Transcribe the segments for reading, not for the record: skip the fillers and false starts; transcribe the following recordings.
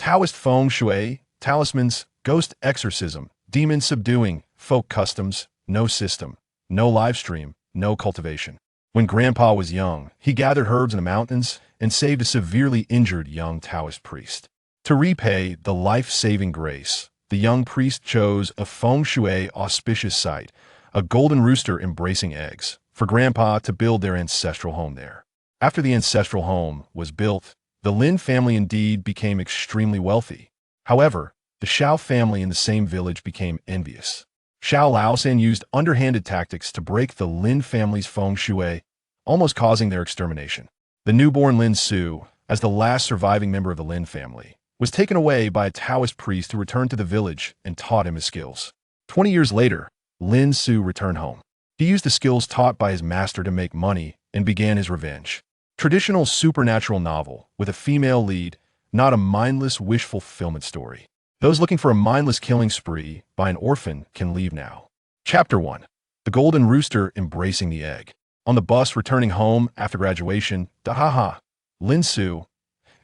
Taoist feng shui, talismans, ghost exorcism, demon subduing, folk customs, no system, no live stream, no cultivation. When Grandpa was young, he gathered herbs in the mountains and saved a severely injured young Taoist priest. To repay the life-saving grace, the young priest chose a feng shui auspicious site, a golden rooster embracing eggs, for Grandpa to build their ancestral home there. After the ancestral home was built, the Lin family indeed became extremely wealthy. However, the Xiao family in the same village became envious. Xiao Laosan used underhanded tactics to break the Lin family's feng shui, almost causing their extermination. The newborn Lin Xu, as the last surviving member of the Lin family, was taken away by a Taoist priest who returned to the village and taught him his skills. 20 years later, Lin Xu returned home. He used the skills taught by his master to make money and began his revenge. Traditional supernatural novel with a female lead, not a mindless wish fulfillment story. Those looking for a mindless killing spree by an orphan can leave now. Chapter 1. The Golden Rooster Embracing the Egg. On the bus returning home after graduation, Lin Xu,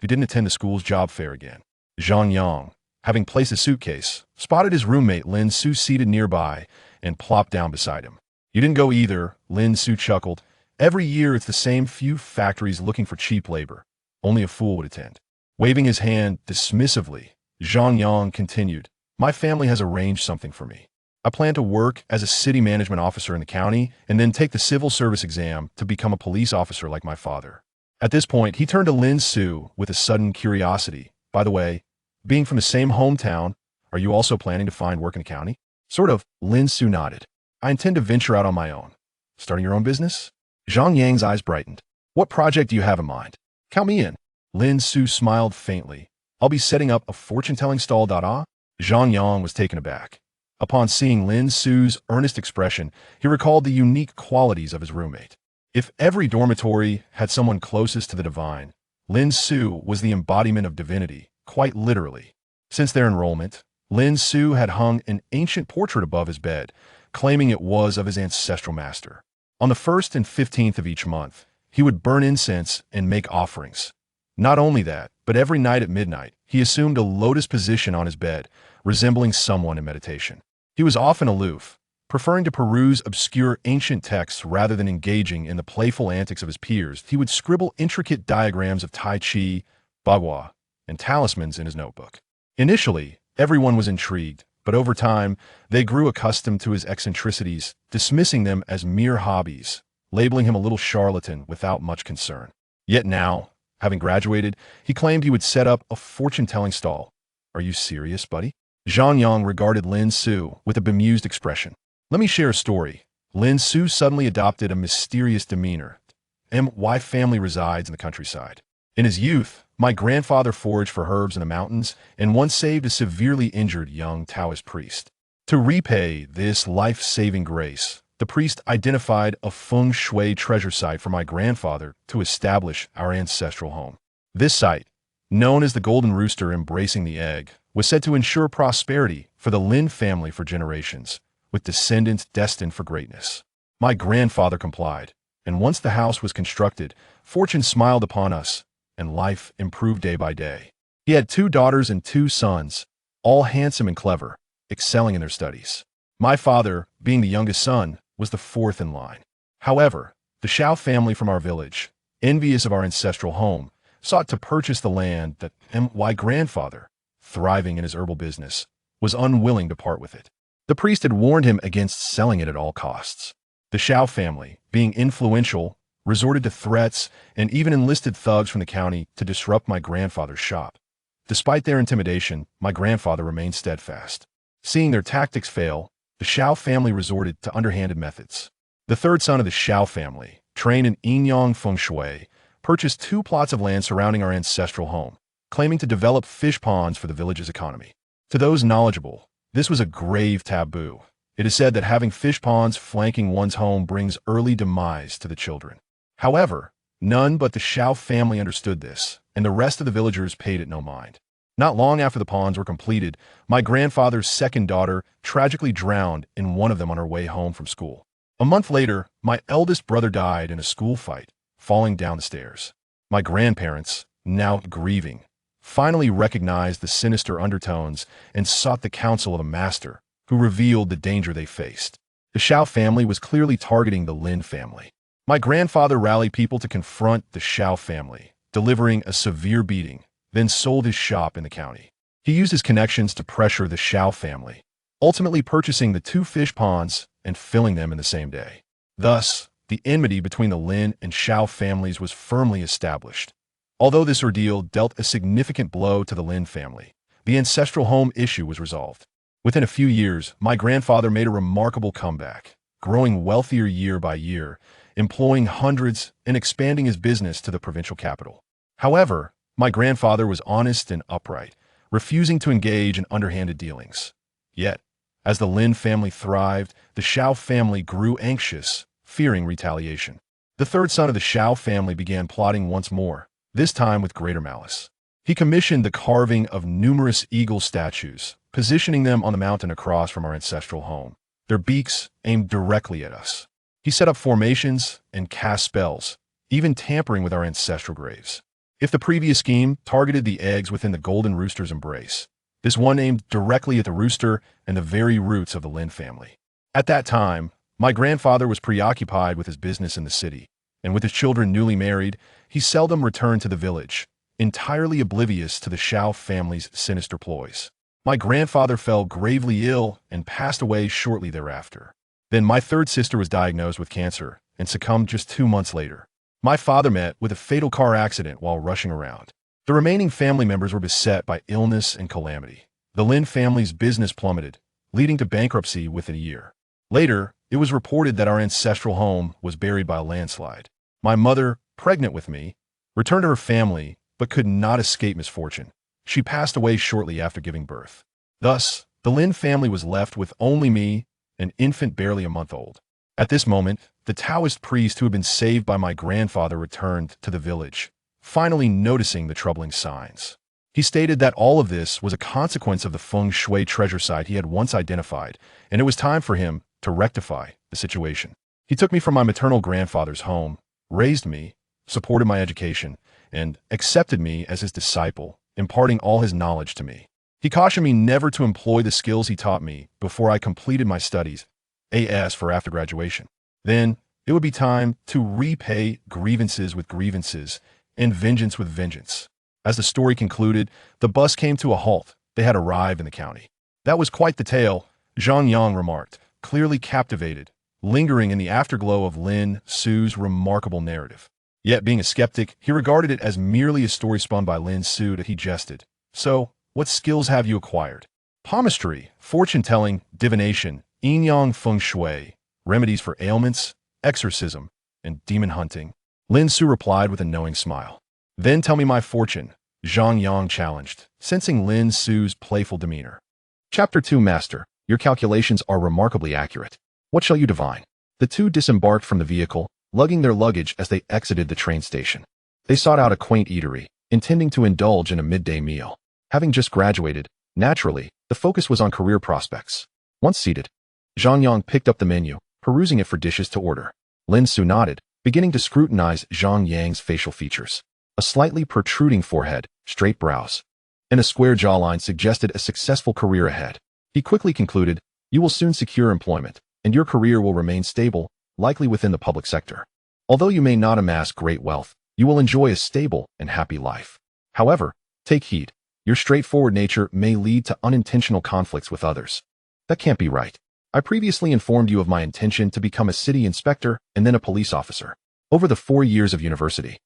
who didn't attend the school's job fair again. Zhang Yang, having placed his suitcase, spotted his roommate Lin Xu seated nearby and plopped down beside him. You didn't go either, Lin Xu chuckled. Every year it's the same few factories looking for cheap labor. Only a fool would attend. Waving his hand dismissively, Zhang Yang continued, my family has arranged something for me. I plan to work as a city management officer in the county and then take the civil service exam to become a police officer like my father. At this point, he turned to Lin Xu with a sudden curiosity. By the way, being from the same hometown, are you also planning to find work in the county? Sort of, Lin Xu nodded. I intend to venture out on my own. Starting your own business? Zhang Yang's eyes brightened. What project do you have in mind? Count me in. Lin Xu smiled faintly. I'll be setting up a fortune-telling stall. Zhang Yang was taken aback. Upon seeing Lin Xu's earnest expression, he recalled the unique qualities of his roommate. If every dormitory had someone closest to the divine, Lin Xu was the embodiment of divinity, quite literally. Since their enrollment, Lin Xu had hung an ancient portrait above his bed, claiming it was of his ancestral master. On the 1st and 15th of each month, he would burn incense and make offerings. Not only that, but every night at midnight, he assumed a lotus position on his bed, resembling someone in meditation. He was often aloof, preferring to peruse obscure ancient texts rather than engaging in the playful antics of his peers. He would scribble intricate diagrams of Tai Chi, Bagua, and talismans in his notebook. Initially, everyone was intrigued, but over time, they grew accustomed to his eccentricities, dismissing them as mere hobbies, labeling him a little charlatan without much concern. Yet now, having graduated, he claimed he would set up a fortune-telling stall. Are you serious, buddy? Zhang Yang regarded Lin Xu with a bemused expression. Let me share a story. Lin Xu suddenly adopted a mysterious demeanor. My family resides in the countryside. In his youth, my grandfather foraged for herbs in the mountains and once saved a severely injured young Taoist priest. To repay this life-saving grace, the priest identified a feng shui treasure site for my grandfather to establish our ancestral home. This site, known as the Golden Rooster Embracing the Egg, was said to ensure prosperity for the Lin family for generations, with descendants destined for greatness. My grandfather complied, and once the house was constructed, fortune smiled upon us, and life improved day by day. He had 2 daughters and 2 sons, all handsome and clever, excelling in their studies. My father, being the youngest son, was the 4th in line. However, the Xiao family from our village, envious of our ancestral home, sought to purchase the land that my grandfather, thriving in his herbal business, was unwilling to part with it. The priest had warned him against selling it at all costs. The Xiao family, being influential, resorted to threats and even enlisted thugs from the county to disrupt my grandfather's shop. Despite their intimidation, my grandfather remained steadfast. Seeing their tactics fail, the Xiao family resorted to underhanded methods. The 3rd son of the Xiao family, trained in yin-yang feng shui, purchased 2 plots of land surrounding our ancestral home, claiming to develop fish ponds for the village's economy. To those knowledgeable, this was a grave taboo. It is said that having fish ponds flanking one's home brings early demise to the children. However, none but the Xiao family understood this, and the rest of the villagers paid it no mind. Not long after the ponds were completed, my grandfather's 2nd daughter tragically drowned in one of them on her way home from school. A month later, my eldest brother died in a school fight, falling down the stairs. My grandparents, now grieving, finally recognized the sinister undertones and sought the counsel of a master who revealed the danger they faced. The Shao family was clearly targeting the Lin family. My grandfather rallied people to confront the Shao family, delivering a severe beating, then sold his shop in the county. He used his connections to pressure the Shao family, ultimately purchasing the 2 fish ponds and filling them in the same day. Thus, the enmity between the Lin and Shao families was firmly established. Although this ordeal dealt a significant blow to the Lin family, the ancestral home issue was resolved. Within a few years, my grandfather made a remarkable comeback, growing wealthier year by year, employing hundreds and expanding his business to the provincial capital. However, my grandfather was honest and upright, refusing to engage in underhanded dealings. Yet, as the Lin family thrived, the Shao family grew anxious, fearing retaliation. The third son of the Shao family began plotting once more, this time with greater malice. He commissioned the carving of numerous eagle statues, positioning them on the mountain across from our ancestral home, their beaks aimed directly at us. He set up formations and cast spells, even tampering with our ancestral graves. If the previous scheme targeted the eggs within the golden rooster's embrace, this one aimed directly at the rooster and the very roots of the Lin family. At that time, my grandfather was preoccupied with his business in the city, and with his children newly married, he seldom returned to the village, entirely oblivious to the Shao family's sinister ploys. My grandfather fell gravely ill and passed away shortly thereafter. Then my third sister was diagnosed with cancer and succumbed just 2 months later. My father met with a fatal car accident while rushing around. The remaining family members were beset by illness and calamity. The Lin family's business plummeted, leading to bankruptcy within a year. Later, it was reported that our ancestral home was buried by a landslide. My mother, pregnant with me, returned to her family but could not escape misfortune. She passed away shortly after giving birth. Thus, the Lin family was left with only me, an infant barely a month old. At this moment, the Taoist priest who had been saved by my grandfather returned to the village, finally noticing the troubling signs. He stated that all of this was a consequence of the feng shui treasure site he had once identified, and it was time for him to rectify the situation. He took me from my maternal grandfather's home, raised me, supported my education, and accepted me as his disciple, imparting all his knowledge to me. He cautioned me never to employ the skills he taught me before I completed my studies, AS for after graduation. Then, it would be time to repay grievances with grievances and vengeance with vengeance. As the story concluded, the bus came to a halt. They had arrived in the county. That was quite the tale, Zhang Yang remarked, clearly captivated, lingering in the afterglow of Lin Xu's remarkable narrative. Yet, being a skeptic, he regarded it as merely a story spun by Lin Xu that he jested. So, what skills have you acquired? Palmistry, fortune-telling, divination, yin-yang feng shui, remedies for ailments, exorcism, and demon hunting. Lin Xu replied with a knowing smile. Then tell me my fortune, Zhang Yang challenged, sensing Lin Xu's playful demeanor. Chapter 2 Master, your calculations are remarkably accurate. What shall you divine? The two disembarked from the vehicle, lugging their luggage as they exited the train station. They sought out a quaint eatery, intending to indulge in a midday meal. Having just graduated, naturally, the focus was on career prospects. Once seated, Zhang Yang picked up the menu, perusing it for dishes to order. Lin Xu nodded, beginning to scrutinize Zhang Yang's facial features. A slightly protruding forehead, straight brows, and a square jawline suggested a successful career ahead. He quickly concluded, you will soon secure employment, and your career will remain stable, likely within the public sector. Although you may not amass great wealth, you will enjoy a stable and happy life. However, take heed. Your straightforward nature may lead to unintentional conflicts with others. That can't be right. I previously informed you of my intention to become a city inspector and then a police officer. Over the 4 years of university,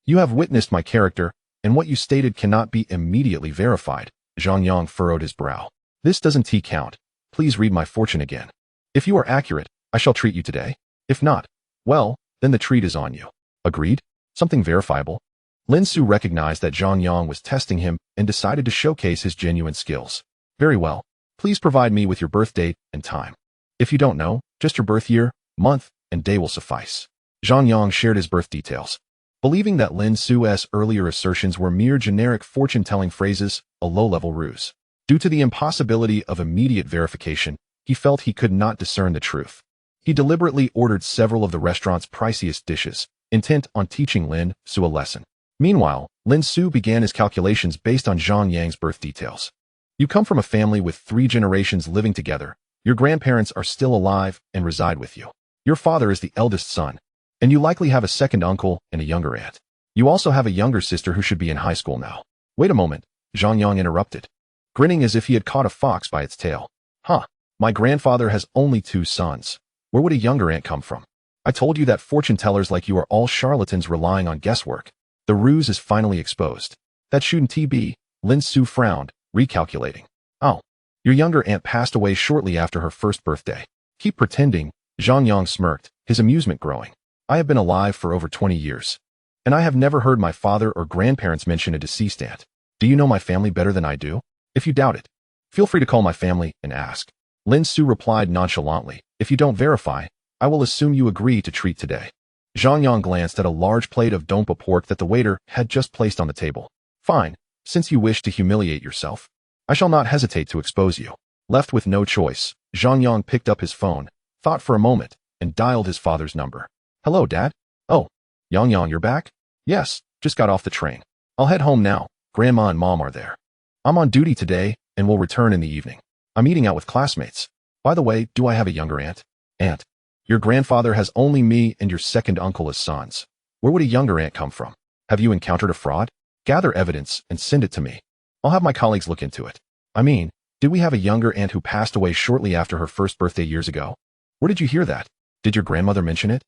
you have witnessed my character, and what you stated cannot be immediately verified. Zhang Yang furrowed his brow. This doesn't count. Please read my fortune again. If you are accurate, I shall treat you today. If not, well, then the treat is on you. Agreed? Something verifiable? Lin Xu recognized that Zhang Yang was testing him and decided to showcase his genuine skills. Very well. Please provide me with your birth date and time. If you don't know, just your birth year, month, and day will suffice. Zhang Yang shared his birth details. Believing that Lin Xu's earlier assertions were mere generic fortune-telling phrases, a low-level ruse. Due to the impossibility of immediate verification, he felt he could not discern the truth. He deliberately ordered several of the restaurant's priciest dishes, intent on teaching Lin Xu a lesson. Meanwhile, Lin Xu began his calculations based on Zhang Yang's birth details. You come from a family with 3 generations living together. Your grandparents are still alive and reside with you. Your father is the eldest son, and you likely have a second uncle and a younger aunt. You also have a younger sister who should be in high school now. Wait a moment, Zhang Yang interrupted, grinning as if he had caught a fox by its tail. Huh, my grandfather has only 2 sons. Where would a younger aunt come from? I told you that fortune tellers like you are all charlatans relying on guesswork. The ruse is finally exposed. That shouldn't be. Lin Xu frowned, recalculating. Oh, your younger aunt passed away shortly after her first birthday. Keep pretending, Zhang Yang smirked, his amusement growing. I have been alive for over 20 years, and I have never heard my father or grandparents mention a deceased aunt. Do you know my family better than I do? If you doubt it, feel free to call my family and ask. Lin Xu replied nonchalantly, if you don't verify, I will assume you agree to treat today. Zhang Yang glanced at a large plate of dompa pork that the waiter had just placed on the table. Fine, since you wish to humiliate yourself, I shall not hesitate to expose you. Left with no choice, Zhang Yang picked up his phone, thought for a moment, and dialed his father's number. Hello, Dad? Oh, Yang, you're back? Yes, just got off the train. I'll head home now. Grandma and Mom are there. I'm on duty today and will return in the evening. I'm eating out with classmates. By the way, do I have a younger aunt? Aunt, your grandfather has only me and your second uncle as sons. Where would a younger aunt come from? Have you encountered a fraud? Gather evidence and send it to me. I'll have my colleagues look into it. I mean, did we have a younger aunt who passed away shortly after her first birthday years ago? Where did you hear that? Did your grandmother mention it?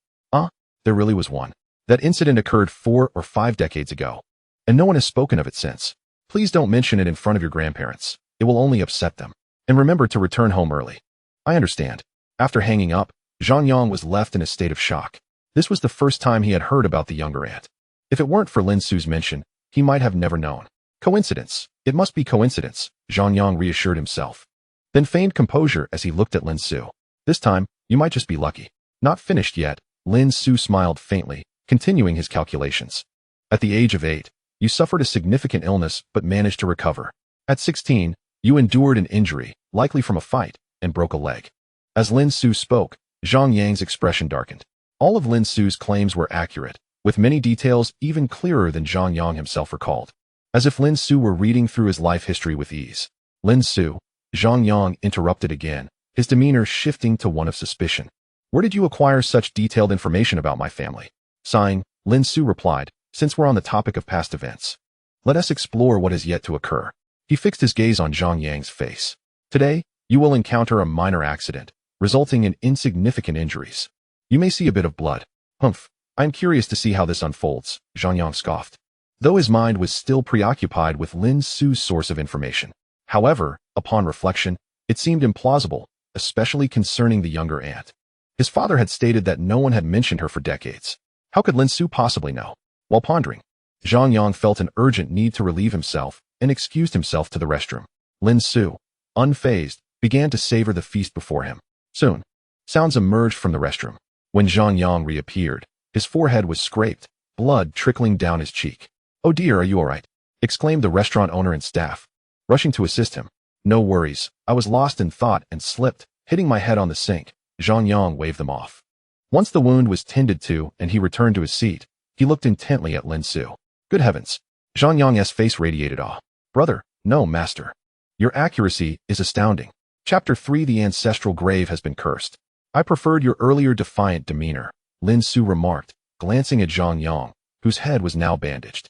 There really was one. That incident occurred 4 or 5 decades ago, and no one has spoken of it since. Please don't mention it in front of your grandparents. It will only upset them. And remember to return home early. I understand. After hanging up, Zhang Yang was left in a state of shock. This was the first time he had heard about the younger aunt. If it weren't for Lin Xu's mention, he might have never known. Coincidence. It must be coincidence, Zhang Yang reassured himself. Then feigned composure as he looked at Lin Xu. This time, you might just be lucky. Not finished yet, Lin Xu smiled faintly, continuing his calculations. At the age of 8, you suffered a significant illness but managed to recover. At 16, you endured an injury, likely from a fight, and broke a leg. As Lin Xu spoke, Zhang Yang's expression darkened. All of Lin Xu's claims were accurate, with many details even clearer than Zhang Yang himself recalled. As if Lin Xu were reading through his life history with ease. Lin Xu, Zhang Yang interrupted again, his demeanor shifting to one of suspicion. Where did you acquire such detailed information about my family? Sighing, Lin Xu replied, since we're on the topic of past events, let us explore what is yet to occur. He fixed his gaze on Zhang Yang's face. Today, you will encounter a minor accident, resulting in insignificant injuries. You may see a bit of blood. Humph, I'm curious to see how this unfolds, Zhang Yang scoffed, though his mind was still preoccupied with Lin Xu's source of information. However, upon reflection, it seemed implausible, especially concerning the younger aunt. His father had stated that no one had mentioned her for decades. How could Lin Xu possibly know? While pondering, Zhang Yang felt an urgent need to relieve himself and excused himself to the restroom. Lin Xu, unfazed, began to savor the feast before him. Soon, sounds emerged from the restroom. When Zhang Yang reappeared, his forehead was scraped, blood trickling down his cheek. Oh dear, are you all right? Exclaimed the restaurant owner and staff, rushing to assist him. No worries, I was lost in thought and slipped, hitting my head on the sink. Zhang Yang waved them off. Once the wound was tended to and he returned to his seat, he looked intently at Lin Xu. Good heavens! Zhang Yang's face radiated awe. Brother, no, master. Your accuracy is astounding. Chapter 3 The ancestral grave has been cursed. I preferred your earlier defiant demeanor, Lin Xu remarked, glancing at Zhang Yang, whose head was now bandaged.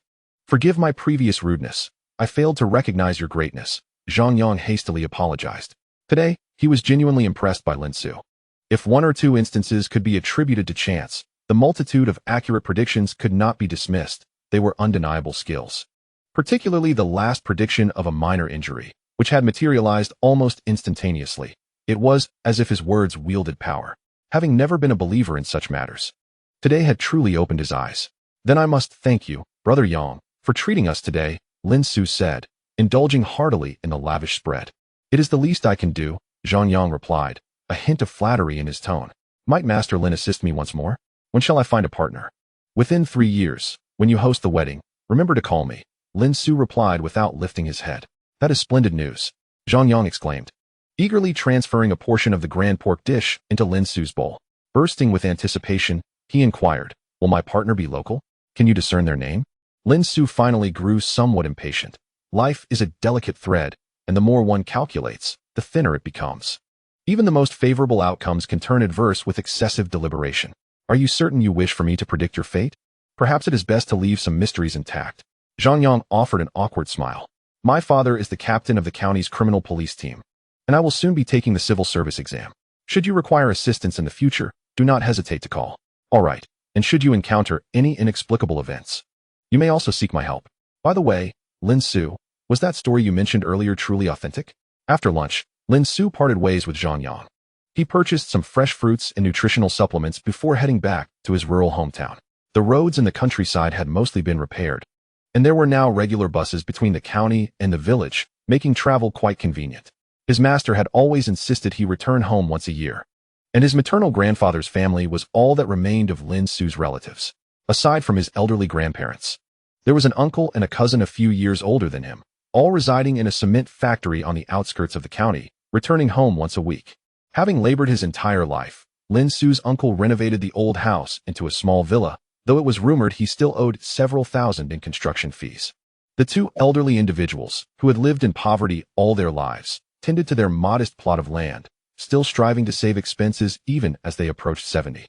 Forgive my previous rudeness. I failed to recognize your greatness. Zhang Yang hastily apologized. Today, he was genuinely impressed by Lin Xu. If 1 or 2 instances could be attributed to chance, the multitude of accurate predictions could not be dismissed. They were undeniable skills. Particularly the last prediction of a minor injury, which had materialized almost instantaneously. It was as if his words wielded power. Having never been a believer in such matters, today had truly opened his eyes. Then I must thank you, Brother Yang, for treating us today, Lin Xu said, indulging heartily in the lavish spread. It is the least I can do, Zhang Yang replied, a hint of flattery in his tone. Might Master Lin assist me once more? When shall I find a partner? Within 3 years, when you host the wedding, remember to call me, Lin Xu replied without lifting his head. That is splendid news, Zhang Yang exclaimed, eagerly transferring a portion of the grand pork dish into Lin Xu's bowl. Bursting with anticipation, he inquired, will my partner be local? Can you discern their name? Lin Xu finally grew somewhat impatient. Life is a delicate thread, and the more one calculates, the thinner it becomes. Even the most favorable outcomes can turn adverse with excessive deliberation. Are you certain you wish for me to predict your fate? Perhaps it is best to leave some mysteries intact. Zhang Yang offered an awkward smile. My father is the captain of the county's criminal police team, and I will soon be taking the civil service exam. Should you require assistance in the future, do not hesitate to call. All right, and should you encounter any inexplicable events, you may also seek my help. By the way, Lin Xu, was that story you mentioned earlier truly authentic? After lunch, Lin Xu parted ways with Zhang Yang. He purchased some fresh fruits and nutritional supplements before heading back to his rural hometown. The roads in the countryside had mostly been repaired, and there were now regular buses between the county and the village, making travel quite convenient. His master had always insisted he return home once a year, and his maternal grandfather's family was all that remained of Lin Xu's relatives, aside from his elderly grandparents. There was an uncle and a cousin a few years older than him, all residing in a cement factory on the outskirts of the county, returning home once a week. Having labored his entire life, Lin Xu's uncle renovated the old house into a small villa, though it was rumored he still owed several thousand in construction fees. The two elderly individuals, who had lived in poverty all their lives, tended to their modest plot of land, still striving to save expenses even as they approached 70.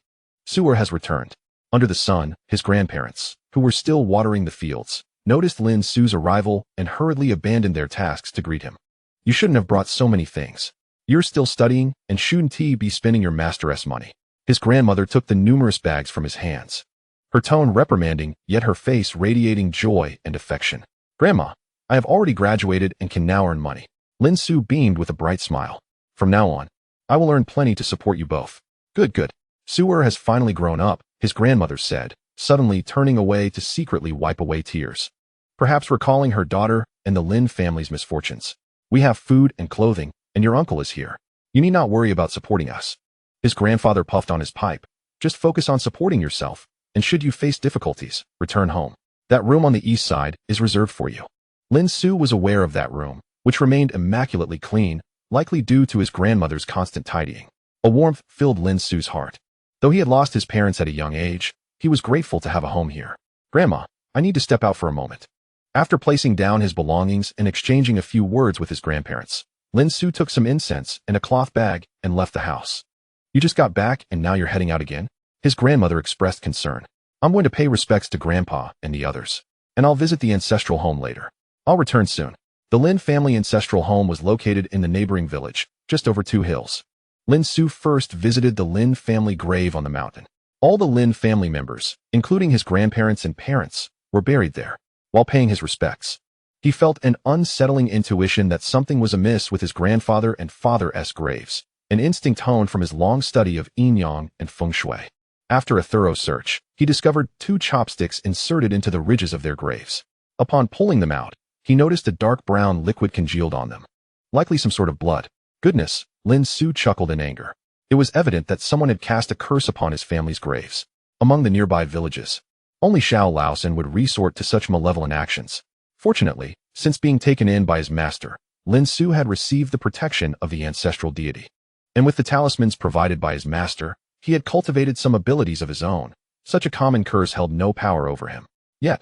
Xu has returned. Under the sun, his grandparents, who were still watering the fields, noticed Lin Xu's arrival and hurriedly abandoned their tasks to greet him. You shouldn't have brought so many things. You're still studying, and shouldn't he be spending your master's money? His grandmother took the numerous bags from his hands, her tone reprimanding, yet her face radiating joy and affection. Grandma, I have already graduated and can now earn money. Lin Xu beamed with a bright smile. From now on, I will earn plenty to support you both. Good, good. Xu has finally grown up, his grandmother said, suddenly turning away to secretly wipe away tears. Perhaps recalling her daughter and the Lin family's misfortunes. We have food and clothing, and your uncle is here. You need not worry about supporting us. His grandfather puffed on his pipe. Just focus on supporting yourself, and should you face difficulties, return home. That room on the east side is reserved for you. Lin Xu was aware of that room, which remained immaculately clean, likely due to his grandmother's constant tidying. A warmth filled Lin Xu's heart. Though he had lost his parents at a young age, he was grateful to have a home here. Grandma, I need to step out for a moment. After placing down his belongings and exchanging a few words with his grandparents, Lin Xu took some incense and a cloth bag and left the house. You just got back and now you're heading out again? His grandmother expressed concern. I'm going to pay respects to Grandpa and the others, and I'll visit the ancestral home later. I'll return soon. The Lin family ancestral home was located in the neighboring village, just over 2 hills. Lin Xu first visited the Lin family grave on the mountain. All the Lin family members, including his grandparents and parents, were buried there. While paying his respects, he felt an unsettling intuition that something was amiss with his grandfather and father's graves, an instinct honed from his long study of yin-yang and feng shui. After a thorough search, he discovered 2 chopsticks inserted into the ridges of their graves. Upon pulling them out, he noticed a dark brown liquid congealed on them. Likely some sort of blood. Goodness, Lin Xu chuckled in anger. It was evident that someone had cast a curse upon his family's graves. Among the nearby villages, only Xiao Laosan would resort to such malevolent actions. Fortunately, since being taken in by his master, Lin Xu had received the protection of the ancestral deity. And with the talismans provided by his master, he had cultivated some abilities of his own. Such a common curse held no power over him. Yet,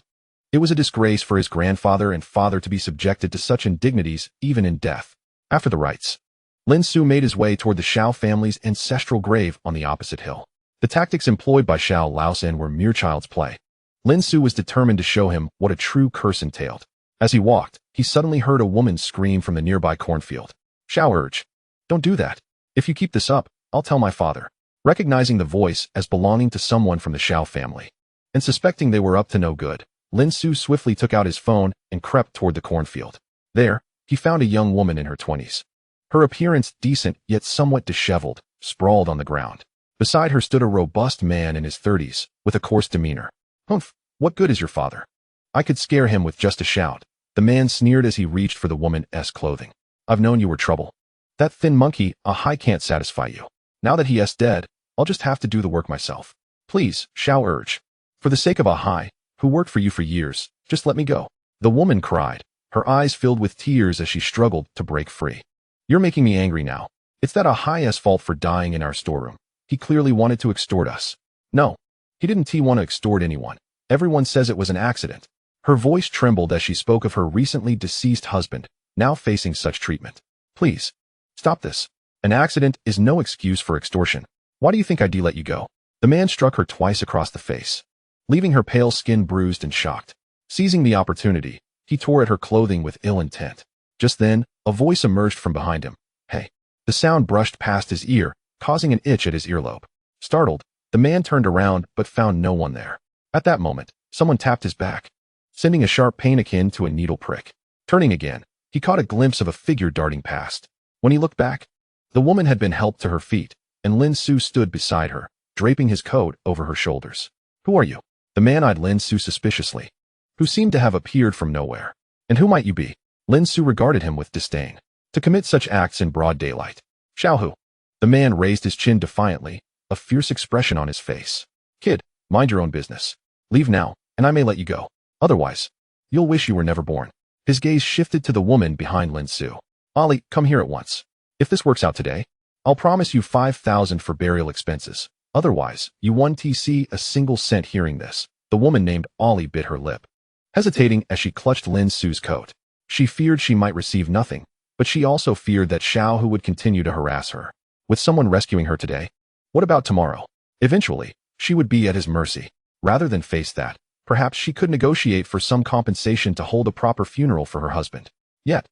it was a disgrace for his grandfather and father to be subjected to such indignities even in death. After the rites, Lin Xu made his way toward the Xiao family's ancestral grave on the opposite hill. The tactics employed by Xiao Laosan were mere child's play. Lin Xu was determined to show him what a true curse entailed. As he walked, he suddenly heard a woman scream from the nearby cornfield. Xiao urged, "Don't do that. If you keep this up, I'll tell my father." Recognizing the voice as belonging to someone from the Xiao family, and suspecting they were up to no good, Lin Xu swiftly took out his phone and crept toward the cornfield. There, he found a young woman in her 20s. Her appearance decent yet somewhat disheveled, sprawled on the ground. Beside her stood a robust man in his 30s, with a coarse demeanor. "Humph, what good is your father? I could scare him with just a shout." The man sneered as he reached for the woman's clothing. "I've known you were trouble. That thin monkey, Ahai, can't satisfy you. Now that he is dead, I'll just have to do the work myself. Please," Xiao urged. "For the sake of Ahai, who worked for you for years, just let me go." The woman cried, her eyes filled with tears as she struggled to break free. "You're making me angry now. It's that Ahai's fault for dying in our storeroom. He clearly wanted to extort us." "No, he didn't want to extort anyone. Everyone says it was an accident." Her voice trembled as she spoke of her recently deceased husband, now facing such treatment. Please, stop this. An accident is no excuse for extortion. Why do you think I'd let you go? The man struck her twice across the face, leaving her pale skin bruised and shocked. Seizing the opportunity, he tore at her clothing with ill intent. Just then, a voice emerged from behind him. Hey. The sound brushed past his ear, causing an itch at his earlobe. Startled, the man turned around but found no one there. At that moment, someone tapped his back, sending a sharp pain akin to a needle prick. Turning again, he caught a glimpse of a figure darting past. When he looked back, the woman had been helped to her feet, and Lin Xu stood beside her, draping his coat over her shoulders. Who are you? The man eyed Lin Xu suspiciously, who seemed to have appeared from nowhere. And who might you be? Lin Xu regarded him with disdain. To commit such acts in broad daylight. Xiaohu. The man raised his chin defiantly, a fierce expression on his face. Kid, mind your own business. Leave now, and I may let you go. Otherwise, you'll wish you were never born. His gaze shifted to the woman behind Lin Xu. Ollie, come here at once. If this works out today, I'll promise you 5,000 for burial expenses. Otherwise, you won't see a single cent hearing this. The woman named Ollie bit her lip, hesitating as she clutched Lin Xu's coat. She feared she might receive nothing, but she also feared that Xiaohu would continue to harass her. With someone rescuing her today? What about tomorrow? Eventually, she would be at his mercy. Rather than face that, perhaps she could negotiate for some compensation to hold a proper funeral for her husband. Yet,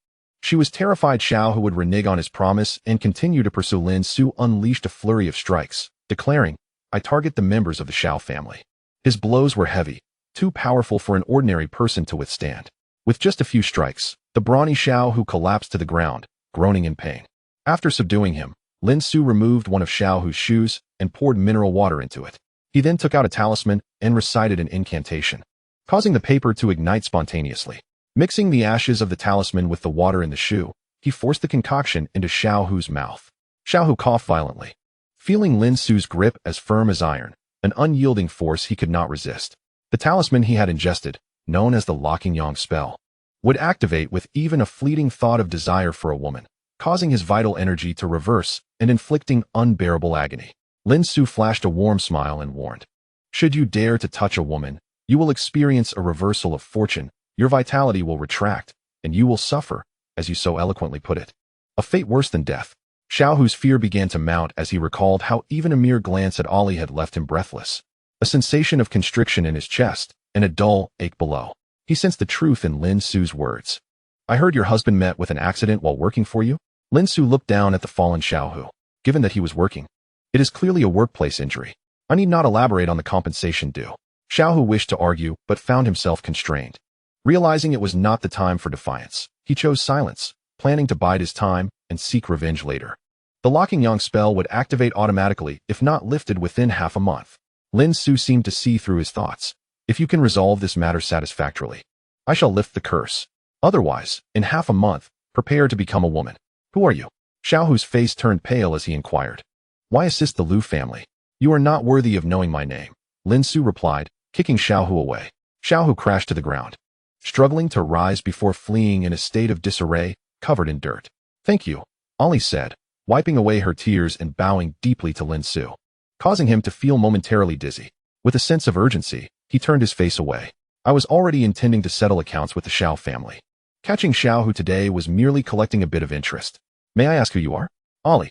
she was terrified Xiaohu would renege on his promise and continue to pursue. Lin Xu unleashed a flurry of strikes, declaring, I target the members of the Xiao family. His blows were heavy, too powerful for an ordinary person to withstand. With just a few strikes, the brawny Xiaohu collapsed to the ground, groaning in pain. After subduing him, Lin Xu removed one of Xiaohu's shoes and poured mineral water into it. He then took out a talisman and recited an incantation, causing the paper to ignite spontaneously. Mixing the ashes of the talisman with the water in the shoe, he forced the concoction into Xiaohu's mouth. Xiaohu coughed violently, feeling Lin Xu's grip as firm as iron, an unyielding force he could not resist. The talisman he had ingested, known as the Locking Yang spell, would activate with even a fleeting thought of desire for a woman, causing his vital energy to reverse and inflicting unbearable agony. Lin Xu flashed a warm smile and warned, should you dare to touch a woman, you will experience a reversal of fortune, your vitality will retract, and you will suffer, as you so eloquently put it. A fate worse than death. Xiaohu's fear began to mount as he recalled how even a mere glance at Ollie had left him breathless. A sensation of constriction in his chest, and a dull ache below. He sensed the truth in Lin Xu's words. I heard your husband met with an accident while working for you? Lin Xu looked down at the fallen Xiaohu. Given that he was working, it is clearly a workplace injury. I need not elaborate on the compensation due. Xiaohu wished to argue, but found himself constrained. Realizing it was not the time for defiance, he chose silence, planning to bide his time and seek revenge later. The Locking Yang spell would activate automatically if not lifted within half a month. Lin Xu seemed to see through his thoughts. If you can resolve this matter satisfactorily, I shall lift the curse. Otherwise, in half a month, prepare to become a woman. Who are you? Xiaohu's face turned pale as he inquired. Why assist the Liu family? You are not worthy of knowing my name, Lin Xu replied, kicking Xiaohu away. Xiaohu crashed to the ground, struggling to rise before fleeing in a state of disarray, covered in dirt. Thank you, Ollie said, wiping away her tears and bowing deeply to Lin Xu, causing him to feel momentarily dizzy. With a sense of urgency, he turned his face away. I was already intending to settle accounts with the Xiao family. Catching Xiaohu today was merely collecting a bit of interest. May I ask who you are? Ollie.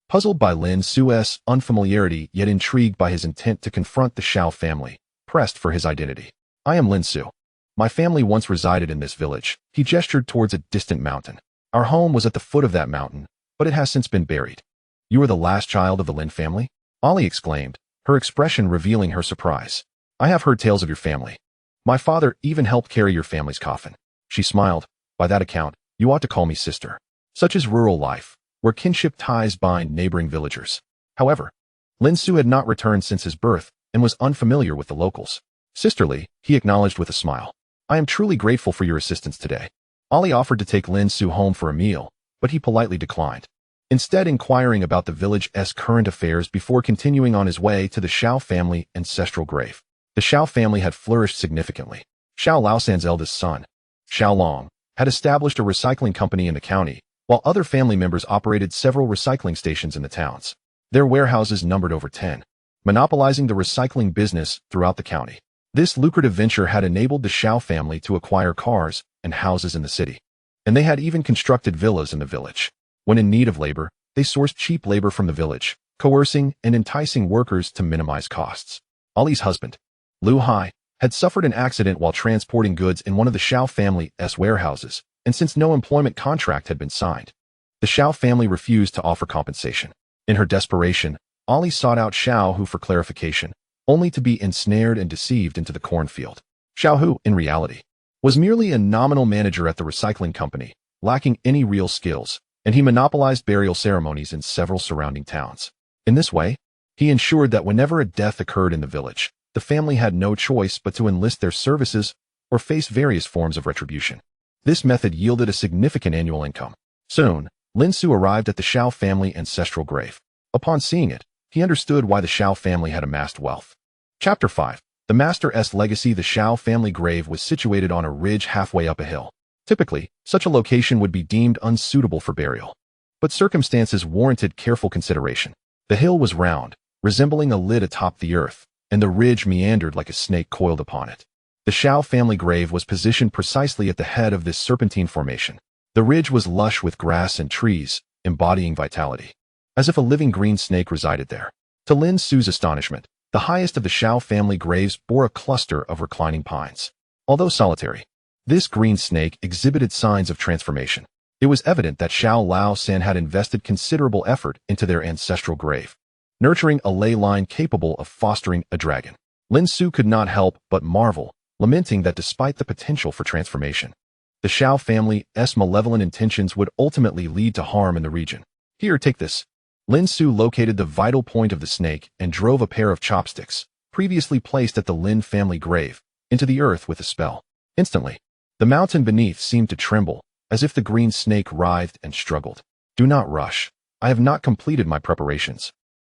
Puzzled by Lin Xu's unfamiliarity yet intrigued by his intent to confront the Xiao family, pressed for his identity. I am Lin Xu. My family once resided in this village. He gestured towards a distant mountain. Our home was at the foot of that mountain, but it has since been buried. You are the last child of the Lin family? Ollie exclaimed, her expression revealing her surprise. I have heard tales of your family. My father even helped carry your family's coffin. She smiled. By that account, you ought to call me sister. Such is rural life, where kinship ties bind neighboring villagers. However, Lin Xu had not returned since his birth and was unfamiliar with the locals. Sisterly, he acknowledged with a smile. I am truly grateful for your assistance today. Ollie offered to take Lin Xu home for a meal, but he politely declined, instead inquiring about the village's current affairs before continuing on his way to the Xiao family ancestral grave. The Xiao family had flourished significantly. Xiao Laosan's eldest son, Xiao Long, had established a recycling company in the county, while other family members operated several recycling stations in the towns. Their warehouses numbered over 10, monopolizing the recycling business throughout the county. This lucrative venture had enabled the Xiao family to acquire cars and houses in the city, and they had even constructed villas in the village. When in need of labor, they sourced cheap labor from the village, coercing and enticing workers to minimize costs. Ali's husband, Lu Hai, had suffered an accident while transporting goods in one of the Xiao family's warehouses, and since no employment contract had been signed, the Xiao family refused to offer compensation. In her desperation, Ali sought out Xiao Hu for clarification, only to be ensnared and deceived into the cornfield. Xiao Hu, in reality, was merely a nominal manager at the recycling company, lacking any real skills, and he monopolized burial ceremonies in several surrounding towns. In this way, he ensured that whenever a death occurred in the village, the family had no choice but to enlist their services or face various forms of retribution. This method yielded a significant annual income. Soon, Lin Xu arrived at the Xiao family ancestral grave. Upon seeing it, he understood why the Xiao family had amassed wealth. Chapter 5. The Master's Legacy. The Xiao family grave was situated on a ridge halfway up a hill. Typically, such a location would be deemed unsuitable for burial, but circumstances warranted careful consideration. The hill was round, resembling a lid atop the earth, and the ridge meandered like a snake coiled upon it. The Xiao family grave was positioned precisely at the head of this serpentine formation. The ridge was lush with grass and trees, embodying vitality, as if a living green snake resided there. To Lin Xu's astonishment, the highest of the Xiao family graves bore a cluster of reclining pines. Although solitary, this green snake exhibited signs of transformation. It was evident that Xiao Lao San had invested considerable effort into their ancestral grave, nurturing a ley line capable of fostering a dragon. Lin Xu could not help but marvel, lamenting that despite the potential for transformation, the Xiao family's malevolent intentions would ultimately lead to harm in the region. Here, take this. Lin Xu located the vital point of the snake and drove a pair of chopsticks, previously placed at the Lin family grave, into the earth with a spell. Instantly, the mountain beneath seemed to tremble, as if the green snake writhed and struggled. Do not rush. I have not completed my preparations,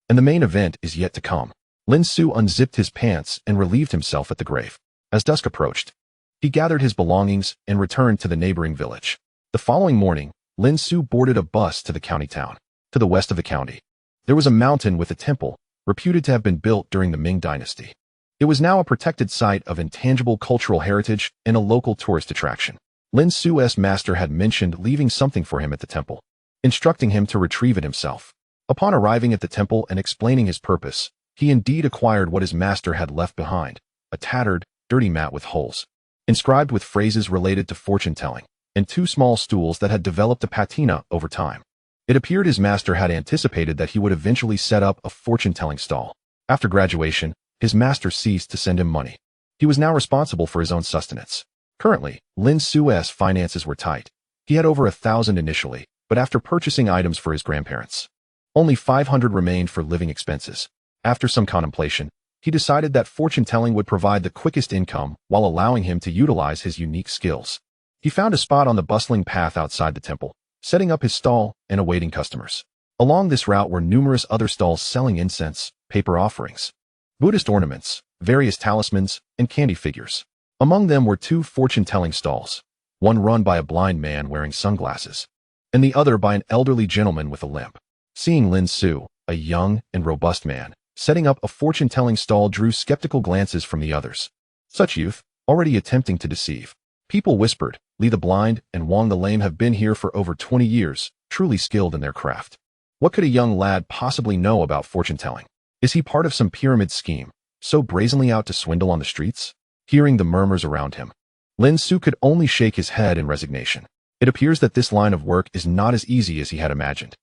and the main event is yet to come. Lin Xu unzipped his pants and relieved himself at the grave. As dusk approached, he gathered his belongings and returned to the neighboring village. The following morning, Lin Xu boarded a bus to the county town. To the west of the county, there was a mountain with a temple, reputed to have been built during the Ming dynasty. It was now a protected site of intangible cultural heritage and a local tourist attraction. Lin Xu's master had mentioned leaving something for him at the temple, instructing him to retrieve it himself. Upon arriving at the temple and explaining his purpose, he indeed acquired what his master had left behind, a tattered, dirty mat with holes, inscribed with phrases related to fortune-telling, and two small stools that had developed a patina over time. It appeared his master had anticipated that he would eventually set up a fortune-telling stall. After graduation, his master ceased to send him money. He was now responsible for his own sustenance. Currently, Lin Xu's finances were tight. He had over 1,000 initially, but after purchasing items for his grandparents, only 500 remained for living expenses. After some contemplation, he decided that fortune-telling would provide the quickest income while allowing him to utilize his unique skills. He found a spot on the bustling path outside the temple, setting up his stall and awaiting customers. Along this route were numerous other stalls selling incense, paper offerings, Buddhist ornaments, various talismans, and candy figures. Among them were two fortune-telling stalls, one run by a blind man wearing sunglasses, and the other by an elderly gentleman with a limp. Seeing Lin Xu, a young and robust man, setting up a fortune-telling stall drew skeptical glances from the others. Such youth, already attempting to deceive. People whispered, Li the Blind and Wang the Lame have been here for over 20 years, truly skilled in their craft. What could a young lad possibly know about fortune-telling? Is he part of some pyramid scheme, so brazenly out to swindle on the streets? Hearing the murmurs around him, Lin Xu could only shake his head in resignation. It appears that this line of work is not as easy as he had imagined,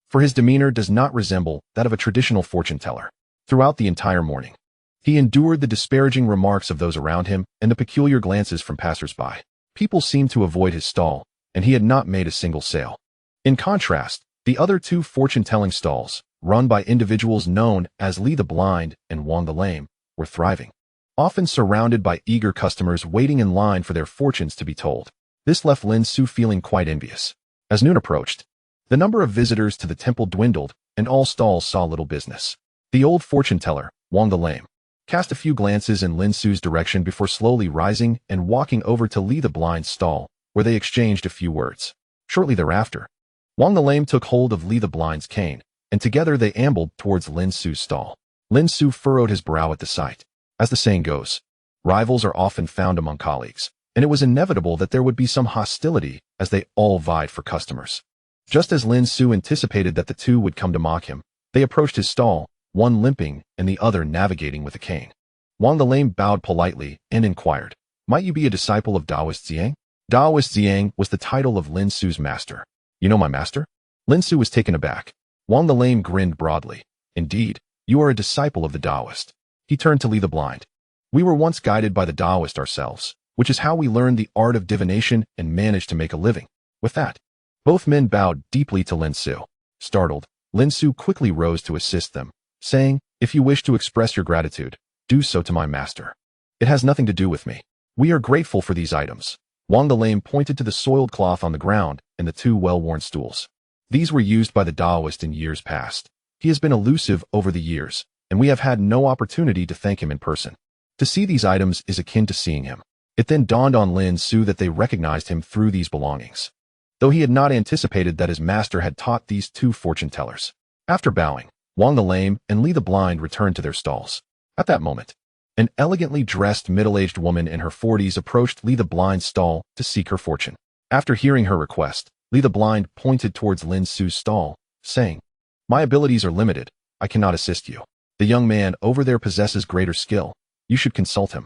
for his demeanor does not resemble that of a traditional fortune-teller. Throughout the entire morning, he endured the disparaging remarks of those around him and the peculiar glances from passers-by. People seemed to avoid his stall, and he had not made a single sale. In contrast, the other two fortune-telling stalls, run by individuals known as Li the Blind and Wang the Lame, were thriving, often surrounded by eager customers waiting in line for their fortunes to be told. This left Lin Xu feeling quite envious. As noon approached, the number of visitors to the temple dwindled, and all stalls saw little business. The old fortune-teller, Wang the Lame, cast a few glances in Lin Xu's direction before slowly rising and walking over to Li the Blind's stall, where they exchanged a few words. Shortly thereafter, Wang the Lame took hold of Li the Blind's cane, and together they ambled towards Lin Xu's stall. Lin Xu furrowed his brow at the sight. As the saying goes, Rivals are often found among colleagues, and it was inevitable that there would be some hostility as they all vied for customers. Just as Lin Xu anticipated that the two would come to mock him, they approached his stall, one limping and the other navigating with a cane. Wang the Lame bowed politely and inquired, "Might you be a disciple of Taoist Ziyang?" Taoist Ziyang was the title of Lin Xu's master. "You know my master?" Lin Xu was taken aback. Wang the Lame grinned broadly. "Indeed, you are a disciple of the Taoist." He turned to Li the Blind. "We were once guided by the Taoist ourselves, which is how we learned the art of divination and managed to make a living." With that, both men bowed deeply to Lin Xu. Startled, Lin Xu quickly rose to assist them, saying, "If you wish to express your gratitude, do so to my master. It has nothing to do with me. We are grateful for these items." Wang the Lame pointed to the soiled cloth on the ground and the two well-worn stools. These were used by the Taoist in years past. He has been elusive over the years, and we have had no opportunity to thank him in person. To see these items is akin to seeing him. It then dawned on Lin Xu that they recognized him through these belongings, though he had not anticipated that his master had taught these two fortune tellers. After bowing, Wang the Lame and Li the Blind returned to their stalls. At that moment, an elegantly dressed middle-aged woman in her 40s approached Li the Blind's stall to seek her fortune. After hearing her request, Li the Blind pointed towards Lin Xu's stall, saying, "My abilities are limited. I cannot assist you. The young man over there possesses greater skill. You should consult him."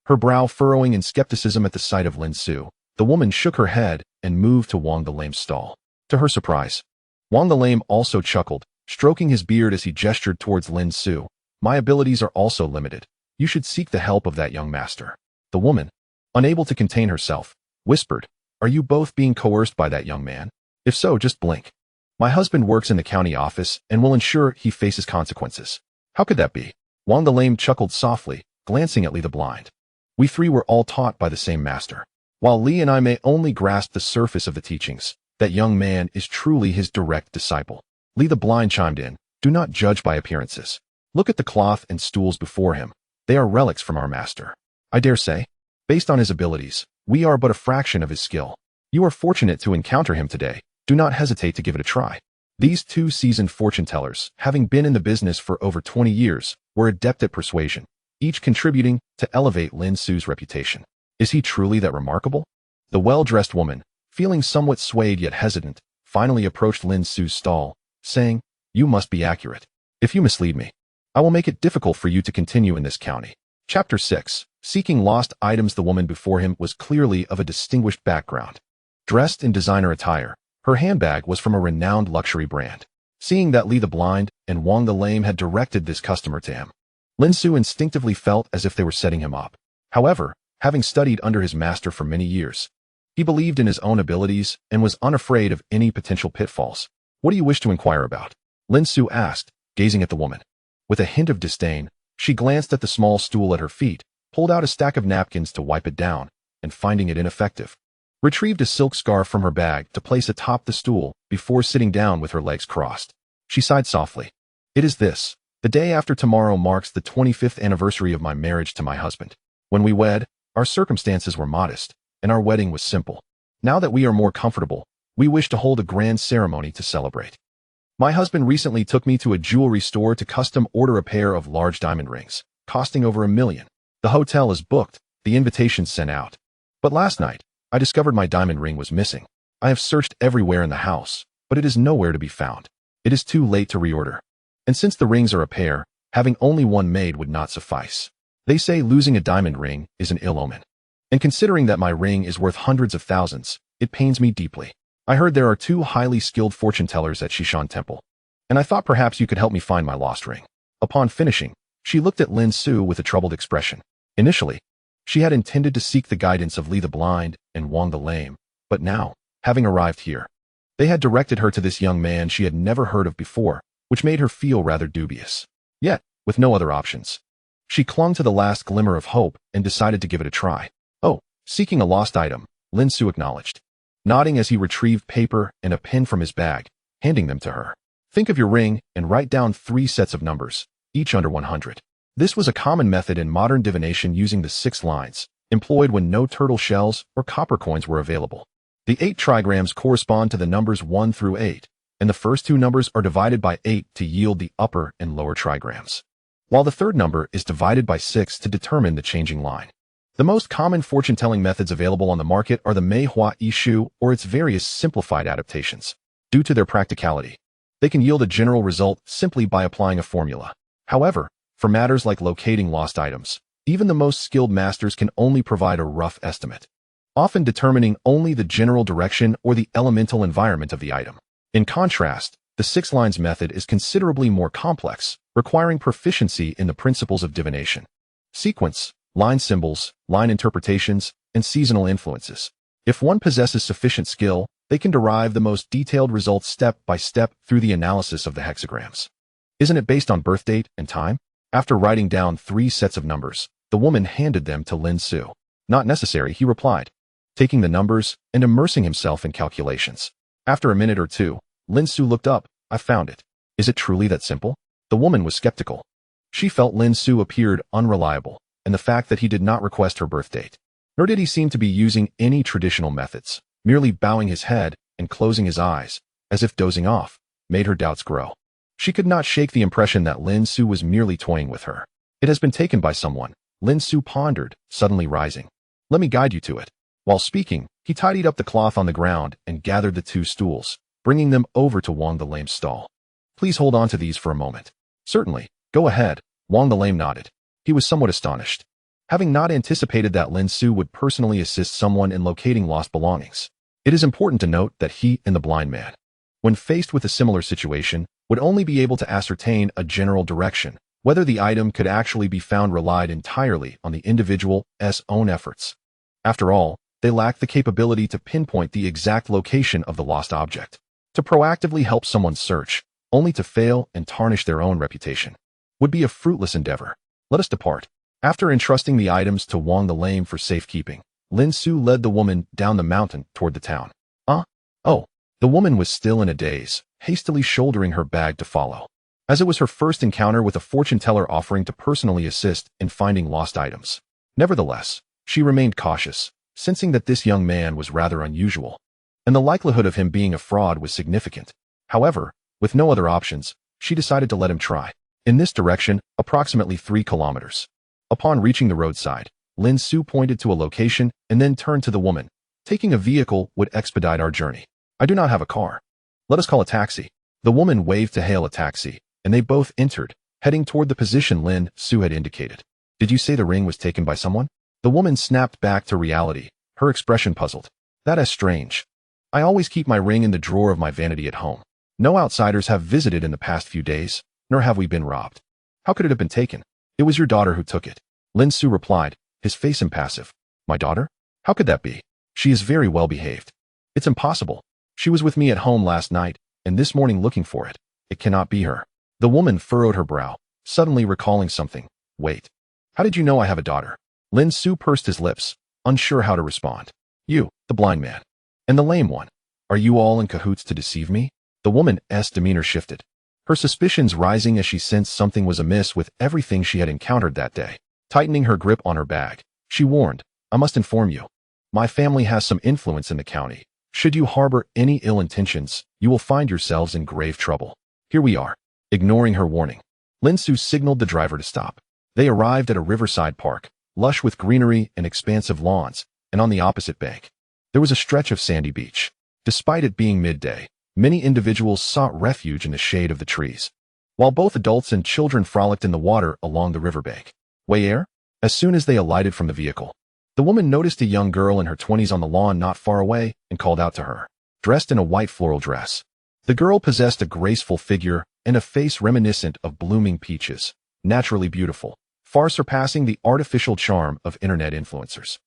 Her brow furrowing in skepticism at the sight of Lin Xu, the woman shook her head and moved to Wang the Lame's stall. To her surprise, Wang the Lame also chuckled, stroking his beard as he gestured towards Lin Xu. "My abilities are also limited. You should seek the help of that young master." The woman, unable to contain herself, whispered, "Are you both being coerced by that young man? If so, just blink. My husband works in the county office and will ensure he faces consequences." "How could that be?" Wang the Lame chuckled softly, glancing at Li the Blind. "We three were all taught by the same master. While Li and I may only grasp the surface of the teachings, that young man is truly his direct disciple." Li the Blind chimed in, "Do not judge by appearances. Look at the cloth and stools before him. They are relics from our master. I dare say, based on his abilities, we are but a fraction of his skill. You are fortunate to encounter him today. Do not hesitate to give it a try." These two seasoned fortune tellers, having been in the business for over 20 years, were adept at persuasion, each contributing to elevate Lin Xu's reputation. Is he truly that remarkable? The well-dressed woman, feeling somewhat swayed yet hesitant, finally approached Lin Xu's stall, saying, "You must be accurate. If you mislead me, I will make it difficult for you to continue in this county." Chapter 6. Seeking lost items. The woman before him was clearly of a distinguished background. Dressed in designer attire, her handbag was from a renowned luxury brand. Seeing that Li the Blind and Wang the Lame had directed this customer to him, Lin Xu instinctively felt as if they were setting him up. However, having studied under his master for many years, he believed in his own abilities and was unafraid of any potential pitfalls. "What do you wish to inquire about?" Lin Xu asked, gazing at the woman. With a hint of disdain, she glanced at the small stool at her feet, pulled out a stack of napkins to wipe it down, and finding it ineffective, retrieved a silk scarf from her bag to place atop the stool before sitting down with her legs crossed. She sighed softly. "It is this. The day after tomorrow marks the 25th anniversary of my marriage to my husband. When we wed, our circumstances were modest, and our wedding was simple. Now that we are more comfortable, we wish to hold a grand ceremony to celebrate. My husband recently took me to a jewelry store to custom order a pair of large diamond rings, costing over $1 million. The hotel is booked, the invitations sent out. But last night, I discovered my diamond ring was missing. I have searched everywhere in the house, but it is nowhere to be found. It is too late to reorder. And since the rings are a pair, having only one made would not suffice. They say losing a diamond ring is an ill omen. And considering that my ring is worth hundreds of thousands, it pains me deeply. I heard there are two highly skilled fortune tellers at Shishan Temple, and I thought perhaps you could help me find my lost ring." Upon finishing, she looked at Lin Xu with a troubled expression. Initially, she had intended to seek the guidance of Li the Blind and Wang the Lame, but now, having arrived here, they had directed her to this young man she had never heard of before, which made her feel rather dubious. Yet, with no other options, she clung to the last glimmer of hope and decided to give it a try. "Oh, seeking a lost item," Lin Xu acknowledged, nodding as he retrieved paper and a pen from his bag, handing them to her. "Think of your ring and write down 3 sets of numbers, each under 100. This was a common method in modern divination using the 6 lines, employed when no turtle shells or copper coins were available. The 8 trigrams correspond to the numbers 1 through 8, and the first 2 numbers are divided by 8 to yield the upper and lower trigrams, while the third number is divided by 6 to determine the changing line. The most common fortune-telling methods available on the market are the Mei Hua Yi Shu or its various simplified adaptations. Due to their practicality, they can yield a general result simply by applying a formula. However, for matters like locating lost items, even the most skilled masters can only provide a rough estimate, often determining only the general direction or the elemental environment of the item. In contrast, the 6 lines method is considerably more complex, requiring proficiency in the principles of divination, sequence, line symbols, line interpretations, and seasonal influences. If one possesses sufficient skill, they can derive the most detailed results step by step through the analysis of the hexagrams. Isn't it based on birth date and time? After writing down 3 sets of numbers, the woman handed them to Lin Xu. Not necessary, he replied, taking the numbers and immersing himself in calculations. After a minute or two, Lin Xu looked up. I found it. Is it truly that simple? The woman was skeptical. She felt Lin Xu appeared unreliable, and the fact that he did not request her birth date, nor did he seem to be using any traditional methods, merely bowing his head and closing his eyes, as if dozing off, made her doubts grow. She could not shake the impression that Lin Xu was merely toying with her. It has been taken by someone, Lin Xu pondered, suddenly rising. Let me guide you to it. While speaking, he tidied up the cloth on the ground and gathered the 2 stools, bringing them over to Wang the Lame's stall. Please hold on to these for a moment. Certainly, go ahead, Wang the Lame nodded. He was somewhat astonished, having not anticipated that Lin Xu would personally assist someone in locating lost belongings. It is important to note that he and the blind man, when faced with a similar situation, would only be able to ascertain a general direction. Whether the item could actually be found relied entirely on the individual's own efforts. After all, they lacked the capability to pinpoint the exact location of the lost object. To proactively help someone search, only to fail and tarnish their own reputation, would be a fruitless endeavor. Let us depart. After entrusting the items to Wang the Lame for safekeeping, Lin Xu led the woman down the mountain toward the town. Oh. The woman was still in a daze, hastily shouldering her bag to follow, as it was her first encounter with a fortune-teller offering to personally assist in finding lost items. Nevertheless, she remained cautious, sensing that this young man was rather unusual, and the likelihood of him being a fraud was significant. However, with no other options, she decided to let him try. In this direction, approximately 3 kilometers. Upon reaching the roadside, Lin Xu pointed to a location and then turned to the woman. Taking a vehicle would expedite our journey. I do not have a car. Let us call a taxi. The woman waved to hail a taxi, and they both entered, heading toward the position Lin Xu had indicated. Did you say the ring was taken by someone? The woman snapped back to reality, her expression puzzled. That is strange. I always keep my ring in the drawer of my vanity at home. No outsiders have visited in the past few days, nor have we been robbed. How could it have been taken? It was your daughter who took it. Lin Xu replied, his face impassive. My daughter? How could that be? She is very well behaved. It's impossible. She was with me at home last night, and this morning looking for it. It cannot be her. The woman furrowed her brow, suddenly recalling something. Wait. How did you know I have a daughter? Lin Xu pursed his lips, unsure how to respond. You, the blind man, and the lame one. Are you all in cahoots to deceive me? The woman's demeanor shifted, her suspicions rising as she sensed something was amiss with everything she had encountered that day. Tightening her grip on her bag, she warned, I must inform you. My family has some influence in the county. Should you harbor any ill intentions, you will find yourselves in grave trouble. Here we are. Ignoring her warning, Lin Xu signaled the driver to stop. They arrived at a riverside park, lush with greenery and expansive lawns, and on the opposite bank, there was a stretch of sandy beach. Despite it being midday, many individuals sought refuge in the shade of the trees, while both adults and children frolicked in the water along the riverbank. Where? As soon as they alighted from the vehicle, the woman noticed a young girl in her 20s on the lawn not far away and called out to her, dressed in a white floral dress. The girl possessed a graceful figure and a face reminiscent of blooming peaches, naturally beautiful, far surpassing the artificial charm of internet influencers.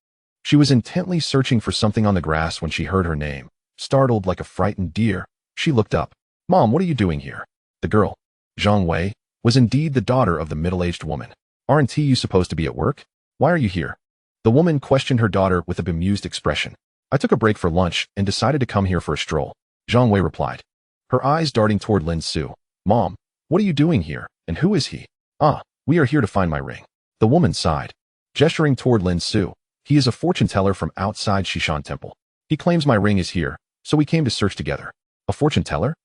She was intently searching for something on the grass when she heard her name. Startled like a frightened deer, she looked up. Mom, what are you doing here? The girl, Zhang Wei, was indeed the daughter of the middle-aged woman. Aren't you supposed to be at work? Why are you here? The woman questioned her daughter with a bemused expression. I took a break for lunch and decided to come here for a stroll, Zhang Wei replied, her eyes darting toward Lin Xu. Mom, what are you doing here, and who is he? We are here to find my ring. The woman sighed, gesturing toward Lin Xu. He is a fortune teller from outside Shishan Temple. He claims my ring is here, so we came to search together. A fortune teller?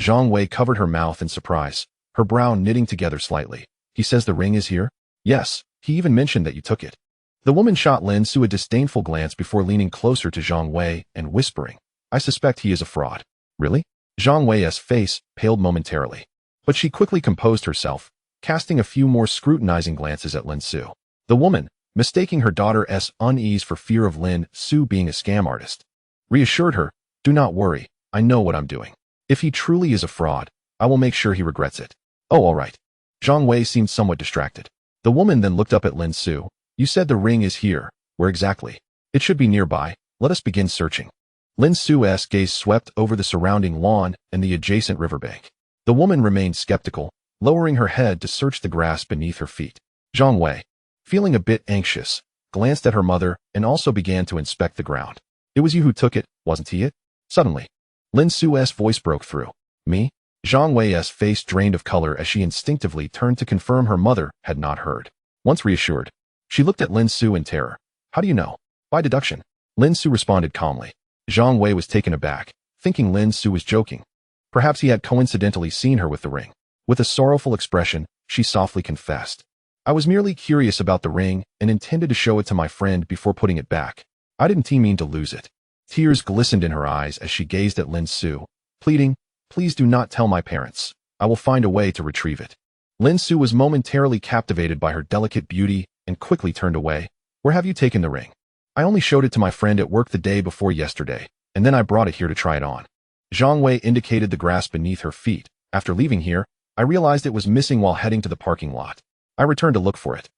Zhang Wei covered her mouth in surprise, her brow knitting together slightly. He says the ring is here? Yes, he even mentioned that you took it. The woman shot Lin Xu a disdainful glance before leaning closer to Zhang Wei and whispering, "I suspect he is a fraud." "Really?" Zhang Wei's face paled momentarily, but she quickly composed herself, casting a few more scrutinizing glances at Lin Xu. The woman, mistaking her daughter's unease for fear of Lin Xu being a scam artist, reassured her, "Do not worry, I know what I'm doing. If he truly is a fraud, I will make sure he regrets it." "Oh, all right." Zhang Wei seemed somewhat distracted. The woman then looked up at Lin Xu. "You said the ring is here. Where exactly?" "It should be nearby. Let us begin searching." Lin Xu's gaze swept over the surrounding lawn and the adjacent riverbank. The woman remained skeptical, lowering her head to search the grass beneath her feet. Zhang Wei, feeling a bit anxious, glanced at her mother and also began to inspect the ground. "It was you who took it, wasn't he it?" Suddenly, Lin Xu's voice broke through. "Me?" Zhang Wei's face drained of color as she instinctively turned to confirm her mother had not heard. Once reassured, she looked at Lin Xu in terror. "How do you know?" "By deduction." Lin Xu responded calmly. Zhang Wei was taken aback, thinking Lin Xu was joking. Perhaps he had coincidentally seen her with the ring. With a sorrowful expression, she softly confessed, "I was merely curious about the ring and intended to show it to my friend before putting it back. I didn't mean to lose it." Tears glistened in her eyes as she gazed at Lin Xu, pleading, "Please do not tell my parents. I will find a way to retrieve it." Lin Xu was momentarily captivated by her delicate beauty and quickly turned away. "Where have you taken the ring?" "I only showed it to my friend at work the day before yesterday, and then I brought it here to try it on." Zhang Wei indicated the grass beneath her feet. "After leaving here, I realized it was missing while heading to the parking lot. I returned to look for it,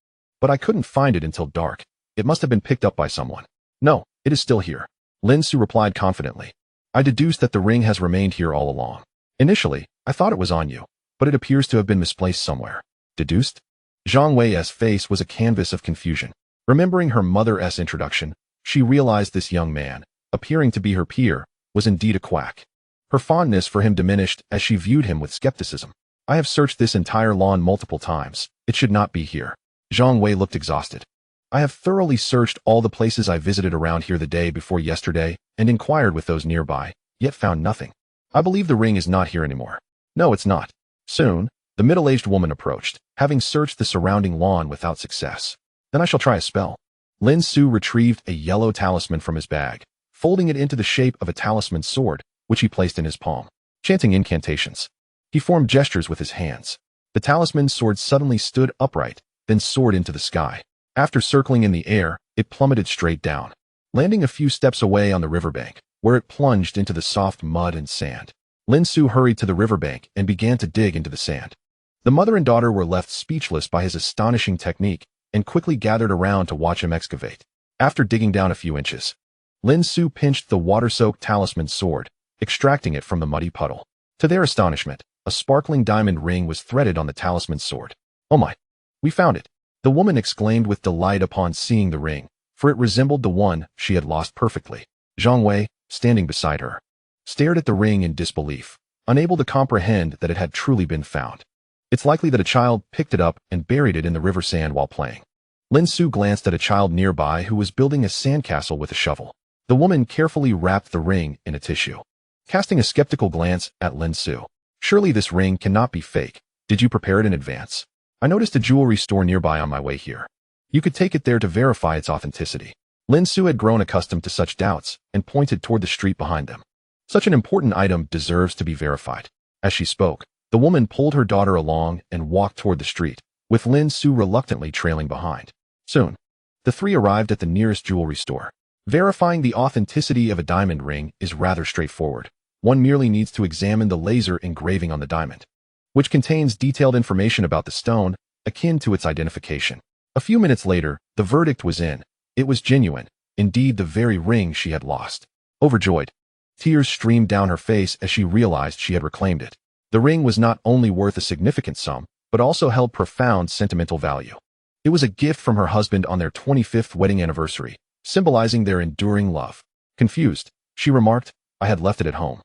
but I couldn't find it until dark. It must have been picked up by someone." "No, it is still here," Lin Xu replied confidently. "I deduced that the ring has remained here all along. Initially, I thought it was on you, but it appears to have been misplaced somewhere." "Deduced?" Zhang Wei's face was a canvas of confusion. Remembering her mother's introduction, she realized this young man, appearing to be her peer, was indeed a quack. Her fondness for him diminished as she viewed him with skepticism. "I have searched this entire lawn multiple times. It should not be here." Zhang Wei looked exhausted. "I have thoroughly searched all the places I visited around here the day before yesterday and inquired with those nearby, yet found nothing. I believe the ring is not here anymore." "No, it's not." Soon, the middle-aged woman approached, having searched the surrounding lawn without success. "Then I shall try a spell." Lin Xu retrieved a yellow talisman from his bag, folding it into the shape of a talisman sword, which he placed in his palm. Chanting incantations, he formed gestures with his hands. The talisman sword suddenly stood upright, then soared into the sky. After circling in the air, it plummeted straight down, landing a few steps away on the riverbank, where it plunged into the soft mud and sand. Lin Xu hurried to the riverbank and began to dig into the sand. The mother and daughter were left speechless by his astonishing technique and quickly gathered around to watch him excavate. After digging down a few inches, Lin Xu pinched the water-soaked talisman sword, extracting it from the muddy puddle. To their astonishment, a sparkling diamond ring was threaded on the talisman sword. "Oh my! We found it!" the woman exclaimed with delight upon seeing the ring, for it resembled the one she had lost perfectly. Zhang Wei, standing beside her, stared at the ring in disbelief, unable to comprehend that it had truly been found. "It's likely that a child picked it up and buried it in the river sand while playing." Lin Xu glanced at a child nearby who was building a sandcastle with a shovel. The woman carefully wrapped the ring in a tissue, casting a skeptical glance at Lin Xu. "Surely this ring cannot be fake. Did you prepare it in advance?" "I noticed a jewelry store nearby on my way here. You could take it there to verify its authenticity." Lin Xu had grown accustomed to such doubts and pointed toward the street behind them. "Such an important item deserves to be verified." As she spoke, the woman pulled her daughter along and walked toward the street, with Lin Xu reluctantly trailing behind. Soon, the three arrived at the nearest jewelry store. Verifying the authenticity of a diamond ring is rather straightforward. One merely needs to examine the laser engraving on the diamond, which contains detailed information about the stone, akin to its identification. A few minutes later, the verdict was in. It was genuine, indeed the very ring she had lost. Overjoyed, tears streamed down her face as she realized she had reclaimed it. The ring was not only worth a significant sum, but also held profound sentimental value. It was a gift from her husband on their 25th wedding anniversary, symbolizing their enduring love. Confused, she remarked, "I had left it at home.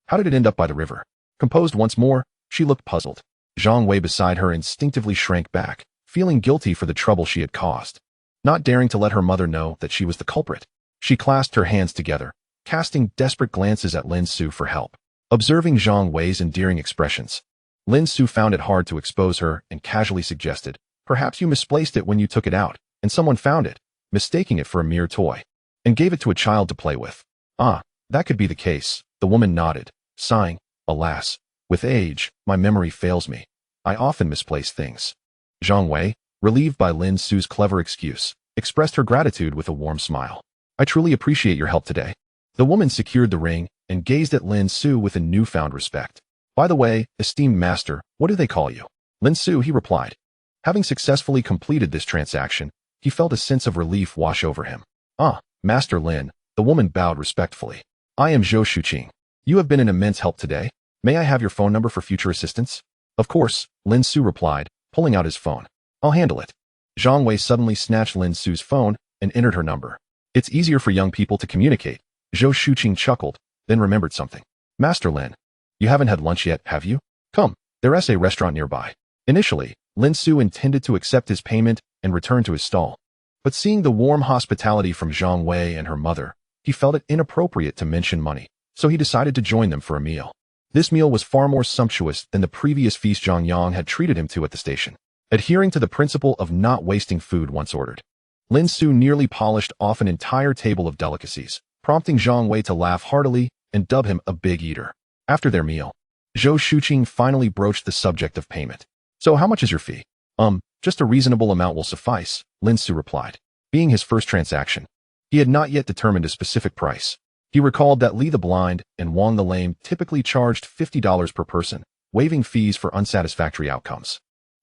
How did it end up by the river?" Composed once more, she looked puzzled. Zhang Wei beside her instinctively shrank back, feeling guilty for the trouble she had caused. Not daring to let her mother know that she was the culprit, she clasped her hands together, casting desperate glances at Lin Xu for help. Observing Zhang Wei's endearing expressions, Lin Xu found it hard to expose her and casually suggested, "Perhaps you misplaced it when you took it out, and someone found it." mistaking it for a mere toy, and gave it to a child to play with. Ah, that could be the case, the woman nodded, sighing. Alas, with age, my memory fails me. I often misplace things. Zhang Wei, relieved by Lin Xu's clever excuse, expressed her gratitude with a warm smile. I truly appreciate your help today. The woman secured the ring and gazed at Lin Xu with a newfound respect. By the way, esteemed master, what do they call you? Lin Xu, he replied. Having successfully completed this transaction, he felt a sense of relief wash over him. Ah, Master Lin, the woman bowed respectfully. I am Zhou Shuqing. You have been an immense help today. May I have your phone number for future assistance? Of course, Lin Xu replied, pulling out his phone. I'll handle it. Zhang Wei suddenly snatched Lin Xu's phone and entered her number. It's easier for young people to communicate. Zhou Shuqing chuckled, then remembered something. Master Lin, you haven't had lunch yet, have you? Come, there's a restaurant nearby. Initially, Lin Xu intended to accept his payment and return to his stall. But seeing the warm hospitality from Zhang Wei and her mother, he felt it inappropriate to mention money, so he decided to join them for a meal. This meal was far more sumptuous than the previous feast Zhang Yang had treated him to at the station. Adhering to the principle of not wasting food once ordered, Lin Xu nearly polished off an entire table of delicacies, prompting Zhang Wei to laugh heartily and dub him a big eater. After their meal, Zhou Shuqing finally broached the subject of payment. So how much is your fee? Just a reasonable amount will suffice, Lin Xu replied. Being his first transaction, he had not yet determined a specific price. He recalled that Li the Blind and Wang the Lame typically charged $50 per person, waiving fees for unsatisfactory outcomes,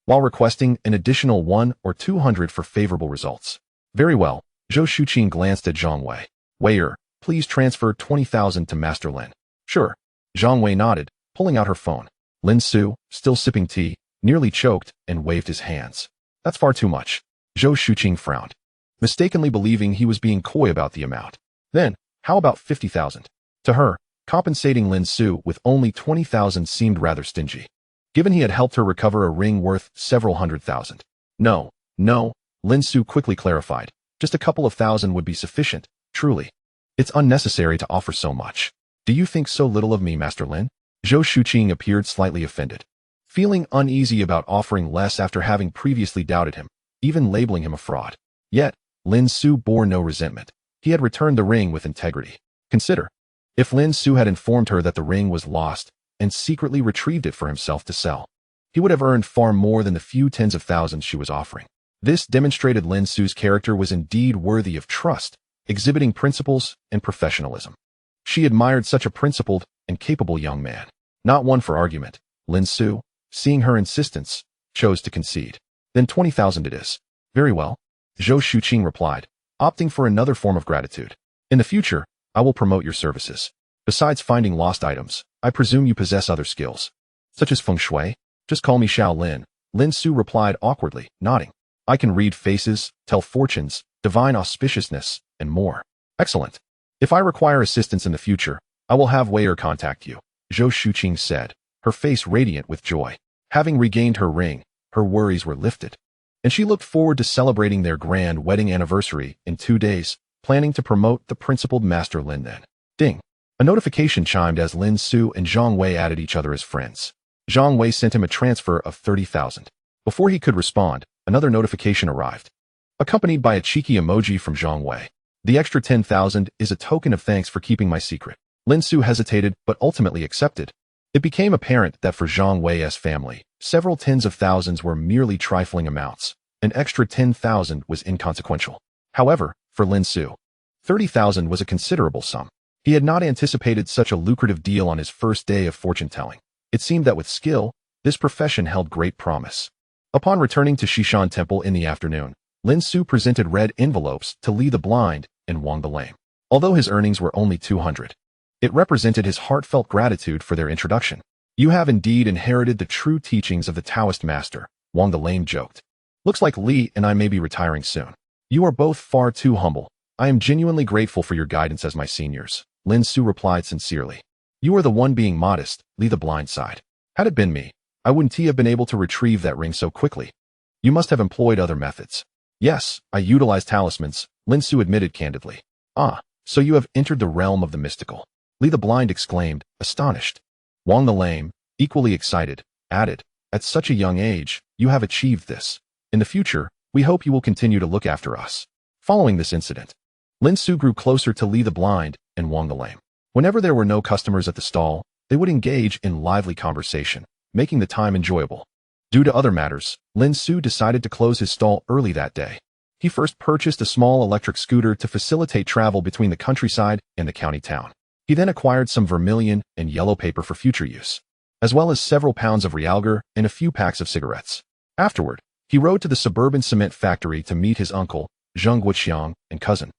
while requesting an additional 100 or 200 for favorable results. Very well, Zhou Shuqing glanced at Zhang Wei. Waiter, please transfer 20,000 to Master Lin. Sure. Zhang Wei nodded, pulling out her phone. Lin Xu, still sipping tea, nearly choked and waved his hands. That's far too much. Zhou Shuqing frowned, mistakenly believing he was being coy about the amount. Then, how about 50,000? To her, compensating Lin Xu with only 20,000 seemed rather stingy, given he had helped her recover a ring worth several hundred thousand. No, Lin Xu quickly clarified. Just a couple of thousand would be sufficient, truly. It's unnecessary to offer so much. Do you think so little of me, Master Lin? Zhou Shuqing appeared slightly offended, feeling uneasy about offering less after having previously doubted him, even labeling him a fraud. Yet, Lin Xu bore no resentment. He had returned the ring with integrity. Consider, if Lin Xu had informed her that the ring was lost and secretly retrieved it for himself to sell, he would have earned far more than the few tens of thousands she was offering. This demonstrated Lin Xu's character was indeed worthy of trust, exhibiting principles and professionalism. She admired such a principled and capable young man. Not one for argument, Lin Xu, seeing her insistence, chose to concede. Then 20,000 it is. Very well, Zhou Shuqing replied, opting for another form of gratitude. In the future, I will promote your services. Besides finding lost items, I presume you possess other skills, such as feng shui. Just call me Xiao Lin, Lin Xu replied awkwardly, nodding. I can read faces, tell fortunes, divine auspiciousness, and more. Excellent. If I require assistance in the future, I will have Waiter contact you, Zhou Shuqing said, her face radiant with joy. Having regained her ring, her worries were lifted, and she looked forward to celebrating their grand wedding anniversary in 2 days, planning to promote the principled Master Lin then. Ding! A notification chimed as Lin Xu and Zhang Wei added each other as friends. Zhang Wei sent him a transfer of 30,000. Before he could respond, another notification arrived, accompanied by a cheeky emoji from Zhang Wei. The extra 10,000 is a token of thanks for keeping my secret. Lin Xu hesitated but ultimately accepted. It became apparent that for Zhang Wei's family, several tens of thousands were merely trifling amounts. An extra 10,000 was inconsequential. However, for Lin Xu, 30,000 was a considerable sum. He had not anticipated such a lucrative deal on his first day of fortune-telling. It seemed that with skill, this profession held great promise. Upon returning to Shishan Temple in the afternoon, Lin Xu presented red envelopes to Li the Blind and Wang the Lame. Although his earnings were only 200, it represented his heartfelt gratitude for their introduction. You have indeed inherited the true teachings of the Taoist master, Wang the Lame joked. Looks like Li and I may be retiring soon. You are both far too humble. I am genuinely grateful for your guidance as my seniors, Lin Xu replied sincerely. You are the one being modest, Li the Blind sighed. Had it been me, I wouldn't have been able to retrieve that ring so quickly. You must have employed other methods. Yes, I utilized talismans, Lin Xu admitted candidly. Ah, so you have entered the realm of the mystical, Li the Blind exclaimed, astonished. Wang the Lame, equally excited, added, at such a young age, you have achieved this. In the future, we hope you will continue to look after us. Following this incident, Lin Xu grew closer to Li the Blind and Wang the Lame. Whenever there were no customers at the stall, they would engage in lively conversation, making the time enjoyable. Due to other matters, Lin Xu decided to close his stall early that day. He first purchased a small electric scooter to facilitate travel between the countryside and the county town. He then acquired some vermilion and yellow paper for future use, as well as several pounds of realgar and a few packs of cigarettes. Afterward, he rode to the suburban cement factory to meet his uncle, Zheng Guoqiang, and cousin,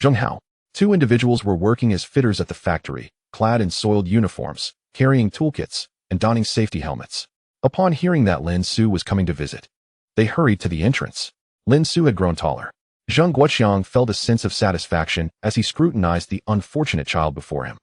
Zheng Hao. Two individuals were working as fitters at the factory, clad in soiled uniforms, carrying toolkits, and donning safety helmets. Upon hearing that Lin Xu was coming to visit, they hurried to the entrance. Lin Xu had grown taller. Zheng Guoqiang felt a sense of satisfaction as he scrutinized the unfortunate child before him.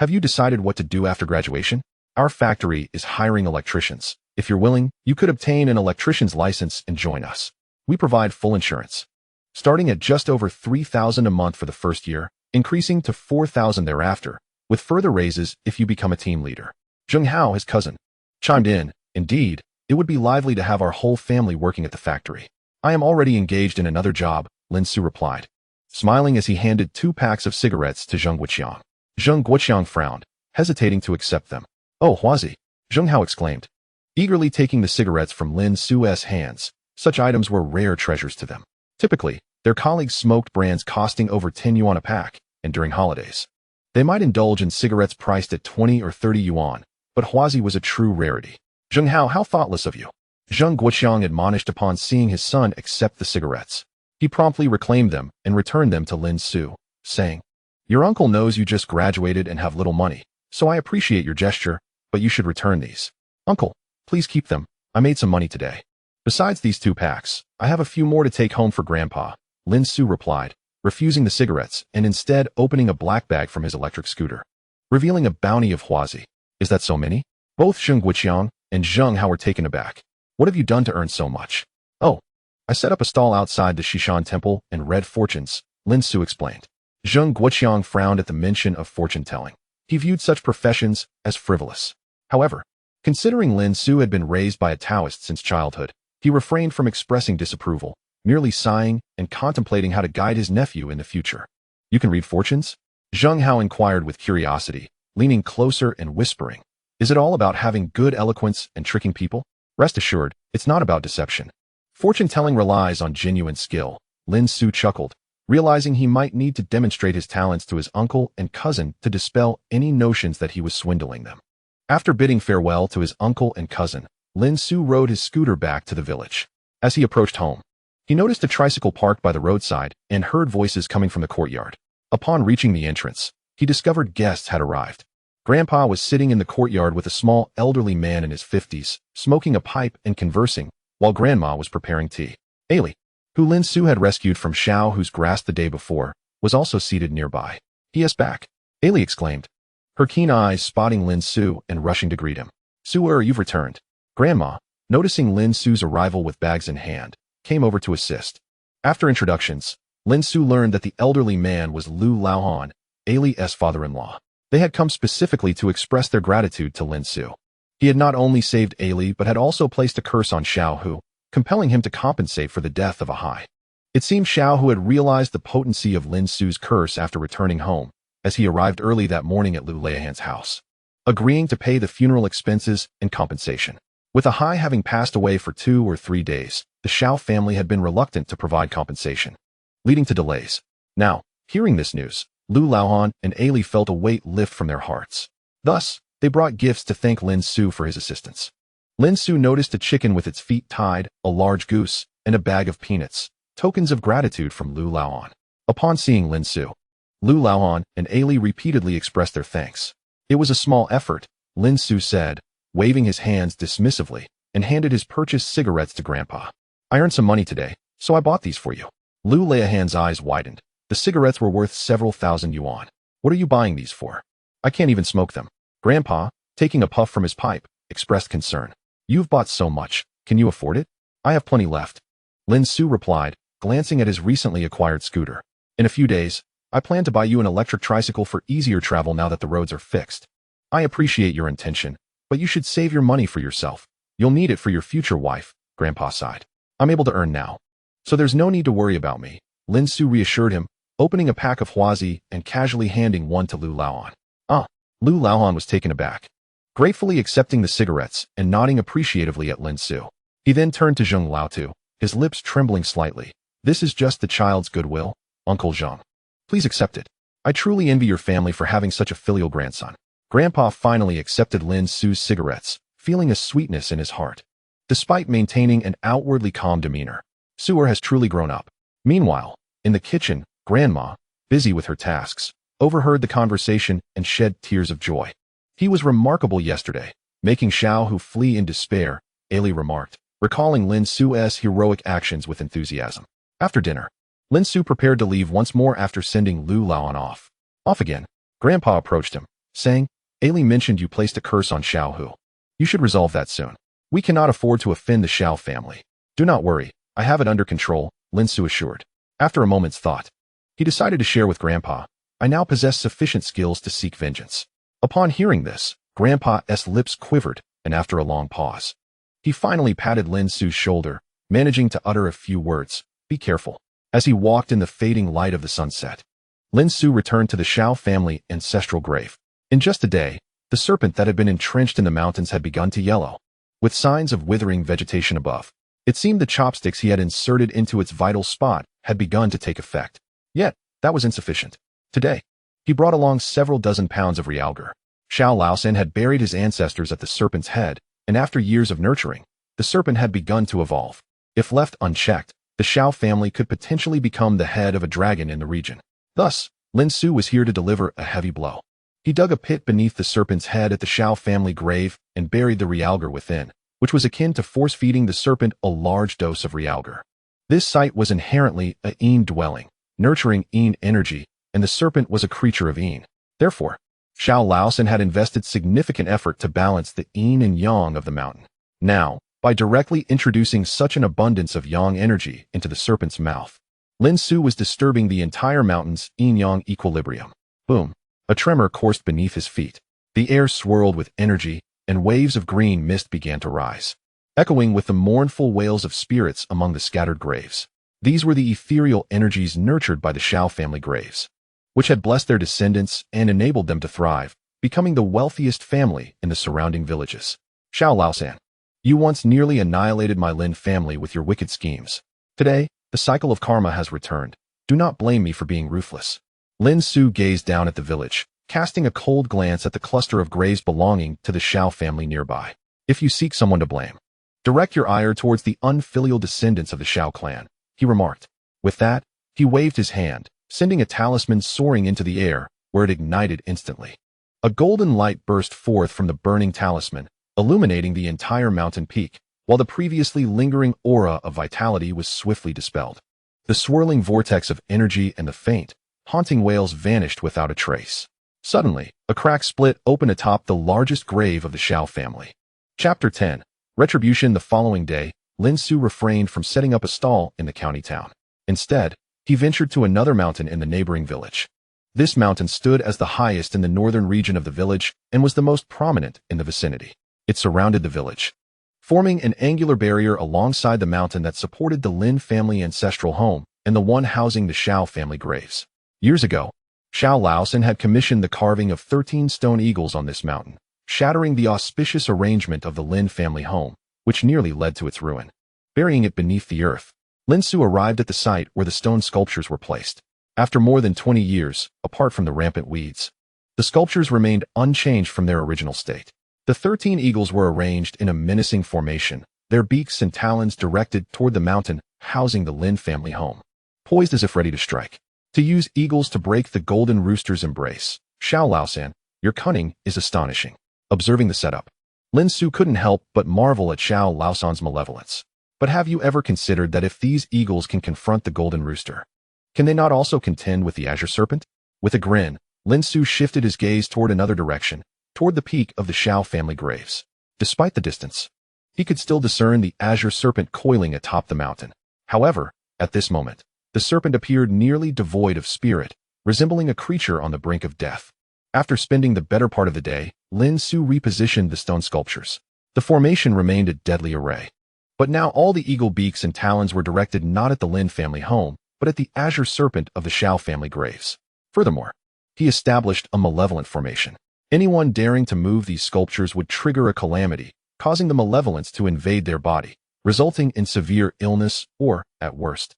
Have you decided what to do after graduation? Our factory is hiring electricians. If you're willing, you could obtain an electrician's license and join us. We provide full insurance, starting at just over 3,000 a month for the first year, increasing to 4,000 thereafter, with further raises if you become a team leader. Zheng Hao, his cousin, chimed in. Indeed, it would be lively to have our whole family working at the factory. I am already engaged in another job, Lin Xu replied, smiling as he handed 2 packs of cigarettes to Zheng Guoqiang. Zheng Guoqiang frowned, hesitating to accept them. Oh, Huazi, Zheng Hao exclaimed, eagerly taking the cigarettes from Lin Xu's hands. Such items were rare treasures to them. Typically, their colleagues smoked brands costing over 10 yuan a pack, and during holidays, they might indulge in cigarettes priced at 20 or 30 yuan, but Huazi was a true rarity. Zheng Hao, how thoughtless of you, Zheng Guoqiang admonished upon seeing his son accept the cigarettes. He promptly reclaimed them and returned them to Lin Xu, saying, Your uncle knows you just graduated and have little money, so I appreciate your gesture, but you should return these. Uncle, please keep them. I made some money today. Besides these 2 packs, I have a few more to take home for Grandpa, Lin Xu replied, refusing the cigarettes and instead opening a black bag from his electric scooter, revealing a bounty of Huazi. Is that so many? Both Zheng Guoqiang and Zheng Hao were taken aback. What have you done to earn so much? Oh, I set up a stall outside the Shishan temple and read fortunes, Lin Xu explained. Zheng Guoqiang frowned at the mention of fortune-telling. He viewed such professions as frivolous. However, considering Lin Xu had been raised by a Taoist since childhood, he refrained from expressing disapproval, merely sighing and contemplating how to guide his nephew in the future. You can read fortunes? Zheng Hao inquired with curiosity, leaning closer and whispering. Is it all about having good eloquence and tricking people? Rest assured, it's not about deception. Fortune-telling relies on genuine skill, Lin Xu chuckled, realizing he might need to demonstrate his talents to his uncle and cousin to dispel any notions that he was swindling them. After bidding farewell to his uncle and cousin, Lin Xu rode his scooter back to the village. As he approached home, he noticed a tricycle parked by the roadside and heard voices coming from the courtyard. Upon reaching the entrance, he discovered guests had arrived. Grandpa was sitting in the courtyard with a small elderly man in his 50s, smoking a pipe and conversing, while Grandma was preparing tea. Ailey, who Lin Xu had rescued from Xiao Hu's grass the day before, was also seated nearby. He is back, Ailey exclaimed, her keen eyes spotting Lin Xu and rushing to greet him. Xu, you've returned. Grandma, noticing Lin Xu's arrival with bags in hand, came over to assist. After introductions, Lin Xu learned that the elderly man was Lu Laohan, Ailey's father-in-law. They had come specifically to express their gratitude to Lin Xu. He had not only saved Ailey but had also placed a curse on Xiao Hu, compelling him to compensate for the death of a Hai. It seemed Xiao Hu had realized the potency of Lin Xu's curse after returning home, as he arrived early that morning at Lu Leihan's house, agreeing to pay the funeral expenses and compensation. With a Hai having passed away for 2 or 3 days, the Xiao family had been reluctant to provide compensation, leading to delays. Now, hearing this news, Lu Laohan and Ailey felt a weight lift from their hearts. Thus, they brought gifts to thank Lin Xu for his assistance. Lin Xu noticed a chicken with its feet tied, a large goose, and a bag of peanuts, tokens of gratitude from Lu Laohan. Upon seeing Lin Xu, Lu Laohan and Ailey repeatedly expressed their thanks. It was a small effort, Lin Xu said, waving his hands dismissively, and handed his purchased cigarettes to Grandpa. I earned some money today, so I bought these for you. Lu Leihan's eyes widened. The cigarettes were worth several thousand yuan. What are you buying these for? I can't even smoke them. Grandpa, taking a puff from his pipe, expressed concern. You've bought so much. Can you afford it? I have plenty left. Lin Xu replied, glancing at his recently acquired scooter. In a few days, I plan to buy you an electric tricycle for easier travel now that the roads are fixed. I appreciate your intention, but you should save your money for yourself. You'll need it for your future wife, Grandpa sighed. I'm able to earn now, so there's no need to worry about me. Lin Xu reassured him, opening a pack of huazi and casually handing one to Lu Laoan. Lu Laoan was taken aback, gratefully accepting the cigarettes and nodding appreciatively at Lin Xu. He then turned to Zheng Laotu, his lips trembling slightly. This is just the child's goodwill, Uncle Zheng. Please accept it. I truly envy your family for having such a filial grandson. Grandpa finally accepted Lin Xu's cigarettes, feeling a sweetness in his heart. Despite maintaining an outwardly calm demeanor, Su'er has truly grown up. Meanwhile, in the kitchen, Grandma, busy with her tasks, overheard the conversation and shed tears of joy. He was remarkable yesterday, making Xiao Hu flee in despair, Ailey remarked, recalling Lin Xu's heroic actions with enthusiasm. After dinner, Lin Xu prepared to leave once more after sending Lu Laoan off. Off again, Grandpa approached him, saying, Ailey mentioned you placed a curse on Xiao Hu. You should resolve that soon. We cannot afford to offend the Xiao family. Do not worry, I have it under control, Lin Xu assured. After a moment's thought, he decided to share with Grandpa, I now possess sufficient skills to seek vengeance. Upon hearing this, Grandpa's lips quivered, and after a long pause, he finally patted Lin Xu's shoulder, managing to utter a few words, be careful. As he walked in the fading light of the sunset, Lin Xu returned to the Xiao family ancestral grave. In just a day, the serpent that had been entrenched in the mountains had begun to yellow, with signs of withering vegetation above. It seemed the chopsticks he had inserted into its vital spot had begun to take effect. Yet, that was insufficient. Today, he brought along several dozen pounds of realgar. Xiao Laosan had buried his ancestors at the serpent's head, and after years of nurturing, the serpent had begun to evolve. If left unchecked, the Xiao family could potentially become the head of a dragon in the region. Thus, Lin Xu was here to deliver a heavy blow. He dug a pit beneath the serpent's head at the Xiao family grave and buried the realgar within, which was akin to force-feeding the serpent a large dose of realgar. This site was inherently a Yin dwelling, nurturing Yin energy, and the serpent was a creature of Yin. Therefore, Xiao Laosan had invested significant effort to balance the Yin and Yang of the mountain. Now, by directly introducing such an abundance of Yang energy into the serpent's mouth, Lin Xu was disturbing the entire mountain's Yin-Yang equilibrium. Boom! A tremor coursed beneath his feet. The air swirled with energy, and waves of green mist began to rise, echoing with the mournful wails of spirits among the scattered graves. These were the ethereal energies nurtured by the Xiao family graves, which had blessed their descendants and enabled them to thrive, becoming the wealthiest family in the surrounding villages. Xiao Laosan, you once nearly annihilated my Lin family with your wicked schemes. Today, the cycle of karma has returned. Do not blame me for being ruthless. Lin Xu gazed down at the village, casting a cold glance at the cluster of graves belonging to the Xiao family nearby. If you seek someone to blame, direct your ire towards the unfilial descendants of the Xiao clan, he remarked. With that, he waved his hand, sending a talisman soaring into the air, where it ignited instantly. A golden light burst forth from the burning talisman, illuminating the entire mountain peak, while the previously lingering aura of vitality was swiftly dispelled. The swirling vortex of energy and the faint, haunting wails vanished without a trace. Suddenly, a crack split open atop the largest grave of the Xiao family. Chapter 10. Retribution. The following day, Lin Xu refrained from setting up a stall in the county town. Instead, he ventured to another mountain in the neighboring village. This mountain stood as the highest in the northern region of the village and was the most prominent in the vicinity. It surrounded the village, forming an angular barrier alongside the mountain that supported the Lin family ancestral home and the one housing the Xiao family graves. Years ago, Xiao Laosan had commissioned the carving of 13 stone eagles on this mountain, shattering the auspicious arrangement of the Lin family home, which nearly led to its ruin. Burying it beneath the earth, Lin Xu arrived at the site where the stone sculptures were placed. After more than 20 years, apart from the rampant weeds, the sculptures remained unchanged from their original state. The 13 eagles were arranged in a menacing formation, their beaks and talons directed toward the mountain housing the Lin family home, poised as if ready to strike. To use eagles to break the golden rooster's embrace. Xiao Laosan, your cunning is astonishing. Observing the setup, Lin Xu couldn't help but marvel at Xiao Laosan's malevolence. But have you ever considered that if these eagles can confront the golden rooster, can they not also contend with the azure serpent? With a grin, Lin Xu shifted his gaze toward another direction, toward the peak of the Xiao family graves. Despite the distance, he could still discern the azure serpent coiling atop the mountain. However, at this moment, the serpent appeared nearly devoid of spirit, resembling a creature on the brink of death. After spending the better part of the day, Lin Xu repositioned the stone sculptures. The formation remained a deadly array. But now all the eagle beaks and talons were directed not at the Lin family home, but at the azure serpent of the Shao family graves. Furthermore, he established a malevolent formation. Anyone daring to move these sculptures would trigger a calamity, causing the malevolence to invade their body, resulting in severe illness or, at worst,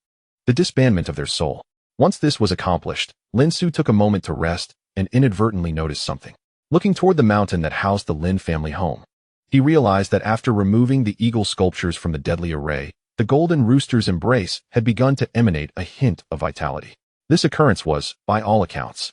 the disbandment of their soul. Once this was accomplished, Lin Xu took a moment to rest and inadvertently noticed something. Looking toward the mountain that housed the Lin family home, he realized that after removing the eagle sculptures from the deadly array, the golden rooster's embrace had begun to emanate a hint of vitality. This occurrence was, by all accounts,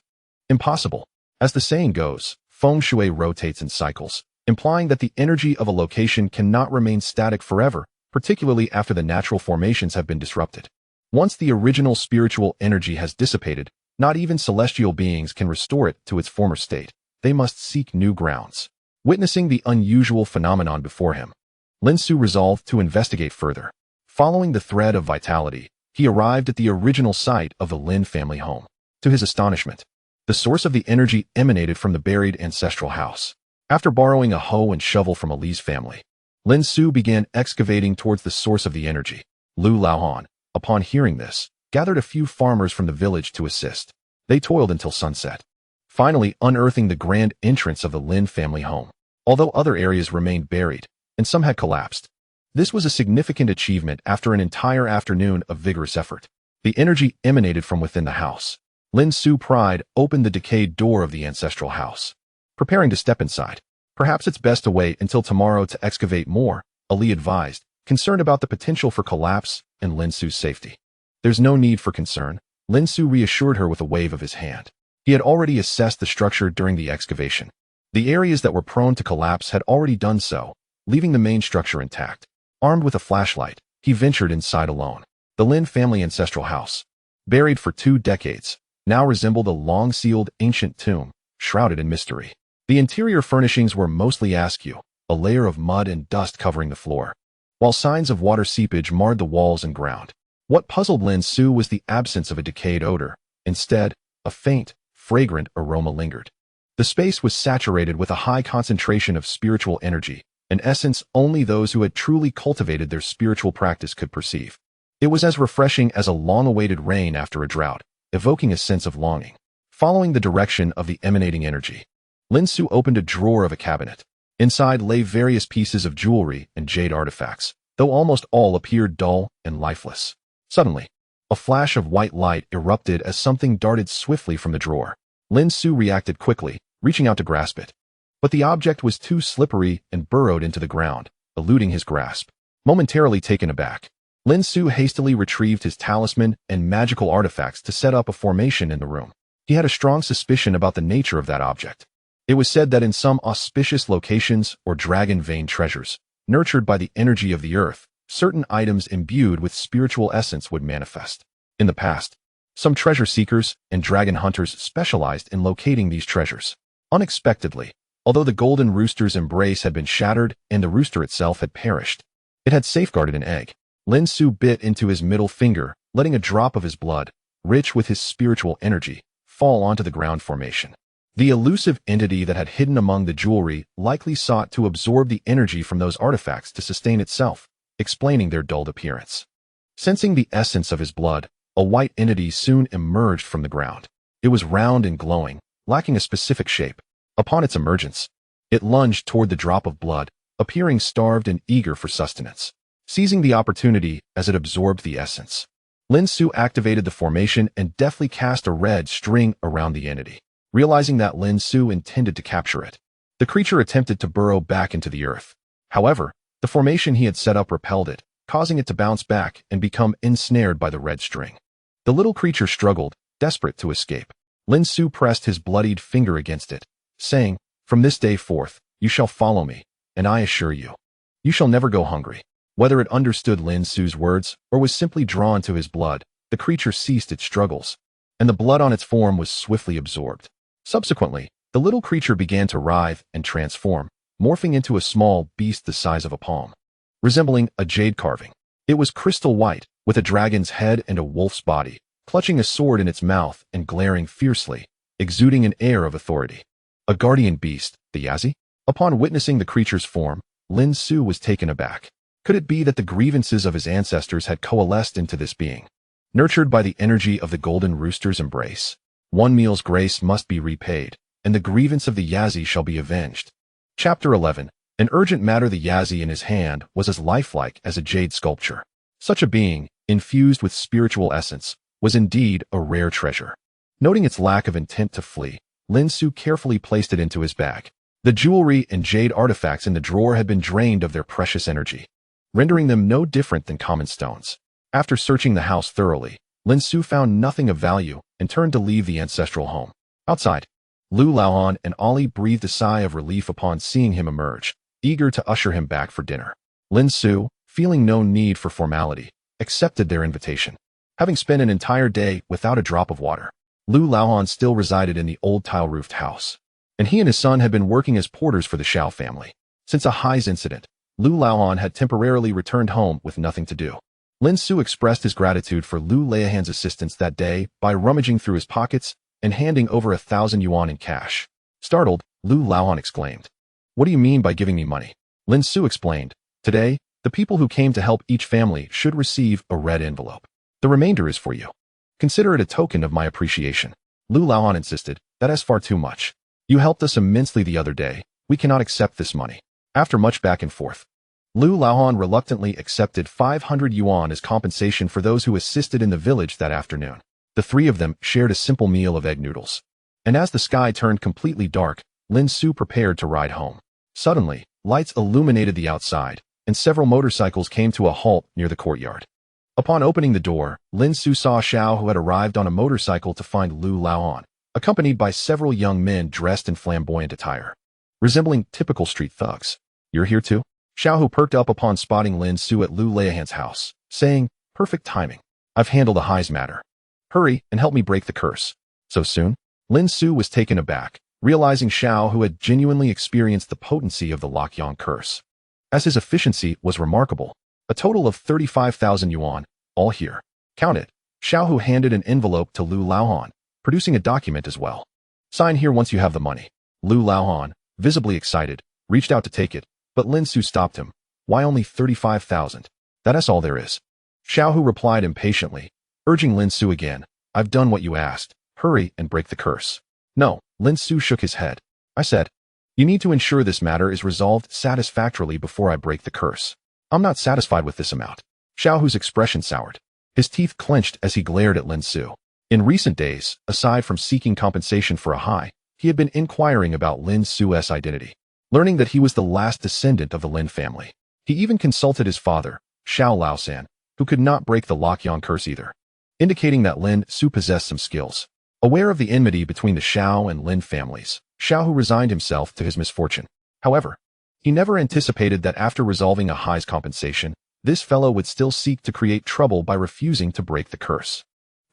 impossible. As the saying goes, feng shui rotates in cycles, implying that the energy of a location cannot remain static forever, particularly after the natural formations have been disrupted. Once the original spiritual energy has dissipated, not even celestial beings can restore it to its former state. They must seek new grounds. Witnessing the unusual phenomenon before him, Lin Xu resolved to investigate further. Following the thread of vitality, he arrived at the original site of the Lin family home. To his astonishment, the source of the energy emanated from the buried ancestral house. After borrowing a hoe and shovel from Ali's family, Lin Xu began excavating towards the source of the energy. Lu Laohan, upon hearing this, gathered a few farmers from the village to assist. They toiled until sunset, finally unearthing the grand entrance of the Lin family home. Although other areas remained buried, and some had collapsed, this was a significant achievement after an entire afternoon of vigorous effort. The energy emanated from within the house. Lin Xu Pride opened the decayed door of the ancestral house, preparing to step inside. Perhaps it's best to wait until tomorrow to excavate more, Ali advised, concerned about the potential for collapse and Lin Xu's safety. There's no need for concern, Lin Xu reassured her with a wave of his hand. He had already assessed the structure during the excavation. The areas that were prone to collapse had already done so, leaving the main structure intact. Armed with a flashlight, he ventured inside alone. The Lin family ancestral house, buried for 2 decades, now resembled a long-sealed ancient tomb, shrouded in mystery. The interior furnishings were mostly askew, a layer of mud and dust covering the floor, while signs of water seepage marred the walls and ground. What puzzled Lin Xu was the absence of a decayed odor. Instead, a faint, fragrant aroma lingered. The space was saturated with a high concentration of spiritual energy, an essence only those who had truly cultivated their spiritual practice could perceive. It was as refreshing as a long-awaited rain after a drought, evoking a sense of longing. Following the direction of the emanating energy, Lin Xu opened a drawer of a cabinet. Inside lay various pieces of jewelry and jade artifacts, though almost all appeared dull and lifeless. Suddenly, a flash of white light erupted as something darted swiftly from the drawer. Lin Xu reacted quickly, reaching out to grasp it. But the object was too slippery and burrowed into the ground, eluding his grasp. Momentarily taken aback, Lin Xu hastily retrieved his talisman and magical artifacts to set up a formation in the room. He had a strong suspicion about the nature of that object. It was said that in some auspicious locations or dragon vein treasures, nurtured by the energy of the earth, certain items imbued with spiritual essence would manifest. In the past, some treasure seekers and dragon hunters specialized in locating these treasures. Unexpectedly, although the golden rooster's embrace had been shattered and the rooster itself had perished, it had safeguarded an egg. Lin Xu bit into his middle finger, letting a drop of his blood, rich with his spiritual energy, fall onto the ground formation. The elusive entity that had hidden among the jewelry likely sought to absorb the energy from those artifacts to sustain itself, explaining their dulled appearance. Sensing the essence of his blood, a white entity soon emerged from the ground. It was round and glowing, lacking a specific shape. Upon its emergence, it lunged toward the drop of blood, appearing starved and eager for sustenance. Seizing the opportunity as it absorbed the essence, Lin Xu activated the formation and deftly cast a red string around the entity. Realizing that Lin Xu intended to capture it, the creature attempted to burrow back into the earth. However, the formation he had set up repelled it, causing it to bounce back and become ensnared by the red string. The little creature struggled, desperate to escape. Lin Xu pressed his bloodied finger against it, saying, "From this day forth, you shall follow me, and I assure you, you shall never go hungry." Whether it understood Lin Xu's words or was simply drawn to his blood, the creature ceased its struggles, and the blood on its form was swiftly absorbed. Subsequently, the little creature began to writhe and transform, morphing into a small beast the size of a palm, resembling a jade carving. It was crystal white, with a dragon's head and a wolf's body, clutching a sword in its mouth and glaring fiercely, exuding an air of authority. A guardian beast, the Yazi? Upon witnessing the creature's form, Lin Xu was taken aback. Could it be that the grievances of his ancestors had coalesced into this being? nurtured by the energy of the golden rooster's embrace. One meal's grace must be repaid, and the grievance of the Yazi shall be avenged. Chapter 11. An urgent matter. The Yazi in his hand was as lifelike as a jade sculpture. Such a being, infused with spiritual essence, was indeed a rare treasure. Noting its lack of intent to flee, Lin Xu carefully placed it into his bag. The jewelry and jade artifacts in the drawer had been drained of their precious energy, rendering them no different than common stones. After searching the house thoroughly, Lin Xu found nothing of value and turned to leave the ancestral home. Outside, Lu Laohan and Ali breathed a sigh of relief upon seeing him emerge, eager to usher him back for dinner. Lin Xu, feeling no need for formality, accepted their invitation. Having spent an entire day without a drop of water, Lu Laohan still resided in the old tile-roofed house, and he and his son had been working as porters for the Xiao family. Since a Hai's incident, Lu Laohan had temporarily returned home with nothing to do. Lin Xu expressed his gratitude for Lu Laohan's assistance that day by rummaging through his pockets and handing over 1,000 yuan in cash. Startled, Lu Laohan exclaimed, "What do you mean by giving me money?" Lin Xu explained, "Today, the people who came to help each family should receive a red envelope. The remainder is for you. Consider it a token of my appreciation." Lu Laohan insisted, "That is far too much. You helped us immensely the other day. We cannot accept this money." After much back and forth, Lu Laohan reluctantly accepted 500 yuan as compensation for those who assisted in the village that afternoon. The three of them shared a simple meal of egg noodles. And as the sky turned completely dark, Lin Xu prepared to ride home. Suddenly, lights illuminated the outside, and several motorcycles came to a halt near the courtyard. Upon opening the door, Lin Xu saw Xiao, who had arrived on a motorcycle to find Lu Laohan, accompanied by several young men dressed in flamboyant attire, resembling typical street thugs. "You're here too?" Xiao perked up upon spotting Lin Xu at Lu Laohan's house, saying, "Perfect timing. I've handled a Hai's matter. Hurry and help me break the curse." "So soon?" Lin Xu was taken aback, realizing Xiao, who had genuinely experienced the potency of the Lokyang curse, as his efficiency was remarkable. A total of 35,000 yuan, all here. "Count it." Xiao handed an envelope to Lu Laohan, producing a document as well. "Sign here once you have the money." Lu Laohan, visibly excited, reached out to take it, but Lin Xu stopped him. "Why only 35,000? That's all there is." Xiao replied impatiently, urging Lin Xu again, "I've done what you asked. Hurry and break the curse." "No," Lin Xu shook his head. "I said, you need to ensure this matter is resolved satisfactorily before I break the curse. I'm not satisfied with this amount." Xiao's expression soured. His teeth clenched as he glared at Lin Xu. In recent days, aside from seeking compensation for a Hai, he had been inquiring about Lin Xu's identity, learning that he was the last descendant of the Lin family. He even consulted his father, Xiao Laosan, who could not break the Lokyang curse either, indicating that Lin Xu possessed some skills. Aware of the enmity between the Xiao and Lin families, Xiao resigned himself to his misfortune. However, he never anticipated that after resolving a Hai's compensation, this fellow would still seek to create trouble by refusing to break the curse.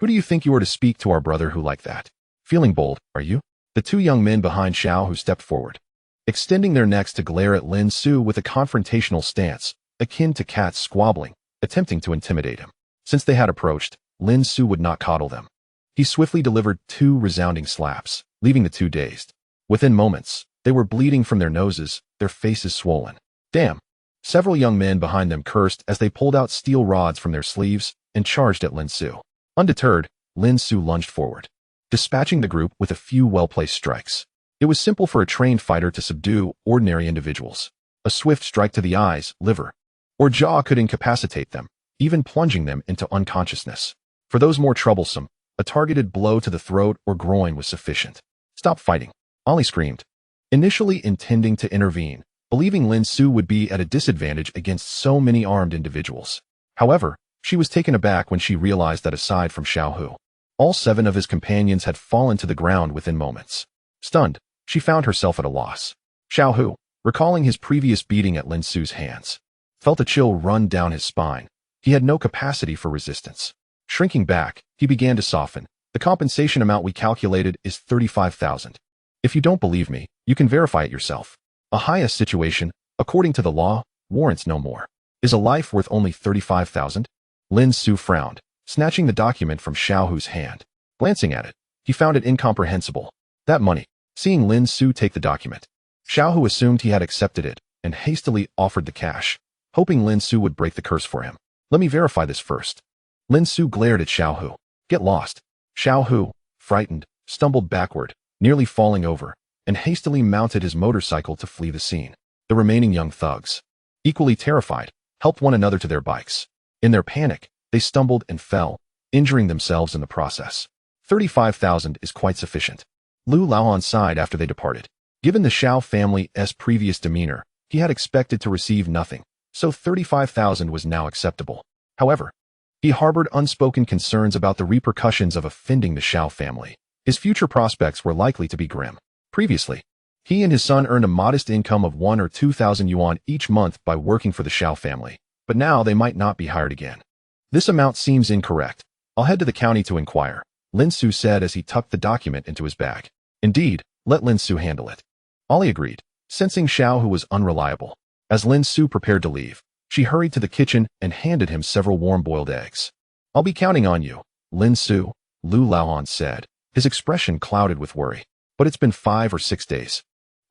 "Who do you think you are to speak to our brother who like that? Feeling bold, are you?" The two young men behind Xiao stepped forward, extending their necks to glare at Lin Xu with a confrontational stance, akin to cats squabbling, attempting to intimidate him. Since they had approached, Lin Xu would not coddle them. He swiftly delivered 2 resounding slaps, leaving the two dazed. Within moments, they were bleeding from their noses, their faces swollen. "Damn!" Several young men behind them cursed as they pulled out steel rods from their sleeves and charged at Lin Xu. Undeterred, Lin Xu lunged forward, dispatching the group with a few well-placed strikes. It was simple for a trained fighter to subdue ordinary individuals. A swift strike to the eyes, liver, or jaw could incapacitate them, even plunging them into unconsciousness. For those more troublesome, a targeted blow to the throat or groin was sufficient. "Stop fighting!" Ali screamed, initially intending to intervene, believing Lin Xu would be at a disadvantage against so many armed individuals. However, she was taken aback when she realized that aside from Xiao, all 7 of his companions had fallen to the ground within moments. Stunned, she found herself at a loss. Xiao, recalling his previous beating at Lin Xu's hands, felt a chill run down his spine. He had no capacity for resistance. Shrinking back, he began to soften. "The compensation amount we calculated is 35,000. If you don't believe me, you can verify it yourself. A highest situation, according to the law, warrants no more. Is a life worth only 35,000? Lin Xu frowned, snatching the document from Xiao's hand. Glancing at it, he found it incomprehensible. That money. Seeing Lin Xu take the document, Xiao assumed he had accepted it and hastily offered the cash, hoping Lin Xu would break the curse for him. "Let me verify this first." Lin Xu glared at Xiao Hu. Get lost. Xiao Hu, frightened, stumbled backward, nearly falling over, and hastily mounted his motorcycle to flee the scene. The remaining young thugs, equally terrified, helped one another to their bikes. In their panic, they stumbled and fell, injuring themselves in the process. 35,000 is quite sufficient. Lu Laohan sighed after they departed. Given the Xiao family's previous demeanor, he had expected to receive nothing, so 35,000 was now acceptable. However, he harbored unspoken concerns about the repercussions of offending the Xiao family. His future prospects were likely to be grim. Previously, he and his son earned a modest income of 1 or 2,000 yuan each month by working for the Xiao family, but now they might not be hired again. This amount seems incorrect. I'll head to the county to inquire, Lin Xu said as he tucked the document into his bag. Indeed, let Lin Xu handle it. Ollie agreed, sensing Xiao Hu was unreliable. As Lin Xu prepared to leave, she hurried to the kitchen and handed him several warm-boiled eggs. I'll be counting on you, Lin Xu, Lu Laohan said, his expression clouded with worry. But it's been 5 or 6 days.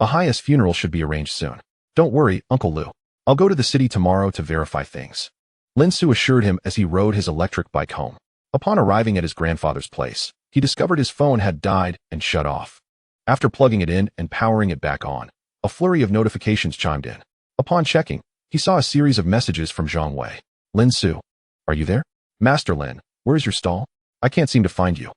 Ahaya's funeral should be arranged soon. Don't worry, Uncle Lu. I'll go to the city tomorrow to verify things. Lin Xu assured him as he rode his electric bike home. Upon arriving at his grandfather's place, he discovered his phone had died and shut off. After plugging it in and powering it back on, a flurry of notifications chimed in. Upon checking, he saw a series of messages from Zhang Wei. Lin Xu, are you there? Master Lin, where is your stall? I can't seem to find you.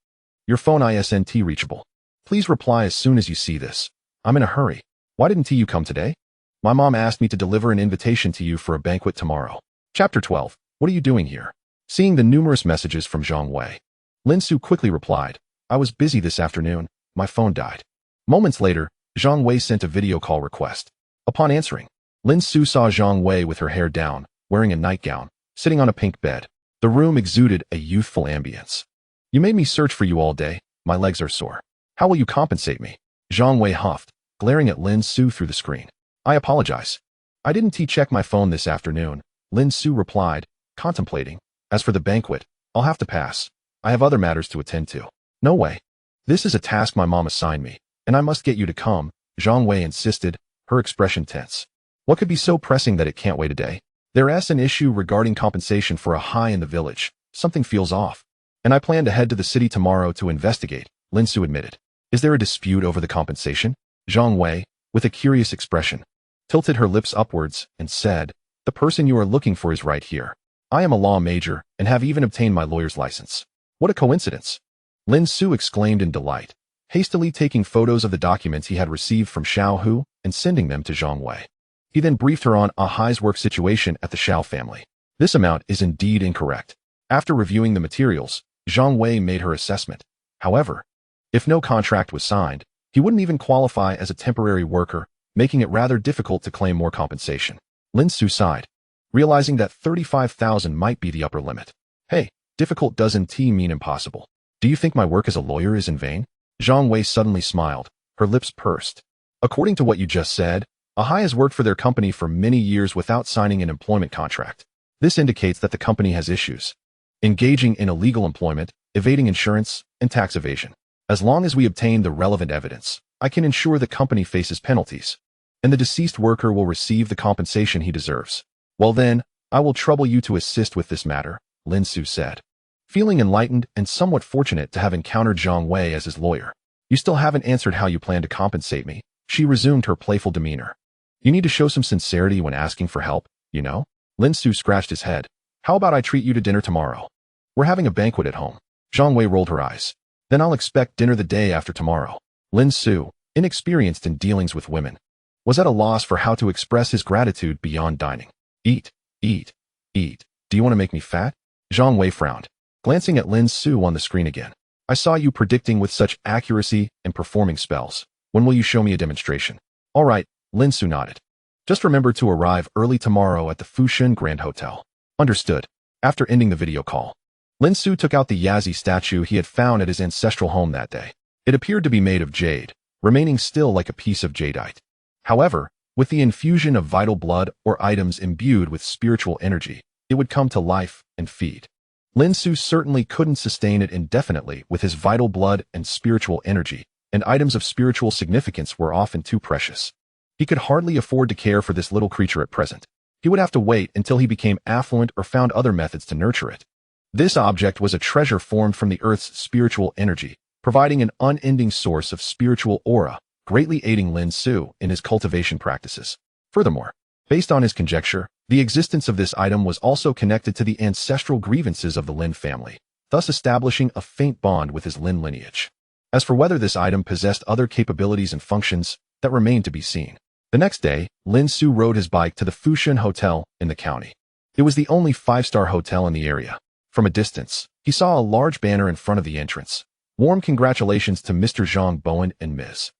Your phone isn't reachable. Please reply as soon as you see this. I'm in a hurry. Why didn't you come today? My mom asked me to deliver an invitation to you for a banquet tomorrow. Chapter 12. What are you doing here? Seeing the numerous messages from Zhang Wei, Lin Xu quickly replied, I was busy this afternoon. My phone died. Moments later, Zhang Wei sent a video call request. Upon answering, Lin Xu saw Zhang Wei with her hair down, wearing a nightgown, sitting on a pink bed. The room exuded a youthful ambience. You made me search for you all day. My legs are sore. How will you compensate me? Zhang Wei huffed, glaring at Lin Xu through the screen. I apologize. I didn't check my phone this afternoon, Lin Xu replied, contemplating. As for the banquet, I'll have to pass. I have other matters to attend to. No way. This is a task my mom assigned me, and I must get you to come, Zhang Wei insisted, her expression tense. What could be so pressing that it can't wait a day? There's an issue regarding compensation for a high in the village. Something feels off. And I plan to head to the city tomorrow to investigate, Lin Xu admitted. Is there a dispute over the compensation? Zhang Wei, with a curious expression, tilted her lips upwards and said, the person you are looking for is right here. I am a law major and have even obtained my lawyer's license. What a coincidence. Lin Xu exclaimed in delight, hastily taking photos of the documents he had received from Xiao Hu and sending them to Zhang Wei. He then briefed her on Ahai's work situation at the Xiao family. This amount is indeed incorrect. After reviewing the materials, Zhang Wei made her assessment. However, if no contract was signed, he wouldn't even qualify as a temporary worker, making it rather difficult to claim more compensation. Lin Xu sighed, realizing that 35,000 might be the upper limit. Hey, difficult doesn't mean impossible. Do you think my work as a lawyer is in vain? Zhang Wei suddenly smiled, her lips pursed. According to what you just said, Ahai has worked for their company for many years without signing an employment contract. This indicates that the company has issues, engaging in illegal employment, evading insurance, and tax evasion. As long as we obtain the relevant evidence, I can ensure the company faces penalties, and the deceased worker will receive the compensation he deserves. Well then, I will trouble you to assist with this matter, Lin Xu said. Feeling enlightened and somewhat fortunate to have encountered Zhang Wei as his lawyer. You still haven't answered how you plan to compensate me, she resumed her playful demeanor. You need to show some sincerity when asking for help, you know? Lin Xu scratched his head. How about I treat you to dinner tomorrow? We're having a banquet at home. Zhang Wei rolled her eyes. Then I'll expect dinner the day after tomorrow. Lin Xu, inexperienced in dealings with women, was at a loss for how to express his gratitude beyond dining. Eat, eat, eat. Do you want to make me fat? Zhang Wei frowned, glancing at Lin Xu on the screen again. I saw you predicting with such accuracy and performing spells. When will you show me a demonstration? All right, Lin Xu nodded. Just remember to arrive early tomorrow at the Fushan Grand Hotel. Understood. After ending the video call, Lin Xu took out the Yazi statue he had found at his ancestral home that day. It appeared to be made of jade, remaining still like a piece of jadeite. However, with the infusion of vital blood or items imbued with spiritual energy, it would come to life and feed. Lin Xu certainly couldn't sustain it indefinitely with his vital blood and spiritual energy, and items of spiritual significance were often too precious. He could hardly afford to care for this little creature at present. He would have to wait until he became affluent or found other methods to nurture it. This object was a treasure formed from the Earth's spiritual energy, providing an unending source of spiritual aura, greatly aiding Lin Xu in his cultivation practices. Furthermore, based on his conjecture, the existence of this item was also connected to the ancestral grievances of the Lin family, thus establishing a faint bond with his Lin lineage. As for whether this item possessed other capabilities and functions, that remained to be seen. The next day, Lin Xu rode his bike to the Fushan Hotel in the county. It was the only five-star hotel in the area. From a distance, he saw a large banner in front of the entrance. Warm congratulations to Mr. Zhang Bowen and Ms.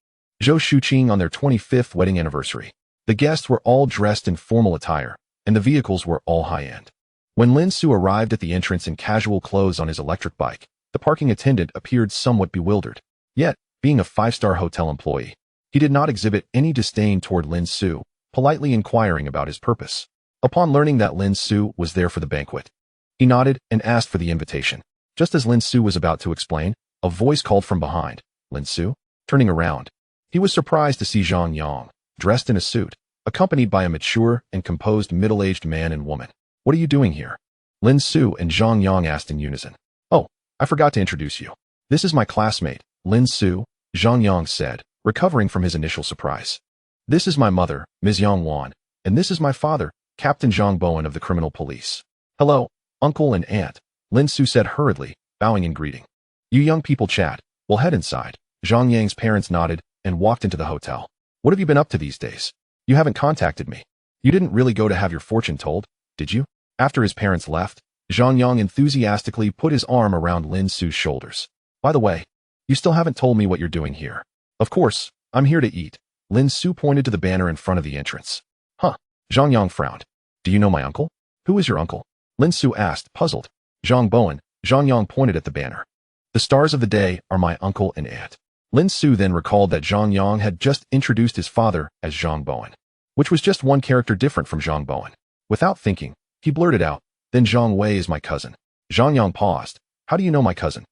Zhou Shuqing on their 25th wedding anniversary. The guests were all dressed in formal attire, and the vehicles were all high-end. When Lin Xu arrived at the entrance in casual clothes on his electric bike, the parking attendant appeared somewhat bewildered. Yet, being a five-star hotel employee, he did not exhibit any disdain toward Lin Xu, politely inquiring about his purpose. Upon learning that Lin Xu was there for the banquet, he nodded and asked for the invitation. Just as Lin Xu was about to explain, a voice called from behind. Lin Xu? Turning around, he was surprised to see Zhang Yang, dressed in a suit, accompanied by a mature and composed middle-aged man and woman. What are you doing here? Lin Xu and Zhang Yang asked in unison. Oh, I forgot to introduce you. This is my classmate, Lin Xu, Zhang Yang said, recovering from his initial surprise. This is my mother, Ms. Yang Wan, and this is my father, Captain Zhang Bowen of the Criminal Police. Hello, uncle and aunt, Lin Xu said hurriedly, bowing in greeting. You young people chat. We'll head inside. Zhang Yang's parents nodded and walked into the hotel. What have you been up to these days? You haven't contacted me. You didn't really go to have your fortune told, did you? After his parents left, Zhang Yang enthusiastically put his arm around Lin Xu's shoulders. By the way, you still haven't told me what you're doing here. Of course, I'm here to eat. Lin Xu pointed to the banner in front of the entrance. Huh. Zhang Yang frowned. Do you know my uncle? Who is your uncle? Lin Xu asked, puzzled. Zhang Bowen. Zhang Yang pointed at the banner. The stars of the day are my uncle and aunt. Lin Xu then recalled that Zhang Yang had just introduced his father as Zhang Bowen, which was just one character different from Zhang Bowen. Without thinking, he blurted out, then Zhang Wei is my cousin. Zhang Yang paused. How do you know my cousin?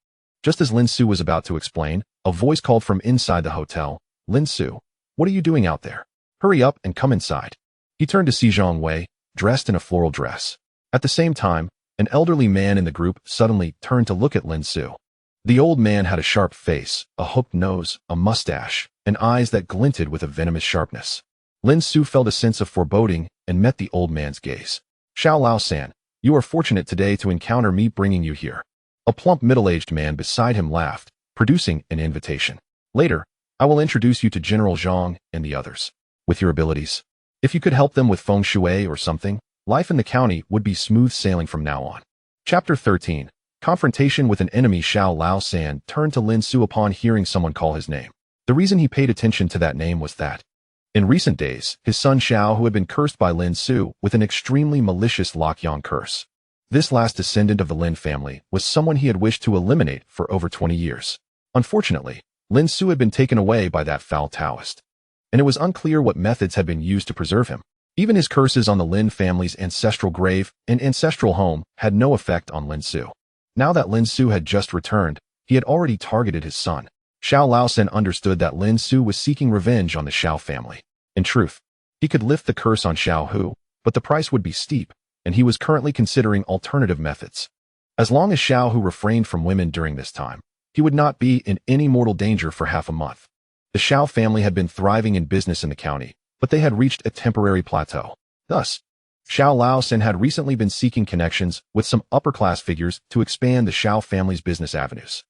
Just as Lin Xu was about to explain, a voice called from inside the hotel. Lin Xu, what are you doing out there? Hurry up and come inside. He turned to see Zhang Wei, dressed in a floral dress. At the same time, an elderly man in the group suddenly turned to look at Lin Xu. The old man had a sharp face, a hooked nose, a mustache, and eyes that glinted with a venomous sharpness. Lin Xu felt a sense of foreboding and met the old man's gaze. Xiao Lao-san, you are fortunate today to encounter me bringing you here. A plump middle-aged man beside him laughed, producing an invitation. Later, I will introduce you to General Zhang and the others. With your abilities, if you could help them with feng shui or something, life in the county would be smooth sailing from now on. Chapter 13. Confrontation with an enemy. Xiao Lao-san turned to Lin Xu upon hearing someone call his name. The reason he paid attention to that name was that, in recent days, his son Xiao who had been cursed by Lin Xu with an extremely malicious Lokyang curse. This last descendant of the Lin family was someone he had wished to eliminate for over 20 years. Unfortunately, Lin Xu had been taken away by that foul Taoist, and it was unclear what methods had been used to preserve him. Even his curses on the Lin family's ancestral grave and ancestral home had no effect on Lin Xu. Now that Lin Xu had just returned, he had already targeted his son. Xiao Lao-san understood that Lin Xu was seeking revenge on the Xiao family. In truth, he could lift the curse on Xiao Hu, but the price would be steep, and he was currently considering alternative methods. As long as Xiao Hu refrained from women during this time, he would not be in any mortal danger for half a month. The Xiao family had been thriving in business in the county, but they had reached a temporary plateau. Thus, Xiao Lao-san had recently been seeking connections with some upper-class figures to expand the Xiao family's business avenues.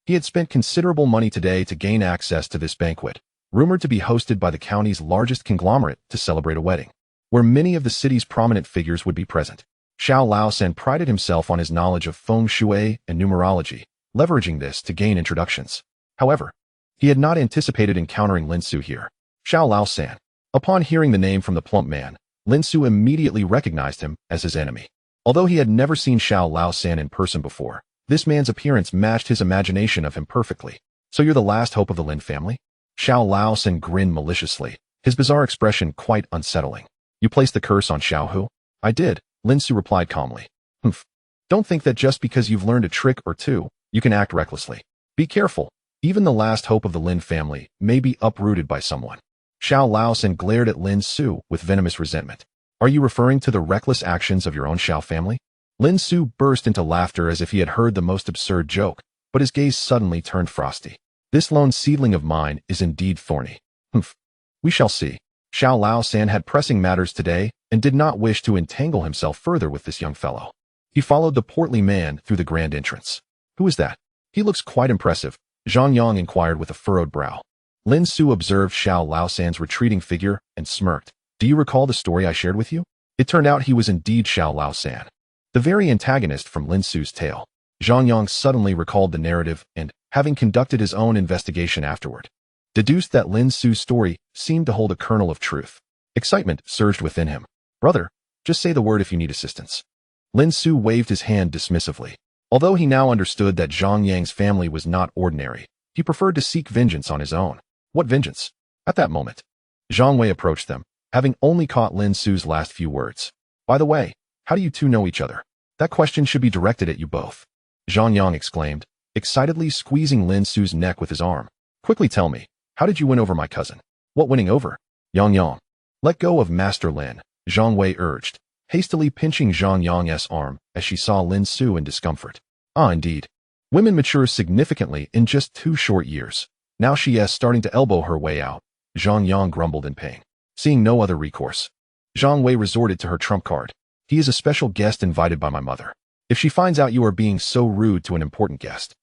He had spent considerable money today to gain access to this banquet, rumored to be hosted by the county's largest conglomerate to celebrate a wedding, where many of the city's prominent figures would be present. Xiao Lao-san prided himself on his knowledge of feng shui and numerology, leveraging this to gain introductions. However, he had not anticipated encountering Lin Xu here. Xiao Lao-san. Upon hearing the name from the plump man, Lin Xu immediately recognized him as his enemy. Although he had never seen Xiao Lao-san in person before, this man's appearance matched his imagination of him perfectly. So you're the last hope of the Lin family? Xiao Lao-san grinned maliciously, his bizarre expression quite unsettling. You placed the curse on Xiao Hu? I did, Lin Xu replied calmly. Humph. Don't think that just because you've learned a trick or two, you can act recklessly. Be careful. Even the last hope of the Lin family may be uprooted by someone. Xiao Lao-san glared at Lin Xu with venomous resentment. Are you referring to the reckless actions of your own Xiao family? Lin Xu burst into laughter as if he had heard the most absurd joke, but his gaze suddenly turned frosty. This lone seedling of mine is indeed thorny. Humph. We shall see. Xiao Lao San had pressing matters today and did not wish to entangle himself further with this young fellow. He followed the portly man through the grand entrance. Who is that? He looks quite impressive, Zhang Yang inquired with a furrowed brow. Lin Xu observed Xiao Lao San's retreating figure and smirked. Do you recall the story I shared with you? It turned out he was indeed Xiao Lao San, the very antagonist from Lin Xu's tale. Zhang Yang suddenly recalled the narrative and, having conducted his own investigation afterward, deduced that Lin Xu's story seemed to hold a kernel of truth. Excitement surged within him. Brother, just say the word if you need assistance. Lin Xu waved his hand dismissively. Although he now understood that Zhang Yang's family was not ordinary, he preferred to seek vengeance on his own. What vengeance? At that moment, Zhang Wei approached them, having only caught Lin Xu's last few words. By the way, how do you two know each other? That question should be directed at you both. Zhang Yang exclaimed, excitedly squeezing Lin Xu's neck with his arm. Quickly tell me, how did you win over my cousin? What winning over? Yang. Let go of Master Lin, Zhang Wei urged, hastily pinching Zhang Yang's arm as she saw Lin Xu in discomfort. Ah, indeed. Women mature significantly in just 2 short years. Now she is starting to elbow her way out, Zhang Yang grumbled in pain. Seeing no other recourse, Zhang Wei resorted to her trump card. He is a special guest invited by my mother. If she finds out you are being so rude to an important guest.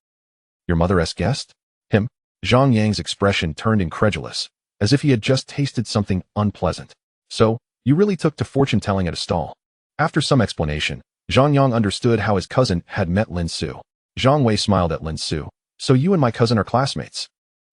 Your mother's guest? Him? Zhang Yang's expression turned incredulous, as if he had just tasted something unpleasant. So, you really took to fortune-telling at a stall. After some explanation, Zhang Yang understood how his cousin had met Lin Xu. Zhang Wei smiled at Lin Xu. So you and my cousin are classmates.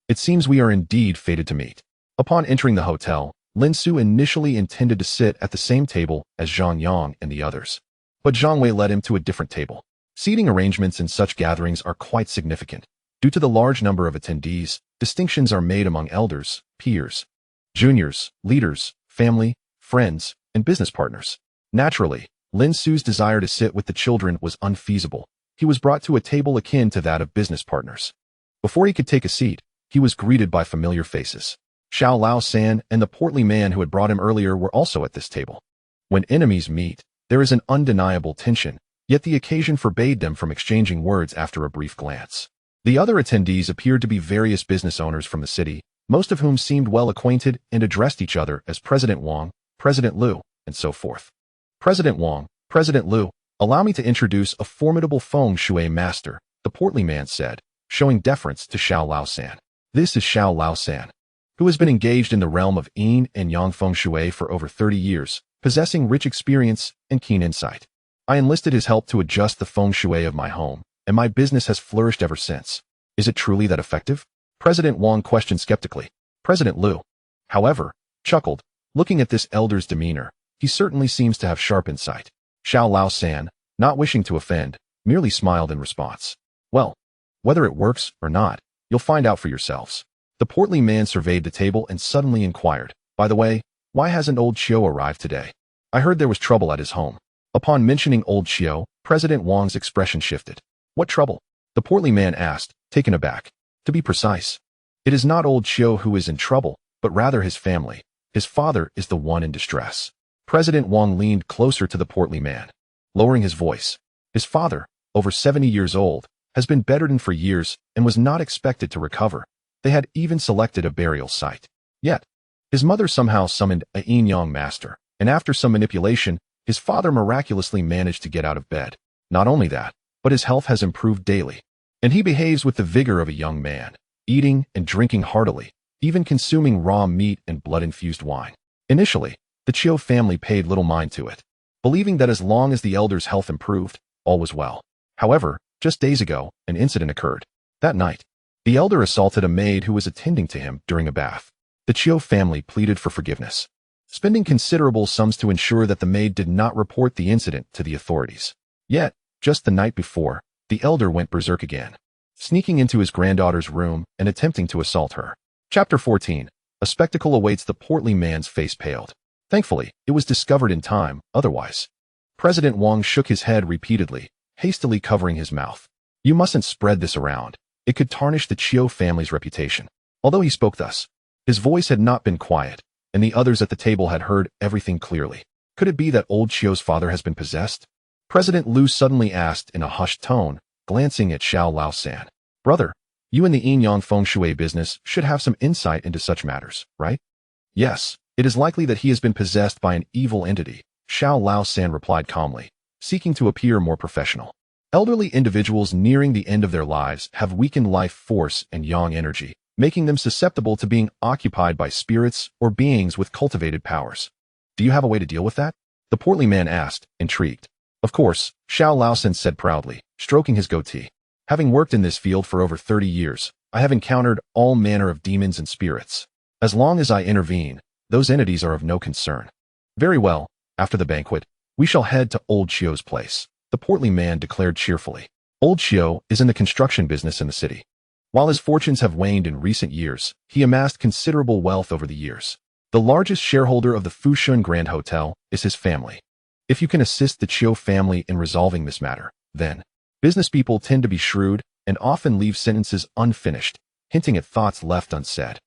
It seems we are indeed fated to meet. Upon entering the hotel, Lin Xu initially intended to sit at the same table as Zhang Yang and the others. But Zhang Wei led him to a different table. Seating arrangements in such gatherings are quite significant. Due to the large number of attendees, distinctions are made among elders, peers, juniors, leaders, family, friends, and business partners. Naturally, Lin Xu's desire to sit with the children was unfeasible. He was brought to a table akin to that of business partners. Before he could take a seat, he was greeted by familiar faces. Xiao Lao San and the portly man who had brought him earlier were also at this table. When enemies meet, there is an undeniable tension, yet the occasion forbade them from exchanging words after a brief glance. The other attendees appeared to be various business owners from the city, most of whom seemed well acquainted and addressed each other as President Wang, President Liu, and so forth. President Wang, President Liu, allow me to introduce a formidable feng shui master, the portly man said, showing deference to Xiao Lao San. This is Xiao Lao San, who has been engaged in the realm of yin and yang feng shui for over 30 years, possessing rich experience and keen insight. I enlisted his help to adjust the feng shui of my home, and my business has flourished ever since. Is it truly that effective? President Wang questioned skeptically. President Liu, however, chuckled, looking at this elder's demeanor. He certainly seems to have sharp insight. Xiao Lao San, not wishing to offend, merely smiled in response. Well, whether it works or not, you'll find out for yourselves. The portly man surveyed the table and suddenly inquired, by the way, why hasn't old Qiu arrived today? I heard there was trouble at his home. Upon mentioning old Qiu, President Wang's expression shifted. What trouble? The portly man asked, taken aback. To be precise, it is not old Qiu who is in trouble, but rather his family. His father is the one in distress. President Wang leaned closer to the portly man, lowering his voice. His father, over 70 years old, has been bedridden for years and was not expected to recover. They had even selected a burial site. Yet, his mother somehow summoned a yin-yang master, and after some manipulation, his father miraculously managed to get out of bed. Not only that, but his health has improved daily, and he behaves with the vigor of a young man, eating and drinking heartily, even consuming raw meat and blood-infused wine. Initially, the Qiu family paid little mind to it, believing that as long as the elder's health improved, all was well. However, just days ago, an incident occurred. That night, the elder assaulted a maid who was attending to him during a bath. The Qiu family pleaded for forgiveness, spending considerable sums to ensure that the maid did not report the incident to the authorities. Yet, just the night before, the elder went berserk again, sneaking into his granddaughter's room and attempting to assault her. Chapter 14. A spectacle awaits. The portly man's face paled. Thankfully, it was discovered in time, otherwise. President Wang shook his head repeatedly, hastily covering his mouth. You mustn't spread this around. It could tarnish the Qiu family's reputation. Although he spoke thus, his voice had not been quiet, and the others at the table had heard everything clearly. Could it be that old Qiu's father has been possessed? President Liu suddenly asked in a hushed tone, glancing at Xiao Lao-san. Brother, you in the yin-yang feng shui business should have some insight into such matters, right? Yes, it is likely that he has been possessed by an evil entity, Xiao Lao-san replied calmly, seeking to appear more professional. Elderly individuals nearing the end of their lives have weakened life force and yang energy, making them susceptible to being occupied by spirits or beings with cultivated powers. Do you have a way to deal with that? The portly man asked, intrigued. Of course, Xiao Laosan said proudly, stroking his goatee. Having worked in this field for over 30 years, I have encountered all manner of demons and spirits. As long as I intervene, those entities are of no concern. Very well, after the banquet, we shall head to Old Xiu's place, the portly man declared cheerfully. Old Xiu is in the construction business in the city. While his fortunes have waned in recent years, he amassed considerable wealth over the years. The largest shareholder of the Fushun Grand Hotel is his family. If you can assist the Qiu family in resolving this matter, then business people tend to be shrewd and often leave sentences unfinished, hinting at thoughts left unsaid.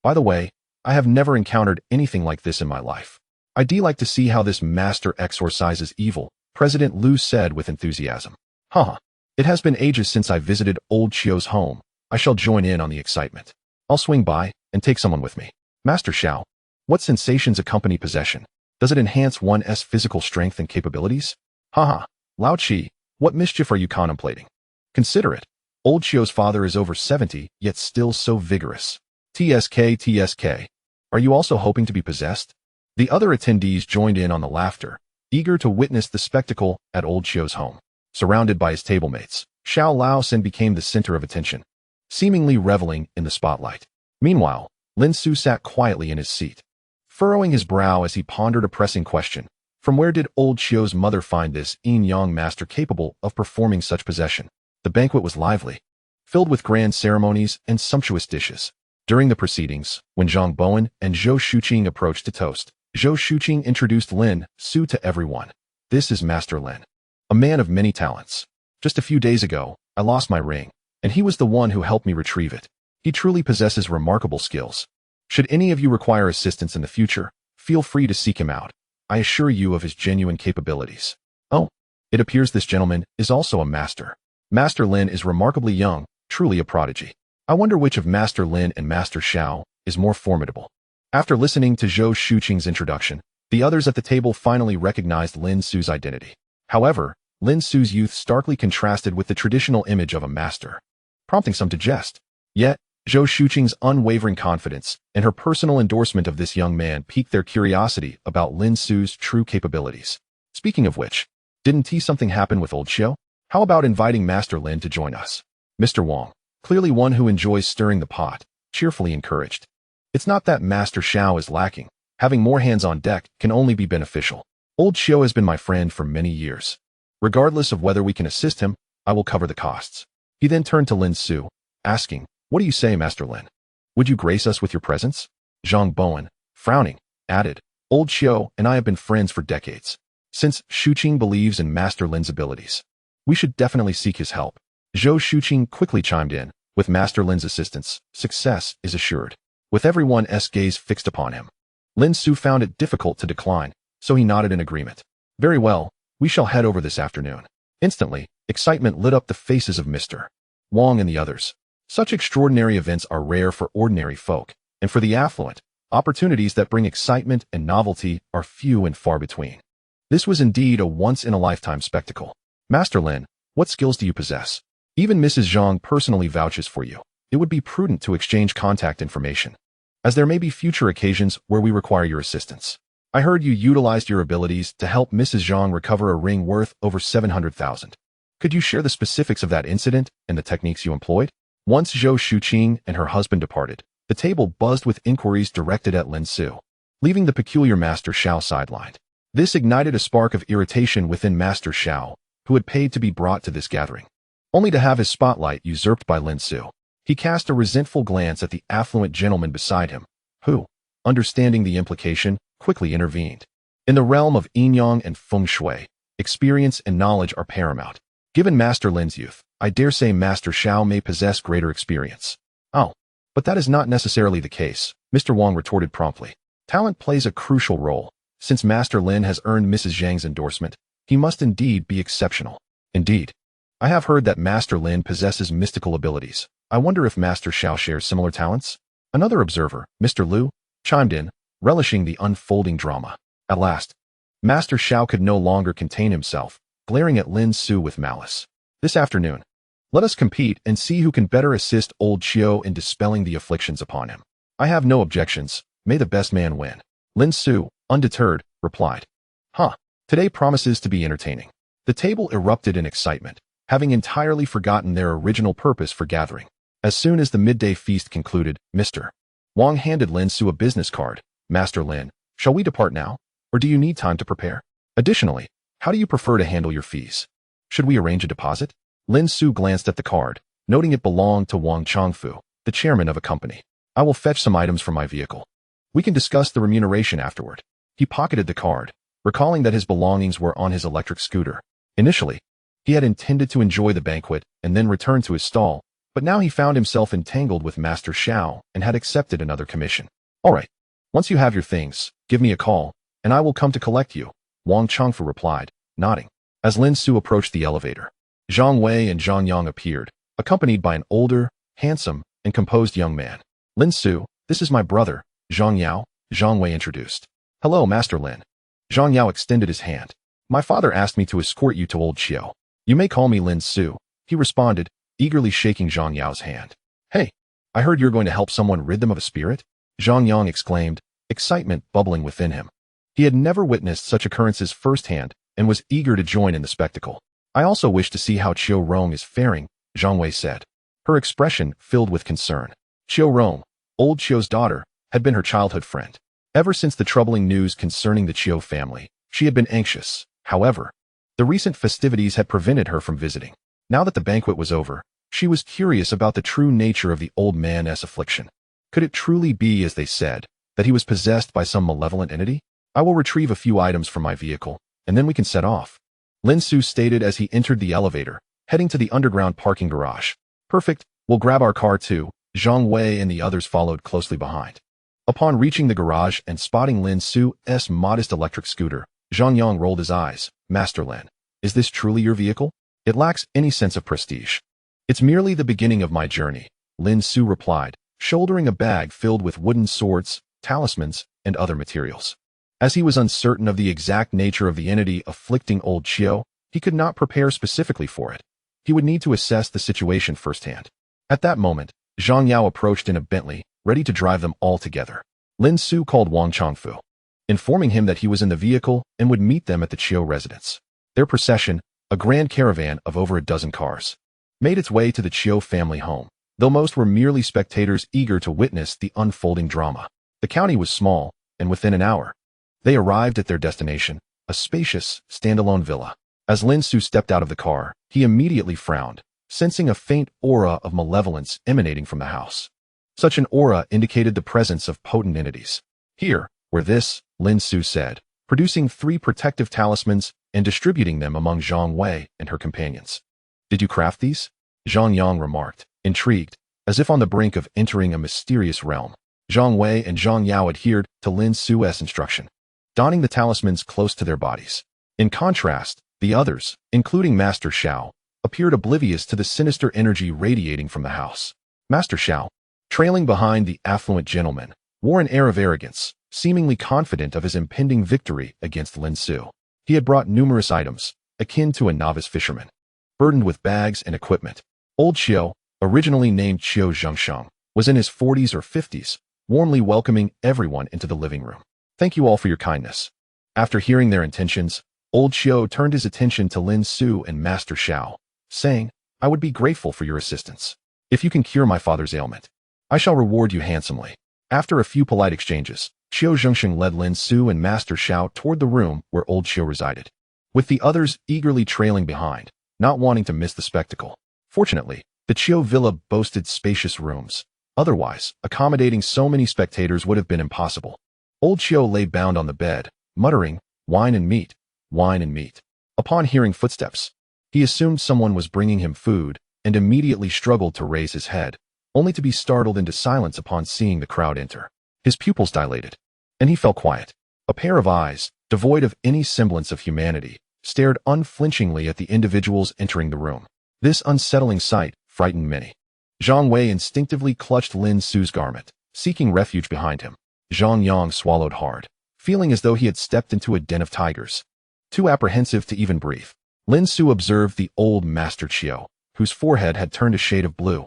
By the way, I have never encountered anything like this in my life. I'd like to see how this master exorcises evil, President Liu said with enthusiasm. Haha, it has been ages since I visited Old Qiu's home. I shall join in on the excitement. I'll swing by and take someone with me. Master Xiao, what sensations accompany possession? Does it enhance one's physical strength and capabilities? Haha, Lao Qi, what mischief are you contemplating? Consider it. Old Qiu's father is over 70, yet still so vigorous. TSK. Are you also hoping to be possessed? The other attendees joined in on the laughter, eager to witness the spectacle at Old Qiu's home. Surrounded by his tablemates, Xiao Laosan became the center of attention, seemingly reveling in the spotlight. Meanwhile, Lin Xu sat quietly in his seat, furrowing his brow as he pondered a pressing question. From where did Old Qiu's mother find this yin-yang master capable of performing such possession? The banquet was lively, filled with grand ceremonies and sumptuous dishes. During the proceedings, when Zhang Bowen and Zhou Shuqing approached to toast, Zhou Shuqing introduced Lin Xu to everyone. This is Master Lin, a man of many talents. Just a few days ago, I lost my ring, and he was the one who helped me retrieve it. He truly possesses remarkable skills. Should any of you require assistance in the future, feel free to seek him out. I assure you of his genuine capabilities. Oh, it appears this gentleman is also a master. Master Lin is remarkably young, truly a prodigy. I wonder which of Master Lin and Master Xiao is more formidable. After listening to Zhou Shuqing's introduction, the others at the table finally recognized Lin Xu's identity. However, Lin Xu's youth starkly contrasted with the traditional image of a master, prompting some to jest. Yet, Zhou Shuqing's unwavering confidence and her personal endorsement of this young man piqued their curiosity about Lin Xu's true capabilities. Speaking of which, didn't something happen with Old Xiu? How about inviting Master Lin to join us? Mr. Wang, clearly one who enjoys stirring the pot, cheerfully encouraged. It's not that Master Xiao is lacking. Having more hands on deck can only be beneficial. Old Xiu has been my friend for many years. Regardless of whether we can assist him, I will cover the costs. He then turned to Lin Xu, asking, what do you say, Master Lin? Would you grace us with your presence? Zhang Bowen, frowning, added, Old Xiu and I have been friends for decades. Since Shuqing believes in Master Lin's abilities, we should definitely seek his help. Zhou Shuqing quickly chimed in, with Master Lin's assistance, success is assured. With everyone's gaze fixed upon him, Lin Xu found it difficult to decline, so he nodded in agreement. Very well, we shall head over this afternoon. Instantly, excitement lit up the faces of Mr. Wang and the others. Such extraordinary events are rare for ordinary folk, and for the affluent, opportunities that bring excitement and novelty are few and far between. This was indeed a once-in-a-lifetime spectacle. Master Lin, what skills do you possess? Even Mrs. Zhang personally vouches for you. It would be prudent to exchange contact information, as there may be future occasions where we require your assistance. I heard you utilized your abilities to help Mrs. Zhang recover a ring worth over 700,000. Could you share the specifics of that incident and the techniques you employed? Once Zhou Shuqing and her husband departed, the table buzzed with inquiries directed at Lin Xu, leaving the peculiar Master Xiao sidelined. This ignited a spark of irritation within Master Xiao, who had paid to be brought to this gathering, only to have his spotlight usurped by Lin Xu. He cast a resentful glance at the affluent gentleman beside him, who, understanding the implication, quickly intervened. In the realm of yin-yang and feng shui, experience and knowledge are paramount. Given Master Lin's youth, I dare say Master Xiao may possess greater experience. Oh, but that is not necessarily the case, Mr. Wang retorted promptly. Talent plays a crucial role. Since Master Lin has earned Mrs. Zhang's endorsement, He must indeed be exceptional. Indeed. I have heard that Master Lin possesses mystical abilities. I wonder if Master Xiao shares similar talents? Another observer, Mr. Liu, chimed in, relishing the unfolding drama. At last, Master Xiao could no longer contain himself, glaring at Lin Xu with malice. This afternoon, let us compete and see who can better assist old Qiu in dispelling the afflictions upon him. I have no objections. May the best man win. Lin Xu, undeterred, replied. Today promises to be entertaining. The table erupted in excitement, having entirely forgotten their original purpose for gathering. As soon as the midday feast concluded, Mr. Wang handed Lin Xu a business card. Master Lin, shall we depart now, or do you need time to prepare? Additionally, how do you prefer to handle your fees? Should we arrange a deposit? Lin Xu glanced at the card, noting it belonged to Wang Changfu, the chairman of a company. I will fetch some items from my vehicle. We can discuss the remuneration afterward. He pocketed the card, recalling that his belongings were on his electric scooter. Initially, he had intended to enjoy the banquet and then return to his stall, but now he found himself entangled with Master Xiao and had accepted another commission. All right, once you have your things, give me a call, and I will come to collect you, Wang Changfu replied, nodding. As Lin Xu approached the elevator, Zhang Wei and Zhang Yang appeared, accompanied by an older, handsome, and composed young man. Lin Xu, this is my brother, Zhang Yao, Zhang Wei introduced. Hello, Master Lin. Zhang Yao extended his hand. My father asked me to escort you to old Qiu. You may call me Lin Xu, he responded, eagerly shaking Zhang Yao's hand. Hey, I heard you're going to help someone rid them of a spirit? Zhang Yang exclaimed, excitement bubbling within him. He had never witnessed such occurrences firsthand and was eager to join in the spectacle. I also wish to see how Qiu Rong is faring, Zhang Wei said, her expression filled with concern. Qiu Rong, old Qiu's daughter, had been her childhood friend. Ever since the troubling news concerning the Qiu family, she had been anxious. However, the recent festivities had prevented her from visiting. Now that the banquet was over, she was curious about the true nature of the old man's affliction. Could it truly be, as they said, that he was possessed by some malevolent entity? I will retrieve a few items from my vehicle, and then we can set off, Lin Xu stated as he entered the elevator, heading to the underground parking garage. Perfect, we'll grab our car too. Zhang Wei and the others followed closely behind. Upon reaching the garage and spotting Lin Xu's modest electric scooter, Zhang Yang rolled his eyes. Master Lin, is this truly your vehicle? It lacks any sense of prestige. It's merely the beginning of my journey, Lin Xu replied, shouldering a bag filled with wooden swords, talismans, and other materials. As he was uncertain of the exact nature of the entity afflicting old Qiu, he could not prepare specifically for it. He would need to assess the situation firsthand. At that moment, Zhang Yao approached in a Bentley, ready to drive them all together. Lin Xu called Wang Changfu, informing him that he was in the vehicle and would meet them at the Qiu residence. Their procession, a grand caravan of over a dozen cars, made its way to the Qiu family home, though most were merely spectators eager to witness the unfolding drama. The county was small, and within an hour, they arrived at their destination, a spacious, standalone villa. As Lin Xu stepped out of the car, he immediately frowned, sensing a faint aura of malevolence emanating from the house. Such an aura indicated the presence of potent entities. Here, where this, Lin Xu said, producing 3 protective talismans and distributing them among Zhang Wei and her companions. Did you craft these? Zhang Yang remarked, intrigued, as if on the brink of entering a mysterious realm. Zhang Wei and Zhang Yao adhered to Lin Xu's instruction, donning the talismans close to their bodies. In contrast, the others, including Master Xiao, appeared oblivious to the sinister energy radiating from the house. Master Xiao, trailing behind the affluent gentleman, wore an air of arrogance, seemingly confident of his impending victory against Lin Xu. He had brought numerous items, akin to a novice fisherman, burdened with bags and equipment. Old Qiu, originally named Qiu Zhengsheng, was in his 40s or 50s, warmly welcoming everyone into the living room. Thank you all for your kindness. After hearing their intentions, Old Qiu turned his attention to Lin Xu and Master Xiao, saying, I would be grateful for your assistance. If you can cure my father's ailment, I shall reward you handsomely. After a few polite exchanges, Qiu Zhengsheng led Lin Xu and Master Xiao toward the room where Old Qiu resided, with the others eagerly trailing behind, not wanting to miss the spectacle. Fortunately, the Qiu villa boasted spacious rooms. Otherwise, accommodating so many spectators would have been impossible. Old Qiu lay bound on the bed, muttering, wine and meat, wine and meat. Upon hearing footsteps, he assumed someone was bringing him food and immediately struggled to raise his head, only to be startled into silence upon seeing the crowd enter. His pupils dilated, and he fell quiet. A pair of eyes, devoid of any semblance of humanity, stared unflinchingly at the individuals entering the room. This unsettling sight frightened many. Zhang Wei instinctively clutched Lin Xu's garment, seeking refuge behind him. Zhang Yang swallowed hard, feeling as though he had stepped into a den of tigers. Too apprehensive to even breathe, Lin Xu observed the old master Qiu, whose forehead had turned a shade of blue.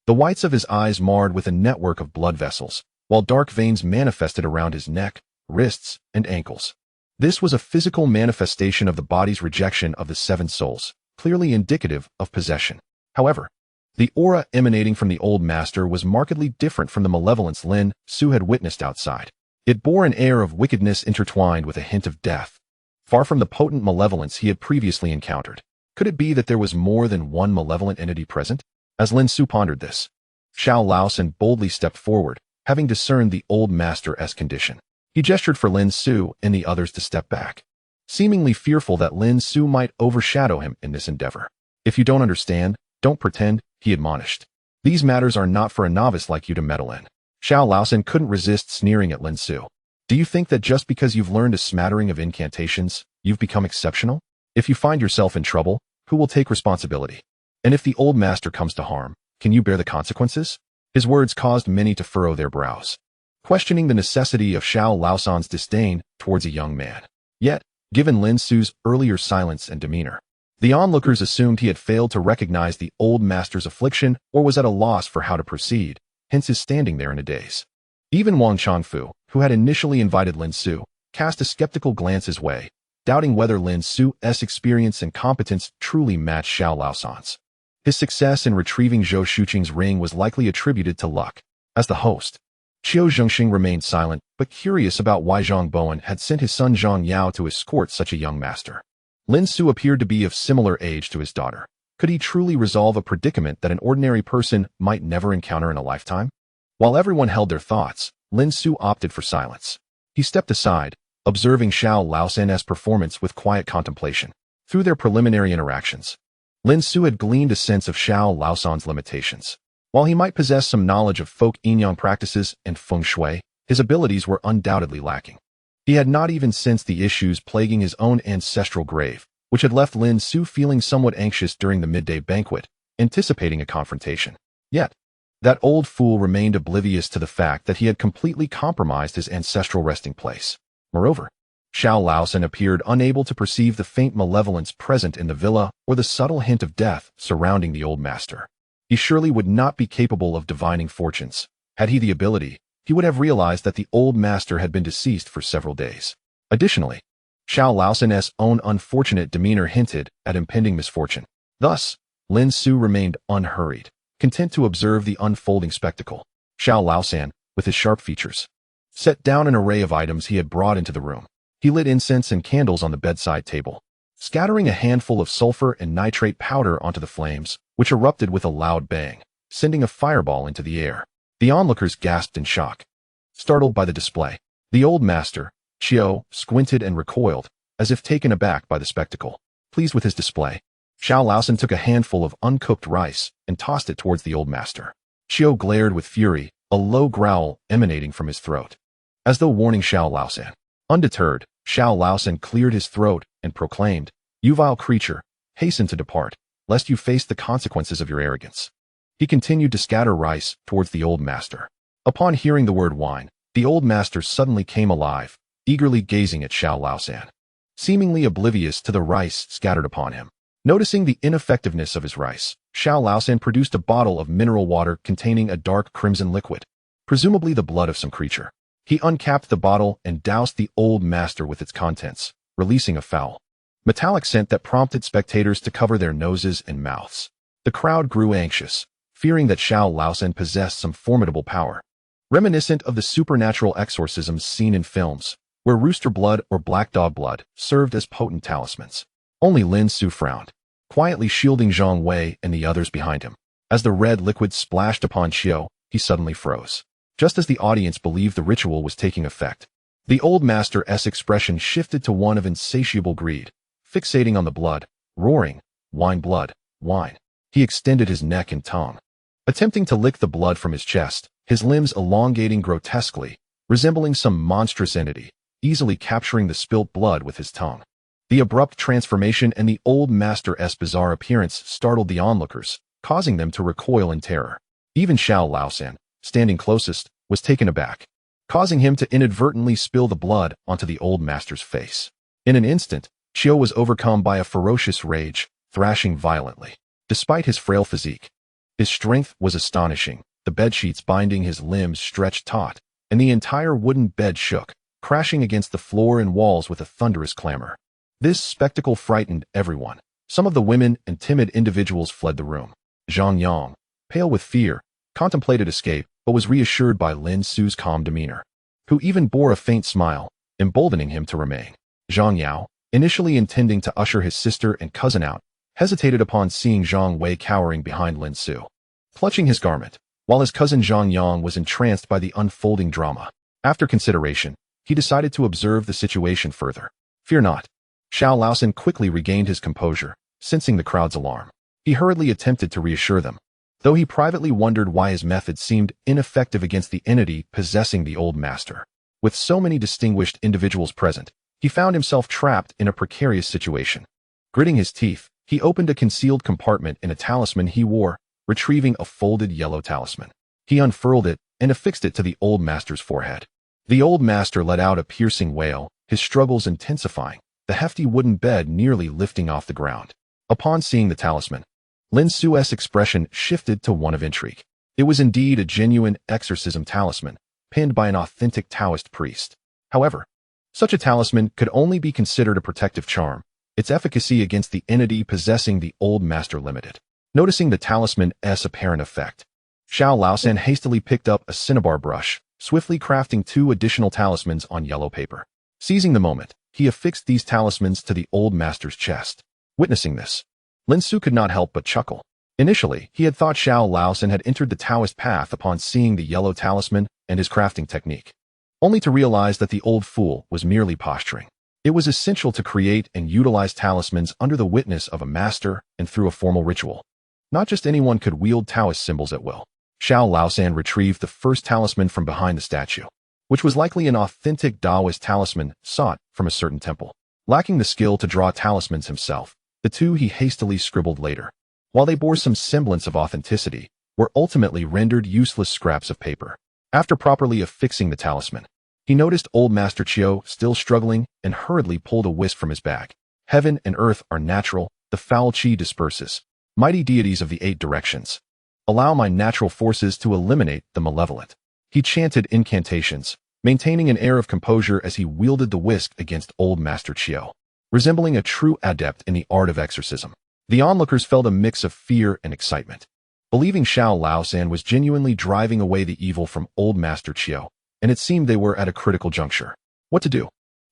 The whites of his eyes marred with a network of blood vessels, while dark veins manifested around his neck, wrists, and ankles. This was a physical manifestation of the body's rejection of the seven souls, clearly indicative of possession. However, the aura emanating from the old master was markedly different from the malevolence Lin Xu had witnessed outside. It bore an air of wickedness intertwined with a hint of death, far from the potent malevolence he had previously encountered. Could it be that there was more than one malevolent entity present? As Lin Xu pondered this, Xiao Laosan boldly stepped forward, having discerned the old master's condition. He gestured for Lin Xu and the others to step back, seemingly fearful that Lin Xu might overshadow him in this endeavor. If you don't understand, don't pretend, he admonished. These matters are not for a novice like you to meddle in. Xiao Laosan couldn't resist sneering at Lin Xu. Do you think that just because you've learned a smattering of incantations, you've become exceptional? If you find yourself in trouble, who will take responsibility? And if the old master comes to harm, can you bear the consequences? His words caused many to furrow their brows, questioning the necessity of Xiao Laosan's disdain towards a young man. Yet, given Lin Xu's earlier silence and demeanor, the onlookers assumed he had failed to recognize the old master's affliction or was at a loss for how to proceed, hence his standing there in a daze. Even Wang Changfu, who had initially invited Lin Xu, cast a skeptical glance his way, doubting whether Lin Xu's experience and competence truly matched Xiao Laosan's. His success in retrieving Zhou Shuqing's ring was likely attributed to luck. As the host, Qiu Zhengxing remained silent, but curious about why Zhang Bowen had sent his son Zhang Yao to escort such a young master. Lin Xu appeared to be of similar age to his daughter. Could he truly resolve a predicament that an ordinary person might never encounter in a lifetime? While everyone held their thoughts, Lin Xu opted for silence. He stepped aside, observing Xiao Laosan's performance with quiet contemplation. Through their preliminary interactions, Lin Xu had gleaned a sense of Xiao Laosan's limitations. While he might possess some knowledge of folk yin-yang practices and feng shui, his abilities were undoubtedly lacking. He had not even sensed the issues plaguing his own ancestral grave, which had left Lin Xu feeling somewhat anxious during the midday banquet, anticipating a confrontation. Yet, that old fool remained oblivious to the fact that he had completely compromised his ancestral resting place. Moreover, Xiao Laosan appeared unable to perceive the faint malevolence present in the villa or the subtle hint of death surrounding the old master. He surely would not be capable of divining fortunes. Had he the ability, he would have realized that the old master had been deceased for several days. Additionally, Xiao Laosan's own unfortunate demeanor hinted at impending misfortune. Thus, Lin Xu remained unhurried, content to observe the unfolding spectacle. Xiao Laosan, with his sharp features, set down an array of items he had brought into the room. He lit incense and candles on the bedside table, scattering a handful of sulfur and nitrate powder onto the flames, which erupted with a loud bang, sending a fireball into the air. The onlookers gasped in shock, startled by the display. The old master, Qiu, squinted and recoiled, as if taken aback by the spectacle. Pleased with his display, Xiao Laosan took a handful of uncooked rice and tossed it towards the old master. Qiu glared with fury, a low growl emanating from his throat, as though warning Xiao Laosan. Undeterred, Xiao Laosan cleared his throat and proclaimed, "You vile creature, hasten to depart, lest you face the consequences of your arrogance." He continued to scatter rice towards the old master. Upon hearing the word wine, the old master suddenly came alive, eagerly gazing at Xiao Laosan, seemingly oblivious to the rice scattered upon him. Noticing the ineffectiveness of his rice, Xiao Laosan produced a bottle of mineral water containing a dark crimson liquid, presumably the blood of some creature. He uncapped the bottle and doused the old master with its contents, releasing a foul, metallic scent that prompted spectators to cover their noses and mouths. The crowd grew anxious, fearing that Xiao Laosan possessed some formidable power, reminiscent of the supernatural exorcisms seen in films, where rooster blood or black dog blood served as potent talismans. Only Lin Xu frowned, quietly shielding Zhang Wei and the others behind him. As the red liquid splashed upon Qiu, he suddenly froze. Just as the audience believed the ritual was taking effect, the old master's expression shifted to one of insatiable greed, fixating on the blood, roaring, "Wine blood, wine." He extended his neck and tongue, attempting to lick the blood from his chest, his limbs elongating grotesquely, resembling some monstrous entity, easily capturing the spilt blood with his tongue. The abrupt transformation and the old master's bizarre appearance startled the onlookers, causing them to recoil in terror. Even Xiao Laosan, standing closest, was taken aback, causing him to inadvertently spill the blood onto the old master's face. In an instant, Qiu was overcome by a ferocious rage, thrashing violently. Despite his frail physique, his strength was astonishing. The bedsheets binding his limbs stretched taut, and the entire wooden bed shook, crashing against the floor and walls with a thunderous clamor. This spectacle frightened everyone. Some of the women and timid individuals fled the room. Zhang Yang, pale with fear, contemplated escape, but was reassured by Lin Xu's calm demeanor, who even bore a faint smile, emboldening him to remain. Zhang Yao, initially intending to usher his sister and cousin out, hesitated upon seeing Zhang Wei cowering behind Lin Xu, clutching his garment, while his cousin Zhang Yang was entranced by the unfolding drama. After consideration, he decided to observe the situation further. Fear not. Xiao Laosan quickly regained his composure, sensing the crowd's alarm. He hurriedly attempted to reassure them, though he privately wondered why his method seemed ineffective against the entity possessing the old master. With so many distinguished individuals present, he found himself trapped in a precarious situation. Gritting his teeth, he opened a concealed compartment in a talisman he wore, retrieving a folded yellow talisman. He unfurled it and affixed it to the old master's forehead. The old master let out a piercing wail, his struggles intensifying, the hefty wooden bed nearly lifting off the ground. Upon seeing the talisman, Lin Xu's expression shifted to one of intrigue. It was indeed a genuine exorcism talisman, pinned by an authentic Taoist priest. However, such a talisman could only be considered a protective charm, its efficacy against the entity possessing the old master limited. Noticing the talisman's apparent effect, Xiao Laosan hastily picked up a cinnabar brush, swiftly crafting 2 additional talismans on yellow paper. Seizing the moment, he affixed these talismans to the old master's chest. Witnessing this, Lin Xu could not help but chuckle. Initially, he had thought Xiao Laosan had entered the Taoist path upon seeing the yellow talisman and his crafting technique, only to realize that the old fool was merely posturing. It was essential to create and utilize talismans under the witness of a master and through a formal ritual. Not just anyone could wield Taoist symbols at will. Xiao Laosan retrieved the first talisman from behind the statue, which was likely an authentic Taoist talisman sought from a certain temple. Lacking the skill to draw talismans himself, the 2 he hastily scribbled later, while they bore some semblance of authenticity, were ultimately rendered useless scraps of paper. After properly affixing the talisman, he noticed old Master Qiu still struggling and hurriedly pulled a wisp from his bag. Heaven and earth are natural, the foul qi disperses. Mighty deities of the 8 directions, allow my natural forces to eliminate the malevolent. He chanted incantations, maintaining an air of composure as he wielded the whisk against old Master Qiu, resembling a true adept in the art of exorcism. The onlookers felt a mix of fear and excitement, believing Xiao Laosan was genuinely driving away the evil from old Master Qiu, and it seemed they were at a critical juncture. What to do?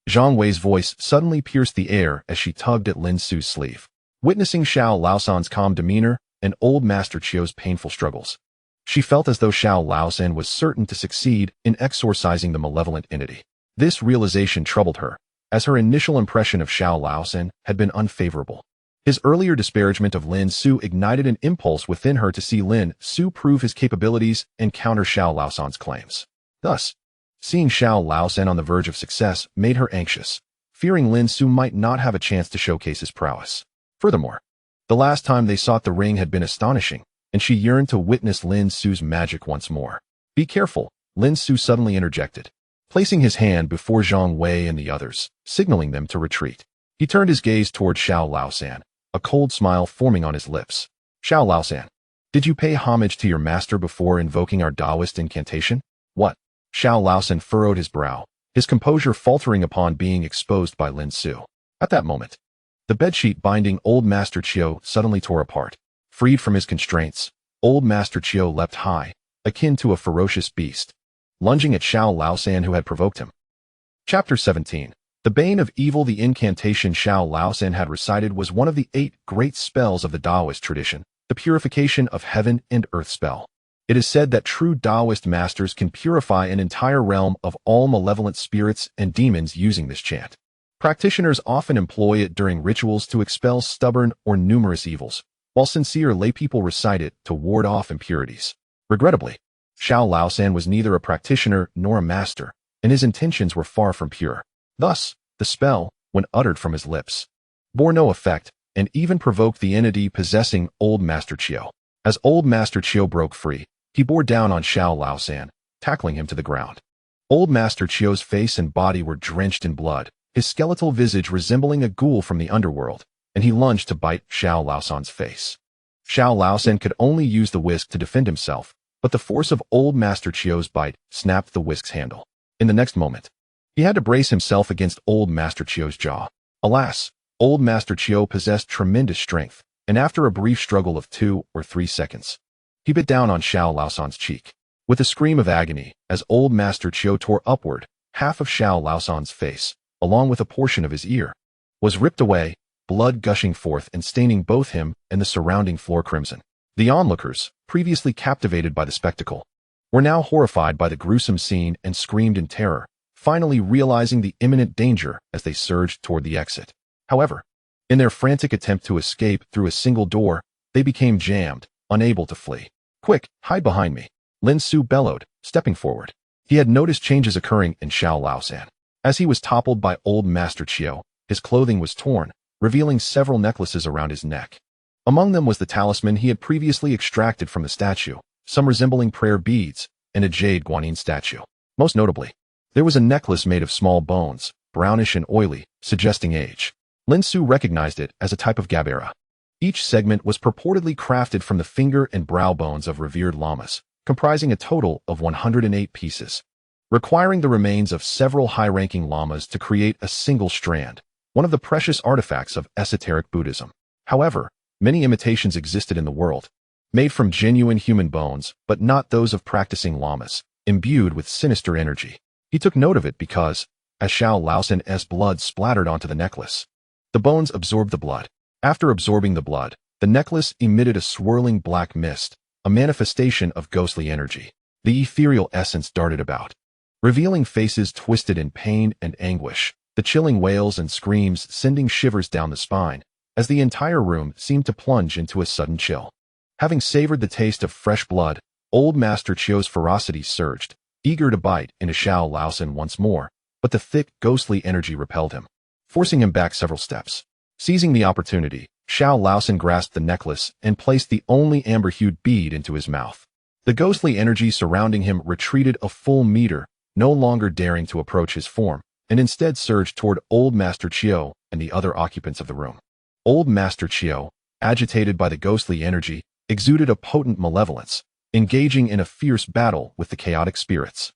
Zhang Wei's voice suddenly pierced the air as she tugged at Lin Xu's sleeve. Witnessing Xiao Laosan's calm demeanor and old Master Qiu's painful struggles, she felt as though Xiao Laosan was certain to succeed in exorcising the malevolent entity. This realization troubled her, as her initial impression of Xiao Laosan had been unfavorable. His earlier disparagement of Lin Xu ignited an impulse within her to see Lin Xu prove his capabilities and counter Xiao Laosan's claims. Thus, seeing Xiao Laosan on the verge of success made her anxious, fearing Lin Xu might not have a chance to showcase his prowess. Furthermore, the last time they sought the ring had been astonishing, and she yearned to witness Lin Xu's magic once more. Be careful, Lin Xu suddenly interjected, placing his hand before Zhang Wei and the others, signaling them to retreat. He turned his gaze toward Xiao Laosan, a cold smile forming on his lips. Xiao Laosan, did you pay homage to your master before invoking our Taoist incantation? What? Xiao Laosan furrowed his brow, his composure faltering upon being exposed by Lin Xu. At that moment, the bedsheet binding old Master Qiu suddenly tore apart. Freed from his constraints, old Master Qiu leapt high, akin to a ferocious beast, lunging at Xiao Laosan who had provoked him. Chapter 17. The Bane of Evil. The incantation Xiao Laosan had recited was one of the 8 great spells of the Taoist tradition, the purification of heaven and earth spell. It is said that true Taoist masters can purify an entire realm of all malevolent spirits and demons using this chant. Practitioners often employ it during rituals to expel stubborn or numerous evils, while sincere laypeople recite it to ward off impurities. Regrettably, Xiao Laosan was neither a practitioner nor a master, and his intentions were far from pure. Thus, the spell, when uttered from his lips, bore no effect and even provoked the entity possessing Old Master Chiu. As Old Master Chiu broke free, he bore down on Xiao Laosan, tackling him to the ground. Old Master Chiu's face and body were drenched in blood, his skeletal visage resembling a ghoul from the underworld, and he lunged to bite Xiao Laosan's face. Xiao Laosan could only use the whisk to defend himself, but the force of Old Master Chiu's bite snapped the whisk's handle. In the next moment, he had to brace himself against Old Master Chiu's jaw. Alas, Old Master Chiu possessed tremendous strength, and after a brief struggle of 2 or 3 seconds, he bit down on Xiao Laosan's cheek. With a scream of agony, as Old Master Chiu tore upward, half of Xiao Laosan's face, along with a portion of his ear, was ripped away, blood gushing forth and staining both him and the surrounding floor crimson. The onlookers, previously captivated by the spectacle, were now horrified by the gruesome scene and screamed in terror, finally realizing the imminent danger as they surged toward the exit. However, in their frantic attempt to escape through a single door, they became jammed, unable to flee. "Quick, hide behind me," Lin Xu bellowed, stepping forward. He had noticed changes occurring in Xiao Laosan. As he was toppled by Old Master Chiu, his clothing was torn, revealing several necklaces around his neck. Among them was the talisman he had previously extracted from the statue, some resembling prayer beads, and a jade guanyin statue. Most notably, there was a necklace made of small bones, brownish and oily, suggesting age. Lin Xu recognized it as a type of gabera. Each segment was purportedly crafted from the finger and brow bones of revered lamas, comprising a total of 108 pieces, requiring the remains of several high-ranking lamas to create a single strand, one of the precious artifacts of esoteric Buddhism. However, many imitations existed in the world, made from genuine human bones, but not those of practicing lamas, imbued with sinister energy. He took note of it because, as Xiao Laosan's blood splattered onto the necklace, the bones absorbed the blood. After absorbing the blood, the necklace emitted a swirling black mist, a manifestation of ghostly energy. The ethereal essence darted about, revealing faces twisted in pain and anguish, the chilling wails and screams sending shivers down the spine, as the entire room seemed to plunge into a sudden chill. Having savored the taste of fresh blood, Old Master Chiu's ferocity surged, eager to bite into Xiao Laosan once more, but the thick, ghostly energy repelled him, forcing him back several steps. Seizing the opportunity, Xiao Laosan grasped the necklace and placed the only amber-hued bead into his mouth. The ghostly energy surrounding him retreated a full meter, no longer daring to approach his form, and instead surged toward Old Master Chiu and the other occupants of the room. Old Master Chiu, agitated by the ghostly energy, exuded a potent malevolence, engaging in a fierce battle with the chaotic spirits.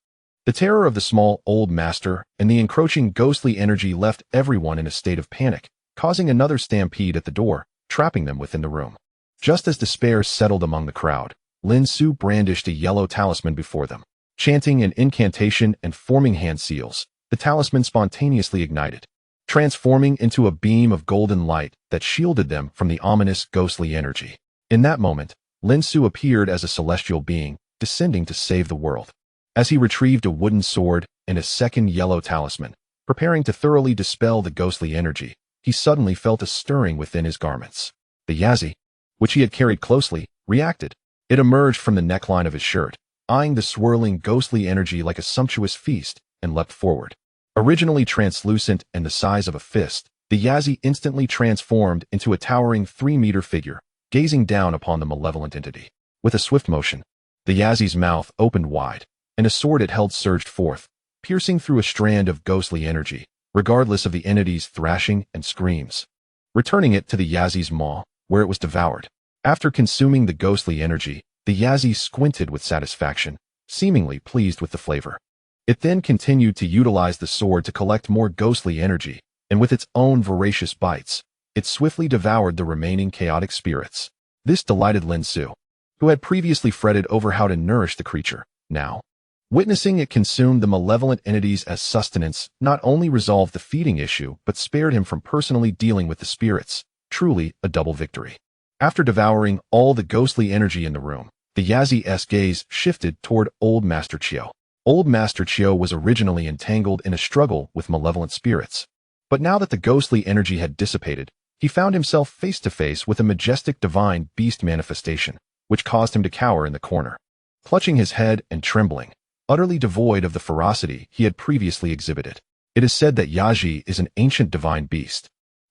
The terror of the small Old Master and the encroaching ghostly energy left everyone in a state of panic, causing another stampede at the door, trapping them within the room. Just as despair settled among the crowd, Lin Xu brandished a yellow talisman before them. Chanting an incantation and forming hand seals, the talisman spontaneously ignited, transforming into a beam of golden light that shielded them from the ominous ghostly energy. In that moment, Lin Xu appeared as a celestial being, descending to save the world. As he retrieved a wooden sword and a second yellow talisman, preparing to thoroughly dispel the ghostly energy, he suddenly felt a stirring within his garments. The yazi, which he had carried closely, reacted. It emerged from the neckline of his shirt, eyeing the swirling ghostly energy like a sumptuous feast, and leapt forward. Originally translucent and the size of a fist, the yazi instantly transformed into a towering 3-meter figure, gazing down upon the malevolent entity. With a swift motion, the yazi's mouth opened wide, and a sword it held surged forth, piercing through a strand of ghostly energy, regardless of the entity's thrashing and screams, returning it to the yazi's maw, where it was devoured. After consuming the ghostly energy, the yazi squinted with satisfaction, seemingly pleased with the flavor. It then continued to utilize the sword to collect more ghostly energy, and with its own voracious bites, it swiftly devoured the remaining chaotic spirits. This delighted Lin Xu, who had previously fretted over how to nourish the creature. Now, witnessing it consume the malevolent entities as sustenance not only resolved the feeding issue but spared him from personally dealing with the spirits, truly a double victory. After devouring all the ghostly energy in the room, the yazi's gaze shifted toward Old Master Chiu. Old Master Chiu was originally entangled in a struggle with malevolent spirits, but now that the ghostly energy had dissipated, he found himself face to face with a majestic divine beast manifestation, which caused him to cower in the corner, clutching his head and trembling, utterly devoid of the ferocity he had previously exhibited. It is said that Yaji is an ancient divine beast,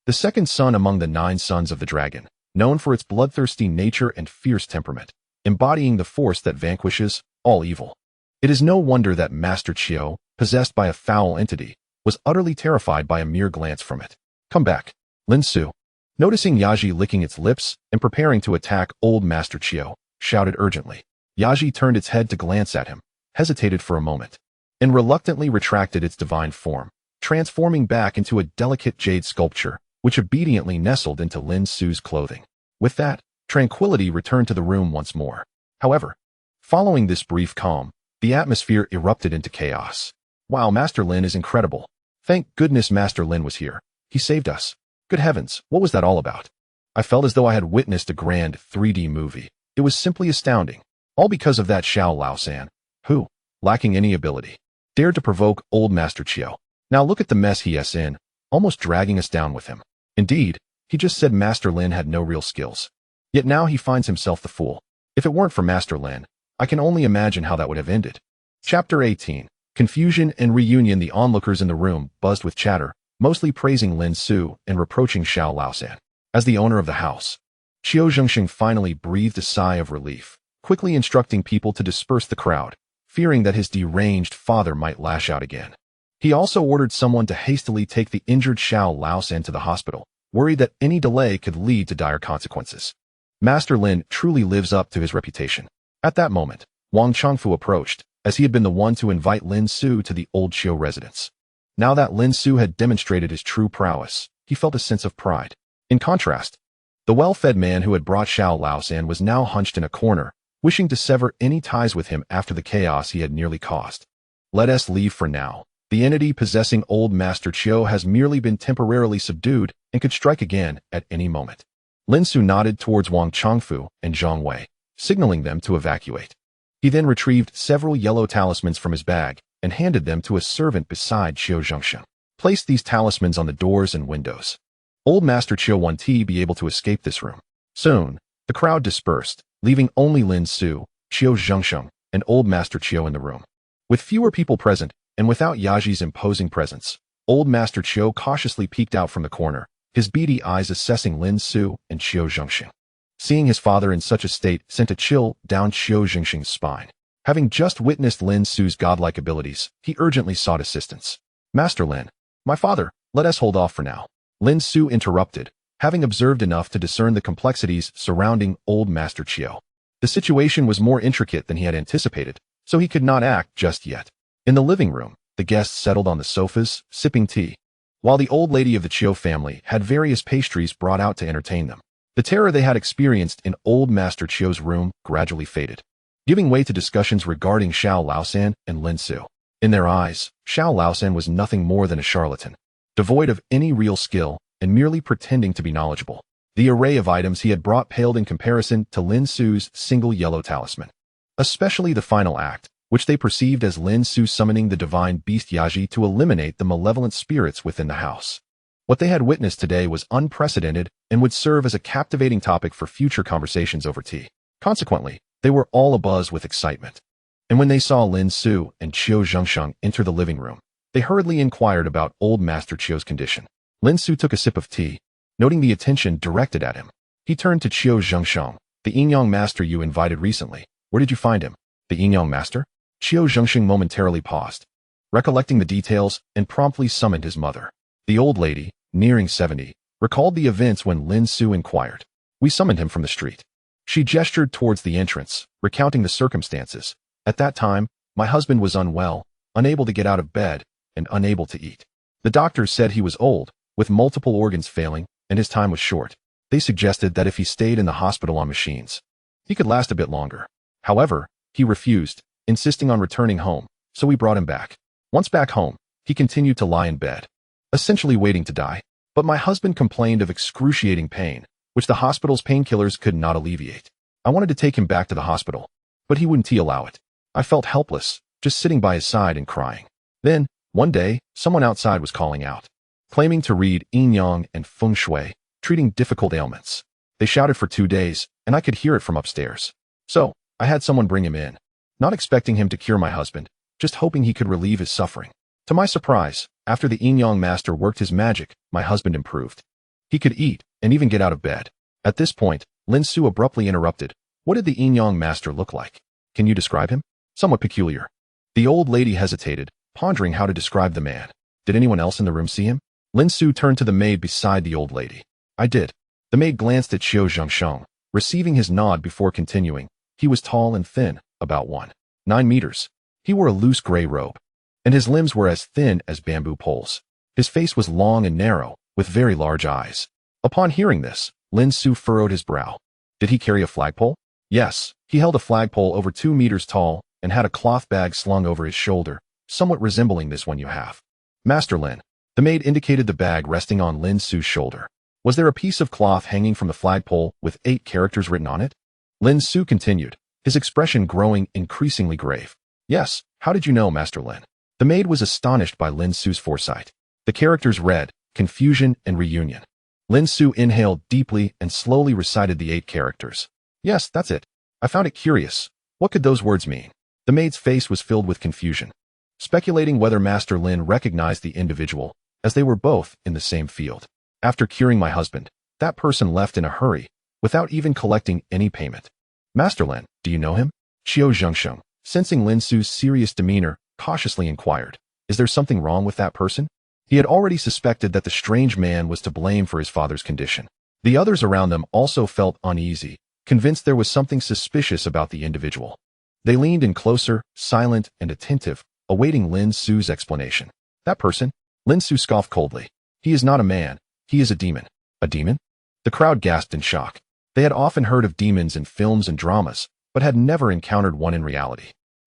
the second son among the 9 sons of the dragon, known for its bloodthirsty nature and fierce temperament, embodying the force that vanquishes all evil. It is no wonder that Master Chiu, possessed by a foul entity, was utterly terrified by a mere glance from it. Come back, Lin Xu. Noticing Yaji licking its lips and preparing to attack old Master Chiu, shouted urgently. Yaji turned its head to glance at him, hesitated for a moment, and reluctantly retracted its divine form, transforming back into a delicate jade sculpture, which obediently nestled into Lin Xu's clothing. With that, tranquility returned to the room once more. However, following this brief calm, the atmosphere erupted into chaos. Wow, Master Lin is incredible. Thank goodness Master Lin was here. He saved us. Good heavens, what was that all about? I felt as though I had witnessed a grand 3D movie. It was simply astounding. All because of that Xiao Laosan, who, lacking any ability, dared to provoke old Master Chiu. Now look at the mess he is in, almost dragging us down with him. Indeed, he just said Master Lin had no real skills. Yet now he finds himself the fool. If it weren't for Master Lin, I can only imagine how that would have ended. Chapter 18. Confusion and reunion. The onlookers in the room buzzed with chatter, mostly praising Lin Xu and reproaching Xiao Laosan. As the owner of the house, Qiu Zhengxing finally breathed a sigh of relief, quickly instructing people to disperse the crowd, fearing that his deranged father might lash out again. He also ordered someone to hastily take the injured Xiao Laosan to the hospital, worried that any delay could lead to dire consequences. Master Lin truly lives up to his reputation. At that moment, Wang Chongfu approached, as he had been the one to invite Lin Xu to the old Qiu residence. Now that Lin Xu had demonstrated his true prowess, he felt a sense of pride. In contrast, the well-fed man who had brought Xiao Laosan was now hunched in a corner, wishing to sever any ties with him after the chaos he had nearly caused. Let us leave for now. The entity possessing old Master Chiu has merely been temporarily subdued and could strike again at any moment. Lin Xu nodded towards Wang Chongfu and Zhang Wei, signaling them to evacuate. He then retrieved several yellow talismans from his bag and handed them to a servant beside Qiu Zhengxing. Place these talismans on the doors and windows. Old Master Chiu won't be able to escape this room. Soon, the crowd dispersed, leaving only Lin Xu, Qiu Zhengxing, and old Master Chiu in the room. With fewer people present, and without Yaji's imposing presence, old Master Chiu cautiously peeked out from the corner, his beady eyes assessing Lin Xu and Qiu Zhengxing. Seeing his father in such a state sent a chill down Qiu Zhengxing's spine. Having just witnessed Lin Xu's godlike abilities, he urgently sought assistance. Master Lin, my father, let us hold off for now. Lin Xu interrupted, having observed enough to discern the complexities surrounding old Master Chiu. The situation was more intricate than he had anticipated, so he could not act just yet. In the living room, the guests settled on the sofas, sipping tea, while the old lady of the Chiu family had various pastries brought out to entertain them. The terror they had experienced in old Master Chiu's room gradually faded, giving way to discussions regarding Xiao Laosan and Lin Xu. In their eyes, Xiao Laosan was nothing more than a charlatan, devoid of any real skill and merely pretending to be knowledgeable. The array of items he had brought paled in comparison to Lin Xu's single yellow talisman. Especially the final act, which they perceived as Lin Xu summoning the divine beast Yaji to eliminate the malevolent spirits within the house. What they had witnessed today was unprecedented and would serve as a captivating topic for future conversations over tea. Consequently, they were all abuzz with excitement. And when they saw Lin Xu and Qiu Zhengxing enter the living room, they hurriedly inquired about old Master Chiu's condition. Lin Xu took a sip of tea, noting the attention directed at him. He turned to Qiu Zhengxing, the Yin-Yang master you invited recently. Where did you find him? The Yin-Yang master? Qiu Zhengxing momentarily paused, recollecting the details, and promptly summoned his mother. The old lady, nearing 70, recalled the events when Lin Xu inquired. We summoned him from the street. She gestured towards the entrance, recounting the circumstances. At that time, my husband was unwell, unable to get out of bed, and unable to eat. The doctors said he was old, with multiple organs failing, and his time was short. They suggested that if he stayed in the hospital on machines, he could last a bit longer. However, he refused, insisting on returning home, so we brought him back. Once back home, he continued to lie in bed, essentially waiting to die. But my husband complained of excruciating pain, which the hospital's painkillers could not alleviate. I wanted to take him back to the hospital, but he wouldn't allow it. I felt helpless, just sitting by his side and crying. Then, one day, someone outside was calling out, claiming to read yin-yang and feng shui, treating difficult ailments. They shouted for 2 days, and I could hear it from upstairs. So, I had someone bring him in, not expecting him to cure my husband, just hoping he could relieve his suffering. To my surprise, after the yin-yang master worked his magic, my husband improved. He could eat and even get out of bed. At this point, Lin Xu abruptly interrupted. What did the yin-yang master look like? Can you describe him? Somewhat peculiar. The old lady hesitated, pondering how to describe the man. Did anyone else in the room see him? Lin Xu turned to the maid beside the old lady. I did. The maid glanced at Xiao Zhengsheng, receiving his nod before continuing. He was tall and thin, about 1.9 meters. He wore a loose gray robe, and his limbs were as thin as bamboo poles. His face was long and narrow, with very large eyes. Upon hearing this, Lin Xu furrowed his brow. Did he carry a flagpole? Yes, he held a flagpole over 2 meters tall and had a cloth bag slung over his shoulder, somewhat resembling this one you have. Master Lin. The maid indicated the bag resting on Lin Xu's shoulder. Was there a piece of cloth hanging from the flagpole with 8 characters written on it? Lin Xu continued, his expression growing increasingly grave. Yes, how did you know, Master Lin? The maid was astonished by Lin Xu's foresight. The characters read, confusion and reunion. Lin Xu inhaled deeply and slowly recited the 8 characters. Yes, that's it. I found it curious. What could those words mean? The maid's face was filled with confusion, speculating whether Master Lin recognized the individual, as they were both in the same field. After curing my husband, that person left in a hurry, without even collecting any payment. Master Lin, do you know him? Xiao Zhengsheng, sensing Lin Xu's serious demeanor, cautiously inquired. Is there something wrong with that person? He had already suspected that the strange man was to blame for his father's condition. The others around them also felt uneasy, convinced there was something suspicious about the individual. They leaned in closer, silent and attentive, awaiting Lin Xu's explanation. That person? Lin Xu scoffed coldly. He is not a man, he is a demon. A demon? The crowd gasped in shock. They had often heard of demons in films and dramas, but had never encountered one in reality.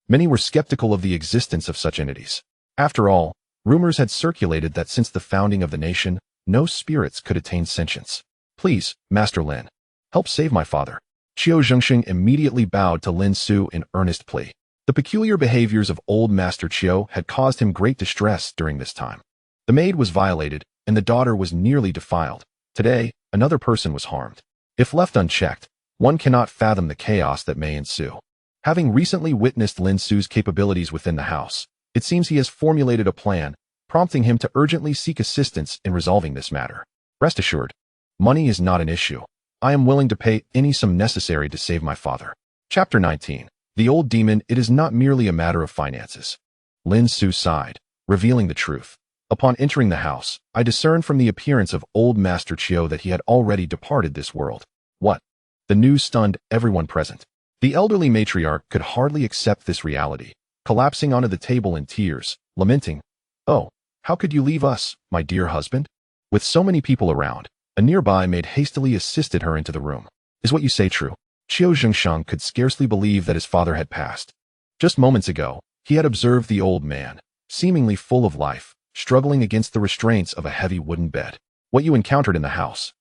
Many were skeptical of the existence of such entities. After all, rumors had circulated that since the founding of the nation, no spirits could attain sentience. Please, Master Lin, help save my father. Xiao Zhengsheng immediately bowed to Lin Xu in earnest plea. The peculiar behaviors of old Master Qiu had caused him great distress during this time. The maid was violated, and the daughter was nearly defiled. Today, another person was harmed. If left unchecked, one cannot fathom the chaos that may ensue. Having recently witnessed Lin Xu's capabilities within the house, it seems he has formulated a plan, prompting him to urgently seek assistance in resolving this matter. Rest assured, money is not an issue. I am willing to pay any sum necessary to save my father. Chapter 19. The old demon. It is not merely a matter of finances. Lin Xu sighed, revealing the truth. Upon entering the house, I discerned from the appearance of old Master Qiu that he had already departed this world. What? The news stunned everyone present. The elderly matriarch could hardly accept this reality, collapsing onto the table in tears, lamenting, "Oh, how could you leave us, my dear husband?" With so many people around, a nearby maid hastily assisted her into the room. Is what you say true? Xiao Zhengsheng could scarcely believe that his father had passed. Just moments ago, he had observed the old man, seemingly full of life, struggling against the restraints of a heavy wooden bed. What you encountered in the house?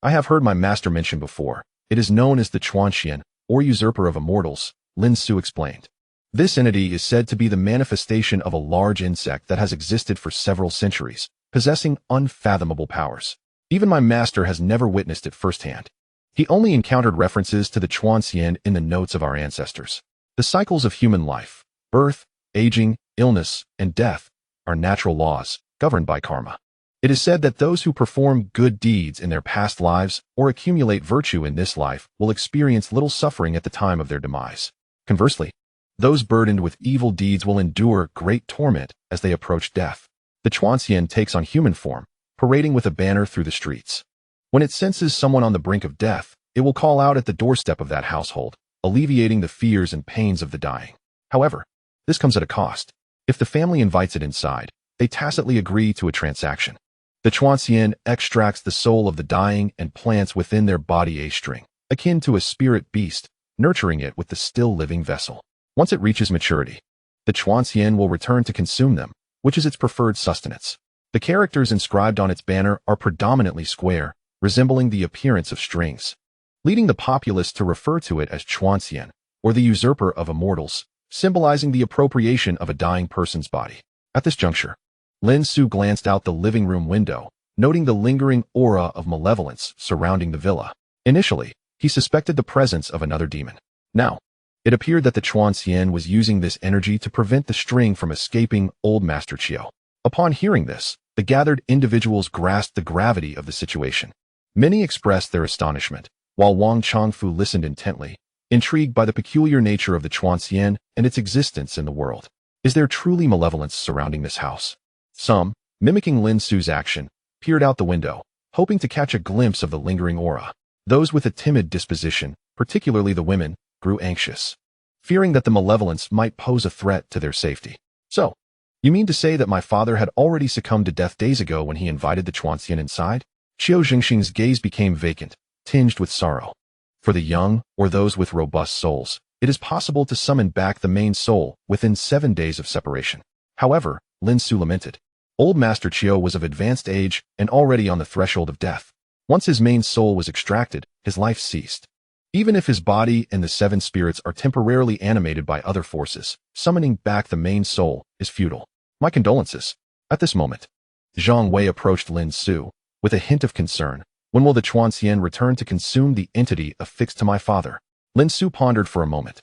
I have heard my master mention before. It is known as the Chuanxian, or usurper of immortals, Lin Xu explained. This entity is said to be the manifestation of a large insect that has existed for several centuries, possessing unfathomable powers. Even my master has never witnessed it firsthand. He only encountered references to the Chuanxian in the notes of our ancestors. The cycles of human life, birth, aging, illness, and death, are natural laws, governed by karma. It is said that those who perform good deeds in their past lives or accumulate virtue in this life will experience little suffering at the time of their demise. Conversely, those burdened with evil deeds will endure great torment as they approach death. The Chuanxian takes on human form, parading with a banner through the streets. When it senses someone on the brink of death, it will call out at the doorstep of that household, alleviating the fears and pains of the dying. However, this comes at a cost. If the family invites it inside, they tacitly agree to a transaction. The Chuanxian extracts the soul of the dying and plants within their body a string, akin to a spirit beast, nurturing it with the still living vessel. Once it reaches maturity, the Chuanxian will return to consume them, which is its preferred sustenance. The characters inscribed on its banner are predominantly square, resembling the appearance of strings, leading the populace to refer to it as Chuanxian, or the usurper of immortals, symbolizing the appropriation of a dying person's body. At this juncture, Lin Xu glanced out the living room window, noting the lingering aura of malevolence surrounding the villa. Initially, he suspected the presence of another demon. Now, it appeared that the Chuanxian was using this energy to prevent the string from escaping old Master Qiu. Upon hearing this, the gathered individuals grasped the gravity of the situation. Many expressed their astonishment, while Wang Chongfu listened intently, intrigued by the peculiar nature of the Chuanxian and its existence in the world. Is there truly malevolence surrounding this house? Some, mimicking Lin Xu's action, peered out the window, hoping to catch a glimpse of the lingering aura. Those with a timid disposition, particularly the women, grew anxious, fearing that the malevolence might pose a threat to their safety. So, you mean to say that my father had already succumbed to death days ago when he invited the Chuanxian inside? Qiu Jingxing's gaze became vacant, tinged with sorrow. For the young, or those with robust souls, it is possible to summon back the main soul within 7 days of separation. However, Lin Xu lamented. Old Master Qiu was of advanced age and already on the threshold of death. Once his main soul was extracted, his life ceased. Even if his body and the 7 spirits are temporarily animated by other forces, summoning back the main soul is futile. My condolences. At this moment, Zhang Wei approached Lin Xu with a hint of concern. When will the Chuanxian return to consume the entity affixed to my father? Lin Xu pondered for a moment.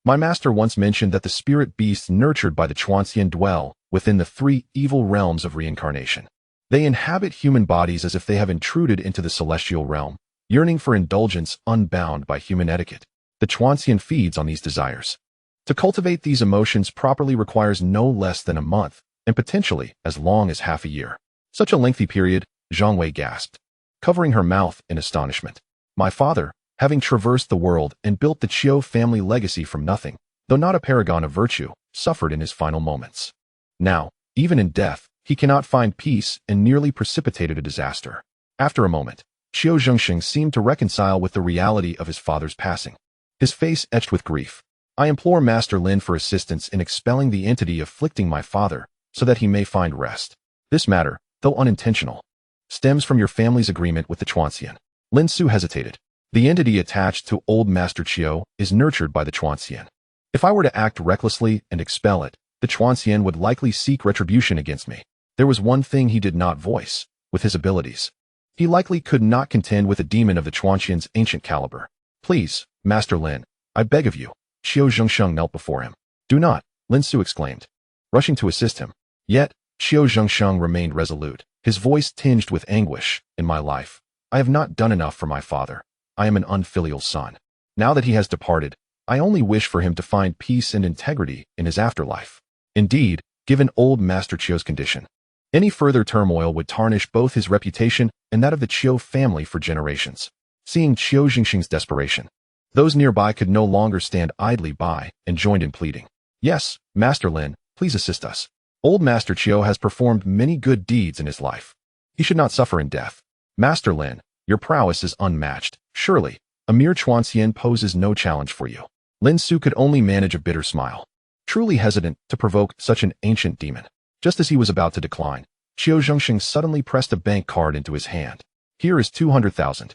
My master once mentioned that the spirit beasts nurtured by the Chuanxian dwell within the 3 evil realms of reincarnation. They inhabit human bodies as if they have intruded into the celestial realm, yearning for indulgence unbound by human etiquette. The Chuanxian feeds on these desires. To cultivate these emotions properly requires no less than a month, and potentially as long as half a year. Such a lengthy period, Zhang Wei gasped, covering her mouth in astonishment. My father, having traversed the world and built the Qiu family legacy from nothing, though not a paragon of virtue, suffered in his final moments. Now, even in death, he cannot find peace and nearly precipitated a disaster. After a moment, Qiu Zhengxing seemed to reconcile with the reality of his father's passing. His face etched with grief. I implore Master Lin for assistance in expelling the entity afflicting my father, so that he may find rest. This matter, though unintentional, stems from your family's agreement with the Chuanxian. Lin Xu hesitated. The entity attached to old Master Qiu is nurtured by the Chuanxian. If I were to act recklessly and expel it, the Chuanxian would likely seek retribution against me. There was one thing he did not voice, with his abilities. He likely could not contend with a demon of the Chuanxian's ancient caliber. Please, Master Lin, I beg of you. Qiu Zhengsheng knelt before him. Do not, Lin Xu exclaimed, rushing to assist him. Yet, Qiu Zhengsheng remained resolute, his voice tinged with anguish. In my life, I have not done enough for my father. I am an unfilial son. Now that he has departed, I only wish for him to find peace and integrity in his afterlife. Indeed, given old Master Qiu's condition, any further turmoil would tarnish both his reputation and that of the Qiu family for generations. Seeing Qiu Jingxing's desperation, those nearby could no longer stand idly by and joined in pleading. Yes, Master Lin, please assist us. Old Master Qiu has performed many good deeds in his life. He should not suffer in death. Master Lin, your prowess is unmatched. Surely, a mere Chuanxian poses no challenge for you. Lin Xu could only manage a bitter smile. Truly hesitant to provoke such an ancient demon. Just as he was about to decline, Qiu Zhengxing suddenly pressed a bank card into his hand. Here is 200,000.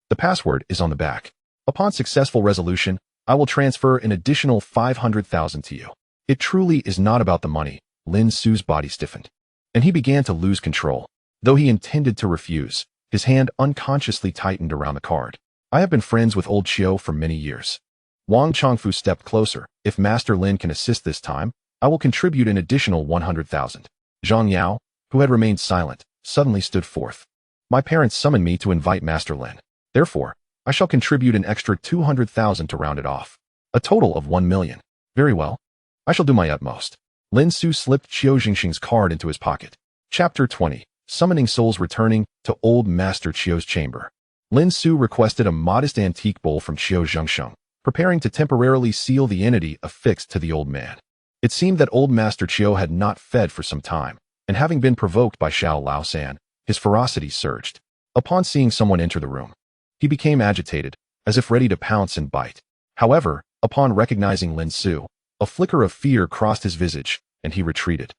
The password is on the back. Upon successful resolution, I will transfer an additional 500,000 to you. It truly is not about the money. Lin Xu's body stiffened, and he began to lose control. Though he intended to refuse, his hand unconsciously tightened around the card. I have been friends with old Qiu for many years. Wang Chongfu stepped closer. If Master Lin can assist this time, I will contribute an additional 100,000. Zhang Yao, who had remained silent, suddenly stood forth. My parents summoned me to invite Master Lin. Therefore, I shall contribute an extra 200,000 to round it off. A total of 1 million. Very well. I shall do my utmost. Lin Xu slipped Qiu Jingxing's card into his pocket. Chapter 20. Summoning souls returning to old Master Qiu's chamber. Lin Xu requested a modest antique bowl from Qiu Zhengsheng, preparing to temporarily seal the entity affixed to the old man. It seemed that old Master Qiu had not fed for some time, and having been provoked by Xiao Laosan, his ferocity surged. Upon seeing someone enter the room, he became agitated, as if ready to pounce and bite. However, upon recognizing Lin Xu, a flicker of fear crossed his visage, and he retreated,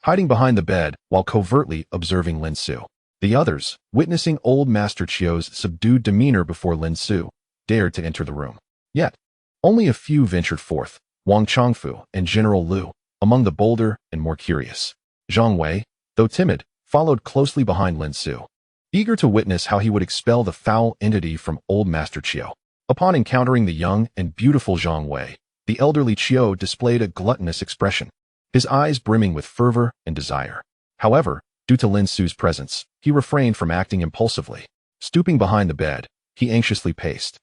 hiding behind the bed while covertly observing Lin Xu. The others, witnessing old Master Qiu's subdued demeanor before Lin Xu, dared to enter the room. Yet, only a few ventured forth, Wang Chongfu and General Liu, among the bolder and more curious. Zhang Wei, though timid, followed closely behind Lin Xu, eager to witness how he would expel the foul entity from old Master Qiu. Upon encountering the young and beautiful Zhang Wei, the elderly Qiu displayed a gluttonous expression, his eyes brimming with fervor and desire. However, due to Lin Xu's presence, he refrained from acting impulsively. Stooping behind the bed, he anxiously paced,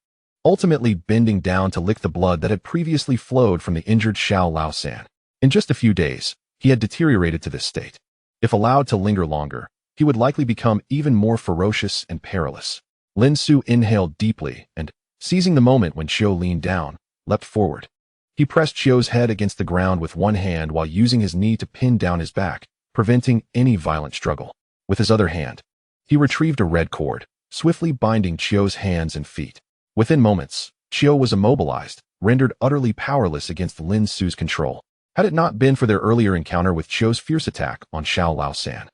ultimately bending down to lick the blood that had previously flowed from the injured Xiao Laosan. In just a few days, he had deteriorated to this state. If allowed to linger longer, he would likely become even more ferocious and perilous. Lin Xu inhaled deeply and, seizing the moment when Qiu leaned down, leapt forward. He pressed Qiu's head against the ground with one hand while using his knee to pin down his back, preventing any violent struggle. With his other hand, he retrieved a red cord, swiftly binding Qiu's hands and feet. Within moments, Qiu was immobilized, rendered utterly powerless against Lin Xu's control. Had it not been for their earlier encounter with Qiu's fierce attack on Xiao Laosan,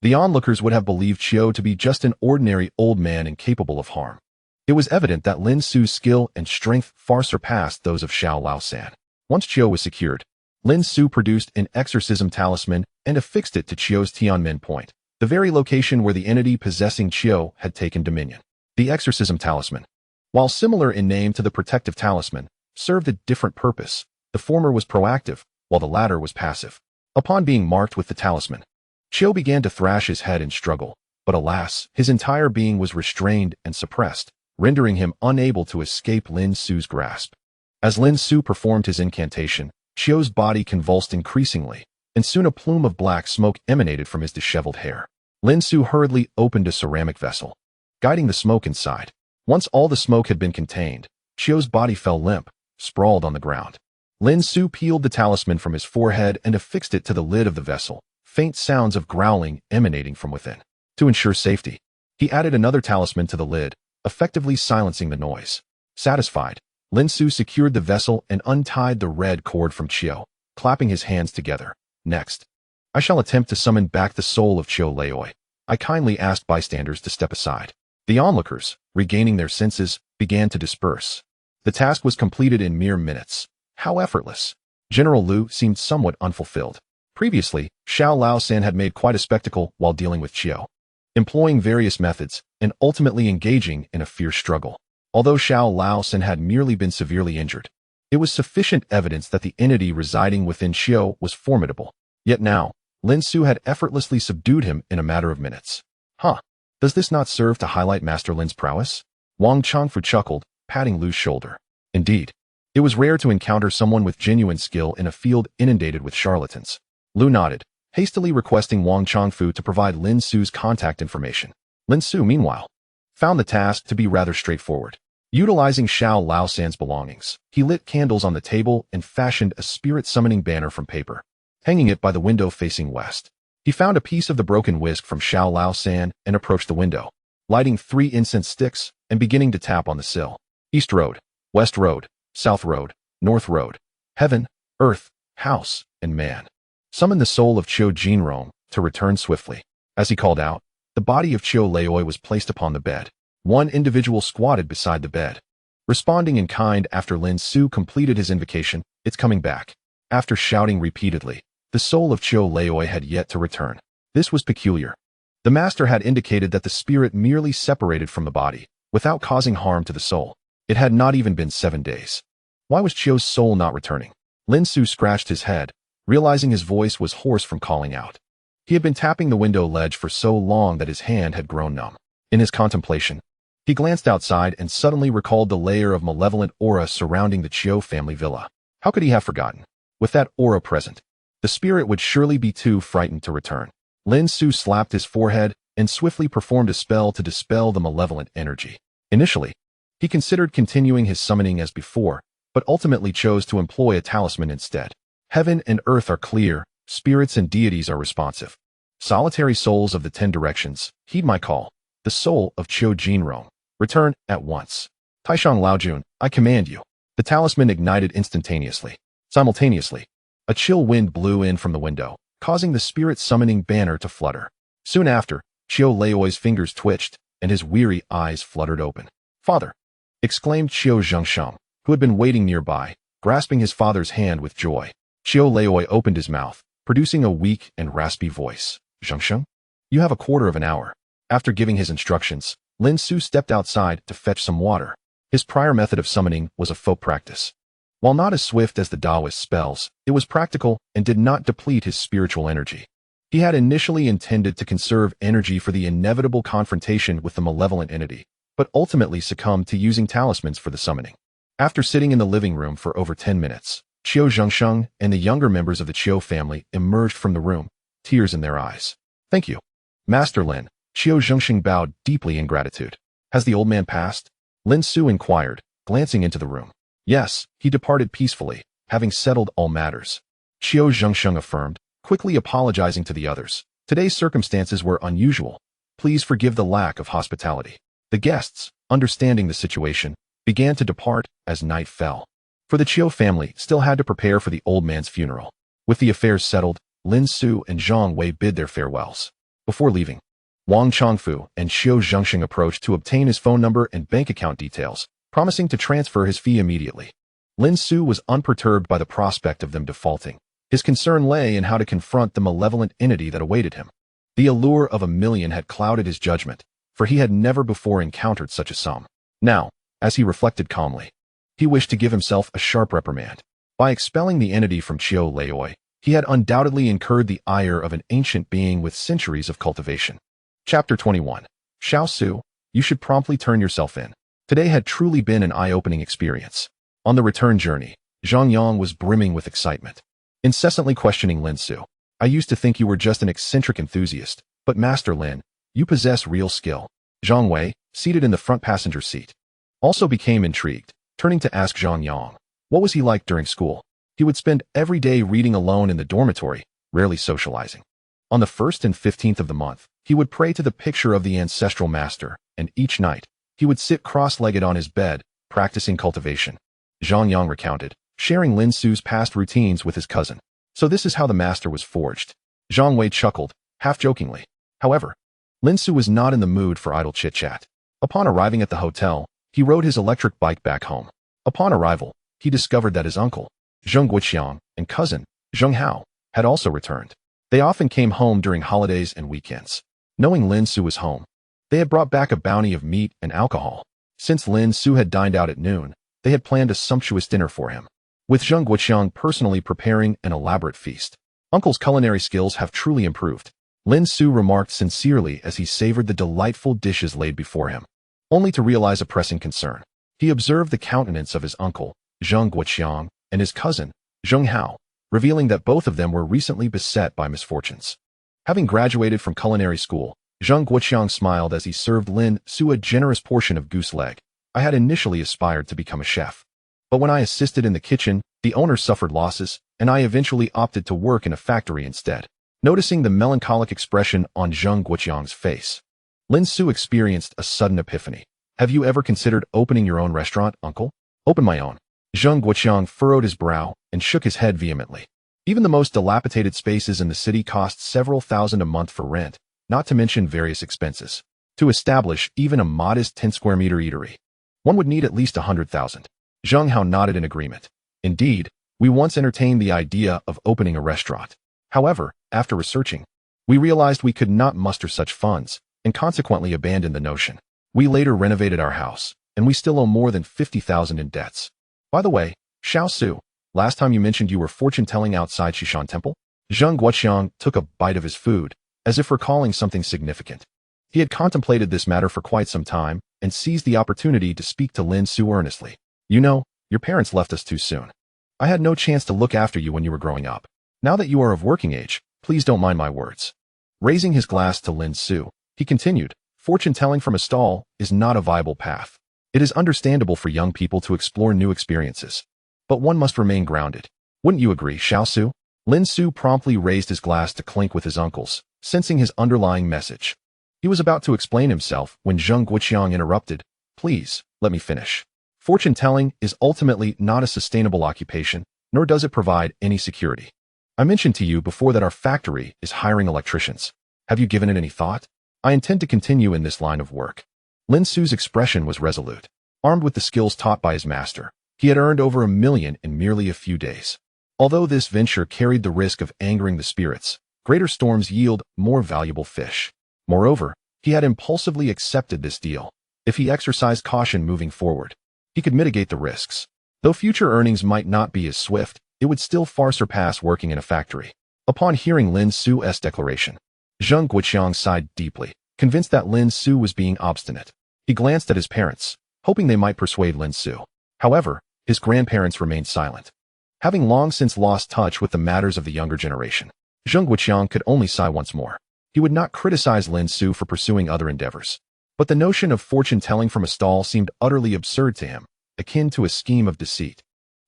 the onlookers would have believed Qiu to be just an ordinary old man incapable of harm. It was evident that Lin Xu's skill and strength far surpassed those of Xiao Laosan. Once Qiu was secured, Lin Xu produced an exorcism talisman and affixed it to Qiu's Tianmen point, the very location where the entity possessing Qiu had taken dominion. The exorcism talisman, while similar in name to the protective talisman, served a different purpose. The former was proactive, while the latter was passive. Upon being marked with the talisman, Qiu began to thrash his head and struggle, but alas, his entire being was restrained and suppressed, rendering him unable to escape Lin Xu's grasp. As Lin Xu performed his incantation, Qiu's body convulsed increasingly, and soon a plume of black smoke emanated from his disheveled hair. Lin Xu hurriedly opened a ceramic vessel, guiding the smoke inside. Once all the smoke had been contained, Qiu's body fell limp, sprawled on the ground. Lin Xu peeled the talisman from his forehead and affixed it to the lid of the vessel, faint sounds of growling emanating from within. To ensure safety, he added another talisman to the lid, effectively silencing the noise. Satisfied, Lin Xu secured the vessel and untied the red cord from Qiu, clapping his hands together. Next, I shall attempt to summon back the soul of Qiu Leoi. I kindly asked bystanders to step aside. The onlookers, regaining their senses, began to disperse. The task was completed in mere minutes. How effortless! General Liu seemed somewhat unfulfilled. Previously, Xiao Laosan had made quite a spectacle while dealing with Qiu, employing various methods and ultimately engaging in a fierce struggle. Although Xiao Laosan had merely been severely injured, it was sufficient evidence that the entity residing within Qiu was formidable. Yet now, Lin Xu had effortlessly subdued him in a matter of minutes. Does this not serve to highlight Master Lin's prowess? Wang Changfu chuckled, patting Lu's shoulder. Indeed, it was rare to encounter someone with genuine skill in a field inundated with charlatans. Lu nodded, hastily requesting Wang Changfu to provide Lin Xu's contact information. Lin Xu, meanwhile, found the task to be rather straightforward. Utilizing Xiao Laosan's belongings, he lit candles on the table and fashioned a spirit-summoning banner from paper, hanging it by the window facing west. He found a piece of the broken whisk from Xiao Laosan and approached the window, lighting 3 incense sticks and beginning to tap on the sill. East Road, West Road, South Road, North Road, Heaven, Earth, House, and Man. Summon the soul of Qiu Jinrong to return swiftly. As he called out, the body of Qiu Leoi was placed upon the bed. One individual squatted beside the bed, responding in kind after Lin Xu completed his invocation. It's coming back. After shouting repeatedly, the soul of Qiu Leoi had yet to return. This was peculiar. The master had indicated that the spirit merely separated from the body, without causing harm to the soul. It had not even been 7 days. Why was Qiu's soul not returning? Lin Xu scratched his head, realizing his voice was hoarse from calling out. He had been tapping the window ledge for so long that his hand had grown numb. In his contemplation, he glanced outside and suddenly recalled the layer of malevolent aura surrounding the Qiu family villa. How could he have forgotten? With that aura present, the spirit would surely be too frightened to return. Lin Xu slapped his forehead and swiftly performed a spell to dispel the malevolent energy. Initially, he considered continuing his summoning as before, but ultimately chose to employ a talisman instead. Heaven and earth are clear, spirits and deities are responsive. Solitary souls of the 10 directions, heed my call. The soul of Qiu Jinrong, return at once. Taishan Laojun, I command you. The talisman ignited instantaneously. Simultaneously, a chill wind blew in from the window, causing the spirit-summoning banner to flutter. Soon after, Qiu Leoi's fingers twitched, and his weary eyes fluttered open. Father! Exclaimed Qiu Zhengsheng, who had been waiting nearby, grasping his father's hand with joy. Qiu Leoi opened his mouth, producing a weak and raspy voice. Zhengsheng? You have a quarter of an hour. After giving his instructions, Lin Xu stepped outside to fetch some water. His prior method of summoning was a folk practice. While not as swift as the Taoist spells, it was practical and did not deplete his spiritual energy. He had initially intended to conserve energy for the inevitable confrontation with the malevolent entity, but ultimately succumbed to using talismans for the summoning. After sitting in the living room for over 10 minutes, Qiu Zhengsheng and the younger members of the Qiu family emerged from the room, tears in their eyes. "Thank you, Master Lin." Qiu Zhengsheng bowed deeply in gratitude. "Has the old man passed?" Lin Xu inquired, glancing into the room. "Yes, he departed peacefully, having settled all matters," Qiu Zhengsheng affirmed, quickly apologizing to the others. "Today's circumstances were unusual. Please forgive the lack of hospitality." The guests, understanding the situation, began to depart as night fell. For the Qiu family still had to prepare for the old man's funeral. With the affairs settled, Lin Xu and Zhang Wei bid their farewells. Before leaving, Wang Chongfu and Qiu Zhengsheng approached to obtain his phone number and bank account details, promising to transfer his fee immediately. Lin Xu was unperturbed by the prospect of them defaulting. His concern lay in how to confront the malevolent entity that awaited him. The allure of $1 million had clouded his judgment, for he had never before encountered such a sum. Now, as he reflected calmly, he wished to give himself a sharp reprimand. By expelling the entity from Qiu Leoi, he had undoubtedly incurred the ire of an ancient being with centuries of cultivation. Chapter 21. Xiao Su, you should promptly turn yourself in. Today had truly been an eye-opening experience. On the return journey, Zhang Yang was brimming with excitement, incessantly questioning Lin Xu. "I used to think you were just an eccentric enthusiast, but Master Lin, you possess real skill." Zhang Wei, seated in the front passenger seat, also became intrigued, turning to ask Zhang Yang, what was he like during school? He would spend every day reading alone in the dormitory, rarely socializing. On the 1st and 15th of the month, he would pray to the picture of the ancestral master, and each night, he would sit cross-legged on his bed, practicing cultivation. Zhang Yang recounted, sharing Lin Xu's past routines with his cousin. "So this is how the master was forged." Zhang Wei chuckled, half-jokingly. However, Lin Xu was not in the mood for idle chit-chat. Upon arriving at the hotel, he rode his electric bike back home. Upon arrival, he discovered that his uncle, Zheng Guoqiang, and cousin, Zheng Hao, had also returned. They often came home during holidays and weekends. Knowing Lin Xu was home, they had brought back a bounty of meat and alcohol. Since Lin Xu had dined out at noon, they had planned a sumptuous dinner for him, with Zheng Guoqiang personally preparing an elaborate feast. "Uncle's culinary skills have truly improved," Lin Xu remarked sincerely as he savored the delightful dishes laid before him. Only to realize a pressing concern. He observed the countenance of his uncle, Zheng Guoqiang, and his cousin, Zheng Hao, revealing that both of them were recently beset by misfortunes. Having graduated from culinary school, Zheng Guoqiang smiled as he served Lin Xu a generous portion of goose leg. "I had initially aspired to become a chef, but when I assisted in the kitchen, the owner suffered losses, and I eventually opted to work in a factory instead." Noticing the melancholic expression on Zheng Guoqiang's face, Lin Xu experienced a sudden epiphany. "Have you ever considered opening your own restaurant, uncle?" "Open my own." Zheng Guoqiang furrowed his brow and shook his head vehemently. Even the most dilapidated spaces in the city cost several thousand a month for rent, not to mention various expenses. To establish even a modest 10-square-meter eatery, one would need at least 100,000. Zheng Hao nodded in agreement. "Indeed, we once entertained the idea of opening a restaurant. However, after researching, we realized we could not muster such funds, and consequently abandoned the notion. We later renovated our house, and we still owe more than 50,000 in debts. By the way, Xiao Su, last time you mentioned you were fortune-telling outside Shishan Temple?" Zheng Guoqiang took a bite of his food, as if recalling something significant. He had contemplated this matter for quite some time, and seized the opportunity to speak to Lin Xu earnestly. "You know, your parents left us too soon. I had no chance to look after you when you were growing up. Now that you are of working age, please don't mind my words." Raising his glass to Lin Xu, he continued, "Fortune-telling from a stall is not a viable path. It is understandable for young people to explore new experiences, but one must remain grounded. Wouldn't you agree, Xiao Su?" Lin Xu promptly raised his glass to clink with his uncle's, sensing his underlying message. He was about to explain himself when Zheng Guoqiang interrupted. "Please, let me finish. Fortune-telling is ultimately not a sustainable occupation, nor does it provide any security. I mentioned to you before that our factory is hiring electricians. Have you given it any thought?" "I intend to continue in this line of work." Lin Xu's expression was resolute. Armed with the skills taught by his master, he had earned over $1 million in merely a few days. Although this venture carried the risk of angering the spirits, greater storms yield more valuable fish. Moreover, he had impulsively accepted this deal. If he exercised caution moving forward, he could mitigate the risks. Though future earnings might not be as swift, it would still far surpass working in a factory. Upon hearing Lin Xu's declaration, Zheng Guoqiang sighed deeply, convinced that Lin Xu was being obstinate. He glanced at his parents, hoping they might persuade Lin Xu. However, his grandparents remained silent. Having long since lost touch with the matters of the younger generation, Zheng Guoqiang could only sigh once more. He would not criticize Lin Xu for pursuing other endeavors, but the notion of fortune-telling from a stall seemed utterly absurd to him, akin to a scheme of deceit.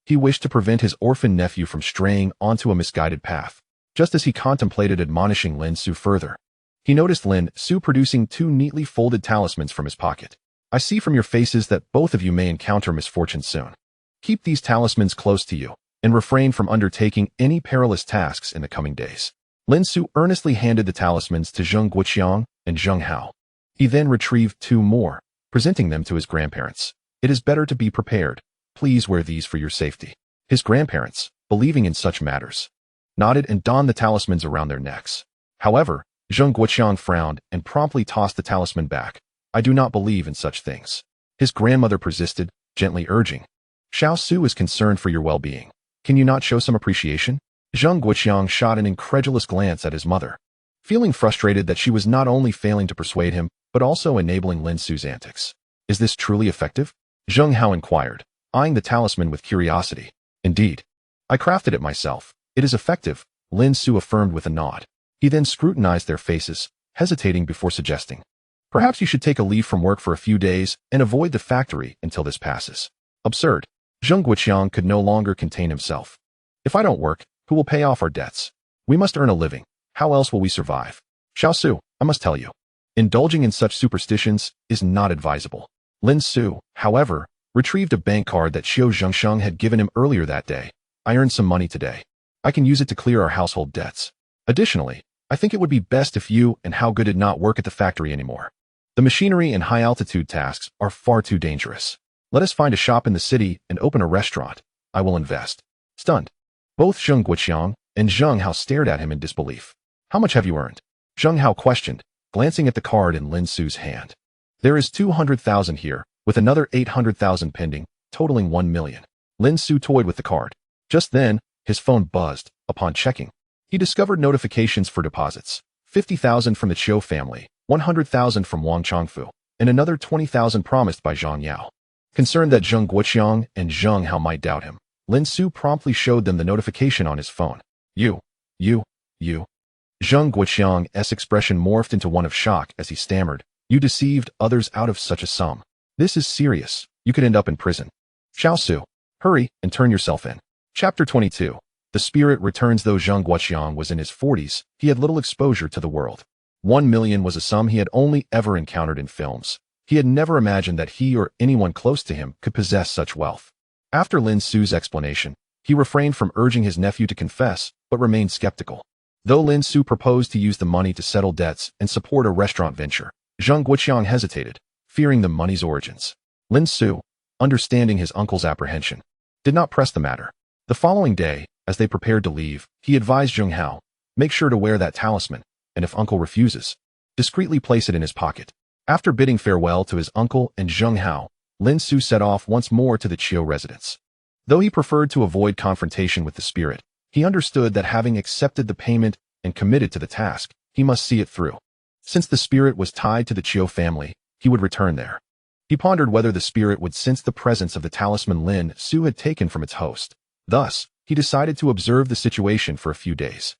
He wished to prevent his orphan nephew from straying onto a misguided path. Just as he contemplated admonishing Lin Xu further, he noticed Lin Xu producing 2 neatly folded talismans from his pocket. I see from your faces that both of you may encounter misfortune soon. Keep these talismans close to you, and refrain from undertaking any perilous tasks in the coming days. Lin Xu earnestly handed the talismans to Zheng Guoqiang and Zheng Hao. He then retrieved 2 more, presenting them to his grandparents. It is better to be prepared. Please wear these for your safety. His grandparents, believing in such matters, nodded and donned the talismans around their necks. However, Zheng Guoqiang frowned and promptly tossed the talisman back. I do not believe in such things. His grandmother persisted, gently urging. Xiao Su is concerned for your well-being. Can you not show some appreciation? Zheng Guoqiang shot an incredulous glance at his mother, feeling frustrated that she was not only failing to persuade him, but also enabling Lin Xu's antics. Is this truly effective? Zheng Hao inquired, eyeing the talisman with curiosity. Indeed. I crafted it myself. It is effective, Lin Xu affirmed with a nod. He then scrutinized their faces, hesitating before suggesting. Perhaps you should take a leave from work for a few days and avoid the factory until this passes. Absurd. Zheng Guoqiang could no longer contain himself. If I don't work, who will pay off our debts? We must earn a living. How else will we survive? Xiao Su, I must tell you, indulging in such superstitions is not advisable. Lin Xu, however, retrieved a bank card that Xiao Zhengsheng had given him earlier that day. I earned some money today. I can use it to clear our household debts. Additionally, I think it would be best if you and Hao Gu did not work at the factory anymore. The machinery and high-altitude tasks are far too dangerous. Let us find a shop in the city and open a restaurant. I will invest. Stunned, both Zheng Guoqiang and Zheng Hao stared at him in disbelief. How much have you earned? Zheng Hao questioned, glancing at the card in Lin Xu's hand. There is 200,000 here, with another 800,000 pending, totaling 1 million. Lin Xu toyed with the card. Just then, his phone buzzed. Upon checking, he discovered notifications for deposits. 50,000 from the Chiu family, 100,000 from Wang Chongfu, and another 20,000 promised by Zhang Yao. Concerned that Zheng Guoqiang and Zheng Hao might doubt him, Lin Xu promptly showed them the notification on his phone. You. Zheng Guoqiang's expression morphed into one of shock as he stammered. You deceived others out of such a sum. This is serious. You could end up in prison. Xiao Su, hurry and turn yourself in. Chapter 22. The spirit returns. Though Zheng Guoqiang was in his 40s, he had little exposure to the world. 1 million was a sum he had only ever encountered in films. He had never imagined that he or anyone close to him could possess such wealth. After Lin Xu's explanation, he refrained from urging his nephew to confess, but remained skeptical. Though Lin Xu proposed to use the money to settle debts and support a restaurant venture, Zheng Guoqiang hesitated, fearing the money's origins. Lin Xu, understanding his uncle's apprehension, did not press the matter. The following day, as they prepared to leave, he advised Zheng Hao, make sure to wear that talisman, and if uncle refuses, discreetly place it in his pocket. After bidding farewell to his uncle and Zheng Hao, Lin Xu set off once more to the Chiu residence. Though he preferred to avoid confrontation with the spirit, he understood that having accepted the payment and committed to the task, he must see it through. Since the spirit was tied to the Chiu family, he would return there. He pondered whether the spirit would sense the presence of the talisman Lin Xu had taken from its host. Thus, he decided to observe the situation for a few days.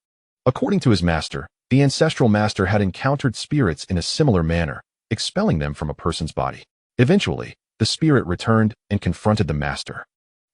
According to his master, the ancestral master had encountered spirits in a similar manner, expelling them from a person's body. Eventually, the spirit returned and confronted the master.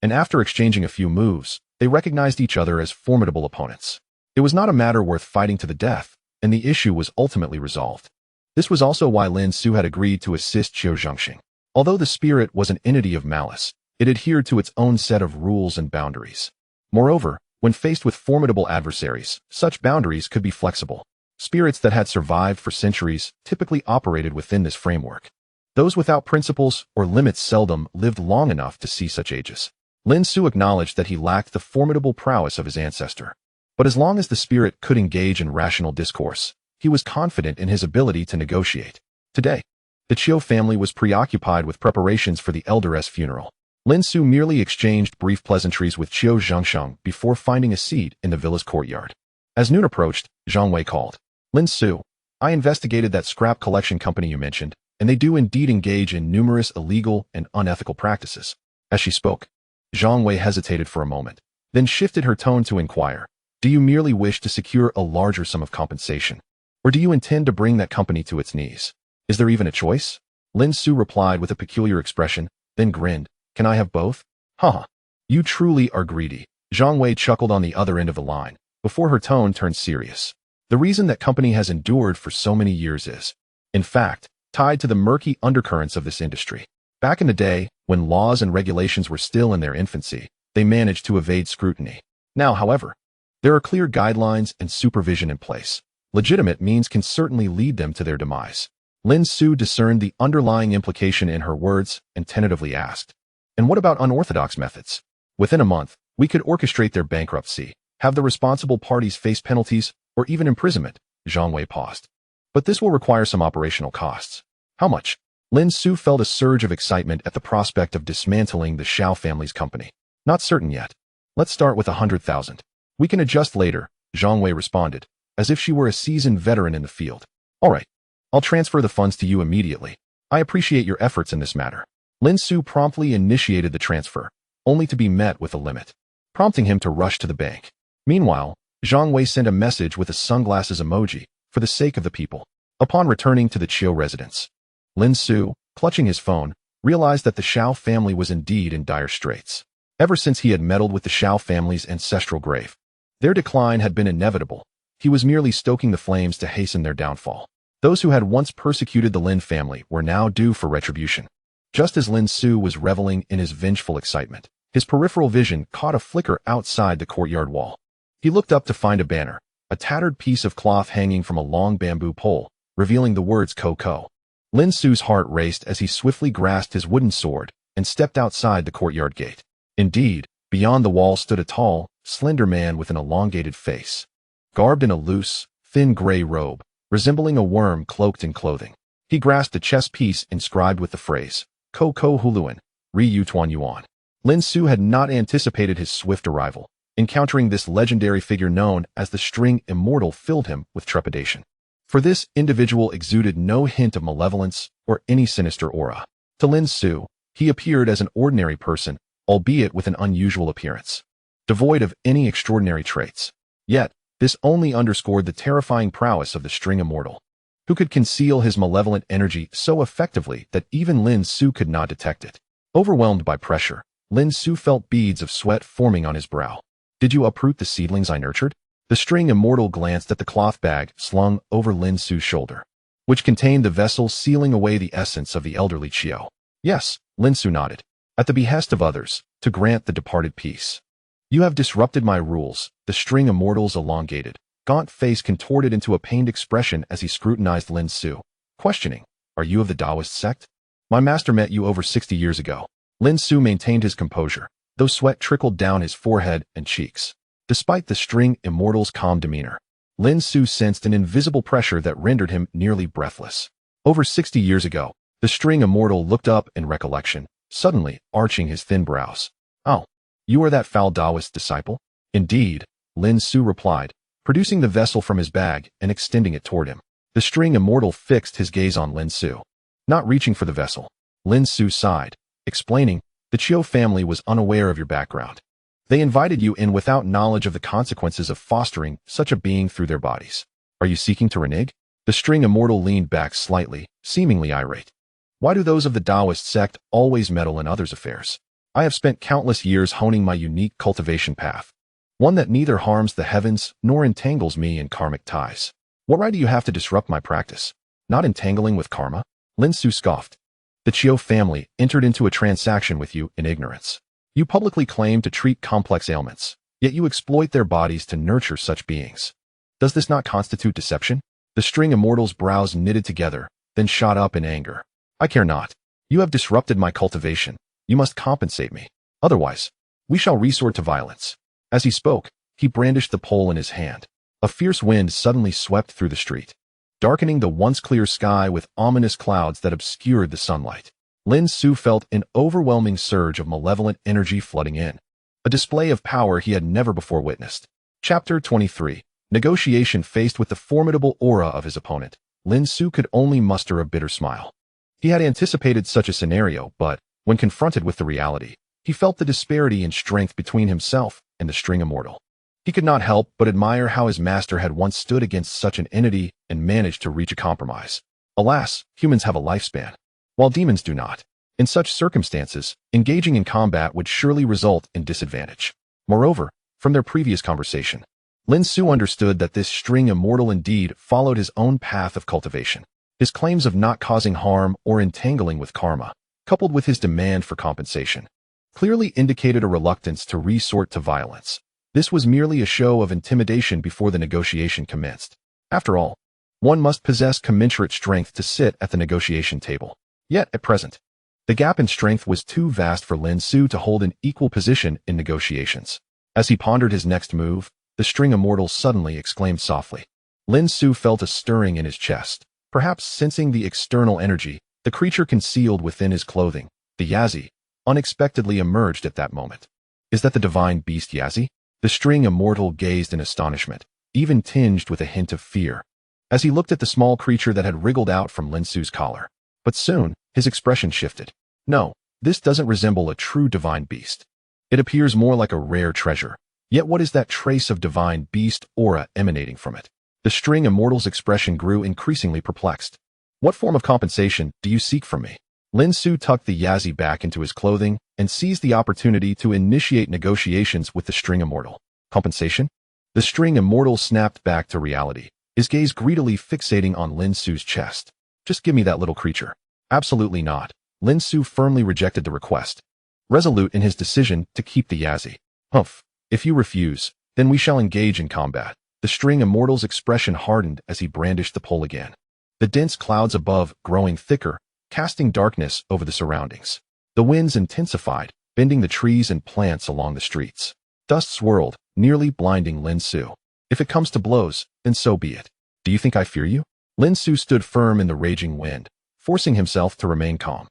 And after exchanging a few moves, they recognized each other as formidable opponents. It was not a matter worth fighting to the death, and the issue was ultimately resolved. This was also why Lin Xu had agreed to assist Qiu Zhengxing. Although the spirit was an entity of malice, it adhered to its own set of rules and boundaries. Moreover, when faced with formidable adversaries, such boundaries could be flexible. Spirits that had survived for centuries typically operated within this framework. Those without principles or limits seldom lived long enough to see such ages. Lin Xu acknowledged that he lacked the formidable prowess of his ancestor. But as long as the spirit could engage in rational discourse, he was confident in his ability to negotiate. Today, the Qiu family was preoccupied with preparations for the elder's funeral. Lin Xu merely exchanged brief pleasantries with Qiu Zhengsheng before finding a seat in the villa's courtyard. As noon approached, Zhang Wei called. Lin Xu, I investigated that scrap collection company you mentioned, and they do indeed engage in numerous illegal and unethical practices. As she spoke, Zhang Wei hesitated for a moment, then shifted her tone to inquire, do you merely wish to secure a larger sum of compensation? Or do you intend to bring that company to its knees? Is there even a choice? Lin Xu replied with a peculiar expression, then grinned, can I have both? Haha, you truly are greedy. Zhang Wei chuckled on the other end of the line, before her tone turned serious. The reason that company has endured for so many years is, in fact, tied to the murky undercurrents of this industry. Back in the day, when laws and regulations were still in their infancy, they managed to evade scrutiny. Now, however, there are clear guidelines and supervision in place. Legitimate means can certainly lead them to their demise. Lin Xu discerned the underlying implication in her words and tentatively asked, and what about unorthodox methods? Within a month, we could orchestrate their bankruptcy, have the responsible parties face penalties, or even imprisonment. Zhang Wei paused. But this will require some operational costs. How much? Lin Xu felt a surge of excitement at the prospect of dismantling the Xiao family's company. Not certain yet. Let's start with 100,000. We can adjust later, Zhang Wei responded, as if she were a seasoned veteran in the field. All right. I'll transfer the funds to you immediately. I appreciate your efforts in this matter. Lin Xu promptly initiated the transfer, only to be met with a limit, prompting him to rush to the bank. Meanwhile, Zhang Wei sent a message with a sunglasses emoji, for the sake of the people. Upon returning to the Qiu residence, Lin Xu, clutching his phone, realized that the Xiao family was indeed in dire straits. Ever since he had meddled with the Xiao family's ancestral grave, their decline had been inevitable. He was merely stoking the flames to hasten their downfall. Those who had once persecuted the Lin family were now due for retribution. Just as Lin Xu was reveling in his vengeful excitement, his peripheral vision caught a flicker outside the courtyard wall. He looked up to find a banner, a tattered piece of cloth hanging from a long bamboo pole, revealing the words Ko. Lin Xu's heart raced as he swiftly grasped his wooden sword and stepped outside the courtyard gate. Indeed, beyond the wall stood a tall, slender man with an elongated face, garbed in a loose, thin gray robe, resembling a worm cloaked in clothing. He grasped a chess piece inscribed with the phrase, Ko Huluan, Ri Tuan Yuan. Lin Xu had not anticipated his swift arrival. Encountering this legendary figure known as the String Immortal filled him with trepidation. For this individual exuded no hint of malevolence or any sinister aura. To Lin Xu, he appeared as an ordinary person, albeit with an unusual appearance, devoid of any extraordinary traits. Yet, this only underscored the terrifying prowess of the String Immortal, who could conceal his malevolent energy so effectively that even Lin Xu could not detect it. Overwhelmed by pressure, Lin Xu felt beads of sweat forming on his brow. Did you uproot the seedlings I nurtured? The String Immortal glanced at the cloth bag slung over Lin Xu's shoulder, which contained the vessel sealing away the essence of the elderly Qiu. Yes, Lin Xu nodded. At the behest of others, to grant the departed peace. You have disrupted my rules. The String Immortal's elongated, gaunt face contorted into a pained expression as he scrutinized Lin Xu, questioning, are you of the Taoist sect? My master met you over 60 years ago. Lin Xu maintained his composure, though sweat trickled down his forehead and cheeks. Despite the String Immortal's calm demeanor, Lin Xu sensed an invisible pressure that rendered him nearly breathless. Over 60 years ago, the String Immortal looked up in recollection, suddenly arching his thin brows. Oh, you are that foul Taoist disciple? Indeed, Lin Xu replied, producing the vessel from his bag and extending it toward him. The String Immortal fixed his gaze on Lin Xu. Not reaching for the vessel, Lin Xu sighed, explaining, the Qiu family was unaware of your background. They invited you in without knowledge of the consequences of fostering such a being through their bodies. Are you seeking to renege? The String Immortal leaned back slightly, seemingly irate. Why do those of the Taoist sect always meddle in others' affairs? I have spent countless years honing my unique cultivation path, one that neither harms the heavens nor entangles me in karmic ties. What right do you have to disrupt my practice? Not entangling with karma? Lin Xu scoffed. The Qiu family entered into a transaction with you in ignorance. You publicly claim to treat complex ailments, yet you exploit their bodies to nurture such beings. Does this not constitute deception? The String Immortal's brows knitted together, then shot up in anger. I care not. You have disrupted my cultivation. You must compensate me. Otherwise, we shall resort to violence. As he spoke, he brandished the pole in his hand. A fierce wind suddenly swept through the street, darkening the once clear sky with ominous clouds that obscured the sunlight. Lin Xu felt an overwhelming surge of malevolent energy flooding in, a display of power he had never before witnessed. Chapter 23. Negotiation faced with the formidable aura of his opponent, Lin Xu could only muster a bitter smile. He had anticipated such a scenario, but when confronted with the reality, he felt the disparity in strength between himself and the string immortal. He could not help but admire how his master had once stood against such an entity and managed to reach a compromise. Alas, humans have a lifespan, while demons do not. In such circumstances, engaging in combat would surely result in disadvantage. Moreover, from their previous conversation, Lin Xu understood that this string immortal indeed followed his own path of cultivation. His claims of not causing harm or entangling with karma, coupled with his demand for compensation, clearly indicated a reluctance to resort to violence. This was merely a show of intimidation before the negotiation commenced. After all, one must possess commensurate strength to sit at the negotiation table. Yet, at present, the gap in strength was too vast for Lin Xu to hold an equal position in negotiations. As he pondered his next move, the string immortal suddenly exclaimed softly. Lin Xu felt a stirring in his chest. Perhaps sensing the external energy, the creature concealed within his clothing, the Yazi, unexpectedly emerged at that moment. Is that the divine beast Yazi? The string immortal gazed in astonishment, even tinged with a hint of fear, as he looked at the small creature that had wriggled out from Lin Xu's collar. But soon, his expression shifted. No, this doesn't resemble a true divine beast. It appears more like a rare treasure. Yet what is that trace of divine beast aura emanating from it? The string immortal's expression grew increasingly perplexed. What form of compensation do you seek from me? Lin Xu tucked the Yazi back into his clothing and seized the opportunity to initiate negotiations with the string immortal. Compensation? The string immortal snapped back to reality, his gaze greedily fixating on Lin Xu's chest. Just give me that little creature. Absolutely not. Lin Xu firmly rejected the request, resolute in his decision to keep the Yazi. Humph. If you refuse, then we shall engage in combat. The string immortal's expression hardened as he brandished the pole again. The dense clouds above growing thicker, casting darkness over the surroundings. The winds intensified, bending the trees and plants along the streets. Dust swirled, nearly blinding Lin Xu. If it comes to blows, then so be it. Do you think I fear you? Lin Xu stood firm in the raging wind, forcing himself to remain calm.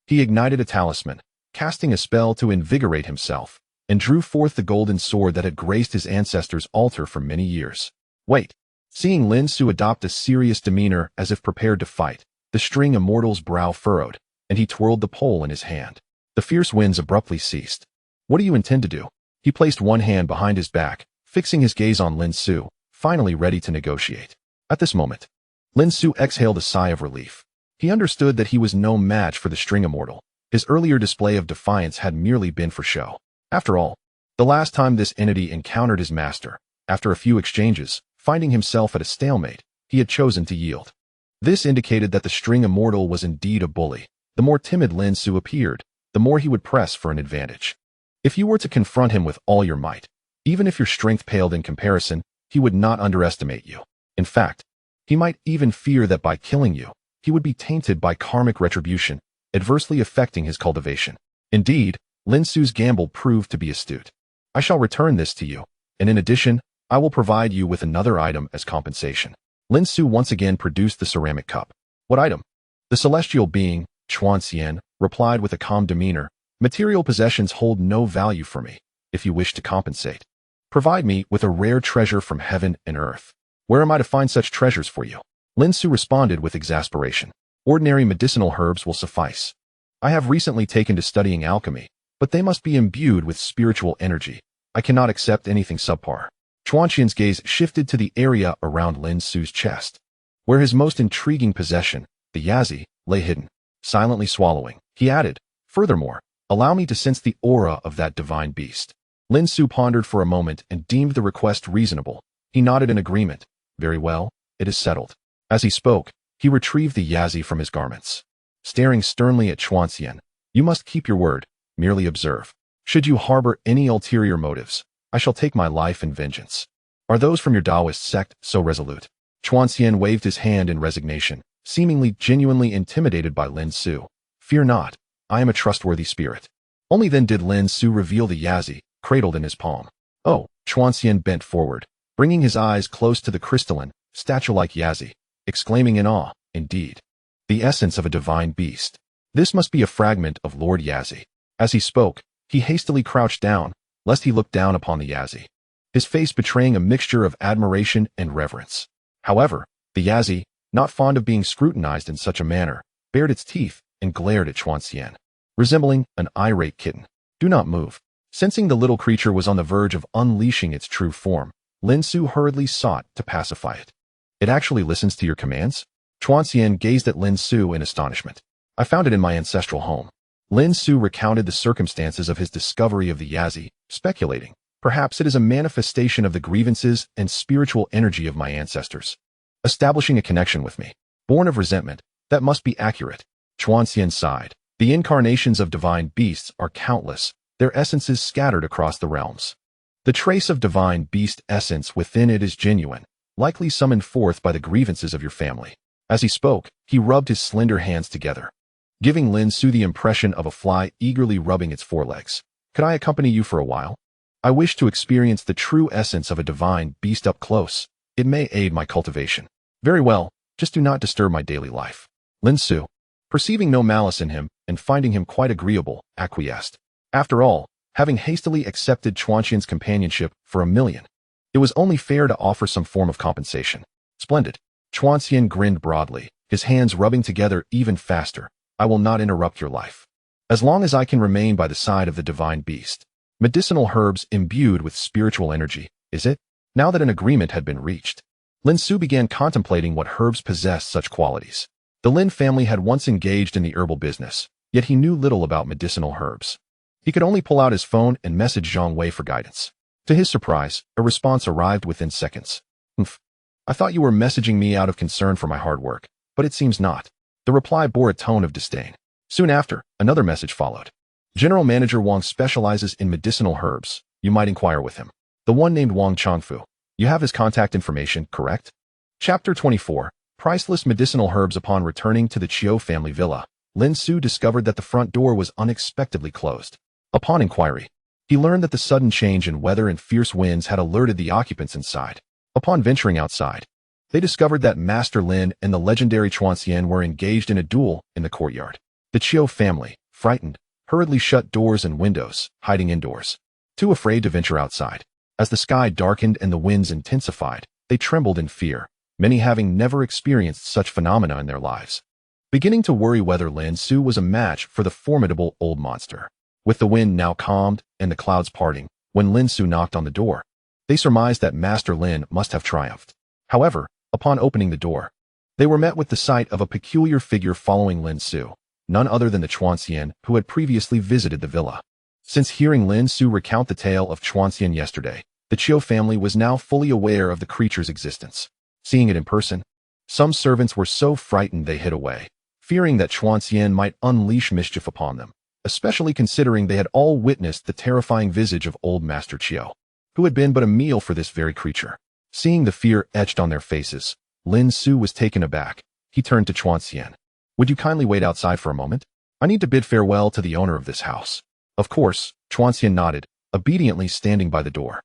He ignited a talisman, casting a spell to invigorate himself, and drew forth the golden sword that had graced his ancestors' altar for many years. Wait. Seeing Lin Xu adopt a serious demeanor as if prepared to fight, the string immortal's brow furrowed, and he twirled the pole in his hand. The fierce winds abruptly ceased. What do you intend to do? He placed one hand behind his back, fixing his gaze on Lin Xu, finally ready to negotiate. At this moment, Lin Xu exhaled a sigh of relief. He understood that he was no match for the string immortal. His earlier display of defiance had merely been for show. After all, the last time this entity encountered his master, after a few exchanges, finding himself at a stalemate, he had chosen to yield. This indicated that the string immortal was indeed a bully. The more timid Lin Xu appeared, the more he would press for an advantage. If you were to confront him with all your might, even if your strength paled in comparison, he would not underestimate you. In fact, he might even fear that by killing you, he would be tainted by karmic retribution, adversely affecting his cultivation. Indeed, Lin Xu's gamble proved to be astute. I shall return this to you, and in addition, I will provide you with another item as compensation. Lin Xu once again produced the ceramic cup. What item? The celestial being, Chuanxian, replied with a calm demeanor. Material possessions hold no value for me. If you wish to compensate, provide me with a rare treasure from heaven and earth. Where am I to find such treasures for you? Lin Xu responded with exasperation. Ordinary medicinal herbs will suffice. I have recently taken to studying alchemy, but they must be imbued with spiritual energy. I cannot accept anything subpar. Chuanxian's gaze shifted to the area around Lin Xu's chest, where his most intriguing possession, the Yazi, lay hidden. Silently swallowing, he added, furthermore, allow me to sense the aura of that divine beast. Lin Xu pondered for a moment and deemed the request reasonable. He nodded in agreement. Very well, it is settled. As he spoke, he retrieved the Yazi from his garments. Staring sternly at Chuanxian, you must keep your word, merely observe. Should you harbor any ulterior motives, I shall take my life in vengeance. Are those from your Taoist sect so resolute? Chuanxian waved his hand in resignation, seemingly genuinely intimidated by Lin Xu. Fear not, I am a trustworthy spirit. Only then did Lin Xu reveal the Yazi, cradled in his palm. Oh, Chuanxian bent forward, bringing his eyes close to the crystalline, statue-like Yazi, exclaiming in awe, indeed, the essence of a divine beast. This must be a fragment of Lord Yazi. As he spoke, he hastily crouched down, lest he look down upon the Yazi. his face betraying a mixture of admiration and reverence. However, the Yazi, not fond of being scrutinized in such a manner, bared its teeth and glared at Chuanxian, resembling an irate kitten. Do not move. Sensing the little creature was on the verge of unleashing its true form, Lin Xu hurriedly sought to pacify it. It actually listens to your commands? Chuanxian gazed at Lin Xu in astonishment. I found it in my ancestral home. Lin Xu recounted the circumstances of his discovery of the Yazi, speculating, perhaps it is a manifestation of the grievances and spiritual energy of my ancestors, establishing a connection with me. Born of resentment, that must be accurate. Chuanxian sighed. The incarnations of divine beasts are countless, their essences scattered across the realms. The trace of divine beast essence within it is genuine, likely summoned forth by the grievances of your family. As he spoke, he rubbed his slender hands together, giving Lin Xu the impression of a fly eagerly rubbing its forelegs. Could I accompany you for a while? I wish to experience the true essence of a divine beast up close. It may aid my cultivation. Very well, just do not disturb my daily life. Lin Xu, perceiving no malice in him and finding him quite agreeable, acquiesced. After all, having hastily accepted Chuanxian's companionship for $1 million, it was only fair to offer some form of compensation. Splendid. Chuanxian grinned broadly, his hands rubbing together even faster. I will not interrupt your life. As long as I can remain by the side of the divine beast. Medicinal herbs imbued with spiritual energy, is it? Now that an agreement had been reached, Lin Xu began contemplating what herbs possessed such qualities. The Lin family had once engaged in the herbal business, yet he knew little about medicinal herbs. He could only pull out his phone and message Zhang Wei for guidance. To his surprise, a response arrived within seconds. I thought you were messaging me out of concern for my hard work, but it seems not. The reply bore a tone of disdain. Soon after, another message followed. General Manager Wang specializes in medicinal herbs. You might inquire with him. The one named Wang Changfu. You have his contact information, correct? Chapter 24. Priceless medicinal herbs. Upon returning to the Qiu family villa, Lin Xu discovered that the front door was unexpectedly closed. Upon inquiry, he learned that the sudden change in weather and fierce winds had alerted the occupants inside. Upon venturing outside, they discovered that Master Lin and the legendary Chuanxian were engaged in a duel in the courtyard. The Qiu family, frightened, hurriedly shut doors and windows, hiding indoors. Too afraid to venture outside. As the sky darkened and the winds intensified, they trembled in fear, many having never experienced such phenomena in their lives. Beginning to worry whether Lin Xu was a match for the formidable old monster. With the wind now calmed and the clouds parting, when Lin Xu knocked on the door, they surmised that Master Lin must have triumphed. However, upon opening the door, they were met with the sight of a peculiar figure following Lin Xu, none other than the Chuanxian who had previously visited the villa. Since hearing Lin Xu recount the tale of Chuanxian yesterday, the Qiu family was now fully aware of the creature's existence. Seeing it in person, some servants were so frightened they hid away, fearing that Chuanxian might unleash mischief upon them, especially considering they had all witnessed the terrifying visage of old Master Qiu, who had been but a meal for this very creature. Seeing the fear etched on their faces, Lin Xu was taken aback. He turned to Chuanxian. Would you kindly wait outside for a moment? I need to bid farewell to the owner of this house. Of course, Chuanxian nodded, obediently standing by the door.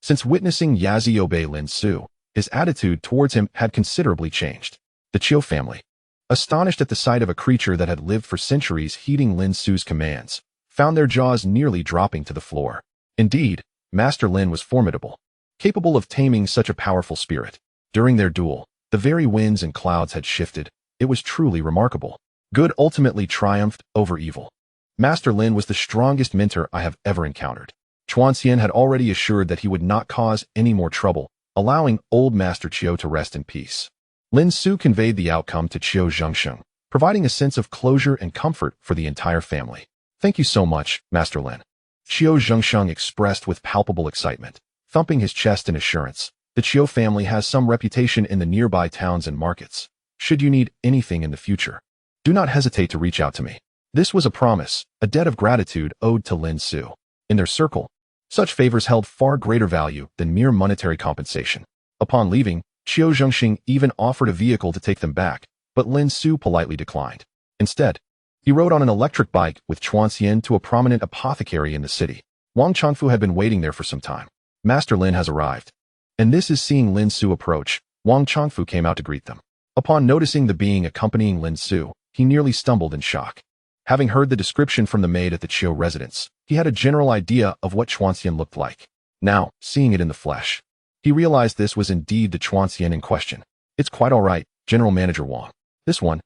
Since witnessing Yazi obey Lin Xu, his attitude towards him had considerably changed. The Qiu family, astonished at the sight of a creature that had lived for centuries heeding Lin Xu's commands, found their jaws nearly dropping to the floor. Indeed, Master Lin was formidable, capable of taming such a powerful spirit. During their duel, the very winds and clouds had shifted. It was truly remarkable. Good ultimately triumphed over evil. Master Lin was the strongest mentor I have ever encountered. Chuanxian had already assured that he would not cause any more trouble, allowing old Master Qiu to rest in peace. Lin Xu conveyed the outcome to Qiu Zhengsheng, providing a sense of closure and comfort for the entire family. Thank you so much, Master Lin. Qiu Zhengsheng expressed with palpable excitement, thumping his chest in assurance. The Qiu family has some reputation in the nearby towns and markets. Should you need anything in the future, do not hesitate to reach out to me. This was a promise, a debt of gratitude owed to Lin Xu. In their circle, such favors held far greater value than mere monetary compensation. Upon leaving, Qiu Zhengxing even offered a vehicle to take them back, but Lin Xu politely declined. Instead, he rode on an electric bike with Chuanxian to a prominent apothecary in the city. Wang Changfu had been waiting there for some time. Master Lin has arrived. And this is seeing Lin Xu approach, Wang Changfu came out to greet them. Upon noticing the being accompanying Lin Xu, he nearly stumbled in shock. Having heard the description from the maid at the Qiu residence, he had a general idea of what Chuanxian looked like. Now, seeing it in the flesh, he realized this was indeed the Chuanxian in question. It's quite all right, General Manager Wang. This one.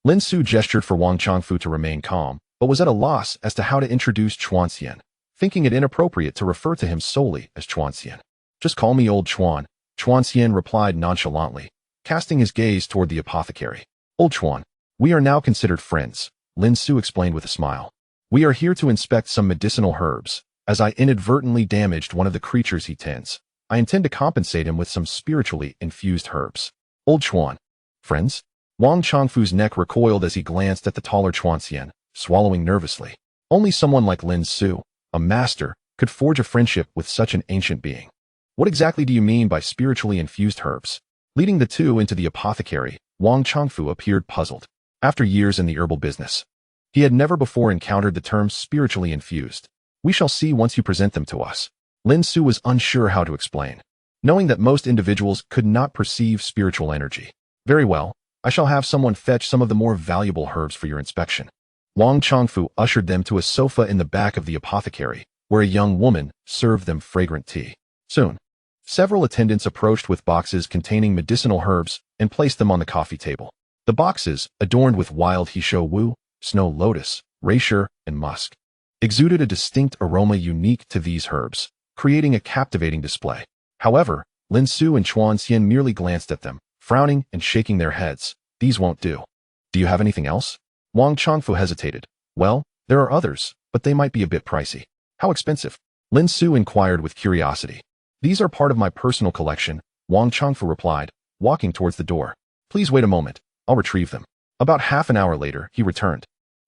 Lin Xu gestured for Wang Changfu to remain calm, but was at a loss as to how to introduce Chuanxian, thinking it inappropriate to refer to him solely as Chuanxian. Just call me Old Chuan, Chuanxian replied nonchalantly, casting his gaze toward the apothecary. Old Chuan, we are now considered friends, Lin Xu explained with a smile. We are here to inspect some medicinal herbs. As I inadvertently damaged one of the creatures he tends, I intend to compensate him with some spiritually infused herbs. Old Chuan. Friends? Wang Changfu's neck recoiled as he glanced at the taller Chuanxian, swallowing nervously. Only someone like Lin Xu, a master, could forge a friendship with such an ancient being. What exactly do you mean by spiritually infused herbs? Leading the two into the apothecary, Wang Changfu appeared puzzled. After years in the herbal business, he had never before encountered the term spiritually infused. We shall see once you present them to us. Lin Xu was unsure how to explain, knowing that most individuals could not perceive spiritual energy. Very well, I shall have someone fetch some of the more valuable herbs for your inspection. Wang Changfu ushered them to a sofa in the back of the apothecary, where a young woman served them fragrant tea. Soon, several attendants approached with boxes containing medicinal herbs and placed them on the coffee table. The boxes, adorned with wild Heeshou Wu, snow lotus, reishi, and musk, exuded a distinct aroma unique to these herbs, creating a captivating display. However, Lin Xu and Chuanxian merely glanced at them, frowning and shaking their heads. These won't do. Do you have anything else? Wang Changfu hesitated. Well, there are others, but they might be a bit pricey. How expensive? Lin Xu inquired with curiosity. These are part of my personal collection, Wang Changfu replied, walking towards the door. Please wait a moment, I'll retrieve them. About half an hour later, he returned,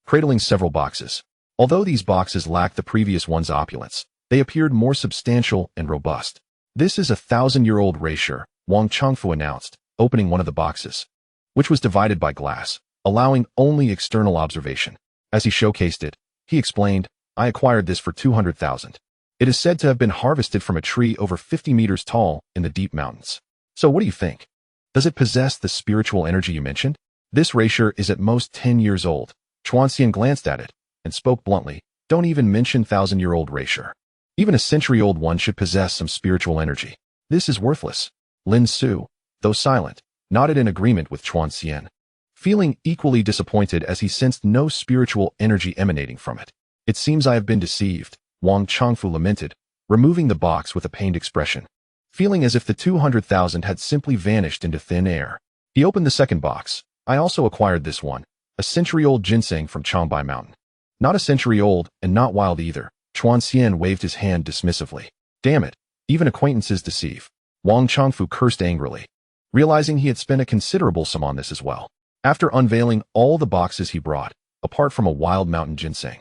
cradling several boxes. Although these boxes lacked the previous one's opulence, they appeared more substantial and robust. This is a 1,000-year-old reishi, Wang Changfu announced, opening one of the boxes, which was divided by glass, allowing only external observation. As he showcased it, he explained, I acquired this for 200,000. It is said to have been harvested from a tree over 50 meters tall in the deep mountains. So what do you think? Does it possess the spiritual energy you mentioned? This reishi is at most 10 years old. Chuanxian glanced at it and spoke bluntly, don't even mention 1,000-year-old reishi. Even a century-old one should possess some spiritual energy. This is worthless. Lin Xu, though silent, nodded in agreement with Chuanxian, feeling equally disappointed as he sensed no spiritual energy emanating from it. It seems I have been deceived, Wang Changfu lamented, removing the box with a pained expression, feeling as if the 200,000 had simply vanished into thin air. He opened the second box. I also acquired this one, a century-old ginseng from Changbai Mountain. Not a century old, and not wild either. Chuanxian waved his hand dismissively. Damn it, even acquaintances deceive. Wang Changfu cursed angrily, realizing he had spent a considerable sum on this as well. After unveiling all the boxes he brought, apart from a wild mountain ginseng,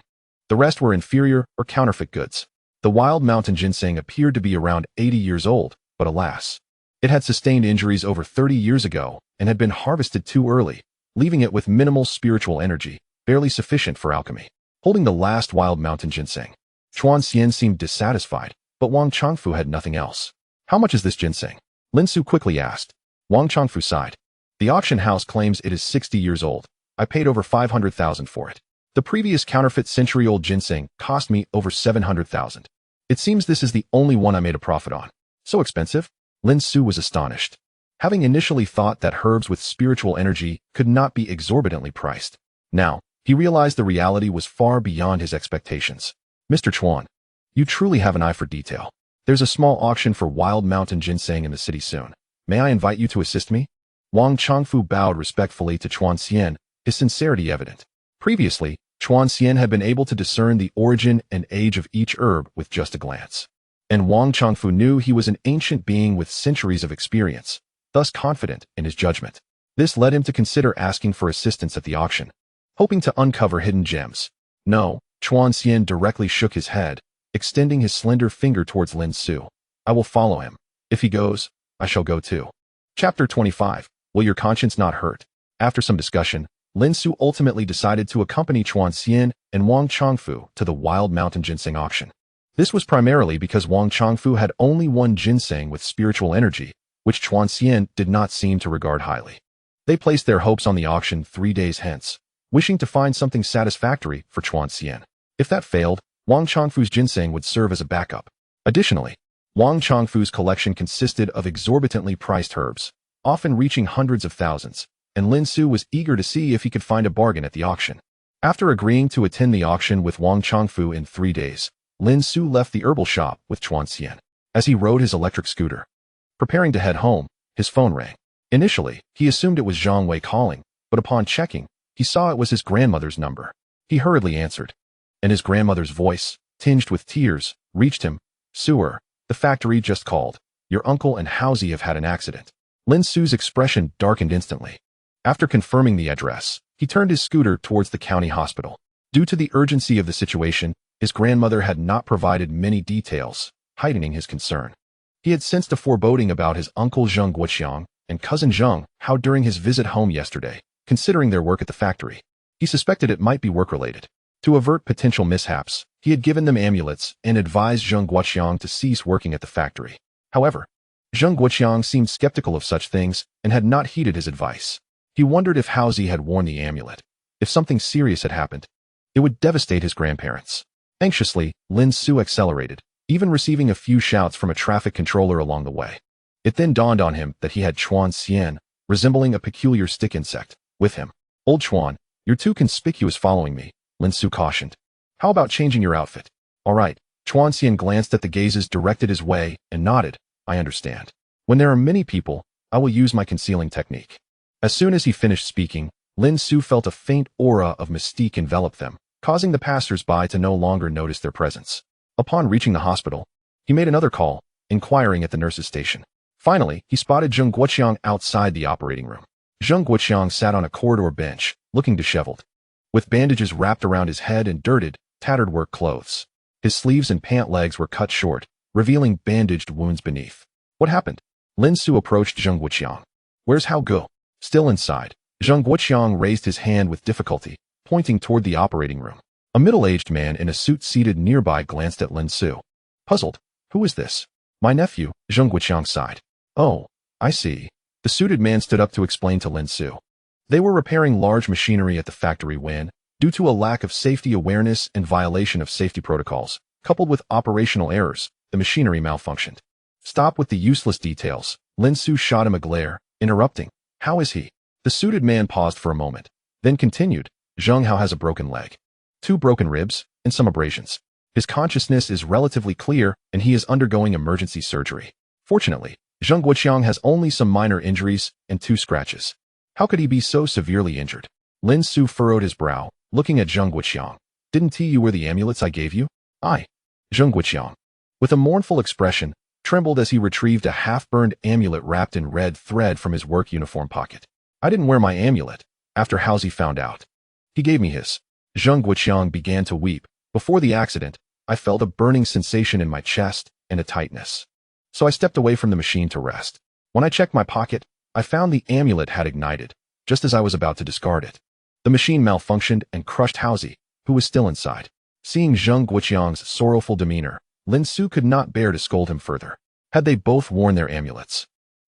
the rest were inferior or counterfeit goods. The wild mountain ginseng appeared to be around 80 years old, but alas, it had sustained injuries over 30 years ago and had been harvested too early, leaving it with minimal spiritual energy, barely sufficient for alchemy. Holding the last wild mountain ginseng, Chuanxian seemed dissatisfied, but Wang Changfu had nothing else. How much is this ginseng? Lin Xu quickly asked. Wang Changfu sighed. The auction house claims it is 60 years old. I paid over 500,000 for it. The previous counterfeit century-old ginseng cost me over 700,000. It seems this is the only one I made a profit on. So expensive? Lin Xu was astonished, having initially thought that herbs with spiritual energy could not be exorbitantly priced. Now, he realized the reality was far beyond his expectations. Mr. Chuan, you truly have an eye for detail. There's a small auction for wild mountain ginseng in the city soon. May I invite you to assist me? Wang Changfu bowed respectfully to Chuanxian, his sincerity evident. Previously, Chuanxian had been able to discern the origin and age of each herb with just a glance. And Wang Changfu knew he was an ancient being with centuries of experience, thus confident in his judgment. This led him to consider asking for assistance at the auction, hoping to uncover hidden gems. No, Chuanxian directly shook his head, extending his slender finger towards Lin Xu. I will follow him. If he goes, I shall go too. Chapter 25. Will your conscience not hurt? After some discussion, Lin Xu ultimately decided to accompany Chuanxian and Wang Changfu to the wild mountain ginseng auction. This was primarily because Wang Changfu had only one ginseng with spiritual energy, which Chuanxian did not seem to regard highly. They placed their hopes on the auction 3 days hence, wishing to find something satisfactory for Chuanxian. If that failed, Wang Changfu's ginseng would serve as a backup. Additionally, Wang Chongfu's collection consisted of exorbitantly priced herbs, often reaching hundreds of thousands, and Lin Xu was eager to see if he could find a bargain at the auction. After agreeing to attend the auction with Wang Chongfu in 3 days, Lin Xu left the herbal shop with Chuan Xian. As he rode his electric scooter, preparing to head home, his phone rang. Initially, he assumed it was Zhang Wei calling, but upon checking, he saw it was his grandmother's number. He hurriedly answered, and his grandmother's voice, tinged with tears, reached him. "Sewer, the factory just called. Your uncle and Housie have had an accident." Lin Xu's expression darkened instantly. After confirming the address, he turned his scooter towards the county hospital. Due to the urgency of the situation, his grandmother had not provided many details, heightening his concern. He had sensed a foreboding about his uncle Zheng Guoqiang and cousin Zheng Hao during his visit home yesterday, considering their work at the factory. He suspected it might be work-related. To avert potential mishaps, he had given them amulets and advised Zheng Guoqiang to cease working at the factory. However, Zheng Guoqiang seemed skeptical of such things and had not heeded his advice. He wondered if Housie had worn the amulet. If something serious had happened, it would devastate his grandparents. Anxiously, Lin Xu accelerated, even receiving a few shouts from a traffic controller along the way. It then dawned on him that he had Chuan Xian, resembling a peculiar stick insect, with him. "Old Chuan, you're too conspicuous following me," Lin Xu cautioned. "How about changing your outfit?" "All right." Chuan Xian glanced at the gazes directed his way and nodded. "I understand. When there are many people, I will use my concealing technique." As soon as he finished speaking, Lin Xu felt a faint aura of mystique envelop them, causing the passers-by to no longer notice their presence. Upon reaching the hospital, he made another call, inquiring at the nurse's station. Finally, he spotted Zheng Guoqiang outside the operating room. Zheng Guoqiang sat on a corridor bench, looking disheveled, with bandages wrapped around his head and dirted, tattered work clothes. His sleeves and pant legs were cut short, revealing bandaged wounds beneath. "What happened?" Lin Xu approached Zheng Guoqiang. "Where's Hao Ge?" "Still inside." Zheng Guoqiang raised his hand with difficulty, pointing toward the operating room. A middle-aged man in a suit seated nearby glanced at Lin Xu. Puzzled, "Who is this?" "My nephew," Zheng Guoqiang sighed. "Oh, I see." The suited man stood up to explain to Lin Xu. They were repairing large machinery at the factory when, due to a lack of safety awareness and violation of safety protocols, coupled with operational errors, the machinery malfunctioned. "Stop with the useless details." Lin Xu shot him a glare, interrupting. "How is he?" The suited man paused for a moment, then continued. "Zheng Hao has a broken leg, 2 broken ribs, and some abrasions. His consciousness is relatively clear, and he is undergoing emergency surgery. Fortunately, Zheng Guoqiang has only some minor injuries and 2 scratches." "How could he be so severely injured?" Lin Xu furrowed his brow, looking at Zheng Guoqiang. "Didn't you wear the amulets I gave you?" "I." Zheng Guoqiang, with a mournful expression, trembled as he retrieved a half-burned amulet wrapped in red thread from his work uniform pocket. "I didn't wear my amulet. After Housie found out, he gave me his." Zheng Guoqiang began to weep. "Before the accident, I felt a burning sensation in my chest and a tightness. So I stepped away from the machine to rest. When I checked my pocket, I found the amulet had ignited, just as I was about to discard it. The machine malfunctioned and crushed Housie, who was still inside." Seeing Zheng Guoqiang's sorrowful demeanor, Lin Xu could not bear to scold him further. Had they both worn their amulets,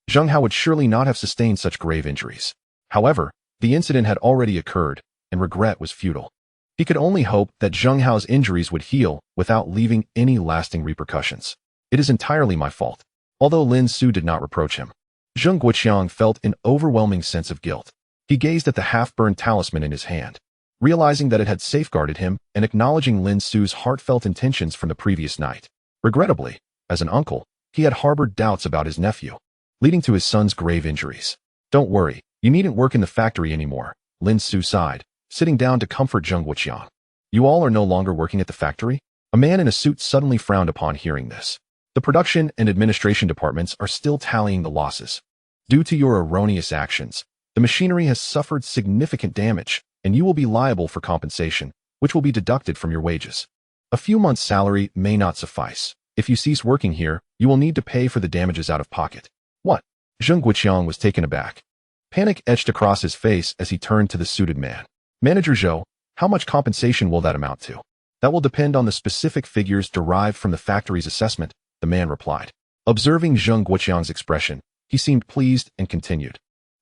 Zheng Hao would surely not have sustained such grave injuries. However, the incident had already occurred, and regret was futile. He could only hope that Zheng Hao's injuries would heal without leaving any lasting repercussions. "It is entirely my fault." Although Lin Xu did not reproach him, Zheng Guoqiang felt an overwhelming sense of guilt. He gazed at the half-burned talisman in his hand, realizing that it had safeguarded him and acknowledging Lin Xu's heartfelt intentions from the previous night. Regrettably, as an uncle, he had harbored doubts about his nephew, leading to his son's grave injuries. "Don't worry, you needn't work in the factory anymore," Lin Xu sighed, sitting down to comfort Zheng Guoqiang. "You all are no longer working at the factory?" A man in a suit suddenly frowned upon hearing this. "The production and administration departments are still tallying the losses. Due to your erroneous actions, the machinery has suffered significant damage, and you will be liable for compensation, which will be deducted from your wages. A few months' salary may not suffice. If you cease working here, you will need to pay for the damages out of pocket." "What?" Zheng Guoqiang was taken aback. Panic etched across his face as he turned to the suited man. "Manager Zhou, how much compensation will that amount to?" "That will depend on the specific figures derived from the factory's assessment," the man replied. Observing Zheng Guoqiang's expression, he seemed pleased and continued.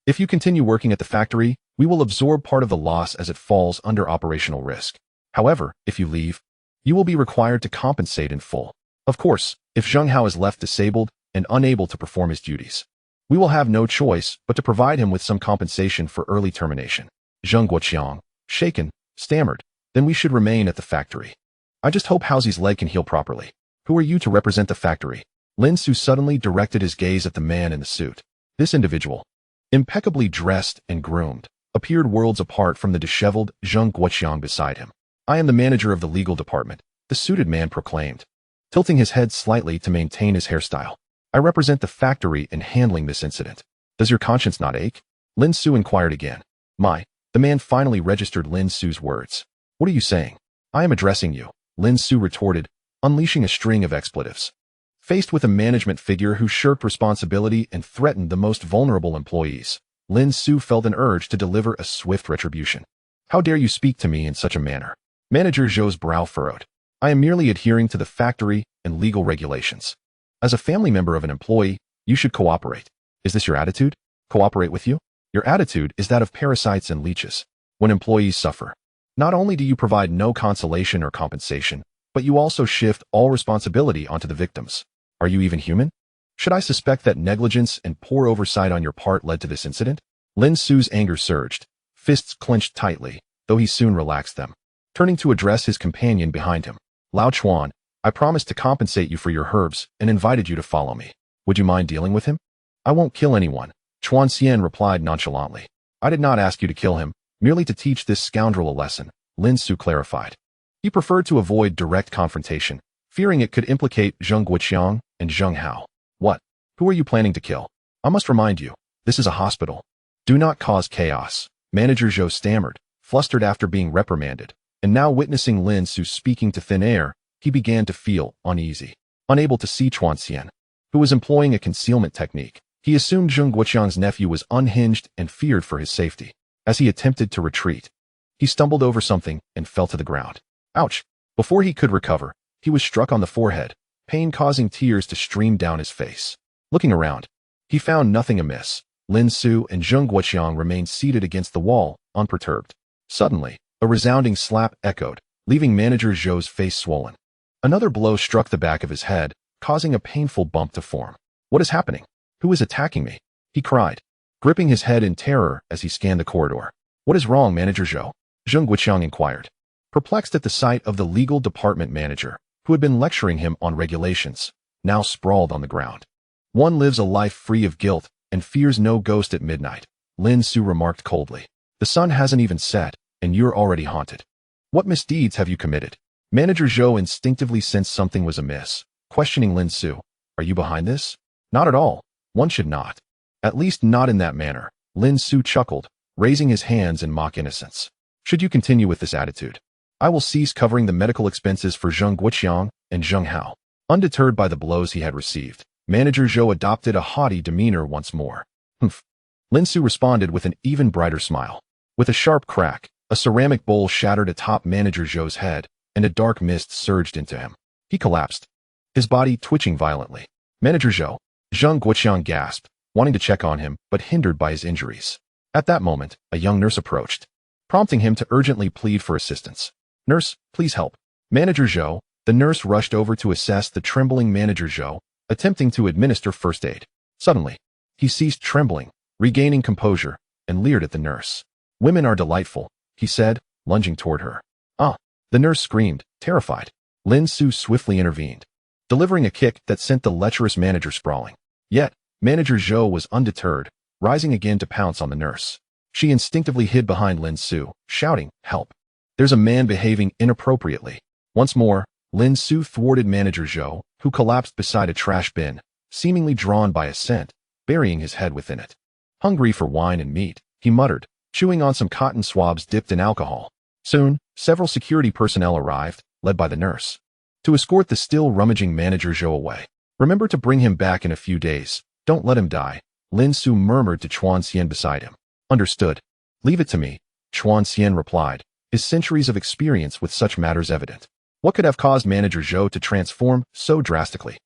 "If you continue working at the factory, we will absorb part of the loss as it falls under operational risk. However, if you leave, you will be required to compensate in full. Of course, If Zheng Hao is left disabled and unable to perform his duties, we will have no choice but to provide him with some compensation for early termination. Zheng Guoqiang, shaken, stammered, then we should remain at the factory. I just hope Haozi's leg can heal properly. Who are you to represent the factory? Lin Xu suddenly directed his gaze at the man in the suit. This individual, impeccably dressed and groomed, appeared worlds apart from the disheveled Zheng Guoqiang beside him. I am the manager of the legal department, the suited man proclaimed, tilting his head slightly to maintain his hairstyle. I represent the factory in handling this incident. Does your conscience not ache? Lin Xu inquired again. The man finally registered Lin Xu's words. What are you saying? I am addressing you, Lin Xu retorted, unleashing a string of expletives. Faced with a management figure who shirked responsibility and threatened the most vulnerable employees, Lin Xu felt an urge to deliver a swift retribution. How dare you speak to me in such a manner? Manager Zhou's brow furrowed. I am merely adhering to the factory and legal regulations. As a family member of an employee, you should cooperate. Is this your attitude? Cooperate with you? Your attitude is that of parasites and leeches. When employees suffer, not only do you provide no consolation or compensation, but you also shift all responsibility onto the victims. Are you even human? Should I suspect that negligence and poor oversight on your part led to this incident? Lin Xu's anger surged, fists clenched tightly, though he soon relaxed them. Turning to address his companion behind him. Lao Chuan, I promised to compensate you for your herbs and invited you to follow me. Would you mind dealing with him? I won't kill anyone, Chuan Xian replied nonchalantly. I did not ask you to kill him, merely to teach this scoundrel a lesson, Lin Xu clarified. He preferred to avoid direct confrontation, fearing it could implicate Zheng Guoqiang and Zheng Hao. What? Who are you planning to kill? I must remind you, this is a hospital. Do not cause chaos, Manager Zhou stammered, flustered after being reprimanded, and now witnessing Lin Xu speaking to thin air, he began to feel uneasy. Unable to see Chuan Xian, who was employing a concealment technique, he assumed Zheng Guoqiang's nephew was unhinged and feared for his safety. As he attempted to retreat, he stumbled over something and fell to the ground. Ouch! Before he could recover, he was struck on the forehead, pain causing tears to stream down his face. Looking around, he found nothing amiss. Lin Xu and Zheng Guoqiang remained seated against the wall, unperturbed. Suddenly, a resounding slap echoed, leaving Manager Zhou's face swollen. Another blow struck the back of his head, causing a painful bump to form. What is happening? Who is attacking me? He cried, gripping his head in terror as he scanned the corridor. What is wrong, Manager Zhou? Zheng Guoqiang inquired, perplexed at the sight of the legal department manager, who had been lecturing him on regulations, now sprawled on the ground. One lives a life free of guilt and fears no ghost at midnight, Lin Xu remarked coldly. The sun hasn't even set, and you're already haunted. What misdeeds have you committed? Manager Zhou instinctively sensed something was amiss, questioning Lin Xu. Are you behind this? Not at all. One should not. At least not in that manner, Lin Xu chuckled, raising his hands in mock innocence. Should you continue with this attitude, I will cease covering the medical expenses for Zheng Guoqiang and Zheng Hao. Undeterred by the blows he had received, Manager Zhou adopted a haughty demeanor once more. Humph. Lin Xu responded with an even brighter smile. With a sharp crack, a ceramic bowl shattered atop Manager Zhou's head, and a dark mist surged into him. He collapsed, his body twitching violently. Manager Zhou, Zheng Guoqiang gasped, wanting to check on him, but hindered by his injuries. At that moment, a young nurse approached, prompting him to urgently plead for assistance. Nurse, please help. Manager Zhou, the nurse rushed over to assess the trembling Manager Zhou, attempting to administer first aid. Suddenly, he ceased trembling, regaining composure, and leered at the nurse. Women are delightful, he said, lunging toward her. Ah! The nurse screamed, terrified. Lin Xu swiftly intervened, delivering a kick that sent the lecherous manager sprawling. Yet, Manager Zhou was undeterred, rising again to pounce on the nurse. She instinctively hid behind Lin Xu, shouting, help. There's a man behaving inappropriately. Once more, Lin Xu thwarted Manager Zhou, who collapsed beside a trash bin, seemingly drawn by a scent, burying his head within it. Hungry for wine and meat, he muttered, chewing on some cotton swabs dipped in alcohol. Soon, several security personnel arrived, led by the nurse, to escort the still rummaging Manager Zhou away. Remember to bring him back in a few days. Don't let him die, Lin Xu murmured to Chuan Xian beside him. Understood. Leave it to me, Chuan Xian replied, his centuries of experience with such matters evident. What could have caused Manager Zhou to transform so drastically?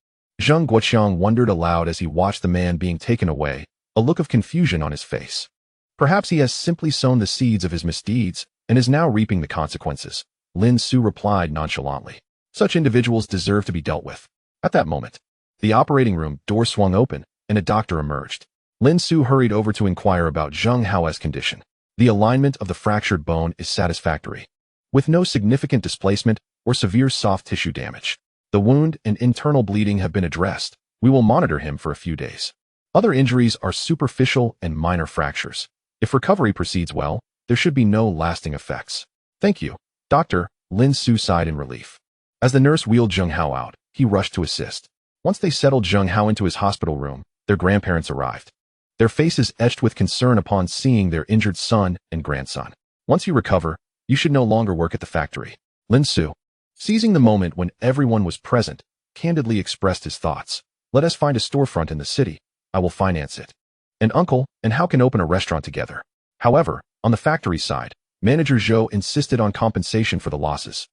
Zheng Guoqiang wondered aloud as he watched the man being taken away, a look of confusion on his face. Perhaps he has simply sown the seeds of his misdeeds and is now reaping the consequences, Lin Xu replied nonchalantly. Such individuals deserve to be dealt with. At that moment, the operating room door swung open and a doctor emerged. Lin Xu hurried over to inquire about Zheng Hao's condition. The alignment of the fractured bone is satisfactory, with no significant displacement or severe soft tissue damage. The wound and internal bleeding have been addressed. We will monitor him for a few days. Other injuries are superficial and minor fractures. If recovery proceeds well, there should be no lasting effects. Thank you, Doctor. Lin Xu sighed in relief. As the nurse wheeled Zheng Hao out, he rushed to assist. Once they settled Zheng Hao into his hospital room, their grandparents arrived. Their faces etched with concern upon seeing their injured son and grandson. Once you recover, you should no longer work at the factory. Lin Xu, seizing the moment when everyone was present, candidly expressed his thoughts. Let us find a storefront in the city. I will finance it. And uncle and Hao can open a restaurant together. However, on the factory side, Manager Zhou insisted on compensation for the losses.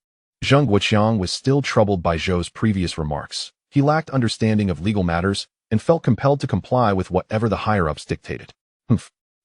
Zheng Guoqiang was still troubled by Zhou's previous remarks. He lacked understanding of legal matters and felt compelled to comply with whatever the higher-ups dictated.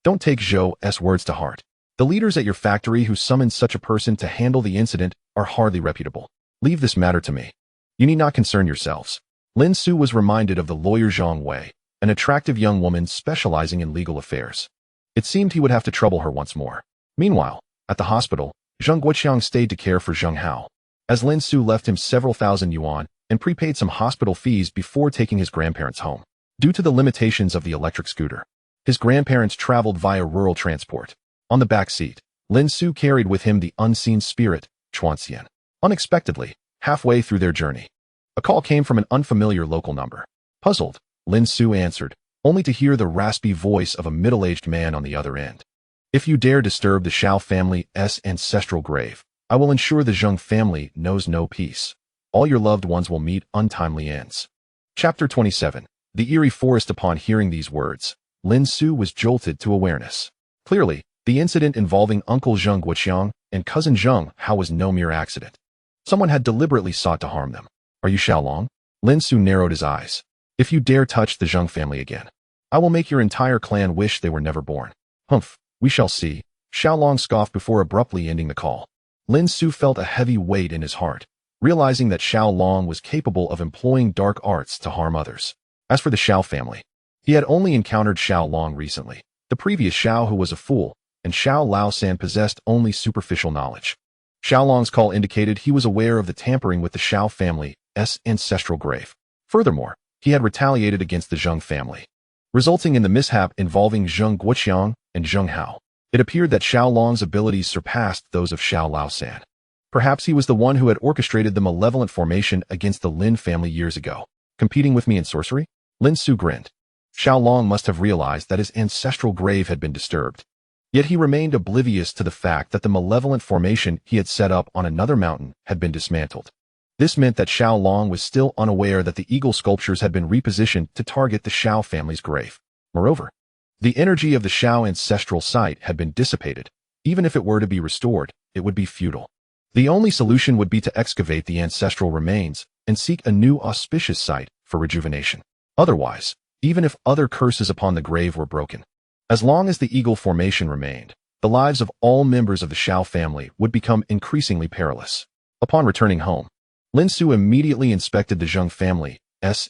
Don't take Zhou's words to heart. The leaders at your factory who summoned such a person to handle the incident are hardly reputable. Leave this matter to me. You need not concern yourselves. Lin Xu was reminded of the lawyer Zhang Wei, an attractive young woman specializing in legal affairs. It seemed he would have to trouble her once more. Meanwhile, at the hospital, Zheng Guoqiang stayed to care for Zheng Hao. As Lin Xu left him several thousand yuan and prepaid some hospital fees before taking his grandparents home. Due to the limitations of the electric scooter, his grandparents traveled via rural transport. On the back seat, Lin Xu carried with him the unseen spirit, Chuanxian. Unexpectedly, halfway through their journey, a call came from an unfamiliar local number. Puzzled, Lin Xu answered, only to hear the raspy voice of a middle-aged man on the other end. If you dare disturb the Shao family's ancestral grave, I will ensure the Zheng family knows no peace. All your loved ones will meet untimely ends. Chapter 27. The eerie forest. Upon hearing these words, Lin Xu was jolted to awareness. Clearly, the incident involving Uncle Zheng Guoqiang and Cousin Zheng Hao was no mere accident. Someone had deliberately sought to harm them. Are you Xiaolong? Lin Xu narrowed his eyes. If you dare touch the Zheng family again, I will make your entire clan wish they were never born. We shall see. Xiaolong scoffed before abruptly ending the call. Lin Xu felt a heavy weight in his heart, realizing that Xiaolong was capable of employing dark arts to harm others. As for the Xiao family, he had only encountered Xiaolong recently, the previous Xiao who was a fool, and Xiao Laosan possessed only superficial knowledge. Xiaolong's call indicated he was aware of the tampering with the Xiao family's ancestral grave. Furthermore, he had retaliated against the Zheng family, resulting in the mishap involving Zheng Guoqiang and Zheng Hao. It appeared that Xiaolong's abilities surpassed those of Xiao Laosan. Perhaps he was the one who had orchestrated the malevolent formation against the Lin family years ago. Competing with me in sorcery? Lin Xu grinned. Xiaolong must have realized that his ancestral grave had been disturbed. Yet he remained oblivious to the fact that the malevolent formation he had set up on another mountain had been dismantled. This meant that Xiaolong was still unaware that the eagle sculptures had been repositioned to target the Xiao family's grave. Moreover, the energy of the Xiao ancestral site had been dissipated. Even if it were to be restored, it would be futile. The only solution would be to excavate the ancestral remains and seek a new auspicious site for rejuvenation. Otherwise, even if other curses upon the grave were broken, as long as the eagle formation remained, the lives of all members of the Xiao family would become increasingly perilous. Upon returning home, Lin Xu immediately inspected the Zheng family's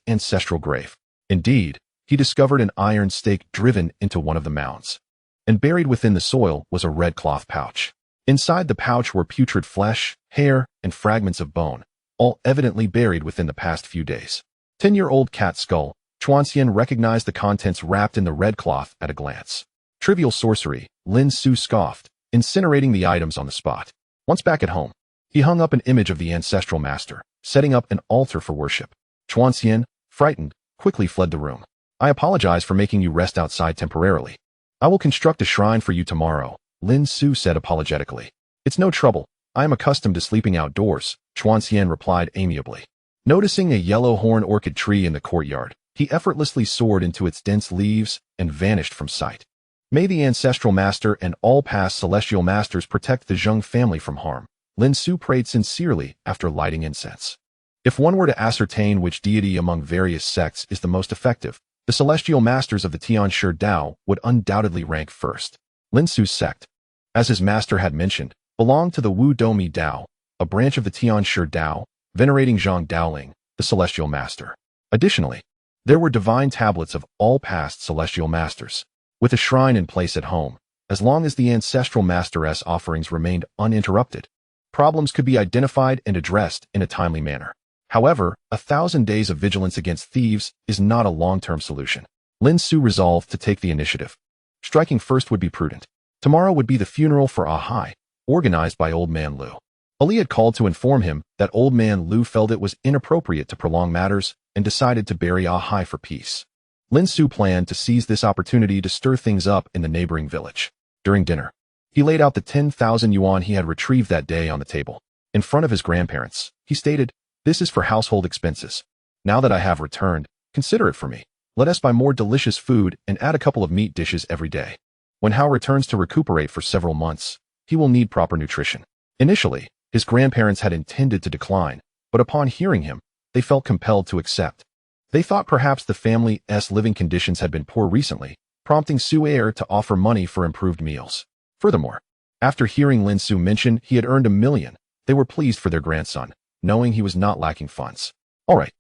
ancestral grave. Indeed, he discovered an iron stake driven into one of the mounds, and buried within the soil was a red cloth pouch. Inside the pouch were putrid flesh, hair, and fragments of bone, all evidently buried within the past few days. 10-year-old cat skull. Chuanxian recognized the contents wrapped in the red cloth at a glance. Trivial sorcery, Lin Xu scoffed, incinerating the items on the spot. Once back at home, he hung up an image of the ancestral master, setting up an altar for worship. Chuanxian, frightened, quickly fled the room. I apologize for making you rest outside temporarily. I will construct a shrine for you tomorrow, Lin Xu said apologetically. It's no trouble. I am accustomed to sleeping outdoors, Chuanxian replied amiably. Noticing a yellow horn orchid tree in the courtyard, he effortlessly soared into its dense leaves and vanished from sight. May the ancestral master and all past celestial masters protect the Zheng family from harm, Lin Xu prayed sincerely after lighting incense. If one were to ascertain which deity among various sects is the most effective, the celestial masters of the Tianshi Dao would undoubtedly rank first. Lin Xu's sect, as his master had mentioned, belonged to the Wu Domi Dao, a branch of the Tianshi Dao, venerating Zhang Daoling, the the celestial master. Additionally, there were divine tablets of all past celestial masters, with a shrine in place at home, as long as the ancestral masteress offerings remained uninterrupted. Problems could be identified and addressed in a timely manner. However, 1,000 days of vigilance against thieves is not a long-term solution. Lin Xu resolved to take the initiative. Striking first would be prudent. Tomorrow would be the funeral for Ahai, organized by Old Man Lu. Ali had called to inform him that Old Man Lu felt it was inappropriate to prolong matters and decided to bury Ahai for peace. Lin Xu planned to seize this opportunity to stir things up in the neighboring village. During dinner, he laid out the 10,000 yuan he had retrieved that day on the table. In front of his grandparents, he stated, "This is for household expenses. Now that I have returned, consider it for me. Let us buy more delicious food and add a couple of meat dishes every day. When Hao returns to recuperate for several months, he will need proper nutrition." Initially, his grandparents had intended to decline, but upon hearing him, they felt compelled to accept. They thought perhaps the family's living conditions had been poor recently, prompting Su Heir to offer money for improved meals. Furthermore, after hearing Lin Xu mention he had earned 1 million, they were pleased for their grandson, knowing he was not lacking funds. "All right,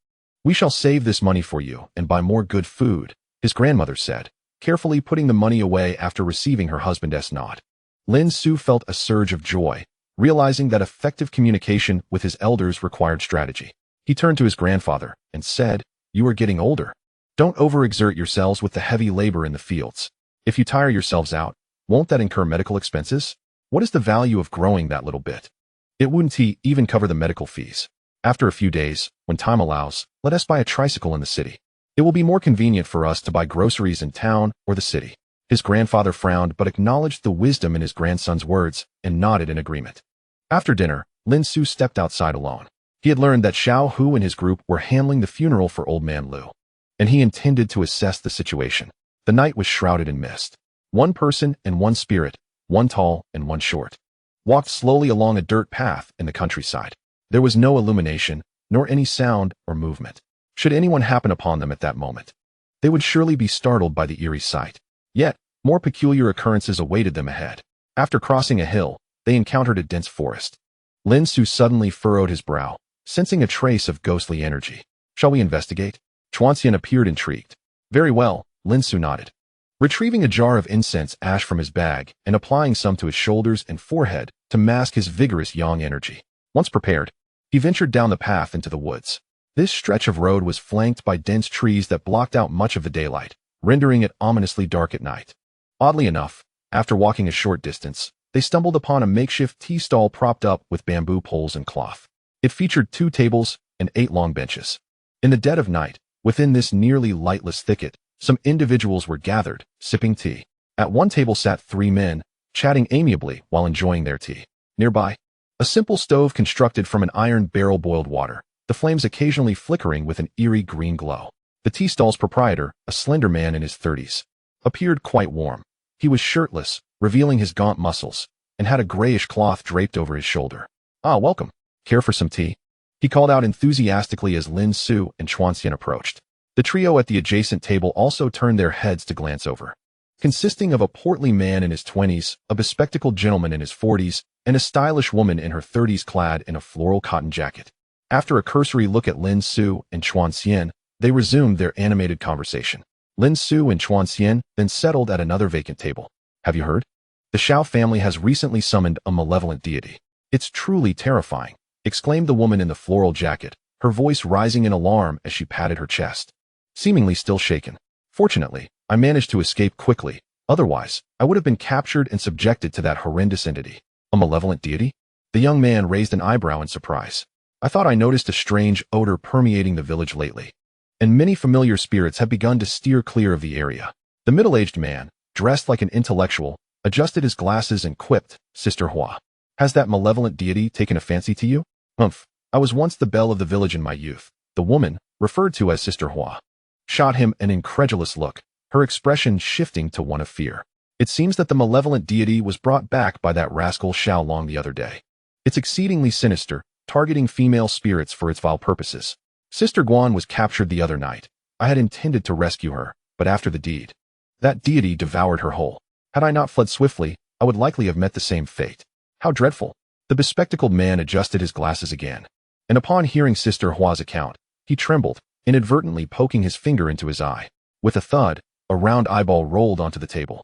we shall save this money for you and buy more good food," his grandmother said, carefully putting the money away after receiving her husband's nod. Lin Xu felt a surge of joy, realizing that effective communication with his elders required strategy. He turned to his grandfather and said, "You are getting older. Don't overexert yourselves with the heavy labor in the fields. If you tire yourselves out, won't that incur medical expenses? What is the value of growing that little bit? It wouldn't even cover the medical fees. After a few days, when time allows, let us buy a tricycle in the city. It will be more convenient for us to buy groceries in town or the city." His grandfather frowned but acknowledged the wisdom in his grandson's words and nodded in agreement. After dinner, Lin Xu stepped outside alone. He had learned that Xiao Hu and his group were handling the funeral for Old Man Lu, and he intended to assess the situation. The night was shrouded in mist. One person and one spirit, one tall and one short, walked slowly along a dirt path in the countryside. There was no illumination, nor any sound or movement. Should anyone happen upon them at that moment, they would surely be startled by the eerie sight. Yet, more peculiar occurrences awaited them ahead. After crossing a hill, they encountered a dense forest. Lin Xu suddenly furrowed his brow, sensing a trace of ghostly energy. "Shall we investigate?" Chuanxian appeared intrigued. "Very well," Lin Xu nodded. Retrieving a jar of incense ash from his bag and applying some to his shoulders and forehead to mask his vigorous yang energy. Once prepared, he ventured down the path into the woods. This stretch of road was flanked by dense trees that blocked out much of the daylight, rendering it ominously dark at night. Oddly enough, after walking a short distance, they stumbled upon a makeshift tea stall propped up with bamboo poles and cloth. It featured 2 tables and 8 long benches. In the dead of night, within this nearly lightless thicket, some individuals were gathered, sipping tea. At one table sat 3 men, chatting amiably while enjoying their tea. Nearby, a simple stove constructed from an iron barrel boiled water, the flames occasionally flickering with an eerie green glow. The tea stall's proprietor, a slender man in his 30s, appeared quite warm. He was shirtless, revealing his gaunt muscles, and had a grayish cloth draped over his shoulder. "Ah, welcome. Care for some tea?" he called out enthusiastically as Lin Xu and Chuanxian approached. The trio at the adjacent table also turned their heads to glance over. Consisting of a portly man in his 20s, a bespectacled gentleman in his 40s, and a stylish woman in her 30s clad in a floral cotton jacket. After a cursory look at Lin Xu and Chuanxian, they resumed their animated conversation. Lin Xu and Chuanxian then settled at another vacant table. "Have you heard? The Xiao family has recently summoned a malevolent deity. It's truly terrifying," exclaimed the woman in the floral jacket, her voice rising in alarm as she patted her chest, seemingly still shaken. "Fortunately, I managed to escape quickly. Otherwise, I would have been captured and subjected to that horrendous entity." "A malevolent deity?" The young man raised an eyebrow in surprise. "I thought I noticed a strange odor permeating the village lately, and many familiar spirits have begun to steer clear of the area." The middle-aged man, dressed like an intellectual, adjusted his glasses and quipped, "Sister Hua, has that malevolent deity taken a fancy to you?" "Humph, I was once the belle of the village in my youth." The woman, referred to as Sister Hua, shot him an incredulous look, her expression shifting to one of fear. "It seems that the malevolent deity was brought back by that rascal Xiao Long the other day. It's exceedingly sinister, targeting female spirits for its vile purposes. Sister Guan was captured the other night. I had intended to rescue her, but after the deed, that deity devoured her whole. Had I not fled swiftly, I would likely have met the same fate." "How dreadful." The bespectacled man adjusted his glasses again, and upon hearing Sister Hua's account, He trembled, inadvertently poking his finger into his eye. With a thud, a round eyeball rolled onto the table.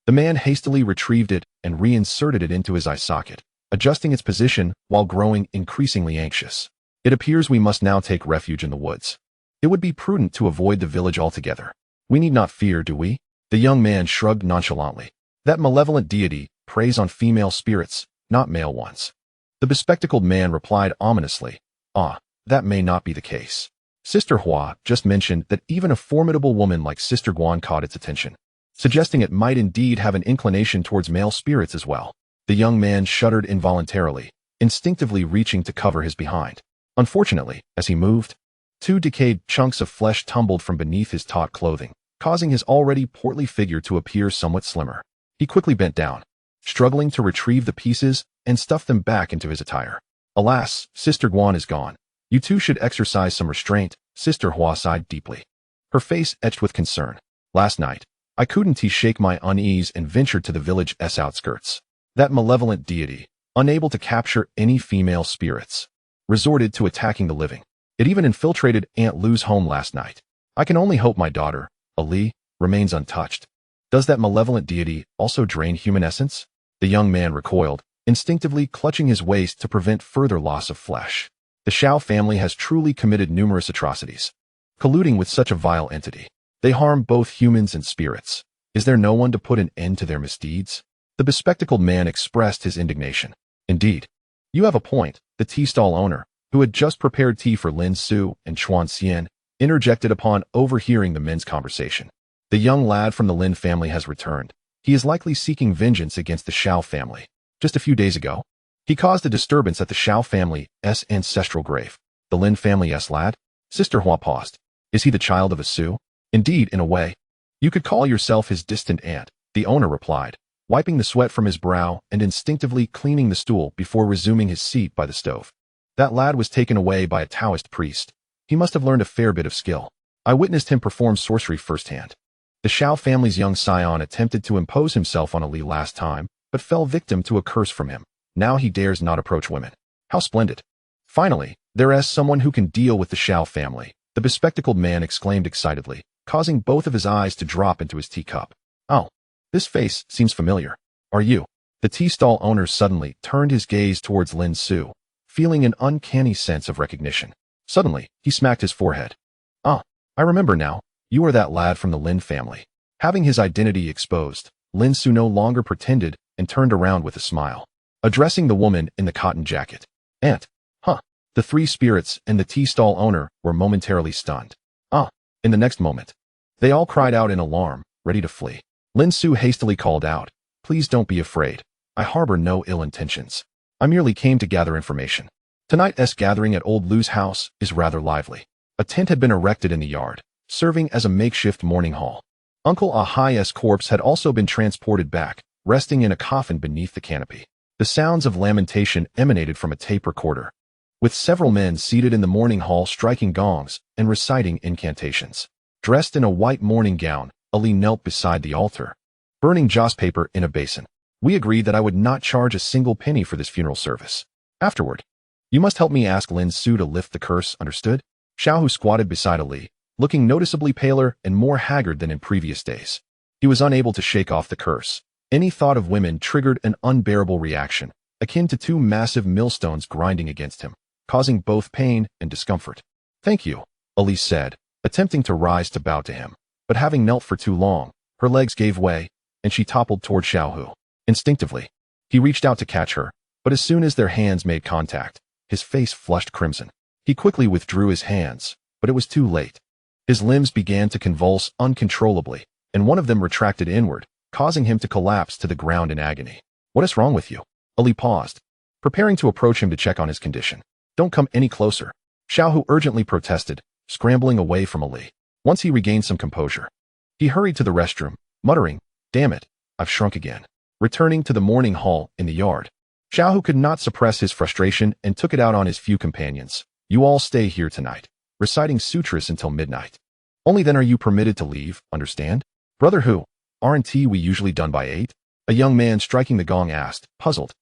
The man hastily retrieved it and reinserted it into his eye socket, adjusting its position while growing increasingly anxious. It appears we must now take refuge in the woods. It would be prudent to avoid the village altogether. We need not fear, do we? The young man shrugged nonchalantly. That malevolent deity preys on female spirits, not male ones. The bespectacled man replied ominously, that may not be the case. Sister Hua just mentioned that even a formidable woman like Sister Guan caught its attention, suggesting it might indeed have an inclination towards male spirits as well. The young man shuddered involuntarily, instinctively reaching to cover his behind. Unfortunately, as he moved, 2 decayed chunks of flesh tumbled from beneath his taut clothing, causing his already portly figure to appear somewhat slimmer. He quickly bent down, struggling to retrieve the pieces and stuff them back into his attire. Alas, Sister Guan is gone. You two should exercise some restraint, Sister Hua sighed deeply, her face etched with concern. Last night, I couldn't shake my unease and ventured to the village's outskirts. That malevolent deity, unable to capture any female spirits, resorted to attacking the living. It even infiltrated Aunt Lu's home last night. I can only hope my daughter, Ali, remains untouched. Does that malevolent deity also drain human essence? The young man recoiled, instinctively clutching his waist to prevent further loss of flesh. The Shao family has truly committed numerous atrocities, colluding with such a vile entity. They harm both humans and spirits. Is there no one to put an end to their misdeeds? The bespectacled man expressed his indignation. Indeed, you have a point. The tea stall owner, who had just prepared tea for Lin Xu and Chuan Xian, interjected upon overhearing the men's conversation. The young lad from the Lin family has returned. He is likely seeking vengeance against the Shao family. Just a few days ago, he caused a disturbance at the Shao family's ancestral grave. The Lin family's lad? Sister Hua paused. Is he the child of a Su? Indeed, in a way. You could call yourself his distant aunt, the owner replied, wiping the sweat from his brow and instinctively cleaning the stool before resuming his seat by the stove. That lad was taken away by a Taoist priest. He must have learned a fair bit of skill. I witnessed him perform sorcery firsthand. The Shao family's young scion attempted to impose himself on Ali last time, but fell victim to a curse from him. Now he dares not approach women. How splendid. Finally, there is someone who can deal with the Shao family, the bespectacled man exclaimed excitedly, causing both of his eyes to drop into his teacup. Oh, this face seems familiar. Are you? The tea stall owner suddenly turned his gaze towards Lin Xu, feeling an uncanny sense of recognition. Suddenly, he smacked his forehead. I remember now. You are that lad from the Lin family. Having his identity exposed, Lin Xu no longer pretended and turned around with a smile, addressing the woman in the cotton jacket. Aunt. The 3 spirits and the tea stall owner were momentarily stunned. In the next moment, they all cried out in alarm, ready to flee. Lin Xu hastily called out, Please don't be afraid. I harbor no ill intentions. I merely came to gather information. Tonight's gathering at Old Lu's house is rather lively. A tent had been erected in the yard, serving as a makeshift mourning hall. Uncle Ahai's corpse had also been transported back, resting in a coffin beneath the canopy. The sounds of lamentation emanated from a tape recorder, with several men seated in the mourning hall striking gongs and reciting incantations. Dressed in a white mourning gown, Ali knelt beside the altar, burning joss paper in a basin. We agreed that I would not charge a single penny for this funeral service. Afterward, you must help me ask Lin Xu to lift the curse, understood? Xiaohu squatted beside Ali, looking noticeably paler and more haggard than in previous days. He was unable to shake off the curse. Any thought of women triggered an unbearable reaction, akin to 2 massive millstones grinding against him, causing both pain and discomfort. Thank you, Ali said, attempting to rise to bow to him. But having knelt for too long, her legs gave way, and she toppled toward Xiaohu. Instinctively, he reached out to catch her, but as soon as their hands made contact, his face flushed crimson. He quickly withdrew his hands, but it was too late. His limbs began to convulse uncontrollably, and one of them retracted inward, causing him to collapse to the ground in agony. What is wrong with you? Ali paused, preparing to approach him to check on his condition. Don't come any closer, Xiaohu urgently protested, scrambling away from Ali. Once he regained some composure, he hurried to the restroom, muttering, Damn it, I've shrunk again. Returning to the mourning hall in the yard, Xiaohu could not suppress his frustration and took it out on his few companions. You all stay here tonight, reciting sutras until midnight. Only then are you permitted to leave, understand? Brother Hu, aren't we usually done by 8? A young man striking the gong asked, puzzled.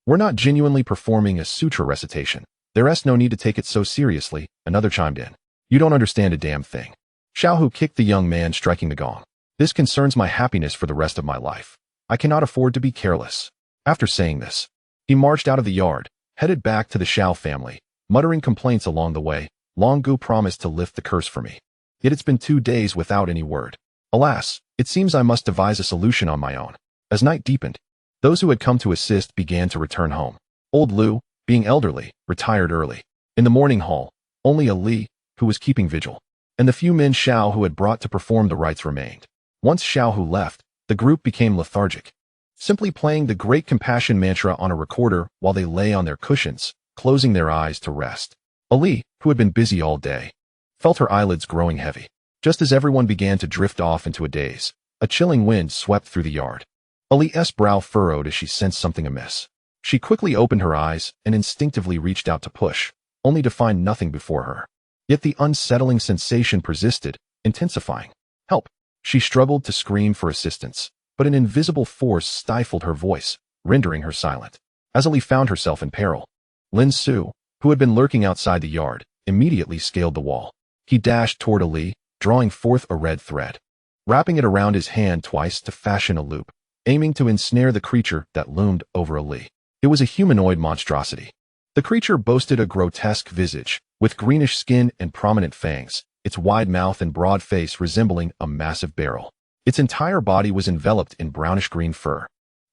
We're not genuinely performing a sutra recitation. There's no need to take it so seriously, another chimed in. You don't understand a damn thing. Xiaohu kicked the young man, striking the gong. This concerns my happiness for the rest of my life. I cannot afford to be careless. After saying this, he marched out of the yard, headed back to the Xiao family, muttering complaints along the way. Long Gu promised to lift the curse for me. Yet it's been 2 days without any word. Alas, it seems I must devise a solution on my own. As night deepened, those who had come to assist began to return home. Old Lu, being elderly, retired early. In the morning hall, only a Li, who was keeping vigil, and the few men Xiao who had brought to perform the rites remained. Once Xiaohu left, the group became lethargic, simply playing the Great Compassion mantra on a recorder while they lay on their cushions, closing their eyes to rest. Ali, who had been busy all day, felt her eyelids growing heavy. Just as everyone began to drift off into a daze, a chilling wind swept through the yard. Ali's brow furrowed as she sensed something amiss. She quickly opened her eyes and instinctively reached out to push, only to find nothing before her. Yet the unsettling sensation persisted, intensifying. Help! She struggled to scream for assistance, but an invisible force stifled her voice, rendering her silent. As Ali found herself in peril, Lin Xu, who had been lurking outside the yard, immediately scaled the wall. He dashed toward Ali, drawing forth a red thread, wrapping it around his hand twice to fashion a loop, aiming to ensnare the creature that loomed over Ali. It was a humanoid monstrosity. The creature boasted a grotesque visage, with greenish skin and prominent fangs, its wide mouth and broad face resembling a massive barrel. Its entire body was enveloped in brownish-green fur,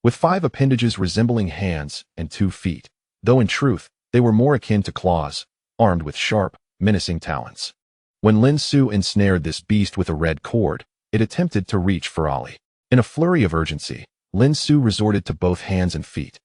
with 5 appendages resembling hands and 2 feet, though in truth, they were more akin to claws, armed with sharp, menacing talons. When Lin Xu ensnared this beast with a red cord, it attempted to reach for Ali. In a flurry of urgency, Lin Xu resorted to both hands and feet,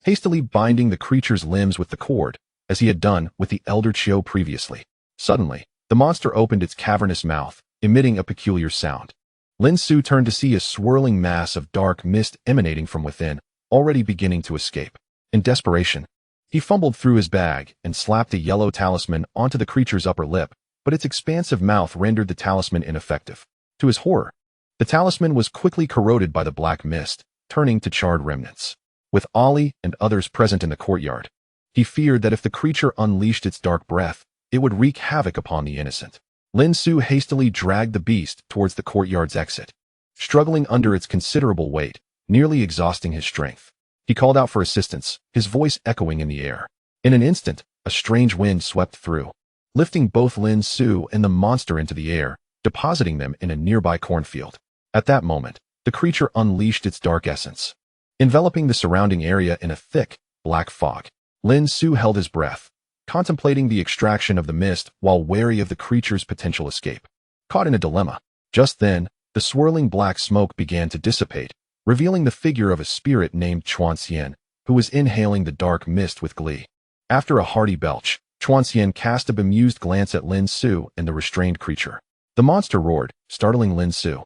hastily binding the creature's limbs with the cord, as he had done with the elder Qiu previously. Suddenly, the monster opened its cavernous mouth, emitting a peculiar sound. Lin Xu turned to see a swirling mass of dark mist emanating from within, already beginning to escape. In desperation, he fumbled through his bag and slapped a yellow talisman onto the creature's upper lip, but its expansive mouth rendered the talisman ineffective. To his horror, the talisman was quickly corroded by the black mist, turning to charred remnants. With Ali and others present in the courtyard, he feared that if the creature unleashed its dark breath, it would wreak havoc upon the innocent. Lin Xu hastily dragged the beast towards the courtyard's exit, struggling under its considerable weight, nearly exhausting his strength. He called out for assistance, his voice echoing in the air. In an instant, a strange wind swept through, lifting both Lin Xu and the monster into the air, depositing them in a nearby cornfield. At that moment, the creature unleashed its dark essence, enveloping the surrounding area in a thick, black fog. Lin Xu held his breath, contemplating the extraction of the mist while wary of the creature's potential escape. Caught in a dilemma, just then, the swirling black smoke began to dissipate, revealing the figure of a spirit named Chuanxian, who was inhaling the dark mist with glee. After a hearty belch, Chuanxian cast a bemused glance at Lin Xu and the restrained creature. The monster roared, startling Lin Xu,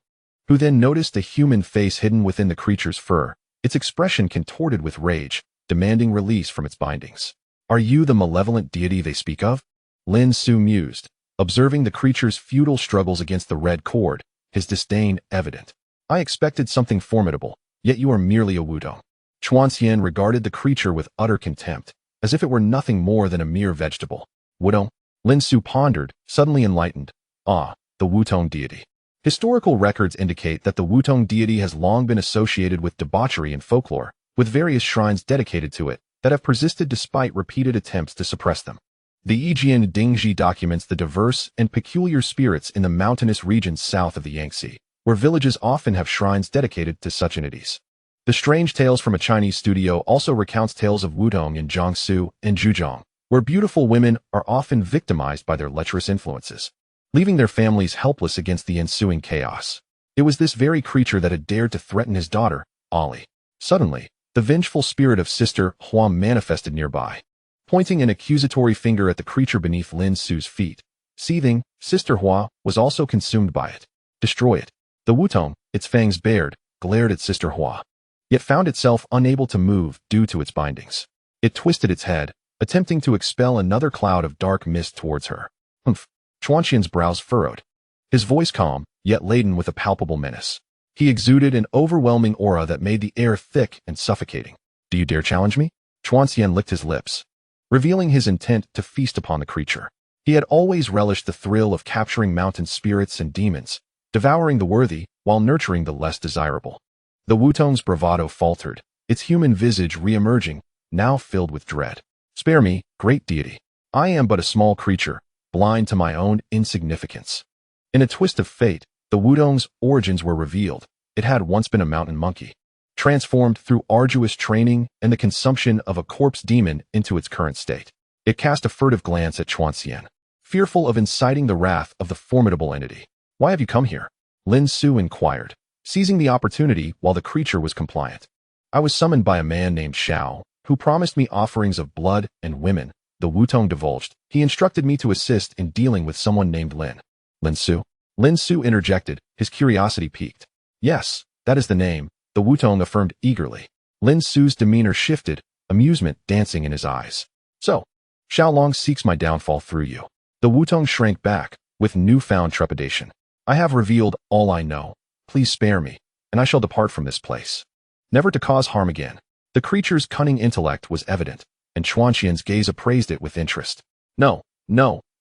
who then noticed a human face hidden within the creature's fur, its expression contorted with rage, demanding release from its bindings. Are you the malevolent deity they speak of? Lin Xu mused, observing the creature's futile struggles against the red cord, his disdain evident. I expected something formidable, yet you are merely a wudong. Chuanxian regarded the creature with utter contempt, as if it were nothing more than a mere vegetable. Wudong? Lin Xu pondered, suddenly enlightened. Ah, the Wutong deity. Historical records indicate that the Wutong deity has long been associated with debauchery and folklore, with various shrines dedicated to it that have persisted despite repeated attempts to suppress them. The Yijian Dingji documents the diverse and peculiar spirits in the mountainous regions south of the Yangtze, where villages often have shrines dedicated to such entities. The Strange Tales from a Chinese Studio also recounts tales of Wudong in Jiangsu and Zhejiang, where beautiful women are often victimized by their lecherous influences, leaving their families helpless against the ensuing chaos. It was this very creature that had dared to threaten his daughter, Ali. Suddenly, the vengeful spirit of Sister Hua manifested nearby, pointing an accusatory finger at the creature beneath Lin Xu's feet. Seething, Sister Hua was also consumed by it. Destroy it. The Wutong, its fangs bared, glared at Sister Hua, yet found itself unable to move due to its bindings. It twisted its head, attempting to expel another cloud of dark mist towards her. Humph! Chuanxian's brows furrowed, his voice calm, yet laden with a palpable menace. He exuded an overwhelming aura that made the air thick and suffocating. Do you dare challenge me? Chuanxian licked his lips, revealing his intent to feast upon the creature. He had always relished the thrill of capturing mountain spirits and demons, devouring the worthy while nurturing the less desirable. The Wutong's bravado faltered, its human visage re-emerging, now filled with dread. "Spare me, great deity. I am but a small creature, blind to my own insignificance." In a twist of fate, the Wutong's origins were revealed. It had once been a mountain monkey, transformed through arduous training and the consumption of a corpse demon into its current state. It cast a furtive glance at Chuanxian, fearful of inciting the wrath of the formidable entity. "Why have you come here?" Lin Xu inquired, seizing the opportunity while the creature was compliant. "I was summoned by a man named Xiao, who promised me offerings of blood and women," the Wutong divulged. "He instructed me to assist in dealing with someone named Lin Xu." Lin Xu interjected, his curiosity piqued. "Yes, that is the name," the Wutong affirmed eagerly. Lin Xu's demeanor shifted, amusement dancing in his eyes. "So, Xiaolong seeks my downfall through you." The Wutong shrank back, with newfound trepidation. "I have revealed all I know. Please spare me, and I shall depart from this place, never to cause harm again." The creature's cunning intellect was evident, and Chuanxian's gaze appraised it with interest. No,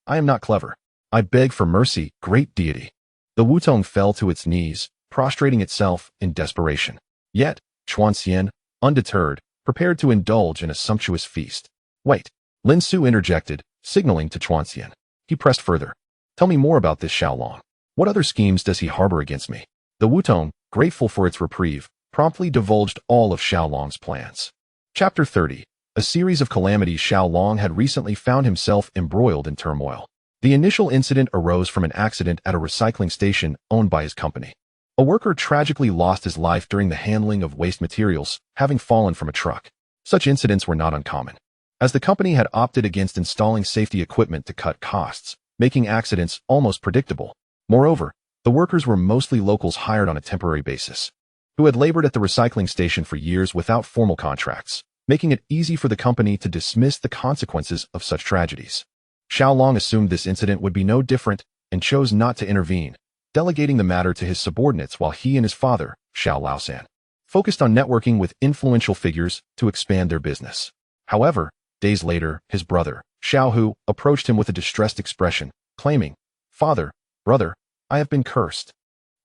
I am not clever. I beg for mercy, great deity." The Wutong fell to its knees, prostrating itself in desperation. Yet, Chuanxian, undeterred, prepared to indulge in a sumptuous feast. "Wait," Lin Xu interjected, signaling to Chuanxian. He pressed further. "Tell me more about this Xiaolong. What other schemes does he harbor against me?" The Wutong, grateful for its reprieve, promptly divulged all of Xiaolong's plans. Chapter 30. A series of calamities. Xiaolong had recently found himself embroiled in turmoil. The initial incident arose from an accident at a recycling station owned by his company. A worker tragically lost his life during the handling of waste materials, having fallen from a truck. Such incidents were not uncommon, as the company had opted against installing safety equipment to cut costs, making accidents almost predictable. Moreover, the workers were mostly locals hired on a temporary basis, who had labored at the recycling station for years without formal contracts, making it easy for the company to dismiss the consequences of such tragedies. Xiaolong assumed this incident would be no different and chose not to intervene, delegating the matter to his subordinates while he and his father, Xiao Laosan, focused on networking with influential figures to expand their business. However, days later, his brother, Xiao Hu, approached him with a distressed expression, claiming, "Father, brother, I have been cursed.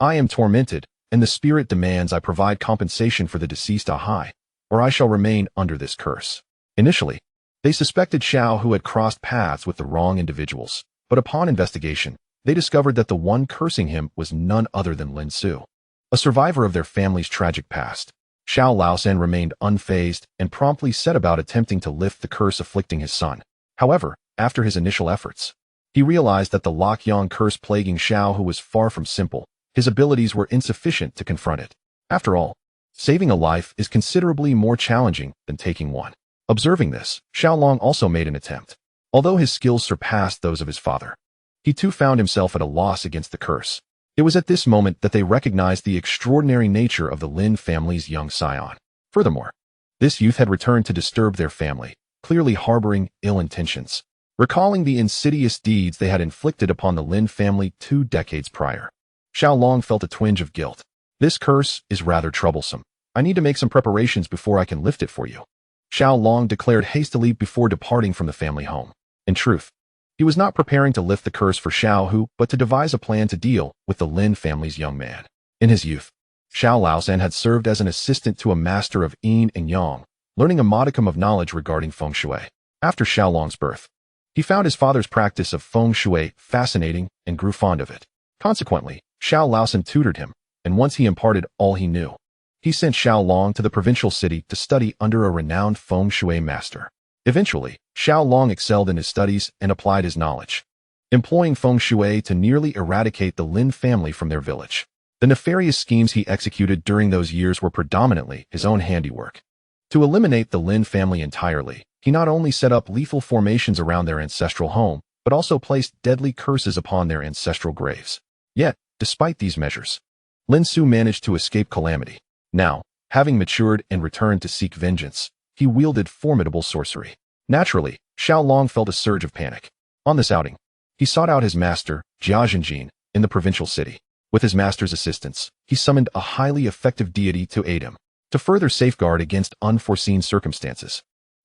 I am tormented, and the spirit demands I provide compensation for the deceased Ahai, or I shall remain under this curse." Initially, they suspected Xiao Hu had crossed paths with the wrong individuals, but upon investigation, they discovered that the one cursing him was none other than Lin Xu, a survivor of their family's tragic past. Xiao Laosan remained unfazed and promptly set about attempting to lift the curse afflicting his son. However, after his initial efforts, he realized that the Lokyang curse plaguing Xiao Hu was far from simple. His abilities were insufficient to confront it. After all, saving a life is considerably more challenging than taking one. Observing this, Xiaolong also made an attempt. Although his skills surpassed those of his father, he too found himself at a loss against the curse. It was at this moment that they recognized the extraordinary nature of the Lin family's young scion. Furthermore, this youth had returned to disturb their family, clearly harboring ill intentions. Recalling the insidious deeds they had inflicted upon the Lin family 2 decades prior, Xiaolong felt a twinge of guilt. "This curse is rather troublesome. I need to make some preparations before I can lift it for you," Xiaolong declared hastily before departing from the family home. In truth, he was not preparing to lift the curse for Xiao Hu, but to devise a plan to deal with the Lin family's young man. In his youth, Xiao Laosan had served as an assistant to a master of yin and yang, learning a modicum of knowledge regarding feng shui. After Xiaolong's birth, he found his father's practice of feng shui fascinating and grew fond of it. Consequently, Xiao Laosan tutored him, and once he imparted all he knew, he sent Xiaolong to the provincial city to study under a renowned feng shui master. Eventually, Xiaolong excelled in his studies and applied his knowledge, employing feng shui to nearly eradicate the Lin family from their village. The nefarious schemes he executed during those years were predominantly his own handiwork. To eliminate the Lin family entirely, he not only set up lethal formations around their ancestral home, but also placed deadly curses upon their ancestral graves. Yet, despite these measures, Lin Xu managed to escape calamity. Now, having matured and returned to seek vengeance, he wielded formidable sorcery. Naturally, Xiaolong felt a surge of panic. On this outing, he sought out his master, Jia Zhenjin, in the provincial city. With his master's assistance, he summoned a highly effective deity to aid him, to further safeguard against unforeseen circumstances.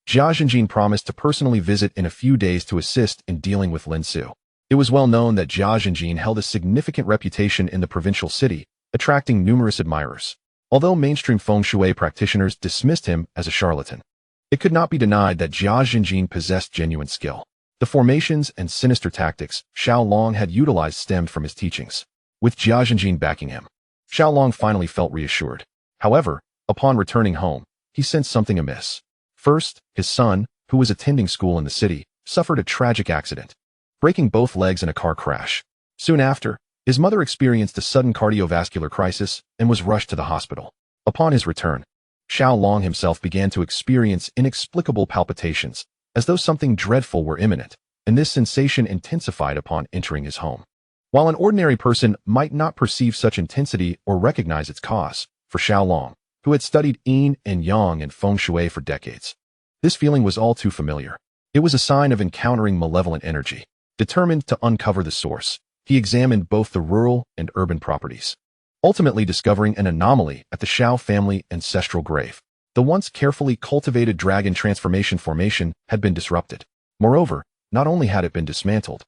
Jia Zhenjin promised to personally visit in a few days to assist in dealing with Lin Xu. It was well known that Jia Zhenjin held a significant reputation in the provincial city, attracting numerous admirers. Although mainstream feng shui practitioners dismissed him as a charlatan, it could not be denied that Jia Zhenjin possessed genuine skill. The formations and sinister tactics Xiao Long had utilized stemmed from his teachings. With Jia Zhenjin backing him, Xiao Long finally felt reassured. However, upon returning home, he sensed something amiss. First, his son, who was attending school in the city, suffered a tragic accident, breaking both legs in a car crash. Soon after, his mother experienced a sudden cardiovascular crisis and was rushed to the hospital. Upon his return, Xiao Long himself began to experience inexplicable palpitations, as though something dreadful were imminent, and this sensation intensified upon entering his home. While an ordinary person might not perceive such intensity or recognize its cause, for Xiao Long, who had studied yin and yang and feng shui for decades, this feeling was all too familiar. It was a sign of encountering malevolent energy. Determined to uncover the source, he examined both the rural and urban properties, ultimately discovering an anomaly at the Xiao family ancestral grave. The once carefully cultivated dragon transformation formation had been disrupted. Moreover, not only had it been dismantled,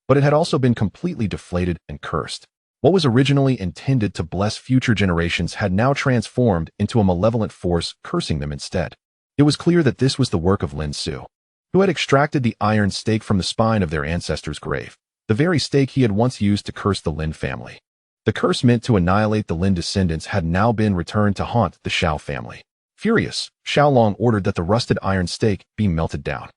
but it had also been completely deflated and cursed. What was originally intended to bless future generations had now transformed into a malevolent force, cursing them instead. It was clear that this was the work of Lin Xu, who had extracted the iron stake from the spine of their ancestor's grave, the very stake he had once used to curse the Lin family. The curse meant to annihilate the Lin descendants had now been returned to haunt the Xiao family. Furious, Xiao Long ordered that the rusted iron stake be melted down.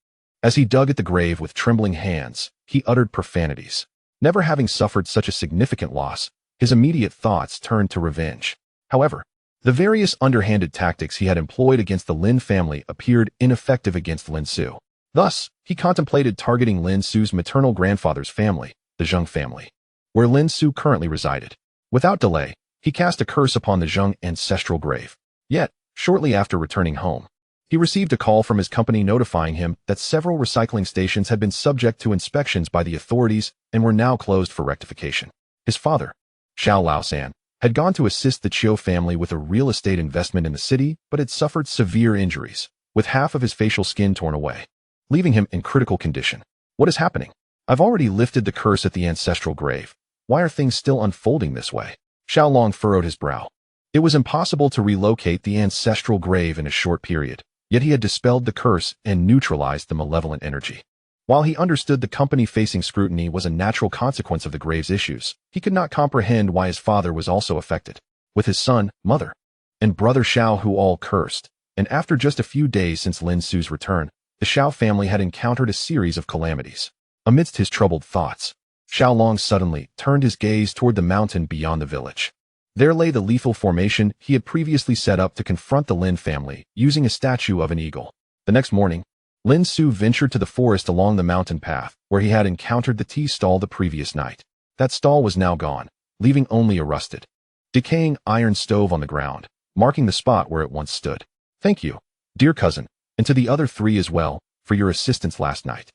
As he dug at the grave with trembling hands, he uttered profanities. Never having suffered such a significant loss, his immediate thoughts turned to revenge. However, the various underhanded tactics he had employed against the Lin family appeared ineffective against Lin Xu. Thus, he contemplated targeting Lin Xu's maternal grandfather's family, the Zheng family, where Lin Xu currently resided. Without delay, he cast a curse upon the Zheng ancestral grave. Yet, shortly after returning home, he received a call from his company notifying him that several recycling stations had been subject to inspections by the authorities and were now closed for rectification. His father, Xiao Laosan, had gone to assist the Chiu family with a real estate investment in the city, but had suffered severe injuries, with half of his facial skin torn away, leaving him in critical condition. What is happening? I've already lifted the curse at the ancestral grave. Why are things still unfolding this way? Xiao Long furrowed his brow. It was impossible to relocate the ancestral grave in a short period, yet he had dispelled the curse and neutralized the malevolent energy. While he understood the company facing scrutiny was a natural consequence of the grave's issues, he could not comprehend why his father was also affected. With his son, mother, and brother Xiao who all cursed, and after just a few days since Lin Xu's return, the Xiao family had encountered a series of calamities. Amidst his troubled thoughts, Xiao Long suddenly turned his gaze toward the mountain beyond the village. There lay the lethal formation he had previously set up to confront the Lin family, using a statue of an eagle. The next morning, Lin Xu ventured to the forest along the mountain path, where he had encountered the tea stall the previous night. That stall was now gone, leaving only a rusted, decaying iron stove on the ground, marking the spot where it once stood. Thank you, dear cousin, and to the other three as well, for your assistance last night,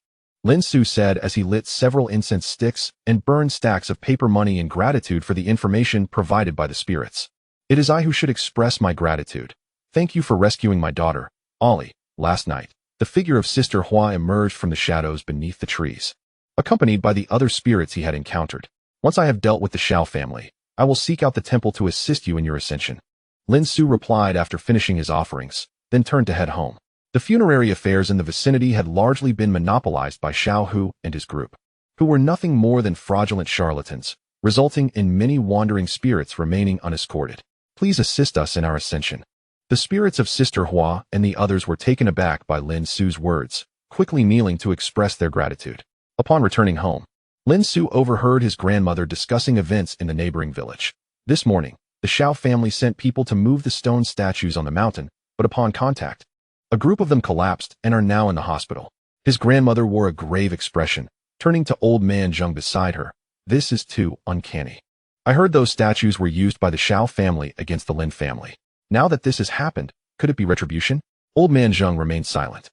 Lin Xu said as he lit several incense sticks and burned stacks of paper money in gratitude for the information provided by the spirits. It is I who should express my gratitude. Thank you for rescuing my daughter, Ollie. Last night, the figure of Sister Hua emerged from the shadows beneath the trees, accompanied by the other spirits he had encountered. Once I have dealt with the Xiao family, I will seek out the temple to assist you in your ascension. Lin Xu replied after finishing his offerings, then turned to head home. The funerary affairs in the vicinity had largely been monopolized by Xiao Hu and his group, who were nothing more than fraudulent charlatans, resulting in many wandering spirits remaining unescorted. Please assist us in our ascension. The spirits of Sister Hua and the others were taken aback by Lin Xu's words, quickly kneeling to express their gratitude. Upon returning home, Lin Xu overheard his grandmother discussing events in the neighboring village. This morning, the Xiao family sent people to move the stone statues on the mountain, but upon contact, a group of them collapsed and are now in the hospital. His grandmother wore a grave expression, turning to old man Zheng beside her. This is too uncanny. I heard those statues were used by the Xiao family against the Lin family. Now that this has happened, could it be retribution? Old man Zheng remained silent,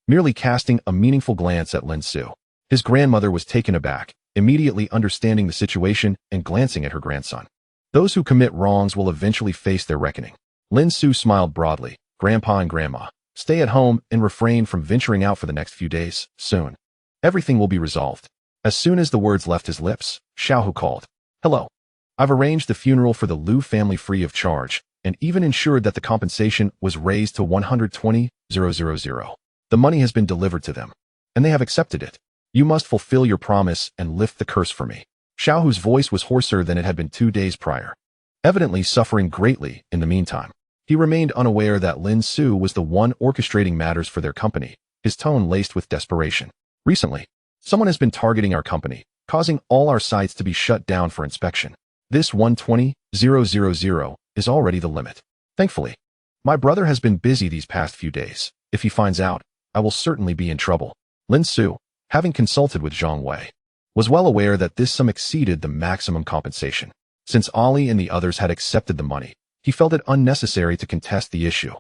merely casting a meaningful glance at Lin Xu. His grandmother was taken aback, immediately understanding the situation and glancing at her grandson. Those who commit wrongs will eventually face their reckoning. Lin Xu smiled broadly. Grandpa and Grandma, Stay at home and refrain from venturing out for the next few days. Soon, everything will be resolved. As soon as the words left his lips, Xiaohu called. Hello. I've arranged the funeral for the Liu family free of charge, and even ensured that the compensation was raised to 120,000. The money has been delivered to them, and they have accepted it. You must fulfill your promise and lift the curse for me. Xiaohu's voice was hoarser than it had been 2 days prior, evidently suffering greatly in the meantime. He remained unaware that Lin Xu was the one orchestrating matters for their company, his tone laced with desperation. Recently, someone has been targeting our company, causing all our sites to be shut down for inspection. This 120,000 is already the limit. Thankfully, my brother has been busy these past few days. If he finds out, I will certainly be in trouble. Lin Xu, having consulted with Zhang Wei, was well aware that this sum exceeded the maximum compensation. Since Ali and the others had accepted the money, he felt it unnecessary to contest the issue.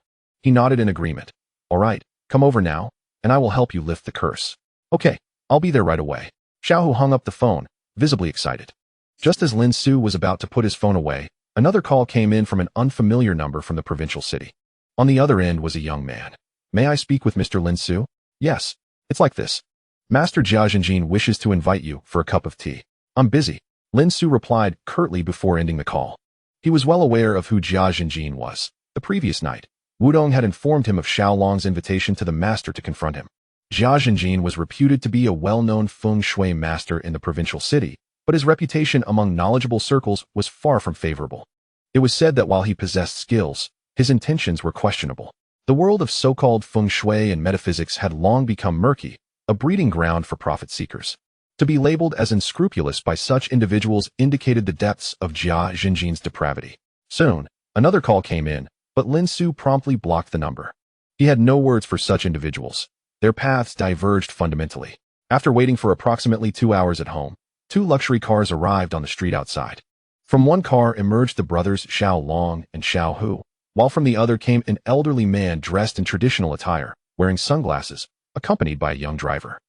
He nodded in agreement. All right, come over now, and I will help you lift the curse. Okay, I'll be there right away. Xiaohu hung up the phone, visibly excited. Just as Lin Xu was about to put his phone away, another call came in from an unfamiliar number from the provincial city. On the other end was a young man. May I speak with Mr. Lin Xu? Yes, it's like this. Master Jia Zhenjin wishes to invite you for a cup of tea. I'm busy, Lin Xu replied curtly before ending the call. He was well aware of who Jia Zhenjin was. The previous night, Wudong had informed him of Xiaolong's invitation to the master to confront him. Jia Zhenjin was reputed to be a well-known feng shui master in the provincial city, but his reputation among knowledgeable circles was far from favorable. It was said that while he possessed skills, his intentions were questionable. The world of so-called feng shui and metaphysics had long become murky, a breeding ground for profit-seekers. To be labeled as unscrupulous by such individuals indicated the depths of Jia Zhenjin's depravity. Soon, another call came in, but Lin Xu promptly blocked the number. He had no words for such individuals. Their paths diverged fundamentally. After waiting for approximately 2 hours at home, 2 luxury cars arrived on the street outside. From one car emerged the brothers Xiaolong and Xiaohu, while from the other came an elderly man dressed in traditional attire, wearing sunglasses, accompanied by a young driver.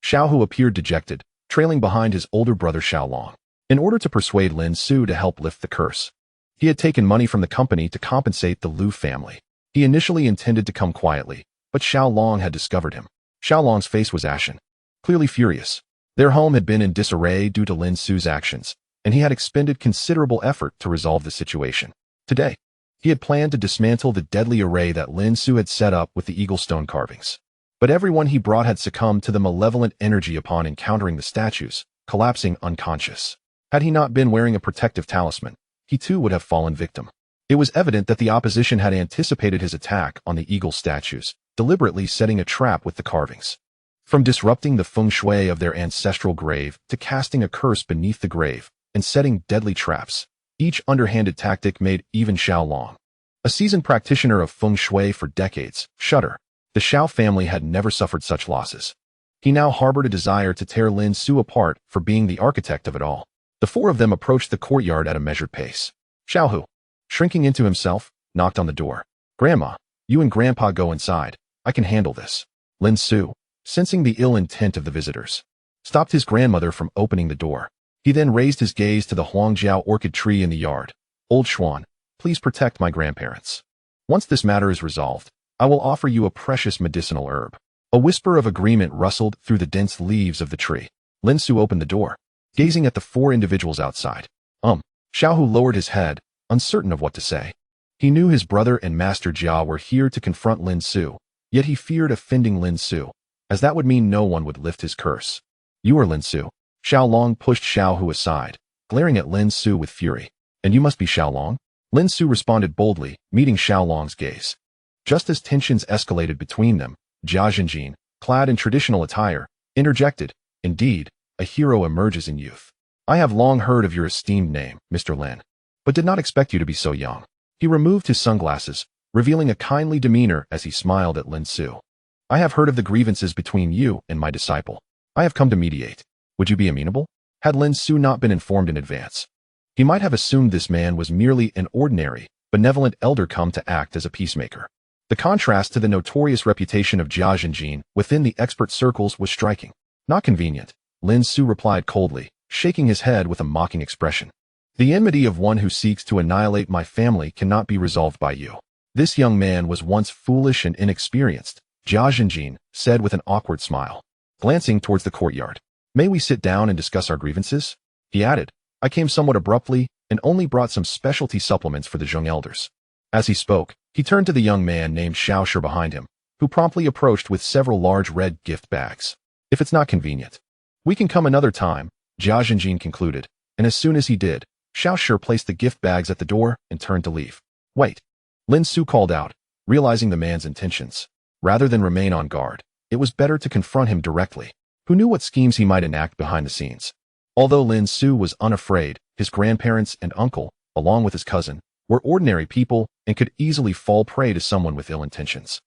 Xiaohu appeared dejected, trailing behind his older brother Xiaolong. In order to persuade Lin Xu to help lift the curse, he had taken money from the company to compensate the Liu family. He initially intended to come quietly, but Xiaolong had discovered him. Xiaolong's face was ashen, clearly furious. Their home had been in disarray due to Lin Xu's actions, and he had expended considerable effort to resolve the situation. Today, he had planned to dismantle the deadly array that Lin Xu had set up with the eagle stone carvings. But everyone he brought had succumbed to the malevolent energy upon encountering the statues, collapsing unconscious. Had he not been wearing a protective talisman, he too would have fallen victim. It was evident that the opposition had anticipated his attack on the eagle statues, deliberately setting a trap with the carvings. From disrupting the feng shui of their ancestral grave to casting a curse beneath the grave and setting deadly traps, each underhanded tactic made even Xiaolong, a seasoned practitioner of feng shui for decades, shudder. The Xiao family had never suffered such losses. He now harbored a desire to tear Lin Xu apart for being the architect of it all. The 4 of them approached the courtyard at a measured pace. Xiaohu, shrinking into himself, knocked on the door. Grandma, you and Grandpa go inside. I can handle this. Lin Xu, sensing the ill intent of the visitors, stopped his grandmother from opening the door. He then raised his gaze to the Huangjiao orchid tree in the yard. Old Xuan, please protect my grandparents. Once this matter is resolved, I will offer you a precious medicinal herb. A whisper of agreement rustled through the dense leaves of the tree. Lin Xu opened the door, gazing at the 4 individuals outside. Xiaohu lowered his head, uncertain of what to say. He knew his brother and Master Jia were here to confront Lin Xu, yet he feared offending Lin Xu, as that would mean no one would lift his curse. You are Lin Xu. Xiaolong pushed Xiaohu aside, glaring at Lin Xu with fury. And you must be Xiaolong? Lin Xu responded boldly, meeting Xiaolong's gaze. Just as tensions escalated between them, Jia Zhenjin, clad in traditional attire, interjected, Indeed, a hero emerges in youth. I have long heard of your esteemed name, Mr. Lin, but did not expect you to be so young. He removed his sunglasses, revealing a kindly demeanor as he smiled at Lin Xu. I have heard of the grievances between you and my disciple. I have come to mediate. Would you be amenable? Had Lin Xu not been informed in advance, he might have assumed this man was merely an ordinary, benevolent elder come to act as a peacemaker. The contrast to the notorious reputation of Jia Zhenjin within the expert circles was striking. Not convenient, Lin Xu replied coldly, shaking his head with a mocking expression. The enmity of one who seeks to annihilate my family cannot be resolved by you. This young man was once foolish and inexperienced, Jia Zhenjin said with an awkward smile, glancing towards the courtyard. May we sit down and discuss our grievances? He added, I came somewhat abruptly and only brought some specialty supplements for the Zheng elders. As he spoke, he turned to the young man named Xiao Shi behind him, who promptly approached with several large red gift bags. If it's not convenient, we can come another time, Jia Zhenjin concluded, and as soon as he did, Xiao Shi placed the gift bags at the door and turned to leave. Wait, Lin Xu called out, realizing the man's intentions. Rather than remain on guard, it was better to confront him directly. Who knew what schemes he might enact behind the scenes? Although Lin Xu was unafraid, his grandparents and uncle, along with his cousin, were ordinary people and could easily fall prey to someone with ill intentions.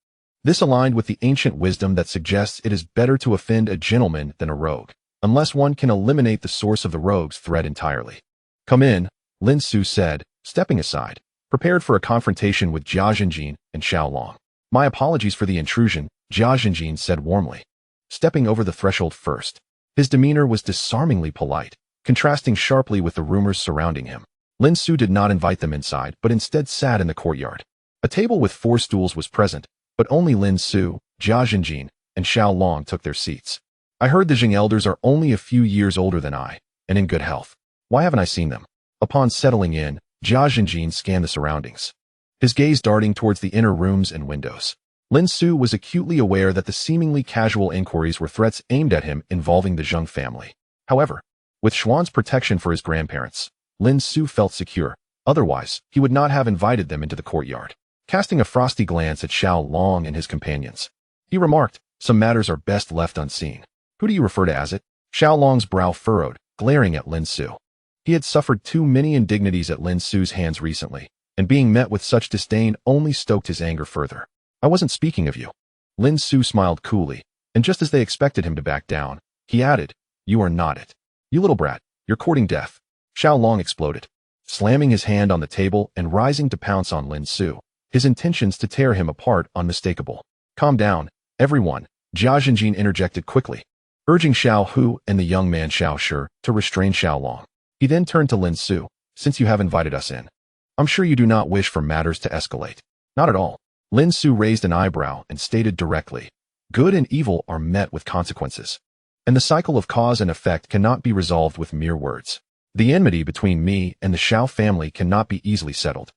This aligned with the ancient wisdom that suggests it is better to offend a gentleman than a rogue, unless one can eliminate the source of the rogue's threat entirely. Come in, Lin Xu said, stepping aside, prepared for a confrontation with Jia Zhenjin and Xiao Long. My apologies for the intrusion, Jia Zhenjin said warmly, stepping over the threshold first. His demeanor was disarmingly polite, contrasting sharply with the rumors surrounding him. Lin Xu did not invite them inside, but instead sat in the courtyard. A table with 4 stools was present, but only Lin Xu, Jia Zhenjin, and Xiao Long took their seats. I heard the Zheng elders are only a few years older than I, and in good health. Why haven't I seen them? Upon settling in, Jia Zhenjin scanned the surroundings, his gaze darting towards the inner rooms and windows. Lin Xu was acutely aware that the seemingly casual inquiries were threats aimed at him involving the Zheng family. However, with Xuan's protection for his grandparents, Lin Xu felt secure. Otherwise, he would not have invited them into the courtyard. Casting a frosty glance at Xiao Long and his companions, he remarked, some matters are best left unseen. Who do you refer to as it? Xiao Long's brow furrowed, glaring at Lin Xu. He had suffered too many indignities at Lin Xu's hands recently, and being met with such disdain only stoked his anger further. I wasn't speaking of you. Lin Xu smiled coolly, and just as they expected him to back down, he added, you are not it. You little brat, you're courting death. Xiao Long exploded, slamming his hand on the table and rising to pounce on Lin Xu, his intentions to tear him apart unmistakable. Calm down, everyone, Jia Zhenjin interjected quickly, urging Xiao Hu and the young man Xiao Shi to restrain Xiao Long. He then turned to Lin Xu, since you have invited us in, I'm sure you do not wish for matters to escalate. Not at all. Lin Xu raised an eyebrow and stated directly, good and evil are met with consequences, and the cycle of cause and effect cannot be resolved with mere words. The enmity between me and the Xiao family cannot be easily settled.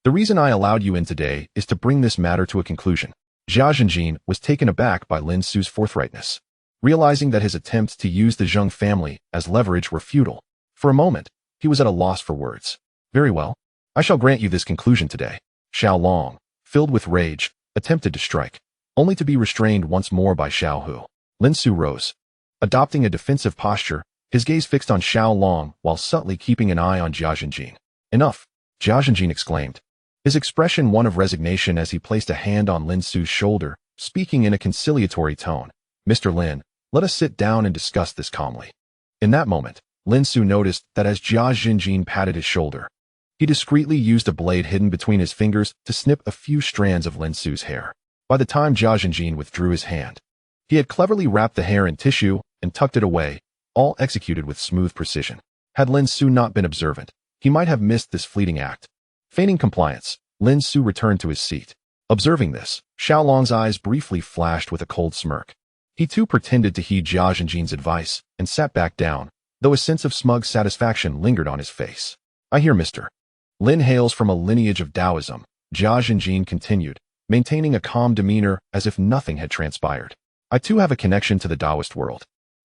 The reason I allowed you in today is to bring this matter to a conclusion. Jia Zhenjin was taken aback by Lin Xu's forthrightness, realizing that his attempts to use the Zheng family as leverage were futile. For a moment, he was at a loss for words. Very well. I shall grant you this conclusion today. Xiao Long, filled with rage, attempted to strike, only to be restrained once more by Xiao Hu. Lin Xu rose, adopting a defensive posture, his gaze fixed on Xiao Long while subtly keeping an eye on Jia Zhenjin. Enough, Jia Zhenjin exclaimed, his expression one of resignation as he placed a hand on Lin Xu's shoulder, speaking in a conciliatory tone. Mr. Lin, let us sit down and discuss this calmly. In that moment, Lin Xu noticed that as Jia Zhenjin patted his shoulder, he discreetly used a blade hidden between his fingers to snip a few strands of Lin Xu's hair. By the time Jia Zhenjin withdrew his hand, he had cleverly wrapped the hair in tissue and tucked it away, all executed with smooth precision. Had Lin Xu not been observant, he might have missed this fleeting act. Feigning compliance, Lin Xu returned to his seat. Observing this, Xiao Long's eyes briefly flashed with a cold smirk. He too pretended to heed Jia Zhenjin's advice and sat back down, though a sense of smug satisfaction lingered on his face. I hear Mr. Lin hails from a lineage of Taoism, Jia Zhenjin continued, maintaining a calm demeanor as if nothing had transpired. I too have a connection to the Taoist world.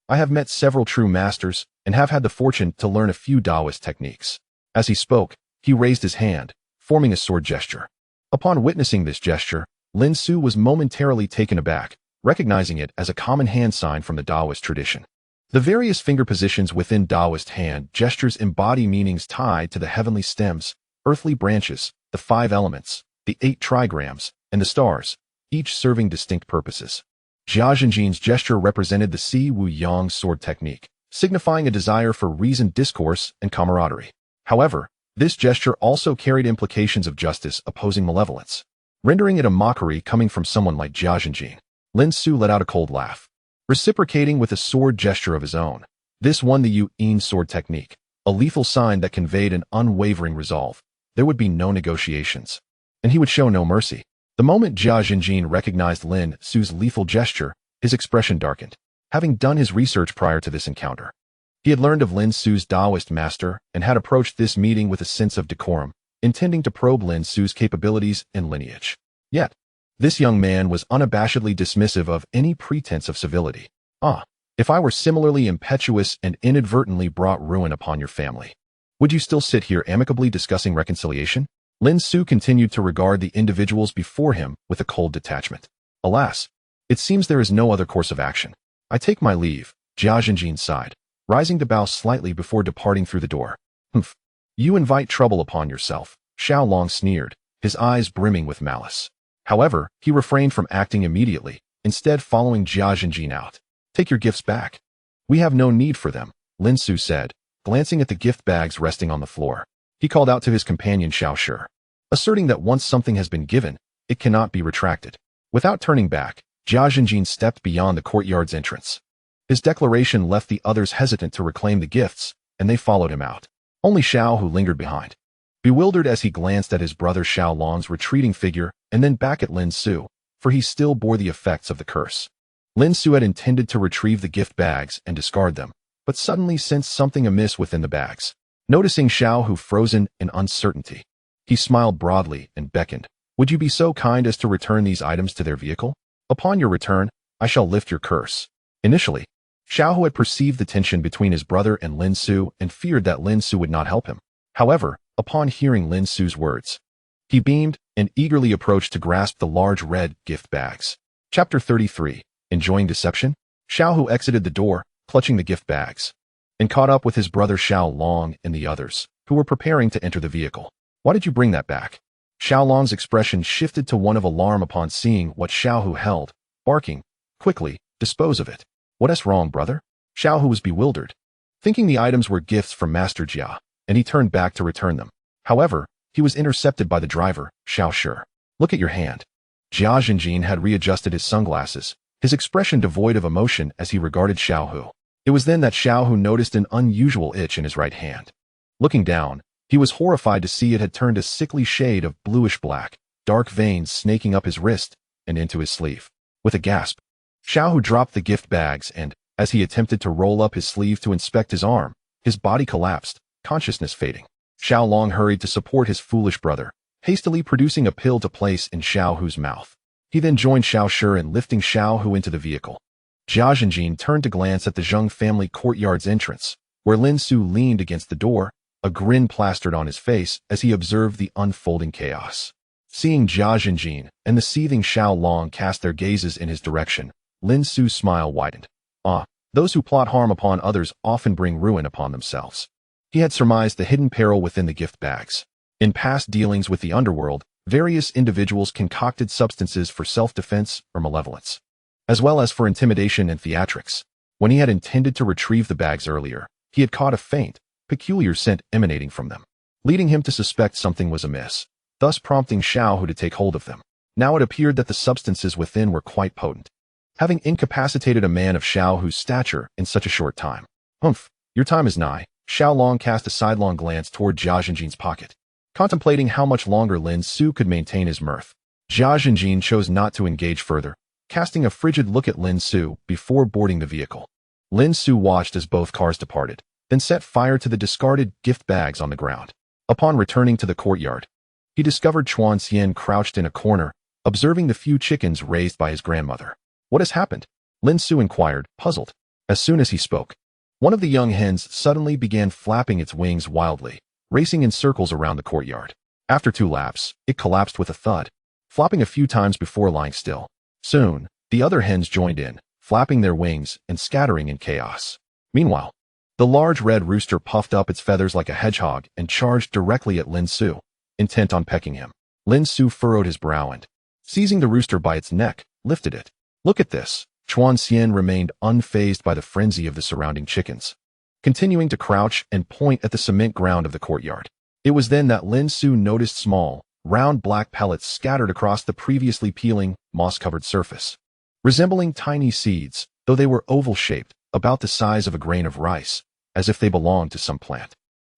I have met several true masters and have had the fortune to learn a few Taoist techniques. As he spoke, he raised his hand, forming a sword gesture. Upon witnessing this gesture, Lin Xu was momentarily taken aback, recognizing it as a common hand sign from the Taoist tradition. The various finger positions within Taoist hand gestures embody meanings tied to the heavenly stems, earthly branches, the 5 elements, the 8 trigrams, and the stars, each serving distinct purposes. Jia Zhenjin's gesture represented the Si Wu Yang sword technique, signifying a desire for reasoned discourse and camaraderie. However, this gesture also carried implications of justice opposing malevolence, rendering it a mockery coming from someone like Jia Zhenjin. Lin Xu let out a cold laugh, reciprocating with a sword gesture of his own. This won the Yin sword technique, a lethal sign that conveyed an unwavering resolve. There would be no negotiations. and he would show no mercy. The moment Jia Jinjin recognized Lin Xu's lethal gesture, his expression darkened. Having done his research prior to this encounter, he had learned of Lin Xu's Taoist master and had approached this meeting with a sense of decorum, intending to probe Lin Xu's capabilities and lineage. Yet, this young man was unabashedly dismissive of any pretense of civility. If I were similarly impetuous and inadvertently brought ruin upon your family, would you still sit here amicably discussing reconciliation? Lin Xu continued to regard the individuals before him with a cold detachment. Alas, it seems there is no other course of action. I take my leave, Jia Jinjin sighed, rising to bow slightly before departing through the door. Humph. You invite trouble upon yourself, Xiao Long sneered, his eyes brimming with malice. However, he refrained from acting immediately, instead following Jia Jinjin out. Take your gifts back. We have no need for them, Lin Xu said, glancing at the gift bags resting on the floor. He called out to his companion Xiao Shi, asserting that once something has been given, it cannot be retracted. Without turning back, Jia Jinjin stepped beyond the courtyard's entrance. His declaration left the others hesitant to reclaim the gifts, and they followed him out. Only Xiao Hu lingered behind, bewildered as he glanced at his brother Xiao Long's retreating figure and then back at Lin Xu, for he still bore the effects of the curse. Lin Xu had intended to retrieve the gift bags and discard them, but suddenly sensed something amiss within the bags. Noticing Xiao Hu frozen in uncertainty, he smiled broadly and beckoned. Would you be so kind as to return these items to their vehicle? Upon your return, I shall lift your curse. Initially, Xiao Hu had perceived the tension between his brother and Lin Xu and feared that Lin Xu would not help him. However, upon hearing Lin Xu's words, he beamed and eagerly approached to grasp the large red gift bags. Chapter 33. Enjoying deception? Xiao Hu exited the door, clutching the gift bags, and caught up with his brother Xiao Long and the others, who were preparing to enter the vehicle. Why did you bring that back? Xiao Long's expression shifted to one of alarm upon seeing what Xiao Hu held, barking, quickly, dispose of it. What's wrong, brother? Xiao Hu was bewildered, thinking the items were gifts from Master Jia, and he turned back to return them. However, he was intercepted by the driver, Xiao Shi. Look at your hand. Jia Jinjin had readjusted his sunglasses, his expression devoid of emotion as he regarded Xiao Hu. It was then that Xiao Hu noticed an unusual itch in his right hand. Looking down, he was horrified to see it had turned a sickly shade of bluish-black, dark veins snaking up his wrist and into his sleeve. With a gasp, Xiao Hu dropped the gift bags and, as he attempted to roll up his sleeve to inspect his arm, his body collapsed, consciousness fading. Xiao Long hurried to support his foolish brother, hastily producing a pill to place in Xiao Hu's mouth. He then joined Xiao Shi in lifting Xiao Hu into the vehicle. Jia Jinjin turned to glance at the Zheng family courtyard's entrance, where Lin Xu leaned against the door, a grin plastered on his face as he observed the unfolding chaos. Seeing Jia Jinjin and the seething Xiao Long cast their gazes in his direction, Lin Xu's smile widened. Those who plot harm upon others often bring ruin upon themselves. He had surmised the hidden peril within the gift bags. In past dealings with the underworld, various individuals concocted substances for self-defense or malevolence, as well as for intimidation and theatrics. When he had intended to retrieve the bags earlier, he had caught a faint, peculiar scent emanating from them, leading him to suspect something was amiss, thus prompting Xiao Hu to take hold of them. Now it appeared that the substances within were quite potent, having incapacitated a man of Xiao Hu's stature in such a short time. Your time is nigh. Xiao Long cast a sidelong glance toward Jia Jinjin's pocket, contemplating how much longer Lin Xu could maintain his mirth. Jia Jinjin chose not to engage further, casting a frigid look at Lin Xu before boarding the vehicle. Lin Xu watched as both cars departed, then set fire to the discarded gift bags on the ground. Upon returning to the courtyard, he discovered Chuan Xian crouched in a corner, observing the few chickens raised by his grandmother. What has happened? Lin Xu inquired, puzzled. As soon as he spoke, one of the young hens suddenly began flapping its wings wildly, racing in circles around the courtyard. After 2 laps, it collapsed with a thud, flopping a few times before lying still. Soon, the other hens joined in, flapping their wings and scattering in chaos. Meanwhile, the large red rooster puffed up its feathers like a hedgehog and charged directly at Lin Xu, intent on pecking him. Lin Xu furrowed his brow and, seizing the rooster by its neck, lifted it. Look at this. Chuan Xian remained unfazed by the frenzy of the surrounding chickens, continuing to crouch and point at the cement ground of the courtyard. It was then that Lin Xu noticed small, round black pellets scattered across the previously peeling, moss-covered surface, resembling tiny seeds, though they were oval-shaped, about the size of a grain of rice, as if they belonged to some plant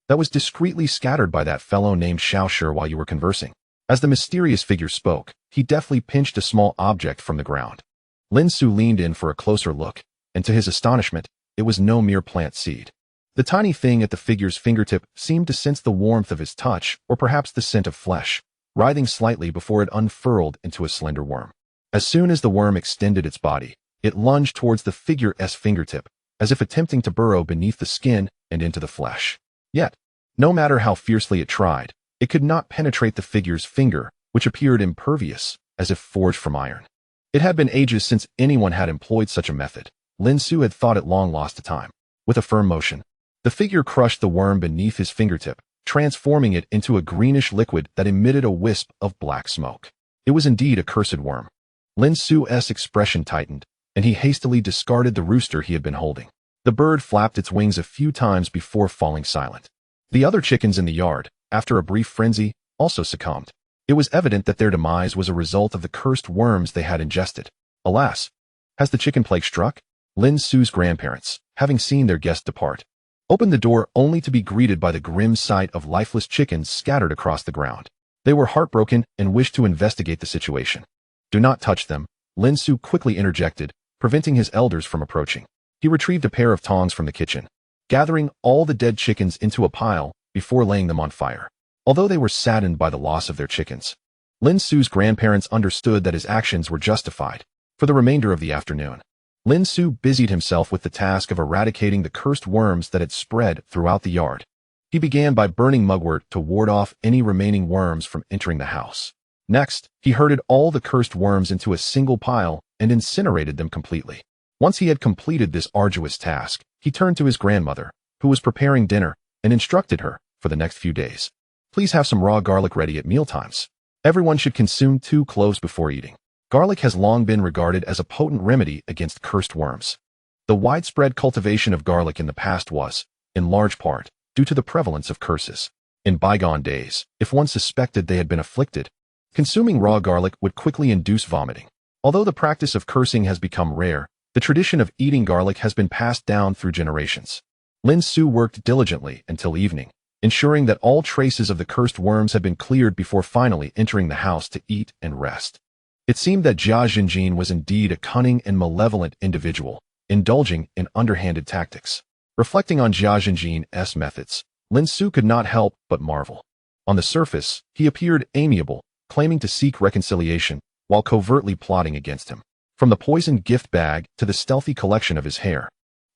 that was discreetly scattered by that fellow named Xiao Shi while you were conversing. As the mysterious figure spoke, he deftly pinched a small object from the ground. Lin Xu leaned in for a closer look, and to his astonishment, it was no mere plant seed. The tiny thing at the figure's fingertip seemed to sense the warmth of his touch, or perhaps the scent of flesh, writhing slightly before it unfurled into a slender worm. As soon as the worm extended its body, it lunged towards the figure's fingertip, as if attempting to burrow beneath the skin and into the flesh. Yet, no matter how fiercely it tried, it could not penetrate the figure's finger, which appeared impervious, as if forged from iron. It had been ages since anyone had employed such a method. Lin Xu had thought it long lost to time. With a firm motion, the figure crushed the worm beneath his fingertip, transforming it into a greenish liquid that emitted a wisp of black smoke. It was indeed a cursed worm. Lin Xu's expression tightened, and he hastily discarded the rooster he had been holding. The bird flapped its wings a few times before falling silent. The other chickens in the yard, after a brief frenzy, also succumbed. It was evident that their demise was a result of the cursed worms they had ingested. Alas, has the chicken plague struck? Lin Xu's grandparents, having seen their guest depart, opened the door only to be greeted by the grim sight of lifeless chickens scattered across the ground. They were heartbroken and wished to investigate the situation. Do not touch them, Lin Xu quickly interjected, preventing his elders from approaching. He retrieved a pair of tongs from the kitchen, gathering all the dead chickens into a pile before laying them on fire. Although they were saddened by the loss of their chickens, Lin Xu's grandparents understood that his actions were justified. For the remainder of the afternoon, Lin Xu busied himself with the task of eradicating the cursed worms that had spread throughout the yard. He began by burning mugwort to ward off any remaining worms from entering the house. Next, he herded all the cursed worms into a single pile and incinerated them completely. Once he had completed this arduous task, he turned to his grandmother, who was preparing dinner, and instructed her, for the next few days, please have some raw garlic ready at mealtimes. Everyone should consume 2 cloves before eating. Garlic has long been regarded as a potent remedy against cursed worms. The widespread cultivation of garlic in the past was, in large part, due to the prevalence of curses. In bygone days, if one suspected they had been afflicted, consuming raw garlic would quickly induce vomiting. Although the practice of cursing has become rare, the tradition of eating garlic has been passed down through generations. Lin Xu worked diligently until evening, ensuring that all traces of the cursed worms had been cleared before finally entering the house to eat and rest. It seemed that Jia Jinjin was indeed a cunning and malevolent individual, indulging in underhanded tactics. Reflecting on Jia Jinjin's methods, Lin Xu could not help but marvel. On the surface, he appeared amiable, claiming to seek reconciliation, while covertly plotting against him. From the poisoned gift bag to the stealthy collection of his hair,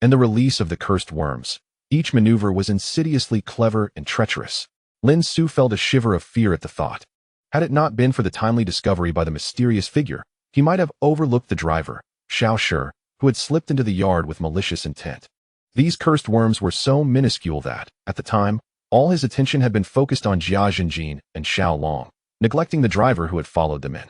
and the release of the cursed worms, each maneuver was insidiously clever and treacherous. Lin Xu felt a shiver of fear at the thought. Had it not been for the timely discovery by the mysterious figure, he might have overlooked the driver, Xiao Shi, who had slipped into the yard with malicious intent. These cursed worms were so minuscule that, at the time, all his attention had been focused on Jia Jinjin and Xiao Long, neglecting the driver who had followed them in.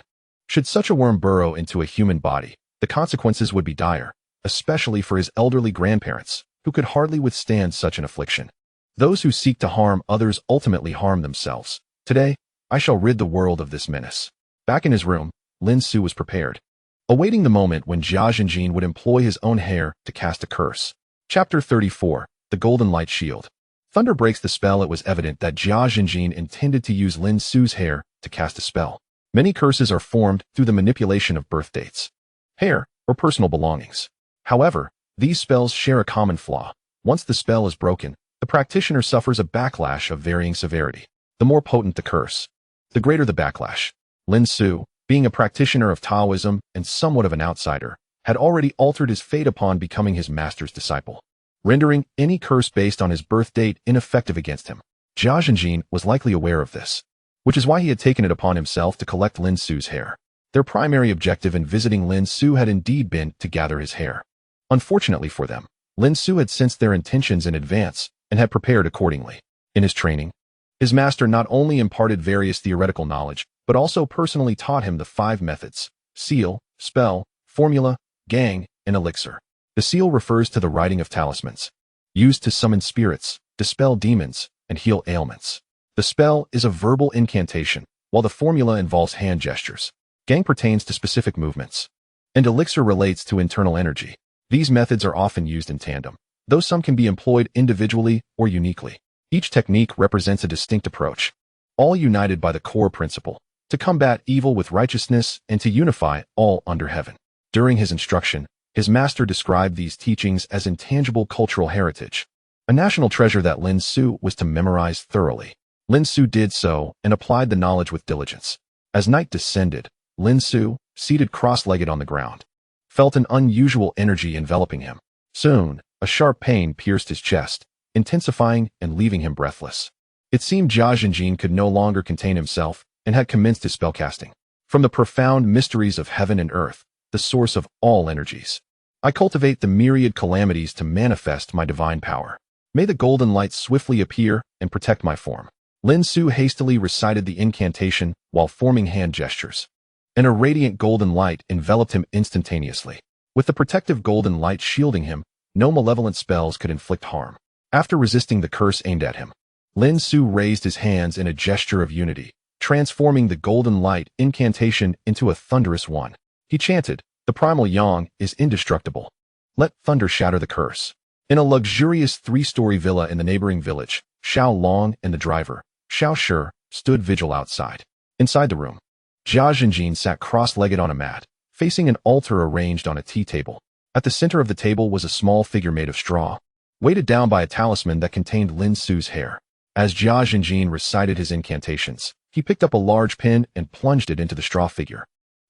Should such a worm burrow into a human body, the consequences would be dire, especially for his elderly grandparents, who could hardly withstand such an affliction. Those who seek to harm others ultimately harm themselves. Today, I shall rid the world of this menace. Back in his room, Lin Xu was prepared, awaiting the moment when Jia Jinjin would employ his own hair to cast a curse. Chapter 34, The Golden Light Shield. Thunder breaks the spell. It was evident that Jia Jinjin intended to use Lin Xu's hair to cast a spell. Many curses are formed through the manipulation of birth dates, hair, or personal belongings. However, these spells share a common flaw. Once the spell is broken, the practitioner suffers a backlash of varying severity. The more potent the curse, the greater the backlash. Lin Xu, being a practitioner of Taoism and somewhat of an outsider, had already altered his fate upon becoming his master's disciple, rendering any curse based on his birth date ineffective against him. Jia Jinjin was likely aware of this, which is why he had taken it upon himself to collect Lin Xu's hair. Their primary objective in visiting Lin Xu had indeed been to gather his hair. Unfortunately for them, Lin Xu had sensed their intentions in advance and had prepared accordingly. In his training, his master not only imparted various theoretical knowledge, but also personally taught him the 5 methods: seal, spell, formula, gang, and elixir. The seal refers to the writing of talismans, used to summon spirits, dispel demons, and heal ailments. The spell is a verbal incantation, while the formula involves hand gestures. Gang pertains to specific movements, and elixir relates to internal energy. These methods are often used in tandem, though some can be employed individually or uniquely. Each technique represents a distinct approach, all united by the core principle: to combat evil with righteousness and to unify all under heaven. During his instruction, his master described these teachings as intangible cultural heritage, a national treasure that Lin Xu was to memorize thoroughly. Lin Xu did so and applied the knowledge with diligence. As night descended, Lin Xu, seated cross-legged on the ground, felt an unusual energy enveloping him. Soon, a sharp pain pierced his chest, intensifying and leaving him breathless. It seemed Jia Jinjin could no longer contain himself and had commenced his spellcasting. From the profound mysteries of heaven and earth, the source of all energies, I cultivate the myriad calamities to manifest my divine power. May the golden light swiftly appear and protect my form. Lin Xu hastily recited the incantation while forming hand gestures. And a radiant golden light enveloped him instantaneously. With the protective golden light shielding him, no malevolent spells could inflict harm. After resisting the curse aimed at him, Lin Xu raised his hands in a gesture of unity, transforming the golden light incantation into a thunderous one. He chanted, "The primal yang is indestructible. Let thunder shatter the curse." In a luxurious 3-story villa in the neighboring village, Xiao Long and the driver, Xiao Shi, stood vigil outside. Inside the room, Jia Jinjin sat cross-legged on a mat, facing an altar arranged on a tea table. At the center of the table was a small figure made of straw, weighted down by a talisman that contained Lin Xu's hair. As Jia Jinjin recited his incantations, he picked up a large pin and plunged it into the straw figure.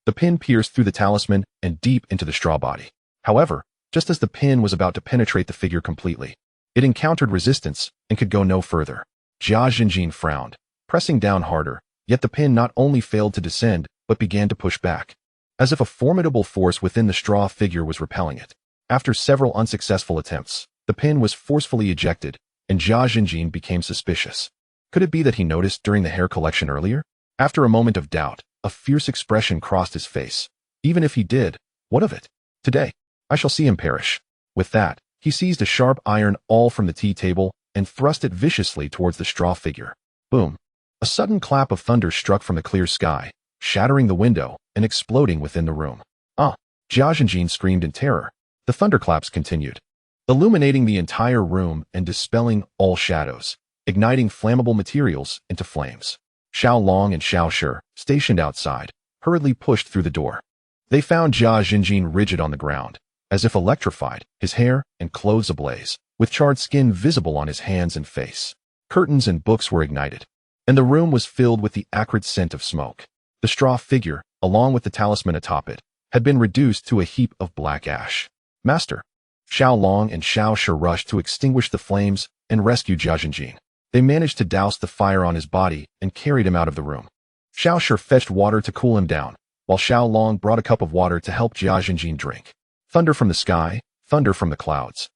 The pin pierced through the talisman and deep into the straw body. However, just as the pin was about to penetrate the figure completely, it encountered resistance and could go no further. Jia Jinjin frowned, pressing down harder, yet the pin not only failed to descend, but began to push back, as if a formidable force within the straw figure was repelling it. After several unsuccessful attempts, the pin was forcefully ejected, and Jia Jinjin became suspicious. Could it be that he noticed during the hair collection earlier? After a moment of doubt, a fierce expression crossed his face. Even if he did, what of it? Today, I shall see him perish. With that, he seized a sharp iron awl from the tea table and thrust it viciously towards the straw figure. Boom! A sudden clap of thunder struck from the clear sky, shattering the window and exploding within the room. Ah! Jia Jinjin screamed in terror. The thunderclaps continued, illuminating the entire room and dispelling all shadows, igniting flammable materials into flames. Xiao Long and Xiao Shi, stationed outside, hurriedly pushed through the door. They found Jia Jinjin rigid on the ground, as if electrified, his hair and clothes ablaze, with charred skin visible on his hands and face. Curtains and books were ignited, and the room was filled with the acrid scent of smoke. The straw figure, along with the talisman atop it, had been reduced to a heap of black ash. Master! Xiao Long and Xiao Shi rushed to extinguish the flames and rescue Jia Jinjin. They managed to douse the fire on his body and carried him out of the room. Xiao Shi fetched water to cool him down, while Xiao Long brought a cup of water to help Jia Jinjin drink. Thunder from the sky, thunder from the clouds,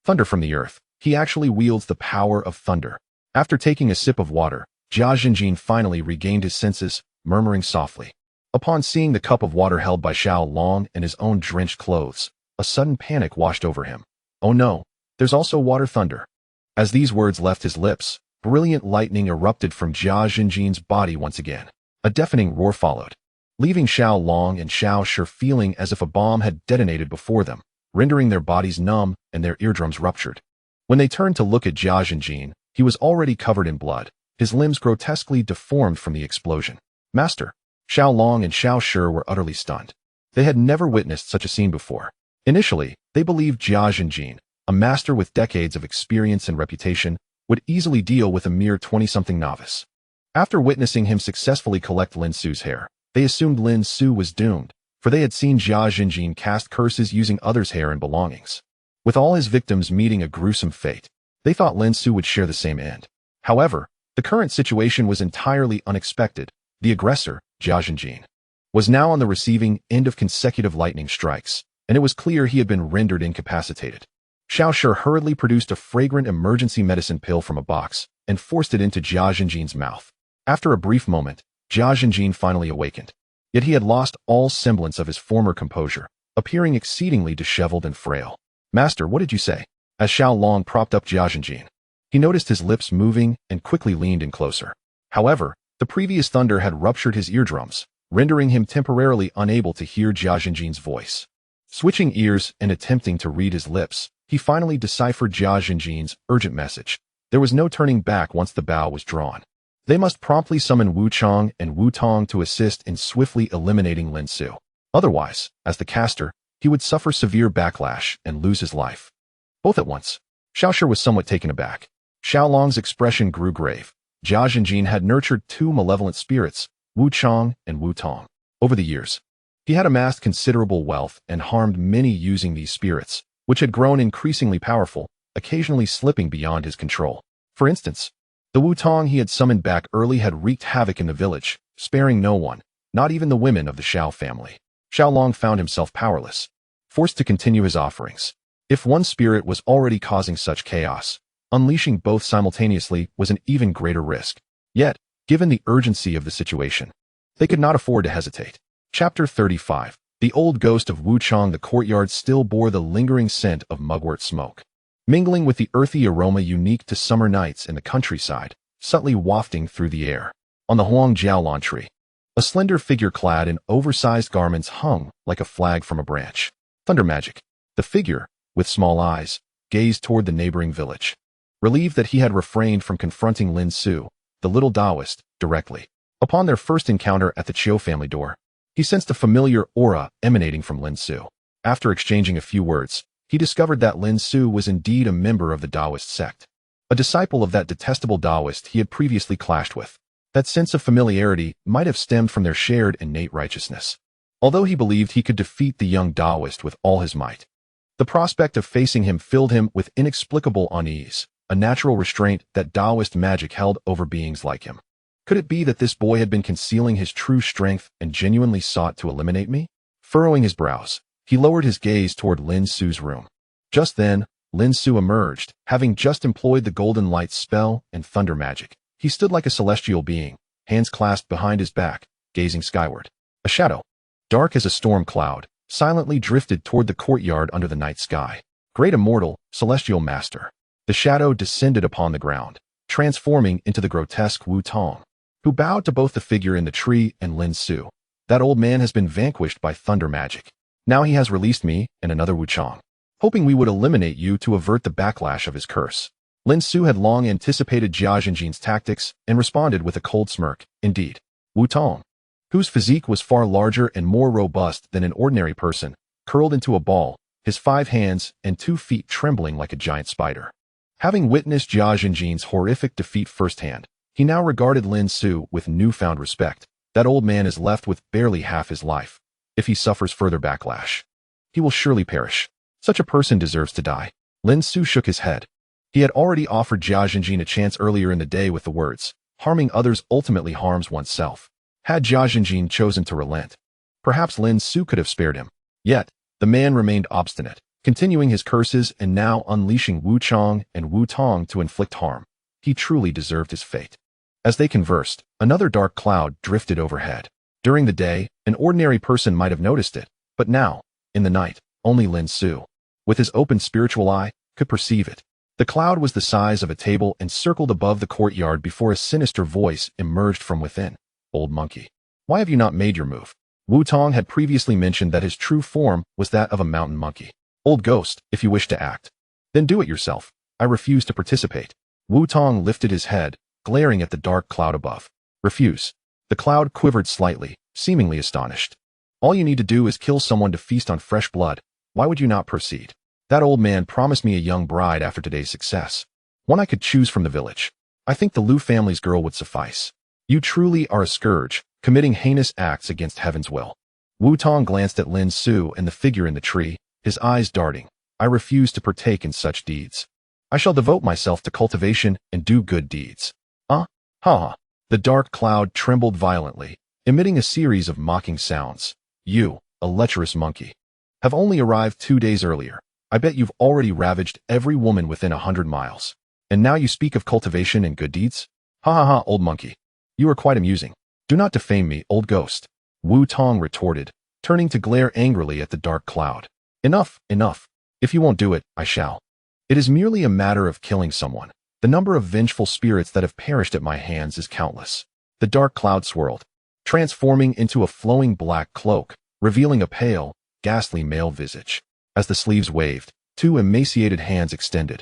thunder from the earth. He actually wields the power of thunder. After taking a sip of water, Jia Jinjin finally regained his senses, murmuring softly. Upon seeing the cup of water held by Xiao Long and his own drenched clothes, a sudden panic washed over him. Oh no, there's also water thunder. As these words left his lips, brilliant lightning erupted from Jia Jinjin's body once again. A deafening roar followed, leaving Xiao Long and Xiao Shi feeling as if a bomb had detonated before them, rendering their bodies numb and their eardrums ruptured. When they turned to look at Jia Jinjin, he was already covered in blood, his limbs grotesquely deformed from the explosion. Master! Xiao Long and Xiao Shi were utterly stunned. They had never witnessed such a scene before. Initially, they believed Jia Jinjin, a master with decades of experience and reputation, would easily deal with a mere 20-something novice. After witnessing him successfully collect Lin Xu's hair, they assumed Lin Xu was doomed, for they had seen Jia Jinjin cast curses using others' hair and belongings. With all his victims meeting a gruesome fate, they thought Lin Xu would share the same end. However, the current situation was entirely unexpected. The aggressor, Jia Jinjin, was now on the receiving end of consecutive lightning strikes, and it was clear he had been rendered incapacitated. Xiao Shi hurriedly produced a fragrant emergency medicine pill from a box and forced it into Jia Jinjin's mouth. After a brief moment, Jia Jinjin finally awakened. Yet he had lost all semblance of his former composure, appearing exceedingly disheveled and frail. Master, what did you say? As Xiao Long propped up Jia Jinjin, he noticed his lips moving and quickly leaned in closer. However, the previous thunder had ruptured his eardrums, rendering him temporarily unable to hear Jia Jinjin's voice. Switching ears and attempting to read his lips, he finally deciphered Jia Jinjin's urgent message. There was no turning back once the bow was drawn. They must promptly summon Wu Chang and Wu Tong to assist in swiftly eliminating Lin Xu. Otherwise, as the caster, he would suffer severe backlash and lose his life. Both at once. Xiaoshi was somewhat taken aback. Xiaolong's expression grew grave. Jia Zhenjin had nurtured two malevolent spirits, Wu Chang and Wu Tong. Over the years, he had amassed considerable wealth and harmed many using these spirits, which had grown increasingly powerful, occasionally slipping beyond his control. For instance, the Wu Tong he had summoned back early had wreaked havoc in the village, sparing no one, not even the women of the Xiao family. Xiaolong found himself powerless, forced to continue his offerings. If one spirit was already causing such chaos, unleashing both simultaneously was an even greater risk. Yet, given the urgency of the situation, they could not afford to hesitate. Chapter 35. The old ghost of Wu Chang. The courtyard still bore the lingering scent of mugwort smoke, mingling with the earthy aroma unique to summer nights in the countryside, subtly wafting through the air. On the Huang Jiaolan tree, a slender figure clad in oversized garments hung like a flag from a branch. Thunder magic. The figure, with small eyes, gazed toward the neighboring village, relieved that he had refrained from confronting Lin Xu, the little Taoist, directly. Upon their first encounter at the Chiu family door, he sensed a familiar aura emanating from Lin Xu. After exchanging a few words, he discovered that Lin Xu was indeed a member of the Taoist sect, a disciple of that detestable Taoist he had previously clashed with. That sense of familiarity might have stemmed from their shared innate righteousness. Although he believed he could defeat the young Taoist with all his might, the prospect of facing him filled him with inexplicable unease, a natural restraint that Taoist magic held over beings like him. Could it be that this boy had been concealing his true strength and genuinely sought to eliminate me? Furrowing his brows, he lowered his gaze toward Lin Xu's room. Just then, Lin Xu emerged, having just employed the golden light spell and thunder magic. He stood like a celestial being, hands clasped behind his back, gazing skyward. A shadow, dark as a storm cloud, silently drifted toward the courtyard under the night sky. Great immortal, celestial master. The shadow descended upon the ground, transforming into the grotesque Wu Tong, who bowed to both the figure in the tree and Lin Xu. That old man has been vanquished by thunder magic. Now he has released me and another Wu Chang, hoping we would eliminate you to avert the backlash of his curse. Lin Xu had long anticipated Jia Zhenjin's tactics and responded with a cold smirk. Indeed, Wu Tong, whose physique was far larger and more robust than an ordinary person, curled into a ball, his 5 hands and 2 feet trembling like a giant spider. Having witnessed Jia Zhenjin's horrific defeat firsthand, he now regarded Lin Xu with newfound respect. That old man is left with barely half his life. If he suffers further backlash, he will surely perish. Such a person deserves to die. Lin Xu shook his head. He had already offered Jia Zhenjin a chance earlier in the day with the words, harming others ultimately harms oneself. Had Jia Zhenjin chosen to relent, perhaps Lin Xu could have spared him. Yet, the man remained obstinate, continuing his curses and now unleashing Wu Chang and Wu Tong to inflict harm. He truly deserved his fate. As they conversed, another dark cloud drifted overhead. During the day, an ordinary person might have noticed it, but now, in the night, only Lin Xu, with his open spiritual eye, could perceive it. The cloud was the size of a table and circled above the courtyard before a sinister voice emerged from within. Old monkey, why have you not made your move? Wu Tong had previously mentioned that his true form was that of a mountain monkey. Old ghost, if you wish to act, then do it yourself. I refuse to participate. Wu Tong lifted his head, glaring at the dark cloud above. Refuse. The cloud quivered slightly, seemingly astonished. All you need to do is kill someone to feast on fresh blood. Why would you not proceed? That old man promised me a young bride after today's success. One I could choose from the village. I think the Liu family's girl would suffice. You truly are a scourge, committing heinous acts against heaven's will. Wu Tong glanced at Lin Xu and the figure in the tree, his eyes darting. I refuse to partake in such deeds. I shall devote myself to cultivation and do good deeds. Ha ha. The dark cloud trembled violently, emitting a series of mocking sounds. You, a lecherous monkey, have only arrived 2 days earlier. I bet you've already ravaged every woman within 100 miles. And now you speak of cultivation and good deeds? Ha ha ha, old monkey. You are quite amusing. Do not defame me, old ghost. Wu Tong retorted, turning to glare angrily at the dark cloud. Enough, enough. If you won't do it, I shall. It is merely a matter of killing someone. The number of vengeful spirits that have perished at my hands is countless. The dark cloud swirled, transforming into a flowing black cloak, revealing a pale, ghastly male visage. As the sleeves waved, 2 emaciated hands extended,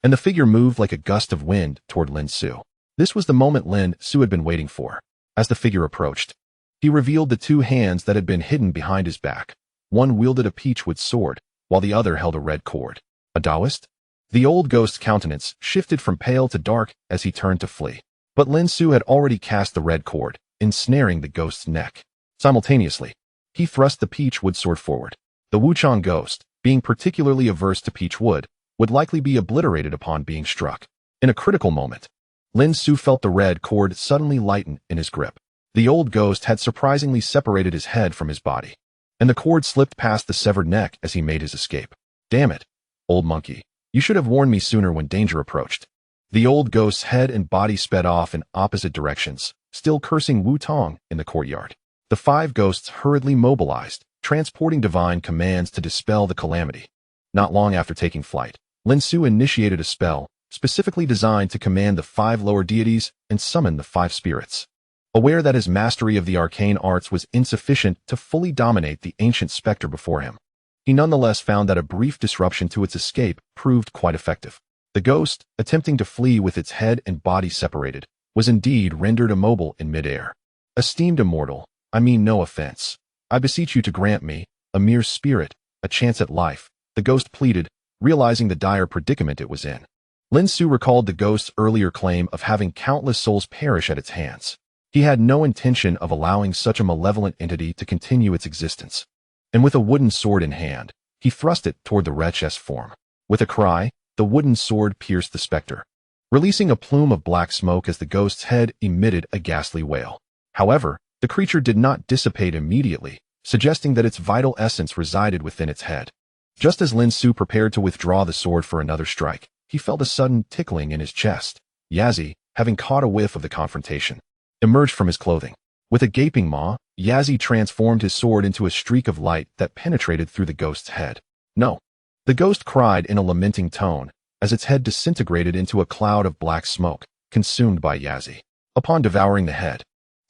and the figure moved like a gust of wind toward Lin Xu. This was the moment Lin Xu had been waiting for. As the figure approached, he revealed the two hands that had been hidden behind his back. One wielded a peachwood sword, while the other held a red cord. A Taoist? The old ghost's countenance shifted from pale to dark as he turned to flee. But Lin Xu had already cast the red cord, ensnaring the ghost's neck. Simultaneously, he thrust the peachwood sword forward. The Wuchang ghost, being particularly averse to peach wood, would likely be obliterated upon being struck. In a critical moment, Lin Xu felt the red cord suddenly lighten in his grip. The old ghost had surprisingly separated his head from his body, and the cord slipped past the severed neck as he made his escape. Damn it, old monkey. You should have warned me sooner when danger approached. The old ghost's head and body sped off in opposite directions, still cursing Wu Tong in the courtyard. The five ghosts hurriedly mobilized, transporting divine commands to dispel the calamity. Not long after taking flight, Lin Xu initiated a spell specifically designed to command the five lower deities and summon the five spirits. Aware that his mastery of the arcane arts was insufficient to fully dominate the ancient specter before him, he nonetheless found that a brief disruption to its escape proved quite effective. The ghost, attempting to flee with its head and body separated, was indeed rendered immobile in midair. Esteemed immortal, I mean no offense. I beseech you to grant me, a mere spirit, a chance at life, the ghost pleaded, realizing the dire predicament it was in. Lin Xu recalled the ghost's earlier claim of having countless souls perish at its hands. He had no intention of allowing such a malevolent entity to continue its existence. And with a wooden sword in hand, he thrust it toward the wretch's form. With a cry, the wooden sword pierced the specter, releasing a plume of black smoke as the ghost's head emitted a ghastly wail. However, the creature did not dissipate immediately, suggesting that its vital essence resided within its head. Just as Lin Xu prepared to withdraw the sword for another strike, he felt a sudden tickling in his chest. Yazi, having caught a whiff of the confrontation, emerged from his clothing. With a gaping maw, Yazi transformed his sword into a streak of light that penetrated through the ghost's head. No! The ghost cried in a lamenting tone, as its head disintegrated into a cloud of black smoke, consumed by Yazi. Upon devouring the head,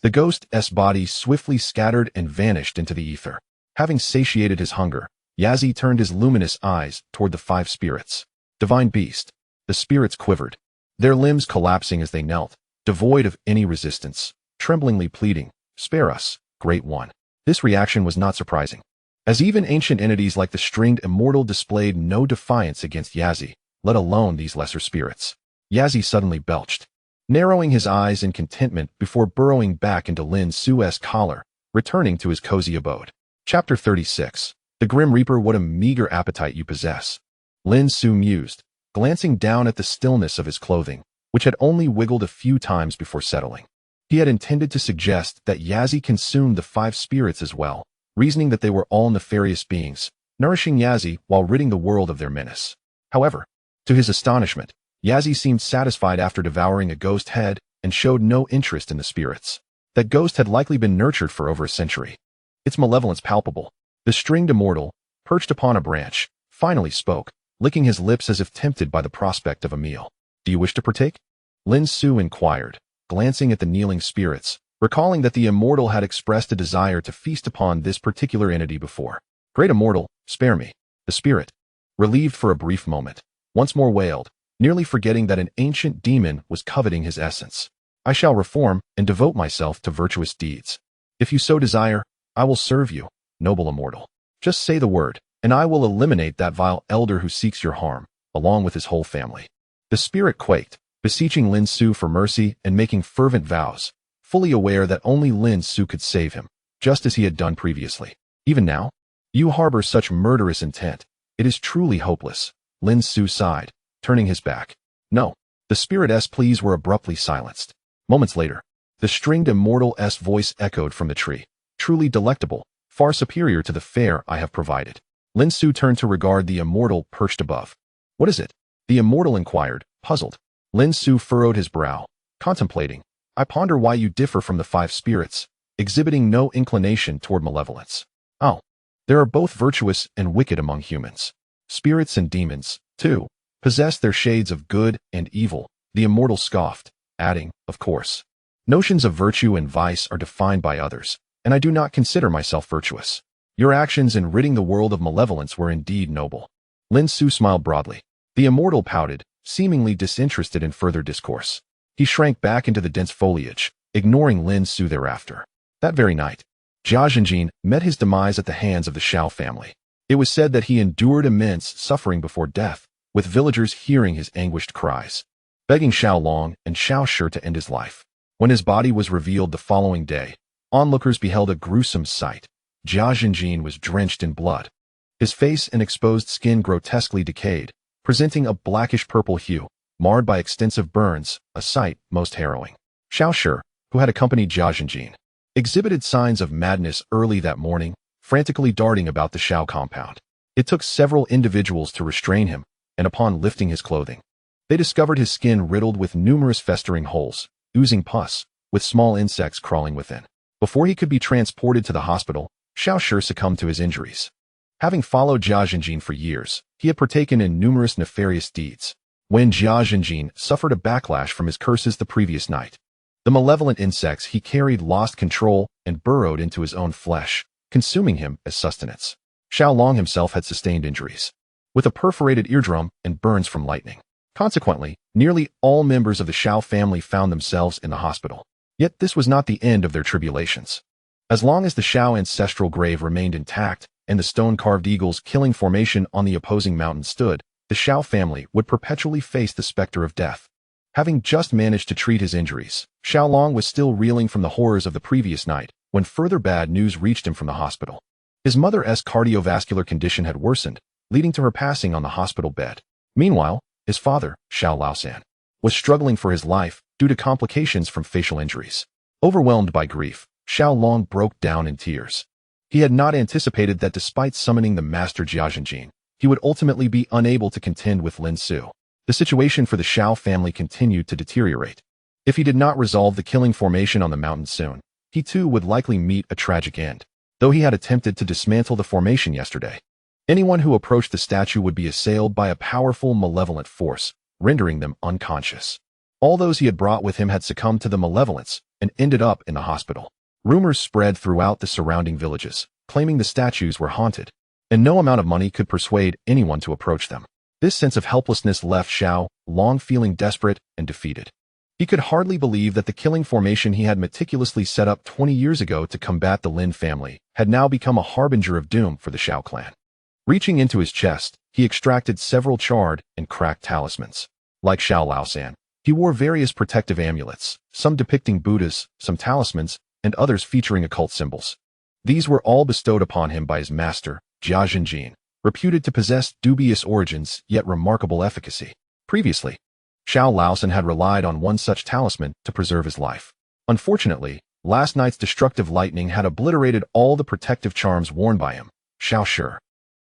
the ghost's body swiftly scattered and vanished into the ether. Having satiated his hunger, Yazi turned his luminous eyes toward the five spirits. Divine beast. The spirits quivered, their limbs collapsing as they knelt, devoid of any resistance, tremblingly pleading, "Spare us, Great One." This reaction was not surprising, as even ancient entities like the stringed immortal displayed no defiance against Yazi, let alone these lesser spirits. Yazi suddenly belched, narrowing his eyes in contentment before burrowing back into Lin Xu's collar, returning to his cozy abode. Chapter 36. The Grim Reaper. What a meager appetite you possess, Lin Xu mused, glancing down at the stillness of his clothing, which had only wiggled a few times before settling. He had intended to suggest that Yazi consumed the five spirits as well, reasoning that they were all nefarious beings, nourishing Yazi while ridding the world of their menace. However, to his astonishment, Yazi seemed satisfied after devouring a ghost head and showed no interest in the spirits. That ghost had likely been nurtured for over a century. Its malevolence palpable. The stringed immortal, perched upon a branch, finally spoke, licking his lips as if tempted by the prospect of a meal. "Do you wish to partake?" Lin Xu inquired, glancing at the kneeling spirits, recalling that the immortal had expressed a desire to feast upon this particular entity before. "Great immortal, spare me." The spirit, relieved for a brief moment, once more wailed, nearly forgetting that an ancient demon was coveting his essence. "I shall reform and devote myself to virtuous deeds. If you so desire, I will serve you, noble immortal. Just say the word, and I will eliminate that vile elder who seeks your harm, along with his whole family." The spirit quaked, beseeching Lin Xu for mercy and making fervent vows, fully aware that only Lin Xu could save him, just as he had done previously. "Even now? You harbor such murderous intent. It is truly hopeless," Lin Xu sighed, turning his back. "No." The spirit's pleas were abruptly silenced. Moments later, the stringed immortal's voice echoed from the tree. "Truly delectable, far superior to the fare I have provided." Lin Xu turned to regard the immortal perched above. "What is it?" the immortal inquired, puzzled. Lin Xu furrowed his brow, contemplating. "I ponder why you differ from the five spirits, exhibiting no inclination toward malevolence." "Oh, there are both virtuous and wicked among humans. Spirits and demons, too, possess their shades of good and evil," the immortal scoffed, adding, "Of course, notions of virtue and vice are defined by others, and I do not consider myself virtuous. Your actions in ridding the world of malevolence were indeed noble." Lin Xu smiled broadly. The immortal pouted, seemingly disinterested in further discourse. He shrank back into the dense foliage, ignoring Lin Xu thereafter. That very night, Jia Zhenjin met his demise at the hands of the Shao family. It was said that he endured immense suffering before death, with villagers hearing his anguished cries, begging Xiaolong and Xiao Shi to end his life. When his body was revealed the following day, onlookers beheld a gruesome sight. Jia Zhenjin was drenched in blood, his face and exposed skin grotesquely decayed, presenting a blackish-purple hue, marred by extensive burns, a sight most harrowing. Xiao Shi, who had accompanied Jia Zhenjin, exhibited signs of madness early that morning, frantically darting about the Shao compound. It took several individuals to restrain him, and upon lifting his clothing, they discovered his skin riddled with numerous festering holes, oozing pus, with small insects crawling within. Before he could be transported to the hospital, Xiao Shi succumbed to his injuries. Having followed Jia Zhenjin for years, he had partaken in numerous nefarious deeds. When Jia Zhenjin suffered a backlash from his curses the previous night, the malevolent insects he carried lost control and burrowed into his own flesh, consuming him as sustenance. Xiaolong himself had sustained injuries, with a perforated eardrum and burns from lightning. Consequently, nearly all members of the Shao family found themselves in the hospital. Yet this was not the end of their tribulations. As long as the Shao ancestral grave remained intact and the stone-carved eagle's killing formation on the opposing mountain stood, the Shao family would perpetually face the specter of death. Having just managed to treat his injuries, Xiaolong was still reeling from the horrors of the previous night when further bad news reached him from the hospital. His mother's cardiovascular condition had worsened, leading to her passing on the hospital bed. Meanwhile, his father, Xiao Laosan, was struggling for his life due to complications from facial injuries. Overwhelmed by grief, Xiaolong broke down in tears. He had not anticipated that despite summoning the master Jia Zhenjin, he would ultimately be unable to contend with Lin Xu. The situation for the Shao family continued to deteriorate. If he did not resolve the killing formation on the mountain soon, he too would likely meet a tragic end. Though he had attempted to dismantle the formation yesterday, anyone who approached the statue would be assailed by a powerful malevolent force, rendering them unconscious. All those he had brought with him had succumbed to the malevolence and ended up in the hospital. Rumors spread throughout the surrounding villages, claiming the statues were haunted, and no amount of money could persuade anyone to approach them. This sense of helplessness left Xiao Long feeling desperate and defeated. He could hardly believe that the killing formation he had meticulously set up 20 years ago to combat the Lin family had now become a harbinger of doom for the Shao clan. Reaching into his chest, he extracted several charred and cracked talismans. Like Xiao Laosan, he wore various protective amulets, some depicting Buddhas, some talismans, and others featuring occult symbols. These were all bestowed upon him by his master, Jia Zhenjin, reputed to possess dubious origins yet remarkable efficacy. Previously, Xiao Laosan had relied on one such talisman to preserve his life. Unfortunately, last night's destructive lightning had obliterated all the protective charms worn by him, Xiao Shi,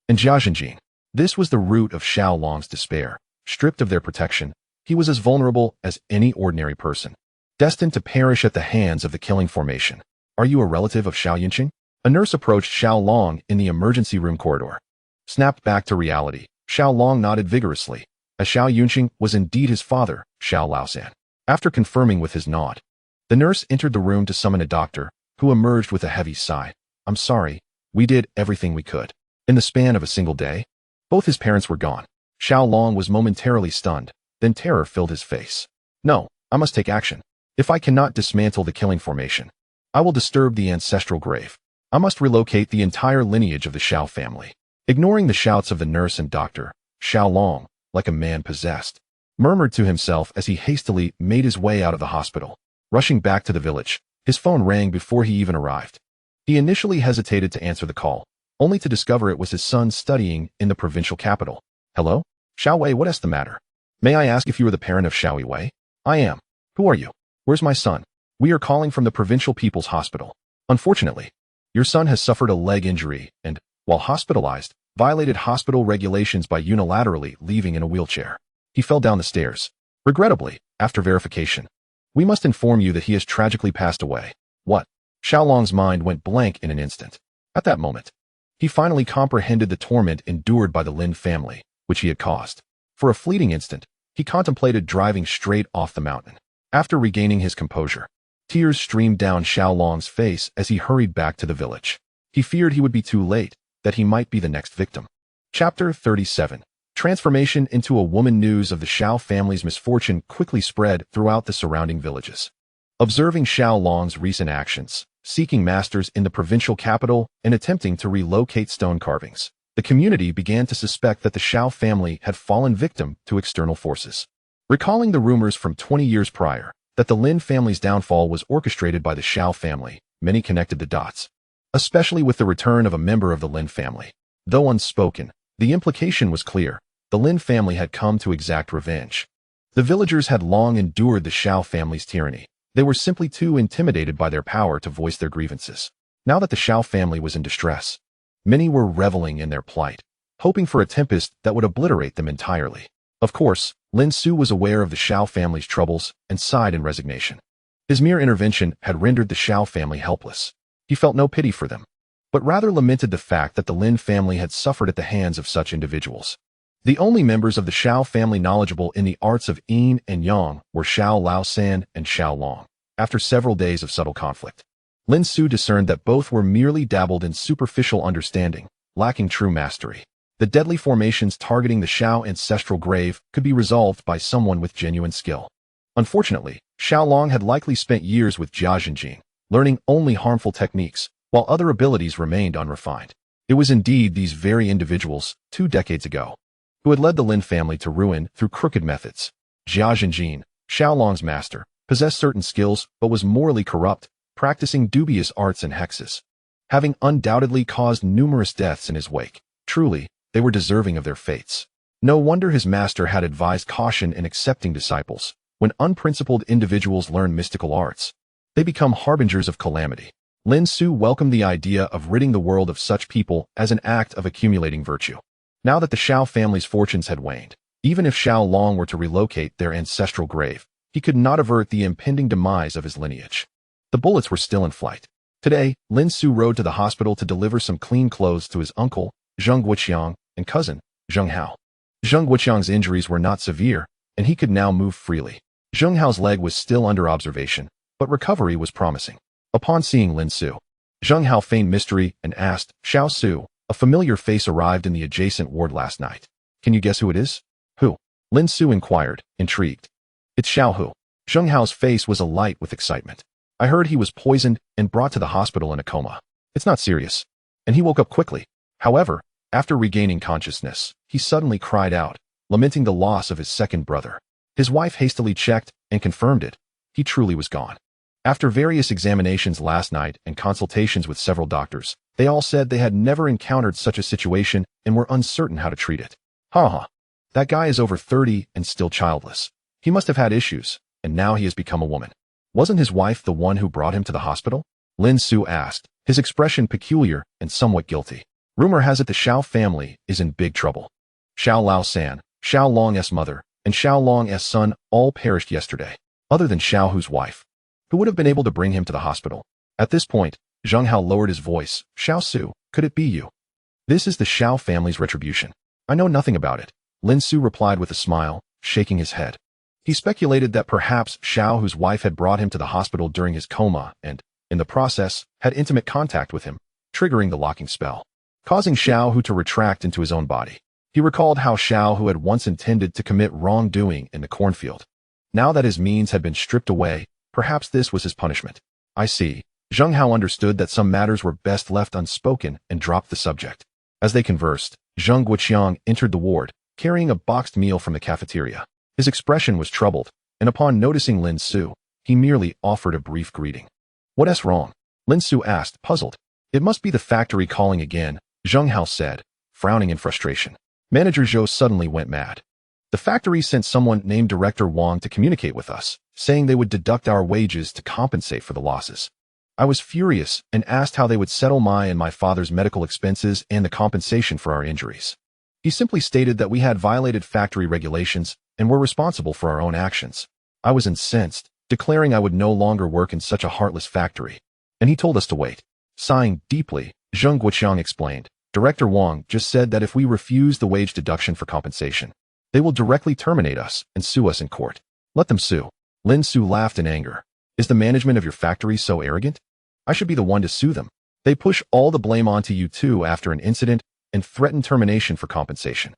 and Jia Zhenjin. This was the root of Xiaolong's despair. Stripped of their protection, he was as vulnerable as any ordinary person, destined to perish at the hands of the killing formation. "Are you a relative of Xiao Yunqing?" A nurse approached Xiaolong in the emergency room corridor. Snapped back to reality, Xiaolong nodded vigorously, as Xiao Yunqing was indeed his father, Xiao Laosan. After confirming with his nod, the nurse entered the room to summon a doctor, who emerged with a heavy sigh. "I'm sorry, we did everything we could." In the span of a single day, both his parents were gone. Xiaolong was momentarily stunned, then terror filled his face. "No, I must take action. If I cannot dismantle the killing formation, I will disturb the ancestral grave. I must relocate the entire lineage of the Shao family." Ignoring the shouts of the nurse and doctor, Xiaolong, like a man possessed, murmured to himself as he hastily made his way out of the hospital. Rushing back to the village, his phone rang before he even arrived. He initially hesitated to answer the call, only to discover it was his son studying in the provincial capital. "Hello? Xiao Wei, what is the matter? May I ask if you are the parent of Xiao Wei?" "I am. Who are you? Where's my son?" "We are calling from the Provincial People's Hospital. Unfortunately, your son has suffered a leg injury and, while hospitalized, violated hospital regulations by unilaterally leaving in a wheelchair. He fell down the stairs. Regrettably, after verification, we must inform you that he has tragically passed away." "What?" Xiaolong's mind went blank in an instant. At that moment, he finally comprehended the torment endured by the Lin family, which he had caused. For a fleeting instant, he contemplated driving straight off the mountain. After regaining his composure, tears streamed down Xiaolong's face as he hurried back to the village. He feared he would be too late, that he might be the next victim. Chapter 37. transformation into a woman. News of the Xiao family's misfortune quickly spread throughout the surrounding villages. Observing Xiao Long's recent actions, seeking masters in the provincial capital and attempting to relocate stone carvings, the community began to suspect that the Xiao family had fallen victim to external forces. Recalling the rumors from 20 years prior that the Lin family's downfall was orchestrated by the Xiao family, many connected the dots, especially with the return of a member of the Lin family. Though unspoken, the implication was clear. The Lin family had come to exact revenge. The villagers had long endured the Xiao family's tyranny. They were simply too intimidated by their power to voice their grievances. Now that the Xiao family was in distress, many were reveling in their plight, hoping for a tempest that would obliterate them entirely. Of course, Lin Xu was aware of the Xiao family's troubles and sighed in resignation. His mere intervention had rendered the Xiao family helpless. He felt no pity for them, but rather lamented the fact that the Lin family had suffered at the hands of such individuals. The only members of the Xiao family knowledgeable in the arts of yin and yang were Xiao Laosan and Xiao Long. After several days of subtle conflict, Lin Xu discerned that both were merely dabbled in superficial understanding, lacking true mastery. The deadly formations targeting the Xiao ancestral grave could be resolved by someone with genuine skill. Unfortunately, Xiao Long had likely spent years with Jia Zhenjing, learning only harmful techniques, while other abilities remained unrefined. It was indeed these very individuals, 2 decades ago, who had led the Lin family to ruin through crooked methods. Jia Zhenjing, Xiao Long's master, possessed certain skills but was morally corrupt, practicing dubious arts and hexes, having undoubtedly caused numerous deaths in his wake. Truly, they were deserving of their fates. No wonder his master had advised caution in accepting disciples. When unprincipled individuals learn mystical arts, they become harbingers of calamity. Lin Xu welcomed the idea of ridding the world of such people as an act of accumulating virtue. Now that the Xiao family's fortunes had waned, even if Xiao Long were to relocate their ancestral grave, he could not avert the impending demise of his lineage. The bullets were still in flight. Today, Lin Xu rode to the hospital to deliver some clean clothes to his uncle, Zheng Guoqiang, and cousin, Zheng Hao. Zheng Guoqiang's injuries were not severe, and he could now move freely. Zheng Hao's leg was still under observation, but recovery was promising. Upon seeing Lin Xu, Zheng Hao feigned mystery and asked, "Xiao Su, a familiar face arrived in the adjacent ward last night. Can you guess who it is?" "Who?" Lin Xu inquired, intrigued. "It's Xiao Hu." Zheng Hao's face was alight with excitement. "I heard he was poisoned and brought to the hospital in a coma. It's not serious." And he woke up quickly. However, after regaining consciousness, he suddenly cried out, lamenting the loss of his second brother. His wife hastily checked and confirmed it. He truly was gone. After various examinations last night and consultations with several doctors, they all said they had never encountered such a situation and were uncertain how to treat it. Ha. That guy is over 30 and still childless. He must have had issues, and now he has become a woman. Wasn't his wife the one who brought him to the hospital? Lin Xu asked, his expression peculiar and somewhat guilty. Rumor has it the Xiao family is in big trouble. Xiao Laosan, Xiao Long's mother, and Xiao Long's son all perished yesterday, other than Xiao Hu's wife. Who would have been able to bring him to the hospital? At this point, Zheng Hao lowered his voice. "Xiao Su, could it be you? This is the Xiao family's retribution." "I know nothing about it," Lin Xu replied with a smile, shaking his head. He speculated that perhaps Xiao Hu's wife had brought him to the hospital during his coma and, in the process, had intimate contact with him, triggering the locking spell, causing Xiao Hu to retract into his own body. He recalled how Xiao Hu had once intended to commit wrongdoing in the cornfield. Now that his means had been stripped away, perhaps this was his punishment. "I see." Zheng Hao understood that some matters were best left unspoken and dropped the subject. As they conversed, Zheng Guoqiang entered the ward, carrying a boxed meal from the cafeteria. His expression was troubled, and upon noticing Lin Xu, he merely offered a brief greeting. "What's wrong?" Lin Xu asked, puzzled. "It must be the factory calling again," Zheng Hao said, frowning in frustration. Manager Zhou suddenly went mad. "The factory sent someone named Director Wang to communicate with us, saying they would deduct our wages to compensate for the losses. I was furious and asked how they would settle my and my father's medical expenses and the compensation for our injuries. He simply stated that we had violated factory regulations and were responsible for our own actions. I was incensed, declaring I would no longer work in such a heartless factory, and he told us to wait." Sighing deeply, Zheng Guoqiang explained, "Director Wang just said that if we refuse the wage deduction for compensation, they will directly terminate us and sue us in court." "Let them sue." Lin Xu laughed in anger. "Is the management of your factory so arrogant? I should be the one to sue them. They push all the blame onto you too after an incident and threaten termination for compensation.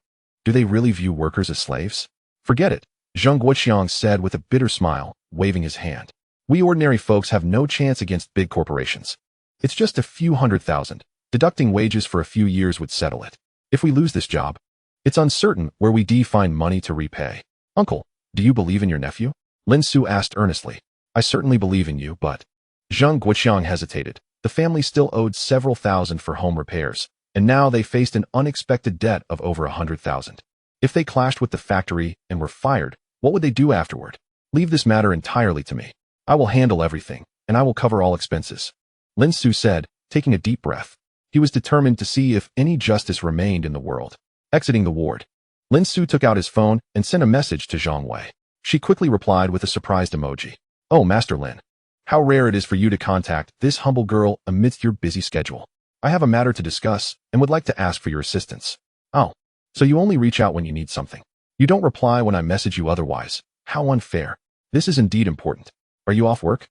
Do they really view workers as slaves? Forget it, Zhang Guoqiang said with a bitter smile, waving his hand. We ordinary folks have no chance against big corporations. It's just a few 100,000. Deducting wages for a few years would settle it. If we lose this job, it's uncertain where we find money to repay. Uncle, do you believe in your nephew? Lin Xu asked earnestly. I certainly believe in you, but... Zhang Guoqiang hesitated. The family still owed several thousand for home repairs, and now they faced an unexpected debt of over 100,000. If they clashed with the factory and were fired, what would they do afterward? Leave this matter entirely to me. I will handle everything, and I will cover all expenses. Lin Xu said, taking a deep breath. He was determined to see if any justice remained in the world. Exiting the ward, Lin Xu took out his phone and sent a message to Zhang Wei. She quickly replied with a surprised emoji. Oh, Master Lin. How rare it is for you to contact this humble girl amidst your busy schedule. I have a matter to discuss and would like to ask for your assistance. Oh, so you only reach out when you need something. You don't reply when I message you otherwise. How unfair. This is indeed important. Are you off work?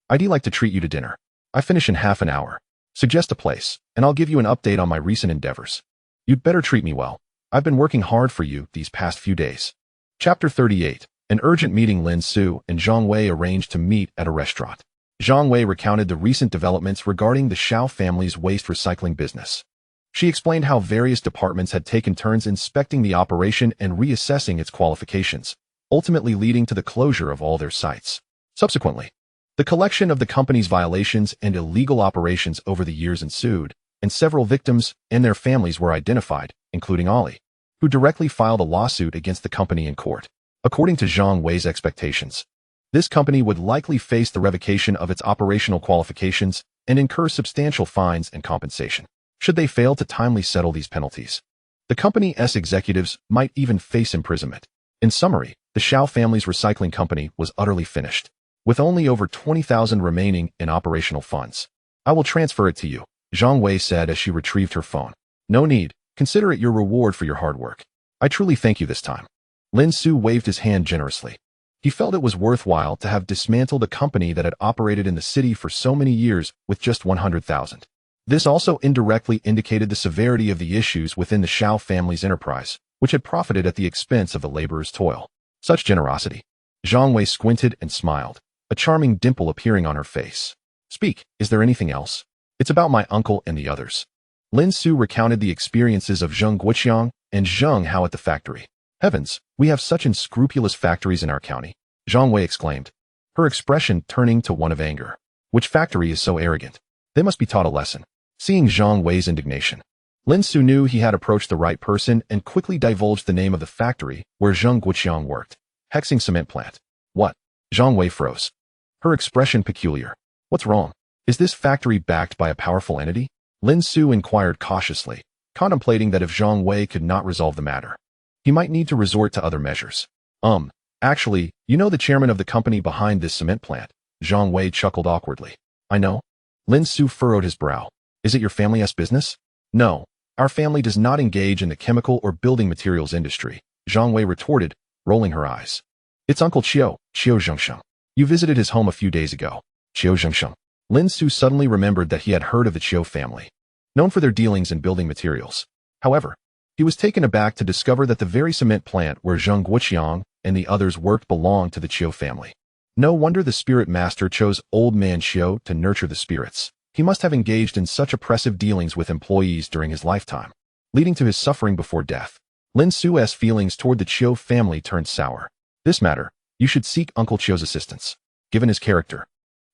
I'd like to treat you to dinner. I finish in half an hour. Suggest a place, and I'll give you an update on my recent endeavors. You'd better treat me well. I've been working hard for you these past few days. Chapter 38. An urgent meeting. Lin Xu and Zhang Wei arranged to meet at a restaurant. Zhang Wei recounted the recent developments regarding the Xiao family's waste recycling business. She explained how various departments had taken turns inspecting the operation and reassessing its qualifications, ultimately leading to the closure of all their sites. Subsequently, the collection of the company's violations and illegal operations over the years ensued, and several victims and their families were identified, including Ali, who directly filed a lawsuit against the company in court. According to Zhang Wei's expectations, this company would likely face the revocation of its operational qualifications and incur substantial fines and compensation. Should they fail to timely settle these penalties, the company's executives might even face imprisonment. In summary, the Xiao family's recycling company was utterly finished, with only over 20,000 remaining in operational funds. I will transfer it to you, Zhang Wei said as she retrieved her phone. No need, consider it your reward for your hard work. I truly thank you this time. Lin Xu waved his hand generously. He felt it was worthwhile to have dismantled a company that had operated in the city for so many years with just 100,000. This also indirectly indicated the severity of the issues within the Xiao family's enterprise, which had profited at the expense of the laborers' toil. Such generosity. Zhang Wei squinted and smiled, a charming dimple appearing on her face. Speak, is there anything else? It's about my uncle and the others. Lin Xu recounted the experiences of Zhang Guoqiang and Zheng Hao at the factory. Heavens, we have such unscrupulous factories in our county, Zhang Wei exclaimed, her expression turning to one of anger. Which factory is so arrogant? They must be taught a lesson. Seeing Zhang Wei's indignation, Lin Xu knew he had approached the right person and quickly divulged the name of the factory where Zhang Guoqiang worked. Hexing Cement Plant. What? Zhang Wei froze, her expression peculiar. What's wrong? Is this factory backed by a powerful entity? Lin Xu inquired cautiously, contemplating that if Zhang Wei could not resolve the matter, he might need to resort to other measures. Actually, you know the chairman of the company behind this cement plant. Zhang Wei chuckled awkwardly. I know. Lin Xu furrowed his brow. Is it your family's business? No, our family does not engage in the chemical or building materials industry, Zhang Wei retorted, rolling her eyes. It's Uncle Qiu Zhengsheng. You visited his home a few days ago. Qiu Zhengsheng. Lin Xu suddenly remembered that he had heard of the Qiu family, known for their dealings in building materials. However, he was taken aback to discover that the very cement plant where Zhang Guoqiang and the others worked belonged to the Qiu family. No wonder the spirit master chose old man Qiu to nurture the spirits. He must have engaged in such oppressive dealings with employees during his lifetime, leading to his suffering before death. Lin Xu's feelings toward the Qiu family turned sour. This matter, you should seek Uncle Qiu's assistance. Given his character,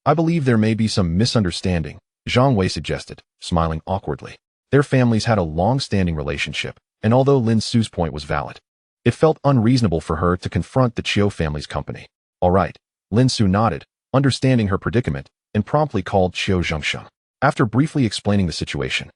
I believe there may be some misunderstanding, Zhang Wei suggested, smiling awkwardly. Their families had a long-standing relationship, and although Lin Xu's point was valid, it felt unreasonable for her to confront the Qiu family's company. All right, Lin Xu nodded, understanding her predicament, and promptly called Qiu Zhengsheng. After briefly explaining the situation,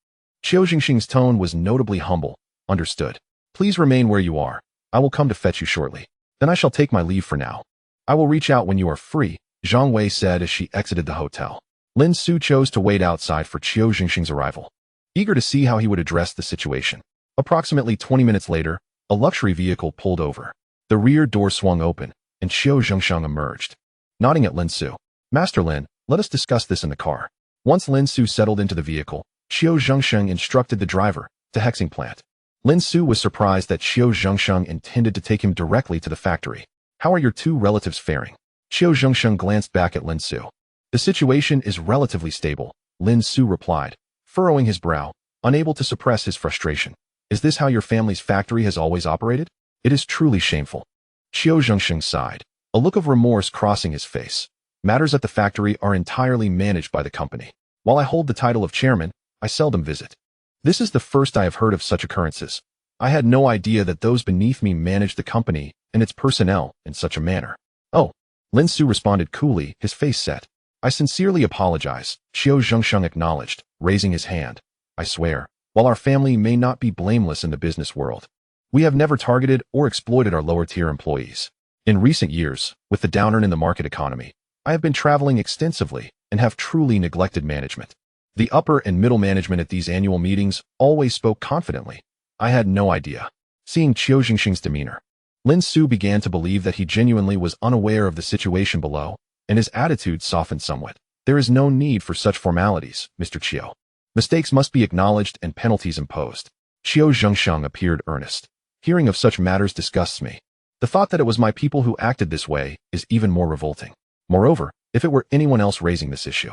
Qiu Zhengsheng's tone was notably humble. Understood. Please remain where you are. I will come to fetch you shortly. Then I shall take my leave for now. I will reach out when you are free, Zhang Wei said as she exited the hotel. Lin Xu chose to wait outside for Qiu Zhengsheng's arrival, eager to see how he would address the situation. Approximately 20 minutes later, a luxury vehicle pulled over. The rear door swung open, and Qiu Zhengsheng emerged. Nodding at Lin Xu. Master Lin, let us discuss this in the car. Once Lin Xu settled into the vehicle, Qiu Zhengsheng instructed the driver, to Hexing Plant. Lin Xu was surprised that Qiu Zhengsheng intended to take him directly to the factory. How are your two relatives faring? Qiu Zhengsheng glanced back at Lin Xu. The situation is relatively stable, Lin Xu replied, furrowing his brow, unable to suppress his frustration. Is this how your family's factory has always operated? It is truly shameful. Qiu Zhengsheng sighed, a look of remorse crossing his face. Matters at the factory are entirely managed by the company. While I hold the title of chairman, I seldom visit. This is the first I have heard of such occurrences. I had no idea that those beneath me managed the company and its personnel in such a manner. Oh, Lin Xu responded coolly, his face set. I sincerely apologize, Qiu Zhengsheng acknowledged, raising his hand. I swear, while our family may not be blameless in the business world, we have never targeted or exploited our lower-tier employees. In recent years, with the downturn in the market economy, I have been traveling extensively and have truly neglected management. The upper and middle management at these annual meetings always spoke confidently. I had no idea. Seeing Qiu Zhengsheng's demeanor, Lin Xu began to believe that he genuinely was unaware of the situation below, and his attitude softened somewhat. There is no need for such formalities, Mr. Qiu. Mistakes must be acknowledged and penalties imposed. Qiu Zhengsheng appeared earnest. Hearing of such matters disgusts me. The thought that it was my people who acted this way is even more revolting. Moreover, if it were anyone else raising this issue,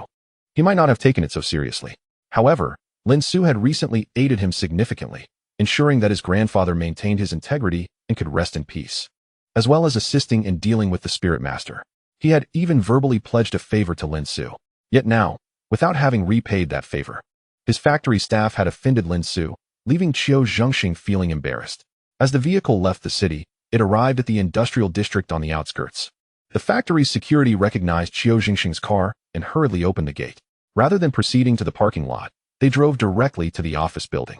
he might not have taken it so seriously. However, Lin Xu had recently aided him significantly, ensuring that his grandfather maintained his integrity and could rest in peace, as well as assisting in dealing with the spirit master. He had even verbally pledged a favor to Lin Xu. Yet now, without having repaid that favor, his factory staff had offended Lin Xu, leaving Qiu Zhengsheng feeling embarrassed. As the vehicle left the city, it arrived at the industrial district on the outskirts. The factory's security recognized Qiu Zhengsheng's car and hurriedly opened the gate. Rather than proceeding to the parking lot, they drove directly to the office building.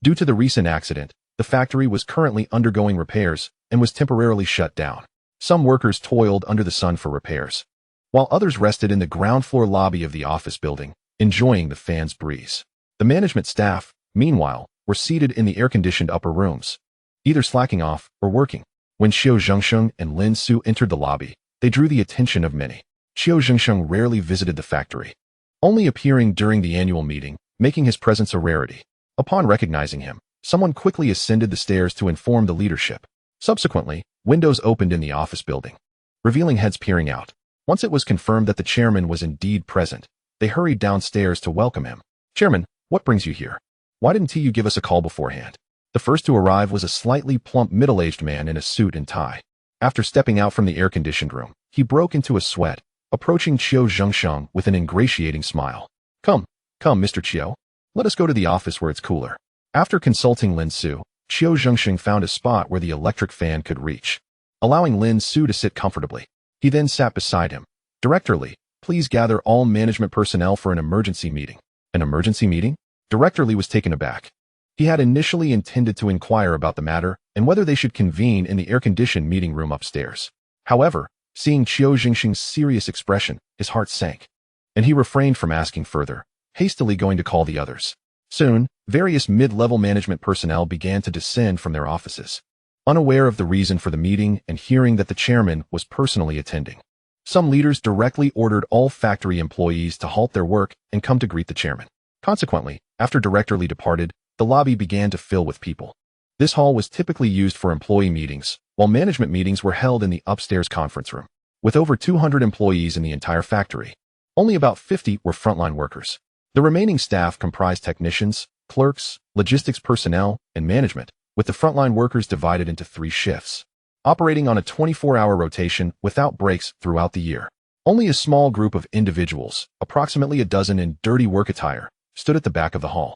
Due to the recent accident, the factory was currently undergoing repairs and was temporarily shut down. Some workers toiled under the sun for repairs, while others rested in the ground floor lobby of the office building, enjoying the fan's breeze. The management staff, meanwhile, were seated in the air-conditioned upper rooms, either slacking off or working. When Qiu Zhengsheng and Lin Xu entered the lobby, they drew the attention of many. Qiu Zhengsheng rarely visited the factory, only appearing during the annual meeting, making his presence a rarity. Upon recognizing him, someone quickly ascended the stairs to inform the leadership. Subsequently, windows opened in the office building, revealing heads peering out. Once it was confirmed that the chairman was indeed present, they hurried downstairs to welcome him. Chairman, what brings you here? Why didn't you give us a call beforehand? The first to arrive was a slightly plump middle-aged man in a suit and tie. After stepping out from the air-conditioned room, he broke into a sweat, approaching Qiu Zhengsheng with an ingratiating smile. Come, Mr. Qiu. Let us go to the office where it's cooler. After consulting Lin Xu, Qiu Zhengsheng found a spot where the electric fan could reach, allowing Lin Xu to sit comfortably. He then sat beside him. Director Li, please gather all management personnel for an emergency meeting. An emergency meeting? Director Li was taken aback. He had initially intended to inquire about the matter and whether they should convene in the air-conditioned meeting room upstairs. However, seeing Qiu Zhengsheng's serious expression, his heart sank, and he refrained from asking further, hastily going to call the others. Soon, various mid-level management personnel began to descend from their offices, unaware of the reason for the meeting and hearing that the chairman was personally attending. Some leaders directly ordered all factory employees to halt their work and come to greet the chairman. Consequently, after Director Li departed, the lobby began to fill with people. This hall was typically used for employee meetings, while management meetings were held in the upstairs conference room. With over 200 employees in the entire factory, only about 50 were frontline workers. The remaining staff comprised technicians, clerks, logistics personnel, and management, with the frontline workers divided into 3 shifts, operating on a 24-hour rotation without breaks throughout the year. Only a small group of individuals, approximately a dozen in dirty work attire, stood at the back of the hall,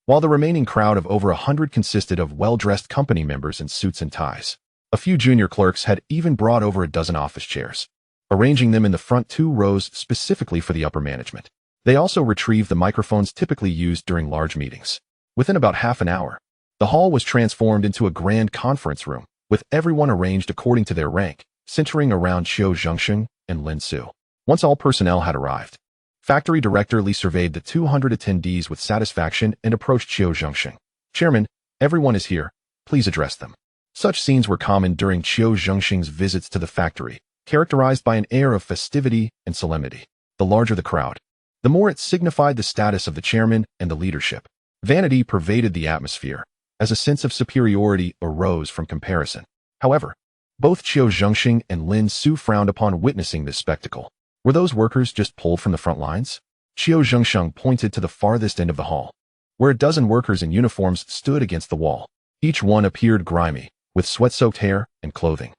while the remaining crowd of over 100 consisted of well-dressed company members in suits and ties. A few junior clerks had even brought over a dozen office chairs, arranging them in the front 2 rows specifically for the upper management. They also retrieved the microphones typically used during large meetings. Within about half an hour, the hall was transformed into a grand conference room, with everyone arranged according to their rank, centering around Qiu Zhengsheng and Lin Xu. Once all personnel had arrived, Factory Director Li surveyed the 200 attendees with satisfaction and approached Qiu Zhengsheng. Chairman, everyone is here. Please address them. Such scenes were common during Qiu Zhengsheng's visits to the factory, characterized by an air of festivity and solemnity. The larger the crowd, the more it signified the status of the chairman and the leadership. Vanity pervaded the atmosphere, as a sense of superiority arose from comparison. However, both Qiu Zhengxing and Lin Xu frowned upon witnessing this spectacle. Were those workers just pulled from the front lines? Qiu Zhengxing pointed to the farthest end of the hall, where a dozen workers in uniforms stood against the wall. Each one appeared grimy, with sweat-soaked hair and clothing,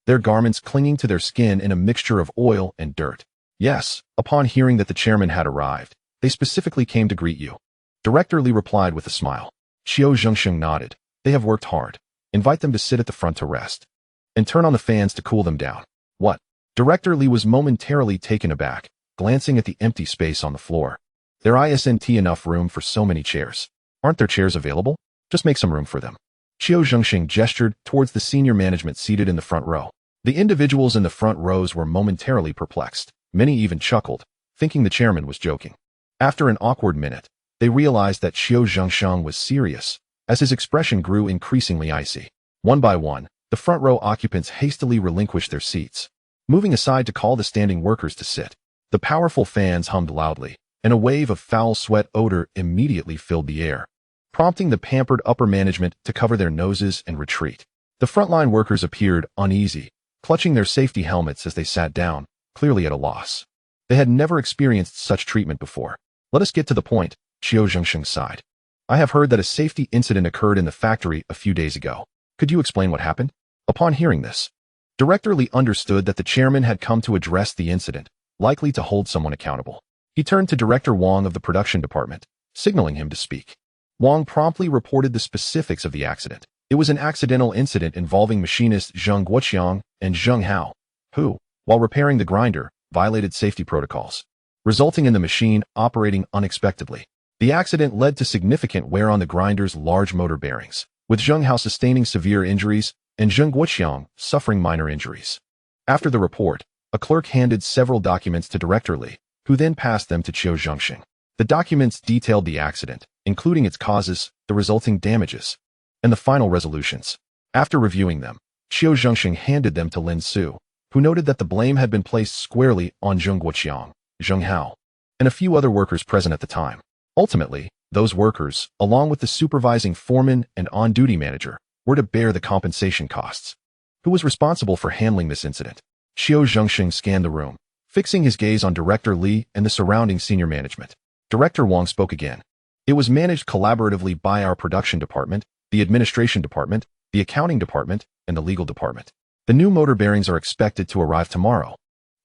their garments clinging to their skin in a mixture of oil and dirt. Yes, upon hearing that the chairman had arrived, they specifically came to greet you. Director Li replied with a smile. Qiu Zhengxing nodded. They have worked hard. Invite them to sit at the front to rest. And turn on the fans to cool them down. What? Director Li was momentarily taken aback, glancing at the empty space on the floor. There isn't enough room for so many chairs. Aren't there chairs available? Just make some room for them. Qiu Zhengxing gestured towards the senior management seated in the front row. The individuals in the front rows were momentarily perplexed. Many even chuckled, thinking the chairman was joking. After an awkward minute, they realized that Qiu Zhengxing was serious, as his expression grew increasingly icy. One by one, the front row occupants hastily relinquished their seats, moving aside to call the standing workers to sit. The powerful fans hummed loudly, and a wave of foul sweat odor immediately filled the air, prompting the pampered upper management to cover their noses and retreat. The frontline workers appeared uneasy, clutching their safety helmets as they sat down, clearly at a loss. They had never experienced such treatment before. Let us get to the point, Qiu Zhengxing sighed. I have heard that a safety incident occurred in the factory a few days ago. Could you explain what happened? Upon hearing this, Director Li understood that the chairman had come to address the incident, likely to hold someone accountable. He turned to Director Wang of the production department, signaling him to speak. Wang promptly reported the specifics of the accident. It was an accidental incident involving machinists Zheng Guoqiang and Zheng Hao, who, while repairing the grinder, violated safety protocols, resulting in the machine operating unexpectedly. The accident led to significant wear on the grinder's large motor bearings, with Zheng Hao sustaining severe injuries and Zheng Guoqiang suffering minor injuries. After the report, a clerk handed several documents to Director Li, who then passed them to Qiu Zhengxing. The documents detailed the accident, including its causes, the resulting damages, and the final resolutions. After reviewing them, Qiu Zhengxing handed them to Lin Xu, who noted that the blame had been placed squarely on Zheng Guoqiang, Zheng Hao, and a few other workers present at the time. Ultimately, those workers, along with the supervising foreman and on-duty manager, were to bear the compensation costs. Who was responsible for handling this incident? Qiu Zhengxing scanned the room, fixing his gaze on Director Li and the surrounding senior management. Director Wang spoke again. It was managed collaboratively by our production department, the administration department, the accounting department, and the legal department. The new motor bearings are expected to arrive tomorrow,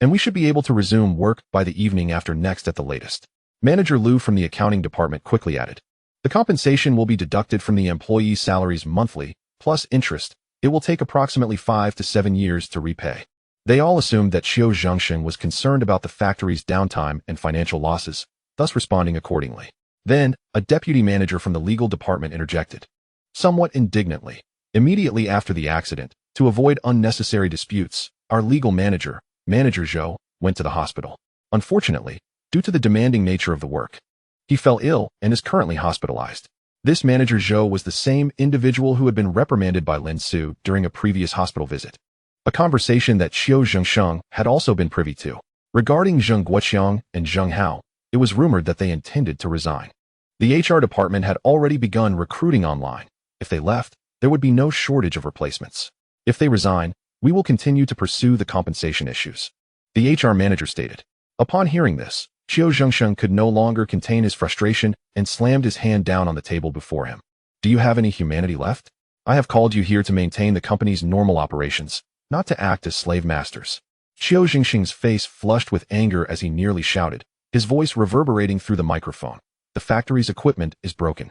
and we should be able to resume work by the evening after next at the latest. Manager Liu from the accounting department quickly added. The compensation will be deducted from the employees' salaries monthly, plus interest. It will take approximately 5 to 7 years to repay. They all assumed that Qiu Zhengxing was concerned about the factory's downtime and financial losses, thus responding accordingly. Then, a deputy manager from the legal department interjected, somewhat indignantly. Immediately after the accident, to avoid unnecessary disputes, our legal manager, Manager Zhou, went to the hospital. Unfortunately, due to the demanding nature of the work, he fell ill and is currently hospitalized. This Manager Zhou was the same individual who had been reprimanded by Lin Xu during a previous hospital visit. A conversation that Qiu Zhengxing had also been privy to. Regarding Zheng Guoqiang and Zheng Hao, it was rumored that they intended to resign. The HR department had already begun recruiting online. If they left, there would be no shortage of replacements. If they resign, we will continue to pursue the compensation issues, the HR manager stated. Upon hearing this, Qiu Zhengxing could no longer contain his frustration and slammed his hand down on the table before him. Do you have any humanity left? I have called you here to maintain the company's normal operations, not to act as slave masters. Qiu Zhengxing's face flushed with anger as he nearly shouted, his voice reverberating through the microphone. The factory's equipment is broken.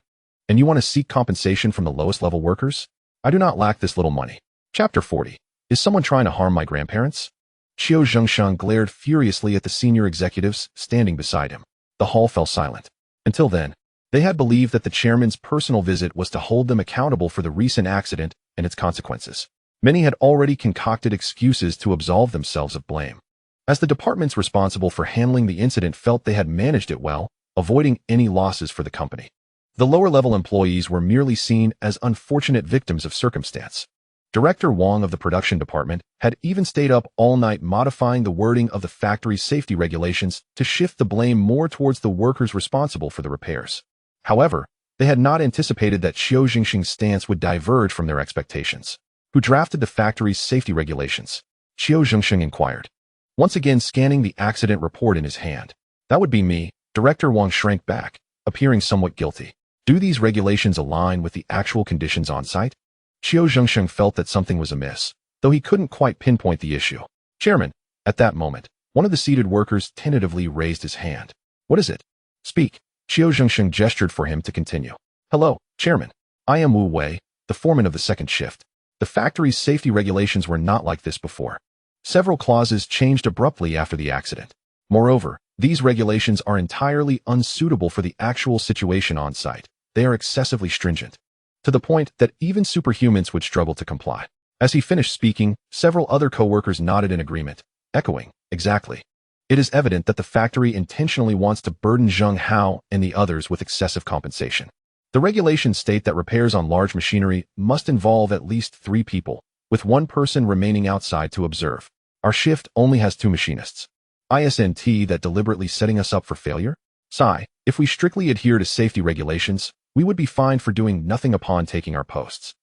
And you want to seek compensation from the lowest level workers? I do not lack this little money. Chapter 40. Is someone trying to harm my grandparents? Qiu Zhengxing glared furiously at the senior executives standing beside him. The hall fell silent. Until then, they had believed that the chairman's personal visit was to hold them accountable for the recent accident and its consequences. Many had already concocted excuses to absolve themselves of blame. As the departments responsible for handling the incident felt they had managed it well, avoiding any losses for the company. The lower-level employees were merely seen as unfortunate victims of circumstance. Director Wang of the production department had even stayed up all night modifying the wording of the factory's safety regulations to shift the blame more towards the workers responsible for the repairs. However, They had not anticipated that Xiao Jingxing's stance would diverge from their expectations. Who drafted the factory's safety regulations? Xiao Jingxing inquired, once again scanning the accident report in his hand. That would be me. Director Wang shrank back, appearing somewhat guilty. Do these regulations align with the actual conditions on site? Xiao Jingxing felt that something was amiss, though he couldn't quite pinpoint the issue. Chairman, at that moment, one of the seated workers tentatively raised his hand. What is it? Speak. Xiao Jingxing gestured for him to continue. Hello, Chairman. I am Wu Wei, the foreman of the second shift. The factory's safety regulations were not like this before. Several clauses changed abruptly after the accident. Moreover, these regulations are entirely unsuitable for the actual situation on site. They are excessively stringent, to the point that even superhumans would struggle to comply. As he finished speaking, several other co-workers nodded in agreement, echoing, exactly. It is evident that the factory intentionally wants to burden Zheng Hao and the others with excessive compensation. The regulations state that repairs on large machinery must involve at least 3 people, with 1 person remaining outside to observe. Our shift only has 2 machinists. Isn't that deliberately setting us up for failure? Sigh, if we strictly adhere to safety regulations, we would be fined for doing nothing upon taking our posts.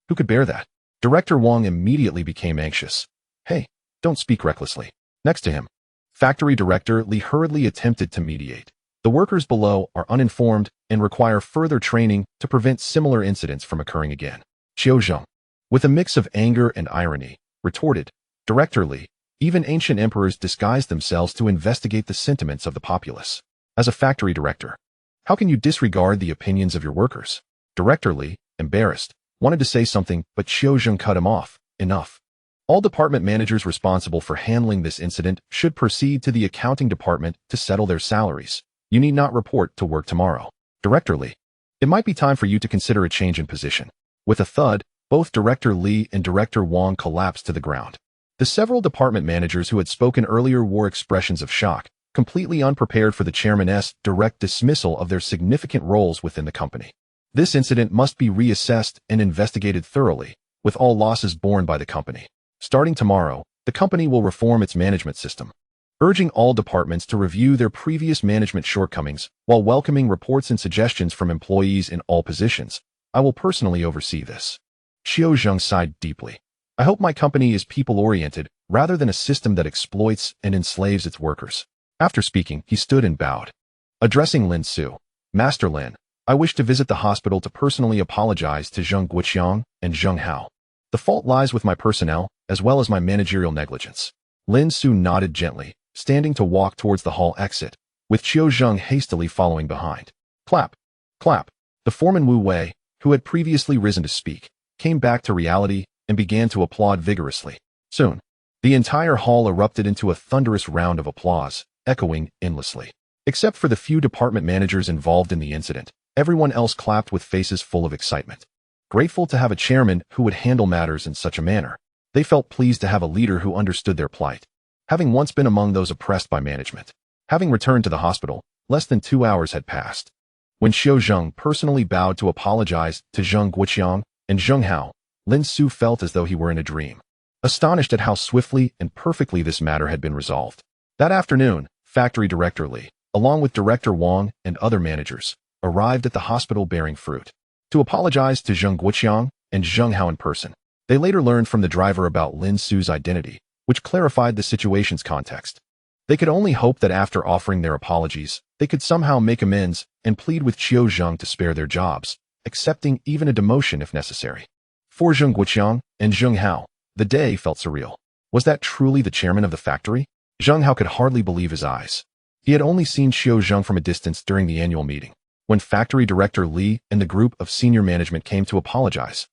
Who could bear that? Director Wang immediately became anxious. Hey, don't speak recklessly. Next to him, Factory Director Li hurriedly attempted to mediate. The workers below are uninformed and require further training to prevent similar incidents from occurring again. Xiao Zheng, with a mix of anger and irony, retorted, Director Li, even ancient emperors disguised themselves to investigate the sentiments of the populace. As a factory director, how can you disregard the opinions of your workers? Director Li, embarrassed, wanted to say something, but Xiao Zheng cut him off. Enough. All department managers responsible for handling this incident should proceed to the accounting department to settle their salaries. You need not report to work tomorrow. Director Li, it might be time for you to consider a change in position. With a thud, both Director Li and Director Wang collapsed to the ground. The several department managers who had spoken earlier wore expressions of shock, completely unprepared for the chairman's direct dismissal of their significant roles within the company. This incident must be reassessed and investigated thoroughly, with all losses borne by the company. Starting tomorrow, the company will reform its management system, urging all departments to review their previous management shortcomings while welcoming reports and suggestions from employees in all positions. I will personally oversee this. Xiao Zheng sighed deeply. I hope my company is people-oriented rather than a system that exploits and enslaves its workers. After speaking, he stood and bowed. Addressing Lin Xu, Master Lin, I wish to visit the hospital to personally apologize to Zheng Guoqiang and Zheng Hao. The fault lies with my personnel, as well as my managerial negligence. Lin Xu nodded gently, standing to walk towards the hall exit, with Xiao Zheng hastily following behind. Clap. Clap. The foreman Wu Wei, who had previously risen to speak, came back to reality and began to applaud vigorously. Soon, the entire hall erupted into a thunderous round of applause, echoing endlessly. Except for the few department managers involved in the incident, everyone else clapped with faces full of excitement. Grateful to have a chairman who would handle matters in such a manner, they felt pleased to have a leader who understood their plight. Having once been among those oppressed by management, having returned to the hospital, less than 2 hours had passed. When Xiao Zheng personally bowed to apologize to Zheng Guoqiang and Zheng Hao, Lin Xu felt as though he were in a dream, astonished at how swiftly and perfectly this matter had been resolved. That afternoon, Factory Director Li, along with Director Wang and other managers, arrived at the hospital bearing fruit. To apologize to Zheng Guoqiang and Zheng Hao in person. They later learned from the driver about Lin Xu's identity, which clarified the situation's context. They could only hope that after offering their apologies, they could somehow make amends and plead with Xiao Zheng to spare their jobs, accepting even a demotion if necessary. For Zheng Guoqiang and Zheng Hao, the day felt surreal. Was that truly the chairman of the factory? Zheng Hao could hardly believe his eyes. He had only seen Xiao Zheng from a distance during the annual meeting, when Factory Director Li and the group of senior management came to apologize.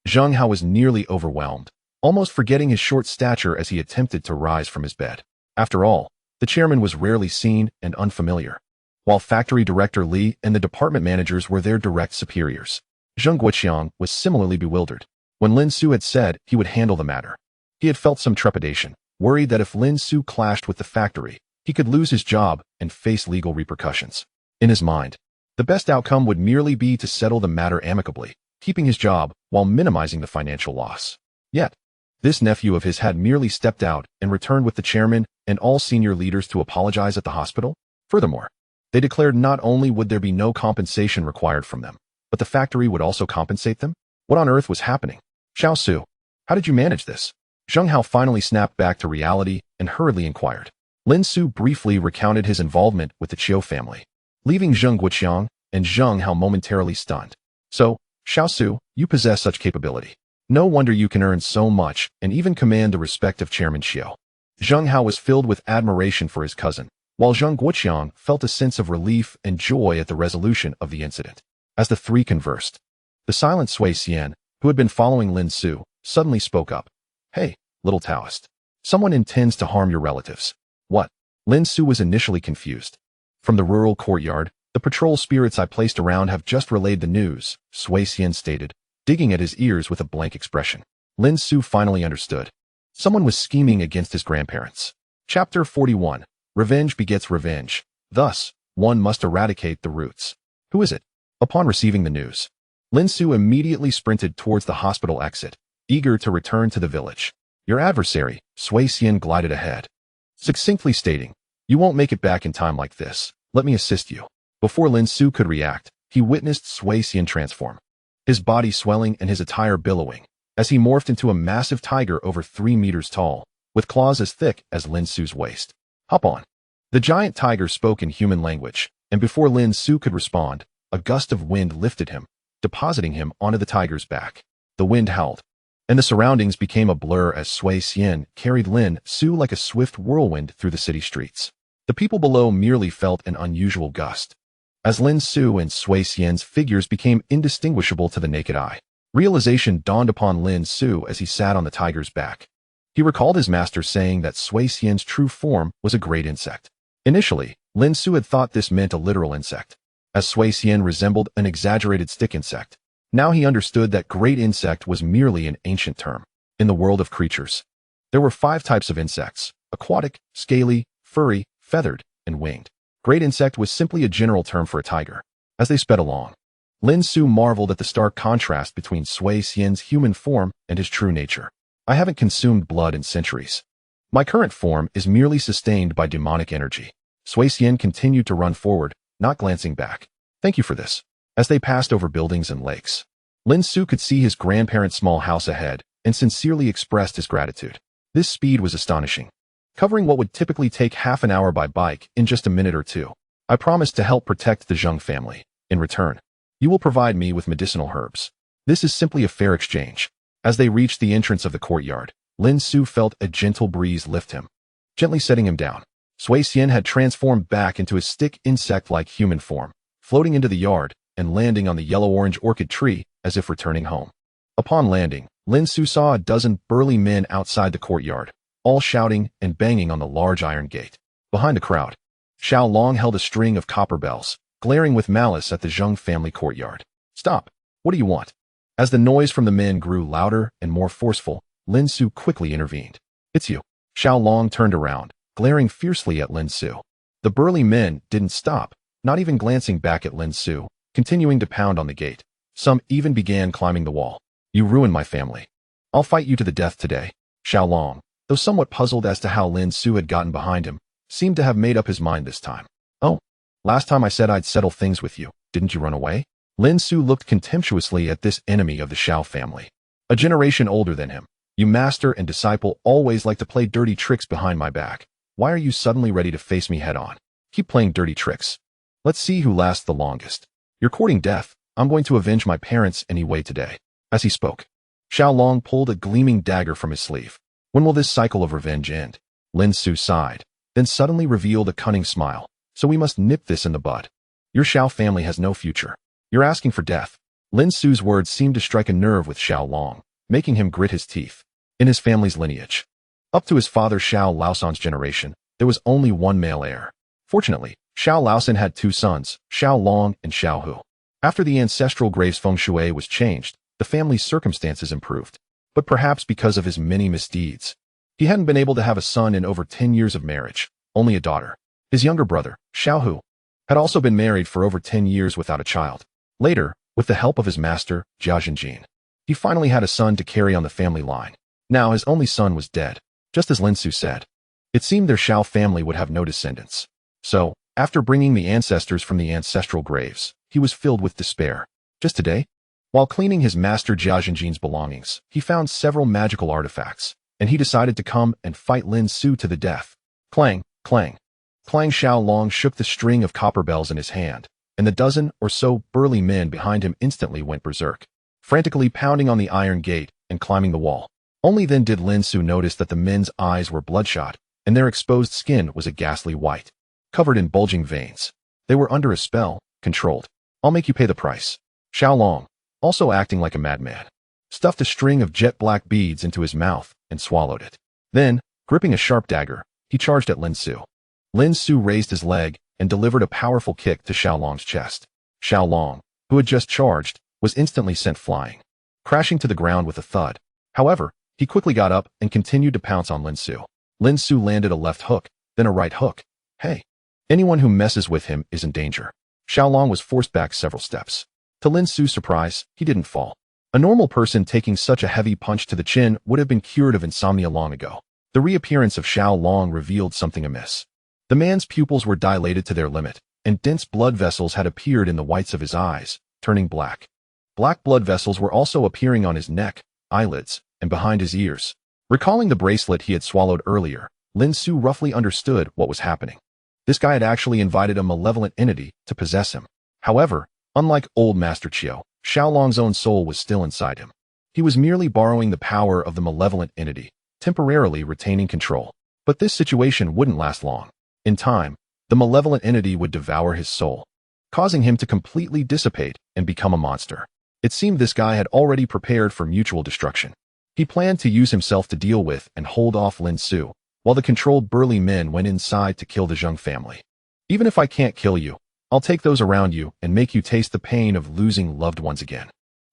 Zheng Hao was nearly overwhelmed, almost forgetting his short stature as he attempted to rise from his bed. After all, the chairman was rarely seen and unfamiliar, while Factory Director Li and the department managers were their direct superiors. Zheng Guoqiang was similarly bewildered. When Lin Xu had said he would handle the matter, he had felt some trepidation, worried that if Lin Xu clashed with the factory, he could lose his job and face legal repercussions. In his mind, the best outcome would merely be to settle the matter amicably, keeping his job while minimizing the financial loss. Yet, this nephew of his had merely stepped out and returned with the chairman and all senior leaders to apologize at the hospital. Furthermore, they declared not only would there be no compensation required from them, but the factory would also compensate them? What on earth was happening? Xiao Su, how did you manage this? Zheng Hao finally snapped back to reality and hurriedly inquired. Lin Xu briefly recounted his involvement with the Qiu family, leaving Zheng Guoqiang and Zheng Hao momentarily stunned. So, Xiao Su, you possess such capability. No wonder you can earn so much and even command the respect of Chairman Xiu. Zheng Hao was filled with admiration for his cousin, while Zheng Guoqiang felt a sense of relief and joy at the resolution of the incident. As the three conversed, the silent Sui Xian, who had been following Lin Xu, suddenly spoke up. Hey, little Taoist. Someone intends to harm your relatives. What? Lin Xu was initially confused. From the rural courtyard, the patrol spirits I placed around have just relayed the news, Sui Xian stated, digging at his ears with a blank expression. Lin Xu finally understood. Someone was scheming against his grandparents. Chapter 41. Revenge begets revenge. Thus, one must eradicate the roots. Who is it? Upon receiving the news, Lin Xu immediately sprinted towards the hospital exit, eager to return to the village. Your adversary, Sui Xian, glided ahead, succinctly stating, you won't make it back in time like this. Let me assist you. Before Lin Xu could react, he witnessed Sui Xian transform, his body swelling and his attire billowing, as he morphed into a massive tiger over 3 meters tall, with claws as thick as Lin Xu's waist. Hop on. The giant tiger spoke in human language, and before Lin Xu could respond, a gust of wind lifted him, depositing him onto the tiger's back. The wind howled, and the surroundings became a blur as Sui Xian carried Lin Xu like a swift whirlwind through the city streets. The people below merely felt an unusual gust, as Lin Xu and Sui Xian's figures became indistinguishable to the naked eye. Realization dawned upon Lin Xu as he sat on the tiger's back. He recalled his master saying that Sui Xian's true form was a great insect. Initially, Lin Xu had thought this meant a literal insect, as Sui Xian resembled an exaggerated stick insect. Now he understood that great insect was merely an ancient term. In the world of creatures, there were 5 types of insects: aquatic, scaly, furry, feathered, and winged. Great insect was simply a general term for a tiger. As they sped along, Lin Xu marveled at the stark contrast between Sui Xian's human form and his true nature. I haven't consumed blood in centuries. My current form is merely sustained by demonic energy. Sui Xian continued to run forward, not glancing back. Thank you for this. As they passed over buildings and lakes, Lin Xu could see his grandparents' small house ahead and sincerely expressed his gratitude. This speed was astonishing, covering what would typically take half an hour by bike in just a minute or two. I promised to help protect the Zheng family. In return, you will provide me with medicinal herbs. This is simply a fair exchange. As they reached the entrance of the courtyard, Lin Xu felt a gentle breeze lift him, gently setting him down. Sui Xian had transformed back into a stick insect-like human form, floating into the yard and landing on the yellow-orange orchid tree as if returning home. Upon landing, Lin Xu saw a dozen burly men outside the courtyard, all shouting and banging on the large iron gate. Behind the crowd, Xiao Long held a string of copper bells, glaring with malice at the Zheng family courtyard. Stop! What do you want? As the noise from the men grew louder and more forceful, Lin Xu quickly intervened. It's you. Xiao Long turned around, glaring fiercely at Lin Xu. The burly men didn't stop, not even glancing back at Lin Xu, continuing to pound on the gate. Some even began climbing the wall. You ruined my family. I'll fight you to the death today. Xiao Long, though somewhat puzzled as to how Lin Xu had gotten behind him, seemed to have made up his mind this time. Oh, last time I said I'd settle things with you, didn't you run away? Lin Xu looked contemptuously at this enemy of the Xiao family, a generation older than him. You master and disciple always like to play dirty tricks behind my back. Why are you suddenly ready to face me head on? Keep playing dirty tricks. Let's see who lasts the longest. You're courting death. I'm going to avenge my parents anyway today. As he spoke, Xiao Long pulled a gleaming dagger from his sleeve. When will this cycle of revenge end? Lin Xu sighed, then suddenly revealed a cunning smile. So we must nip this in the bud. Your Xiao family has no future. You're asking for death. Lin Xu's words seemed to strike a nerve with Xiao Long, making him grit his teeth. In his family's lineage, up to his father Xiao Laosan's generation, there was only one male heir. Fortunately, Xiao Laosan had 2 sons, Xiao Long and Xiao Hu. After the ancestral grave's feng shui was changed, the family's circumstances improved. But perhaps because of his many misdeeds, he hadn't been able to have a son in over 10 years of marriage, only a daughter. His younger brother, Xiao Hu, had also been married for over 10 years without a child. Later, with the help of his master, Jia Zhenjin, he finally had a son to carry on the family line. Now his only son was dead, just as Lin Xu said. It seemed their Xiao family would have no descendants. So, after bringing the ancestors from the ancestral graves, he was filled with despair. Just today, while cleaning his master Jia Zhenjin's belongings, he found several magical artifacts, and he decided to come and fight Lin Xu to the death. Clang, clang. Clang. Xiao Long shook the string of copper bells in his hand, and the dozen or so burly men behind him instantly went berserk, frantically pounding on the iron gate and climbing the wall. Only then did Lin Xu notice that the men's eyes were bloodshot, and their exposed skin was a ghastly white, covered in bulging veins. They were under a spell, controlled. I'll make you pay the price. Xiao Long, also acting like a madman, stuffed a string of jet black beads into his mouth and swallowed it. Then, gripping a sharp dagger, he charged at Lin Xu. Lin Xu raised his leg and delivered a powerful kick to Xiao Long's chest. Xiao Long, who had just charged, was instantly sent flying, crashing to the ground with a thud. However, he quickly got up and continued to pounce on Lin Xu. Lin Xu landed a left hook, then a right hook. Hey, anyone who messes with him is in danger. Xiao Long was forced back several steps. To Lin Xu's surprise, he didn't fall. A normal person taking such a heavy punch to the chin would have been cured of insomnia long ago. The reappearance of Xiao Long revealed something amiss. The man's pupils were dilated to their limit, and dense blood vessels had appeared in the whites of his eyes, turning black. Black blood vessels were also appearing on his neck, eyelids, and behind his ears. Recalling the bracelet he had swallowed earlier, Lin Xu roughly understood what was happening. This guy had actually invited a malevolent entity to possess him. However, unlike old Master Chiu, Xiao Long's own soul was still inside him. He was merely borrowing the power of the malevolent entity, temporarily retaining control. But this situation wouldn't last long. In time, the malevolent entity would devour his soul, causing him to completely dissipate and become a monster. It seemed this guy had already prepared for mutual destruction. He planned to use himself to deal with and hold off Lin Xu, while the controlled burly men went inside to kill the Zheng family. Even if I can't kill you, I'll take those around you and make you taste the pain of losing loved ones again.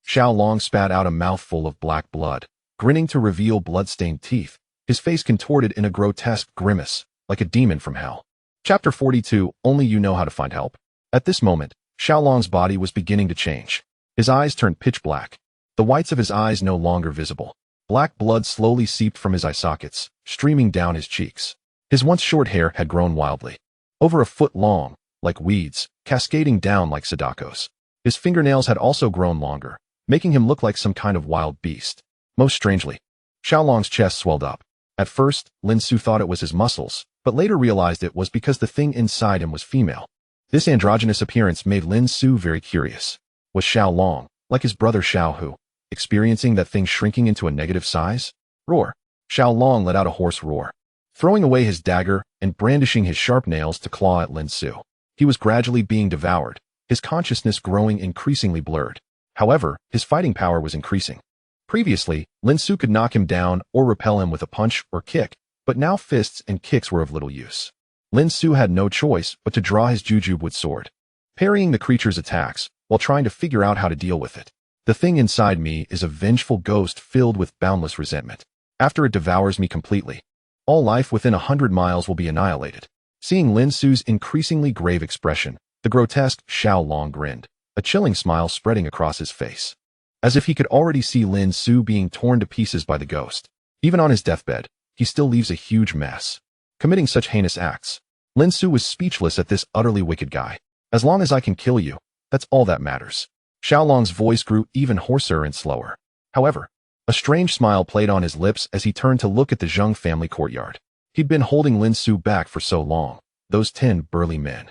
Xiao Long spat out a mouthful of black blood, grinning to reveal blood-stained teeth, his face contorted in a grotesque grimace, like a demon from hell. Chapter 42, Only You Know How to Find Help. At this moment, Xiao Long's body was beginning to change. His eyes turned pitch black, the whites of his eyes no longer visible. Black blood slowly seeped from his eye sockets, streaming down his cheeks. His once short hair had grown wildly, over a foot long, like weeds, cascading down like Sadako's. His fingernails had also grown longer, making him look like some kind of wild beast. Most strangely, Xiao Long's chest swelled up. At first, Lin Xu thought it was his muscles, but later realized it was because the thing inside him was female. This androgynous appearance made Lin Xu very curious. Was Xiao Long, like his brother Xiao Hu, experiencing that thing shrinking into a negative size? Roar! Xiao Long let out a hoarse roar, throwing away his dagger and brandishing his sharp nails to claw at Lin Xu. He was gradually being devoured, his consciousness growing increasingly blurred. However, his fighting power was increasing. Previously, Lin Xu could knock him down or repel him with a punch or kick, but now fists and kicks were of little use. Lin Xu had no choice but to draw his jujube sword, parrying the creature's attacks while trying to figure out how to deal with it. The thing inside me is a vengeful ghost filled with boundless resentment. After it devours me completely, all life within 100 miles will be annihilated. Seeing Lin Xu's increasingly grave expression, the grotesque Xiao Long grinned, a chilling smile spreading across his face, as if he could already see Lin Xu being torn to pieces by the ghost. Even on his deathbed, he still leaves a huge mess, committing such heinous acts. Lin Xu was speechless at this utterly wicked guy. As long as I can kill you, that's all that matters. Xiao Long's voice grew even hoarser and slower. However, a strange smile played on his lips as he turned to look at the Zheng family courtyard. He'd been holding Lin Xu back for so long. Those 10 burly men,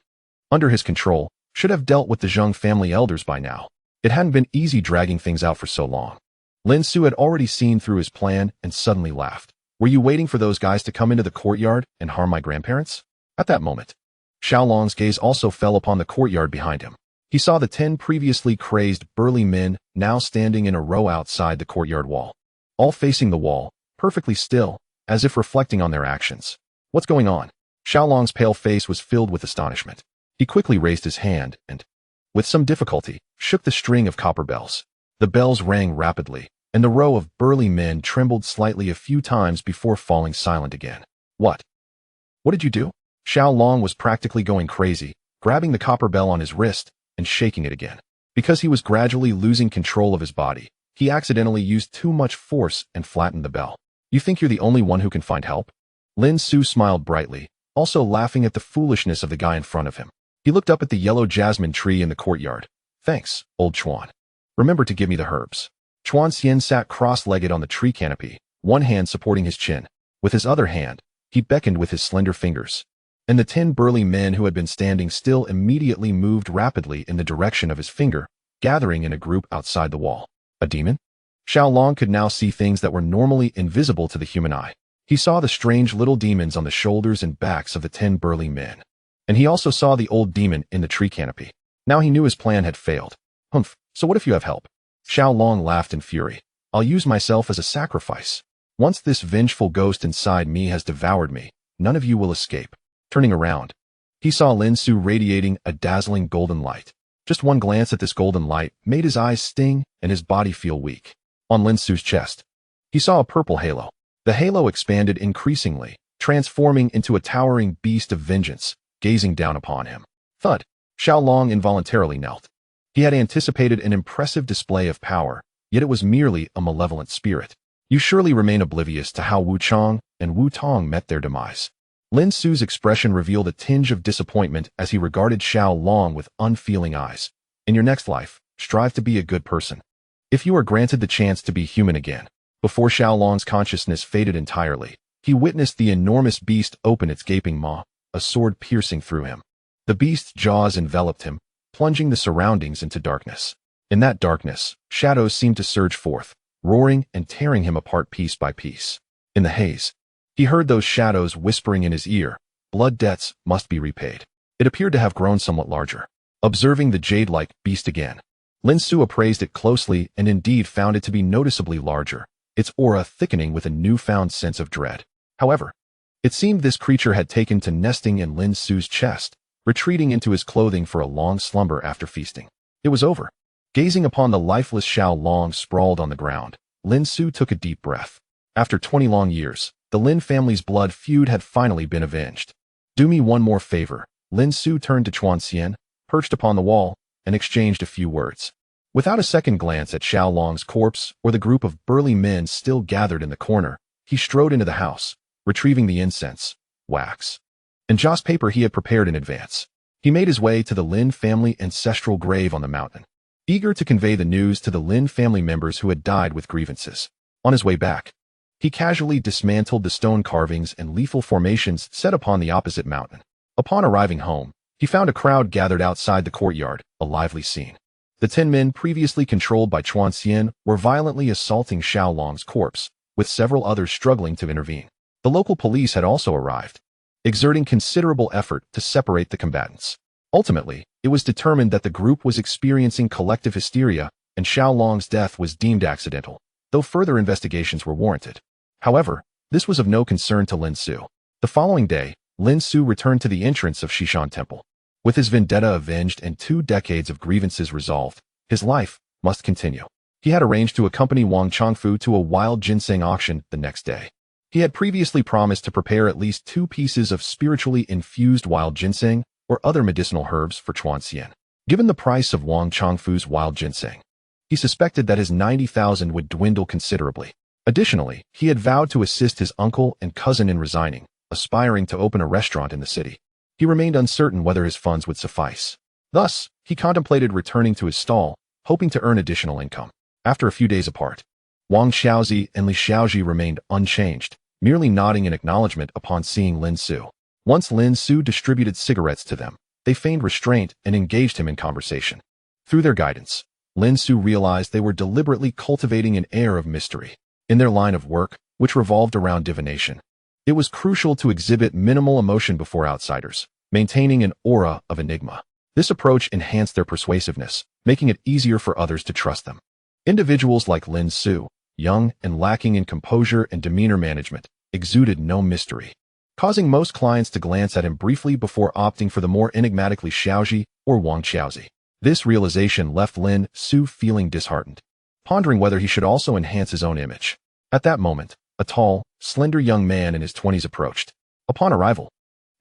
under his control, should have dealt with the Zheng family elders by now. It hadn't been easy dragging things out for so long. Lin Xu had already seen through his plan and suddenly laughed. Were you waiting for those guys to come into the courtyard and harm my grandparents? At that moment, Xiao Long's gaze also fell upon the courtyard behind him. He saw the 10 previously crazed burly men now standing in a row outside the courtyard wall, all facing the wall, perfectly still, as if reflecting on their actions. What's going on? Xiao Long's pale face was filled with astonishment. He quickly raised his hand and, with some difficulty, shook the string of copper bells. The bells rang rapidly, and the row of burly men trembled slightly a few times before falling silent again. What? What did you do? Xiao Long was practically going crazy, grabbing the copper bell on his wrist and shaking it again. Because he was gradually losing control of his body, he accidentally used too much force and flattened the bell. You think you're the only one who can find help? Lin Xu smiled brightly, also laughing at the foolishness of the guy in front of him. He looked up at the yellow jasmine tree in the courtyard. Thanks, old Chuan. Remember to give me the herbs. Chuan Xian sat cross-legged on the tree canopy, one hand supporting his chin. With his other hand, he beckoned with his slender fingers. And the 10 burly men who had been standing still immediately moved rapidly in the direction of his finger, gathering in a group outside the wall. A demon? Xiaolong could now see things that were normally invisible to the human eye. He saw the strange little demons on the shoulders and backs of the 10 burly men. And he also saw the old demon in the tree canopy. Now he knew his plan had failed. Humph, so what if you have help? Xiaolong laughed in fury. I'll use myself as a sacrifice. Once this vengeful ghost inside me has devoured me, none of you will escape. Turning around, he saw Lin Xu radiating a dazzling golden light. Just one glance at this golden light made his eyes sting and his body feel weak. On Lin Xu's chest, he saw a purple halo. The halo expanded increasingly, transforming into a towering beast of vengeance, gazing down upon him. Thud! Xiaolong involuntarily knelt. He had anticipated an impressive display of power, yet it was merely a malevolent spirit. You surely remain oblivious to how Wu Chang and Wu Tong met their demise. Lin Xu's expression revealed a tinge of disappointment as he regarded Xiaolong with unfeeling eyes. In your next life, strive to be a good person. If you are granted the chance to be human again. Before Xiaolong's consciousness faded entirely, he witnessed the enormous beast open its gaping maw, a sword piercing through him. The beast's jaws enveloped him, plunging the surroundings into darkness. In that darkness, shadows seemed to surge forth, roaring and tearing him apart piece by piece. In the haze, he heard those shadows whispering in his ear, blood debts must be repaid. It appeared to have grown somewhat larger. Observing the jade-like beast again, Lin Xu appraised it closely and indeed found it to be noticeably larger, its aura thickening with a newfound sense of dread. However, it seemed this creature had taken to nesting in Lin Xu's chest, retreating into his clothing for a long slumber after feasting. It was over. Gazing upon the lifeless Xiaolong sprawled on the ground, Lin Xu took a deep breath. After 20 long years, the Lin family's blood feud had finally been avenged. Do me one more favor. Lin Xu turned to Chuan Xian, perched upon the wall, and exchanged a few words. Without a second glance at Xiaolong's corpse or the group of burly men still gathered in the corner, he strode into the house, retrieving the incense, wax, and joss paper he had prepared in advance. He made his way to the Lin family ancestral grave on the mountain, eager to convey the news to the Lin family members who had died with grievances. On his way back, he casually dismantled the stone carvings and lethal formations set upon the opposite mountain. Upon arriving home, he found a crowd gathered outside the courtyard, a lively scene. The 10 men previously controlled by Chuan Xian were violently assaulting Xiaolong's corpse, with several others struggling to intervene. The local police had also arrived, exerting considerable effort to separate the combatants. Ultimately, it was determined that the group was experiencing collective hysteria and Xiaolong's death was deemed accidental, though further investigations were warranted. However, this was of no concern to Lin Xu. The following day, Lin Xu returned to the entrance of Shishan Temple. With his vendetta avenged and 2 decades of grievances resolved, his life must continue. He had arranged to accompany Wang Changfu to a wild ginseng auction the next day. He had previously promised to prepare at least 2 pieces of spiritually infused wild ginseng or other medicinal herbs for Chuan Xian. Given the price of Wang Changfu's wild ginseng, he suspected that his 90,000 would dwindle considerably. Additionally, he had vowed to assist his uncle and cousin in resigning, aspiring to open a restaurant in the city. He remained uncertain whether his funds would suffice. Thus, he contemplated returning to his stall, hoping to earn additional income. After a few days apart, Wang Xiaozi and Li Xiaoji remained unchanged, merely nodding in acknowledgement upon seeing Lin Xu. Once Lin Xu distributed cigarettes to them, they feigned restraint and engaged him in conversation. Through their guidance, Lin Xu realized they were deliberately cultivating an air of mystery. In their line of work, which revolved around divination, it was crucial to exhibit minimal emotion before outsiders, maintaining an aura of enigma. This approach enhanced their persuasiveness, making it easier for others to trust them. Individuals like Lin Xu, young and lacking in composure and demeanor management, exuded no mystery, causing most clients to glance at him briefly before opting for the more enigmatic Li Xiaoji or Wang Xiaozi. This realization left Lin Xu feeling disheartened, pondering whether he should also enhance his own image. At that moment, a tall, slender young man in his 20s approached. Upon arrival,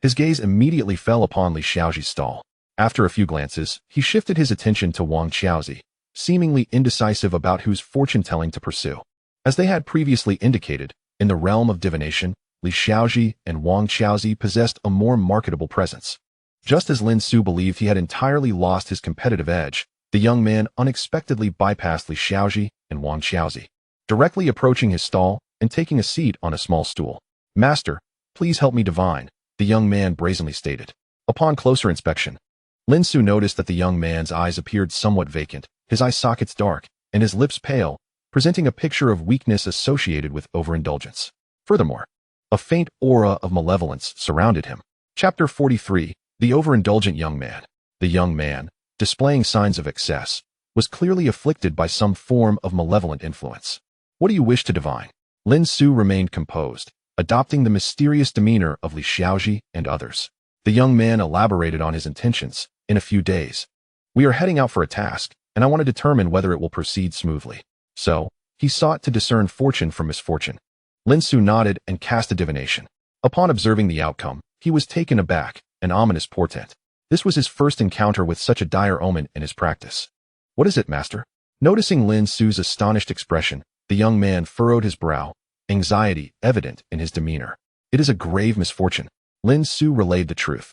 his gaze immediately fell upon Li Xiaoji's stall. After a few glances, he shifted his attention to Wang Xiaozi, seemingly indecisive about whose fortune-telling to pursue. As they had previously indicated, in the realm of divination, Li Xiaoji and Wang Xiaozi possessed a more marketable presence. Just as Lin Xu believed he had entirely lost his competitive edge, the young man unexpectedly bypassed Li Xiaoji and Wang Xiaozi, directly approaching his stall and taking a seat on a small stool. "Master, please help me divine," the young man brazenly stated. Upon closer inspection, Lin Xu noticed that the young man's eyes appeared somewhat vacant, his eye sockets dark, and his lips pale, presenting a picture of weakness associated with overindulgence. Furthermore, a faint aura of malevolence surrounded him. Chapter 43: The Overindulgent Young Man. The young man, displaying signs of excess, was clearly afflicted by some form of malevolent influence. "What do you wish to divine?" Lin Xu remained composed, adopting the mysterious demeanor of Li Xiaoji and others. The young man elaborated on his intentions. "In a few days, we are heading out for a task, and I want to determine whether it will proceed smoothly." So, he sought to discern fortune from misfortune. Lin Xu nodded and cast a divination. Upon observing the outcome, he was taken aback, an ominous portent. This was his first encounter with such a dire omen in his practice. "What is it, master?" Noticing Lin Xu's astonished expression, the young man furrowed his brow, anxiety evident in his demeanor. "It is a grave misfortune." Lin Xu relayed the truth.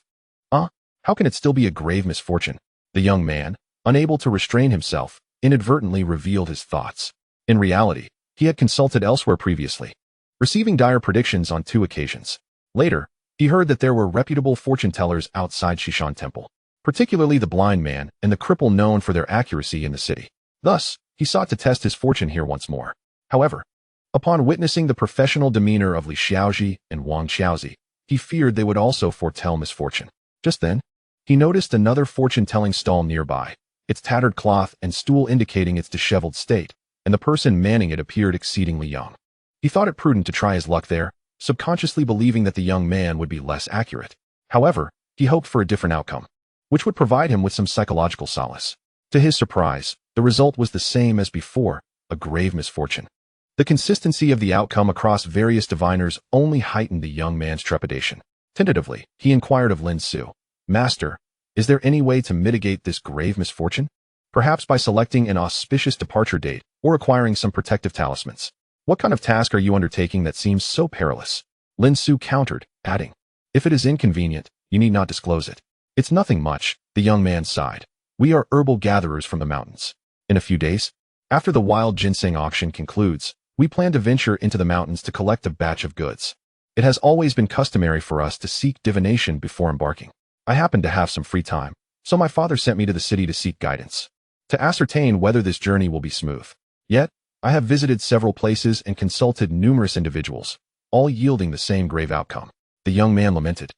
How can it still be a grave misfortune?" The young man, unable to restrain himself, inadvertently revealed his thoughts. In reality, he had consulted elsewhere previously, receiving dire predictions on 2 occasions. Later, he heard that there were reputable fortune-tellers outside Shishan Temple, particularly the blind man and the cripple known for their accuracy in the city. Thus, he sought to test his fortune here once more. However, upon witnessing the professional demeanor of Li Xiaoji and Wang Xiaozi, he feared they would also foretell misfortune. Just then, he noticed another fortune-telling stall nearby, its tattered cloth and stool indicating its disheveled state, and the person manning it appeared exceedingly young. He thought it prudent to try his luck there, subconsciously believing that the young man would be less accurate. However, he hoped for a different outcome, which would provide him with some psychological solace. To his surprise, the result was the same as before, a grave misfortune. The consistency of the outcome across various diviners only heightened the young man's trepidation. Tentatively, he inquired of Lin Xu, "Master, is there any way to mitigate this grave misfortune? Perhaps by selecting an auspicious departure date or acquiring some protective talismans. What kind of task are you undertaking that seems so perilous?" Lin Xu countered, adding, "If it is inconvenient, you need not disclose it." "It's nothing much," the young man sighed. "We are herbal gatherers from the mountains. In a few days, after the wild ginseng auction concludes, we plan to venture into the mountains to collect a batch of goods. It has always been customary for us to seek divination before embarking. I happen to have some free time, so my father sent me to the city to seek guidance, to ascertain whether this journey will be smooth. Yet, I have visited several places and consulted numerous individuals, all yielding the same grave outcome." The young man lamented,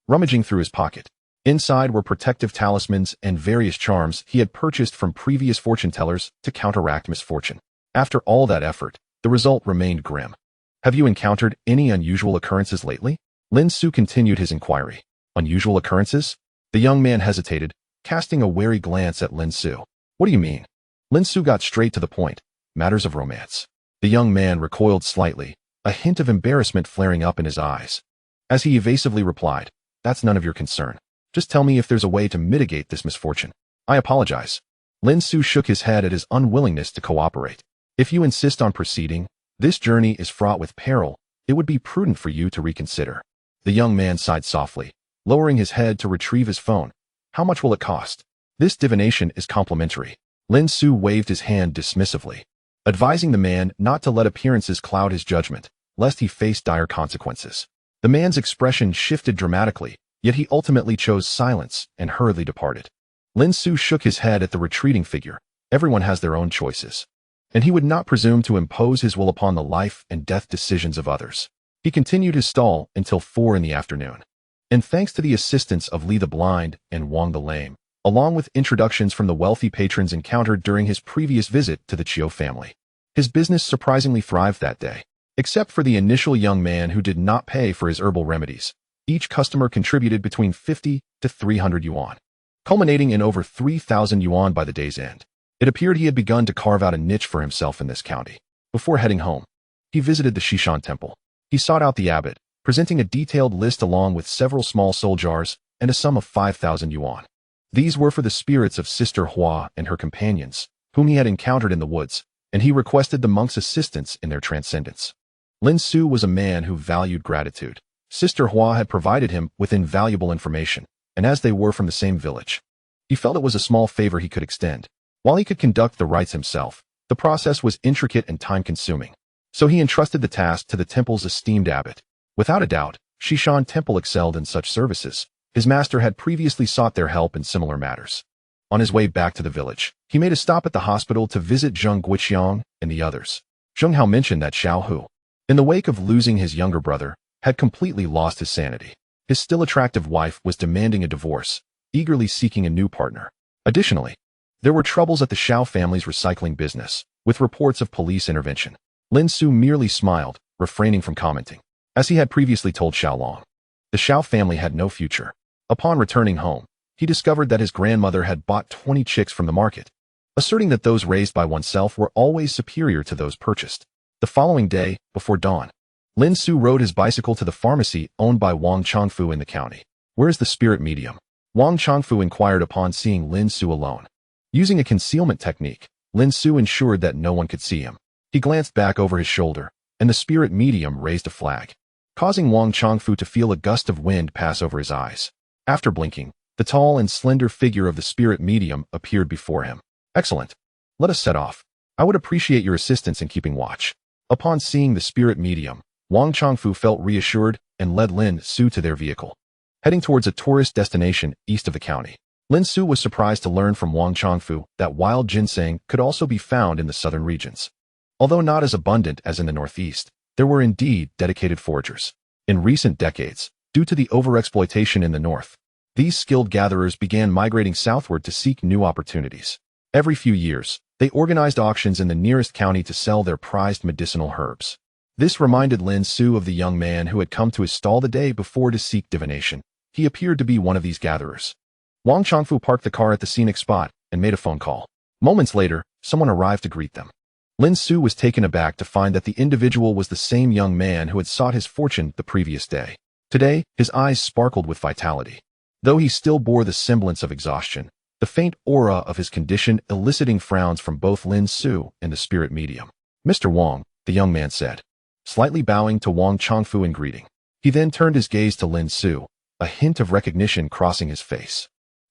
rummaging through his pocket. Inside were protective talismans and various charms he had purchased from previous fortune-tellers to counteract misfortune. After all that effort, the result remained grim. "Have you encountered any unusual occurrences lately?" Lin Xu continued his inquiry. "Unusual occurrences?" The young man hesitated, casting a wary glance at Lin Xu. "What do you mean?" Lin Xu got straight to the point. "Matters of romance." The young man recoiled slightly, a hint of embarrassment flaring up in his eyes. As he evasively replied, "That's none of your concern. Just tell me if there's a way to mitigate this misfortune." "I apologize." Lin Xu shook his head at his unwillingness to cooperate. "If you insist on proceeding, this journey is fraught with peril. It would be prudent for you to reconsider." The young man sighed softly, lowering his head to retrieve his phone. "How much will it cost?" "This divination is complimentary." Lin Xu waved his hand dismissively, advising the man not to let appearances cloud his judgment, lest he face dire consequences. The man's expression shifted dramatically, yet he ultimately chose silence and hurriedly departed. Lin Xu shook his head at the retreating figure. Everyone has their own choices, and he would not presume to impose his will upon the life and death decisions of others. He continued his stall until 4 in the afternoon. And thanks to the assistance of Li the Blind and Wang the Lame, along with introductions from the wealthy patrons encountered during his previous visit to the Chiu family, his business surprisingly thrived that day. Except for the initial young man who did not pay for his herbal remedies, each customer contributed between 50 to 300 yuan, culminating in over 3,000 yuan by the day's end. It appeared he had begun to carve out a niche for himself in this county. Before heading home, he visited the Shishan Temple. He sought out the abbot, presenting a detailed list along with several small soul jars and a sum of 5,000 yuan. These were for the spirits of Sister Hua and her companions, whom he had encountered in the woods, and he requested the monks' assistance in their transcendence. Lin Xu was a man who valued gratitude. Sister Hua had provided him with invaluable information, and as they were from the same village, he felt it was a small favor he could extend. While he could conduct the rites himself, the process was intricate and time-consuming. So he entrusted the task to the temple's esteemed abbot. Without a doubt, Shishan Temple excelled in such services. His master had previously sought their help in similar matters. On his way back to the village, he made a stop at the hospital to visit Zheng Guiqiang and the others. Zheng Hao mentioned that Xiao Hu, in the wake of losing his younger brother, had completely lost his sanity. His still attractive wife was demanding a divorce, eagerly seeking a new partner. Additionally, there were troubles at the Xiao family's recycling business, with reports of police intervention. Lin Xu merely smiled, refraining from commenting. As he had previously told Xiaolong, the Xiao family had no future. Upon returning home, he discovered that his grandmother had bought 20 chicks from the market, asserting that those raised by oneself were always superior to those purchased. The following day, before dawn, Lin Xu rode his bicycle to the pharmacy owned by Wang Chongfu in the county. "Where is the spirit medium?" Wang Chongfu inquired upon seeing Lin Xu alone. Using a concealment technique, Lin Xu ensured that no one could see him. He glanced back over his shoulder, and the spirit medium raised a flag, causing Wang Chongfu to feel a gust of wind pass over his eyes. After blinking, the tall and slender figure of the spirit medium appeared before him. "Excellent. Let us set off. I would appreciate your assistance in keeping watch." Upon seeing the spirit medium, Wang Chongfu felt reassured and led Lin Xu to their vehicle. Heading towards a tourist destination east of the county, Lin Xu was surprised to learn from Wang Chongfu that wild ginseng could also be found in the southern regions. Although not as abundant as in the northeast, there were indeed dedicated foragers. In recent decades, due to the overexploitation in the north, these skilled gatherers began migrating southward to seek new opportunities. Every few years, they organized auctions in the nearest county to sell their prized medicinal herbs. This reminded Lin Xu of the young man who had come to his stall the day before to seek divination. He appeared to be one of these gatherers. Wang Chongfu parked the car at the scenic spot and made a phone call. Moments later, someone arrived to greet them. Lin Xu was taken aback to find that the individual was the same young man who had sought his fortune the previous day. Today, his eyes sparkled with vitality. Though he still bore the semblance of exhaustion, the faint aura of his condition eliciting frowns from both Lin Xu and the spirit medium. "Mr. Wang," the young man said, slightly bowing to Wang Chongfu in greeting. He then turned his gaze to Lin Xu, a hint of recognition crossing his face.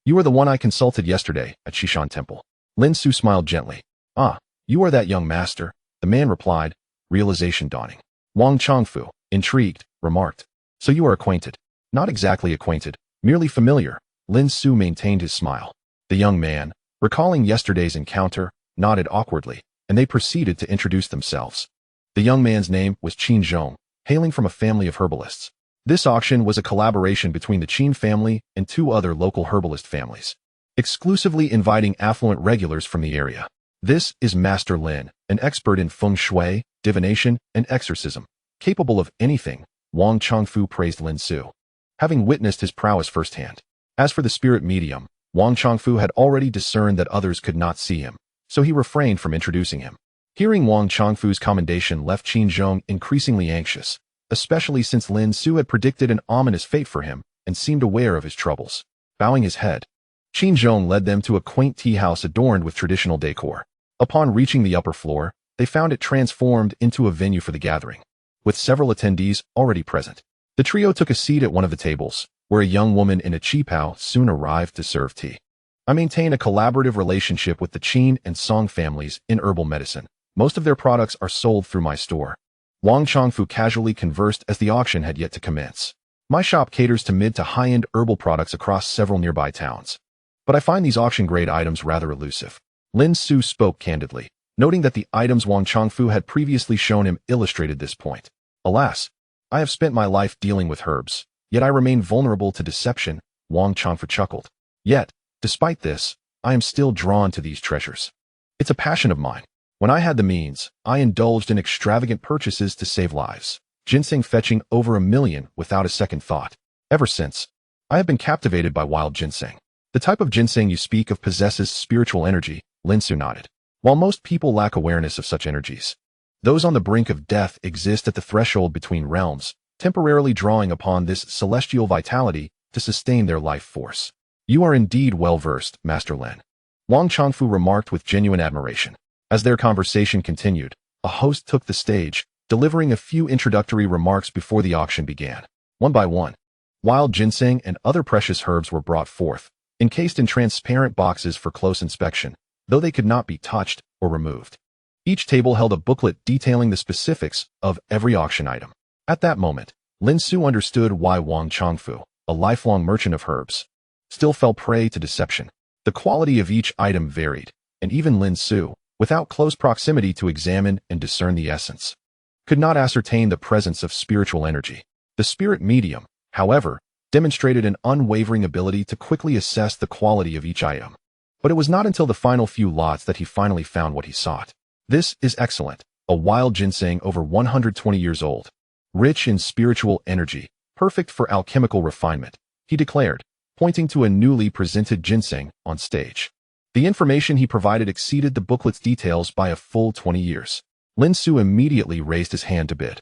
"You are the one I consulted yesterday at Shishan Temple." Lin Xu smiled gently. "Ah, you are that young master," the man replied, realization dawning. Wang Chongfu, intrigued, remarked, "So you are acquainted?" "Not exactly acquainted, merely familiar." Lin Xu maintained his smile. The young man, recalling yesterday's encounter, nodded awkwardly, and they proceeded to introduce themselves. The young man's name was Qin Zhong, hailing from a family of herbalists. This auction was a collaboration between the Qin family and two other local herbalist families, exclusively inviting affluent regulars from the area. "This is Master Lin, an expert in feng shui, divination, and exorcism, capable of anything," Wang Chongfu praised Lin Xu, having witnessed his prowess firsthand. As for the spirit medium, Wang Chongfu had already discerned that others could not see him, so he refrained from introducing him. Hearing Wang Chongfu's commendation left Qin Zhong increasingly anxious, especially since Lin Xu had predicted an ominous fate for him and seemed aware of his troubles. Bowing his head, Qin Zhong led them to a quaint tea house adorned with traditional decor. Upon reaching the upper floor, they found it transformed into a venue for the gathering, with several attendees already present. The trio took a seat at one of the tables, where a young woman in a qipao soon arrived to serve tea. "I maintain a collaborative relationship with the Qin and Song families in herbal medicine. Most of their products are sold through my store." Wang Chongfu casually conversed as the auction had yet to commence. "My shop caters to mid to high-end herbal products across several nearby towns, but I find these auction-grade items rather elusive." Lin Xu spoke candidly, noting that the items Wang Chongfu had previously shown him illustrated this point. "Alas, I have spent my life dealing with herbs, yet I remain vulnerable to deception," Wang Chongfu chuckled. "Yet, despite this, I am still drawn to these treasures. It's a passion of mine. When I had the means, I indulged in extravagant purchases to save lives, ginseng fetching over 1 million without a second thought. Ever since, I have been captivated by wild ginseng." "The type of ginseng you speak of possesses spiritual energy," Lin Xu nodded. "While most people lack awareness of such energies, those on the brink of death exist at the threshold between realms, temporarily drawing upon this celestial vitality to sustain their life force." "You are indeed well-versed, Master Lin," Wang Chongfu remarked with genuine admiration. As their conversation continued, a host took the stage, delivering a few introductory remarks before the auction began. One by one, wild ginseng and other precious herbs were brought forth, encased in transparent boxes for close inspection. though they could not be touched or removed. Each table held a booklet detailing the specifics of every auction item. At that moment, Lin Xu understood why Wang Chongfu, a lifelong merchant of herbs, still fell prey to deception. The quality of each item varied, and even Lin Xu, without close proximity to examine and discern the essence, could not ascertain the presence of spiritual energy. The spirit medium, however, demonstrated an unwavering ability to quickly assess the quality of each item. But it was not until the final few lots that he finally found what he sought. This is excellent, a wild ginseng over 120 years old, rich in spiritual energy, perfect for alchemical refinement, he declared, pointing to a newly presented ginseng on stage. The information he provided exceeded the booklet's details by a full 20 years. Lin Xu immediately raised his hand to bid.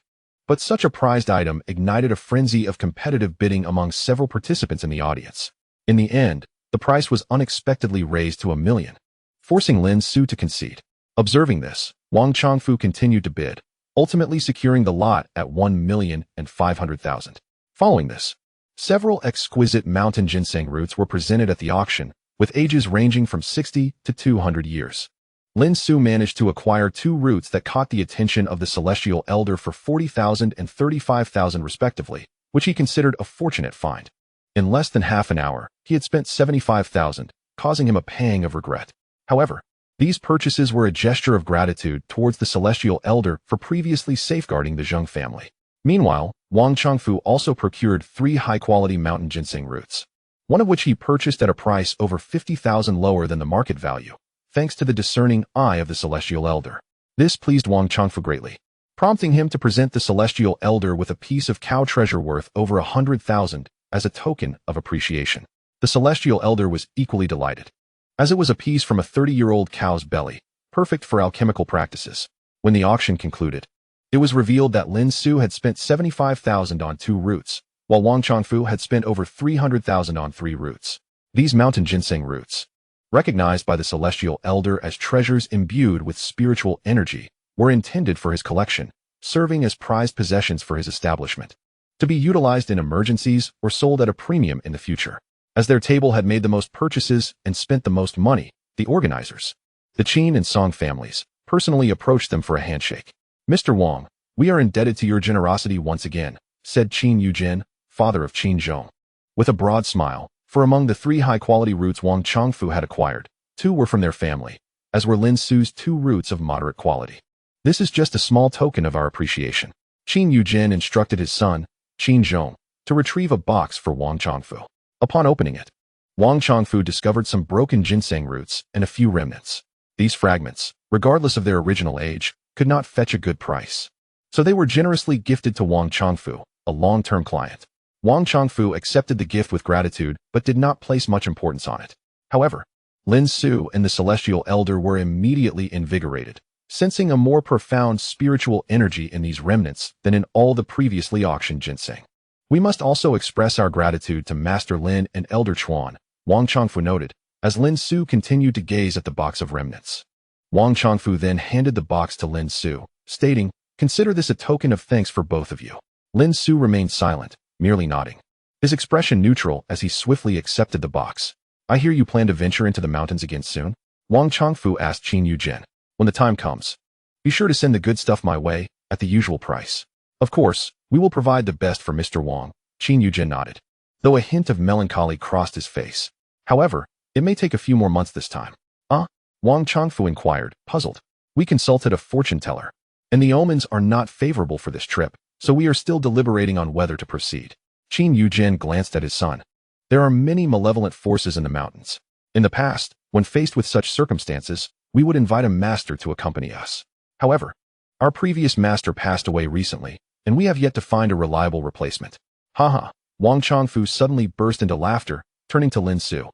But such a prized item ignited a frenzy of competitive bidding among several participants in the audience. In the end, the price was unexpectedly raised to $1 million, forcing Lin Xu to concede. Observing this, Wang Chongfu continued to bid, ultimately securing the lot at $1,500,000. Following this, several exquisite mountain ginseng roots were presented at the auction, with ages ranging from 60 to 200 years. Lin Xu managed to acquire 2 roots that caught the attention of the celestial elder for $40,000 and $35,000 respectively, which he considered a fortunate find. In less than half an hour, he had spent $75,000, causing him a pang of regret. However, these purchases were a gesture of gratitude towards the celestial elder for previously safeguarding the Zheng family. Meanwhile, Wang Chongfu also procured 3 high-quality mountain ginseng roots, one of which he purchased at a price over $50,000 lower than the market value, thanks to the discerning eye of the celestial elder. This pleased Wang Chongfu greatly, prompting him to present the celestial elder with a piece of cow treasure worth over $100,000 as a token of appreciation. The celestial elder was equally delighted, as it was a piece from a 30-year-old cow's belly, perfect for alchemical practices. When the auction concluded, it was revealed that Lin Xu had spent $75,000 on 2 roots, while Wang Chongfu had spent over $300,000 on 3 roots. These mountain ginseng roots, recognized by the celestial elder as treasures imbued with spiritual energy, were intended for his collection, serving as prized possessions for his establishment, to be utilized in emergencies or sold at a premium in the future. As their table had made the most purchases and spent the most money, the organizers, the Qin and Song families, personally approached them for a handshake. "Mr. Wang, we are indebted to your generosity once again," said Qin Yujin, father of Qin Zhong, with a broad smile, for among the 3 high-quality roots Wang Chongfu had acquired, 2 were from their family, as were Lin Xu's 2 roots of moderate quality. "This is just a small token of our appreciation." Qin Yujin instructed his son, Qin Zhong, to retrieve a box for Wang Chongfu. Upon opening it, Wang Chongfu discovered some broken ginseng roots and a few remnants. These fragments, regardless of their original age, could not fetch a good price, so they were generously gifted to Wang Chongfu, a long-term client. Wang Chongfu accepted the gift with gratitude but did not place much importance on it. However, Lin Xu and the celestial elder were immediately invigorated, sensing a more profound spiritual energy in these remnants than in all the previously auctioned ginseng. "We must also express our gratitude to Master Lin and Elder Chuan," Wang Chongfu noted, as Lin Xu continued to gaze at the box of remnants. Wang Chongfu then handed the box to Lin Xu, stating, "Consider this a token of thanks for both of you." Lin Xu remained silent, merely nodding, his expression neutral as he swiftly accepted the box. "I hear you plan to venture into the mountains again soon?" Wang Chongfu asked Qin Yujin. "When the time comes, be sure to send the good stuff my way, at the usual price." "Of course, we will provide the best for Mr. Wang," Qin Yujin nodded, though a hint of melancholy crossed his face. "However, it may take a few more months this time." Wang Chongfu inquired, puzzled. "We consulted a fortune teller, and the omens are not favorable for this trip, so we are still deliberating on whether to proceed." Qin Yujin glanced at his son. "There are many malevolent forces in the mountains. In the past, when faced with such circumstances, we would invite a master to accompany us. However, our previous master passed away recently, and we have yet to find a reliable replacement." "Haha." Wang Chongfu suddenly burst into laughter, turning to Lin Xu.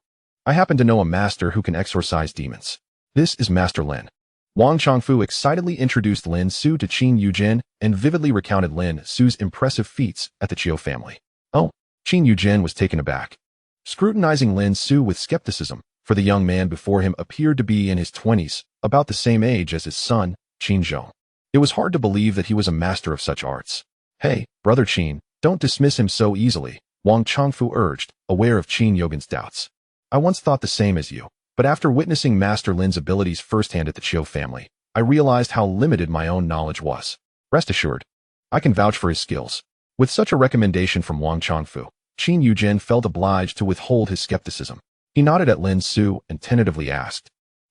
"I happen to know a master who can exorcise demons. This is Master Lin." Wang Chongfu excitedly introduced Lin Xu to Qin Yujin and vividly recounted Lin Xu's impressive feats at the Qiu family. "Oh." Qin Yujin was taken aback, scrutinizing Lin Xu with skepticism, for the young man before him appeared to be in his 20s, about the same age as his son, Qin Zhong. It was hard to believe that he was a master of such arts. "Hey, brother Qin, don't dismiss him so easily," Wang Chongfu urged, aware of Qin Yogin's doubts. "I once thought the same as you, But after witnessing Master Lin's abilities firsthand at the Chiu family, I realized how limited my own knowledge was. Rest assured, I can vouch for his skills. With such a recommendation from Wang Changfu, Qin Yujin felt obliged to withhold his skepticism. He nodded at Lin Xu and tentatively asked,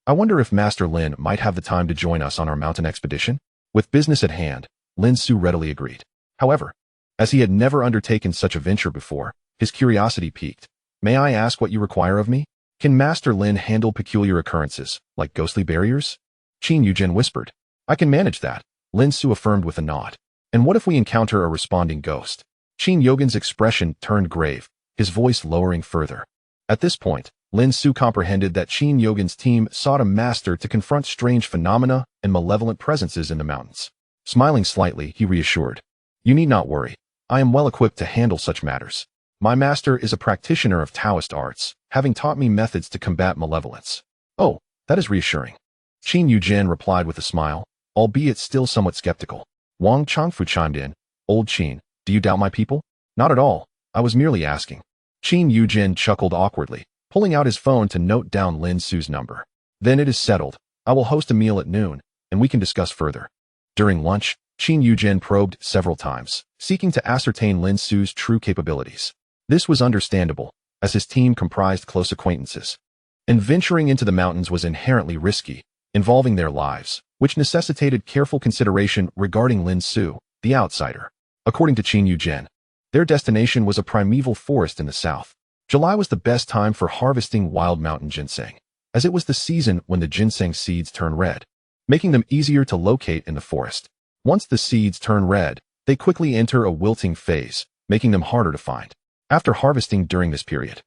"I wonder if Master Lin might have the time to join us on our mountain expedition?" With business at hand, Lin Xu readily agreed. However, as he had never undertaken such a venture before, his curiosity piqued. "May I ask what you require of me? Can Master Lin handle peculiar occurrences, like ghostly barriers?" Qin Yujin whispered. "I can manage that," Lin Xu affirmed with a nod. "And what if we encounter a responding ghost?" Qin Yogin's expression turned grave, his voice lowering further. At this point, Lin Xu comprehended that Qin Yogin's team sought a master to confront strange phenomena and malevolent presences in the mountains. Smiling slightly, he reassured, "You need not worry. I am well equipped to handle such matters. My master is a practitioner of Taoist arts, having taught me methods to combat malevolence." "Oh, that is reassuring," Qin Yujin replied with a smile, albeit still somewhat skeptical. Wang Changfu chimed in, "Old Qin, do you doubt my people?" "Not at all. I was merely asking." Qin Yujin chuckled awkwardly, pulling out his phone to note down Lin Xu's number. "Then it is settled. I will host a meal at noon, and we can discuss further." During lunch, Qin Yujin probed several times, seeking to ascertain Lin Xu's true capabilities. This was understandable, as his team comprised close acquaintances. And venturing into the mountains was inherently risky, involving their lives, which necessitated careful consideration regarding Lin Xu, the outsider. According to Qin Yujin, their destination was a primeval forest in the south. July was the best time for harvesting wild mountain ginseng, as it was the season when the ginseng seeds turn red, making them easier to locate in the forest. Once the seeds turn red, they quickly enter a wilting phase, making them harder to find. After harvesting during this period,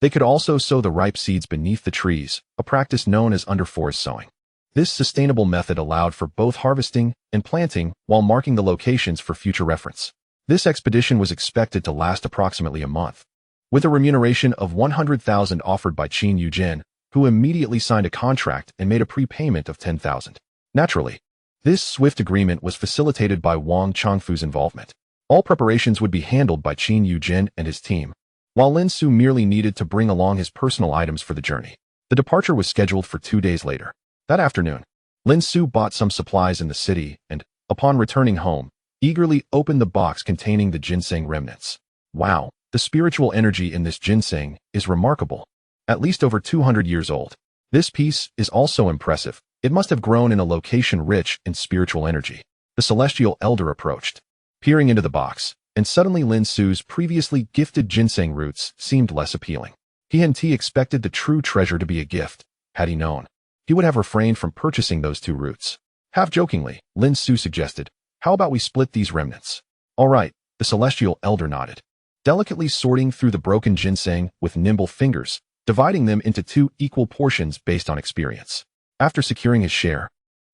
they could also sow the ripe seeds beneath the trees, a practice known as underforest sowing. This sustainable method allowed for both harvesting and planting while marking the locations for future reference. This expedition was expected to last approximately a month, with a remuneration of 100,000 offered by Qin Yujin, who immediately signed a contract and made a prepayment of 10,000. Naturally, this swift agreement was facilitated by Wang Changfu's involvement. All preparations would be handled by Qin Yujin and his team, while Lin Xu merely needed to bring along his personal items for the journey. The departure was scheduled for 2 days later. That afternoon, Lin Xu bought some supplies in the city and, upon returning home, eagerly opened the box containing the ginseng remnants. Wow, the spiritual energy in this ginseng is remarkable. At least over 200 years old. This piece is also impressive. It must have grown in a location rich in spiritual energy. The celestial elder approached, peering into the box, and suddenly Lin Xu's previously gifted ginseng roots seemed less appealing. He expected the true treasure to be a gift. Had he known, he would have refrained from purchasing those 2 roots. Half-jokingly, Lin Xu suggested, "How about we split these remnants?" "All right," the celestial elder nodded, delicately sorting through the broken ginseng with nimble fingers, dividing them into 2 equal portions based on experience. After securing his share,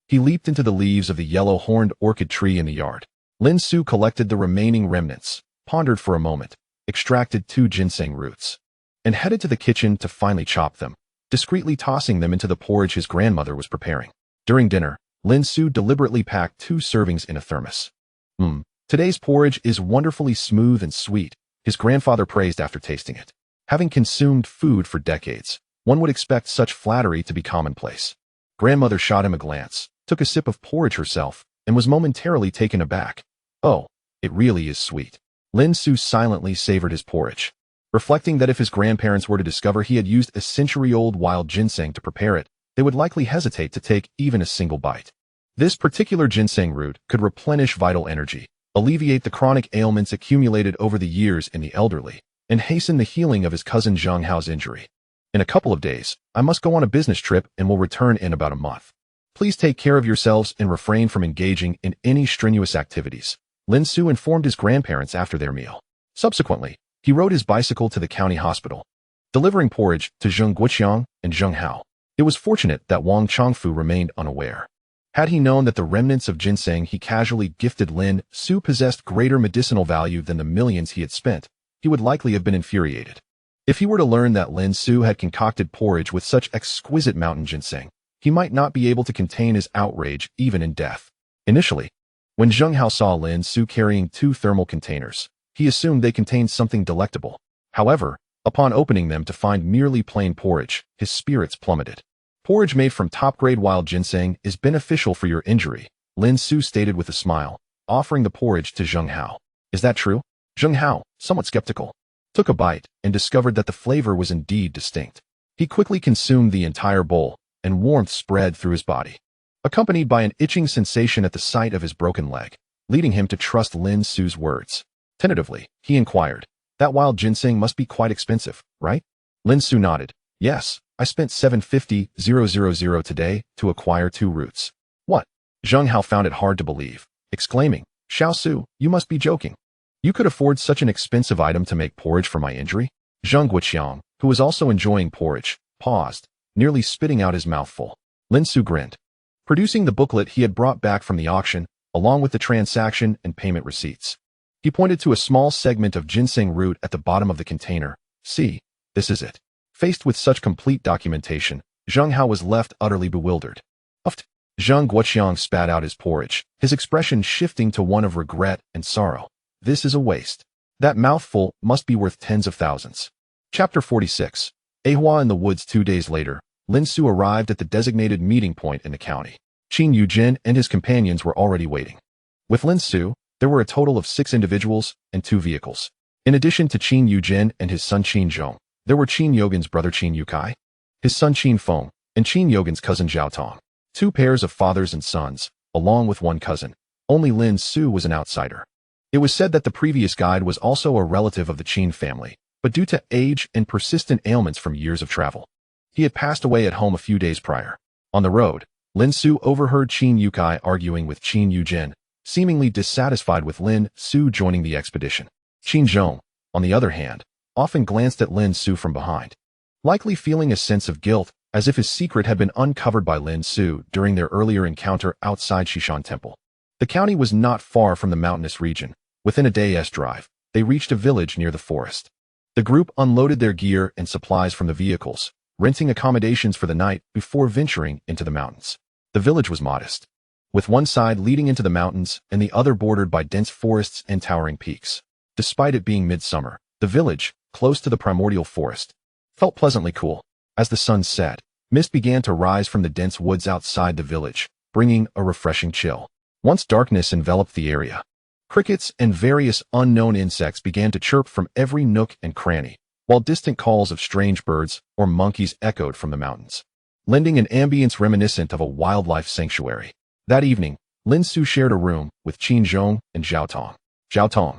he leaped into the leaves of the yellow-horned orchid tree in the yard. Lin Xu collected the remaining remnants, pondered for a moment, extracted 2 ginseng roots, and headed to the kitchen to finally chop them, discreetly tossing them into the porridge his grandmother was preparing. During dinner, Lin Xu deliberately packed 2 servings in a thermos. Today's porridge is wonderfully smooth and sweet," his grandfather praised after tasting it. Having consumed food for decades, one would expect such flattery to be commonplace. Grandmother shot him a glance, took a sip of porridge herself, and was momentarily taken aback. "Oh, it really is sweet." Lin Xu silently savored his porridge, reflecting that if his grandparents were to discover he had used a century-old wild ginseng to prepare it, they would likely hesitate to take even a single bite. This particular ginseng root could replenish vital energy, alleviate the chronic ailments accumulated over the years in the elderly, and hasten the healing of his cousin Zheng Hao's injury. "In a couple of days, I must go on a business trip and will return in about a month. Please take care of yourselves and refrain from engaging in any strenuous activities," Lin Xu informed his grandparents after their meal. Subsequently, he rode his bicycle to the county hospital, delivering porridge to Zheng Guoqiang and Zheng Hao. It was fortunate that Wang Changfu remained unaware. Had he known that the remnants of ginseng he casually gifted Lin Xu possessed greater medicinal value than the millions he had spent, he would likely have been infuriated. If he were to learn that Lin Xu had concocted porridge with such exquisite mountain ginseng, he might not be able to contain his outrage even in death. Initially, when Zheng Hao saw Lin Xu carrying 2 thermal containers, he assumed they contained something delectable. However, Upon opening them to find merely plain porridge, his spirits plummeted. Porridge made from top-grade wild ginseng is beneficial for your injury, Lin Xu stated with a smile, offering the porridge to Zheng Hao. Is that true? Zheng Hao, somewhat skeptical, took a bite and discovered that the flavor was indeed distinct. He quickly consumed the entire bowl, and warmth spread through his body, accompanied by an itching sensation at the sight of his broken leg, leading him to trust Lin Xu's words. Tentatively, he inquired, "That wild ginseng must be quite expensive, right?" Lin Xu nodded. "Yes, I spent 750,000 today to acquire 2 roots." "What?" Zheng Hao found it hard to believe, exclaiming, "Xiao Su, you must be joking. You could afford such an expensive item to make porridge for my injury?" Zheng Guoqiang, who was also enjoying porridge, paused, nearly spitting out his mouthful. Lin Xu grinned, producing the booklet he had brought back from the auction, along with the transaction and payment receipts. He pointed to a small segment of ginseng root at the bottom of the container. "See, this is it." Faced with such complete documentation, Zheng Hao was left utterly bewildered. "Uft." Zheng Guoqiang spat out his porridge, his expression shifting to one of regret and sorrow. "This is a waste. That mouthful must be worth tens of thousands." Chapter 46. Ahua in the woods 2 days later, Lin Xu arrived at the designated meeting point in the county. Qin Yujin and his companions were already waiting. With Lin Xu, there were a total of 6 individuals and 2 vehicles. In addition to Qin Yujin and his son Qin Zhong, there were Qin Yogan's brother Qin Yukai, his son Qin Feng, and Qin Yogan's cousin Zhao Tong. 2 pairs of fathers and sons, along with 1 cousin. Only Lin Xu was an outsider. It was said that the previous guide was also a relative of the Qin family, but due to age and persistent ailments from years of travel, he had passed away at home a few days prior. On the road, Lin Xu overheard Qin Yukai arguing with Qin Yujin, seemingly dissatisfied with Lin Xu joining the expedition. Qin Zhong, on the other hand, often glanced at Lin Xu from behind, likely feeling a sense of guilt, as if his secret had been uncovered by Lin Xu during their earlier encounter outside Shishan Temple. The county was not far from the mountainous region. Within a day's drive, they reached a village near the forest. The group unloaded their gear and supplies from the vehicles, renting accommodations for the night before venturing into the mountains. The village was modest, with one side leading into the mountains and the other bordered by dense forests and towering peaks. Despite it being midsummer, the village, close to the primordial forest, felt pleasantly cool. As the sun set, mist began to rise from the dense woods outside the village, bringing a refreshing chill. Once darkness enveloped the area, crickets and various unknown insects began to chirp from every nook and cranny, while distant calls of strange birds or monkeys echoed from the mountains, lending an ambience reminiscent of a wildlife sanctuary. That evening, Lin Xu shared a room with Qin Zhong and Zhao Tong. Zhao Tong,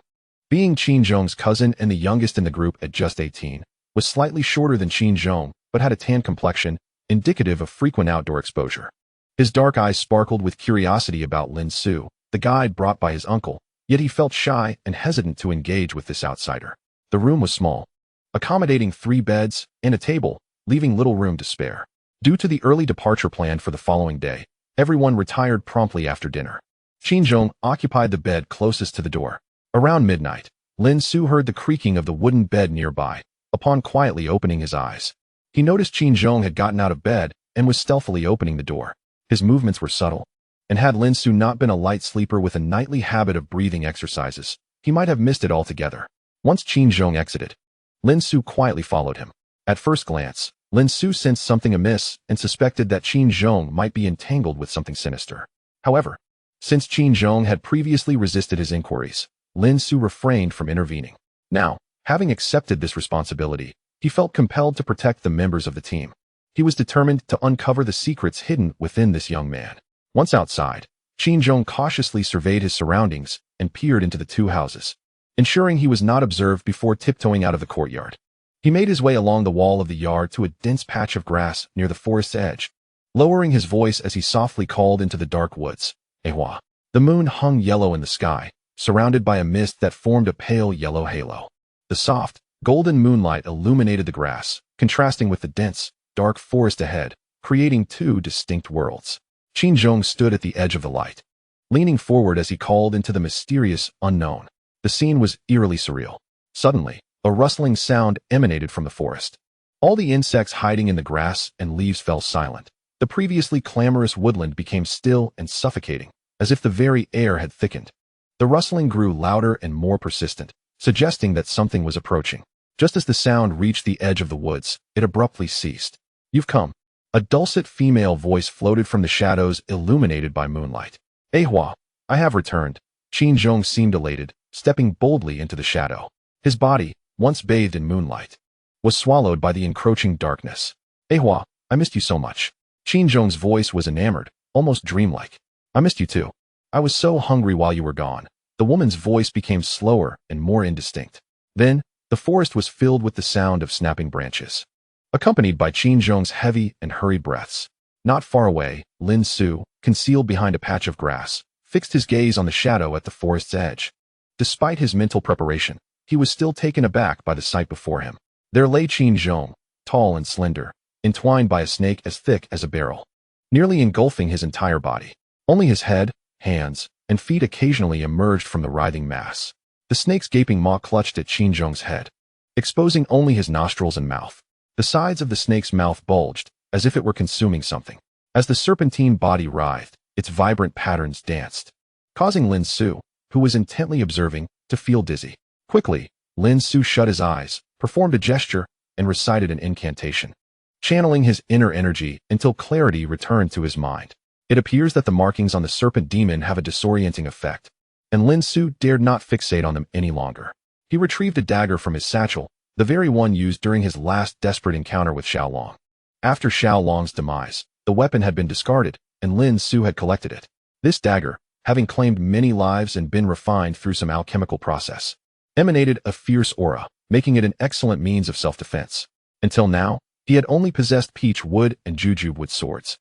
being Qin Zhong's cousin and the youngest in the group at just 18, was slightly shorter than Qin Zhong, but had a tan complexion, indicative of frequent outdoor exposure. His dark eyes sparkled with curiosity about Lin Xu, the guide brought by his uncle, yet he felt shy and hesitant to engage with this outsider. The room was small, accommodating 3 beds and a table, leaving little room to spare. Due to the early departure planned for the following day, everyone retired promptly after dinner. Qin Zhong occupied the bed closest to the door. Around midnight, Lin Xu heard the creaking of the wooden bed nearby. Upon quietly opening his eyes, he noticed Qin Zhong had gotten out of bed and was stealthily opening the door. His movements were subtle, and had Lin Xu not been a light sleeper with a nightly habit of breathing exercises, he might have missed it altogether. Once Qin Zhong exited, Lin Xu quietly followed him. At first glance, Lin Xu sensed something amiss and suspected that Qin Zhong might be entangled with something sinister. However, since Qin Zhong had previously resisted his inquiries, Lin Xu refrained from intervening. Now, having accepted this responsibility, he felt compelled to protect the members of the team. He was determined to uncover the secrets hidden within this young man. Once outside, Qin Zhong cautiously surveyed his surroundings and peered into the 2 houses, ensuring he was not observed before tiptoeing out of the courtyard. He made his way along the wall of the yard to a dense patch of grass near the forest's edge, lowering his voice as he softly called into the dark woods, "Ahua." The moon hung yellow in the sky, surrounded by a mist that formed a pale yellow halo. The soft, golden moonlight illuminated the grass, contrasting with the dense, dark forest ahead, creating 2 distinct worlds. Qin Zhong stood at the edge of the light, leaning forward as he called into the mysterious unknown. The scene was eerily surreal. Suddenly, a rustling sound emanated from the forest. All the insects hiding in the grass and leaves fell silent. The previously clamorous woodland became still and suffocating, as if the very air had thickened. The rustling grew louder and more persistent, suggesting that something was approaching. Just as the sound reached the edge of the woods, it abruptly ceased. "You've come." A dulcet female voice floated from the shadows illuminated by moonlight. "Ehua, I have returned." Qin Zhong seemed elated, stepping boldly into the shadow. His body, once bathed in moonlight, was swallowed by the encroaching darkness. "Ehua, I missed you so much." Qin Zhong's voice was enamored, almost dreamlike. "I missed you too. I was so hungry while you were gone." The woman's voice became slower and more indistinct. Then, the forest was filled with the sound of snapping branches, accompanied by Qin Zhong's heavy and hurried breaths. Not far away, Lin Xu, concealed behind a patch of grass, fixed his gaze on the shadow at the forest's edge. Despite his mental preparation, he was still taken aback by the sight before him. There lay Qin Zhong, tall and slender, entwined by a snake as thick as a barrel, nearly engulfing his entire body. Only his head, hands, and feet occasionally emerged from the writhing mass. The snake's gaping maw clutched at Qin Zhong's head, exposing only his nostrils and mouth. The sides of the snake's mouth bulged, as if it were consuming something. As the serpentine body writhed, its vibrant patterns danced, causing Lin Xu, who was intently observing, to feel dizzy. Quickly, Lin Xu shut his eyes, performed a gesture, and recited an incantation, channeling his inner energy until clarity returned to his mind. It appears that the markings on the serpent demon have a disorienting effect, and Lin Xu dared not fixate on them any longer. He retrieved a dagger from his satchel, the very one used during his last desperate encounter with Xiaolong. After Xiaolong's demise, the weapon had been discarded, and Lin Xu had collected it. This dagger, having claimed many lives and been refined through some alchemical process, emanated a fierce aura, making it an excellent means of self-defense. Until now, he had only possessed peach wood and jujube wood swords,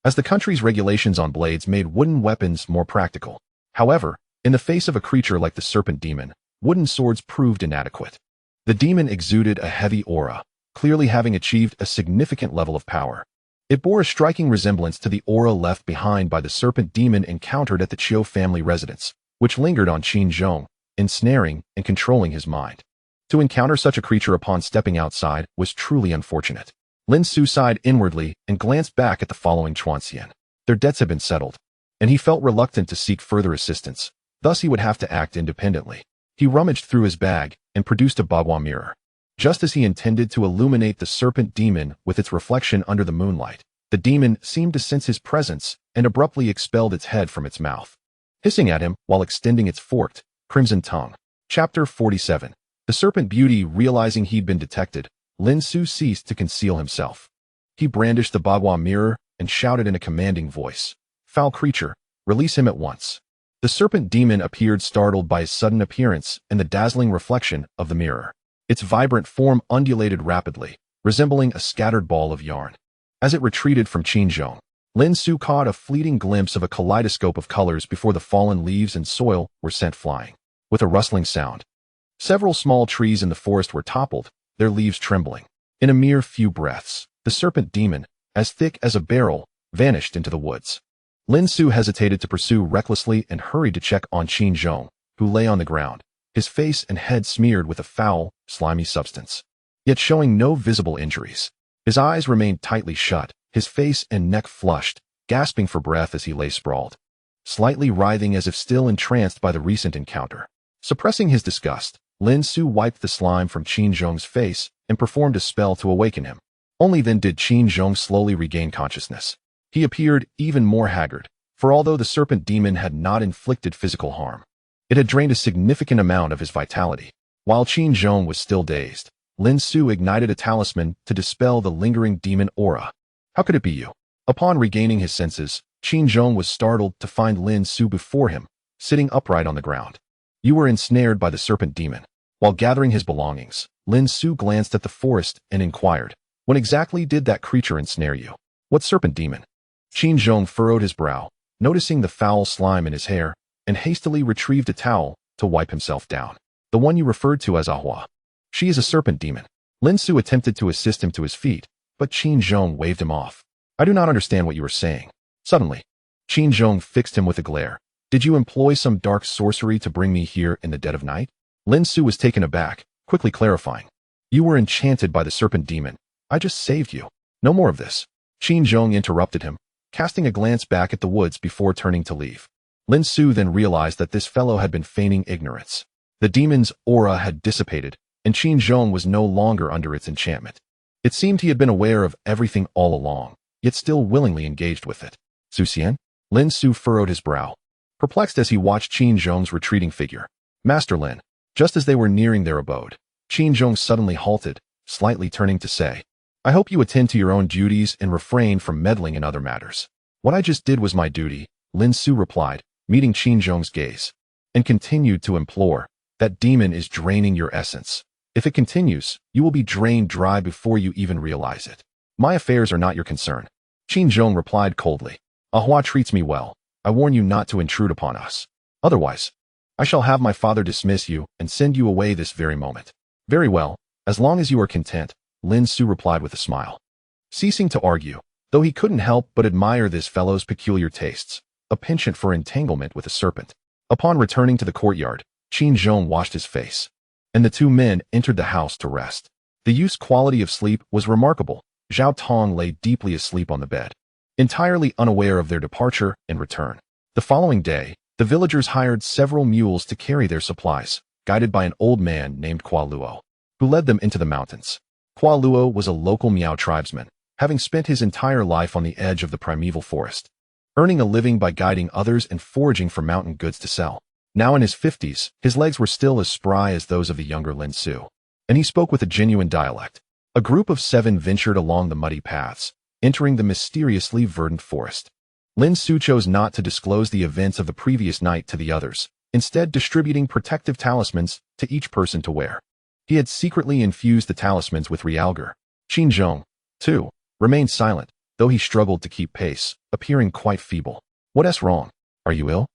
as the country's regulations on blades made wooden weapons more practical. However, in the face of a creature like the serpent demon, wooden swords proved inadequate. The demon exuded a heavy aura, clearly having achieved a significant level of power. It bore a striking resemblance to the aura left behind by the serpent demon encountered at the Chiu family residence, which lingered on Qin Zhong, ensnaring and controlling his mind. To encounter such a creature upon stepping outside was truly unfortunate. Lin Xu sighed inwardly and glanced back at the following Chuanxian. Their debts had been settled, and he felt reluctant to seek further assistance, thus he would have to act independently. He rummaged through his bag and produced a bagua mirror. Just as he intended to illuminate the serpent demon with its reflection under the moonlight, the demon seemed to sense his presence and abruptly expelled its head from its mouth, hissing at him while extending its forked, crimson tongue. Chapter 47. The serpent beauty realizing he'd been detected, Lin Xu ceased to conceal himself. He brandished the bagua mirror and shouted in a commanding voice, "Foul creature, release him at once." The serpent demon appeared startled by his sudden appearance and the dazzling reflection of the mirror. Its vibrant form undulated rapidly, resembling a scattered ball of yarn. As it retreated from Qin Zhong, Lin Xu caught a fleeting glimpse of a kaleidoscope of colors before the fallen leaves and soil were sent flying. With a rustling sound, several small trees in the forest were toppled, their leaves trembling. In a mere few breaths, the serpent demon, as thick as a barrel, vanished into the woods. Lin Xu hesitated to pursue recklessly and hurried to check on Qin Zhong, who lay on the ground, his face and head smeared with a foul, slimy substance, yet showing no visible injuries. His eyes remained tightly shut, his face and neck flushed, gasping for breath as he lay sprawled, slightly writhing as if still entranced by the recent encounter. Suppressing his disgust, Lin Xu wiped the slime from Qin Zhong's face and performed a spell to awaken him. Only then did Qin Zhong slowly regain consciousness. He appeared even more haggard, for although the serpent demon had not inflicted physical harm, it had drained a significant amount of his vitality. While Qin Zhong was still dazed, Lin Xu ignited a talisman to dispel the lingering demon aura. How could it be you? Upon regaining his senses, Qin Zhong was startled to find Lin Xu before him, sitting upright on the ground. You were ensnared by the serpent demon. While gathering his belongings, Lin Xu glanced at the forest and inquired, when exactly did that creature ensnare you? What serpent demon? Qin Zhong furrowed his brow, noticing the foul slime in his hair, and hastily retrieved a towel to wipe himself down. The one you referred to as Ahua. She is a serpent demon. Lin Xu attempted to assist him to his feet, but Qin Zhong waved him off. I do not understand what you are saying. Suddenly, Qin Zhong fixed him with a glare. Did you employ some dark sorcery to bring me here in the dead of night? Lin Xu was taken aback, quickly clarifying. You were enchanted by the serpent demon. I just saved you. No more of this. Qin Zhong interrupted him, casting a glance back at the woods before turning to leave. Lin Xu then realized that this fellow had been feigning ignorance. The demon's aura had dissipated, and Qin Zhong was no longer under its enchantment. It seemed he had been aware of everything all along, yet still willingly engaged with it. Su Xian? Lin Xu furrowed his brow, perplexed as he watched Qin Zhong's retreating figure. Master Lin. Just as they were nearing their abode, Qin Zhong suddenly halted, slightly turning to say, I hope you attend to your own duties and refrain from meddling in other matters. What I just did was my duty, Lin Xu replied, meeting Qin Zhong's gaze, and continued to implore, that demon is draining your essence. If it continues, you will be drained dry before you even realize it. My affairs are not your concern. Qin Zhong replied coldly. Ahua treats me well. I warn you not to intrude upon us. Otherwise, I shall have my father dismiss you and send you away this very moment. Very well, as long as you are content, Lin Xu replied with a smile. Ceasing to argue, though he couldn't help but admire this fellow's peculiar tastes, a penchant for entanglement with a serpent. Upon returning to the courtyard, Qin Zhong washed his face, and the two men entered the house to rest. The youth's quality of sleep was remarkable. Zhao Tong lay deeply asleep on the bed, entirely unaware of their departure and return. The following day, the villagers hired several mules to carry their supplies, guided by an old man named Kuo Luo, who led them into the mountains. Kuo Luo was a local Miao tribesman, having spent his entire life on the edge of the primeval forest, earning a living by guiding others and foraging for mountain goods to sell. Now in his 50s, his legs were still as spry as those of the younger Lin Xu, and he spoke with a genuine dialect. A group of 7 ventured along the muddy paths, entering the mysteriously verdant forest. Lin Xu chose not to disclose the events of the previous night to the others, instead distributing protective talismans to each person to wear. He had secretly infused the talismans with realgar. Qin Zhong, too, remained silent, though he struggled to keep pace, appearing quite feeble. What's wrong? Are you ill?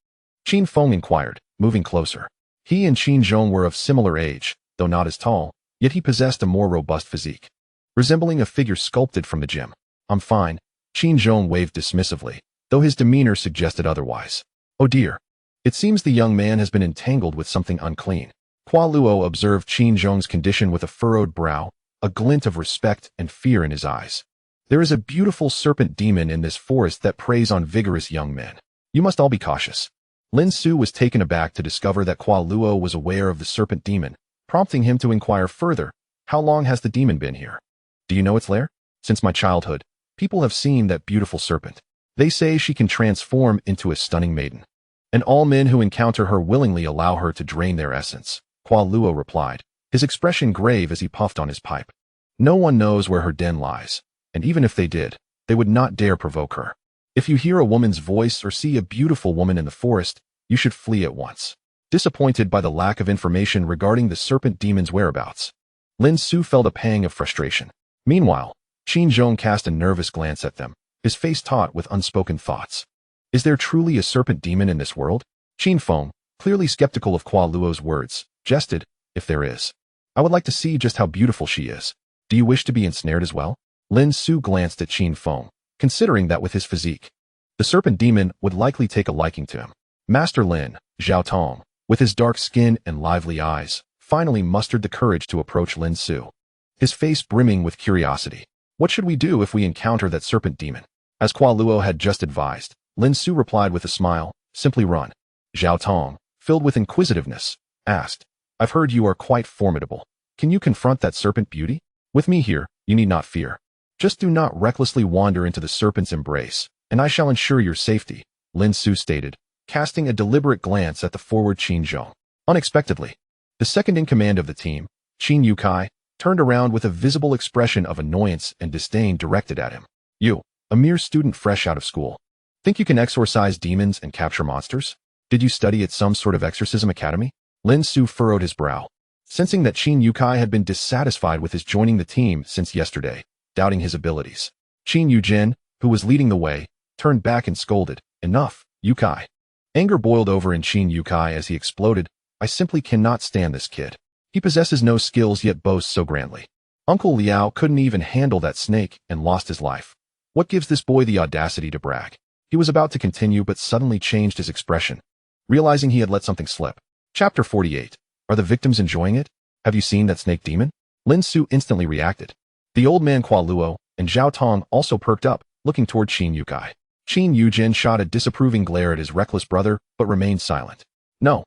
Qin Feng inquired, moving closer. He and Qin Zhong were of similar age, though not as tall, yet he possessed a more robust physique, resembling a figure sculpted from the gym. I'm fine, Qin Zhong waved dismissively, though his demeanor suggested otherwise. Oh dear. It seems the young man has been entangled with something unclean. Kuo Luo observed Qin Zhong's condition with a furrowed brow, a glint of respect and fear in his eyes. There is a beautiful serpent demon in this forest that preys on vigorous young men. You must all be cautious. Lin Xu was taken aback to discover that Kuo Luo was aware of the serpent demon, prompting him to inquire further, how long has the demon been here? Do you know its lair? Since my childhood, people have seen that beautiful serpent. They say she can transform into a stunning maiden, and all men who encounter her willingly allow her to drain their essence, Kuo Luo replied, his expression grave as he puffed on his pipe. No one knows where her den lies, and even if they did, they would not dare provoke her. If you hear a woman's voice or see a beautiful woman in the forest, you should flee at once. Disappointed by the lack of information regarding the serpent demon's whereabouts, Lin Xu felt a pang of frustration. Meanwhile, Qin Zhong cast a nervous glance at them, his face taut with unspoken thoughts. Is there truly a serpent demon in this world? Qin Feng, clearly skeptical of Kuo Luo's words, jested, if there is, I would like to see just how beautiful she is. Do you wish to be ensnared as well? Lin Xu glanced at Qin Feng, considering that with his physique, the serpent demon would likely take a liking to him. Master Lin, Zhao Tong, with his dark skin and lively eyes, finally mustered the courage to approach Lin Xu, his face brimming with curiosity. What should we do if we encounter that serpent demon? As Kuo Luo had just advised, Lin Xu replied with a smile, simply run. Zhao Tong, filled with inquisitiveness, asked, I've heard you are quite formidable. Can you confront that serpent beauty? With me here, you need not fear. Just do not recklessly wander into the serpent's embrace, and I shall ensure your safety, Lin Xu stated, casting a deliberate glance at the forward Qin Zhong. Unexpectedly, the second in command of the team, Qin Yukai, turned around with a visible expression of annoyance and disdain directed at him. You, a mere student fresh out of school, think you can exorcise demons and capture monsters? Did you study at some sort of exorcism academy? Lin Xu furrowed his brow, sensing that Qin Yukai had been dissatisfied with his joining the team since yesterday, doubting his abilities. Qin Yujin, who was leading the way, turned back and scolded, Enough, Yukai. Anger boiled over in Qin Yukai as he exploded, I simply cannot stand this kid. He possesses no skills yet boasts so grandly. Uncle Liao couldn't even handle that snake and lost his life. What gives this boy the audacity to brag? He was about to continue but suddenly changed his expression, realizing he had let something slip. Chapter 48. Are the victims enjoying it? Have you seen that snake demon? Lin Xu instantly reacted. The old man Kuo Luo and Zhao Tong also perked up, looking toward Qin Yukai. Qin Yujin shot a disapproving glare at his reckless brother, but remained silent. No,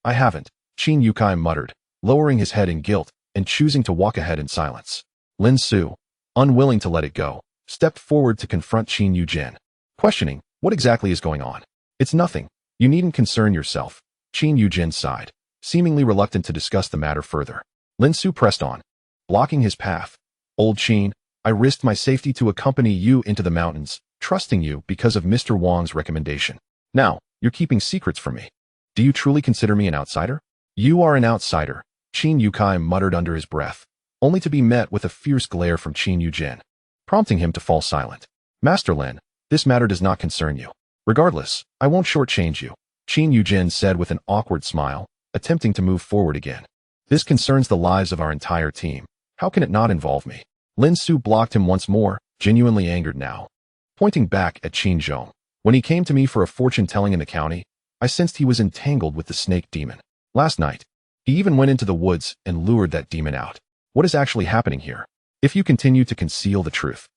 I haven't, Qin Yukai muttered, lowering his head in guilt, and choosing to walk ahead in silence. Lin Xu, unwilling to let it go, stepped forward to confront Qin Yujin, questioning, "What exactly is going on?" "It's nothing. You needn't concern yourself," Qin Yujin sighed, seemingly reluctant to discuss the matter further. Lin Xu pressed on, blocking his path. "Old Qin, I risked my safety to accompany you into the mountains, trusting you because of Mr. Wang's recommendation. Now, you're keeping secrets from me. Do you truly consider me an outsider?" "You are an outsider," Qin Yukai muttered under his breath, only to be met with a fierce glare from Qin Yujin, prompting him to fall silent. "Master Lin, this matter does not concern you. Regardless, I won't shortchange you," Qin Yujin said with an awkward smile, attempting to move forward again. "This concerns the lives of our entire team. How can it not involve me?" Lin Xu blocked him once more, genuinely angered now, pointing back at Qin Zhong. "When he came to me for a fortune-telling in the county, I sensed he was entangled with the snake demon. Last night, he even went into the woods and lured that demon out. What is actually happening here? If you continue to conceal the truth,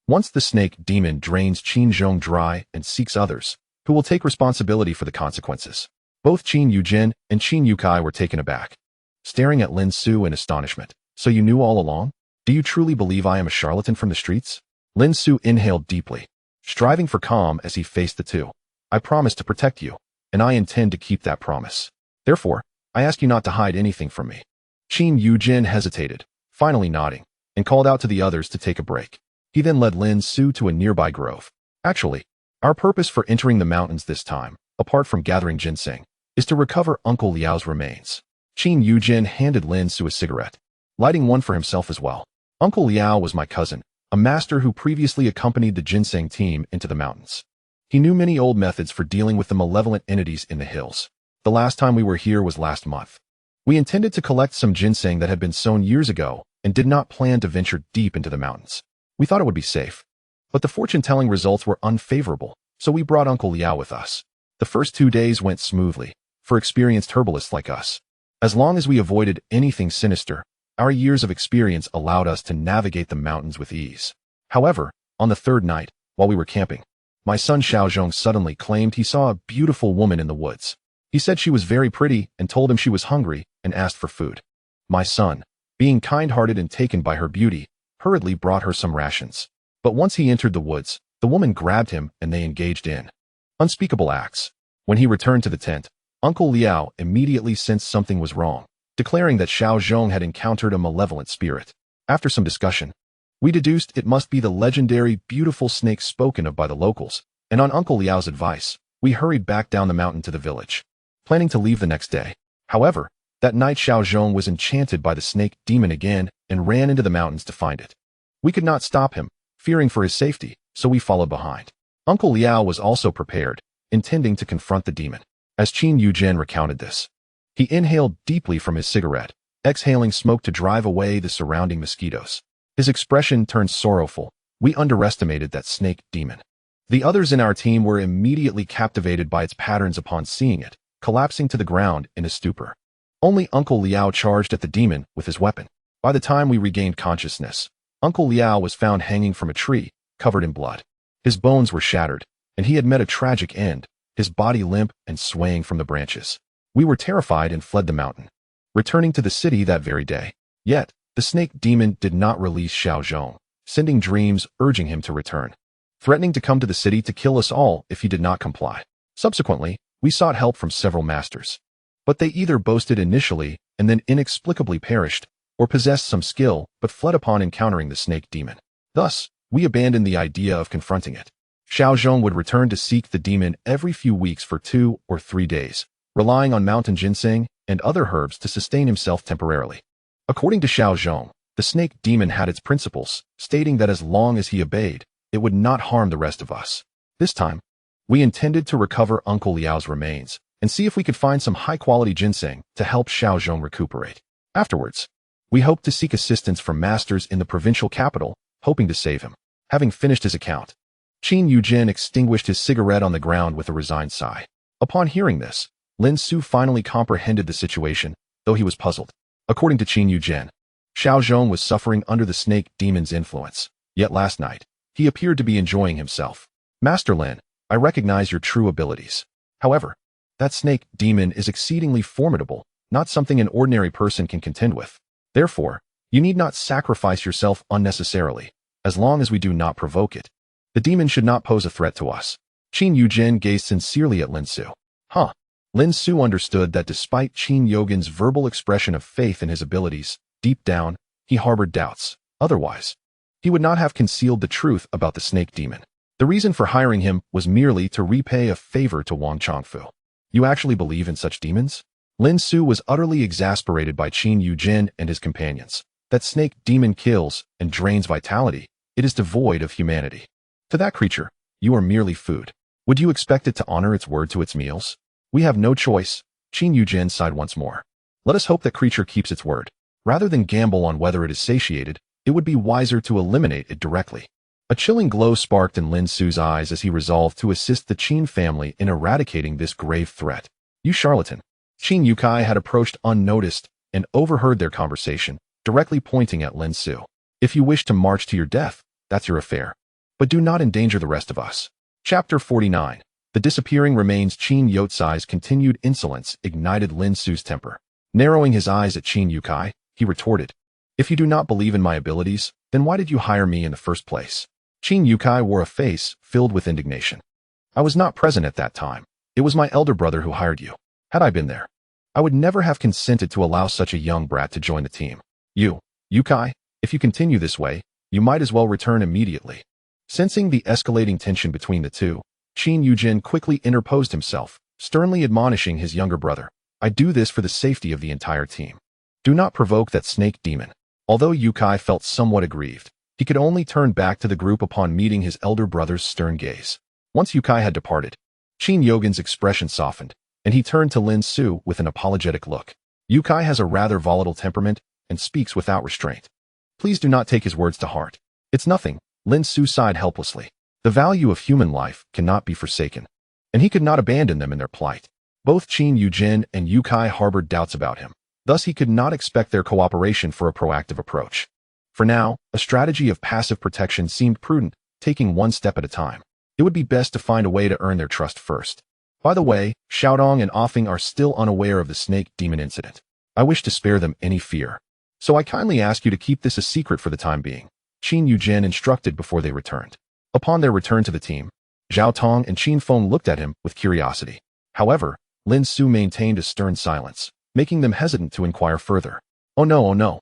once the snake demon drains Qin Zhong dry and seeks others, who will take responsibility for the consequences?" Both Qin Yujin and Qin Yukai were taken aback, staring at Lin Xu in astonishment. "So you knew all along? Do you truly believe I am a charlatan from the streets?" Lin Xu inhaled deeply, striving for calm as he faced the two. "I promised to protect you, and I intend to keep that promise. Therefore, I ask you not to hide anything from me." Qin Yujin hesitated, finally nodding, and called out to the others to take a break. He then led Lin Xu to a nearby grove. "Actually, our purpose for entering the mountains this time, apart from gathering ginseng, is to recover Uncle Liao's remains." Qin Yujin handed Lin Xu a cigarette, lighting one for himself as well. "Uncle Liao was my cousin, a master who previously accompanied the ginseng team into the mountains. He knew many old methods for dealing with the malevolent entities in the hills. The last time we were here was last month. We intended to collect some ginseng that had been sown years ago and did not plan to venture deep into the mountains. We thought it would be safe. But the fortune-telling results were unfavorable, so we brought Uncle Liao with us. The first 2 days went smoothly, for experienced herbalists like us. As long as we avoided anything sinister, our years of experience allowed us to navigate the mountains with ease. However, on the third night, while we were camping, my son Xiaozhong suddenly claimed he saw a beautiful woman in the woods. He said she was very pretty and told him she was hungry and asked for food. My son, being kind-hearted and taken by her beauty, hurriedly brought her some rations. But once he entered the woods, the woman grabbed him and they engaged in unspeakable acts. When he returned to the tent, Uncle Liao immediately sensed something was wrong, declaring that Xiaozhong had encountered a malevolent spirit. After some discussion, we deduced it must be the legendary beautiful snake spoken of by the locals, and on Uncle Liao's advice, we hurried back down the mountain to the village, planning to leave the next day. However, that night Xiaozhong was enchanted by the snake demon again and ran into the mountains to find it. We could not stop him, fearing for his safety, so we followed behind. Uncle Liao was also prepared, intending to confront the demon. As Qin Yujin recounted this, he inhaled deeply from his cigarette, exhaling smoke to drive away the surrounding mosquitoes. His expression turned sorrowful. We underestimated that snake demon. The others in our team were immediately captivated by its patterns upon seeing it, collapsing to the ground in a stupor. Only Uncle Liao charged at the demon with his weapon. By the time we regained consciousness, Uncle Liao was found hanging from a tree, covered in blood. His bones were shattered, and he had met a tragic end, his body limp and swaying from the branches. We were terrified and fled the mountain, returning to the city that very day. Yet, the snake demon did not release Xiaozhong, sending dreams urging him to return, threatening to come to the city to kill us all if he did not comply. Subsequently, we sought help from several masters, but they either boasted initially and then inexplicably perished, or possessed some skill but fled upon encountering the snake demon. Thus, we abandoned the idea of confronting it. Xiaozhong would return to seek the demon every few weeks for 2 or 3 days, relying on mountain ginseng and other herbs to sustain himself temporarily. According to Xiaozhong, the snake demon had its principles, stating that as long as he obeyed, it would not harm the rest of us. This time, we intended to recover Uncle Liao's remains and see if we could find some high-quality ginseng to help Xiaozhong recuperate. Afterwards, we hoped to seek assistance from masters in the provincial capital, hoping to save him. Having finished his account, Qin Yujin extinguished his cigarette on the ground with a resigned sigh. Upon hearing this, Lin Xu finally comprehended the situation, though he was puzzled. According to Qin Yujin, Xiaozhong was suffering under the snake demon's influence, yet last night, he appeared to be enjoying himself. Master Lin, I recognize your true abilities. However, that snake demon is exceedingly formidable, not something an ordinary person can contend with. Therefore, you need not sacrifice yourself unnecessarily, as long as we do not provoke it. The demon should not pose a threat to us. Qin Yujin gazed sincerely at Lin Xu. Huh. Lin Xu understood that despite Qin Yogin's verbal expression of faith in his abilities, deep down, he harbored doubts. Otherwise, he would not have concealed the truth about the snake demon. The reason for hiring him was merely to repay a favor to Wang Chongfu. You actually believe in such demons? Lin Xu was utterly exasperated by Qin Yujin and his companions. That snake demon kills and drains vitality. It is devoid of humanity. To that creature, you are merely food. Would you expect it to honor its word to its meals? We have no choice. Qin Yujin sighed once more. Let us hope that creature keeps its word. Rather than gamble on whether it is satiated, it would be wiser to eliminate it directly. A chilling glow sparked in Lin Xu's eyes as he resolved to assist the Qin family in eradicating this grave threat. You charlatan. Qin Yukai had approached unnoticed and overheard their conversation, directly pointing at Lin Xu. If you wish to march to your death, that's your affair. But do not endanger the rest of us. Chapter 49. The disappearing remains. Qin Yotsai's continued insolence ignited Lin Xu's temper. Narrowing his eyes at Qin Yukai, he retorted, if you do not believe in my abilities, then why did you hire me in the first place? Qin Yukai wore a face filled with indignation. I was not present at that time. It was my elder brother who hired you. Had I been there, I would never have consented to allow such a young brat to join the team. Yukai, if you continue this way, you might as well return immediately. Sensing the escalating tension between the two, Qin Yujin quickly interposed himself, sternly admonishing his younger brother. I do this for the safety of the entire team. Do not provoke that snake demon. Although Yukai felt somewhat aggrieved, he could only turn back to the group upon meeting his elder brother's stern gaze. Once Yukai had departed, Qin Yogin's expression softened, and he turned to Lin Xu with an apologetic look. Yukai has a rather volatile temperament and speaks without restraint. Please do not take his words to heart. It's nothing. Lin Xu sighed helplessly. The value of human life cannot be forsaken, and he could not abandon them in their plight. Both Qin Yujin and Yukai harbored doubts about him. Thus, he could not expect their cooperation for a proactive approach. For now, a strategy of passive protection seemed prudent, taking one step at a time. It would be best to find a way to earn their trust first. By the way, Xiaodong and Offing are still unaware of the snake demon incident. I wish to spare them any fear. So I kindly ask you to keep this a secret for the time being. Qin Yujin instructed before they returned. Upon their return to the team, Zhao Tong and Qin Feng looked at him with curiosity. However, Lin Xu maintained a stern silence, making them hesitant to inquire further. Oh no.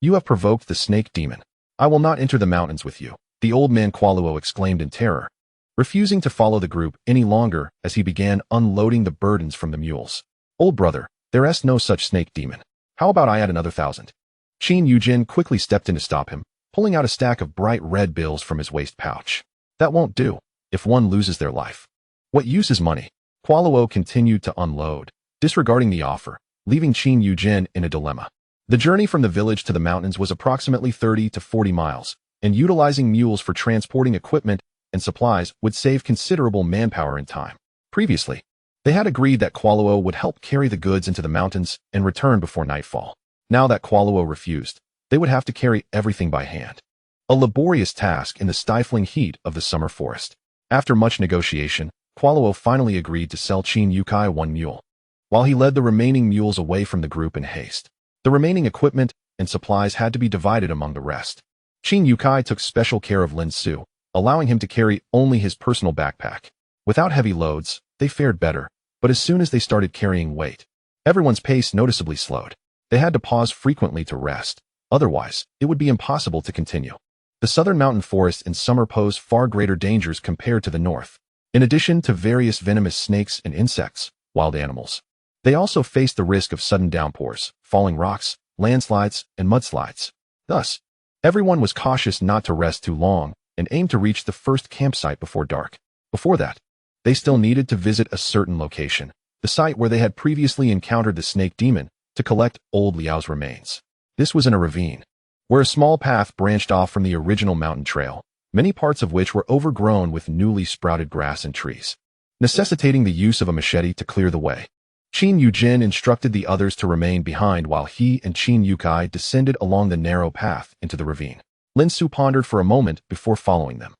You have provoked the snake demon. I will not enter the mountains with you, the old man Kualuo exclaimed in terror, refusing to follow the group any longer as he began unloading the burdens from the mules. Old brother, there is no such snake demon. How about I add another 1,000? Qin Yujin quickly stepped in to stop him, pulling out a stack of bright red bills from his waist pouch. That won't do, if one loses their life. What use is money? Kualuo continued to unload, disregarding the offer, leaving Qin Yujin in a dilemma. The journey from the village to the mountains was approximately 30 to 40 miles, and utilizing mules for transporting equipment and supplies would save considerable manpower and time. Previously, they had agreed that Kualuo would help carry the goods into the mountains and return before nightfall. Now that Kualuo refused, they would have to carry everything by hand. A laborious task in the stifling heat of the summer forest. After much negotiation, Kualuo finally agreed to sell Qin Yukai one mule, while he led the remaining mules away from the group in haste. The remaining equipment and supplies had to be divided among the rest. Qin Yukai took special care of Lin Xu, allowing him to carry only his personal backpack. Without heavy loads, they fared better, but as soon as they started carrying weight, everyone's pace noticeably slowed. They had to pause frequently to rest, otherwise, it would be impossible to continue. The southern mountain forests in summer pose far greater dangers compared to the north. In addition to various venomous snakes and insects, wild animals, they also faced the risk of sudden downpours, falling rocks, landslides, and mudslides. Thus, everyone was cautious not to rest too long and aimed to reach the first campsite before dark. Before that, they still needed to visit a certain location, the site where they had previously encountered the snake demon, to collect old Liao's remains. This was in a ravine, where a small path branched off from the original mountain trail, many parts of which were overgrown with newly sprouted grass and trees, necessitating the use of a machete to clear the way. Qin Yujin instructed the others to remain behind while he and Qin Yukai descended along the narrow path into the ravine. Lin Xu pondered for a moment before following them.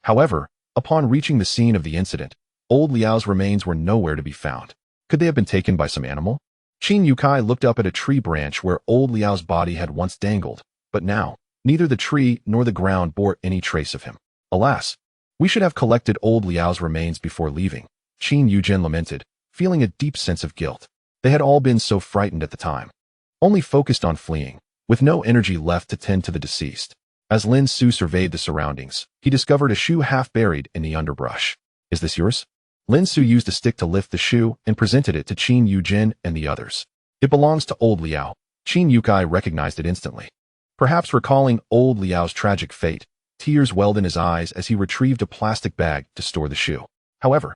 However, upon reaching the scene of the incident, old Liao's remains were nowhere to be found. Could they have been taken by some animal? Qin Yukai looked up at a tree branch where old Liao's body had once dangled, but now, neither the tree nor the ground bore any trace of him. Alas, we should have collected old Liao's remains before leaving, Qin Yujin lamented, feeling a deep sense of guilt. They had all been so frightened at the time, only focused on fleeing, with no energy left to tend to the deceased. As Lin Xu surveyed the surroundings, he discovered a shoe half buried in the underbrush. Is this yours? Lin Xu used a stick to lift the shoe and presented it to Qin Yujin and the others. It belongs to old Liao. Qin Yukai recognized it instantly. Perhaps recalling old Liao's tragic fate, tears welled in his eyes as he retrieved a plastic bag to store the shoe. However,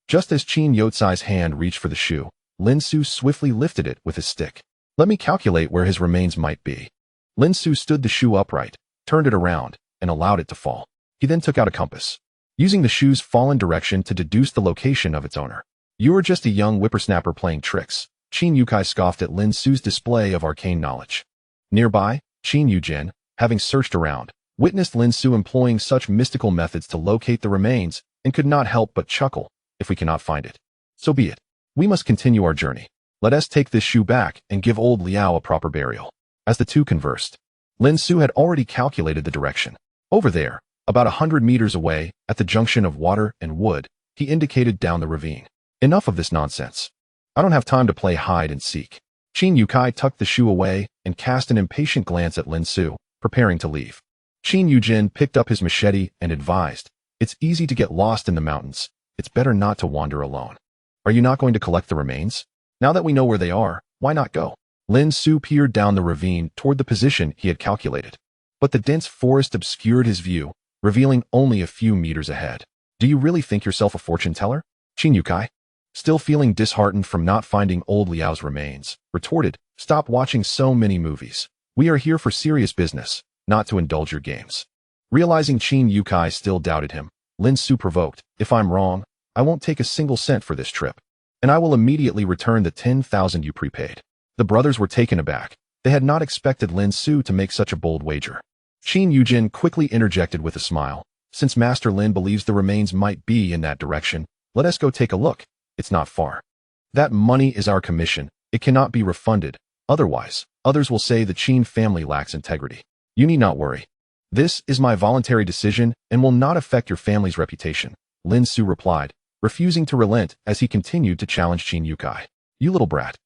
just as Qin Yotsai's hand reached for the shoe, Lin Xu swiftly lifted it with his stick. Let me calculate where his remains might be. Lin Xu stood the shoe upright, turned it around, and allowed it to fall. He then took out a compass, using the shoe's fallen direction to deduce the location of its owner. You are just a young whippersnapper playing tricks, Qin Yukai scoffed at Lin Xu's display of arcane knowledge. Nearby, Qin Yujin, having searched around, witnessed Lin Xu employing such mystical methods to locate the remains and could not help but chuckle. If we cannot find it, so be it. We must continue our journey. Let us take this shoe back and give old Liao a proper burial. As the two conversed, Lin Xu had already calculated the direction. Over there, about 100 meters away, at the junction of water and wood, he indicated down the ravine. Enough of this nonsense. I don't have time to play hide and seek. Qin Yukai tucked the shoe away and cast an impatient glance at Lin Xu, preparing to leave. Qin Yujin picked up his machete and advised, it's easy to get lost in the mountains. It's better not to wander alone. Are you not going to collect the remains? Now that we know where they are, why not go? Lin Xu peered down the ravine toward the position he had calculated. But the dense forest obscured his view, revealing only a few meters ahead. Do you really think yourself a fortune teller? Qin Yukai, still feeling disheartened from not finding old Liao's remains, retorted, stop watching so many movies. We are here for serious business, not to indulge your games. Realizing Qin Yukai still doubted him, Lin Xu provoked, if I'm wrong, I won't take a single cent for this trip, and I will immediately return the 10,000 you prepaid. The brothers were taken aback. They had not expected Lin Xu to make such a bold wager. Qin Yujin quickly interjected with a smile. Since Master Lin believes the remains might be in that direction, let us go take a look. It's not far. That money is our commission. It cannot be refunded. Otherwise, others will say the Qin family lacks integrity. You need not worry. This is my voluntary decision and will not affect your family's reputation, Lin Xu replied, refusing to relent as he continued to challenge Qin Yukai. You little brat.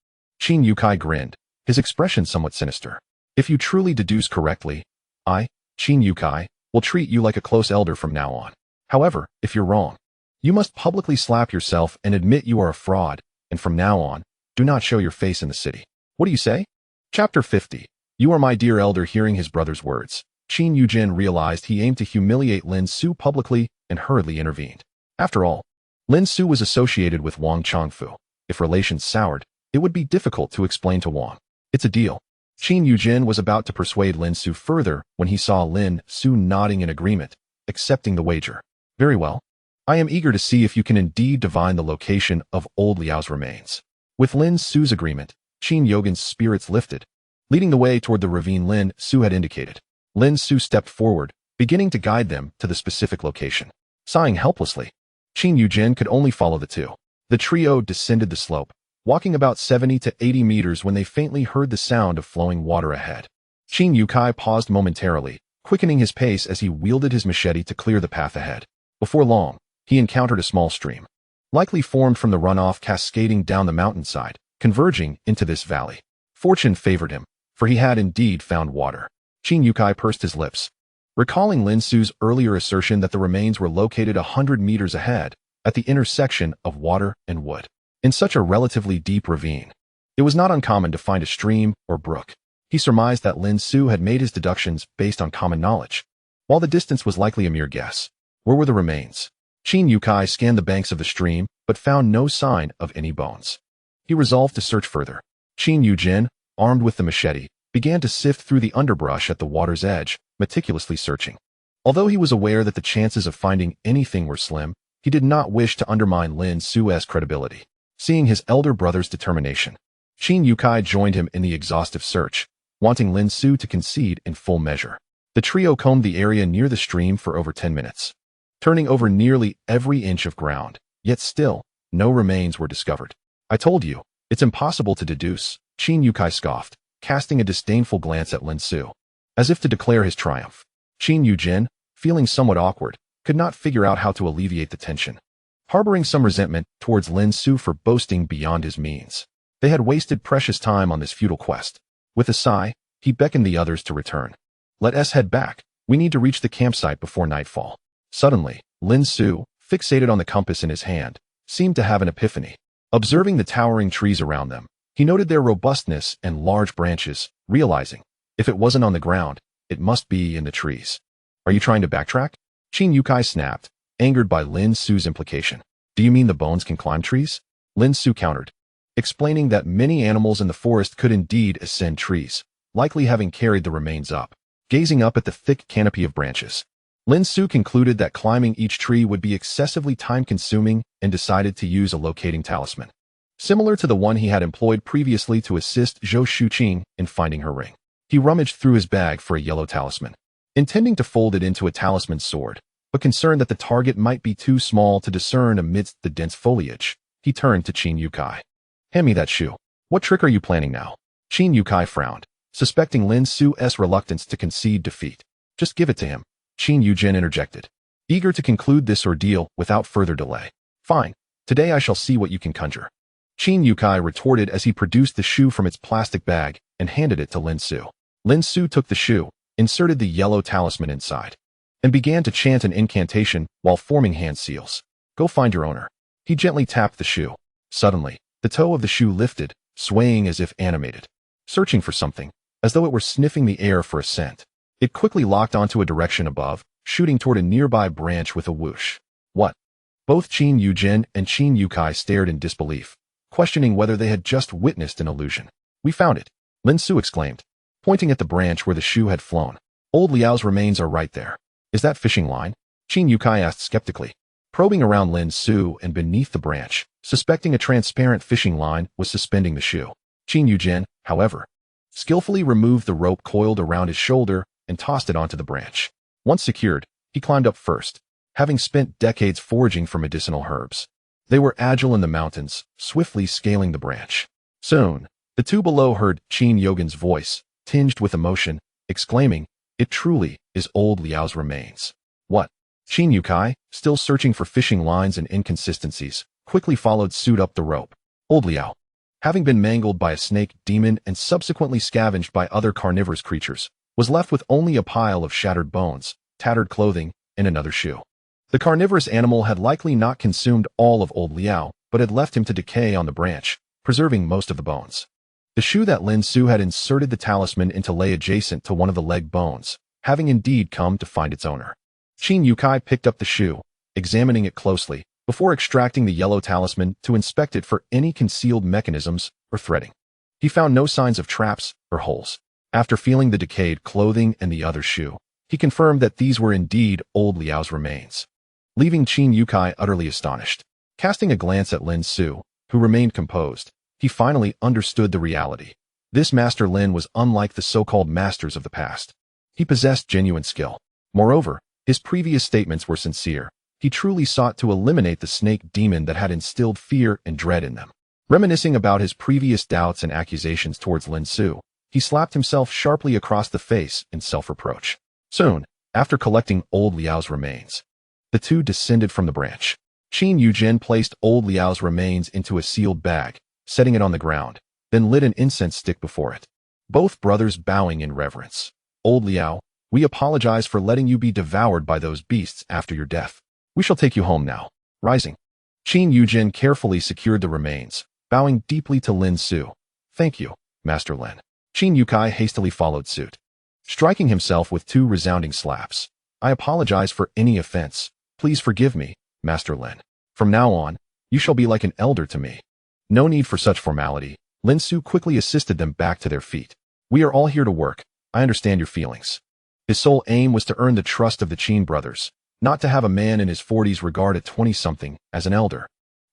Qin Yukai grinned, his expression somewhat sinister. If you truly deduce correctly, I, Qin Yukai, will treat you like a close elder from now on. However, if you're wrong, you must publicly slap yourself and admit you are a fraud, and from now on, do not show your face in the city. What do you say? Chapter 50. You are my dear elder. Hearing his brother's words, Qin Yujin realized he aimed to humiliate Lin Xu publicly and hurriedly intervened. After all, Lin Xu was associated with Wang Changfu. If relations soured, it would be difficult to explain to Wang. It's a deal. Qin Yujin was about to persuade Lin Xu further when he saw Lin Xu nodding in agreement, accepting the wager. Very well. I am eager to see if you can indeed divine the location of old Liao's remains. With Lin Xu's agreement, Qin Yugin's spirits lifted, leading the way toward the ravine Lin Xu had indicated. Lin Xu stepped forward, beginning to guide them to the specific location. Sighing helplessly, Qin Yujin could only follow the two. The trio descended the slope, walking about 70 to 80 meters when they faintly heard the sound of flowing water ahead. Qin Yukai paused momentarily, quickening his pace as he wielded his machete to clear the path ahead. Before long, he encountered a small stream, likely formed from the runoff cascading down the mountainside, converging into this valley. Fortune favored him, for he had indeed found water. Qin Yukai pursed his lips, recalling Lin Xu's earlier assertion that the remains were located 100 meters ahead, at the intersection of water and wood. In such a relatively deep ravine, it was not uncommon to find a stream or brook. He surmised that Lin Xu had made his deductions based on common knowledge, while the distance was likely a mere guess. Where were the remains? Qin Yukai scanned the banks of the stream, but found no sign of any bones. He resolved to search further. Qin Yujin, armed with the machete, began to sift through the underbrush at the water's edge, meticulously searching. Although he was aware that the chances of finding anything were slim, he did not wish to undermine Lin Xu's credibility. Seeing his elder brother's determination, Qin Yukai joined him in the exhaustive search, wanting Lin Xu to concede in full measure. The trio combed the area near the stream for over 10 minutes, turning over nearly every inch of ground, yet still, no remains were discovered. I told you, It's impossible to deduce, Qin Yukai scoffed, casting a disdainful glance at Lin Xu. As if to declare his triumph. Qin Yujin, feeling somewhat awkward, could not figure out how to alleviate the tension. Harboring some resentment towards Lin Xu for boasting beyond his means. They had wasted precious time on this futile quest. With a sigh, he beckoned the others to return. Let us head back. We need to reach the campsite before nightfall. Suddenly, Lin Xu, fixated on the compass in his hand, seemed to have an epiphany. Observing the towering trees around them, he noted their robustness and large branches, realizing, if it wasn't on the ground, it must be in the trees. Are you trying to backtrack? Qin Yukai snapped, angered by Lin Xu's implication. Do you mean the bones can climb trees? Lin Xu countered, explaining that many animals in the forest could indeed ascend trees, likely having carried the remains up. Gazing up at the thick canopy of branches, Lin Xu concluded that climbing each tree would be excessively time-consuming and decided to use a locating talisman, similar to the one he had employed previously to assist Zhou Shuqing in finding her ring. He rummaged through his bag for a yellow talisman, intending to fold it into a talisman sword, but concerned that the target might be too small to discern amidst the dense foliage. He turned to Qin Yukai. Hand me that shoe. What trick are you planning now? Qin Yukai frowned, suspecting Lin Xu's reluctance to concede defeat. Just give it to him, Qin Yujin interjected, eager to conclude this ordeal without further delay. Fine. Today I shall see what you can conjure. Qin Yukai retorted as he produced the shoe from its plastic bag and handed it to Lin Xu. Lin Xu took the shoe, inserted the yellow talisman inside, and began to chant an incantation while forming hand seals. Go find your owner. He gently tapped the shoe. Suddenly, the toe of the shoe lifted, swaying as if animated, searching for something, as though it were sniffing the air for a scent. It quickly locked onto a direction above, shooting toward a nearby branch with a whoosh. What? Both Qin Yujin and Qin Yukai stared in disbelief, questioning whether they had just witnessed an illusion. We found it, Lin Xu exclaimed, pointing at the branch where the shoe had flown. Old Liao's remains are right there. Is that fishing line? Qin Yukai asked skeptically, probing around Lin Xu and beneath the branch, suspecting a transparent fishing line was suspending the shoe. Qin Yujin, however, skillfully removed the rope coiled around his shoulder and tossed it onto the branch. Once secured, he climbed up first, having spent decades foraging for medicinal herbs. They were agile in the mountains, swiftly scaling the branch. Soon, the two below heard Qin Yogin's voice, tinged with emotion, exclaiming, "It truly is old Liao's remains." What? Qin Yukai, still searching for fishing lines and inconsistencies, quickly followed suit up the rope. Old Liao, having been mangled by a snake demon and subsequently scavenged by other carnivorous creatures, was left with only a pile of shattered bones, tattered clothing, and another shoe. The carnivorous animal had likely not consumed all of old Liao, but had left him to decay on the branch, preserving most of the bones. The shoe that Lin Xu had inserted the talisman into lay adjacent to one of the leg bones, having indeed come to find its owner. Qin Yukai picked up the shoe, examining it closely, before extracting the yellow talisman to inspect it for any concealed mechanisms or threading. He found no signs of traps or holes. After feeling the decayed clothing and the other shoe, he confirmed that these were indeed old Liao's remains, leaving Qin Yukai utterly astonished. Casting a glance at Lin Xu, who remained composed, he finally understood the reality. This Master Lin was unlike the so-called masters of the past. He possessed genuine skill. Moreover, his previous statements were sincere. He truly sought to eliminate the snake demon that had instilled fear and dread in them. Reminiscing about his previous doubts and accusations towards Lin Xu, he slapped himself sharply across the face in self-reproach. Soon, after collecting old Liao's remains, the two descended from the branch. Qin Yujin placed old Liao's remains into a sealed bag, setting it on the ground, then lit an incense stick before it. Both brothers bowing in reverence. Old Liao, we apologize for letting you be devoured by those beasts after your death. We shall take you home now. Rising, Qin Yujin carefully secured the remains, bowing deeply to Lin Xu. Thank you, Master Lin. Qin Yukai hastily followed suit, striking himself with 2 resounding slaps. I apologize for any offense. Please forgive me, Master Lin. From now on, you shall be like an elder to me. No need for such formality. Lin Xu quickly assisted them back to their feet. We are all here to work. I understand your feelings. His sole aim was to earn the trust of the Qin brothers, not to have a man in his 40s regard a 20-something as an elder.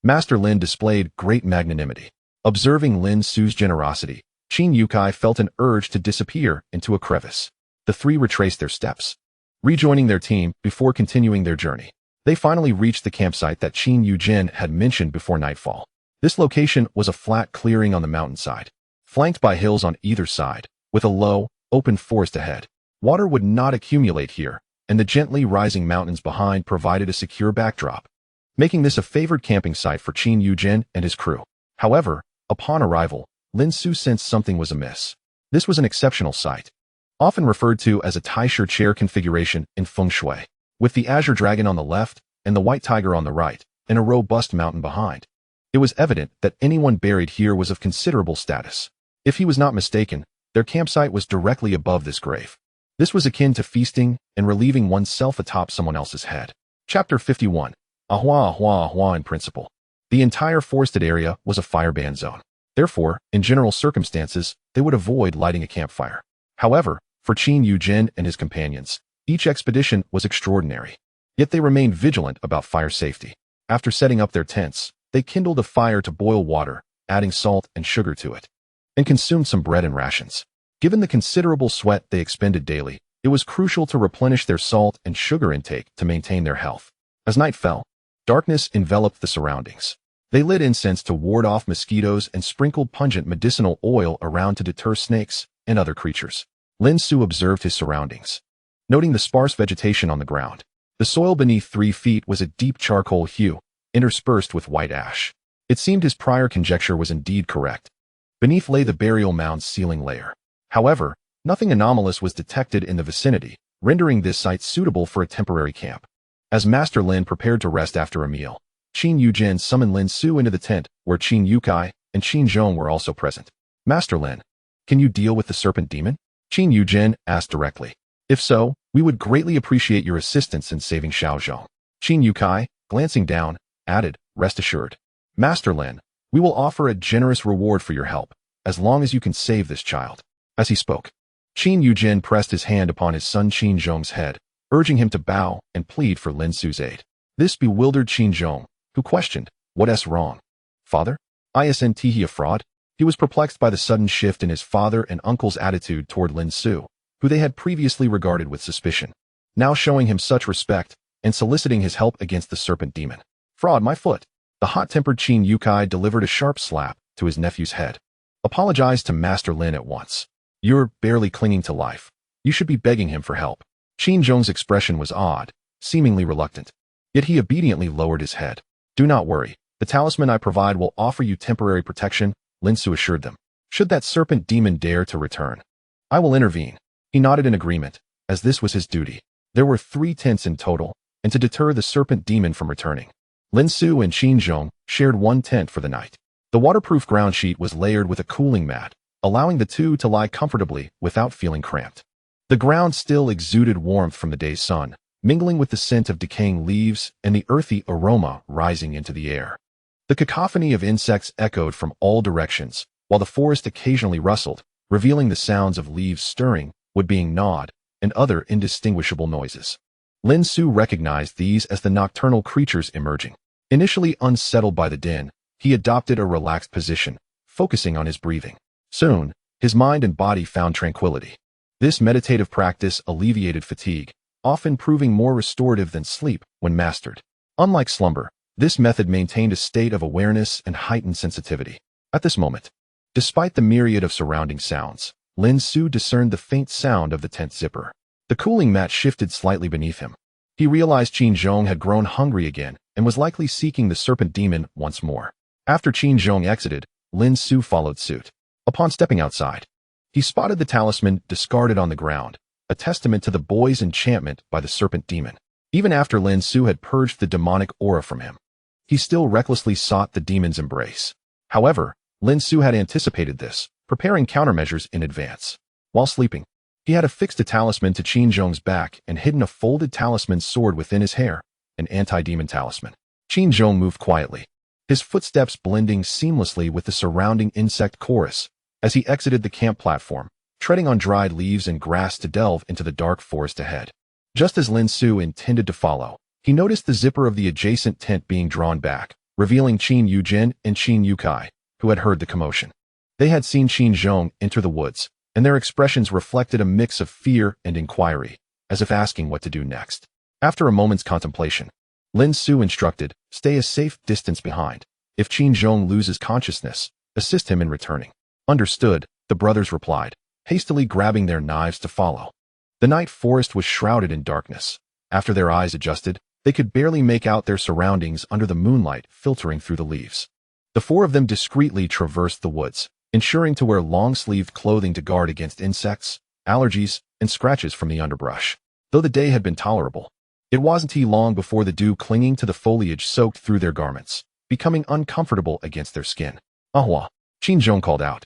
Master Lin displayed great magnanimity. Observing Lin Xu's generosity, Qin Yukai felt an urge to disappear into a crevice. The 3 retraced their steps, rejoining their team before continuing their journey. They finally reached the campsite that Qin Yujin had mentioned before nightfall. This location was a flat clearing on the mountainside, flanked by hills on either side, with a low, open forest ahead. Water would not accumulate here, and the gently rising mountains behind provided a secure backdrop, making this a favored camping site for Qin Yuzhen and his crew. However, upon arrival, Lin Xu sensed something was amiss. This was an exceptional site, often referred to as a Taoist chair configuration in feng shui, with the azure dragon on the left and the white tiger on the right, and a robust mountain behind. It was evident that anyone buried here was of considerable status. If he was not mistaken, their campsite was directly above this grave. This was akin to feasting and relieving oneself atop someone else's head. Chapter 51. Ahua Ahua Ahua in principle. The entire forested area was a fire ban zone. Therefore, in general circumstances, they would avoid lighting a campfire. However, for Qin Yuzhen and his companions, each expedition was extraordinary. Yet they remained vigilant about fire safety. After setting up their tents, they kindled a fire to boil water, adding salt and sugar to it, and consumed some bread and rations. Given the considerable sweat they expended daily, it was crucial to replenish their salt and sugar intake to maintain their health. As night fell, darkness enveloped the surroundings. They lit incense to ward off mosquitoes and sprinkled pungent medicinal oil around to deter snakes and other creatures. Lin Xu observed his surroundings, noting the sparse vegetation on the ground. The soil beneath 3 feet was a deep charcoal hue, interspersed with white ash. It seemed his prior conjecture was indeed correct. Beneath lay the burial mound's sealing layer. However, nothing anomalous was detected in the vicinity, rendering this site suitable for a temporary camp. As Master Lin prepared to rest after a meal, Qin Yuzhen summoned Lin Xu into the tent, where Qin Yukai and Qin Zhong were also present. Master Lin, can you deal with the serpent demon? Qin Yuzhen asked directly. If so, we would greatly appreciate your assistance in saving Xiaozhong. Qin Yukai, glancing down, added, rest assured. Master Lin, we will offer a generous reward for your help, as long as you can save this child. As he spoke, Qin Yuzhen pressed his hand upon his son Qin Zhong's head, urging him to bow and plead for Lin Xu's aid. This bewildered Qin Zhong, who questioned, what's wrong? Father? Isn't he a fraud? He was perplexed by the sudden shift in his father and uncle's attitude toward Lin Xu, who they had previously regarded with suspicion, now showing him such respect and soliciting his help against the serpent demon. Fraud, my foot. The hot-tempered Qin Yukai delivered a sharp slap to his nephew's head. Apologize to Master Lin at once. You're barely clinging to life. You should be begging him for help. Qin Zhong's expression was odd, seemingly reluctant. Yet he obediently lowered his head. Do not worry. The talisman I provide will offer you temporary protection, Lin Xu assured them. Should that serpent demon dare to return, I will intervene. He nodded in agreement, as this was his duty. There were 3 tents in total, and to deter the serpent demon from returning, Lin Xu and Qin Zhong shared 1 tent for the night. The waterproof ground sheet was layered with a cooling mat, allowing the two to lie comfortably without feeling cramped. The ground still exuded warmth from the day's sun, mingling with the scent of decaying leaves and the earthy aroma rising into the air. The cacophony of insects echoed from all directions, while the forest occasionally rustled, revealing the sounds of leaves stirring, wood being gnawed, and other indistinguishable noises. Lin Xu recognized these as the nocturnal creatures emerging. Initially unsettled by the din, he adopted a relaxed position, focusing on his breathing. Soon, his mind and body found tranquility. This meditative practice alleviated fatigue, often proving more restorative than sleep when mastered. Unlike slumber, this method maintained a state of awareness and heightened sensitivity. At this moment, despite the myriad of surrounding sounds, Lin Xu discerned the faint sound of the tent zipper. The cooling mat shifted slightly beneath him. He realized Qin Zhong had grown hungry again and was likely seeking the serpent demon once more. After Qin Zhong exited, Lin Xu followed suit. Upon stepping outside, he spotted the talisman discarded on the ground, a testament to the boy's enchantment by the serpent demon. Even after Lin Xu had purged the demonic aura from him, he still recklessly sought the demon's embrace. However, Lin Xu had anticipated this, preparing countermeasures in advance. While sleeping, he had affixed a talisman to Qin Zhong's back and hidden a folded talisman sword within his hair, an anti-demon talisman. Qin Zhong moved quietly, his footsteps blending seamlessly with the surrounding insect chorus as he exited the camp platform, treading on dried leaves and grass to delve into the dark forest ahead. Just as Lin Xu intended to follow, he noticed the zipper of the adjacent tent being drawn back, revealing Qin Yuzhen and Qin Yukai, who had heard the commotion. They had seen Qin Zhong enter the woods, and their expressions reflected a mix of fear and inquiry, as if asking what to do next. After a moment's contemplation, Lin Xu instructed, stay a safe distance behind, If Qin Zhong loses consciousness, assist him in returning. Understood, the brothers replied, hastily grabbing their knives to follow. The night forest was shrouded in darkness. After their eyes adjusted, they could barely make out their surroundings under the moonlight filtering through the leaves. The four of them discreetly traversed the woods, ensuring to wear long-sleeved clothing to guard against insects, allergies, and scratches from the underbrush. Though the day had been tolerable, it wasn't long before the dew clinging to the foliage soaked through their garments, becoming uncomfortable against their skin. Ahua! Qin Zhong called out,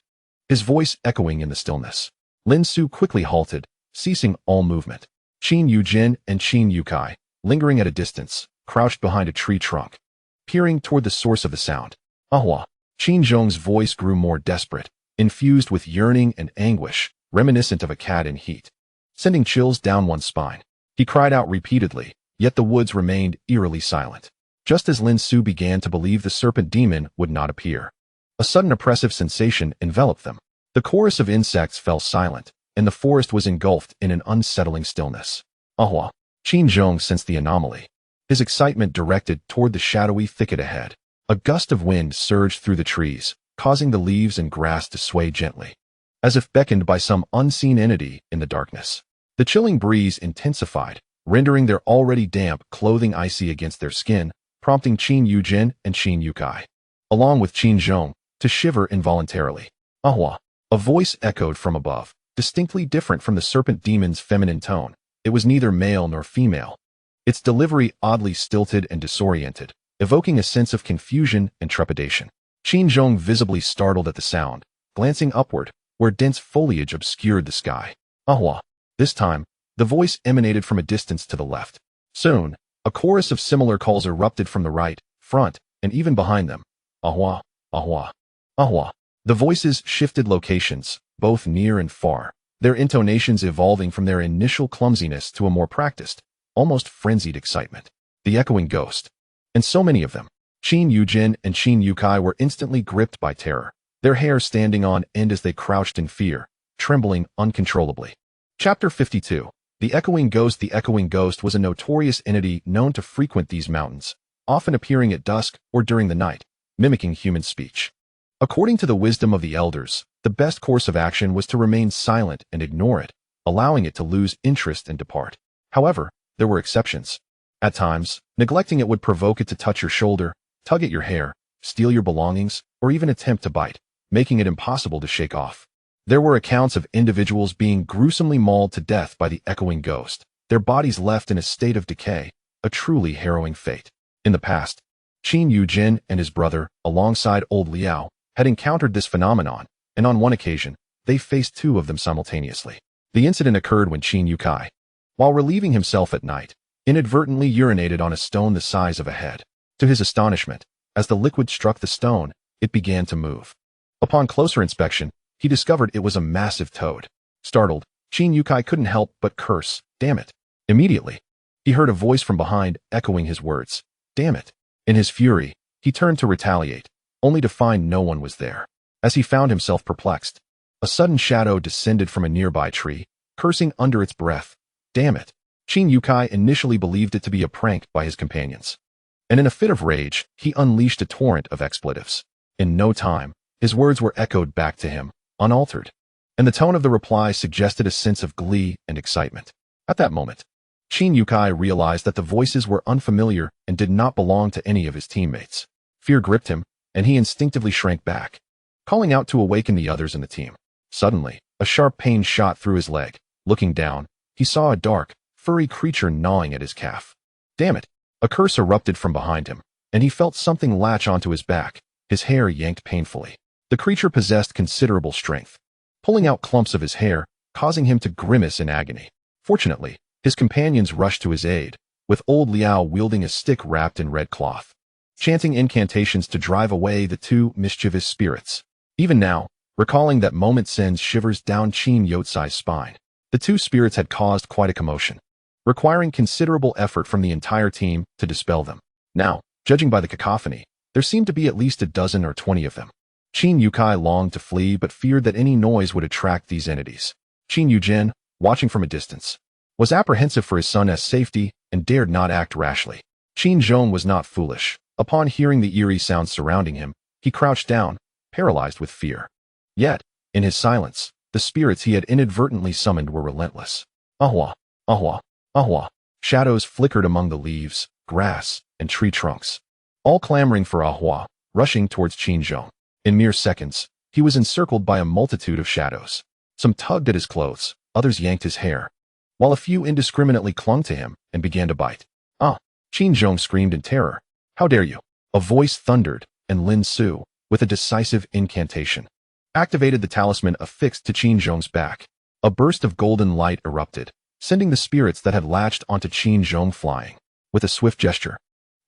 his voice echoing in the stillness. Lin Xu quickly halted, ceasing all movement. Qin Yujin and Qin Yukai, lingering at a distance, crouched behind a tree trunk, peering toward the source of the sound. Ahua! Qin Zhong's voice grew more desperate, infused with yearning and anguish, reminiscent of a cat in heat, sending chills down one's spine. He cried out repeatedly, yet the woods remained eerily silent. Just as Lin Xu began to believe the serpent demon would not appear, a sudden oppressive sensation enveloped them. The chorus of insects fell silent, and the forest was engulfed in an unsettling stillness. Ahua! Qin Zhong sensed the anomaly, his excitement directed toward the shadowy thicket ahead. A gust of wind surged through the trees, causing the leaves and grass to sway gently, as if beckoned by some unseen entity in the darkness. The chilling breeze intensified, rendering their already damp clothing icy against their skin, prompting Qin Yujin and Qin Yukai, along with Qin Zhong, to shiver involuntarily. Ahua! A voice echoed from above, distinctly different from the serpent demon's feminine tone. It was neither male nor female, its delivery oddly stilted and disoriented, evoking a sense of confusion and trepidation. Qin Zhong visibly startled at the sound, glancing upward, where dense foliage obscured the sky. Ahua! This time, the voice emanated from a distance to the left. Soon, a chorus of similar calls erupted from the right, front, and even behind them. Ahua! Ahua! Ahua! The voices shifted locations, both near and far, their intonations evolving from their initial clumsiness to a more practiced, almost frenzied excitement. The echoing ghost. And so many of them. Qin Yujin and Qin Yukai were instantly gripped by terror, their hair standing on end as they crouched in fear, trembling uncontrollably. Chapter 52. The Echoing Ghost. The Echoing Ghost was a notorious entity known to frequent these mountains, often appearing at dusk or during the night, mimicking human speech. According to the wisdom of the elders, the best course of action was to remain silent and ignore it, allowing it to lose interest and depart. However, there were exceptions. At times, neglecting it would provoke it to touch your shoulder, tug at your hair, steal your belongings, or even attempt to bite, making it impossible to shake off. There were accounts of individuals being gruesomely mauled to death by the echoing ghost, their bodies left in a state of decay, a truly harrowing fate. In the past, Qin Yujin and his brother, alongside old Liao, had encountered this phenomenon, and on one occasion, they faced two of them simultaneously. The incident occurred when Qin Yukai, while relieving himself at night, inadvertently urinated on a stone the size of a head. To his astonishment, as the liquid struck the stone, it began to move. Upon closer inspection, he discovered it was a massive toad. Startled, Qin Yukai couldn't help but curse, "Damn it." Immediately, he heard a voice from behind echoing his words, "Damn it." In his fury, he turned to retaliate, only to find no one was there. As he found himself perplexed, a sudden shadow descended from a nearby tree, cursing under its breath, "Damn it." Qin Yukai initially believed it to be a prank by his companions, and in a fit of rage, he unleashed a torrent of expletives. In no time, his words were echoed back to him, unaltered, and the tone of the reply suggested a sense of glee and excitement. At that moment, Qin Yukai realized that the voices were unfamiliar and did not belong to any of his teammates. Fear gripped him, and he instinctively shrank back, calling out to awaken the others in the team. Suddenly, a sharp pain shot through his leg. Looking down, he saw a dark, furry creature gnawing at his calf. "Damn it." A curse erupted from behind him, and he felt something latch onto his back, his hair yanked painfully. The creature possessed considerable strength, pulling out clumps of his hair, causing him to grimace in agony. Fortunately, his companions rushed to his aid, with old Liao wielding a stick wrapped in red cloth, chanting incantations to drive away the two mischievous spirits. Even now, recalling that moment sends shivers down Qin Yotsai's spine. The two spirits had caused quite a commotion, requiring considerable effort from the entire team to dispel them. Now, judging by the cacophony, there seemed to be at least a dozen or 20 of them. Qin Yukai longed to flee but feared that any noise would attract these entities. Qin Yujin, watching from a distance, was apprehensive for his son's safety and dared not act rashly. Qin Zhong was not foolish. Upon hearing the eerie sounds surrounding him, he crouched down, paralyzed with fear. Yet, in his silence, the spirits he had inadvertently summoned were relentless. Ahwa, ahwa, ahwa. Shadows flickered among the leaves, grass, and tree trunks, all clamoring for ahwa, rushing towards Qinzhong. In mere seconds, he was encircled by a multitude of shadows. Some tugged at his clothes, others yanked his hair, while a few indiscriminately clung to him and began to bite. Ah! Qinzhong screamed in terror. How dare you? A voice thundered, and Lin Xu, with a decisive incantation, activated the talisman affixed to Qinzhong's back. A burst of golden light erupted, sending the spirits that had latched onto Qinzhong flying. With a swift gesture,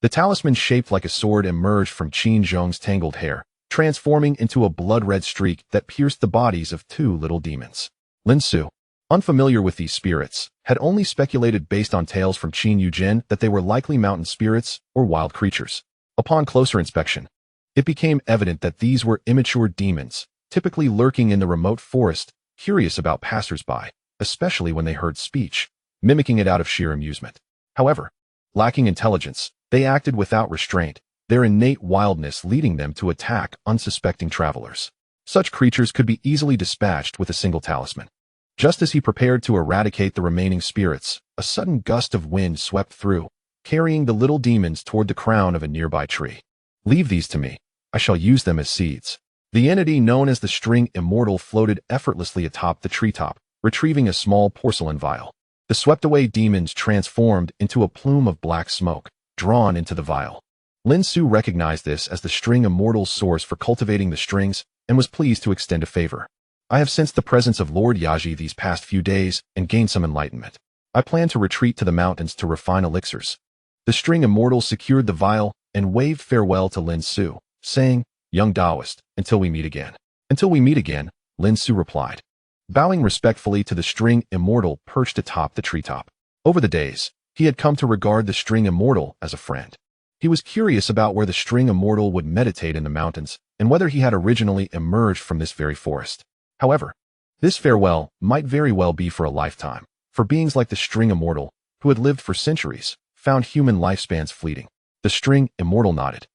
the talisman shaped like a sword emerged from Qinzhong's tangled hair, transforming into a blood-red streak that pierced the bodies of two little demons. Lin Xu, unfamiliar with these spirits, had only speculated based on tales from Qin Yujin that they were likely mountain spirits or wild creatures. Upon closer inspection, it became evident that these were immature demons, typically lurking in the remote forest, curious about passers-by, especially when they heard speech, mimicking it out of sheer amusement. However, lacking intelligence, they acted without restraint, their innate wildness leading them to attack unsuspecting travelers. Such creatures could be easily dispatched with a single talisman. Just as he prepared to eradicate the remaining spirits, a sudden gust of wind swept through, carrying the little demons toward the crown of a nearby tree. Leave these to me. I shall use them as seeds. The entity known as the String Immortal floated effortlessly atop the treetop, retrieving a small porcelain vial. The swept-away demons transformed into a plume of black smoke, drawn into the vial. Lin Xu recognized this as the String Immortal's source for cultivating the strings and was pleased to extend a favor. I have sensed the presence of Lord Yaji these past few days and gained some enlightenment. I plan to retreat to the mountains to refine elixirs. The String Immortal secured the vial and waved farewell to Lin Xu, saying, "Young Taoist, until we meet again." "Until we meet again," Lin Xu replied, bowing respectfully to the String Immortal perched atop the treetop. Over the days, he had come to regard the String Immortal as a friend. He was curious about where the String Immortal would meditate in the mountains and whether he had originally emerged from this very forest. However, this farewell might very well be for a lifetime, for beings like the String Immortal, who had lived for centuries, found human lifespans fleeting. The String Immortal nodded,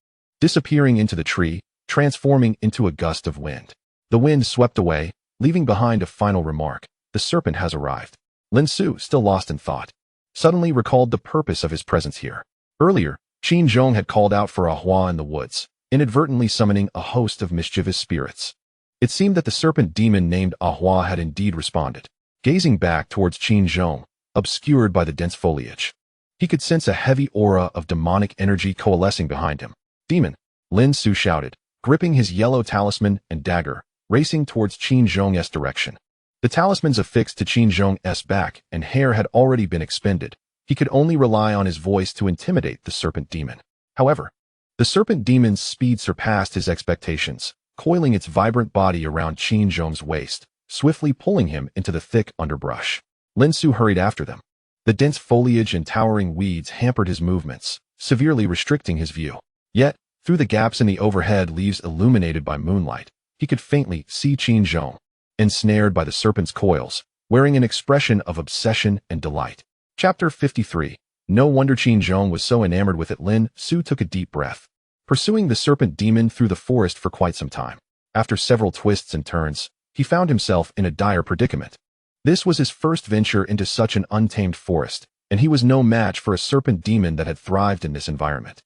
disappearing into the tree, transforming into a gust of wind. The wind swept away, leaving behind a final remark: "The serpent has arrived." Lin Xu, still lost in thought, suddenly recalled the purpose of his presence here. Earlier, Qinzhong had called out for Ahua in the woods, inadvertently summoning a host of mischievous spirits. It seemed that the serpent demon named Ahua had indeed responded. Gazing back towards Qinzhong, obscured by the dense foliage, he could sense a heavy aura of demonic energy coalescing behind him. "Demon!" Lin Xu shouted, gripping his yellow talisman and dagger, racing towards Qinzhong's direction. The talismans affixed to Qinzhong's back and hair had already been expended. He could only rely on his voice to intimidate the serpent demon. However, the serpent demon's speed surpassed his expectations, coiling its vibrant body around Qinzhong's waist, swiftly pulling him into the thick underbrush. Lin Xu hurried after them. The dense foliage and towering weeds hampered his movements, severely restricting his view. Yet, through the gaps in the overhead leaves illuminated by moonlight, he could faintly see Qinzhong, ensnared by the serpent's coils, wearing an expression of obsession and delight. Chapter 53. No wonder Qinzhong was so enamored with it. Lin Xu took a deep breath, pursuing the serpent demon through the forest for quite some time. After several twists and turns, he found himself in a dire predicament. This was his first venture into such an untamed forest, and he was no match for a serpent demon that had thrived in this environment.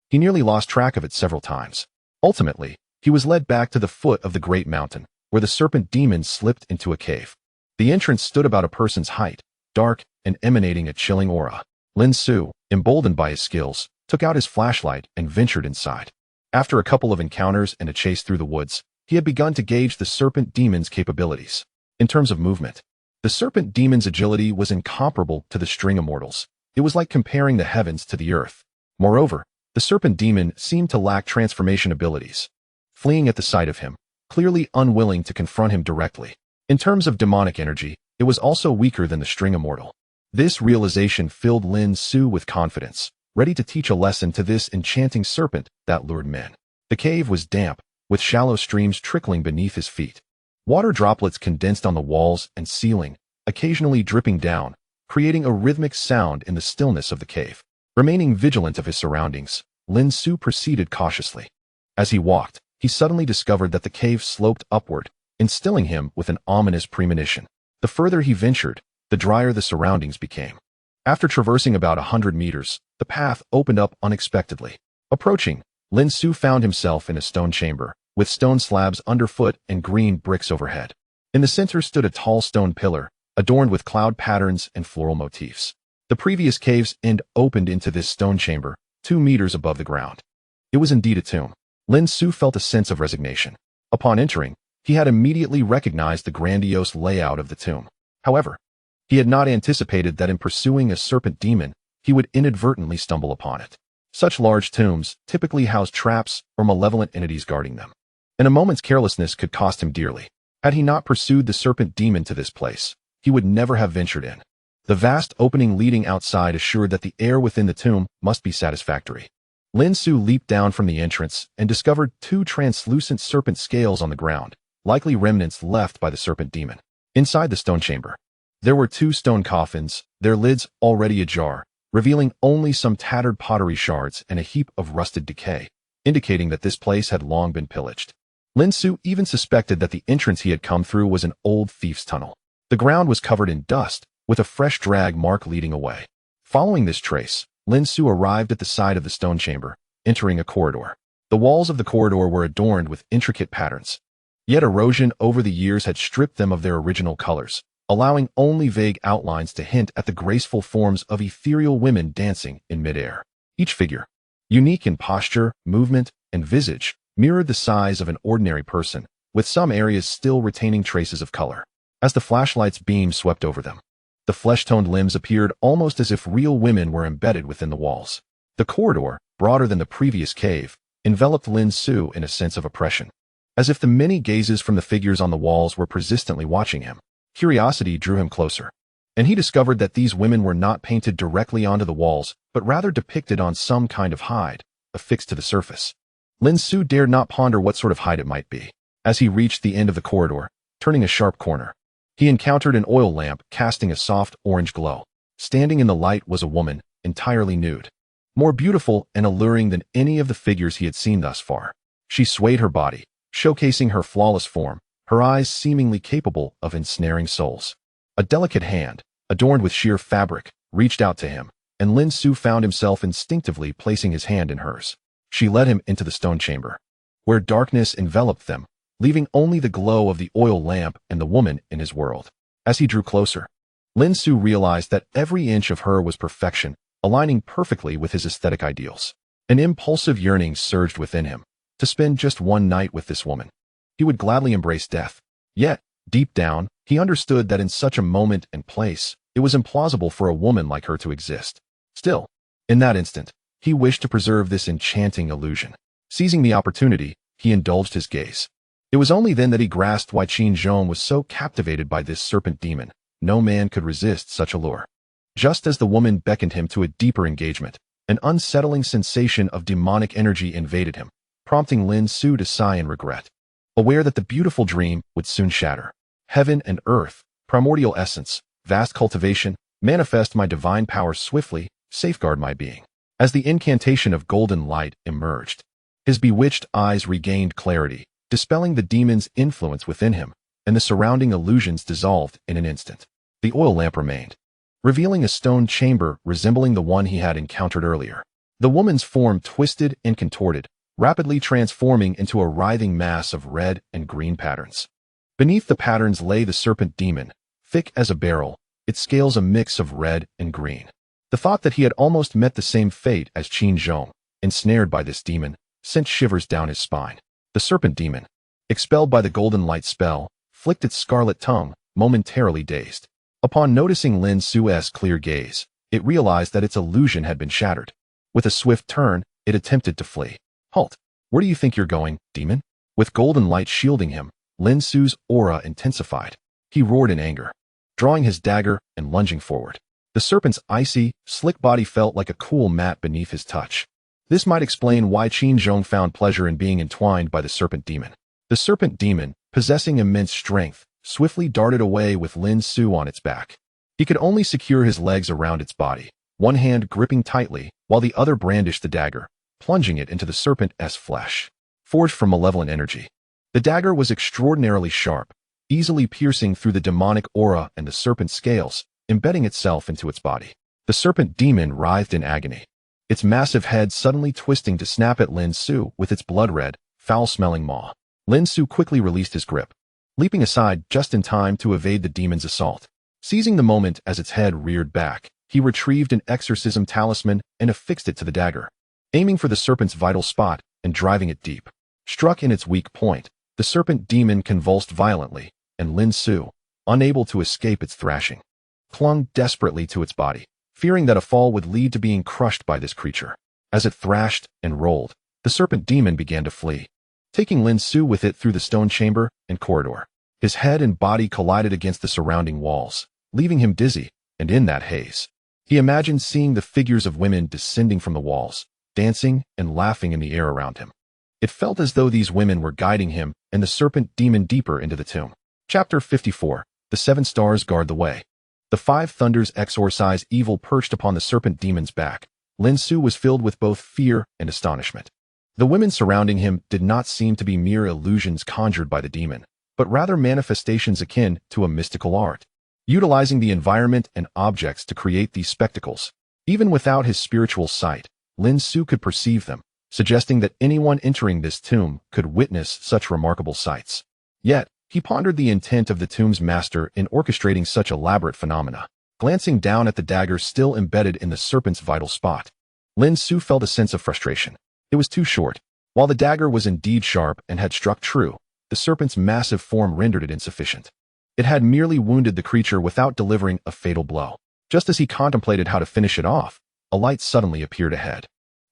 He nearly lost track of it several times. Ultimately, he was led back to the foot of the great mountain, where the serpent demon slipped into a cave. The entrance stood about a person's height, dark and emanating a chilling aura. Lin Xu, emboldened by his skills, took out his flashlight and ventured inside. After a couple of encounters and a chase through the woods, he had begun to gauge the serpent demon's capabilities. In terms of movement, the serpent demon's agility was incomparable to the String Immortals. It was like comparing the heavens to the earth. Moreover, the serpent demon seemed to lack transformation abilities, fleeing at the sight of him, clearly unwilling to confront him directly. In terms of demonic energy, it was also weaker than the String Immortal. This realization filled Lin Xu with confidence, ready to teach a lesson to this enchanting serpent that lured men. The cave was damp, with shallow streams trickling beneath his feet. Water droplets condensed on the walls and ceiling, occasionally dripping down, creating a rhythmic sound in the stillness of the cave. Remaining vigilant of his surroundings, Lin Xu proceeded cautiously. As he walked, he suddenly discovered that the cave sloped upward, instilling him with an ominous premonition. The further he ventured, the drier the surroundings became. After traversing about 100 meters, the path opened up unexpectedly. Approaching, Lin Xu found himself in a stone chamber, with stone slabs underfoot and green bricks overhead. In the center stood a tall stone pillar, adorned with cloud patterns and floral motifs. The previous cave's end opened into this stone chamber, 2 meters above the ground. It was indeed a tomb. Lin Xu felt a sense of resignation. Upon entering, he had immediately recognized the grandiose layout of the tomb. However, he had not anticipated that in pursuing a serpent demon, he would inadvertently stumble upon it. Such large tombs typically house traps or malevolent entities guarding them, and a moment's carelessness could cost him dearly. Had he not pursued the serpent demon to this place, he would never have ventured in. The vast opening leading outside assured that the air within the tomb must be satisfactory. Lin Xu leaped down from the entrance and discovered 2 translucent serpent scales on the ground, likely remnants left by the serpent demon. Inside the stone chamber, there were 2 stone coffins, their lids already ajar, revealing only some tattered pottery shards and a heap of rusted decay, indicating that this place had long been pillaged. Lin Xu even suspected that the entrance he had come through was an old thief's tunnel. The ground was covered in dust, with a fresh drag mark leading away. Following this trace, Lin Xu arrived at the side of the stone chamber, entering a corridor. The walls of the corridor were adorned with intricate patterns, yet erosion over the years had stripped them of their original colors, allowing only vague outlines to hint at the graceful forms of ethereal women dancing in midair. Each figure, unique in posture, movement, and visage, mirrored the size of an ordinary person, with some areas still retaining traces of color. As the flashlight's beam swept over them, the flesh-toned limbs appeared almost as if real women were embedded within the walls. The corridor, broader than the previous cave, enveloped Lin Xu in a sense of oppression. As if the many gazes from the figures on the walls were persistently watching him, curiosity drew him closer, and he discovered that these women were not painted directly onto the walls, but rather depicted on some kind of hide, affixed to the surface. Lin Xu dared not ponder what sort of hide it might be. As he reached the end of the corridor, turning a sharp corner, he encountered an oil lamp casting a soft orange glow. Standing in the light was a woman, entirely nude, more beautiful and alluring than any of the figures he had seen thus far. She swayed her body, showcasing her flawless form, her eyes seemingly capable of ensnaring souls. A delicate hand, adorned with sheer fabric, reached out to him, and Lin Xu found himself instinctively placing his hand in hers. She led him into the stone chamber, where darkness enveloped them, leaving only the glow of the oil lamp and the woman in his world. As he drew closer, Lin Xu realized that every inch of her was perfection, aligning perfectly with his aesthetic ideals. An impulsive yearning surged within him, to spend just one night with this woman. He would gladly embrace death. Yet, deep down, he understood that in such a moment and place, it was implausible for a woman like her to exist. Still, in that instant, he wished to preserve this enchanting illusion. Seizing the opportunity, he indulged his gaze. It was only then that he grasped why Qin Zhong was so captivated by this serpent demon. No man could resist such a lure. Just as the woman beckoned him to a deeper engagement, an unsettling sensation of demonic energy invaded him, prompting Lin Xu to sigh in regret, aware that the beautiful dream would soon shatter. Heaven and earth, primordial essence, vast cultivation, manifest my divine power swiftly, safeguard my being. As the incantation of golden light emerged, his bewitched eyes regained clarity, dispelling the demon's influence within him, and the surrounding illusions dissolved in an instant. The oil lamp remained, revealing a stone chamber resembling the one he had encountered earlier. The woman's form twisted and contorted, rapidly transforming into a writhing mass of red and green patterns. Beneath the patterns lay the serpent demon, thick as a barrel, its scales a mix of red and green. The thought that he had almost met the same fate as Qin Zhong, ensnared by this demon, sent shivers down his spine. The serpent demon, expelled by the golden light spell, flicked its scarlet tongue, momentarily dazed. Upon noticing Lin Xu's clear gaze, it realized that its illusion had been shattered. With a swift turn, it attempted to flee. Halt! Where do you think you're going, demon? With golden light shielding him, Lin Xu's aura intensified. He roared in anger, drawing his dagger and lunging forward. The serpent's icy, slick body felt like a cool mat beneath his touch. This might explain why Qin Zhong found pleasure in being entwined by the serpent demon. The serpent demon, possessing immense strength, swiftly darted away with Lin Xu on its back. He could only secure his legs around its body, one hand gripping tightly, while the other brandished the dagger, plunging it into the serpent's flesh. Forged from malevolent energy, the dagger was extraordinarily sharp, easily piercing through the demonic aura and the serpent's scales, embedding itself into its body. The serpent demon writhed in agony, its massive head suddenly twisting to snap at Lin Xu with its blood-red, foul-smelling maw. Lin Xu quickly released his grip, leaping aside just in time to evade the demon's assault. Seizing the moment as its head reared back, he retrieved an exorcism talisman and affixed it to the dagger, aiming for the serpent's vital spot and driving it deep. Struck in its weak point, the serpent demon convulsed violently, and Lin Xu, unable to escape its thrashing, clung desperately to its body, fearing that a fall would lead to being crushed by this creature. As it thrashed and rolled, the serpent demon began to flee, taking Lin Xu with it through the stone chamber and corridor. His head and body collided against the surrounding walls, leaving him dizzy, and in that haze, he imagined seeing the figures of women descending from the walls, dancing and laughing in the air around him. It felt as though these women were guiding him and the serpent demon deeper into the tomb. Chapter 54. The 7 stars guard the way. The 5 thunders exorcise evil perched upon the serpent demon's back. Lin Xu was filled with both fear and astonishment. The women surrounding him did not seem to be mere illusions conjured by the demon, but rather manifestations akin to a mystical art, utilizing the environment and objects to create these spectacles. Even without his spiritual sight, Lin Xu could perceive them, suggesting that anyone entering this tomb could witness such remarkable sights. Yet, he pondered the intent of the tomb's master in orchestrating such elaborate phenomena. Glancing down at the dagger still embedded in the serpent's vital spot, Lin Xu felt a sense of frustration. It was too short. While the dagger was indeed sharp and had struck true, the serpent's massive form rendered it insufficient. It had merely wounded the creature without delivering a fatal blow. Just as he contemplated how to finish it off, a light suddenly appeared ahead.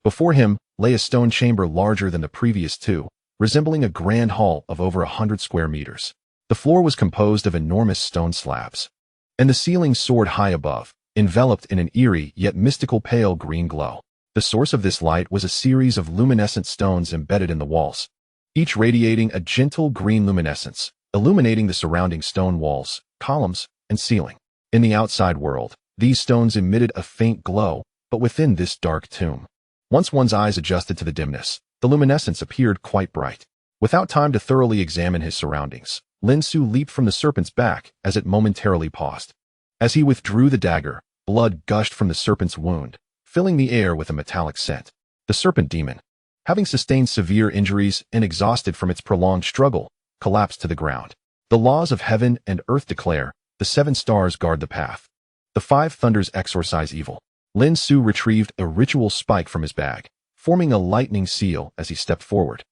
Before him lay a stone chamber larger than the previous 2, resembling a grand hall of over 100 square meters. The floor was composed of enormous stone slabs, and the ceiling soared high above, enveloped in an eerie yet mystical pale green glow. The source of this light was a series of luminescent stones embedded in the walls, each radiating a gentle green luminescence, illuminating the surrounding stone walls, columns, and ceiling. In the outside world, these stones emitted a faint glow, but within this dark tomb, once one's eyes adjusted to the dimness, the luminescence appeared quite bright. Without time to thoroughly examine his surroundings, Lin Xu leaped from the serpent's back as it momentarily paused. As he withdrew the dagger, blood gushed from the serpent's wound, filling the air with a metallic scent. The serpent demon, having sustained severe injuries and exhausted from its prolonged struggle, collapsed to the ground. The laws of heaven and earth declare, the 7 stars guard the path. The 5 thunders exorcise evil. Lin Xu retrieved a ritual spike from his bag, forming a lightning seal as he stepped forward,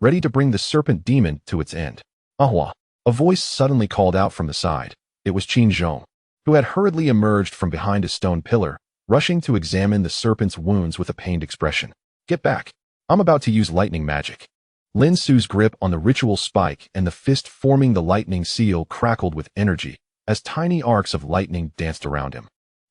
ready to bring the serpent demon to its end. Ahua! A voice suddenly called out from the side. It was Qin Zhong, who had hurriedly emerged from behind a stone pillar, rushing to examine the serpent's wounds with a pained expression. Get back! I'm about to use lightning magic. Lin Xu's grip on the ritual spike and the fist forming the lightning seal crackled with energy as tiny arcs of lightning danced around him,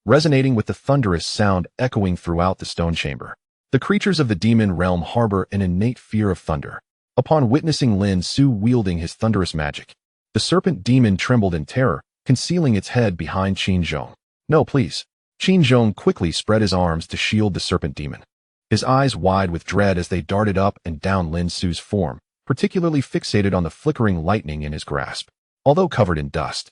resonating with the thunderous sound echoing throughout the stone chamber. The creatures of the demon realm harbor an innate fear of thunder. Upon witnessing Lin Xu wielding his thunderous magic, the serpent demon trembled in terror, concealing its head behind Qin Zhong. No, please. Qin Zhong quickly spread his arms to shield the serpent demon, his eyes wide with dread as they darted up and down Lin Xu's form, particularly fixated on the flickering lightning in his grasp. Although covered in dust,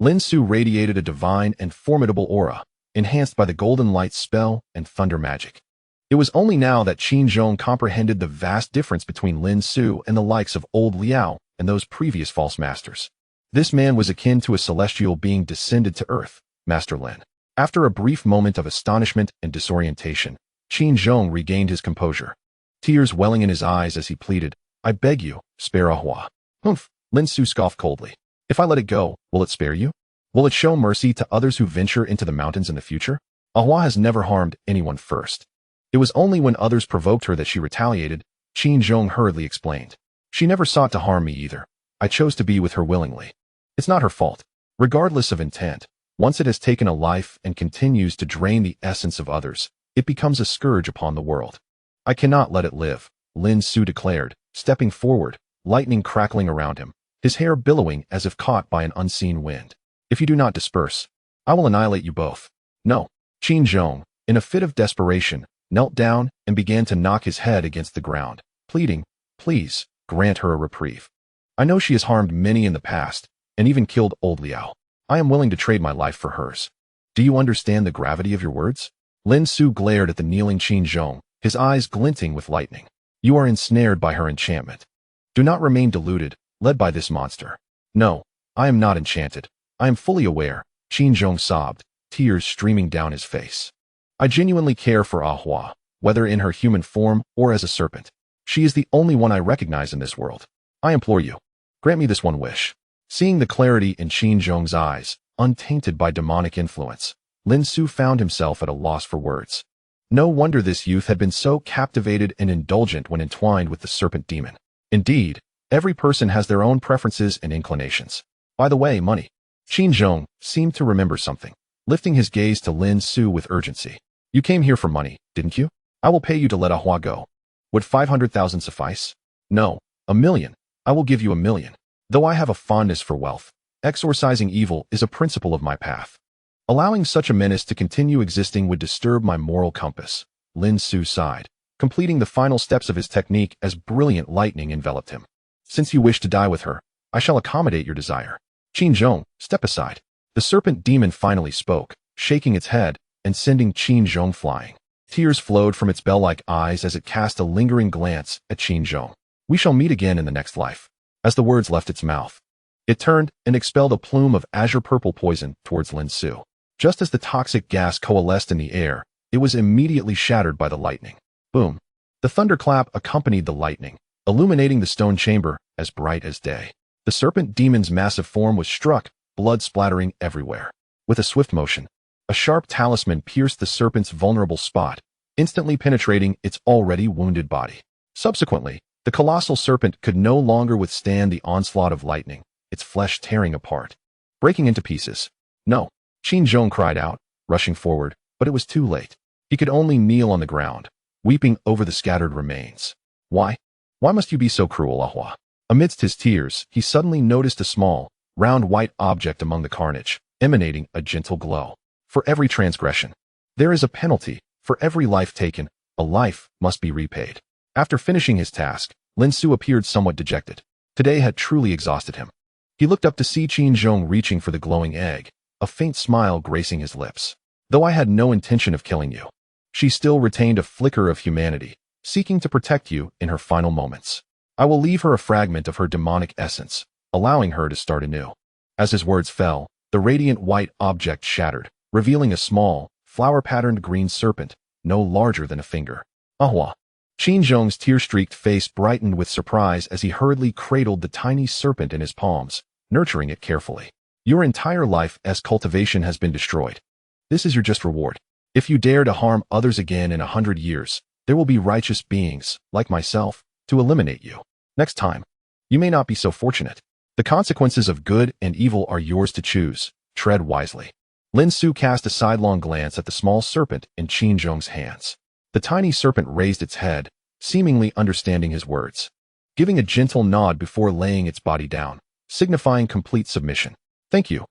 Lin Xu radiated a divine and formidable aura, enhanced by the golden light spell and thunder magic. It was only now that Qin Zhong comprehended the vast difference between Lin Xu and the likes of old Liao and those previous false masters. This man was akin to a celestial being descended to earth, Master Lin. After a brief moment of astonishment and disorientation, Qin Zhong regained his composure, tears welling in his eyes as he pleaded, I beg you, spare Ahua. Humph, Lin Xu scoffed coldly. If I let it go, will it spare you? Will it show mercy to others who venture into the mountains in the future? Ahua has never harmed anyone first. It was only when others provoked her that she retaliated, Qin Zhong hurriedly explained. She never sought to harm me either. I chose to be with her willingly. It's not her fault. Regardless of intent, once it has taken a life and continues to drain the essence of others, it becomes a scourge upon the world. I cannot let it live, Lin Xu declared, stepping forward, lightning crackling around him, his hair billowing as if caught by an unseen wind. If you do not disperse, I will annihilate you both. No. Qin Zhong, in a fit of desperation, knelt down and began to knock his head against the ground, pleading, "Please, grant her a reprieve. I know she has harmed many in the past, and even killed old Liao. I am willing to trade my life for hers. Do you understand the gravity of your words?" Lin Xu glared at the kneeling Qin Zhong, his eyes glinting with lightning. "You are ensnared by her enchantment. Do not remain deluded, led by this monster." "No, I am not enchanted. I am fully aware," Qin Zhong sobbed, tears streaming down his face. "I genuinely care for Ah Hua, whether in her human form or as a serpent. She is the only one I recognize in this world. I implore you, grant me this one wish." Seeing the clarity in Qin Zhong's eyes, untainted by demonic influence, Lin Xu found himself at a loss for words. No wonder this youth had been so captivated and indulgent when entwined with the serpent demon. Indeed, every person has their own preferences and inclinations. By the way, money. Qin Zhong seemed to remember something, lifting his gaze to Lin Xu with urgency. "You came here for money, didn't you? I will pay you to let Ah Hua go. Would 500,000 suffice?" "No, 1,000,000. I will give you 1,000,000. Though I have a fondness for wealth, exorcising evil is a principle of my path. Allowing such a menace to continue existing would disturb my moral compass." Lin Xu sighed, completing the final steps of his technique as brilliant lightning enveloped him. "Since you wish to die with her, I shall accommodate your desire." "Qin Zhong, step aside." The serpent demon finally spoke, shaking its head and sending Qin Zhong flying. Tears flowed from its bell-like eyes as it cast a lingering glance at Qin Zhong. "We shall meet again in the next life." As the words left its mouth, it turned and expelled a plume of azure-purple poison towards Lin Xu. Just as the toxic gas coalesced in the air, it was immediately shattered by the lightning. Boom! The thunderclap accompanied the lightning, illuminating the stone chamber as bright as day. The serpent demon's massive form was struck, blood splattering everywhere. With a swift motion, a sharp talisman pierced the serpent's vulnerable spot, instantly penetrating its already wounded body. Subsequently, the colossal serpent could no longer withstand the onslaught of lightning, its flesh tearing apart, breaking into pieces. "No!" Qin Zhong cried out, rushing forward, but it was too late. He could only kneel on the ground, weeping over the scattered remains. Why? Why must you be so cruel, Ah Hua?" Amidst his tears, he suddenly noticed a small, round white object among the carnage, emanating a gentle glow. "For every transgression, there is a penalty. For every life taken, a life must be repaid." After finishing his task, Lin Xu appeared somewhat dejected. Today had truly exhausted him. He looked up to see Qin Zhong reaching for the glowing egg, a faint smile gracing his lips. "Though I had no intention of killing you," she still retained a flicker of humanity, seeking to protect you in her final moments. "I will leave her a fragment of her demonic essence, allowing her to start anew." As his words fell, the radiant white object shattered, revealing a small, flower-patterned green serpent, no larger than a finger. "Ah Hua." Qin Zhong's tear-streaked face brightened with surprise as he hurriedly cradled the tiny serpent in his palms, nurturing it carefully. "Your entire life as cultivation has been destroyed. This is your just reward. If you dare to harm others again in 100 years, there will be righteous beings, like myself, to eliminate you. Next time, you may not be so fortunate. The consequences of good and evil are yours to choose. Tread wisely." Lin Xu cast a sidelong glance at the small serpent in Qin Zhong's hands. The tiny serpent raised its head, seemingly understanding his words, giving a gentle nod before laying its body down, signifying complete submission. Thank you,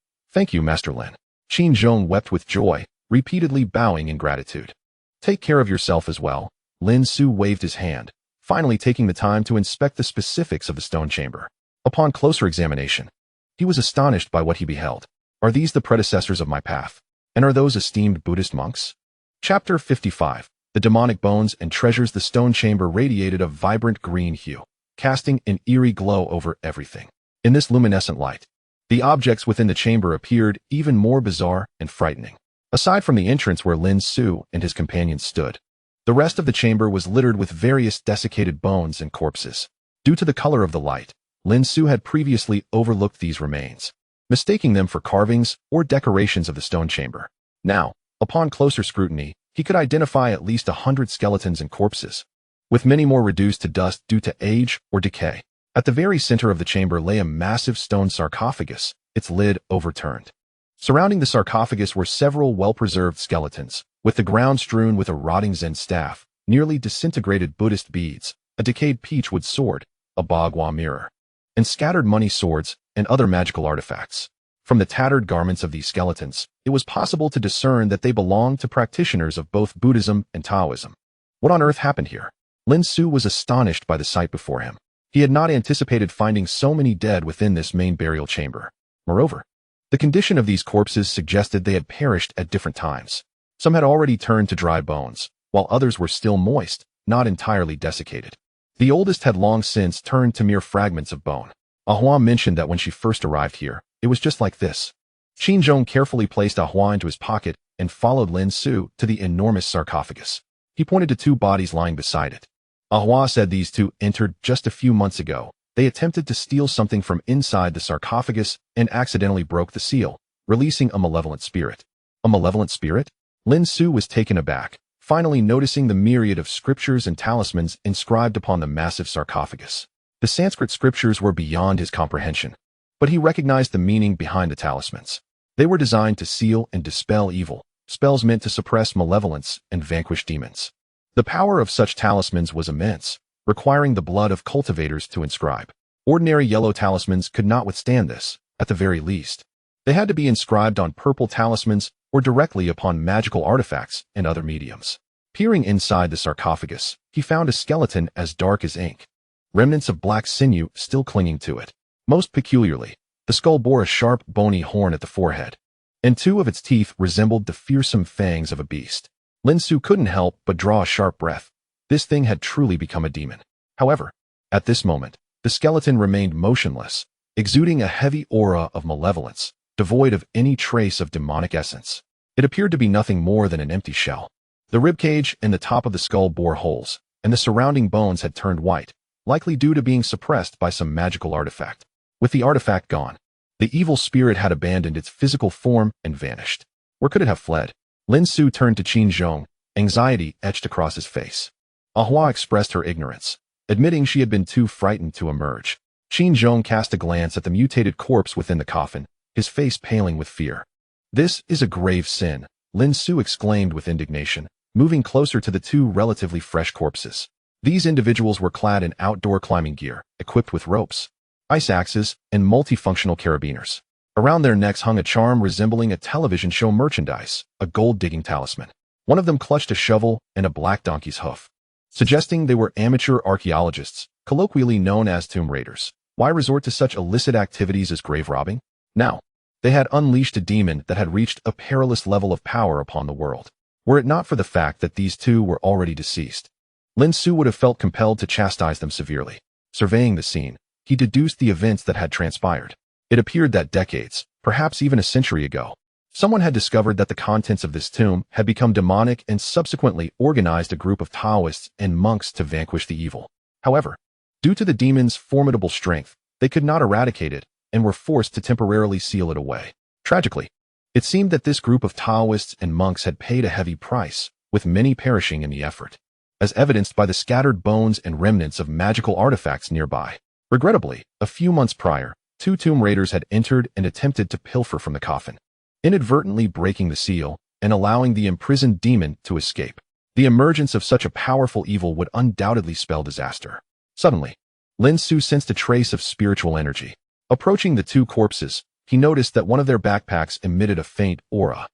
Master Lin." Qin Zhong wept with joy, repeatedly bowing in gratitude. "Take care of yourself as well." Lin Xu waved his hand, finally taking the time to inspect the specifics of the stone chamber. Upon closer examination, he was astonished by what he beheld. "Are these the predecessors of my path? And are those esteemed Buddhist monks?" Chapter 55. The demonic bones and treasures. The stone chamber radiated a vibrant green hue, casting an eerie glow over everything. In this luminescent light, the objects within the chamber appeared even more bizarre and frightening. Aside from the entrance where Lin Xu and his companions stood, the rest of the chamber was littered with various desiccated bones and corpses. Due to the color of the light, Lin Xu had previously overlooked these remains, mistaking them for carvings or decorations of the stone chamber. Now, upon closer scrutiny, he could identify at least 100 skeletons and corpses, with many more reduced to dust due to age or decay. At the very center of the chamber lay a massive stone sarcophagus, its lid overturned. Surrounding the sarcophagus were several well-preserved skeletons, with the ground strewn with a rotting Zen staff, nearly disintegrated Buddhist beads, a decayed peachwood sword, a bagua mirror, and scattered money swords and other magical artifacts. From the tattered garments of these skeletons, it was possible to discern that they belonged to practitioners of both Buddhism and Taoism. What on earth happened here? Lin Xu was astonished by the sight before him. He had not anticipated finding so many dead within this main burial chamber. Moreover, the condition of these corpses suggested they had perished at different times. Some had already turned to dry bones, while others were still moist, not entirely desiccated. The oldest had long since turned to mere fragments of bone. Ahua mentioned that when she first arrived here, it was just like this. Qinzhong carefully placed Ahua into his pocket and followed Lin Xu to the enormous sarcophagus. He pointed to two bodies lying beside it. Ahua said these two entered just a few months ago. They attempted to steal something from inside the sarcophagus and accidentally broke the seal, releasing a malevolent spirit. A malevolent spirit? Lin Xu was taken aback, finally noticing the myriad of scriptures and talismans inscribed upon the massive sarcophagus. The Sanskrit scriptures were beyond his comprehension, but he recognized the meaning behind the talismans. They were designed to seal and dispel evil, spells meant to suppress malevolence and vanquish demons. The power of such talismans was immense, requiring the blood of cultivators to inscribe. Ordinary yellow talismans could not withstand this, at the very least. They had to be inscribed on purple talismans or directly upon magical artifacts and other mediums. Peering inside the sarcophagus, he found a skeleton as dark as ink, remnants of black sinew still clinging to it. Most peculiarly, the skull bore a sharp, bony horn at the forehead, and two of its teeth resembled the fearsome fangs of a beast. Lin Xu couldn't help but draw a sharp breath. This thing had truly become a demon. However, at this moment, the skeleton remained motionless, exuding a heavy aura of malevolence, devoid of any trace of demonic essence. It appeared to be nothing more than an empty shell. The ribcage and the top of the skull bore holes, and the surrounding bones had turned white, likely due to being suppressed by some magical artifact. With the artifact gone, the evil spirit had abandoned its physical form and vanished. Where could it have fled? Lin Xu turned to Qinzhong, anxiety etched across his face. Ahua expressed her ignorance, admitting she had been too frightened to emerge. Qinzhong cast a glance at the mutated corpse within the coffin, his face paling with fear. This is a grave sin, Lin Xu exclaimed with indignation, moving closer to the two relatively fresh corpses. These individuals were clad in outdoor climbing gear, equipped with ropes, ice axes, and multifunctional carabiners. Around their necks hung a charm resembling a television show merchandise, a gold-digging talisman. One of them clutched a shovel and a black donkey's hoof, suggesting they were amateur archaeologists, colloquially known as tomb raiders. Why resort to such illicit activities as grave robbing? Now, they had unleashed a demon that had reached a perilous level of power upon the world. Were it not for the fact that these two were already deceased, Lin Xu would have felt compelled to chastise them severely. Surveying the scene, he deduced the events that had transpired. It appeared that decades, perhaps even a century ago, someone had discovered that the contents of this tomb had become demonic and subsequently organized a group of Taoists and monks to vanquish the evil. However, due to the demon's formidable strength, they could not eradicate it and were forced to temporarily seal it away. Tragically, it seemed that this group of Taoists and monks had paid a heavy price, with many perishing in the effort, as evidenced by the scattered bones and remnants of magical artifacts nearby. Regrettably, a few months prior, two tomb raiders had entered and attempted to pilfer from the coffin, inadvertently breaking the seal and allowing the imprisoned demon to escape. The emergence of such a powerful evil would undoubtedly spell disaster. Suddenly, Lin Xu sensed a trace of spiritual energy. Approaching the two corpses, he noticed that one of their backpacks emitted a faint aura.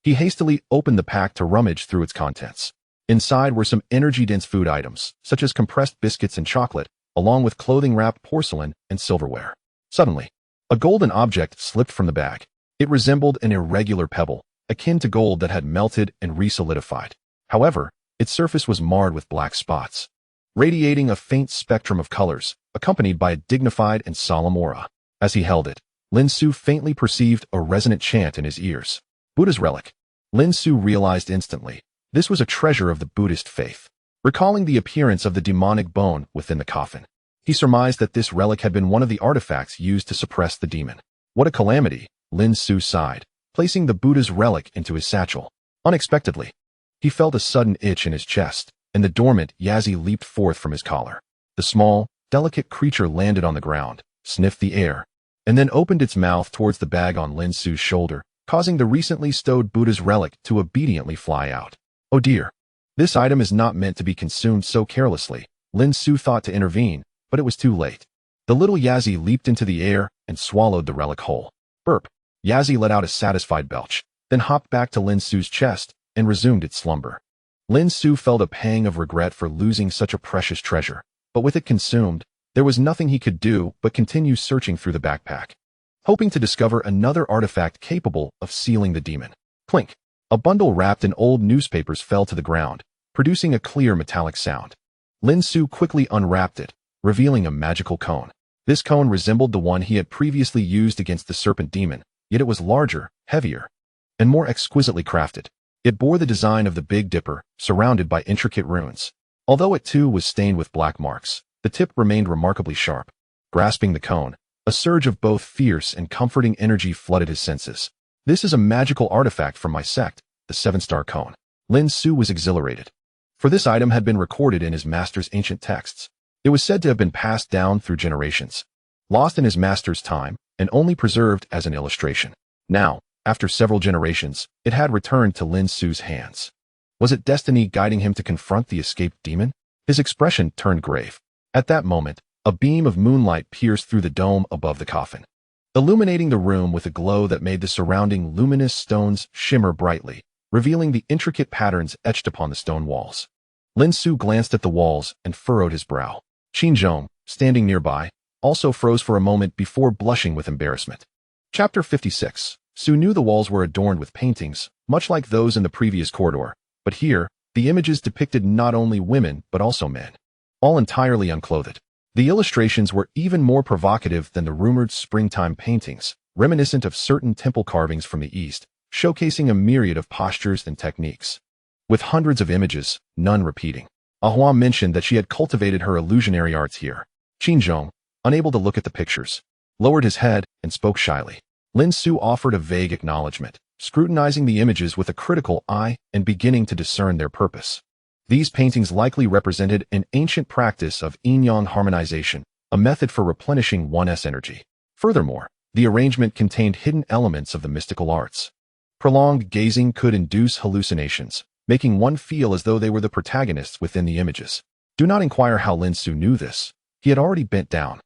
He hastily opened the pack to rummage through its contents. Inside were some energy-dense food items, such as compressed biscuits and chocolate, along with clothing-wrapped porcelain and silverware. Suddenly, a golden object slipped from the bag. It resembled an irregular pebble, akin to gold that had melted and re-solidified. However, its surface was marred with black spots, radiating a faint spectrum of colors, accompanied by a dignified and solemn aura. As he held it, Lin Xu faintly perceived a resonant chant in his ears. Buddha's relic. Lin Xu realized instantly, this was a treasure of the Buddhist faith. Recalling the appearance of the demonic bone within the coffin, he surmised that this relic had been one of the artifacts used to suppress the demon. What a calamity, Lin Xu sighed, placing the Buddha's relic into his satchel. Unexpectedly, he felt a sudden itch in his chest, and the dormant Yazi leaped forth from his collar. The small, delicate creature landed on the ground, sniffed the air, and then opened its mouth towards the bag on Lin Xu's shoulder, causing the recently stowed Buddha's relic to obediently fly out. Oh dear. This item is not meant to be consumed so carelessly, Lin Xu thought to intervene, but it was too late. The little Yazi leaped into the air and swallowed the relic whole. Burp. Yazi let out a satisfied belch, then hopped back to Lin Xu's chest and resumed its slumber. Lin Xu felt a pang of regret for losing such a precious treasure, but with it consumed, there was nothing he could do but continue searching through the backpack, hoping to discover another artifact capable of sealing the demon. Clink! A bundle wrapped in old newspapers fell to the ground, producing a clear metallic sound. Lin Xu quickly unwrapped it, revealing a magical cone. This cone resembled the one he had previously used against the serpent demon, yet it was larger, heavier, and more exquisitely crafted. It bore the design of the Big Dipper, surrounded by intricate runes. Although it too was stained with black marks, the tip remained remarkably sharp. Grasping the cone, a surge of both fierce and comforting energy flooded his senses. This is a magical artifact from my sect, the 7-star cone. Lin Xu was exhilarated, for this item had been recorded in his master's ancient texts. It was said to have been passed down through generations, lost in his master's time, and only preserved as an illustration. Now, after several generations, it had returned to Lin Xu's hands. Was it destiny guiding him to confront the escaped demon? His expression turned grave. At that moment, a beam of moonlight pierced through the dome above the coffin, illuminating the room with a glow that made the surrounding luminous stones shimmer brightly, revealing the intricate patterns etched upon the stone walls. Lin Xu glanced at the walls and furrowed his brow. Qin Zhong, standing nearby, also froze for a moment before blushing with embarrassment. Chapter 56. Xu knew the walls were adorned with paintings, much like those in the previous corridor, but here, the images depicted not only women but also men, all entirely unclothed. The illustrations were even more provocative than the rumored springtime paintings, reminiscent of certain temple carvings from the East, showcasing a myriad of postures and techniques. With hundreds of images, none repeating, Ahua mentioned that she had cultivated her illusionary arts here. Qin Zhong, unable to look at the pictures, lowered his head and spoke shyly. Lin Xu offered a vague acknowledgement, scrutinizing the images with a critical eye and beginning to discern their purpose. These paintings likely represented an ancient practice of yin-yang harmonization, a method for replenishing one's energy. Furthermore, the arrangement contained hidden elements of the mystical arts. Prolonged gazing could induce hallucinations, making one feel as though they were the protagonists within the images. Do not inquire how Lin Xu knew this. He had already bent down,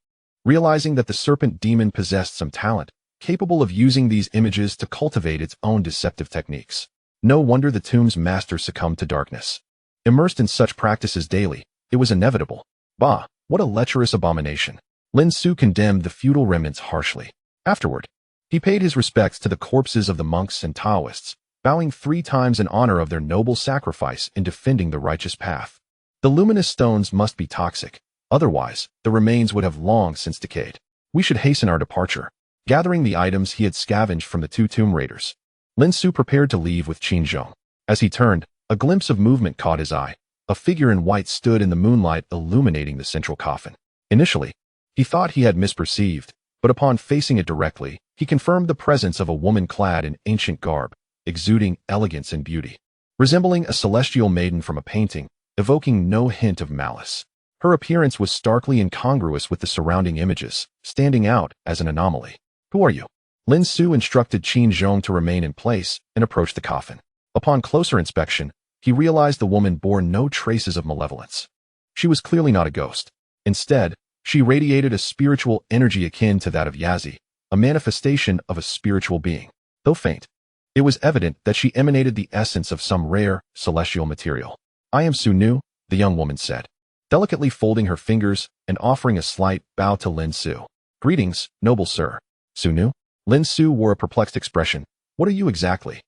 realizing that the serpent demon possessed some talent, capable of using these images to cultivate its own deceptive techniques. No wonder the tomb's master succumbed to darkness. Immersed in such practices daily, it was inevitable. Bah, what a lecherous abomination. Lin Xu condemned the feudal remnants harshly. Afterward, he paid his respects to the corpses of the monks and Taoists, bowing 3 times in honor of their noble sacrifice in defending the righteous path. The luminous stones must be toxic, otherwise, the remains would have long since decayed. We should hasten our departure. Gathering the items he had scavenged from the 2 tomb raiders, Lin Xu prepared to leave with Qin Zhong. As he turned, a glimpse of movement caught his eye. A figure in white stood in the moonlight illuminating the central coffin. Initially, he thought he had misperceived, but upon facing it directly, he confirmed the presence of a woman clad in ancient garb, exuding elegance and beauty. Resembling a celestial maiden from a painting, evoking no hint of malice. Her appearance was starkly incongruous with the surrounding images, standing out as an anomaly. Who are you? Lin Xu instructed Qin Zhong to remain in place and approach the coffin. Upon closer inspection, he realized the woman bore no traces of malevolence. She was clearly not a ghost. Instead, she radiated a spiritual energy akin to that of Yazi, a manifestation of a spiritual being. Though faint, it was evident that she emanated the essence of some rare, celestial material. I am Su Nu, the young woman said, delicately folding her fingers and offering a slight bow to Lin Xu. Greetings, noble sir. Su Nu? Lin Xu wore a perplexed expression. What are you exactly?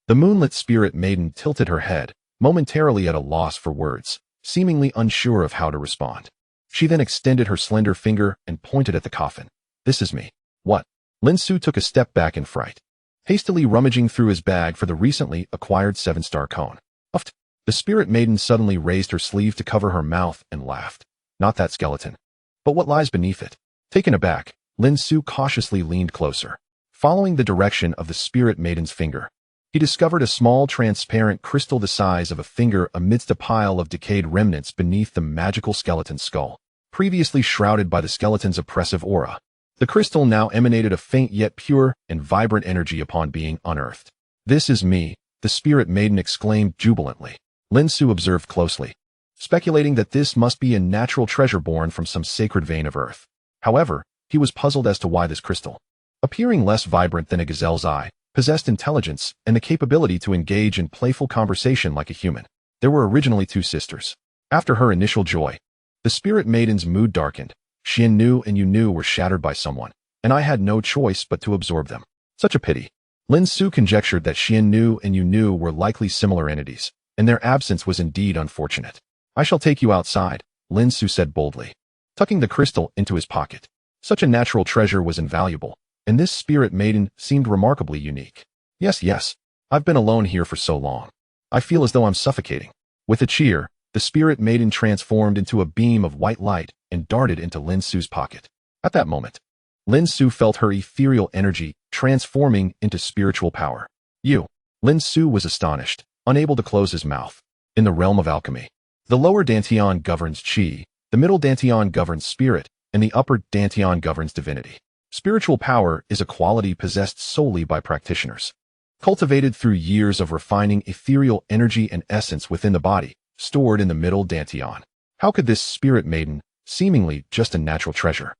The moonlit spirit maiden tilted her head, momentarily at a loss for words, seemingly unsure of how to respond. She then extended her slender finger and pointed at the coffin. This is me. What? Lin Xu took a step back in fright, hastily rummaging through his bag for the recently acquired 7-star cone. Uft. The spirit maiden suddenly raised her sleeve to cover her mouth and laughed. Not that skeleton. But what lies beneath it? Taken aback, Lin Xu cautiously leaned closer. Following the direction of the spirit maiden's finger, he discovered a small transparent crystal the size of a finger amidst a pile of decayed remnants beneath the magical skeleton's skull, previously shrouded by the skeleton's oppressive aura. The crystal now emanated a faint yet pure and vibrant energy upon being unearthed. This is me, the spirit maiden exclaimed jubilantly. Lin Xu observed closely, speculating that this must be a natural treasure born from some sacred vein of earth. However, he was puzzled as to why this crystal, appearing less vibrant than a gazelle's eye, possessed intelligence and the capability to engage in playful conversation like a human. There were originally two sisters. After her initial joy, the spirit maiden's mood darkened. Xian Nu and Yu Nu were shattered by someone, and I had no choice but to absorb them. Such a pity. Lin Xu conjectured that Xian Nu and Yu Nu were likely similar entities, and their absence was indeed unfortunate. I shall take you outside, Lin Xu said boldly, tucking the crystal into his pocket. Such a natural treasure was invaluable, and this spirit maiden seemed remarkably unique. Yes, I've been alone here for so long. I feel as though I'm suffocating. With a cheer, the spirit maiden transformed into a beam of white light and darted into Lin Xu's pocket. At that moment, Lin Xu felt her ethereal energy transforming into spiritual power. You. Lin Xu was astonished, unable to close his mouth. In the realm of alchemy, the lower dantian governs qi, the middle dantian governs spirit, and the upper dantian governs divinity. Spiritual power is a quality possessed solely by practitioners, cultivated through years of refining ethereal energy and essence within the body, stored in the middle dantian. How could this spirit maiden, seemingly just a natural treasure,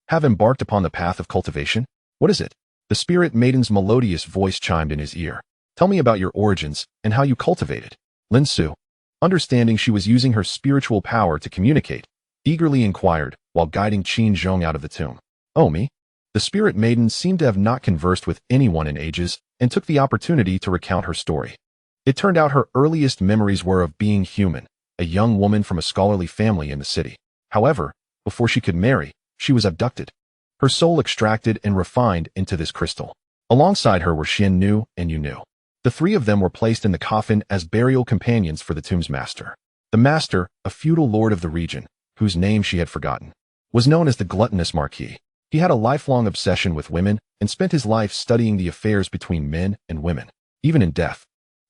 have embarked upon the path of cultivation? What is it? The spirit maiden's melodious voice chimed in his ear. Tell me about your origins and how you cultivated. Lin Xu, understanding she was using her spiritual power to communicate, eagerly inquired while guiding Qin Zhong out of the tomb. Oh, me? The spirit maiden seemed to have not conversed with anyone in ages and took the opportunity to recount her story. It turned out her earliest memories were of being human, a young woman from a scholarly family in the city. However, before she could marry, she was abducted, her soul extracted and refined into this crystal. Alongside her were Xian Nu and Yu Nu. The three of them were placed in the coffin as burial companions for the tomb's master. The master, a feudal lord of the region, whose name she had forgotten, was known as the gluttonous Marquis. He had a lifelong obsession with women and spent his life studying the affairs between men and women. Even in death,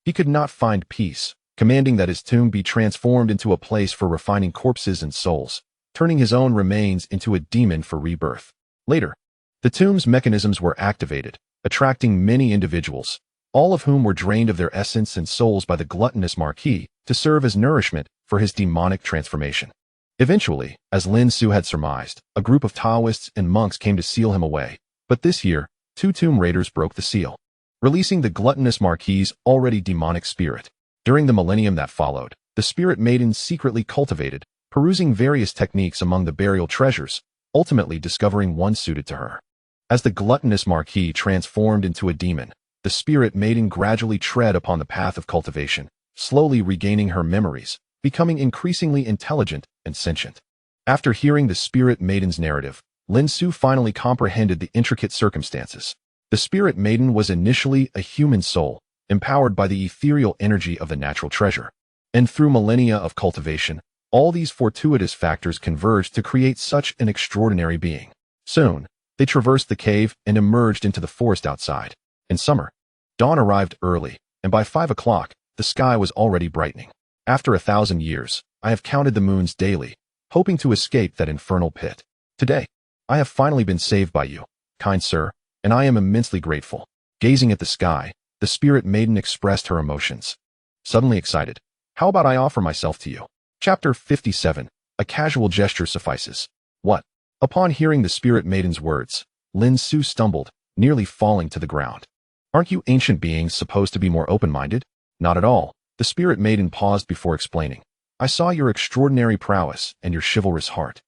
he could not find peace, commanding that his tomb be transformed into a place for refining corpses and souls, turning his own remains into a demon for rebirth. Later, the tomb's mechanisms were activated, attracting many individuals, all of whom were drained of their essence and souls by the gluttonous Marquis to serve as nourishment for his demonic transformation. Eventually, as Lin Xu had surmised, a group of Taoists and monks came to seal him away, but this year, two tomb raiders broke the seal, releasing the gluttonous Marquis's already demonic spirit. During the millennium that followed, the spirit maiden secretly cultivated, perusing various techniques among the burial treasures, ultimately discovering one suited to her. As the gluttonous Marquis transformed into a demon, the spirit maiden gradually tread upon the path of cultivation, slowly regaining her memories, becoming increasingly intelligent and sentient. After hearing the spirit maiden's narrative, Lin Xu finally comprehended the intricate circumstances. The spirit maiden was initially a human soul, empowered by the ethereal energy of the natural treasure. And through millennia of cultivation, all these fortuitous factors converged to create such an extraordinary being. Soon, they traversed the cave and emerged into the forest outside. In summer, dawn arrived early, and by 5 o'clock, the sky was already brightening. After 1,000 years, I have counted the moons daily, hoping to escape that infernal pit. Today, I have finally been saved by you, kind sir, and I am immensely grateful. Gazing at the sky, the spirit maiden expressed her emotions. Suddenly excited, how about I offer myself to you? Chapter 57. A casual gesture suffices. What? Upon hearing the spirit maiden's words, Lin Xu stumbled, nearly falling to the ground. Aren't you ancient beings supposed to be more open-minded? Not at all. The spirit maiden paused before explaining. I saw your extraordinary prowess and your chivalrous heart,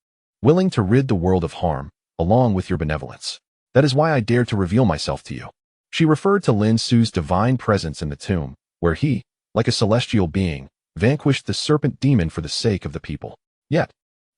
willing to rid the world of harm, along with your benevolence. That is why I dared to reveal myself to you. She referred to Lin Xu's divine presence in the tomb, where he, like a celestial being, vanquished the serpent demon for the sake of the people. Yet,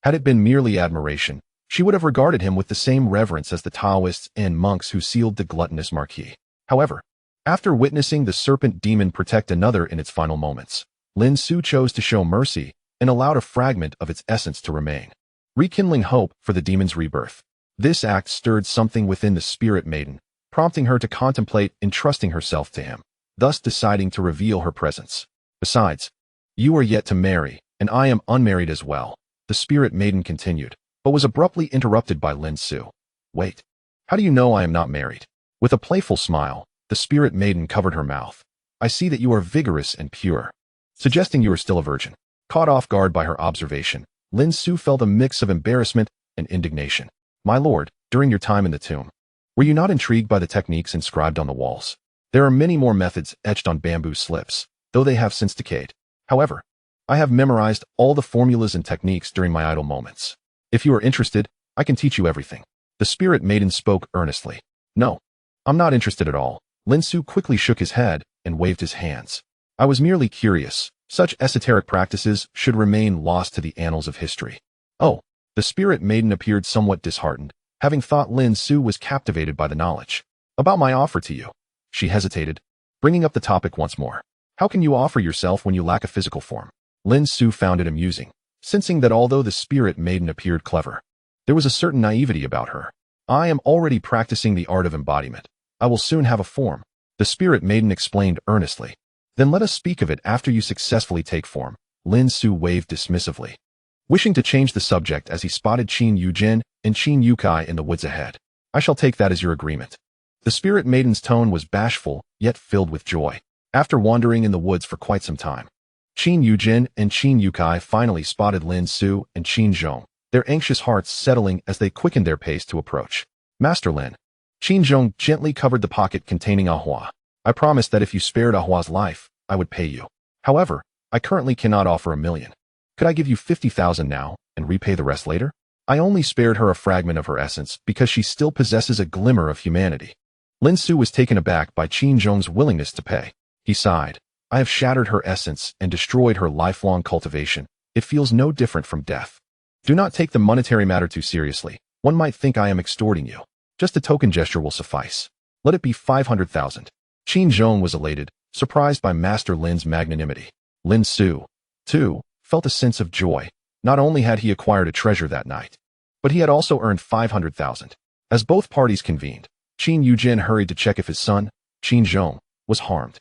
had it been merely admiration, she would have regarded him with the same reverence as the Taoists and monks who sealed the gluttonous Marquis. However, after witnessing the serpent demon protect another in its final moments, Lin Xu chose to show mercy and allowed a fragment of its essence to remain, rekindling hope for the demon's rebirth. This act stirred something within the spirit maiden, prompting her to contemplate entrusting herself to him, thus deciding to reveal her presence. Besides, you are yet to marry, and I am unmarried as well, the spirit maiden continued, but was abruptly interrupted by Lin Xu. Wait, how do you know I am not married? With a playful smile, the spirit maiden covered her mouth. I see that you are vigorous and pure, suggesting you are still a virgin. Caught off guard by her observation, Lin Xu felt a mix of embarrassment and indignation. My lord, during your time in the tomb, were you not intrigued by the techniques inscribed on the walls? There are many more methods etched on bamboo slips, though they have since decayed. However, I have memorized all the formulas and techniques during my idle moments. If you are interested, I can teach you everything." The spirit maiden spoke earnestly. "No, I'm not interested at all." Lin Xu quickly shook his head and waved his hands. "I was merely curious. Such esoteric practices should remain lost to the annals of history." "Oh." The spirit maiden appeared somewhat disheartened, having thought Lin Xu was captivated by the knowledge. "About my offer to you." She hesitated, bringing up the topic once more. "How can you offer yourself when you lack a physical form?" Lin Xu found it amusing, sensing that although the spirit maiden appeared clever, there was a certain naivety about her. "I am already practicing the art of embodiment. I will soon have a form," the spirit maiden explained earnestly. "Then let us speak of it after you successfully take form." Lin Xu waved dismissively, wishing to change the subject as he spotted Qin Yujin and Qin Yukai in the woods ahead. "I shall take that as your agreement." The spirit maiden's tone was bashful, yet filled with joy. After wandering in the woods for quite some time, Qin Yujin and Qin Yukai finally spotted Lin Xu and Qin Zhong, their anxious hearts settling as they quickened their pace to approach. "Master Lin." Qin Zhong gently covered the pocket containing Ahua. "I promised that if you spared Ahua's life, I would pay you. However, I currently cannot offer 1,000,000. Could I give you 50,000 now and repay the rest later? I only spared her a fragment of her essence because she still possesses a glimmer of humanity." Lin Xu was taken aback by Qin Zhong's willingness to pay. He sighed. "I have shattered her essence and destroyed her lifelong cultivation. It feels no different from death. Do not take the monetary matter too seriously. One might think I am extorting you. Just a token gesture will suffice. Let it be 500,000. Qin Zhong was elated, surprised by Master Lin's magnanimity. Lin Xu, too, felt a sense of joy. Not only had he acquired a treasure that night, but he had also earned 500,000. As both parties convened, Qin Yujin hurried to check if his son, Qin Zhong, was harmed.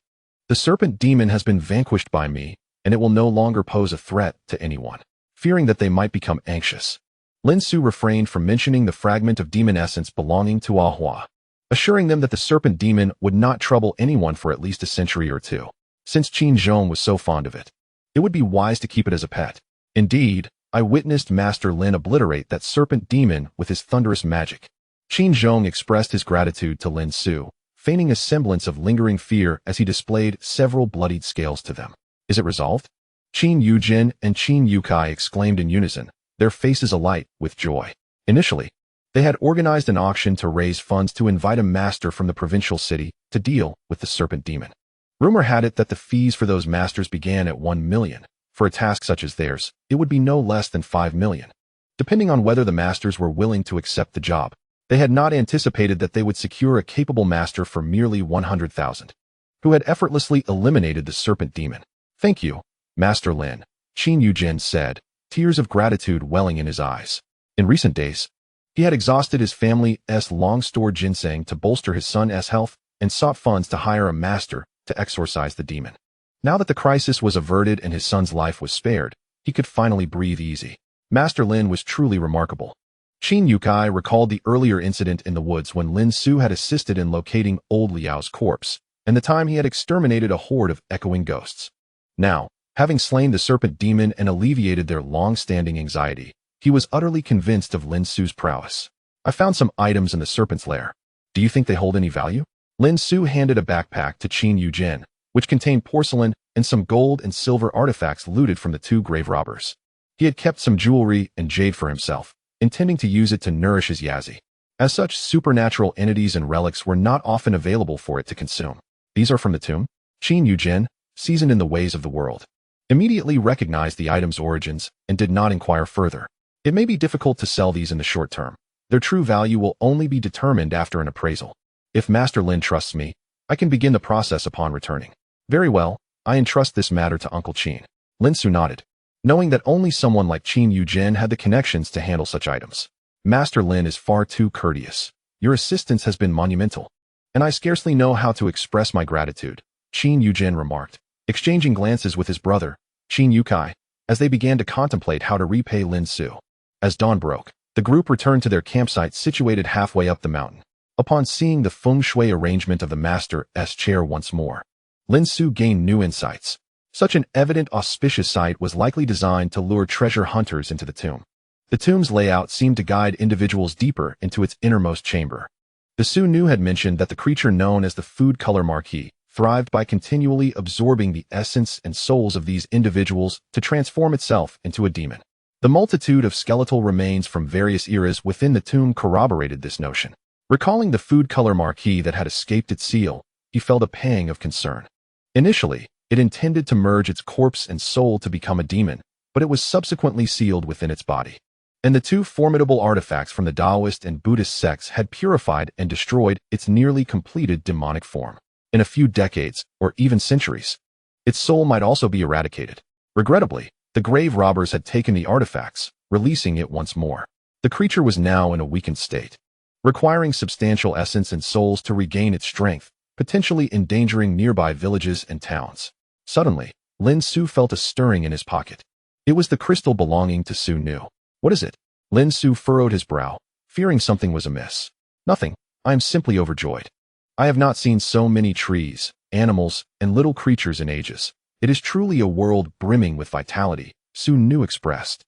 "The serpent demon has been vanquished by me, and it will no longer pose a threat to anyone." Fearing that they might become anxious, Lin Xu refrained from mentioning the fragment of demon essence belonging to Ahua, assuring them that the serpent demon would not trouble anyone for at least a century or two. Since Qin Zhong was so fond of it, it would be wise to keep it as a pet. Indeed, I witnessed Master Lin obliterate that serpent demon with his thunderous magic. Qin Zhong expressed his gratitude to Lin Xu, feigning a semblance of lingering fear as he displayed several bloodied scales to them. "Is it resolved?" Qin Yujin and Qin Yukai exclaimed in unison, their faces alight with joy. Initially, they had organized an auction to raise funds to invite a master from the provincial city to deal with the serpent demon. Rumor had it that the fees for those masters began at 1,000,000. For a task such as theirs, it would be no less than 5,000,000. Depending on whether the masters were willing to accept the job, they had not anticipated that they would secure a capable master for merely 100,000, who had effortlessly eliminated the serpent demon. "Thank you, Master Lin," Qin Yujin said, tears of gratitude welling in his eyes. In recent days, he had exhausted his family's long-stored ginseng to bolster his son's health and sought funds to hire a master to exorcise the demon. Now that the crisis was averted and his son's life was spared, he could finally breathe easy. Master Lin was truly remarkable. Qin Yukai recalled the earlier incident in the woods when Lin Xu had assisted in locating old Liao's corpse, and the time he had exterminated a horde of echoing ghosts. Now, having slain the serpent demon and alleviated their long-standing anxiety, he was utterly convinced of Lin Xu's prowess. "I found some items in the serpent's lair. Do you think they hold any value?" Lin Xu handed a backpack to Qin Yujin, which contained porcelain and some gold and silver artifacts looted from the two grave robbers. He had kept some jewelry and jade for himself, intending to use it to nourish his Yazi. As such, supernatural entities and relics were not often available for it to consume. "These are from the tomb?" Qin Yujin, seasoned in the ways of the world, immediately recognized the item's origins and did not inquire further. "It may be difficult to sell these in the short term. Their true value will only be determined after an appraisal. If Master Lin trusts me, I can begin the process upon returning." "Very well, I entrust this matter to Uncle Qin." Lin Xu nodded, knowing that only someone like Qin Yujin had the connections to handle such items. "Master Lin is far too courteous. Your assistance has been monumental, and I scarcely know how to express my gratitude," Qin Yujin remarked, exchanging glances with his brother, Qin Yukai, as they began to contemplate how to repay Lin Xu. As dawn broke, the group returned to their campsite situated halfway up the mountain. Upon seeing the feng shui arrangement of the master's chair once more, Lin Xu gained new insights. Such an evident auspicious site was likely designed to lure treasure hunters into the tomb. The tomb's layout seemed to guide individuals deeper into its innermost chamber. The Su Nu had mentioned that the creature known as the food color marquis thrived by continually absorbing the essence and souls of these individuals to transform itself into a demon. The multitude of skeletal remains from various eras within the tomb corroborated this notion. Recalling the food color marquee that had escaped its seal, he felt a pang of concern. Initially, it intended to merge its corpse and soul to become a demon, but it was subsequently sealed within its body. And the two formidable artifacts from the Taoist and Buddhist sects had purified and destroyed its nearly completed demonic form. In a few decades, or even centuries, its soul might also be eradicated. Regrettably, the grave robbers had taken the artifacts, releasing it once more. The creature was now in a weakened state, requiring substantial essence and souls to regain its strength, potentially endangering nearby villages and towns. Suddenly, Lin Xu felt a stirring in his pocket. It was the crystal belonging to Su Nu. What is it? Lin Xu furrowed his brow, fearing something was amiss. Nothing. I am simply overjoyed. I have not seen so many trees, animals, and little creatures in ages. It is truly a world brimming with vitality, Su Nu expressed,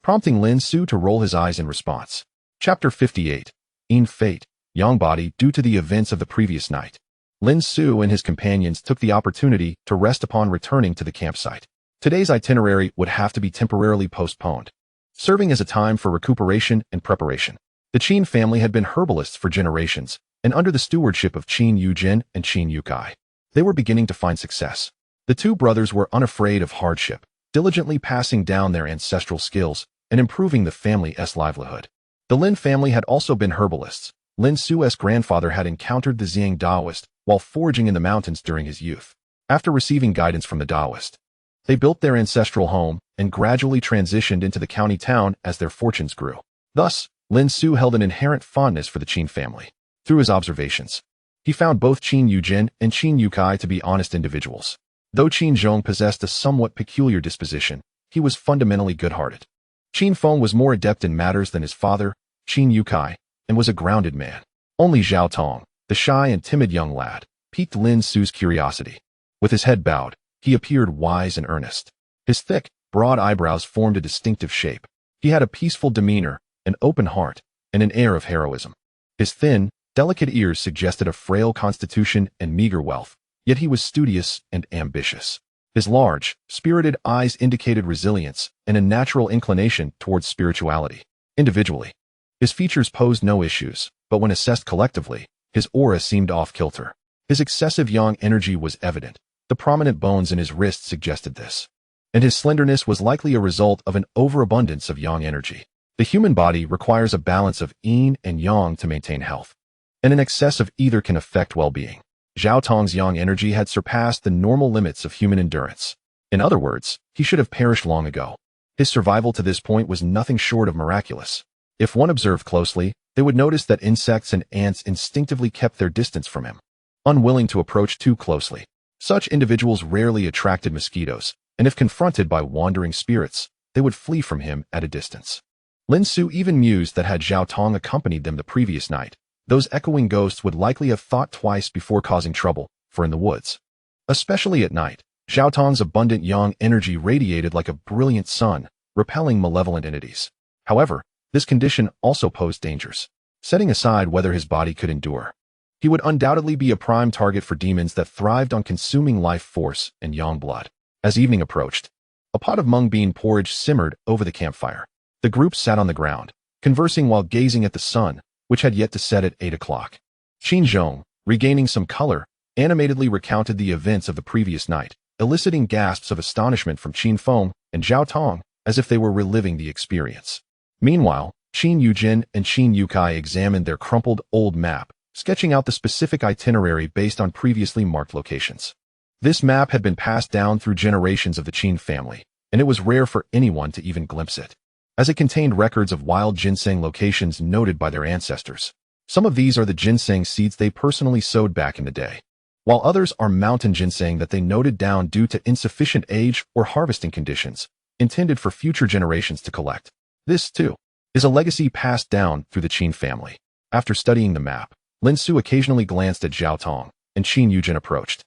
prompting Lin Xu to roll his eyes in response. Chapter 58. In Fate, Yang Body. Due to the events of the previous night, Lin Xu and his companions took the opportunity to rest upon returning to the campsite. Today's itinerary would have to be temporarily postponed, serving as a time for recuperation and preparation. The Qin family had been herbalists for generations, and under the stewardship of Qin Yujin and Qin Yukai, they were beginning to find success. The two brothers were unafraid of hardship, diligently passing down their ancestral skills and improving the family's livelihood. The Lin family had also been herbalists. Lin Xu's grandfather had encountered the Xiang Taoist while foraging in the mountains during his youth. After receiving guidance from the Taoist, they built their ancestral home and gradually transitioned into the county town as their fortunes grew. Thus, Lin Xu held an inherent fondness for the Qin family. Through his observations, he found both Qin Yujin and Qin Yukai to be honest individuals. Though Qin Zhong possessed a somewhat peculiar disposition, he was fundamentally good-hearted. Qin Feng was more adept in matters than his father, Qin Yukai, and was a grounded man. Only Zhao Tong, the shy and timid young lad, piqued Lin Xu's curiosity. With his head bowed, he appeared wise and earnest. His thick, broad eyebrows formed a distinctive shape. He had a peaceful demeanor, an open heart, and an air of heroism. His thin, delicate ears suggested a frail constitution and meager wealth, yet he was studious and ambitious. His large, spirited eyes indicated resilience and a natural inclination towards spirituality. Individually, his features posed no issues, but when assessed collectively, his aura seemed off-kilter. His excessive yang energy was evident. The prominent bones in his wrists suggested this, and his slenderness was likely a result of an overabundance of yang energy. The human body requires a balance of yin and yang to maintain health, and an excess of either can affect well-being. Zhao Tong's yang energy had surpassed the normal limits of human endurance. In other words, he should have perished long ago. His survival to this point was nothing short of miraculous. If one observed closely, they would notice that insects and ants instinctively kept their distance from him, unwilling to approach too closely. Such individuals rarely attracted mosquitoes, and if confronted by wandering spirits, they would flee from him at a distance. Lin Xu even mused that had Zhao Tong accompanied them the previous night, those echoing ghosts would likely have thought twice before causing trouble, for in the woods, especially at night, Zhao Tong's abundant yang energy radiated like a brilliant sun, repelling malevolent entities. However, this condition also posed dangers. Setting aside whether his body could endure, he would undoubtedly be a prime target for demons that thrived on consuming life force and yang blood. As evening approached, a pot of mung bean porridge simmered over the campfire. The group sat on the ground, conversing while gazing at the sun, which had yet to set at 8 o'clock. Qin Zhong, regaining some color, animatedly recounted the events of the previous night, eliciting gasps of astonishment from Qin Feng and Zhao Tong, as if they were reliving the experience. Meanwhile, Qin Yujin and Qin Yukai examined their crumpled old map, sketching out the specific itinerary based on previously marked locations. This map had been passed down through generations of the Qin family, and it was rare for anyone to even glimpse it, as it contained records of wild ginseng locations noted by their ancestors. Some of these are the ginseng seeds they personally sowed back in the day, while others are mountain ginseng that they noted down due to insufficient age or harvesting conditions, intended for future generations to collect. This, too, is a legacy passed down through the Qin family. After studying the map, Lin Xu occasionally glanced at Zhao Tong, and Qin Yujin approached,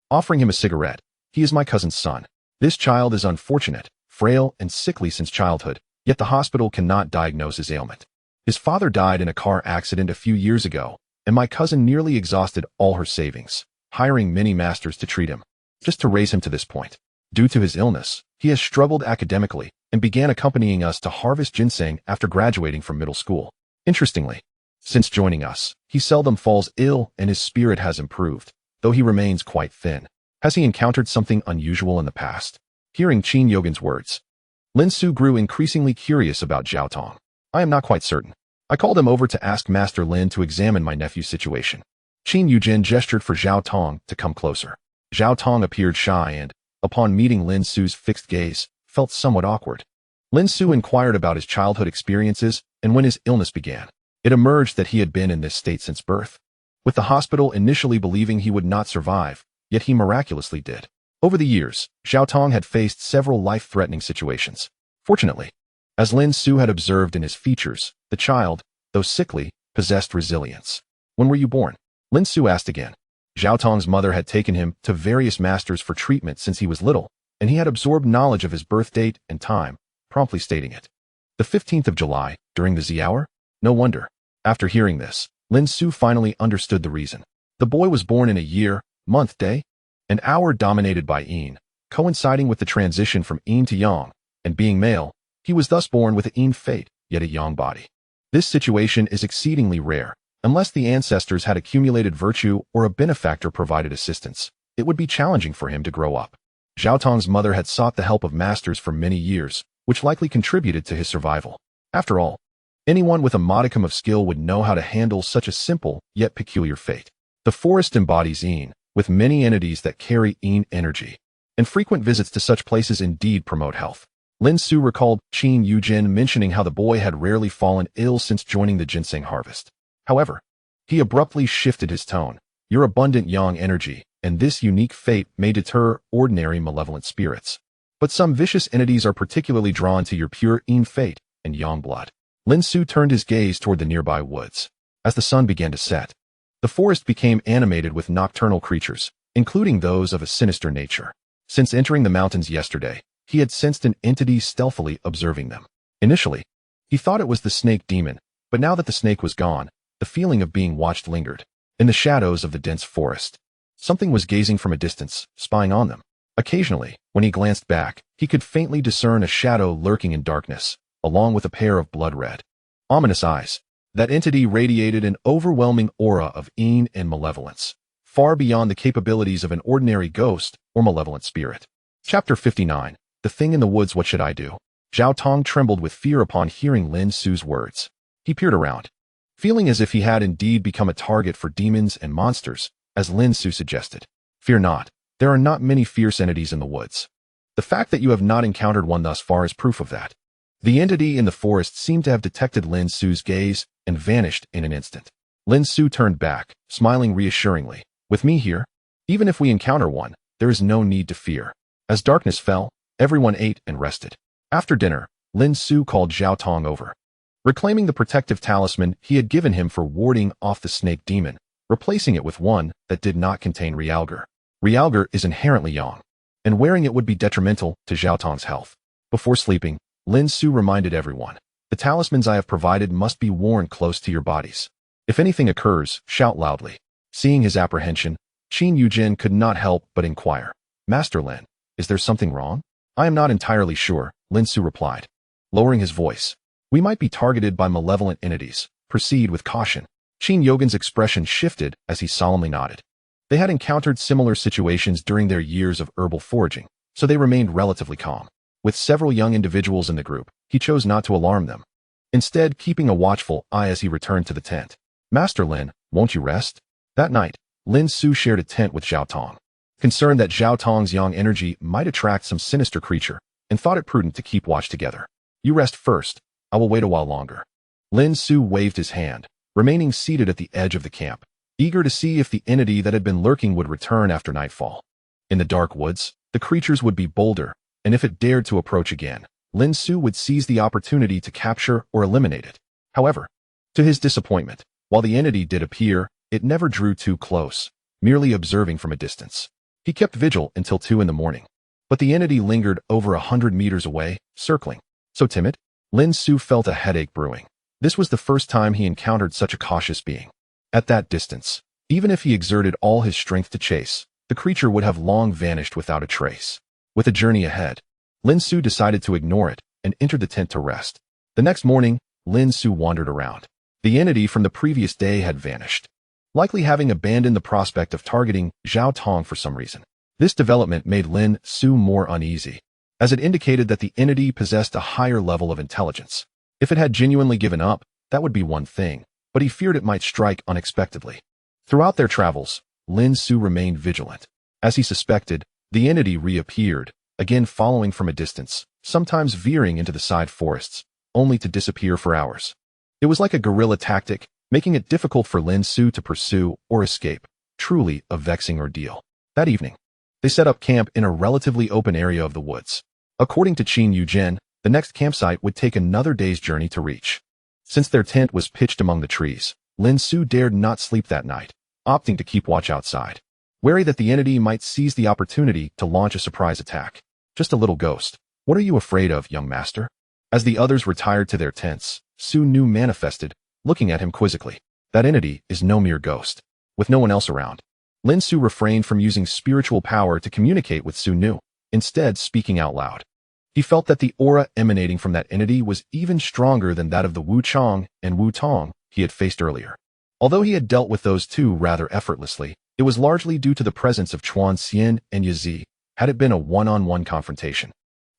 offering him a cigarette. He is my cousin's son. This child is unfortunate, frail, and sickly since childhood, yet the hospital cannot diagnose his ailment. His father died in a car accident a few years ago, and my cousin nearly exhausted all her savings. hiring many masters to treat him, just to raise him to this point. Due to his illness, he has struggled academically and began accompanying us to harvest ginseng after graduating from middle school. Interestingly, since joining us, he seldom falls ill and his spirit has improved, though he remains quite thin. Has he encountered something unusual in the past? Hearing Qin Yogan's words, Lin Xu grew increasingly curious about Zhao Tong. I am not quite certain. I called him over to ask Master Lin to examine my nephew's situation. Qin Yujin gestured for Zhao Tong to come closer. Zhao Tong appeared shy and, upon meeting Lin Xu's fixed gaze, felt somewhat awkward. Lin Xu inquired about his childhood experiences and when his illness began. It emerged that he had been in this state since birth, with the hospital initially believing he would not survive, yet he miraculously did. Over the years, Zhao Tong had faced several life-threatening situations. Fortunately, as Lin Xu had observed in his features, the child, though sickly, possessed resilience. When were you born? Lin Xu asked again. Zhao Tong's mother had taken him to various masters for treatment since he was little, and he had absorbed knowledge of his birth date and time, promptly stating it. The 15th of July, during the Z hour? No wonder. After hearing this, Lin Xu finally understood the reason. The boy was born in a year, month, day, an hour dominated by yin, coinciding with the transition from yin to yang, and being male, he was thus born with a yin fate, yet a yang body. This situation is exceedingly rare. Unless the ancestors had accumulated virtue or a benefactor provided assistance, it would be challenging for him to grow up. Zhao Tong's mother had sought the help of masters for many years, which likely contributed to his survival. After all, anyone with a modicum of skill would know how to handle such a simple, yet peculiar fate. The forest embodies yin, with many entities that carry yin energy, and frequent visits to such places indeed promote health. Lin Xu recalled Qin Yujin mentioning how the boy had rarely fallen ill since joining the ginseng harvest. However, he abruptly shifted his tone. Your abundant yang energy, and this unique fate may deter ordinary malevolent spirits. But some vicious entities are particularly drawn to your pure yin fate and yang blood. Lin Xu turned his gaze toward the nearby woods. As the sun began to set, the forest became animated with nocturnal creatures, including those of a sinister nature. Since entering the mountains yesterday, he had sensed an entity stealthily observing them. Initially, he thought it was the snake demon, but now that the snake was gone, the feeling of being watched lingered. In the shadows of the dense forest, something was gazing from a distance, spying on them. Occasionally, when he glanced back, he could faintly discern a shadow lurking in darkness, along with a pair of blood-red, ominous eyes. That entity radiated an overwhelming aura of yin and malevolence, far beyond the capabilities of an ordinary ghost or malevolent spirit. Chapter 59. The Thing in the Woods. What should I do? Zhao Tong trembled with fear upon hearing Lin Xu's words. He peered around, feeling as if he had indeed become a target for demons and monsters, as Lin Xu suggested. Fear not. There are not many fierce entities in the woods. The fact that you have not encountered one thus far is proof of that. The entity in the forest seemed to have detected Lin Xu's gaze and vanished in an instant. Lin Xu turned back, smiling reassuringly. With me here, even if we encounter one, there is no need to fear. As darkness fell, everyone ate and rested. After dinner, Lin Xu called Zhao Tong over. Reclaiming the protective talisman he had given him for warding off the snake demon, replacing it with one that did not contain realgar. Realgar is inherently yang, and wearing it would be detrimental to Zhao Tong's health. Before sleeping, Lin Xu reminded everyone, the talismans I have provided must be worn close to your bodies. If anything occurs, shout loudly. Seeing his apprehension, Qin Yujin could not help but inquire, Master Lin, is there something wrong? I am not entirely sure, Lin Xu replied, lowering his voice. We might be targeted by malevolent entities. Proceed with caution. Qin Yogan's expression shifted as he solemnly nodded. They had encountered similar situations during their years of herbal foraging, so they remained relatively calm. With several young individuals in the group, he chose not to alarm them, instead keeping a watchful eye as he returned to the tent. Master Lin, won't you rest? That night, Lin Xu shared a tent with Zhao Tong, concerned that Zhao Tong's yang energy might attract some sinister creature, and thought it prudent to keep watch together. You rest first. I will wait a while longer. Lin Xu waved his hand, remaining seated at the edge of the camp, eager to see if the entity that had been lurking would return after nightfall. In the dark woods, the creatures would be bolder, and if it dared to approach again, Lin Xu would seize the opportunity to capture or eliminate it. However, to his disappointment, while the entity did appear, it never drew too close, merely observing from a distance. He kept vigil until 2 in the morning, but the entity lingered over 100 meters away, circling. So timid, Lin Xu felt a headache brewing. This was the first time he encountered such a cautious being. At that distance, Even if he exerted all his strength to chase, the creature would have long vanished without a trace. With a journey ahead, Lin Xu decided to ignore it and entered the tent to rest. The next morning, Lin Xu wandered around. The entity from the previous day had vanished, likely having abandoned the prospect of targeting Zhao Tong for some reason. This development made Lin Xu more uneasy, as it indicated that the entity possessed a higher level of intelligence. If it had genuinely given up, that would be one thing, but he feared it might strike unexpectedly. Throughout their travels, Lin Xu remained vigilant. As he suspected, the entity reappeared, again following from a distance, sometimes veering into the side forests, only to disappear for hours. It was like a guerrilla tactic, making it difficult for Lin Xu to pursue or escape, truly a vexing ordeal. That evening, they set up camp in a relatively open area of the woods. According to Qin Yuzhen, the next campsite would take another day's journey to reach. Since their tent was pitched among the trees, Lin Xu dared not sleep that night, opting to keep watch outside, wary that the entity might seize the opportunity to launch a surprise attack. Just a little ghost. What are you afraid of, young master? As the others retired to their tents, Su Nu manifested, looking at him quizzically. That entity is no mere ghost. With no one else around, Lin Xu refrained from using spiritual power to communicate with Su Nu, instead speaking out loud. He felt that the aura emanating from that entity was even stronger than that of the Wu Chang and Wu Tong he had faced earlier. Although he had dealt with those two rather effortlessly, it was largely due to the presence of Chuan Xian and Yazi. Had it been a one-on-one confrontation,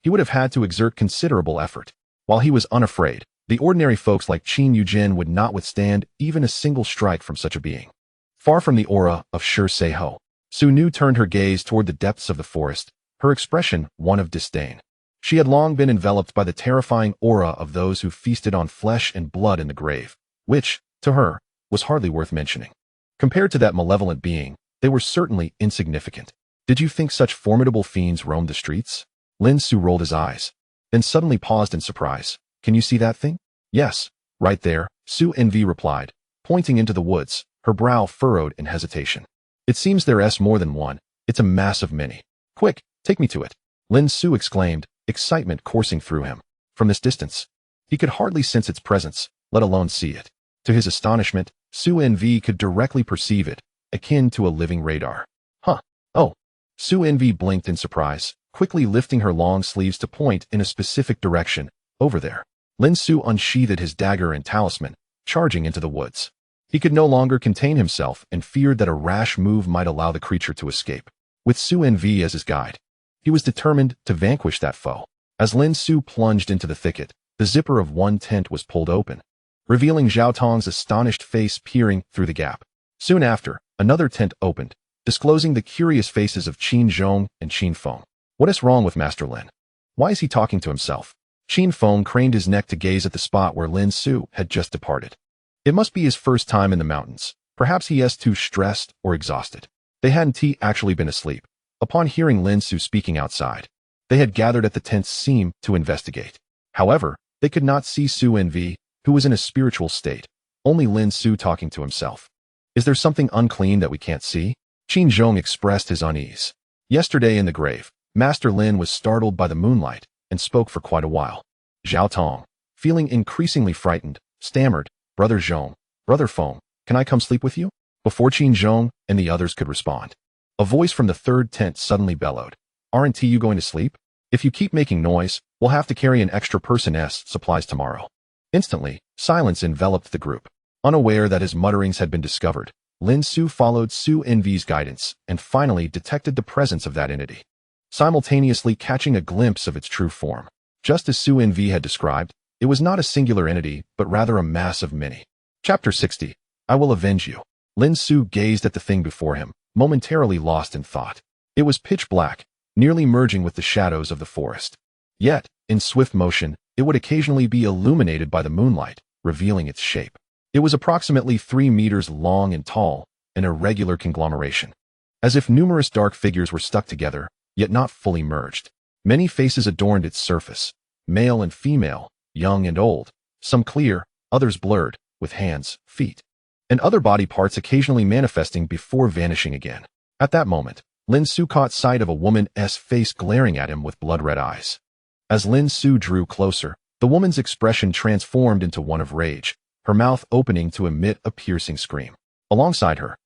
he would have had to exert considerable effort. While he was unafraid, the ordinary folks like Qin Yuzhen would not withstand even a single strike from such a being. Far from the aura of Shi Seiho, Su Nu turned her gaze toward the depths of the forest, her expression one of disdain. She had long been enveloped by the terrifying aura of those who feasted on flesh and blood in the grave, which, to her, was hardly worth mentioning. Compared to that malevolent being, they were certainly insignificant. Did you think such formidable fiends roamed the streets? Lin Xu rolled his eyes, then suddenly paused in surprise. Can you see that thing? Yes, right there, Su Nv replied, pointing into the woods, her brow furrowed in hesitation. It seems there's more than one. It's a mass of many. Quick, take me to it. Lin Xu exclaimed, excitement coursing through him. From this distance, he could hardly sense its presence, let alone see it. To his astonishment, Su Nv could directly perceive it, akin to a living radar. Huh. Oh. Su Nv blinked in surprise, quickly lifting her long sleeves to point in a specific direction, over there. Lin Xu unsheathed his dagger and talisman, charging into the woods. He could no longer contain himself and feared that a rash move might allow the creature to escape. With Su Nv as his guide, he was determined to vanquish that foe. As Lin Xu plunged into the thicket, the zipper of one tent was pulled open, revealing Zhao Tong's astonished face peering through the gap. Soon after, another tent opened, disclosing the curious faces of Qin Zhong and Qin Feng. What is wrong with Master Lin? Why is he talking to himself? Qin Feng craned his neck to gaze at the spot where Lin Xu had just departed. It must be his first time in the mountains. Perhaps he is too stressed or exhausted. They hadn't actually been asleep. Upon hearing Lin Xu speaking outside, they had gathered at the tent's seam to investigate. However, they could not see Su Nv, who was in a spiritual state, only Lin Xu talking to himself. Is there something unclean that we can't see? Qin Zhong expressed his unease. Yesterday in the grave, Master Lin was startled by the moonlight and spoke for quite a while. Zhao Tong, feeling increasingly frightened, stammered, Brother Zhong, Brother Feng, can I come sleep with you? Before Qin Zhong and the others could respond, a voice from the third tent suddenly bellowed. Aren't you going to sleep? If you keep making noise, we'll have to carry an extra person's supplies tomorrow. Instantly, silence enveloped the group. Unaware that his mutterings had been discovered, Lin Xu followed Su Nv's guidance and finally detected the presence of that entity, simultaneously catching a glimpse of its true form. Just as Su Nv had described, it was not a singular entity, but rather a mass of many. Chapter 60. I will avenge you. Lin Xu gazed at the thing before him, momentarily lost in thought. It was pitch black, nearly merging with the shadows of the forest. Yet, in swift motion, it would occasionally be illuminated by the moonlight, revealing its shape. It was approximately 3 meters long and tall, an irregular conglomeration, as if numerous dark figures were stuck together, yet not fully merged. Many faces adorned its surface, male and female, young and old, some clear, others blurred, with hands, feet, and other body parts occasionally manifesting before vanishing again. At that moment, Lin Xu caught sight of a woman's face glaring at him with blood-red eyes. As Lin Xu drew closer, the woman's expression transformed into one of rage, her mouth opening to emit a piercing scream. Alongside her,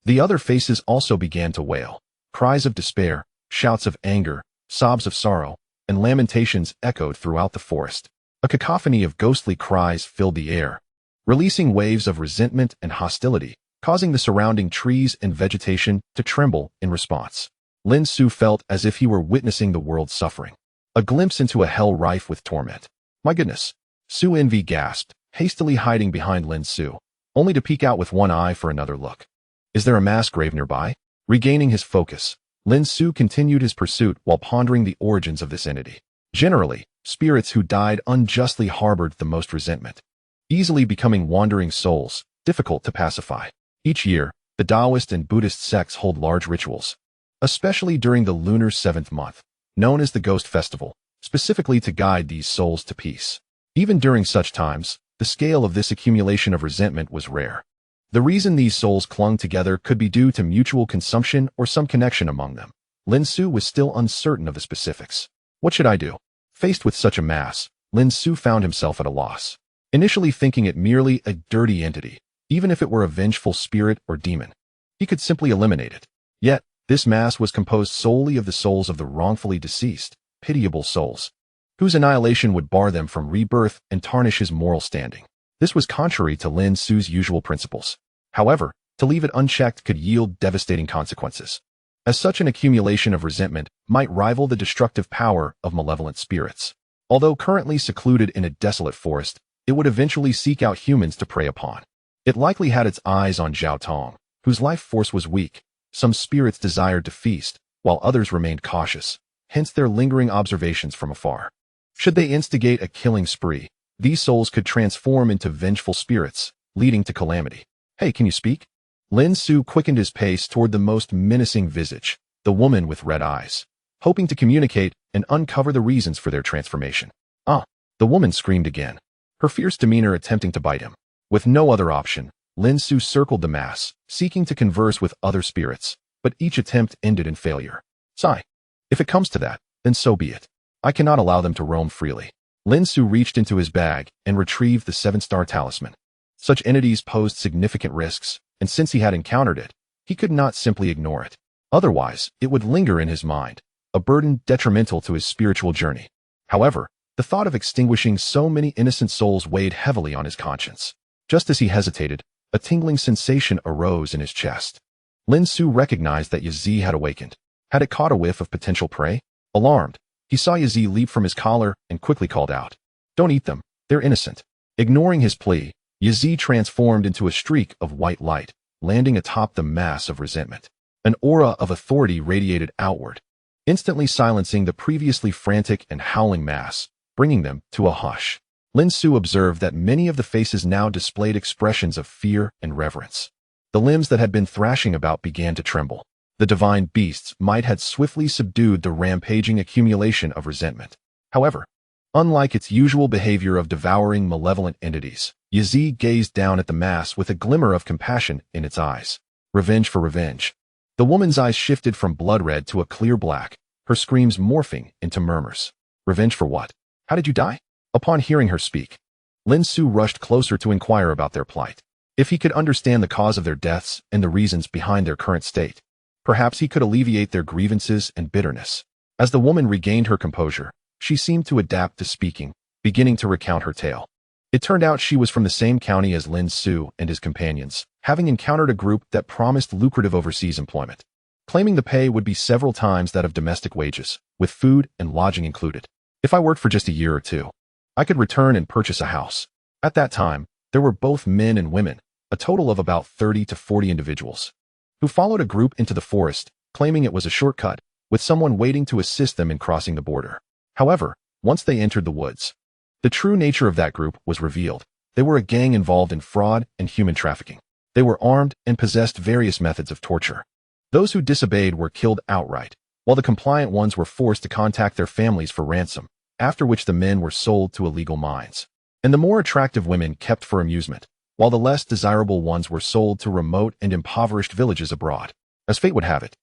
The other faces also began to wail. Cries of despair, shouts of anger, sobs of sorrow, and lamentations echoed throughout the forest. A cacophony of ghostly cries filled the air, releasing waves of resentment and hostility, causing the surrounding trees and vegetation to tremble in response. Lin Xu felt as if he were witnessing the world's suffering, a glimpse into a hell rife with torment. My goodness! Su Envy gasped, hastily hiding behind Lin Xu, only to peek out with one eye for another look. Is there a mass grave nearby? Regaining his focus, Lin Xu continued his pursuit while pondering the origins of this entity. Generally, spirits who died unjustly harbored the most resentment, easily becoming wandering souls, difficult to pacify. Each year, the Taoist and Buddhist sects hold large rituals, especially during the lunar 7th month, known as the Ghost Festival, specifically to guide these souls to peace. Even during such times, the scale of this accumulation of resentment was rare. The reason these souls clung together could be due to mutual consumption or some connection among them. Lin Xu was still uncertain of the specifics. What should I do? Faced with such a mass, Lin Xu found himself at a loss. Initially thinking it merely a dirty entity, even if it were a vengeful spirit or demon, he could simply eliminate it. Yet, this mass was composed solely of the souls of the wrongfully deceased, pitiable souls, whose annihilation would bar them from rebirth and tarnish his moral standing. This was contrary to Lin Xu's usual principles. However, to leave it unchecked could yield devastating consequences, as such an accumulation of resentment might rival the destructive power of malevolent spirits. Although currently secluded in a desolate forest, it would eventually seek out humans to prey upon. It likely had its eyes on Zhao Tong, whose life force was weak. Some spirits desired to feast, while others remained cautious, hence their lingering observations from afar. Should they instigate a killing spree, these souls could transform into vengeful spirits, leading to calamity. Hey, can you speak? Lin Xu quickened his pace toward the most menacing visage, the woman with red eyes, hoping to communicate and uncover the reasons for their transformation. Ah! The woman screamed again, her fierce demeanor attempting to bite him. With no other option, Lin Xu circled the mass, seeking to converse with other spirits, but each attempt ended in failure. Sigh. If it comes to that, then so be it. I cannot allow them to roam freely. Lin Xu reached into his bag and retrieved the 7-star talisman. Such entities posed significant risks, and since he had encountered it, he could not simply ignore it. Otherwise, it would linger in his mind, a burden detrimental to his spiritual journey. However, the thought of extinguishing so many innocent souls weighed heavily on his conscience. Just as he hesitated, a tingling sensation arose in his chest. Lin Xu recognized that Yazi had awakened. Had it caught a whiff of potential prey? Alarmed, he saw Yazi leap from his collar and quickly called out, "Don't eat them, they're innocent." Ignoring his plea, Yazi transformed into a streak of white light, landing atop the mass of resentment. An aura of authority radiated outward, instantly silencing the previously frantic and howling mass, bringing them to a hush. Lin Xu observed that many of the faces now displayed expressions of fear and reverence. The limbs that had been thrashing about began to tremble. The divine beasts might had swiftly subdued the rampaging accumulation of resentment. However, unlike its usual behavior of devouring malevolent entities, Yazi gazed down at the mass with a glimmer of compassion in its eyes. Revenge for revenge. The woman's eyes shifted from blood red to a clear black, her screams morphing into murmurs. Revenge for what? How did you die? Upon hearing her speak, Lin Xu rushed closer to inquire about their plight. If he could understand the cause of their deaths and the reasons behind their current state, perhaps he could alleviate their grievances and bitterness. As the woman regained her composure, she seemed to adapt to speaking, beginning to recount her tale. It turned out she was from the same county as Lin Xu and his companions, having encountered a group that promised lucrative overseas employment, claiming the pay would be several times that of domestic wages, with food and lodging included. If I worked for just a year or two, I could return and purchase a house. At that time, there were both men and women, a total of about 30 to 40 individuals, who followed a group into the forest, claiming it was a shortcut, with someone waiting to assist them in crossing the border. However, once they entered the woods, the true nature of that group was revealed. They were a gang involved in fraud and human trafficking. They were armed and possessed various methods of torture. Those who disobeyed were killed outright, while the compliant ones were forced to contact their families for ransom, after which the men were sold to illegal mines, and the more attractive women kept for amusement, while the less desirable ones were sold to remote and impoverished villages abroad. As fate would have it,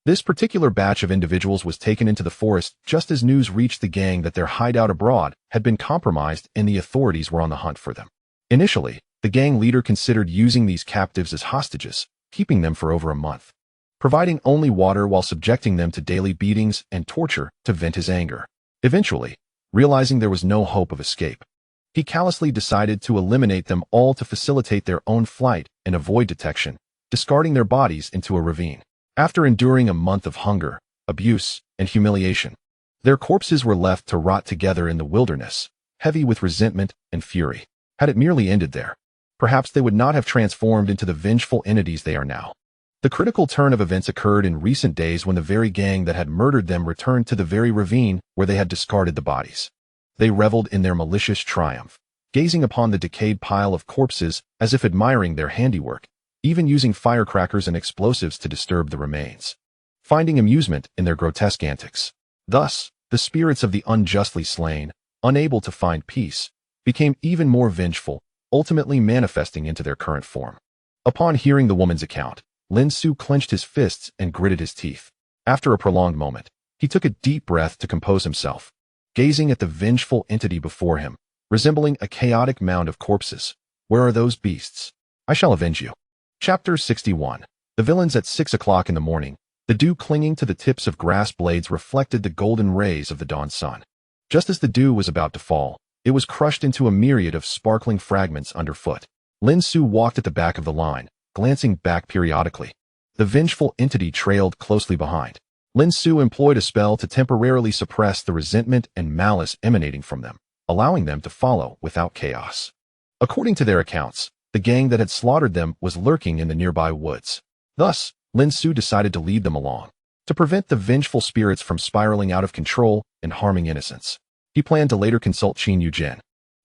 this particular batch of individuals was taken into the forest just as news reached the gang that their hideout abroad had been compromised and the authorities were on the hunt for them. Initially, the gang leader considered using these captives as hostages, keeping them for over a month, providing only water while subjecting them to daily beatings and torture to vent his anger. Eventually, realizing there was no hope of escape, he callously decided to eliminate them all to facilitate their own flight and avoid detection, discarding their bodies into a ravine. After enduring a month of hunger, abuse, and humiliation, their corpses were left to rot together in the wilderness, heavy with resentment and fury. Had it merely ended there, perhaps they would not have transformed into the vengeful entities they are now. The critical turn of events occurred in recent days when the very gang that had murdered them returned to the very ravine where they had discarded the bodies. They reveled in their malicious triumph, gazing upon the decayed pile of corpses as if admiring their handiwork, even using firecrackers and explosives to disturb the remains, finding amusement in their grotesque antics. Thus, the spirits of the unjustly slain, unable to find peace, became even more vengeful, ultimately manifesting into their current form. Upon hearing the woman's account, Lin Xu clenched his fists and gritted his teeth. After a prolonged moment, he took a deep breath to compose himself, gazing at the vengeful entity before him, resembling a chaotic mound of corpses. Where are those beasts? I shall avenge you. Chapter 61. The villains. At 6 o'clock in the morning, the dew clinging to the tips of grass blades reflected the golden rays of the dawn sun. Just as the dew was about to fall, it was crushed into a myriad of sparkling fragments underfoot. Lin Xu walked at the back of the line, glancing back periodically. The vengeful entity trailed closely behind. Lin Xu employed a spell to temporarily suppress the resentment and malice emanating from them, allowing them to follow without chaos. According to their accounts, the gang that had slaughtered them was lurking in the nearby woods. Thus, Lin Xu decided to lead them along, to prevent the vengeful spirits from spiraling out of control and harming innocents. He planned to later consult Qin Yujin,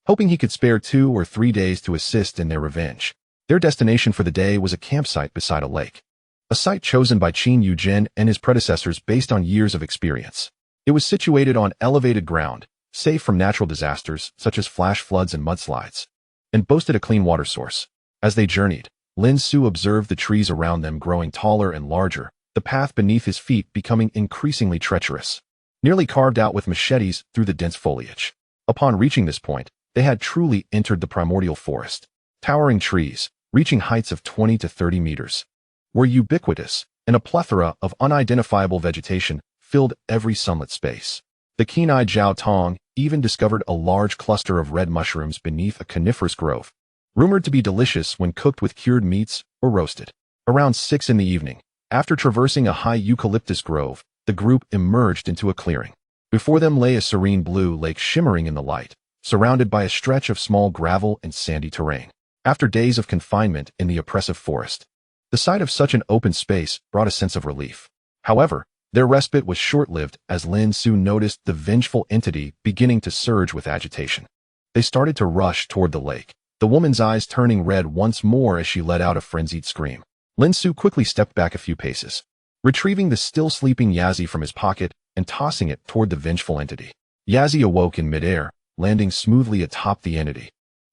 hoping he could spare 2 or 3 days to assist in their revenge. Their destination for the day was a campsite beside a lake, a site chosen by Qin Yujin and his predecessors based on years of experience. It was situated on elevated ground, safe from natural disasters such as flash floods and mudslides, and boasted a clean water source. As they journeyed, Lin Xu observed the trees around them growing taller and larger, the path beneath his feet becoming increasingly treacherous, nearly carved out with machetes through the dense foliage. Upon reaching this point, they had truly entered the primordial forest. Towering trees, reaching heights of 20 to 30 meters, were ubiquitous, and a plethora of unidentifiable vegetation filled every sunlit space. The keen-eyed Zhao Tong even discovered a large cluster of red mushrooms beneath a coniferous grove, rumored to be delicious when cooked with cured meats or roasted. Around 6 in the evening, after traversing a high eucalyptus grove, the group emerged into a clearing. Before them lay a serene blue lake shimmering in the light, surrounded by a stretch of small gravel and sandy terrain. After days of confinement in the oppressive forest, the sight of such an open space brought a sense of relief. However, their respite was short-lived as Lin Xu noticed the vengeful entity beginning to surge with agitation. They started to rush toward the lake, the woman's eyes turning red once more as she let out a frenzied scream. Lin Xu quickly stepped back a few paces, retrieving the still sleeping Yazi from his pocket and tossing it toward the vengeful entity. Yazi awoke in midair, landing smoothly atop the entity,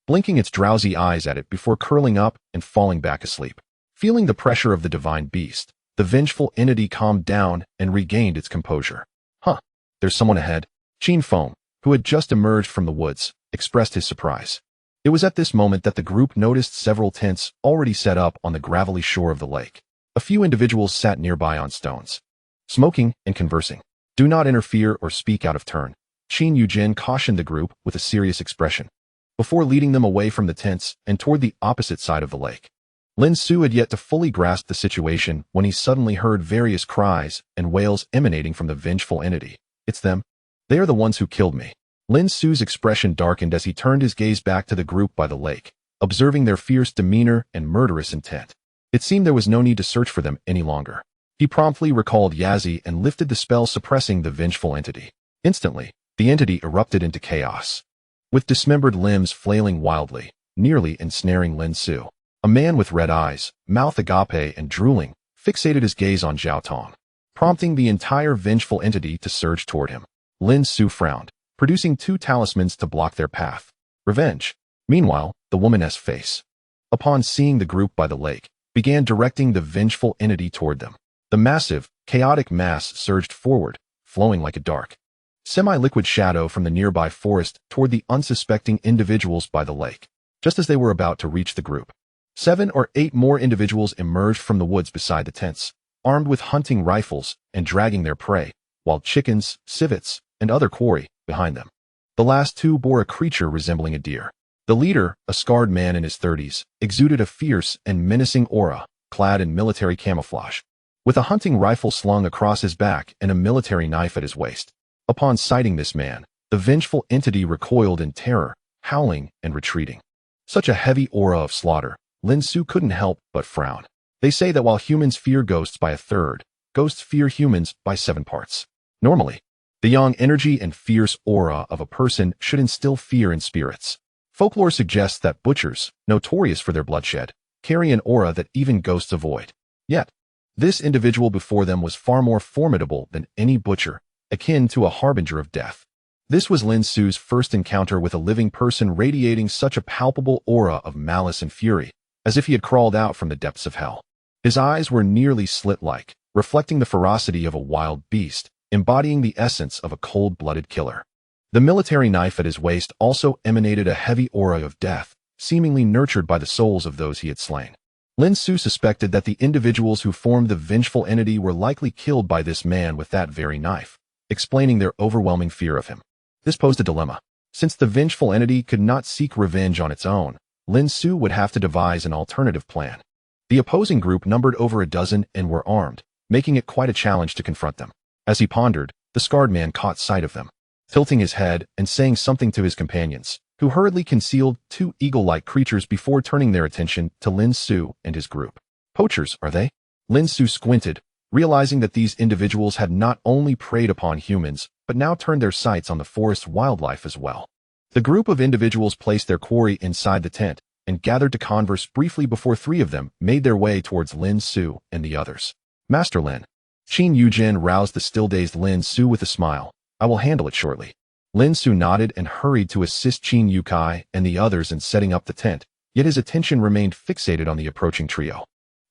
blinking its drowsy eyes at it before curling up and falling back asleep. Feeling the pressure of the divine beast, the vengeful entity calmed down and regained its composure. Huh, there's someone ahead. Qin Feng, who had just emerged from the woods, expressed his surprise. It was at this moment that the group noticed several tents already set up on the gravelly shore of the lake. A few individuals sat nearby on stones, smoking and conversing. Do not interfere or speak out of turn, Qin Yujin cautioned the group with a serious expression, before leading them away from the tents and toward the opposite side of the lake. Lin Xu had yet to fully grasp the situation when he suddenly heard various cries and wails emanating from the vengeful entity. It's them. They are the ones who killed me. Lin Xu's expression darkened as he turned his gaze back to the group by the lake, observing their fierce demeanor and murderous intent. It seemed there was no need to search for them any longer. He promptly recalled Yazi and lifted the spell suppressing the vengeful entity. Instantly, the entity erupted into chaos, with dismembered limbs flailing wildly, nearly ensnaring Lin Xu. A man with red eyes, mouth agape and drooling, fixated his gaze on Zhao Tong, prompting the entire vengeful entity to surge toward him. Lin Xu frowned, producing 2 talismans to block their path. Revenge. Meanwhile, the woman's face, upon seeing the group by the lake, began directing the vengeful entity toward them. The massive, chaotic mass surged forward, flowing like a dark, semi-liquid shadow from the nearby forest toward the unsuspecting individuals by the lake. Just as they were about to reach the group, 7 or 8 more individuals emerged from the woods beside the tents, armed with hunting rifles and dragging their prey, while chickens, civets, and other quarry behind them. The last 2 bore a creature resembling a deer. The leader, a scarred man in his 30s, exuded a fierce and menacing aura, clad in military camouflage, with a hunting rifle slung across his back and a military knife at his waist. Upon sighting this man, the vengeful entity recoiled in terror, howling and retreating. Such a heavy aura of slaughter, Lin Xu couldn't help but frown. They say that while humans fear ghosts by a third, ghosts fear humans by 7 parts. Normally, the yang energy and fierce aura of a person should instill fear in spirits. Folklore suggests that butchers, notorious for their bloodshed, carry an aura that even ghosts avoid. Yet, this individual before them was far more formidable than any butcher, akin to a harbinger of death. This was Lin Xu's first encounter with a living person radiating such a palpable aura of malice and fury, as if he had crawled out from the depths of hell. His eyes were nearly slit-like, reflecting the ferocity of a wild beast, embodying the essence of a cold-blooded killer. The military knife at his waist also emanated a heavy aura of death, seemingly nurtured by the souls of those he had slain. Lin Xu suspected that the individuals who formed the vengeful entity were likely killed by this man with that very knife, explaining their overwhelming fear of him. This posed a dilemma. Since the vengeful entity could not seek revenge on its own, Lin Xu would have to devise an alternative plan. The opposing group numbered over a dozen and were armed, making it quite a challenge to confront them. As he pondered, the scarred man caught sight of them, tilting his head and saying something to his companions, who hurriedly concealed 2 eagle-like creatures before turning their attention to Lin Xu and his group. Poachers, are they? Lin Xu squinted, realizing that these individuals had not only preyed upon humans, but now turned their sights on the forest wildlife as well. The group of individuals placed their quarry inside the tent and gathered to converse briefly before 3 of them made their way towards Lin Xu and the others. Master Lin. Qin Yujin roused the still-dazed Lin Xu with a smile. I will handle it shortly. Lin Xu nodded and hurried to assist Qin Yukai and the others in setting up the tent, yet his attention remained fixated on the approaching trio.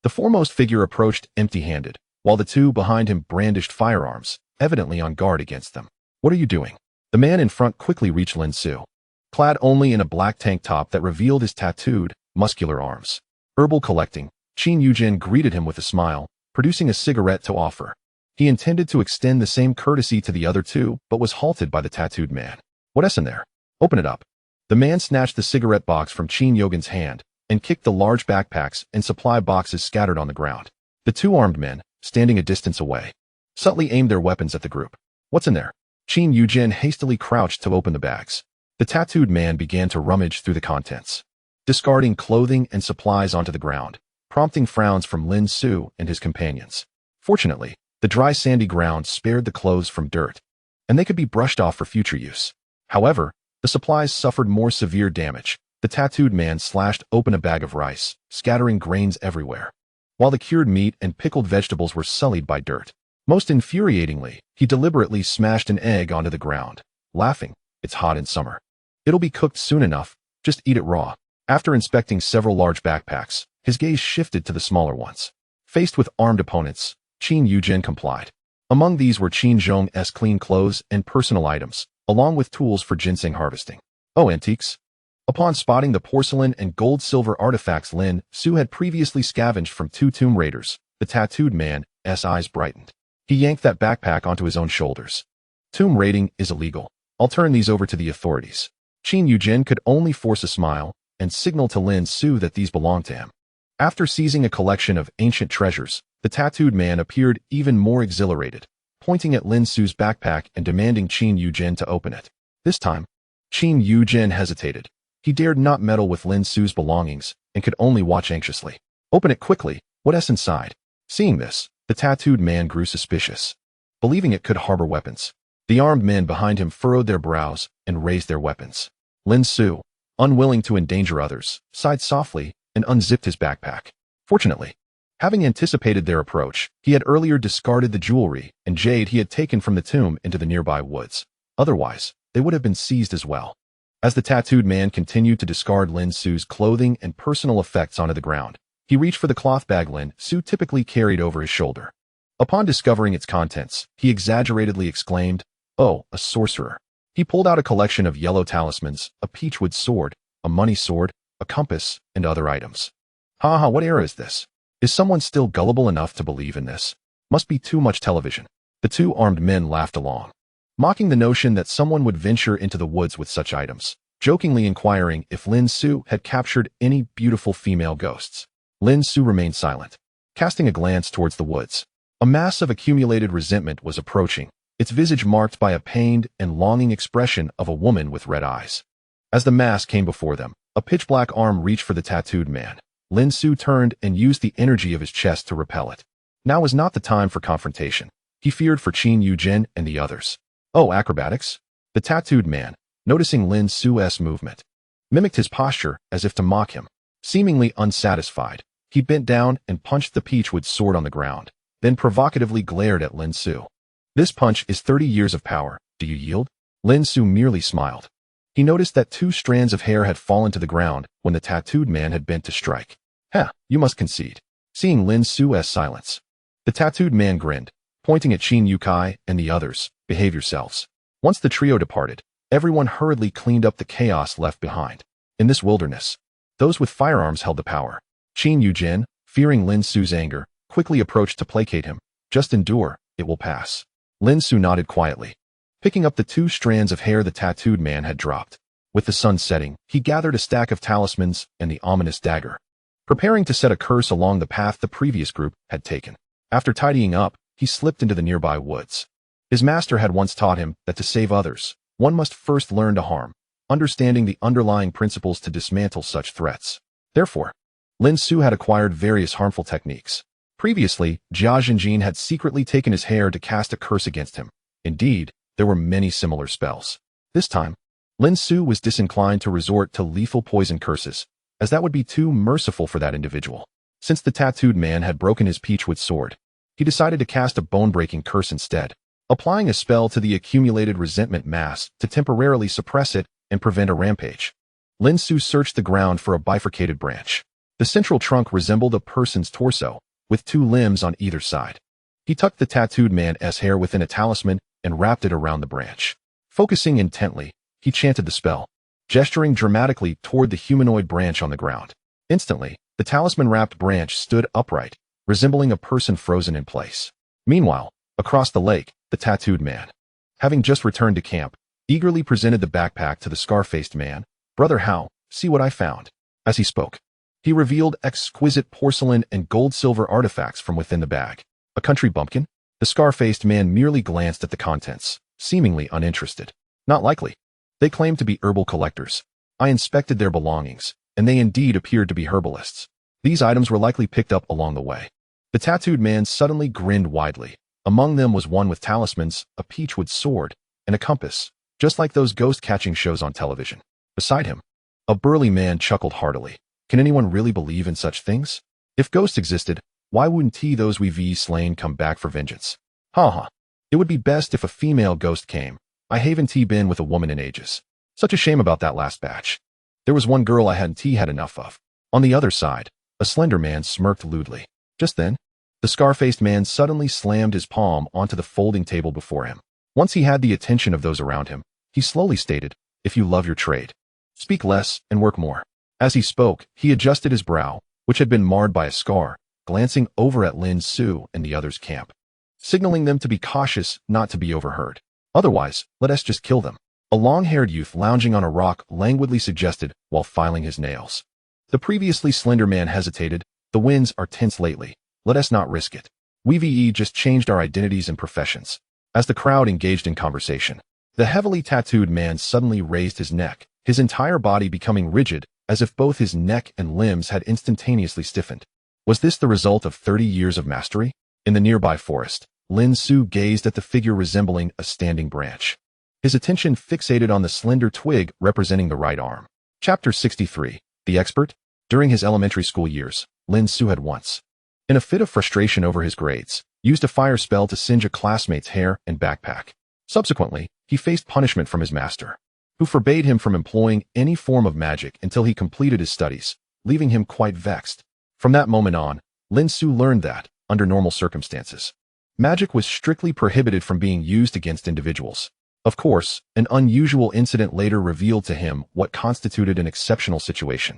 The foremost figure approached empty-handed, while the 2 behind him brandished firearms, evidently on guard against them. What are you doing? The man in front quickly reached Lin Xu, clad only in a black tank top that revealed his tattooed, muscular arms. Herbal collecting, Qin Yujin greeted him with a smile, producing a cigarette to offer. He intended to extend the same courtesy to the other 2, but was halted by the tattooed man. What's in there? Open it up. The man snatched the cigarette box from Qin Yogin's hand and kicked the large backpacks and supply boxes scattered on the ground. The 2 armed men, standing a distance away, subtly aimed their weapons at the group. What's in there? Qin Yujin hastily crouched to open the bags. The tattooed man began to rummage through the contents, discarding clothing and supplies onto the ground, prompting frowns from Lin Xu and his companions. Fortunately, the dry sandy ground spared the clothes from dirt, and they could be brushed off for future use. However, the supplies suffered more severe damage. The tattooed man slashed open a bag of rice, scattering grains everywhere, while the cured meat and pickled vegetables were sullied by dirt. Most infuriatingly, he deliberately smashed an egg onto the ground, laughing, "It's hot in summer. It'll be cooked soon enough, just eat it raw." After inspecting several large backpacks, his gaze shifted to the smaller ones. Faced with armed opponents, Qin Yujin complied. Among these were Qin Zhong's clean clothes and personal items, along with tools for ginseng harvesting. Oh, antiques. Upon spotting the porcelain and gold-silver artifacts Lin Xu had previously scavenged from 2 tomb raiders, the tattooed man's eyes brightened. He yanked that backpack onto his own shoulders. Tomb raiding is illegal. I'll turn these over to the authorities. Qin Yujin could only force a smile and signal to Lin Xu that these belonged to him. After seizing a collection of ancient treasures, the tattooed man appeared even more exhilarated, pointing at Lin Xu's backpack and demanding Qin Yujin to open it. This time, Qin Yujin hesitated. He dared not meddle with Lin Xu's belongings and could only watch anxiously. Open it quickly. What's inside? Seeing this, the tattooed man grew suspicious, believing it could harbor weapons. The armed men behind him furrowed their brows and raised their weapons. Lin Xu, unwilling to endanger others, sighed softly and unzipped his backpack. Fortunately, having anticipated their approach, he had earlier discarded the jewelry and jade he had taken from the tomb into the nearby woods. Otherwise, they would have been seized as well. As the tattooed man continued to discard Lin Xu's clothing and personal effects onto the ground, he reached for the cloth bag Lin Xu typically carried over his shoulder. Upon discovering its contents, he exaggeratedly exclaimed, "Oh, a sorcerer." He pulled out a collection of yellow talismans, a peachwood sword, a money sword, a compass, and other items. Haha, what era is this? Is someone still gullible enough to believe in this? Must be too much television. The two armed men laughed along, mocking the notion that someone would venture into the woods with such items, jokingly inquiring if Lin Xu had captured any beautiful female ghosts. Lin Xu remained silent, casting a glance towards the woods. A mass of accumulated resentment was approaching, its visage marked by a pained and longing expression of a woman with red eyes. As the mass came before them, a pitch-black arm reached for the tattooed man. Lin Xu turned and used the energy of his chest to repel it. Now was not the time for confrontation. He feared for Qin Yujin and the others. Oh, acrobatics? The tattooed man, noticing Lin Xu's movement, mimicked his posture as if to mock him. Seemingly unsatisfied, he bent down and punched the peachwood sword on the ground, then provocatively glared at Lin Xu. This punch is 30 years of power. Do you yield? Lin Xu merely smiled. He noticed that 2 strands of hair had fallen to the ground when the tattooed man had bent to strike. You must concede. Seeing Lin Xu's silence, the tattooed man grinned, pointing at Qin Yukai and the others. Behave yourselves. Once the trio departed, everyone hurriedly cleaned up the chaos left behind. In this wilderness, those with firearms held the power. Qin Yujin, fearing Lin Xu's anger, quickly approached to placate him. Just endure, it will pass. Lin Xu nodded quietly, picking up the 2 strands of hair the tattooed man had dropped. With the sun setting, he gathered a stack of talismans and the ominous dagger, preparing to set a curse along the path the previous group had taken. After tidying up, he slipped into the nearby woods. His master had once taught him that to save others, one must first learn to harm, understanding the underlying principles to dismantle such threats. Therefore, Lin Xu had acquired various harmful techniques. Previously, Jia Zhenjin had secretly taken his hair to cast a curse against him. Indeed, there were many similar spells. This time, Lin Xu was disinclined to resort to lethal poison curses, as that would be too merciful for that individual. Since the tattooed man had broken his peachwood sword, he decided to cast a bone-breaking curse instead, applying a spell to the accumulated resentment mass to temporarily suppress it and prevent a rampage. Lin Xu searched the ground for a bifurcated branch. The central trunk resembled a person's torso, with 2 limbs on either side. He tucked the tattooed man's hair within a talisman and wrapped it around the branch. Focusing intently, he chanted the spell, gesturing dramatically toward the humanoid branch on the ground. Instantly, the talisman-wrapped branch stood upright, resembling a person frozen in place. Meanwhile, across the lake, the tattooed man, having just returned to camp, eagerly presented the backpack to the scar-faced man. Brother Hao, see what I found. As he spoke, he revealed exquisite porcelain and gold-silver artifacts from within the bag. A country bumpkin? The scar-faced man merely glanced at the contents, seemingly uninterested. Not likely. They claimed to be herbal collectors. I inspected their belongings, and they indeed appeared to be herbalists. These items were likely picked up along the way. The tattooed man suddenly grinned widely. Among them was one with talismans, a peachwood sword, and a compass, just like those ghost-catching shows on television. Beside him, a burly man chuckled heartily. Can anyone really believe in such things? If ghosts existed, why wouldn't those we've slain come back for vengeance? Ha. It would be best if a female ghost came. I haven't been with a woman in ages. Such a shame about that last batch. There was one girl I hadn't had enough of. On the other side, a slender man smirked lewdly. Just then, the scar-faced man suddenly slammed his palm onto the folding table before him. Once he had the attention of those around him, he slowly stated, if you love your trade, speak less and work more. As he spoke, he adjusted his brow, which had been marred by a scar, glancing over at Lin Xu and the others' camp, signaling them to be cautious not to be overheard. Otherwise, let us just kill them. A long-haired youth lounging on a rock languidly suggested while filing his nails. The previously slender man hesitated. The winds are tense lately. Let us not risk it. We've just changed our identities and professions. As the crowd engaged in conversation, the heavily tattooed man suddenly raised his neck, his entire body becoming rigid, as if both his neck and limbs had instantaneously stiffened. Was this the result of 30 years of mastery? In the nearby forest, Lin Xu gazed at the figure resembling a standing branch, his attention fixated on the slender twig representing the right arm. Chapter 63. The Expert. During his elementary school years, Lin Xu had once, in a fit of frustration over his grades, used a fire spell to singe a classmate's hair and backpack. Subsequently, he faced punishment from his master, who forbade him from employing any form of magic until he completed his studies, leaving him quite vexed. From that moment on, Lin Xu learned that, under normal circumstances, magic was strictly prohibited from being used against individuals. Of course, an unusual incident later revealed to him what constituted an exceptional situation.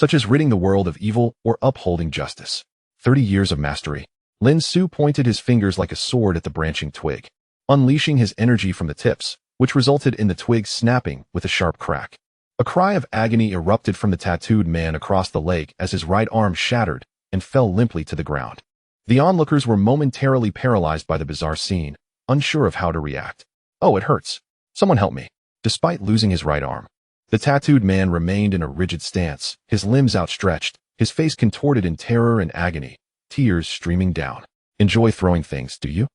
such as ridding the world of evil or upholding justice. 30 years of mastery. Lin Xu pointed his fingers like a sword at the branching twig, unleashing his energy from the tips, which resulted in the twig snapping with a sharp crack. A cry of agony erupted from the tattooed man across the lake as his right arm shattered and fell limply to the ground. The onlookers were momentarily paralyzed by the bizarre scene, unsure of how to react. "Oh, it hurts. Someone help me." Despite losing his right arm, the tattooed man remained in a rigid stance, his limbs outstretched, his face contorted in terror and agony, tears streaming down. "Enjoy throwing things, do you?"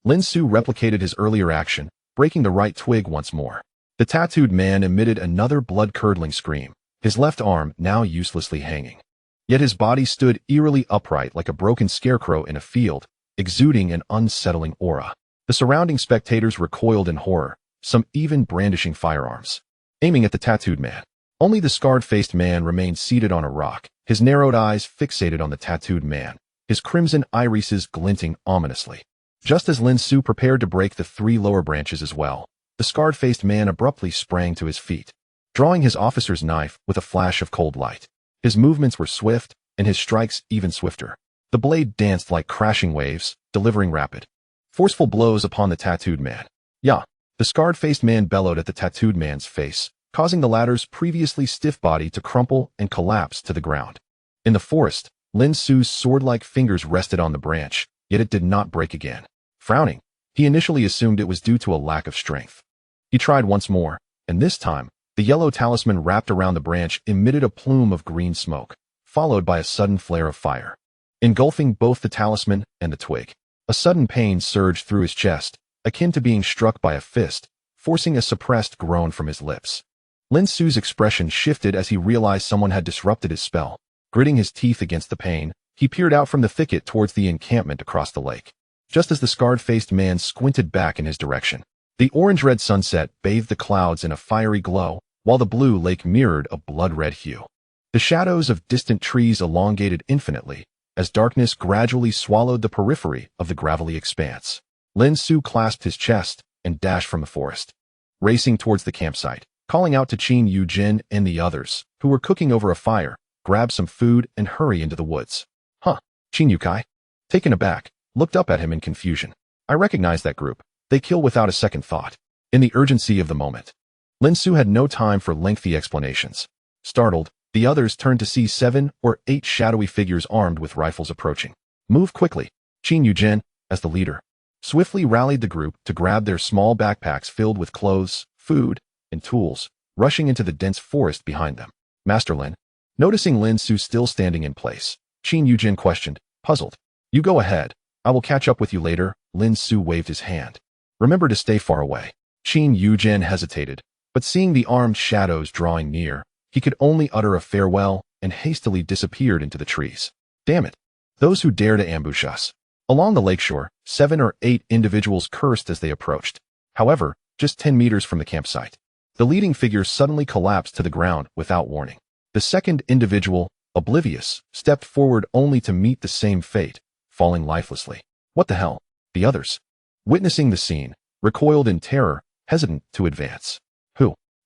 Lin Xu replicated his earlier action, breaking the right twig once more. The tattooed man emitted another blood-curdling scream, his left arm now uselessly hanging. Yet his body stood eerily upright like a broken scarecrow in a field, exuding an unsettling aura. The surrounding spectators recoiled in horror, some even brandishing firearms, aiming at the tattooed man. Only the scarred-faced man remained seated on a rock, his narrowed eyes fixated on the tattooed man, his crimson irises glinting ominously. Just as Lin Xu prepared to break the 3 lower branches as well, the scarred-faced man abruptly sprang to his feet, drawing his officer's knife with a flash of cold light. His movements were swift, and his strikes even swifter. The blade danced like crashing waves, delivering rapid, forceful blows upon the tattooed man. "Yeah!" The scarred-faced man bellowed at the tattooed man's face, causing the latter's previously stiff body to crumple and collapse to the ground. In the forest, Lin Xu's sword-like fingers rested on the branch, yet it did not break again. Frowning, he initially assumed it was due to a lack of strength. He tried once more, and this time, the yellow talisman wrapped around the branch emitted a plume of green smoke, followed by a sudden flare of fire, engulfing both the talisman and the twig. A sudden pain surged through his chest, akin to being struck by a fist, forcing a suppressed groan from his lips. Lin Xu's expression shifted as he realized someone had disrupted his spell. Gritting his teeth against the pain, he peered out from the thicket towards the encampment across the lake. Just as the scarred-faced man squinted back in his direction, the orange-red sunset bathed the clouds in a fiery glow, while the blue lake mirrored a blood-red hue. The shadows of distant trees elongated infinitely, as darkness gradually swallowed the periphery of the gravelly expanse. Lin Xu clasped his chest and dashed from the forest, racing towards the campsite, calling out to Qin Yujin and the others, who were cooking over a fire, grab some food and hurry into the woods. "Huh?" Qin Yukai, taken aback, looked up at him in confusion. "I recognize that group. They kill without a second thought." In the urgency of the moment, Lin Xu had no time for lengthy explanations. Startled, the others turned to see 7 or 8 shadowy figures armed with rifles approaching. "Move quickly." Qin Yujin, as the leader, swiftly rallied the group to grab their small backpacks filled with clothes, food, and tools, rushing into the dense forest behind them. "Master Lin." Noticing Lin Xu still standing in place, Qin Yujin questioned, puzzled. "You go ahead. I will catch up with you later." Lin Xu waved his hand. "Remember to stay far away." Qin Yujin hesitated, but seeing the armed shadows drawing near, he could only utter a farewell and hastily disappeared into the trees. "Damn it! Those who dare to ambush us." Along the lakeshore, 7 or 8 individuals cursed as they approached. However, just 10 meters from the campsite, the leading figure suddenly collapsed to the ground without warning. The second individual, oblivious, stepped forward only to meet the same fate, falling lifelessly. "What the hell?" The others, witnessing the scene, recoiled in terror, hesitant to advance.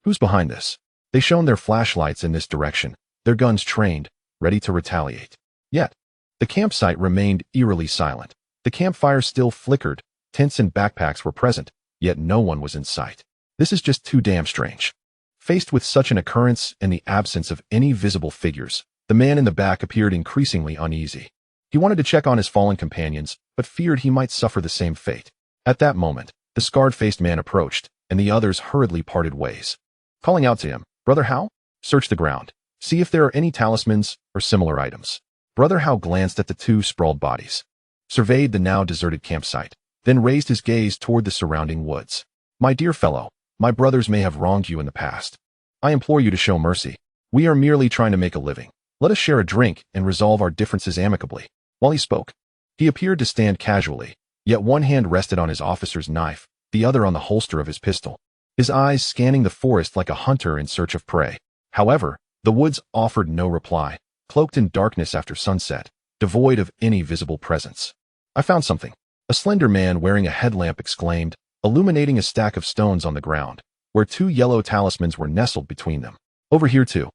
Who's behind this?" They shone their flashlights in this direction, their guns trained, ready to retaliate. Yet, the campsite remained eerily silent. The campfire still flickered, tents and backpacks were present, yet no one was in sight. This is just too damn strange. Faced with such an occurrence and the absence of any visible figures, the man in the back appeared increasingly uneasy. He wanted to check on his fallen companions, but feared he might suffer the same fate. At that moment, the scarred-faced man approached, and the others hurriedly parted ways. Calling out to him, "Brother Hao, search the ground. See if there are any talismans or similar items." Brother Hao glanced at the 2 sprawled bodies, surveyed the now deserted campsite, then raised his gaze toward the surrounding woods. "My dear fellow, my brothers may have wronged you in the past. I implore you to show mercy. We are merely trying to make a living. Let us share a drink and resolve our differences amicably." While he spoke, he appeared to stand casually, yet one hand rested on his officer's knife, the other on the holster of his pistol, his eyes scanning the forest like a hunter in search of prey. However, the woods offered no reply, cloaked in darkness after sunset, devoid of any visible presence. "I found something," a slender man wearing a headlamp exclaimed, illuminating a stack of stones on the ground, where 2 yellow talismans were nestled between them. "Over here too."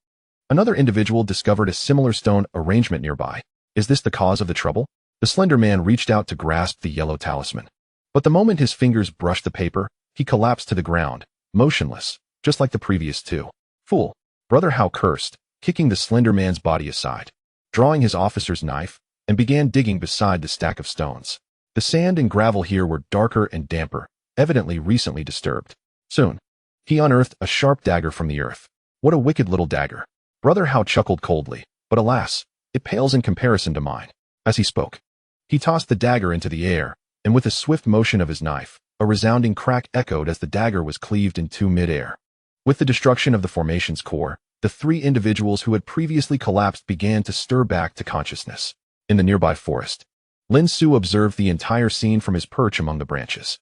Another individual discovered a similar stone arrangement nearby. Is this the cause of the trouble? The slender man reached out to grasp the yellow talisman. But the moment his fingers brushed the paper, he collapsed to the ground, motionless, just like the previous two. Fool! Brother Hao cursed, kicking the slender man's body aside, drawing his officer's knife, and began digging beside the stack of stones. The sand and gravel here were darker and damper, evidently recently disturbed. Soon, he unearthed a sharp dagger from the earth. What a wicked little dagger! Brother Hao chuckled coldly, but alas, it pales in comparison to mine. As he spoke, he tossed the dagger into the air, and with a swift motion of his knife, a resounding crack echoed as the dagger was cleaved in two mid-air. With the destruction of the formation's core, the three individuals who had previously collapsed began to stir back to consciousness. In the nearby forest, Lin Xu observed the entire scene from his perch among the branches.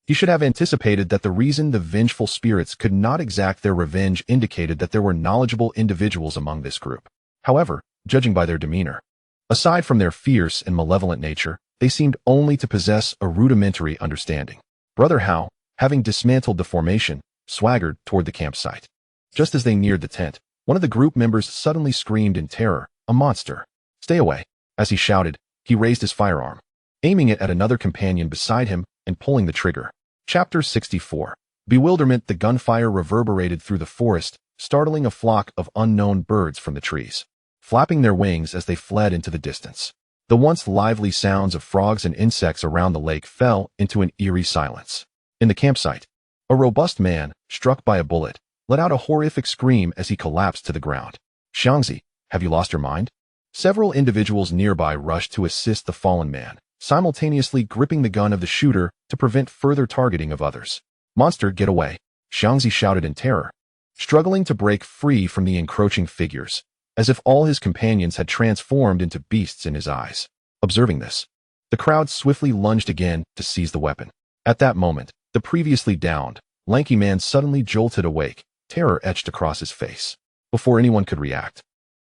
He should have anticipated that the reason the vengeful spirits could not exact their revenge indicated that there were knowledgeable individuals among this group. However, judging by their demeanor, aside from their fierce and malevolent nature, they seemed only to possess a rudimentary understanding. Brother Hao, having dismantled the formation, swaggered toward the campsite. Just as they neared the tent, one of the group members suddenly screamed in terror, "A monster! Stay away!" As he shouted, he raised his firearm, aiming it at another companion beside him and pulling the trigger. Chapter 64. Bewilderment. The gunfire reverberated through the forest, startling a flock of unknown birds from the trees, flapping their wings as they fled into the distance. The once lively sounds of frogs and insects around the lake fell into an eerie silence. In the campsite, a robust man, struck by a bullet, let out a horrific scream as he collapsed to the ground. "Xiangzi, have you lost your mind?" Several individuals nearby rushed to assist the fallen man, simultaneously gripping the gun of the shooter to prevent further targeting of others. "Monster, get away!" Xiangzi shouted in terror, struggling to break free from the encroaching figures, as if all his companions had transformed into beasts in his eyes. Observing this, the crowd swiftly lunged again to seize the weapon. At that moment, the previously downed, lanky man suddenly jolted awake, terror etched across his face. Before anyone could react,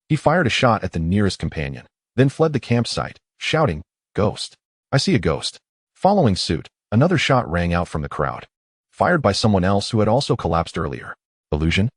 he fired a shot at the nearest companion, then fled the campsite, shouting, "Ghost! I see a ghost!" Following suit, another shot rang out from the crowd, fired by someone else who had also collapsed earlier. Illusion?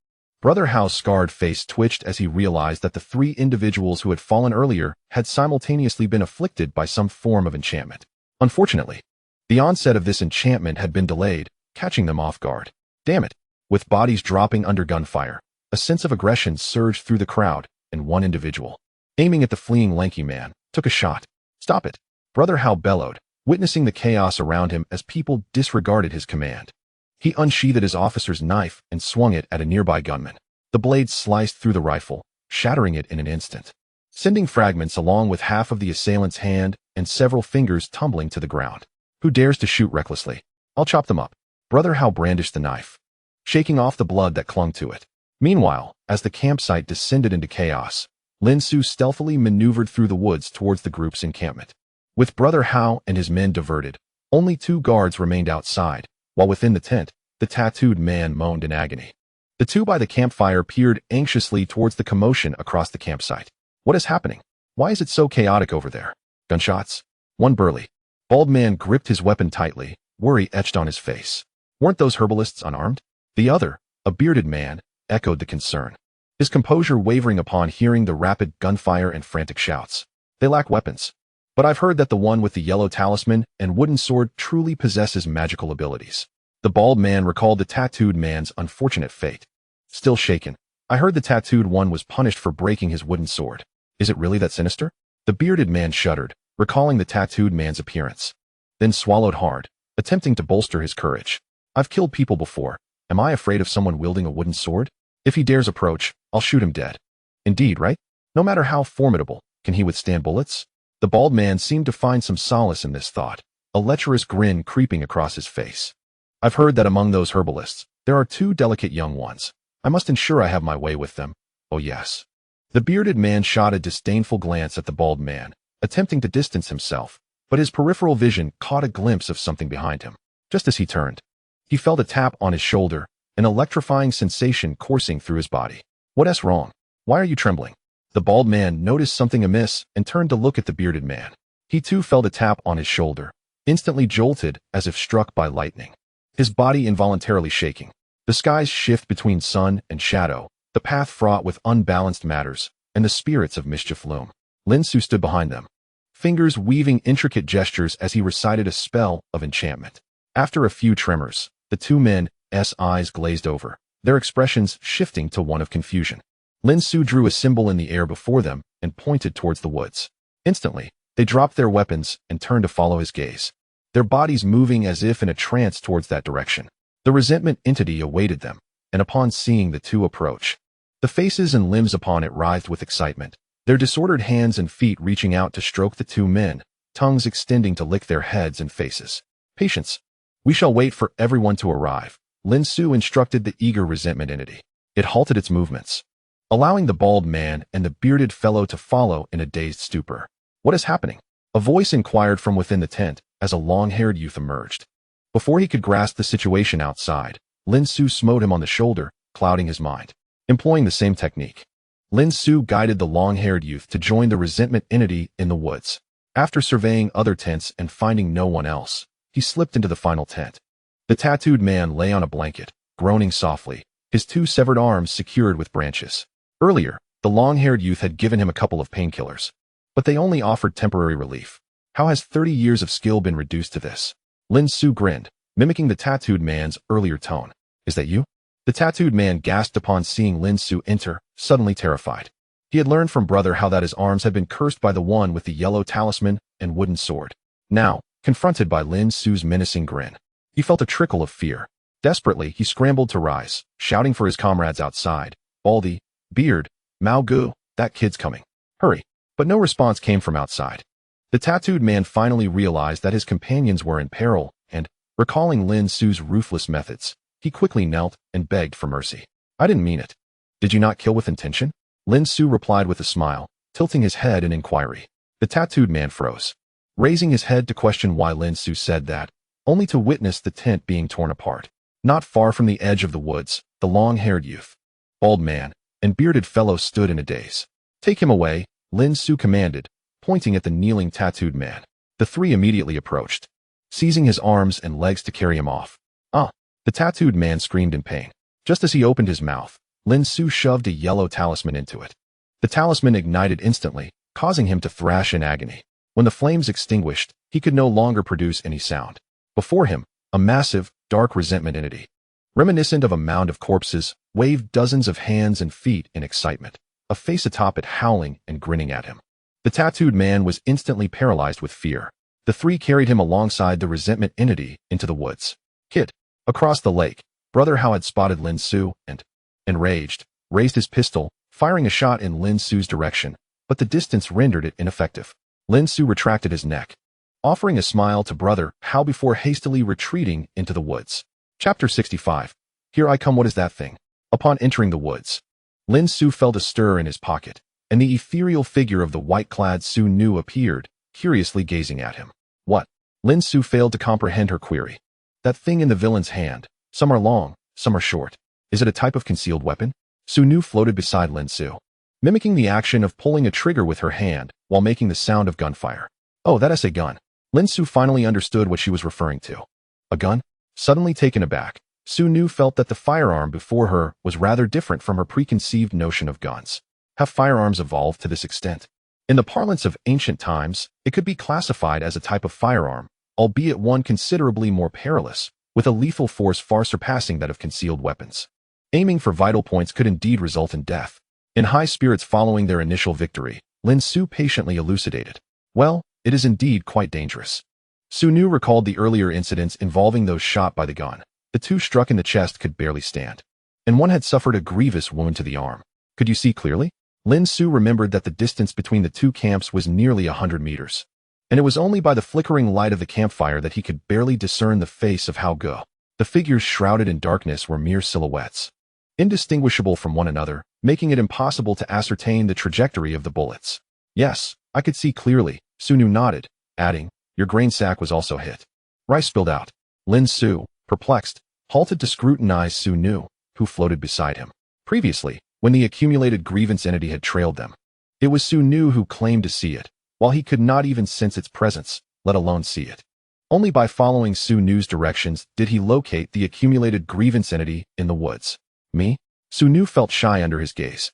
Brother Hao's scarred face twitched as he realized that the three individuals who had fallen earlier had simultaneously been afflicted by some form of enchantment. Unfortunately, the onset of this enchantment had been delayed, catching them off guard. Damn it! With bodies dropping under gunfire, a sense of aggression surged through the crowd, and one individual, aiming at the fleeing lanky man, took a shot. "Stop it!" Brother Hao bellowed, witnessing the chaos around him as people disregarded his command. He unsheathed his officer's knife and swung it at a nearby gunman. The blade sliced through the rifle, shattering it in an instant, sending fragments along with half of the assailant's hand and several fingers tumbling to the ground. "Who dares to shoot recklessly? I'll chop them up." Brother Hao brandished the knife, shaking off the blood that clung to it. Meanwhile, as the campsite descended into chaos, Lin Xu stealthily maneuvered through the woods towards the group's encampment. With Brother Hao and his men diverted, only two guards remained outside, while within the tent, the tattooed man moaned in agony. The two by the campfire peered anxiously towards the commotion across the campsite. "What is happening? Why is it so chaotic over there?" Gunshots? One burly, bald man gripped his weapon tightly, worry etched on his face. Weren't those herbalists unarmed? The other, a bearded man, echoed the concern, his composure wavering upon hearing the rapid gunfire and frantic shouts. "They lack weapons. But I've heard that the one with the yellow talisman and wooden sword truly possesses magical abilities." The bald man recalled the tattooed man's unfortunate fate. Still shaken, "I heard the tattooed one was punished for breaking his wooden sword. Is it really that sinister?" The bearded man shuddered, recalling the tattooed man's appearance, then swallowed hard, attempting to bolster his courage. "I've killed people before. Am I afraid of someone wielding a wooden sword? If he dares approach, I'll shoot him dead." "Indeed, right? No matter how formidable, can he withstand bullets?" The bald man seemed to find some solace in this thought, a lecherous grin creeping across his face. "I've heard that among those herbalists, there are two delicate young ones. I must ensure I have my way with them. Oh yes." The bearded man shot a disdainful glance at the bald man, attempting to distance himself, but his peripheral vision caught a glimpse of something behind him. Just as he turned, he felt a tap on his shoulder, an electrifying sensation coursing through his body. "What's wrong? Why are you trembling?" The bald man noticed something amiss and turned to look at the bearded man. He too felt a tap on his shoulder, instantly jolted as if struck by lightning, his body involuntarily shaking. The skies shift between sun and shadow, the path fraught with unbalanced matters, and the spirits of mischief loom. Lin Xu stood behind them, fingers weaving intricate gestures as he recited a spell of enchantment. After a few tremors, the two men's eyes glazed over, their expressions shifting to one of confusion. Lin Xu drew a symbol in the air before them and pointed towards the woods. Instantly, they dropped their weapons and turned to follow his gaze, their bodies moving as if in a trance towards that direction. The resentment entity awaited them, and upon seeing the two approach, the faces and limbs upon it writhed with excitement, their disordered hands and feet reaching out to stroke the two men, tongues extending to lick their heads and faces. Patience. We shall wait for everyone to arrive, Lin Xu instructed the eager resentment entity. It halted its movements, allowing the bald man and the bearded fellow to follow in a dazed stupor. What is happening? A voice inquired from within the tent as a long-haired youth emerged. Before he could grasp the situation outside, Lin Xu smote him on the shoulder, clouding his mind. Employing the same technique, Lin Xu guided the long-haired youth to join the resentment entity in the woods. After surveying other tents and finding no one else, he slipped into the final tent. The tattooed man lay on a blanket, groaning softly, his two severed arms secured with branches. Earlier, the long-haired youth had given him a couple of painkillers, but they only offered temporary relief. How has 30 years of skill been reduced to this? Lin Xu grinned, mimicking the tattooed man's earlier tone. Is that you? The tattooed man gasped upon seeing Lin Xu enter, suddenly terrified. He had learned from brother how that his arms had been cursed by the one with the yellow talisman and wooden sword. Now, confronted by Lin Xu's menacing grin, he felt a trickle of fear. Desperately, he scrambled to rise, shouting for his comrades outside. Baldy, Beard, Mao Gu, that kid's coming. Hurry. But no response came from outside. The tattooed man finally realized that his companions were in peril, and, recalling Lin Xu's ruthless methods, he quickly knelt and begged for mercy. I didn't mean it. Did you not kill with intention? Lin Xu replied with a smile, tilting his head in inquiry. The tattooed man froze, raising his head to question why Lin Xu said that, only to witness the tent being torn apart. Not far from the edge of the woods, the long-haired youth, bald man, and bearded fellow stood in a daze. Take him away, Lin Xu commanded, pointing at the kneeling tattooed man. The three immediately approached, seizing his arms and legs to carry him off. The tattooed man screamed in pain. Just as he opened his mouth, Lin Xu shoved a yellow talisman into it. The talisman ignited instantly, causing him to thrash in agony. When the flames extinguished, he could no longer produce any sound. Before him, a massive, dark resentment entity, reminiscent of a mound of corpses, waved dozens of hands and feet in excitement, a face atop it howling and grinning at him. The tattooed man was instantly paralyzed with fear. The three carried him alongside the resentment entity into the woods. Kid. Across the lake, Brother Hao had spotted Lin Xu and, enraged, raised his pistol, firing a shot in Lin Xu's direction, but the distance rendered it ineffective. Lin Xu retracted his neck, offering a smile to Brother Hao before hastily retreating into the woods. Chapter 65. Here I come. What is that thing? Upon entering the woods, Lin Xu felt a stir in his pocket, and the ethereal figure of the white-clad Xu Nu appeared, curiously gazing at him. What? Lin Xu failed to comprehend her query. That thing in the villain's hand. Some are long, some are short. Is it a type of concealed weapon? Xu Nu floated beside Lin Xu, mimicking the action of pulling a trigger with her hand while making the sound of gunfire. Oh, that is a gun. Lin Xu finally understood what she was referring to. A gun? Suddenly taken aback, Xu Nu felt that the firearm before her was rather different from her preconceived notion of guns. Have firearms evolved to this extent? In the parlance of ancient times, it could be classified as a type of firearm, albeit one considerably more perilous, with a lethal force far surpassing that of concealed weapons. Aiming for vital points could indeed result in death. In high spirits following their initial victory, Lin Xu patiently elucidated. Well, it is indeed quite dangerous. Xu Nu recalled the earlier incidents involving those shot by the gun. The two struck in the chest could barely stand, and one had suffered a grievous wound to the arm. Could you see clearly? Lin Xu remembered that the distance between the two camps was nearly 100 meters. And it was only by the flickering light of the campfire that he could barely discern the face of Hao Ge. The figures shrouded in darkness were mere silhouettes, indistinguishable from one another, making it impossible to ascertain the trajectory of the bullets. Yes, I could see clearly, Xu Nu nodded, adding, your grain sack was also hit. Rice spilled out. Lin Xu, perplexed, halted to scrutinize Xu Nu, who floated beside him. Previously, when the accumulated grievance entity had trailed them, it was Xu Nu who claimed to see it, while he could not even sense its presence, let alone see it. Only by following Xu Nu's directions did he locate the accumulated grievance entity in the woods. Me? Su Nu felt shy under his gaze,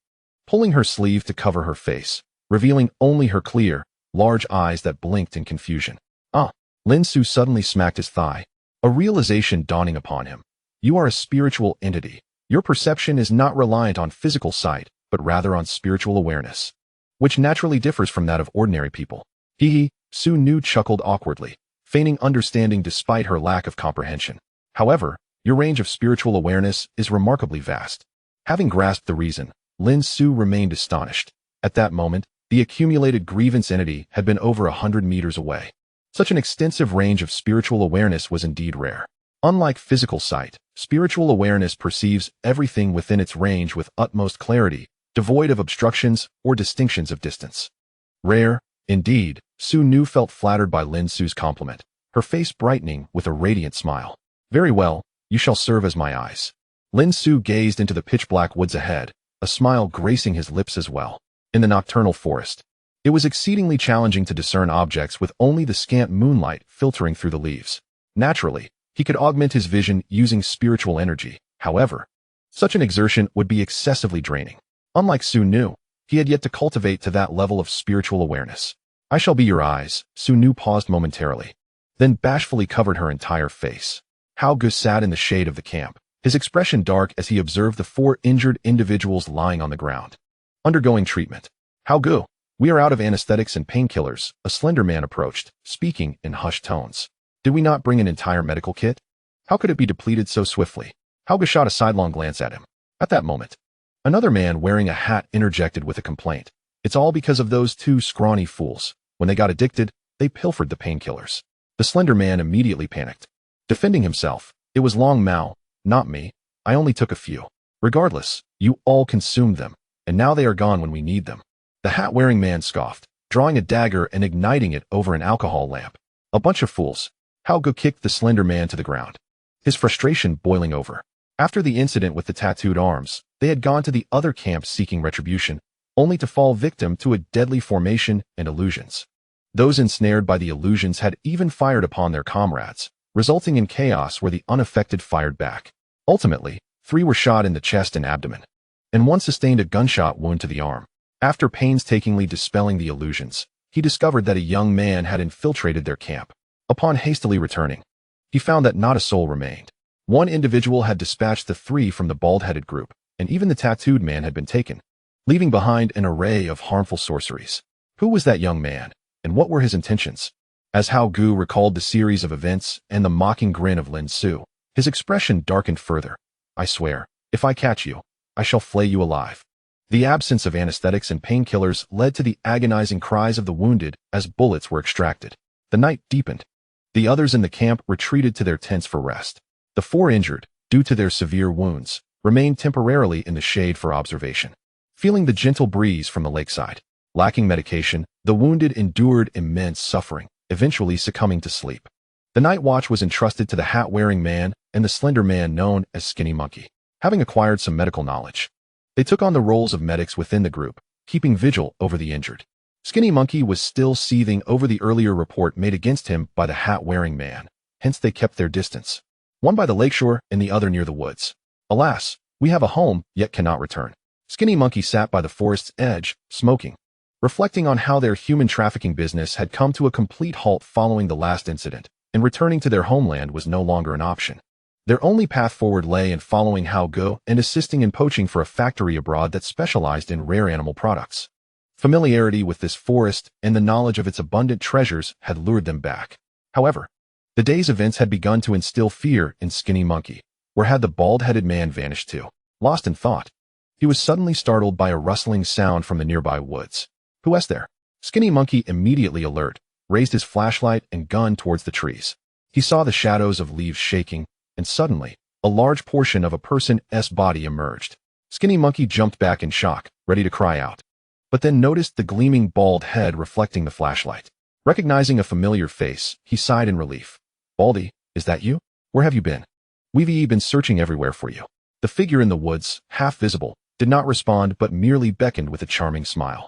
pulling her sleeve to cover her face, revealing only her clear, large eyes that blinked in confusion. Ah! Lin Xu suddenly smacked his thigh, a realization dawning upon him. You are a spiritual entity. Your perception is not reliant on physical sight, but rather on spiritual awareness, which naturally differs from that of ordinary people. Hee hee, Su Nu chuckled awkwardly, feigning understanding despite her lack of comprehension. However, your range of spiritual awareness is remarkably vast. Having grasped the reason, Lin Xu remained astonished. At that moment, the accumulated grievance entity had been over 100 meters away. Such an extensive range of spiritual awareness was indeed rare. Unlike physical sight, spiritual awareness perceives everything within its range with utmost clarity, devoid of obstructions or distinctions of distance. Rare, indeed. Su Nu felt flattered by Lin Xu's compliment, her face brightening with a radiant smile. Very well, you shall serve as my eyes. Lin Xu gazed into the pitch-black woods ahead, a smile gracing his lips as well. In the nocturnal forest, it was exceedingly challenging to discern objects with only the scant moonlight filtering through the leaves. Naturally, he could augment his vision using spiritual energy. However, such an exertion would be excessively draining. Unlike Su Nu, he had yet to cultivate to that level of spiritual awareness. I shall be your eyes. Su Nu paused momentarily, then bashfully covered her entire face. Hao Ge sat in the shade of the camp, his expression dark as he observed the 4 injured individuals lying on the ground, undergoing treatment. Hao Ge, we are out of anesthetics and painkillers, a slender man approached, speaking in hushed tones. Did we not bring an entire medical kit? How could it be depleted so swiftly? Hao Ge shot a sidelong glance at him. At that moment, another man wearing a hat interjected with a complaint. It's all because of those 2 scrawny fools. When they got addicted, they pilfered the painkillers. The slender man immediately panicked. Defending himself, it was Long Mao, not me. I only took a few. Regardless, you all consumed them, and now they are gone when we need them. The hat-wearing man scoffed, drawing a dagger and igniting it over an alcohol lamp. A bunch of fools. Hao Ge kicked the slender man to the ground, his frustration boiling over. After the incident with the tattooed arms, they had gone to the other camp seeking retribution, only to fall victim to a deadly formation and illusions. Those ensnared by the illusions had even fired upon their comrades, resulting in chaos where the unaffected fired back. Ultimately, 3 were shot in the chest and abdomen, and 1 sustained a gunshot wound to the arm. After painstakingly dispelling the illusions, he discovered that a young man had infiltrated their camp. Upon hastily returning, he found that not a soul remained. 1 individual had dispatched the 3 from the bald-headed group, and even the tattooed man had been taken, leaving behind an array of harmful sorceries. Who was that young man, and what were his intentions? As Hao Ge recalled the series of events and the mocking grin of Lin Xu, his expression darkened further. I swear, if I catch you, I shall flay you alive. The absence of anesthetics and painkillers led to the agonizing cries of the wounded as bullets were extracted. The night deepened. The others in the camp retreated to their tents for rest. The 4 injured, due to their severe wounds, remained temporarily in the shade for observation, feeling the gentle breeze from the lakeside. Lacking medication, the wounded endured immense suffering, eventually succumbing to sleep. The night watch was entrusted to the hat-wearing man and the slender man known as Skinny Monkey. Having acquired some medical knowledge, they took on the roles of medics within the group, keeping vigil over the injured. Skinny Monkey was still seething over the earlier report made against him by the hat-wearing man, hence they kept their distance, one by the lakeshore and the other near the woods. Alas, we have a home, yet cannot return. Skinny Monkey sat by the forest's edge, smoking, reflecting on how their human trafficking business had come to a complete halt following the last incident, and returning to their homeland was no longer an option. Their only path forward lay in following Hao Ge and assisting in poaching for a factory abroad that specialized in rare animal products. Familiarity with this forest and the knowledge of its abundant treasures had lured them back. However, the day's events had begun to instill fear in Skinny Monkey. Where had the bald-headed man vanished to? Lost in thought, he was suddenly startled by a rustling sound from the nearby woods. Who was there? Skinny Monkey, immediately alert, raised his flashlight and gun towards the trees. He saw the shadows of leaves shaking, and suddenly, a large portion of a person's body emerged. Skinny Monkey jumped back in shock, ready to cry out, but then noticed the gleaming bald head reflecting the flashlight. Recognizing a familiar face, he sighed in relief. Baldy, is that you? Where have you been? We've been searching everywhere for you. The figure in the woods, half visible, did not respond but merely beckoned with a charming smile.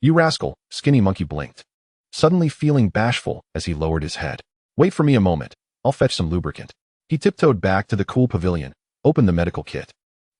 You rascal, Skinny Monkey blinked, suddenly feeling bashful as he lowered his head. Wait for me a moment, I'll fetch some lubricant. He tiptoed back to the cool pavilion, opened the medical kit,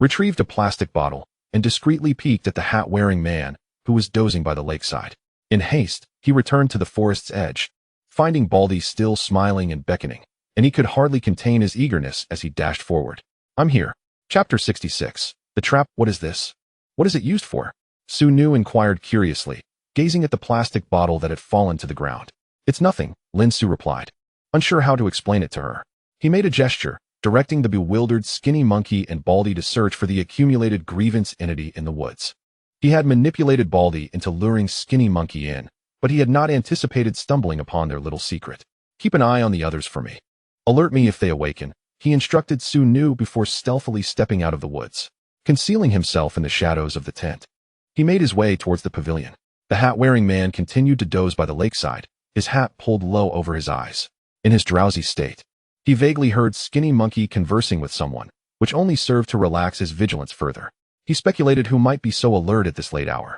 retrieved a plastic bottle, and discreetly peeked at the hat-wearing man who was dozing by the lakeside. In haste, he returned to the forest's edge, finding Baldy still smiling and beckoning, and he could hardly contain his eagerness as he dashed forward. I'm here. Chapter 66. The Trap. What is this? What is it used for? Su Nu inquired curiously, gazing at the plastic bottle that had fallen to the ground. It's nothing, Lin Xu replied, unsure how to explain it to her. He made a gesture, directing the bewildered skinny monkey and Baldy to search for the accumulated grievance entity in the woods. He had manipulated Baldy into luring skinny monkey in, but he had not anticipated stumbling upon their little secret. Keep an eye on the others for me. Alert me if they awaken, he instructed Su Nu before stealthily stepping out of the woods, concealing himself in the shadows of the tent. He made his way towards the pavilion. The hat-wearing man continued to doze by the lakeside, his hat pulled low over his eyes. In his drowsy state, he vaguely heard Skinny Monkey conversing with someone, which only served to relax his vigilance further. He speculated who might be so alert at this late hour,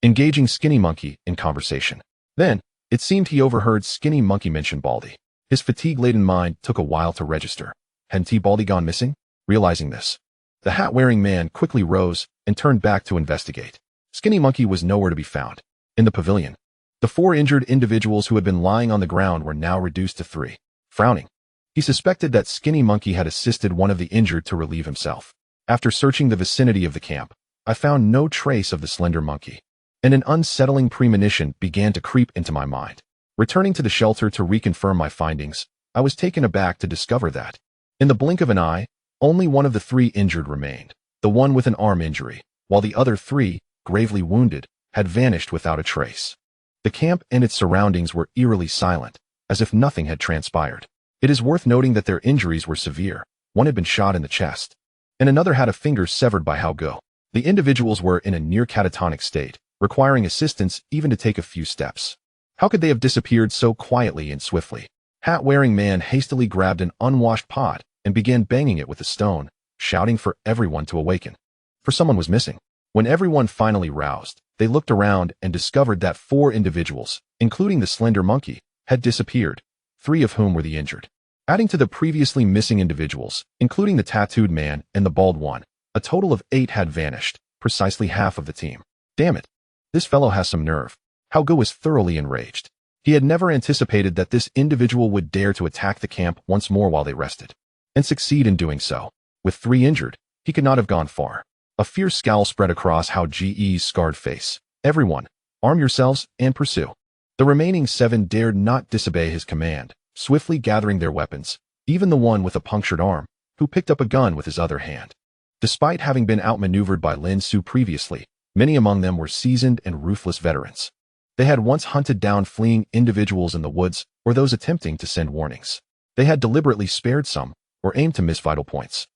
engaging Skinny Monkey in conversation. Then, it seemed he overheard Skinny Monkey mention Baldy. His fatigue-laden mind took a while to register. Hadn't Baldy gone missing? Realizing this, the hat-wearing man quickly rose and turned back to investigate. Skinny Monkey was nowhere to be found. In the pavilion, the 4 injured individuals who had been lying on the ground were now reduced to 3. Frowning, he suspected that Skinny Monkey had assisted one of the injured to relieve himself. After searching the vicinity of the camp, I found no trace of the slender monkey, and an unsettling premonition began to creep into my mind. Returning to the shelter to reconfirm my findings, I was taken aback to discover that, in the blink of an eye, only one of the 3 injured remained, the one with an arm injury, while the other 3, gravely wounded, had vanished without a trace. The camp and its surroundings were eerily silent, as if nothing had transpired. It is worth noting that their injuries were severe. One had been shot in the chest, and another had a finger severed by Hao Go. The individuals were in a near catatonic state, requiring assistance even to take a few steps. How could they have disappeared so quietly and swiftly? Hat-wearing man hastily grabbed an unwashed pot and began banging it with a stone, shouting for everyone to awaken. For someone was missing. When everyone finally roused, they looked around and discovered that 4 individuals, including the slender monkey, had disappeared, 3 of whom were the injured. Adding to the previously missing individuals, including the tattooed man and the bald one, a total of 8 had vanished, precisely half of the team. Damn it. This fellow has some nerve. Hao Go was thoroughly enraged. He had never anticipated that this individual would dare to attack the camp once more while they rested, and succeed in doing so. With 3 injured, he could not have gone far. A fierce scowl spread across Hao Ge's scarred face. Everyone, arm yourselves and pursue. The remaining 7 dared not disobey his command, swiftly gathering their weapons, even the one with a punctured arm, who picked up a gun with his other hand. Despite having been outmaneuvered by Lin Xu previously, many among them were seasoned and ruthless veterans. They had once hunted down fleeing individuals in the woods or those attempting to send warnings. They had deliberately spared some or aimed to miss vital points,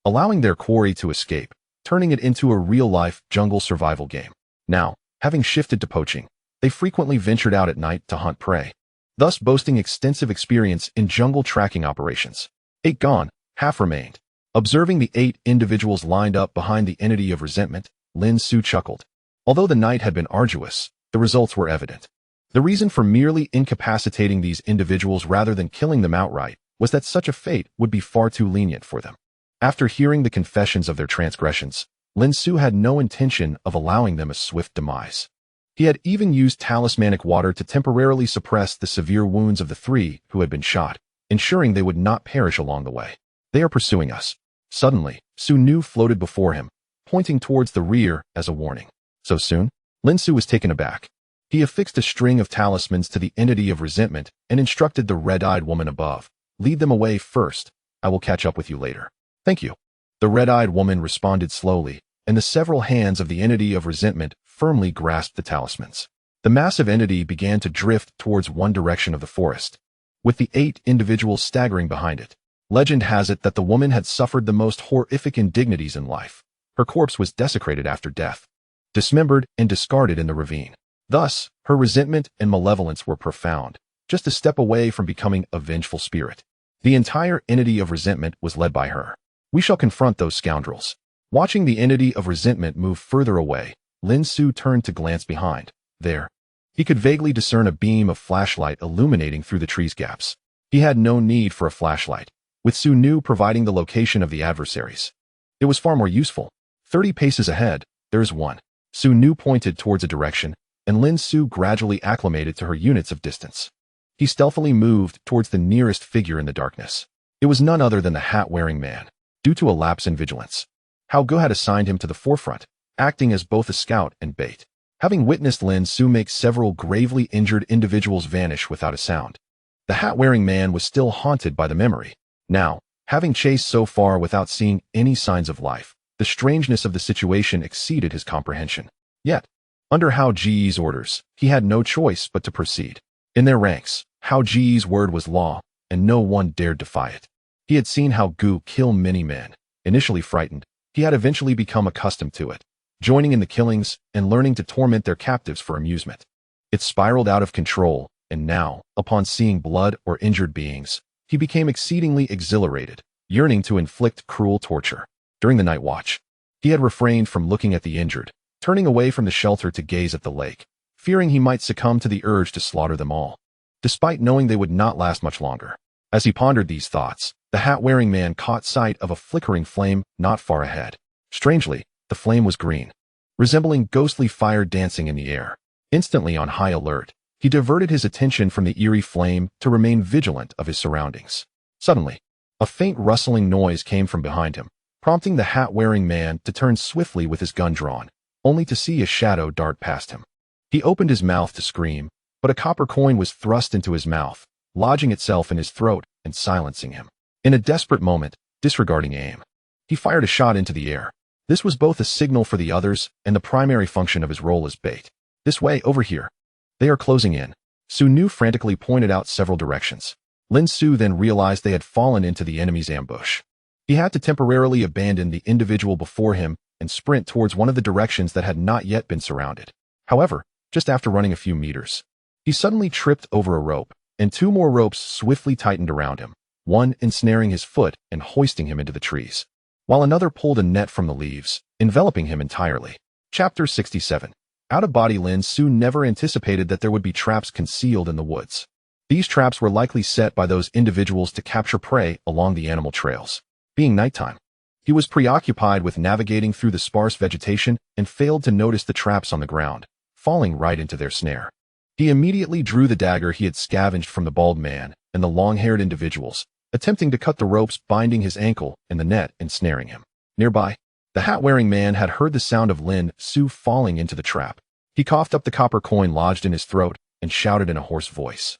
allowing their quarry to escape, turning it into a real-life jungle survival game. Now, having shifted to poaching, they frequently ventured out at night to hunt prey, thus boasting extensive experience in jungle tracking operations. 8 gone, half remained. Observing the 8 individuals lined up behind the entity of resentment, Lin Xu chuckled. Although the night had been arduous, the results were evident. The reason for merely incapacitating these individuals rather than killing them outright was that such a fate would be far too lenient for them. After hearing the confessions of their transgressions, Lin Xu had no intention of allowing them a swift demise. He had even used talismanic water to temporarily suppress the severe wounds of the 3 who had been shot, ensuring they would not perish along the way. They are pursuing us. Suddenly, Su Nu floated before him, pointing towards the rear as a warning. So soon? Lin Xu was taken aback. He affixed a string of talismans to the entity of resentment and instructed the red-eyed woman above. Lead them away first. I will catch up with you later. Thank you. The red-eyed woman responded slowly, and the several hands of the entity of resentment firmly grasped the talismans. The massive entity began to drift towards one direction of the forest, with the 8 individuals staggering behind it. Legend has it that the woman had suffered the most horrific indignities in life. Her corpse was desecrated after death, dismembered and discarded in the ravine. Thus, her resentment and malevolence were profound, just a step away from becoming a vengeful spirit. The entire entity of resentment was led by her. We shall confront those scoundrels. Watching the entity of resentment move further away, Lin Xu turned to glance behind. There, he could vaguely discern a beam of flashlight illuminating through the tree's gaps. He had no need for a flashlight, with Su Nu providing the location of the adversaries. It was far more useful. 30 paces ahead, there's one. Su Nu pointed towards a direction, and Lin Xu gradually acclimated to her units of distance. He stealthily moved towards the nearest figure in the darkness. It was none other than the hat-wearing man. Due to a lapse in vigilance, Hao Ge had assigned him to the forefront, acting as both a scout and bait. Having witnessed Lin Xu make several gravely injured individuals vanish without a sound, the hat-wearing man was still haunted by the memory. Now, having chased so far without seeing any signs of life, the strangeness of the situation exceeded his comprehension. Yet, under Hao Ge's orders, he had no choice but to proceed. In their ranks, Hao Ge's word was law, and no one dared defy it. He had seen Hao Ge kill many men. Initially frightened, he had eventually become accustomed to it, joining in the killings and learning to torment their captives for amusement. It spiraled out of control, and now, upon seeing blood or injured beings, he became exceedingly exhilarated, yearning to inflict cruel torture. During the night watch, he had refrained from looking at the injured, turning away from the shelter to gaze at the lake, fearing he might succumb to the urge to slaughter them all, despite knowing they would not last much longer. As he pondered these thoughts, the hat-wearing man caught sight of a flickering flame not far ahead. Strangely, the flame was green, resembling ghostly fire dancing in the air. Instantly on high alert, he diverted his attention from the eerie flame to remain vigilant of his surroundings. Suddenly, a faint rustling noise came from behind him, prompting the hat-wearing man to turn swiftly with his gun drawn, only to see a shadow dart past him. He opened his mouth to scream, but a copper coin was thrust into his mouth, lodging itself in his throat and silencing him. In a desperate moment, disregarding aim, he fired a shot into the air. This was both a signal for the others and the primary function of his role as bait. This way, over here. They are closing in. Su Nu frantically pointed out several directions. Lin Xu then realized they had fallen into the enemy's ambush. He had to temporarily abandon the individual before him and sprint towards one of the directions that had not yet been surrounded. However, just after running a few meters, he suddenly tripped over a rope, and two more ropes swiftly tightened around him, one ensnaring his foot and hoisting him into the trees, while another pulled a net from the leaves, enveloping him entirely. Chapter 67. Out-of-body Lin Xu never anticipated that there would be traps concealed in the woods. These traps were likely set by those individuals to capture prey along the animal trails. Being nighttime, he was preoccupied with navigating through the sparse vegetation and failed to notice the traps on the ground, falling right into their snare. He immediately drew the dagger he had scavenged from the bald man and the long-haired individuals, attempting to cut the ropes binding his ankle and the net ensnaring him. Nearby, the hat-wearing man had heard the sound of Lin Xu falling into the trap. He coughed up the copper coin lodged in his throat and shouted in a hoarse voice,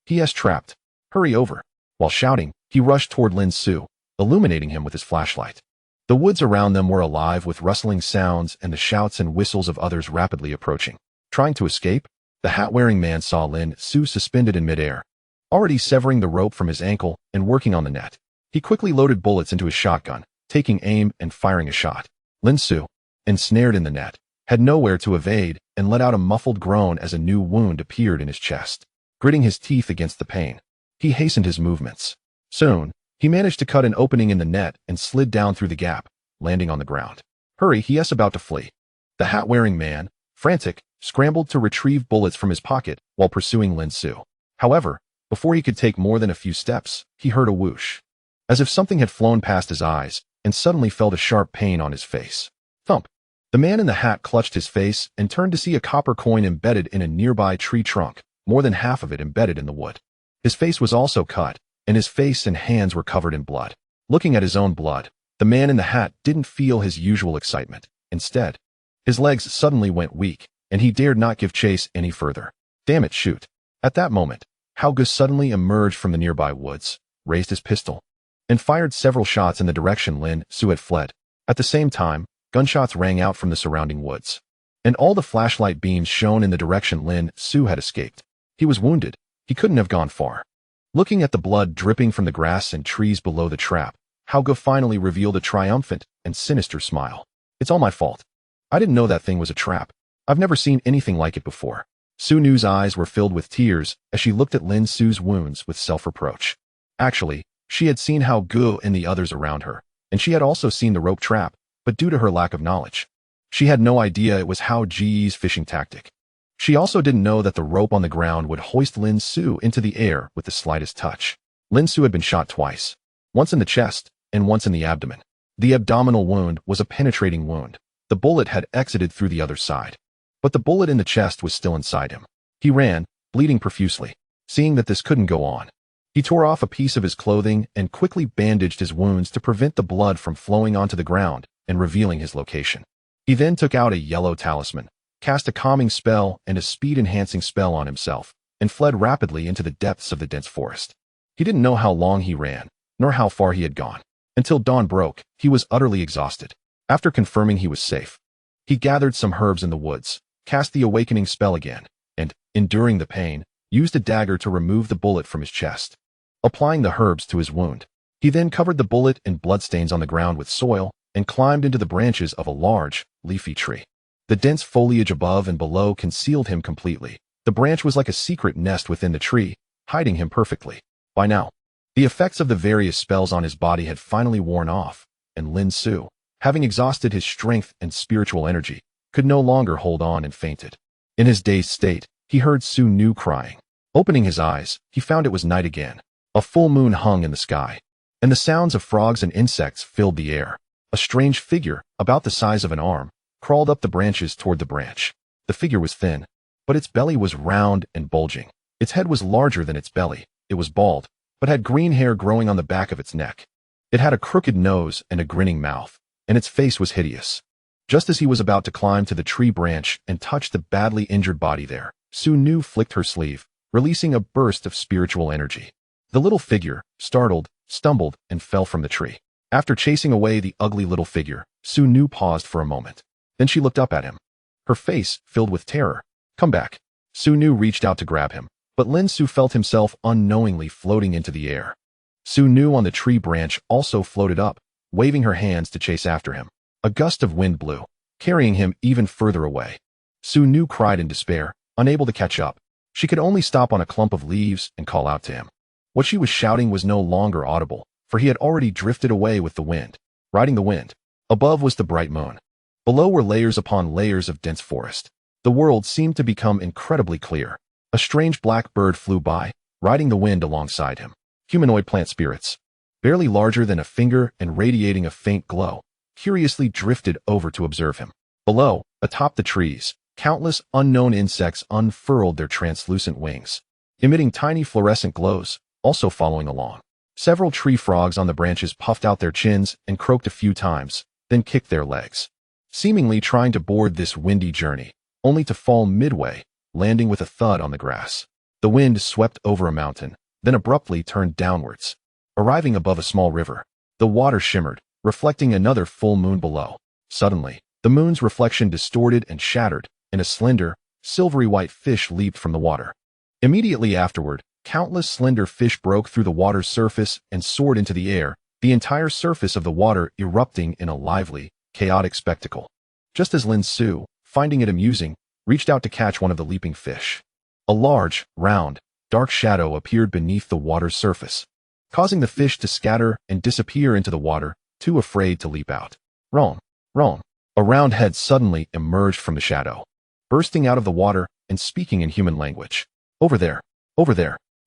"He has trapped. Hurry over." While shouting, he rushed toward Lin Xu, illuminating him with his flashlight. The woods around them were alive with rustling sounds and the shouts and whistles of others rapidly approaching. Trying to escape, the hat-wearing man saw Lin Xu suspended in midair, already severing the rope from his ankle and working on the net. He quickly loaded bullets into his shotgun, taking aim and firing a shot. Lin Xu, ensnared in the net, had nowhere to evade and let out a muffled groan as a new wound appeared in his chest. Gritting his teeth against the pain, he hastened his movements. Soon, he managed to cut an opening in the net and slid down through the gap, landing on the ground. "Hurry," he was about to flee. The hat-wearing man, frantic, scrambled to retrieve bullets from his pocket while pursuing Lin Xu. However, before he could take more than a few steps, he heard a whoosh, as if something had flown past his eyes, and suddenly felt a sharp pain on his face. Thump! The man in the hat clutched his face and turned to see a copper coin embedded in a nearby tree trunk, more than half of it embedded in the wood. His face was also cut, and his face and hands were covered in blood. Looking at his own blood, the man in the hat didn't feel his usual excitement. Instead, his legs suddenly went weak, and he dared not give chase any further. "Damn it, shoot." At that moment, Hao Ge suddenly emerged from the nearby woods, raised his pistol, and fired several shots in the direction Lin Xu had fled. At the same time, gunshots rang out from the surrounding woods, and all the flashlight beams shone in the direction Lin Xu had escaped. He was wounded. He couldn't have gone far. Looking at the blood dripping from the grass and trees below the trap, Hao Ge finally revealed a triumphant and sinister smile. "It's all my fault. I didn't know that thing was a trap. I've never seen anything like it before." Su Nu's eyes were filled with tears as she looked at Lin Xu's wounds with self-reproach. Actually, she had seen Hao Ge and the others around her, and she had also seen the rope trap, but due to her lack of knowledge, she had no idea it was Hao Ge's fishing tactic. She also didn't know that the rope on the ground would hoist Lin Xu into the air with the slightest touch. Lin Xu had been shot twice, once in the chest and once in the abdomen. The abdominal wound was a penetrating wound. The bullet had exited through the other side. But the bullet in the chest was still inside him. He ran, bleeding profusely. Seeing that this couldn't go on, he tore off a piece of his clothing and quickly bandaged his wounds to prevent the blood from flowing onto the ground and revealing his location. He then took out a yellow talisman, cast a calming spell and a speed-enhancing spell on himself, and fled rapidly into the depths of the dense forest. He didn't know how long he ran, nor how far he had gone. Until dawn broke, he was utterly exhausted. After confirming he was safe, he gathered some herbs in the woods, cast the awakening spell again, and, enduring the pain, used a dagger to remove the bullet from his chest. Applying the herbs to his wound, he then covered the bullet and bloodstains on the ground with soil and climbed into the branches of a large, leafy tree. The dense foliage above and below concealed him completely. The branch was like a secret nest within the tree, hiding him perfectly. By now, the effects of the various spells on his body had finally worn off, and Lin Xu, having exhausted his strength and spiritual energy, could no longer hold on and fainted. In his dazed state, he heard Su Nu crying. Opening his eyes, he found it was night again. A full moon hung in the sky, and the sounds of frogs and insects filled the air. A strange figure, about the size of an arm, crawled up the branches toward the branch. The figure was thin, but its belly was round and bulging. Its head was larger than its belly. It was bald, but had green hair growing on the back of its neck. It had a crooked nose and a grinning mouth, and its face was hideous. Just as he was about to climb to the tree branch and touch the badly injured body there, Su Nu flicked her sleeve, releasing a burst of spiritual energy. The little figure, startled, stumbled, and fell from the tree. After chasing away the ugly little figure, Su Nu paused for a moment. Then she looked up at him, her face filled with terror. "Come back." Su Nu reached out to grab him, but Lin Xu felt himself unknowingly floating into the air. Su Nu on the tree branch also floated up, waving her hands to chase after him. A gust of wind blew, carrying him even further away. Su Nu cried in despair, unable to catch up. She could only stop on a clump of leaves and call out to him. What she was shouting was no longer audible, for he had already drifted away with the wind, riding the wind. Above was the bright moon. Below were layers upon layers of dense forest. The world seemed to become incredibly clear. A strange black bird flew by, riding the wind alongside him. Humanoid plant spirits, barely larger than a finger and radiating a faint glow, curiously drifted over to observe him. Below, atop the trees, countless unknown insects unfurled their translucent wings, emitting tiny fluorescent glows, also following along. Several tree frogs on the branches puffed out their chins and croaked a few times, then kicked their legs, seemingly trying to board this windy journey, only to fall midway, landing with a thud on the grass. The wind swept over a mountain, then abruptly turned downwards. Arriving above a small river, the water shimmered, reflecting another full moon below. Suddenly, the moon's reflection distorted and shattered, and a slender, silvery white fish leaped from the water. Immediately afterward, countless slender fish broke through the water's surface and soared into the air, the entire surface of the water erupting in a lively, chaotic spectacle. Just as Lin Xu, finding it amusing, reached out to catch one of the leaping fish. A large, round, dark shadow appeared beneath the water's surface, causing the fish to scatter and disappear into the water, too afraid to leap out. Wrong, wrong. A round head suddenly emerged from the shadow, bursting out of the water and speaking in human language. Over there,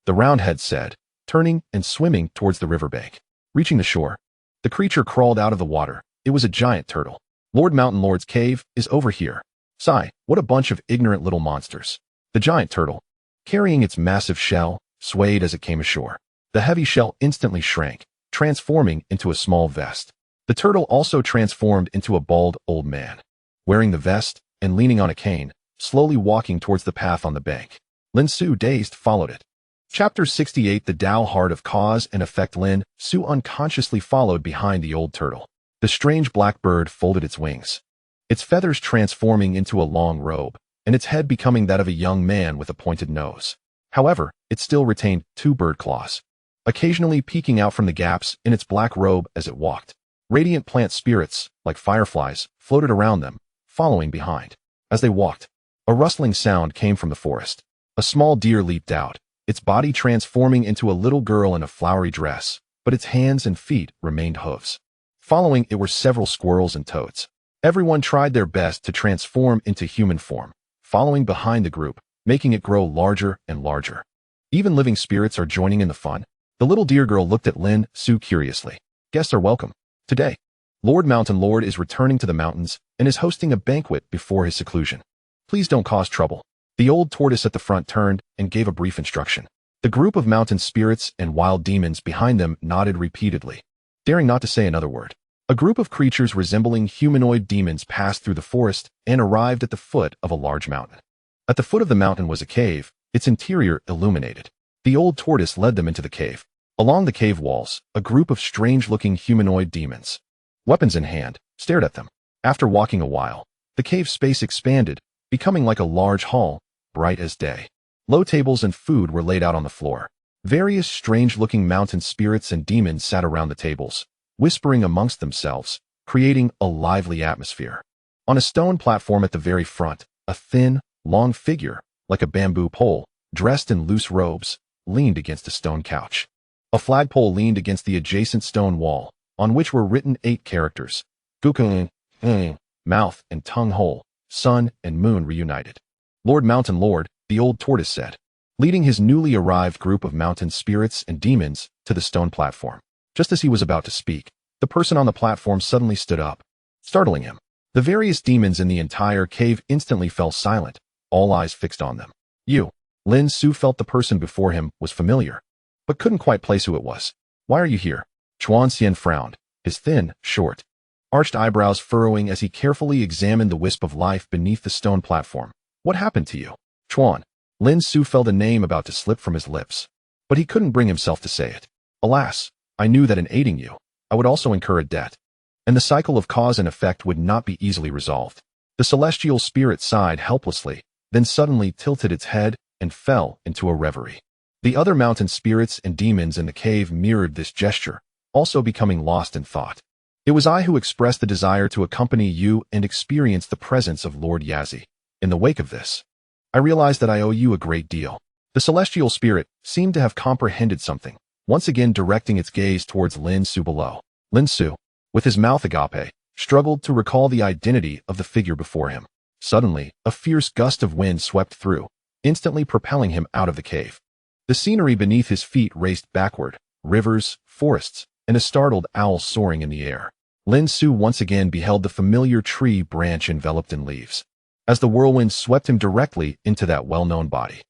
the round head said, turning and swimming towards the riverbank. Reaching the shore, the creature crawled out of the water. It was a giant turtle. "Lord Mountain Lord's cave is over here." "Sigh, what a bunch of ignorant little monsters." The giant turtle, carrying its massive shell, swayed as it came ashore. The heavy shell instantly shrank, transforming into a small vest. The turtle also transformed into a bald old man, wearing the vest and leaning on a cane, slowly walking towards the path on the bank. Lin Xu, dazed, followed it. Chapter 68. The Tao Heart of Cause and Effect. Lin Xu unconsciously followed behind the old turtle. The strange black bird folded its wings, its feathers transforming into a long robe, and its head becoming that of a young man with a pointed nose. However, it still retained 2 bird claws, occasionally peeking out from the gaps in its black robe as it walked. Radiant plant spirits, like fireflies, floated around them, following behind. As they walked, a rustling sound came from the forest. A small deer leaped out, its body transforming into a little girl in a flowery dress, but its hands and feet remained hooves. Following it were several squirrels and toads. Everyone tried their best to transform into human form, following behind the group, making it grow larger and larger. Even living spirits are joining in the fun. The little deer girl looked at Lin Xu curiously. "Guests are welcome. Today, Lord Mountain Lord is returning to the mountains and is hosting a banquet before his seclusion. Please don't cause trouble. The old tortoise at the front turned and gave a brief instruction. The group of mountain spirits and wild demons behind them nodded repeatedly, daring not to say another word. A group of creatures resembling humanoid demons passed through the forest and arrived at the foot of a large mountain. At the foot of the mountain was a cave, its interior illuminated. The old tortoise led them into the cave. Along the cave walls, a group of strange-looking humanoid demons, weapons in hand, stared at them. After walking a while, the cave space expanded, becoming like a large hall, bright as day. Low tables and food were laid out on the floor. Various strange-looking mountain spirits and demons sat around the tables, whispering amongst themselves, creating a lively atmosphere. On a stone platform at the very front, a thin, long figure, like a bamboo pole, dressed in loose robes, leaned against a stone couch. A flagpole leaned against the adjacent stone wall, on which were written 8 characters: Gukung, mouth and tongue hole, sun and moon reunited. Lord Mountain Lord, the old tortoise said, leading his newly arrived group of mountain spirits and demons to the stone platform. Just as he was about to speak, the person on the platform suddenly stood up, startling him. The various demons in the entire cave instantly fell silent, all eyes fixed on them. Lin Xu felt the person before him was familiar, but couldn't quite place who it was. Why are you here? Chuan Xian frowned, his thin, short, arched eyebrows furrowing as he carefully examined the wisp of life beneath the stone platform. What happened to you? Chuan. Lin Xu felt a name about to slip from his lips, but he couldn't bring himself to say it. Alas, I knew that in aiding you, I would also incur a debt, and the cycle of cause and effect would not be easily resolved. The celestial spirit sighed helplessly, then suddenly tilted its head and fell into a reverie. The other mountain spirits and demons in the cave mirrored this gesture, also becoming lost in thought. It was I who expressed the desire to accompany you and experience the presence of Lord Yazi. In the wake of this, I realized that I owe you a great deal. The celestial spirit seemed to have comprehended something, once again directing its gaze towards Lin Xu below. Lin Xu, with his mouth agape, struggled to recall the identity of the figure before him. Suddenly, a fierce gust of wind swept through, instantly propelling him out of the cave. The scenery beneath his feet raced backward, rivers, forests, and a startled owl soaring in the air. Lin Xu once again beheld the familiar tree branch enveloped in leaves, as the whirlwind swept him directly into that well-known body.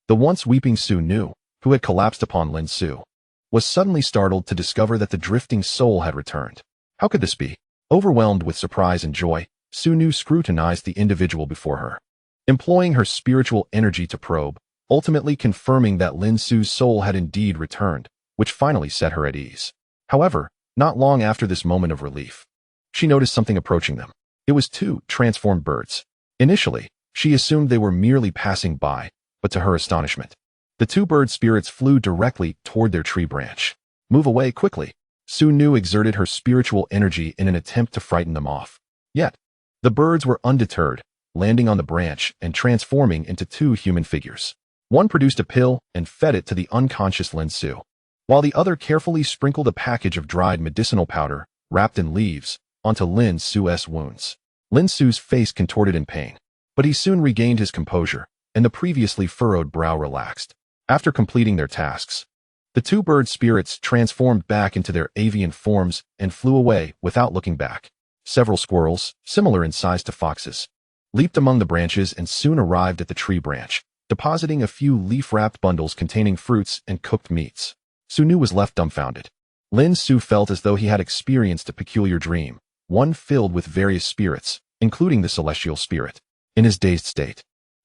The once weeping Su Nu, who had collapsed upon Lin Xu, was suddenly startled to discover that the drifting soul had returned. How could this be? Overwhelmed with surprise and joy, Su Nu scrutinized the individual before her, employing her spiritual energy to probe, ultimately confirming that Lin Xu's soul had indeed returned, which finally set her at ease. However, not long after this moment of relief, she noticed something approaching them. It was 2 transformed birds. Initially, she assumed they were merely passing by, but to her astonishment, the 2 bird spirits flew directly toward their tree branch. Move away quickly. Su Nu exerted her spiritual energy in an attempt to frighten them off. Yet, the birds were undeterred, landing on the branch and transforming into 2 human figures. One produced a pill and fed it to the unconscious Lin Xu, while the other carefully sprinkled a package of dried medicinal powder, wrapped in leaves, onto Lin Xu's wounds. Lin Xu's face contorted in pain, but he soon regained his composure, and the previously furrowed brow relaxed. After completing their tasks, the 2 bird spirits transformed back into their avian forms and flew away without looking back. Several squirrels, similar in size to foxes, leaped among the branches and soon arrived at the tree branch, depositing a few leaf-wrapped bundles containing fruits and cooked meats. Su Nu was left dumbfounded. Lin Xu felt as though he had experienced a peculiar dream, one filled with various spirits, including the celestial spirit. In his dazed state,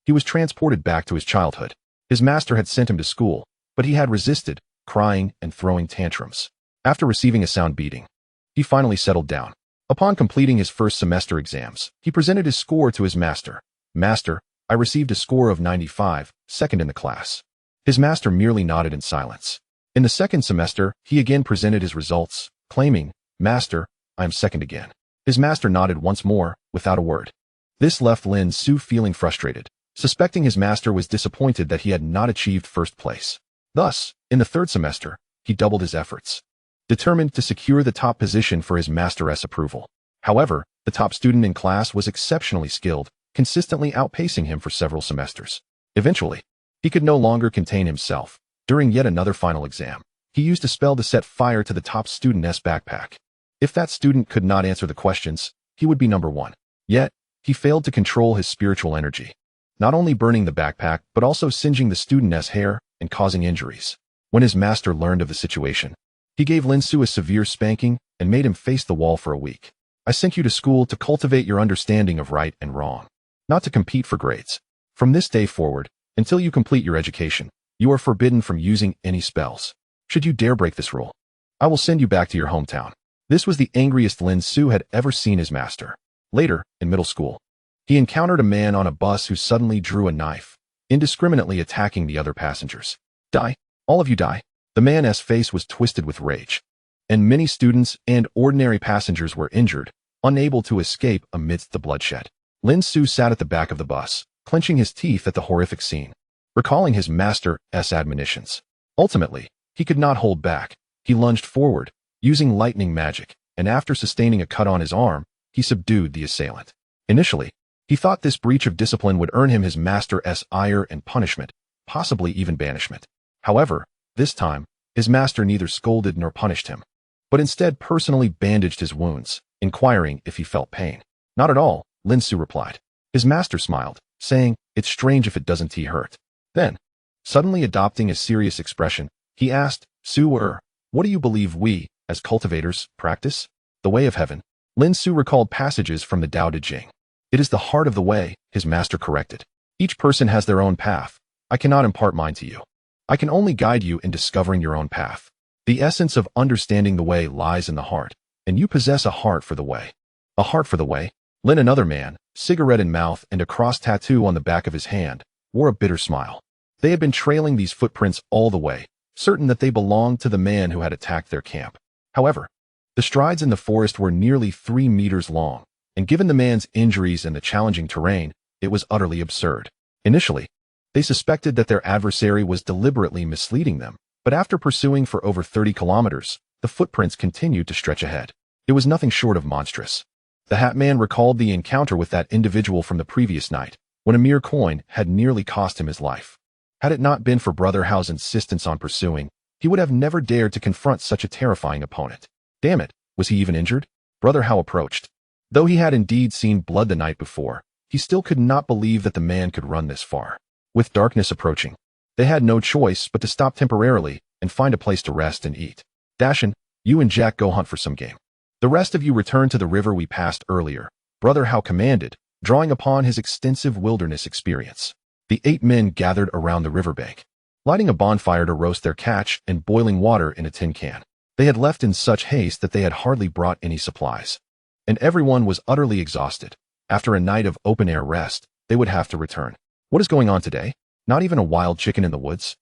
he was transported back to his childhood. His master had sent him to school, but he had resisted, crying and throwing tantrums. After receiving a sound beating, he finally settled down. Upon completing his first semester exams, he presented his score to his master. Master, I received a score of 95, second in the class. His master merely nodded in silence. In the second semester, he again presented his results, claiming, Master, I am second again. His master nodded once more, without a word. This left Lin Xu feeling frustrated, suspecting his master was disappointed that he had not achieved first place. Thus, in the third semester, he doubled his efforts, determined to secure the top position for his master's approval. However, the top student in class was exceptionally skilled, consistently outpacing him for several semesters. Eventually, he could no longer contain himself. During yet another final exam, he used a spell to set fire to the top student's backpack. If that student could not answer the questions, he would be number one. Yet, he failed to control his spiritual energy, not only burning the backpack, but also singeing the student's hair and causing injuries. When his master learned of the situation, he gave Lin Xu a severe spanking and made him face the wall for a week. I sent you to school to cultivate your understanding of right and wrong, not to compete for grades. From this day forward, until you complete your education, you are forbidden from using any spells. Should you dare break this rule, I will send you back to your hometown. This was the angriest Lin Xu had ever seen his master. Later, in middle school, he encountered a man on a bus who suddenly drew a knife, indiscriminately attacking the other passengers. Die. All of you die. The man's face was twisted with rage, and many students and ordinary passengers were injured, unable to escape amidst the bloodshed. Lin Xu sat at the back of the bus, clenching his teeth at the horrific scene, recalling his master's admonitions. Ultimately, he could not hold back. He lunged forward, using lightning magic, and after sustaining a cut on his arm, he subdued the assailant. Initially, he thought this breach of discipline would earn him his master's ire and punishment, possibly even banishment. However, this time, his master neither scolded nor punished him, but instead personally bandaged his wounds, inquiring if he felt pain. Not at all, Lin Xu replied. His master smiled, saying, "It's strange if it doesn't hurt." Then, suddenly adopting a serious expression, he asked, "Xu, what do you believe we, as cultivators, practice?" The way of heaven. Lin Xu recalled passages from the Tao Te Ching. "It is the heart of the way," his master corrected. "Each person has their own path. I cannot impart mine to you. I can only guide you in discovering your own path. The essence of understanding the way lies in the heart, and you possess a heart for the way." A heart for the way? Lin, another man, cigarette in mouth and a cross tattoo on the back of his hand, wore a bitter smile. They had been trailing these footprints all the way, certain that they belonged to the man who had attacked their camp. However, the strides in the forest were nearly 3 meters long, and given the man's injuries and the challenging terrain, it was utterly absurd. Initially, they suspected that their adversary was deliberately misleading them, but after pursuing for over 30 kilometers, the footprints continued to stretch ahead. It was nothing short of monstrous. The Hat Man recalled the encounter with that individual from the previous night, when a mere coin had nearly cost him his life. Had it not been for Brother Hao's insistence on pursuing, he would have never dared to confront such a terrifying opponent. Damn it, was he even injured? Brother Hao approached. Though he had indeed seen blood the night before, he still could not believe that the man could run this far. With darkness approaching, they had no choice but to stop temporarily and find a place to rest and eat. "Dashin, you and Jack go hunt for some game. The rest of you return to the river we passed earlier," Brother Hao commanded, drawing upon his extensive wilderness experience. The 8 men gathered around the riverbank, lighting a bonfire to roast their catch and boiling water in a tin can. They had left in such haste that they had hardly brought any supplies, and everyone was utterly exhausted. After a night of open-air rest, they would have to return. "What is going on today? Not even a wild chicken in the woods?"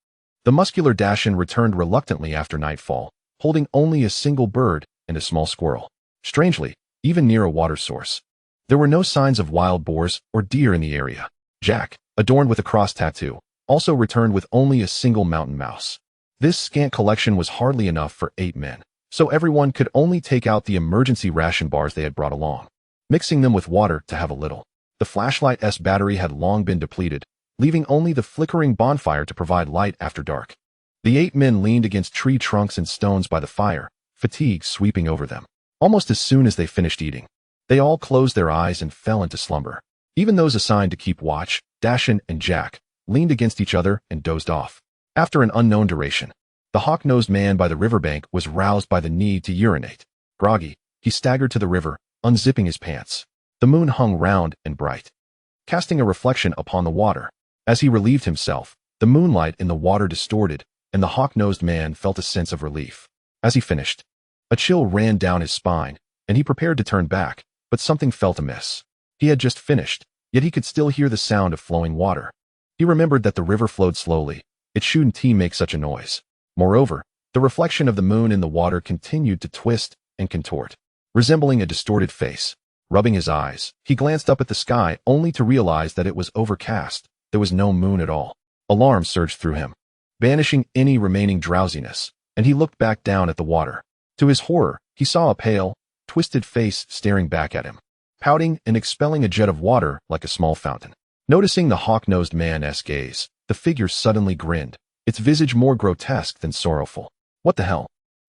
The muscular Dashin returned reluctantly after nightfall, holding only a single bird and a small squirrel. Strangely, even near a water source, there were no signs of wild boars or deer in the area. Jack, adorned with a cross tattoo, also returned with only a single mountain mouse. This scant collection was hardly enough for 8 men, so everyone could only take out the emergency ration bars they had brought along, mixing them with water to have a little. The flashlight's battery had long been depleted, leaving only the flickering bonfire to provide light after dark. The 8 men leaned against tree trunks and stones by the fire, fatigue sweeping over them. Almost as soon as they finished eating, they all closed their eyes and fell into slumber. Even those assigned to keep watch, Dashin and Jack, leaned against each other and dozed off. After an unknown duration, the hawk-nosed man by the riverbank was roused by the need to urinate. Groggy, he staggered to the river, unzipping his pants. The moon hung round and bright, casting a reflection upon the water. As he relieved himself, the moonlight in the water distorted, and the hawk-nosed man felt a sense of relief. As he finished, a chill ran down his spine, and he prepared to turn back, but something felt amiss. He had just finished, yet he could still hear the sound of flowing water. He remembered that the river flowed slowly. It shouldn't make such a noise. Moreover, the reflection of the moon in the water continued to twist and contort, resembling a distorted face. Rubbing his eyes, he glanced up at the sky only to realize that it was overcast. There was no moon at all. Alarm surged through him, banishing any remaining drowsiness, and he looked back down at the water. To his horror, he saw a pale, twisted face staring back at him, pouting and expelling a jet of water like a small fountain. Noticing the hawk-nosed man's gaze, the figure suddenly grinned, its visage more grotesque than sorrowful. "What the hell?"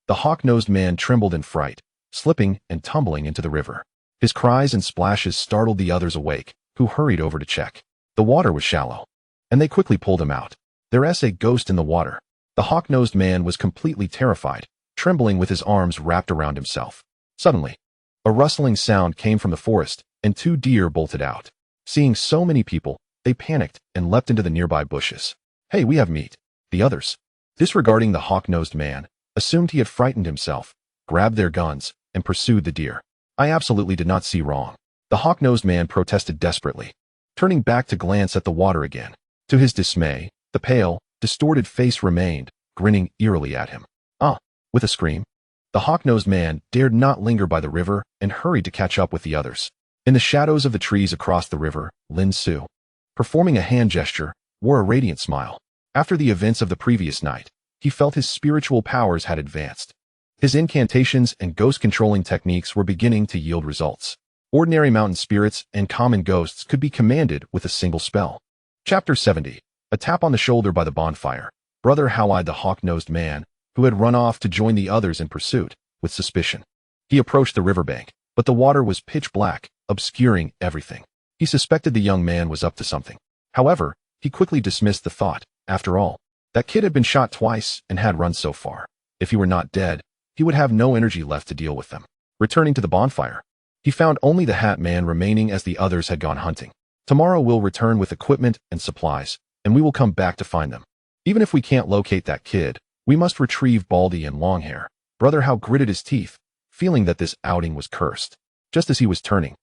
The hawk-nosed man trembled in fright, slipping and tumbling into the river. His cries and splashes startled the others awake, who hurried over to check. The water was shallow, and they quickly pulled him out. There's a ghost in the water. The hawk-nosed man was completely terrified, trembling with his arms wrapped around himself. Suddenly, a rustling sound came from the forest, and 2 deer bolted out. Seeing so many people, they panicked and leapt into the nearby bushes. "Hey, we have meat." The others, disregarding the hawk-nosed man, assumed he had frightened himself, grabbed their guns, and pursued the deer. I absolutely did not see wrong. The hawk-nosed man protested desperately, turning back to glance at the water again. To his dismay, the pale, distorted face remained, grinning eerily at him. With a scream, the hawk-nosed man dared not linger by the river and hurried to catch up with the others. In the shadows of the trees across the river, Lin Xu, performing a hand gesture, wore a radiant smile. After the events of the previous night, he felt his spiritual powers had advanced. His incantations and ghost-controlling techniques were beginning to yield results. Ordinary mountain spirits and common ghosts could be commanded with a single spell. Chapter 70. A tap on the shoulder by the bonfire. Brother Hao eyed the hawk-nosed man, who had run off to join the others in pursuit, with suspicion. He approached the riverbank, but the water was pitch black, obscuring everything. He suspected the young man was up to something. However, he quickly dismissed the thought. After all, that kid had been shot twice and had run so far. If he were not dead, he would have no energy left to deal with them. Returning to the bonfire, he found only the Hat Man remaining as the others had gone hunting. Tomorrow we'll return with equipment and supplies, and we will come back to find them. Even if we can't locate that kid, we must retrieve Baldy and Longhair. Brother Hao gritted his teeth, feeling that this outing was cursed. Just as he was turning,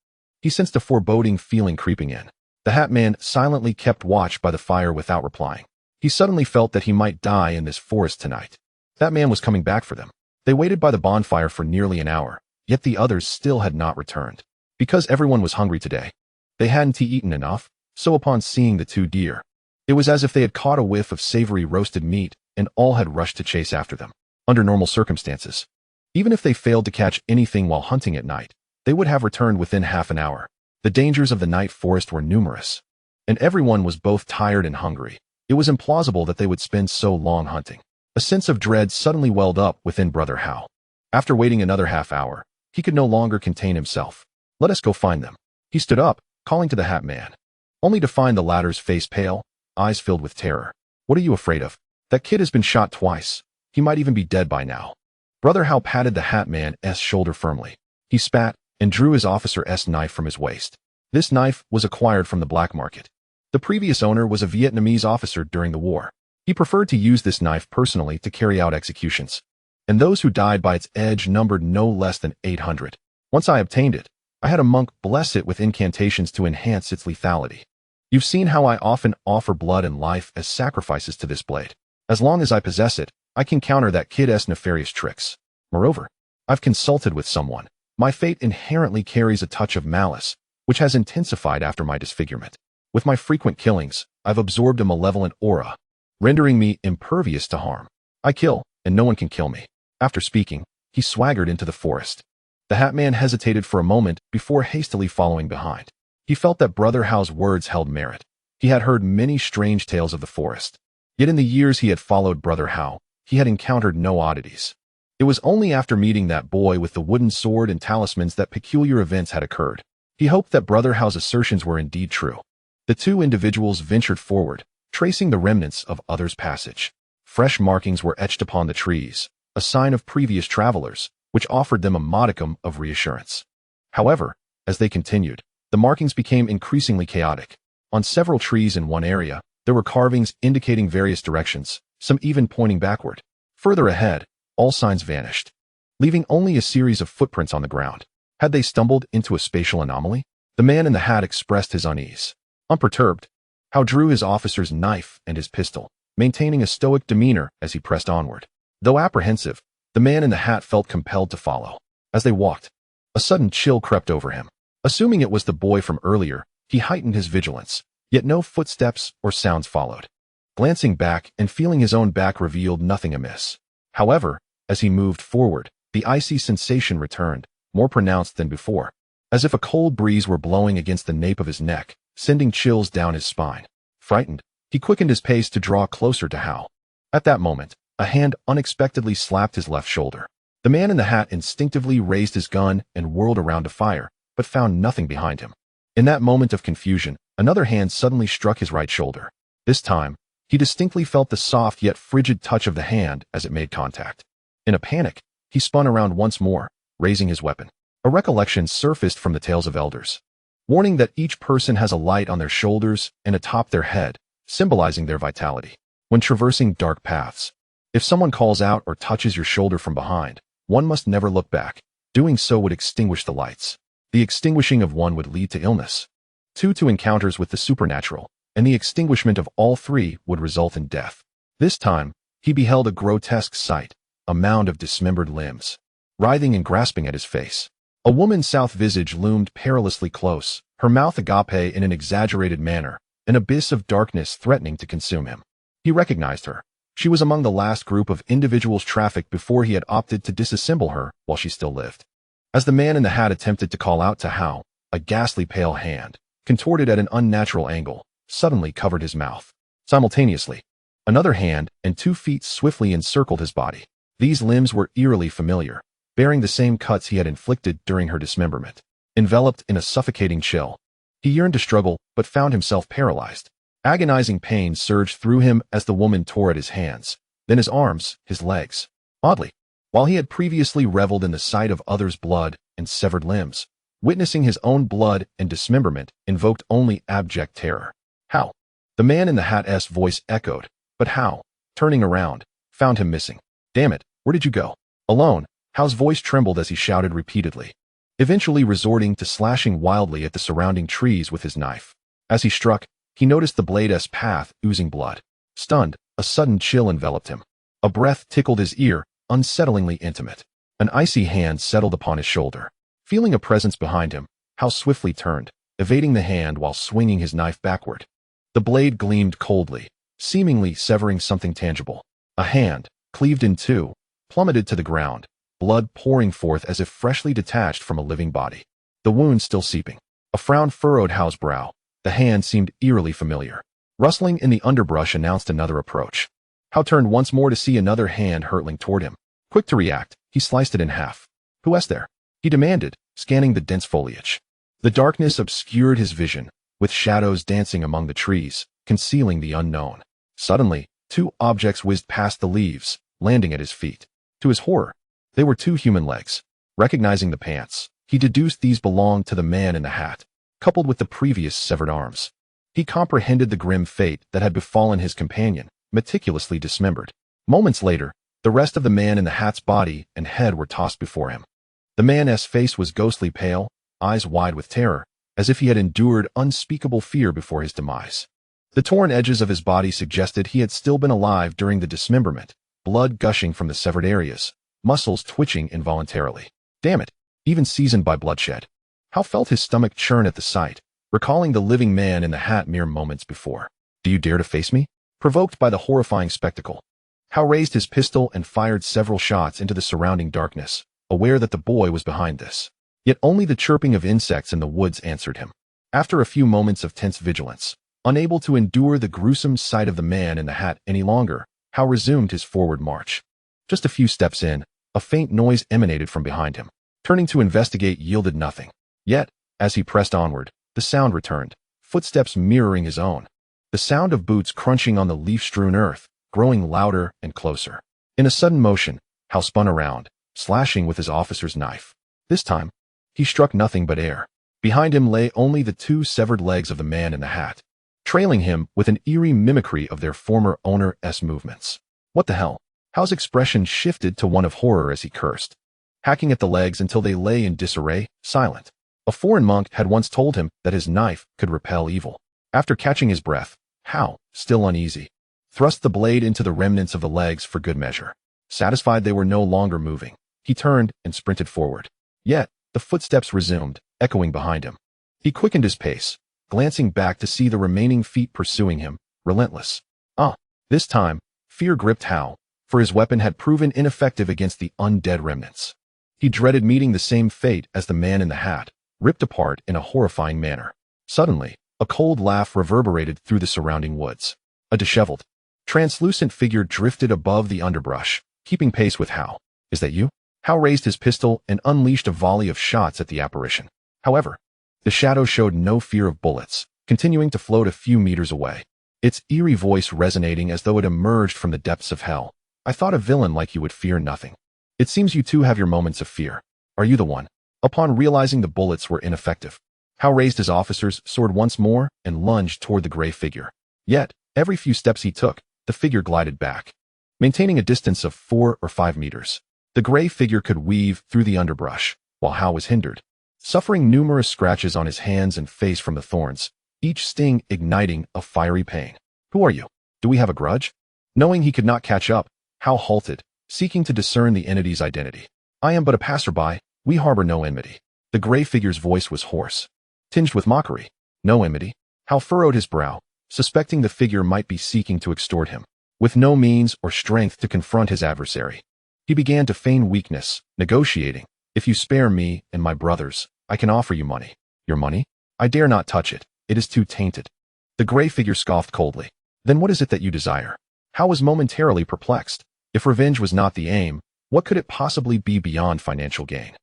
he sensed a foreboding feeling creeping in. The Hat Man silently kept watch by the fire without replying. He suddenly felt that he might die in this forest tonight. That man was coming back for them. They waited by the bonfire for nearly an hour, yet the others still had not returned. Because everyone was hungry today, they hadn't eaten enough, so upon seeing the 2 deer, it was as if they had caught a whiff of savory roasted meat and all had rushed to chase after them. Under normal circumstances, even if they failed to catch anything while hunting at night, they would have returned within half an hour. The dangers of the night forest were numerous, and everyone was both tired and hungry. It was implausible that they would spend so long hunting. A sense of dread suddenly welled up within Brother Hao. After waiting another half hour, he could no longer contain himself. "Let us go find them." He stood up, calling to the Hat Man, only to find the latter's face pale, eyes filled with terror. "What are you afraid of? That kid has been shot twice. He might even be dead by now." Brother Hao patted the Hat Man's shoulder firmly. He spat and drew his officer's knife from his waist. This knife was acquired from the black market. The previous owner was a Vietnamese officer during the war. He preferred to use this knife personally to carry out executions, and those who died by its edge numbered no less than 800. Once I obtained it, I had a monk bless it with incantations to enhance its lethality. You've seen how I often offer blood and life as sacrifices to this blade. As long as I possess it, I can counter that kid's nefarious tricks. Moreover, I've consulted with someone. My fate inherently carries a touch of malice, which has intensified after my disfigurement. With my frequent killings, I've absorbed a malevolent aura, rendering me impervious to harm. I kill, and no one can kill me. After speaking, he swaggered into the forest. The Hat Man hesitated for a moment before hastily following behind. He felt that Brother Hao's words held merit. He had heard many strange tales of the forest. Yet in the years he had followed Brother Hao, he had encountered no oddities. It was only after meeting that boy with the wooden sword and talismans that peculiar events had occurred. He hoped that Brother Hao's assertions were indeed true. The 2 individuals ventured forward, tracing the remnants of others' passage. Fresh markings were etched upon the trees, a sign of previous travelers, which offered them a modicum of reassurance. However, as they continued, the markings became increasingly chaotic. On several trees in one area, there were carvings indicating various directions, some even pointing backward. Further ahead, all signs vanished, leaving only a series of footprints on the ground. Had they stumbled into a spatial anomaly? The man in the hat expressed his unease. Unperturbed, Hao drew his officer's knife and his pistol, maintaining a stoic demeanor as he pressed onward. Though apprehensive, the man in the hat felt compelled to follow. As they walked, a sudden chill crept over him. Assuming it was the boy from earlier, he heightened his vigilance, yet no footsteps or sounds followed. Glancing back and feeling his own back revealed nothing amiss. However, as he moved forward, the icy sensation returned, more pronounced than before, as if a cold breeze were blowing against the nape of his neck, sending chills down his spine. Frightened, he quickened his pace to draw closer to Hao. At that moment, a hand unexpectedly slapped his left shoulder. The man in the hat instinctively raised his gun and whirled around to fire, but found nothing behind him. In that moment of confusion, another hand suddenly struck his right shoulder. This time, he distinctly felt the soft yet frigid touch of the hand as it made contact. In a panic, he spun around once more, raising his weapon. A recollection surfaced from the tales of elders, warning that each person has a light on their shoulders and atop their head, symbolizing their vitality. When traversing dark paths, if someone calls out or touches your shoulder from behind, one must never look back. Doing so would extinguish the lights. The extinguishing of one would lead to illness, two to encounters with the supernatural, and the extinguishment of all three would result in death. This time, he beheld a grotesque sight, a mound of dismembered limbs, writhing and grasping at his face. A woman's south visage loomed perilously close, her mouth agape in an exaggerated manner, an abyss of darkness threatening to consume him. He recognized her. She was among the last group of individuals trafficked before he had opted to disassemble her while she still lived. As the man in the hat attempted to call out to Hao, a ghastly pale hand, contorted at an unnatural angle, suddenly covered his mouth. Simultaneously, another hand and 2 feet swiftly encircled his body. These limbs were eerily familiar, bearing the same cuts he had inflicted during her dismemberment. Enveloped in a suffocating chill, he yearned to struggle but found himself paralyzed. Agonizing pain surged through him as the woman tore at his hands, then his arms, his legs. Oddly, while he had previously reveled in the sight of others' blood and severed limbs, witnessing his own blood and dismemberment invoked only abject terror. How? The man in the hat's voice echoed, but Hao, turning around, found him missing. Damn it, where did you go? Alone, Hao's voice trembled as he shouted repeatedly, eventually resorting to slashing wildly at the surrounding trees with his knife. As he struck, he noticed the blade's path oozing blood. Stunned, a sudden chill enveloped him. A breath tickled his ear, unsettlingly intimate. An icy hand settled upon his shoulder. Feeling a presence behind him, Hao swiftly turned, evading the hand while swinging his knife backward. The blade gleamed coldly, seemingly severing something tangible. A hand, cleaved in two, plummeted to the ground, blood pouring forth as if freshly detached from a living body. The wound still seeping. A frown furrowed Hao's brow. The hand seemed eerily familiar. Rustling in the underbrush announced another approach. Hao turned once more to see another hand hurtling toward him. Quick to react, he sliced it in half. "Who is there?" he demanded, scanning the dense foliage. The darkness obscured his vision, with shadows dancing among the trees, concealing the unknown. Suddenly, 2 objects whizzed past the leaves, landing at his feet. To his horror, they were 2 human legs. Recognizing the pants, he deduced these belonged to the man in the hat, coupled with the previous severed arms. He comprehended the grim fate that had befallen his companion, meticulously dismembered. Moments later, the rest of the man in the hat's body and head were tossed before him. The man's face was ghostly pale, eyes wide with terror, as if he had endured unspeakable fear before his demise. The torn edges of his body suggested he had still been alive during the dismemberment, blood gushing from the severed areas, muscles twitching involuntarily. Damn it, even seasoned by bloodshed. Hao felt his stomach churn at the sight, recalling the living man in the hat mere moments before. "Do you dare to face me?" Provoked by the horrifying spectacle, Hao raised his pistol and fired several shots into the surrounding darkness, aware that the boy was behind this. Yet only the chirping of insects in the woods answered him. After a few moments of tense vigilance, unable to endure the gruesome sight of the man in the hat any longer, Hao resumed his forward march. Just a few steps in, a faint noise emanated from behind him. Turning to investigate yielded nothing. Yet, as he pressed onward, the sound returned, footsteps mirroring his own. The sound of boots crunching on the leaf-strewn earth, growing louder and closer. In a sudden motion, Hao spun around, slashing with his officer's knife. This time, he struck nothing but air. Behind him lay only the 2 severed legs of the man in the hat, trailing him with an eerie mimicry of their former owner's movements. What the hell? Hao's expression shifted to one of horror as he cursed, hacking at the legs until they lay in disarray, silent. A foreign monk had once told him that his knife could repel evil. After catching his breath, Hao, still uneasy, thrust the blade into the remnants of the legs for good measure. Satisfied they were no longer moving, he turned and sprinted forward. Yet, the footsteps resumed, echoing behind him. He quickened his pace, glancing back to see the remaining feet pursuing him, relentless. This time, fear gripped Hao, for his weapon had proven ineffective against the undead remnants. He dreaded meeting the same fate as the man in the hat, ripped apart in a horrifying manner. Suddenly, a cold laugh reverberated through the surrounding woods. A disheveled, translucent figure drifted above the underbrush, keeping pace with Hao. "Is that you?" Hao raised his pistol and unleashed a volley of shots at the apparition. However, the shadow showed no fear of bullets, continuing to float a few meters away. Its eerie voice resonating as though it emerged from the depths of hell. I thought a villain like you would fear nothing. It seems you too have your moments of fear. Are you the one? Upon realizing the bullets were ineffective, Hao raised his officer's sword once more and lunged toward the gray figure. Yet, every few steps he took, the figure glided back, maintaining a distance of 4 or 5 meters. The gray figure could weave through the underbrush, while Hao was hindered, suffering numerous scratches on his hands and face from the thorns, each sting igniting a fiery pain. Who are you? Do we have a grudge? Knowing he could not catch up, Hao halted, seeking to discern the entity's identity. I am but a passerby, we harbor no enmity. The gray figure's voice was hoarse, tinged with mockery. No enmity? Hao furrowed his brow, suspecting the figure might be seeking to extort him. With no means or strength to confront his adversary, he began to feign weakness, negotiating. If you spare me and my brothers, I can offer you money. Your money? I dare not touch it. It is too tainted. The gray figure scoffed coldly. Then what is it that you desire? Hao was momentarily perplexed. If revenge was not the aim, what could it possibly be beyond financial gain?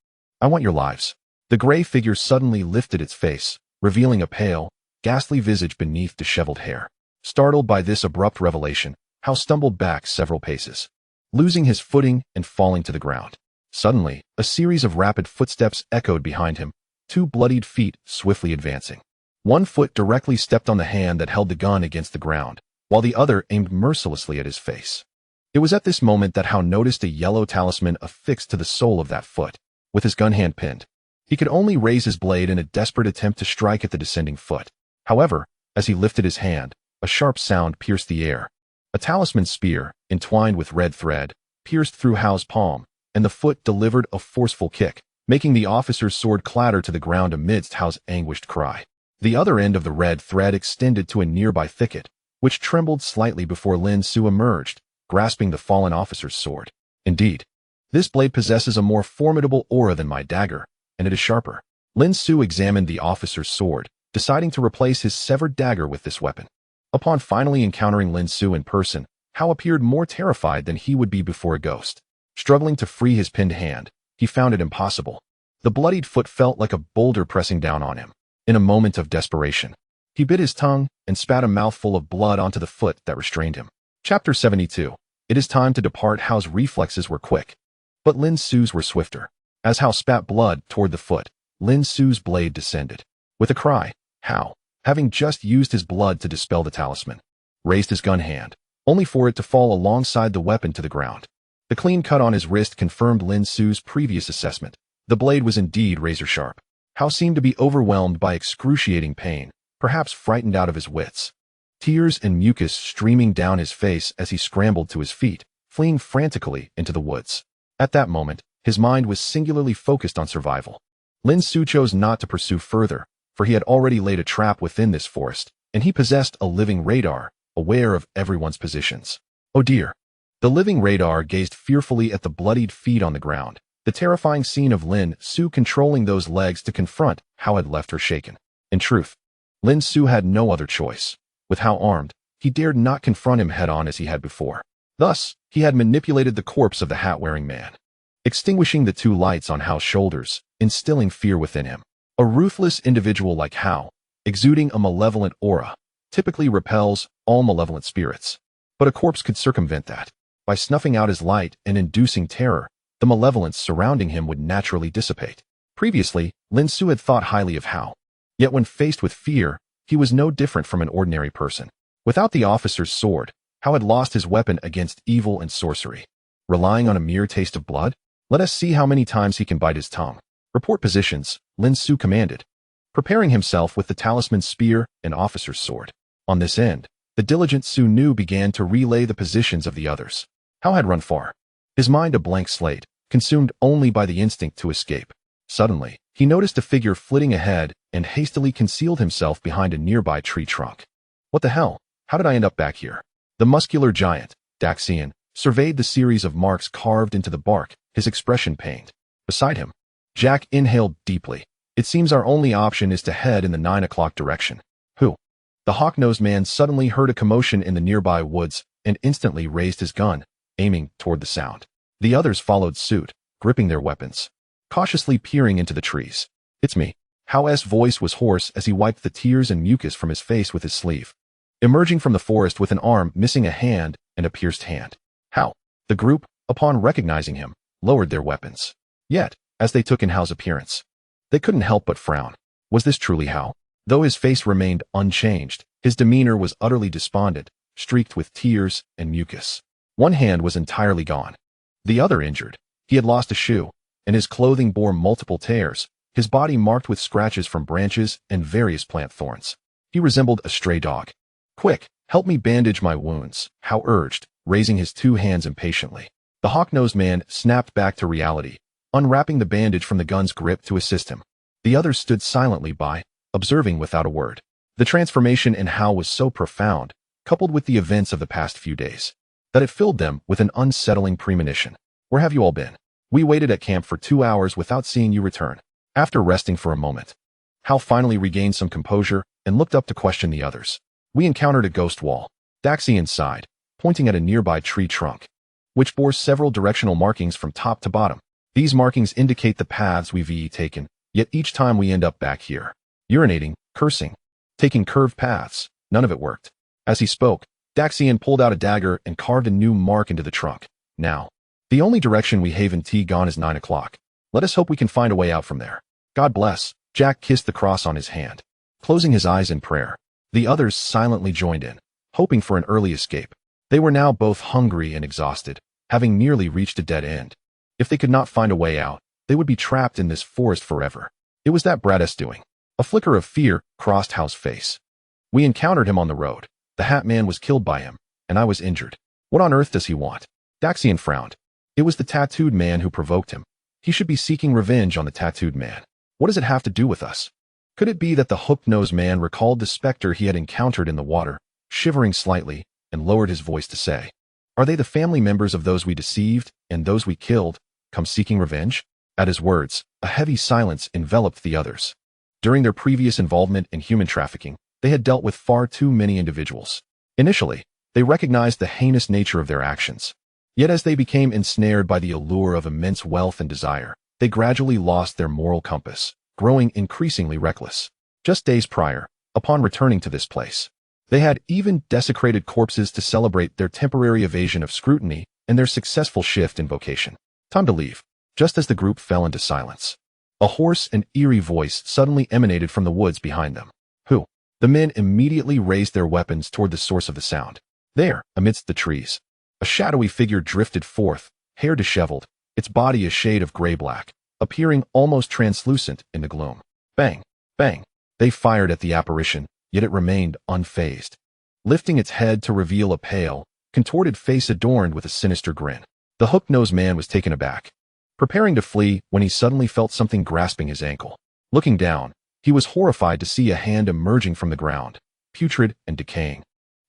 I want your lives. The gray figure suddenly lifted its face, revealing a pale, ghastly visage beneath disheveled hair. Startled by this abrupt revelation, Hao stumbled back several paces, losing his footing and falling to the ground. Suddenly, a series of rapid footsteps echoed behind him, 2 bloodied feet swiftly advancing. One foot directly stepped on the hand that held the gun against the ground, while the other aimed mercilessly at his face. It was at this moment that Hao noticed a yellow talisman affixed to the sole of that foot. With his gun hand pinned, he could only raise his blade in a desperate attempt to strike at the descending foot. However, as he lifted his hand, a sharp sound pierced the air. A talisman spear, entwined with red thread, pierced through Hao's palm, and the foot delivered a forceful kick, making the officer's sword clatter to the ground amidst Hao's anguished cry. The other end of the red thread extended to a nearby thicket, which trembled slightly before Lin Xu emerged, grasping the fallen officer's sword. Indeed, this blade possesses a more formidable aura than my dagger, and it is sharper. Lin Xu examined the officer's sword, deciding to replace his severed dagger with this weapon. Upon finally encountering Lin Xu in person, Hao appeared more terrified than he would be before a ghost. Struggling to free his pinned hand, he found it impossible. The bloodied foot felt like a boulder pressing down on him. In a moment of desperation, he bit his tongue and spat a mouthful of blood onto the foot that restrained him. Chapter 72. It is time to depart. Hao's reflexes were quick, but Lin Xu's were swifter. As Hao spat blood toward the foot, Lin Xu's blade descended. With a cry, Hao, having just used his blood to dispel the talisman, raised his gun hand, only for it to fall alongside the weapon to the ground. The clean cut on his wrist confirmed Lin Xu's previous assessment. The blade was indeed razor-sharp. Hao seemed to be overwhelmed by excruciating pain, perhaps frightened out of his wits. Tears and mucus streaming down his face as he scrambled to his feet, fleeing frantically into the woods. At that moment, his mind was singularly focused on survival. Lin Xu chose not to pursue further, for he had already laid a trap within this forest, and he possessed a living radar, aware of everyone's positions. Oh dear. The living radar gazed fearfully at the bloodied feet on the ground. The terrifying scene of Lin Xu controlling those legs to confront Hao had left her shaken. In truth, Lin Xu had no other choice. With Hao armed, he dared not confront him head-on as he had before. Thus, he had manipulated the corpse of the hat-wearing man, extinguishing the 2 lights on Hao's shoulders, instilling fear within him. A ruthless individual like Hao, exuding a malevolent aura, typically repels all malevolent spirits. But a corpse could circumvent that. By snuffing out his light and inducing terror, the malevolence surrounding him would naturally dissipate. Previously, Lin Xu had thought highly of Hao. Yet when faced with fear, he was no different from an ordinary person. Without the officer's sword, Hao had lost his weapon against evil and sorcery. Relying on a mere taste of blood? Let us see how many times he can bite his tongue. Report positions, Lin Xu commanded, preparing himself with the talisman spear and officer's sword. On this end, the diligent Xu Nu began to relay the positions of the others. Hao had run far, his mind a blank slate, consumed only by the instinct to escape. Suddenly, he noticed a figure flitting ahead and hastily concealed himself behind a nearby tree trunk. What the hell? How did I end up back here? The muscular giant, Daxian, surveyed the series of marks carved into the bark, his expression pained. Beside him, Jack inhaled deeply. It seems our only option is to head in the 9 o'clock direction. Who? The hawk-nosed man suddenly heard a commotion in the nearby woods and instantly raised his gun, aiming toward the sound. The others followed suit, gripping their weapons, cautiously peering into the trees. "It's me." Hao's voice was hoarse as he wiped the tears and mucus from his face with his sleeve. Emerging from the forest with an arm missing a hand and a pierced hand. Hao. The group, upon recognizing him, lowered their weapons. Yet, as they took in Hao's appearance, they couldn't help but frown. Was this truly Hao? Though his face remained unchanged, his demeanor was utterly despondent, streaked with tears and mucus. One hand was entirely gone. The other injured. He had lost a shoe, and his clothing bore multiple tears, his body marked with scratches from branches and various plant thorns. He resembled a stray dog. "Quick, help me bandage my wounds," Hao urged, raising his two hands impatiently. The hawk-nosed man snapped back to reality, unwrapping the bandage from the gun's grip to assist him. The others stood silently by, observing without a word. The transformation in Hao was so profound, coupled with the events of the past few days, that it filled them with an unsettling premonition. "Where have you all been? We waited at camp for 2 hours without seeing you return." After resting for a moment, Hao finally regained some composure and looked up to question the others. "We encountered a ghost wall," Daxian sighed, pointing at a nearby tree trunk, which bore several directional markings from top to bottom. "These markings indicate the paths we've taken, yet each time we end up back here, urinating, cursing, taking curved paths. None of it worked." As he spoke, Daxian pulled out a dagger and carved a new mark into the trunk. "Now, the only direction we haven't gone is 9 o'clock. Let us hope we can find a way out from there." "God bless." Jack kissed the cross on his hand, closing his eyes in prayer. The others silently joined in, hoping for an early escape. They were now both hungry and exhausted, having nearly reached a dead end. If they could not find a way out, they would be trapped in this forest forever. It was that Brad's doing. A flicker of fear crossed Hao's face. "We encountered him on the road. The Hat Man was killed by him, and I was injured. What on earth does he want?" Daxian frowned. It was the tattooed man who provoked him. He should be seeking revenge on the tattooed man. What does it have to do with us? Could it be that the hook-nosed man recalled the specter he had encountered in the water, shivering slightly, and lowered his voice to say, "Are they the family members of those we deceived and those we killed, come seeking revenge?" At his words, a heavy silence enveloped the others. During their previous involvement in human trafficking, they had dealt with far too many individuals. Initially, they recognized the heinous nature of their actions. Yet as they became ensnared by the allure of immense wealth and desire, they gradually lost their moral compass, growing increasingly reckless. Just days prior, upon returning to this place, they had even desecrated corpses to celebrate their temporary evasion of scrutiny and their successful shift in vocation. Time to leave. Just as the group fell into silence, a hoarse and eerie voice suddenly emanated from the woods behind them. "Who?" The men immediately raised their weapons toward the source of the sound. There, amidst the trees, a shadowy figure drifted forth, hair disheveled, its body a shade of gray-black, appearing almost translucent in the gloom. Bang! Bang! They fired at the apparition, yet it remained unfazed, lifting its head to reveal a pale, contorted face adorned with a sinister grin. The hook-nosed man was taken aback, preparing to flee when he suddenly felt something grasping his ankle. Looking down, he was horrified to see a hand emerging from the ground, putrid and decaying,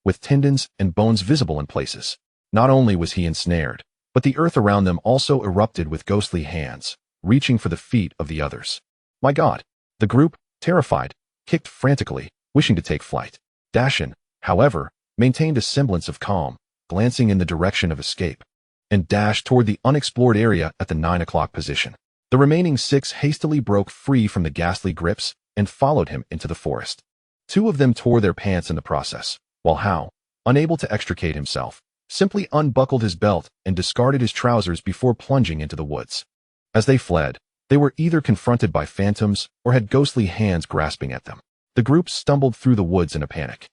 with tendons and bones visible in places. Not only was he ensnared, but the earth around them also erupted with ghostly hands, reaching for the feet of the others. "My God!" The group, terrified, kicked frantically, wishing to take flight. Dashin, however, maintained a semblance of calm, glancing in the direction of escape, and dashed toward the unexplored area at the 9 o'clock position. The remaining 6 hastily broke free from the ghastly grips and followed him into the forest. 2 of them tore their pants in the process, while Hao, unable to extricate himself, simply unbuckled his belt and discarded his trousers before plunging into the woods. As they fled, they were either confronted by phantoms or had ghostly hands grasping at them. The group stumbled through the woods in a panic,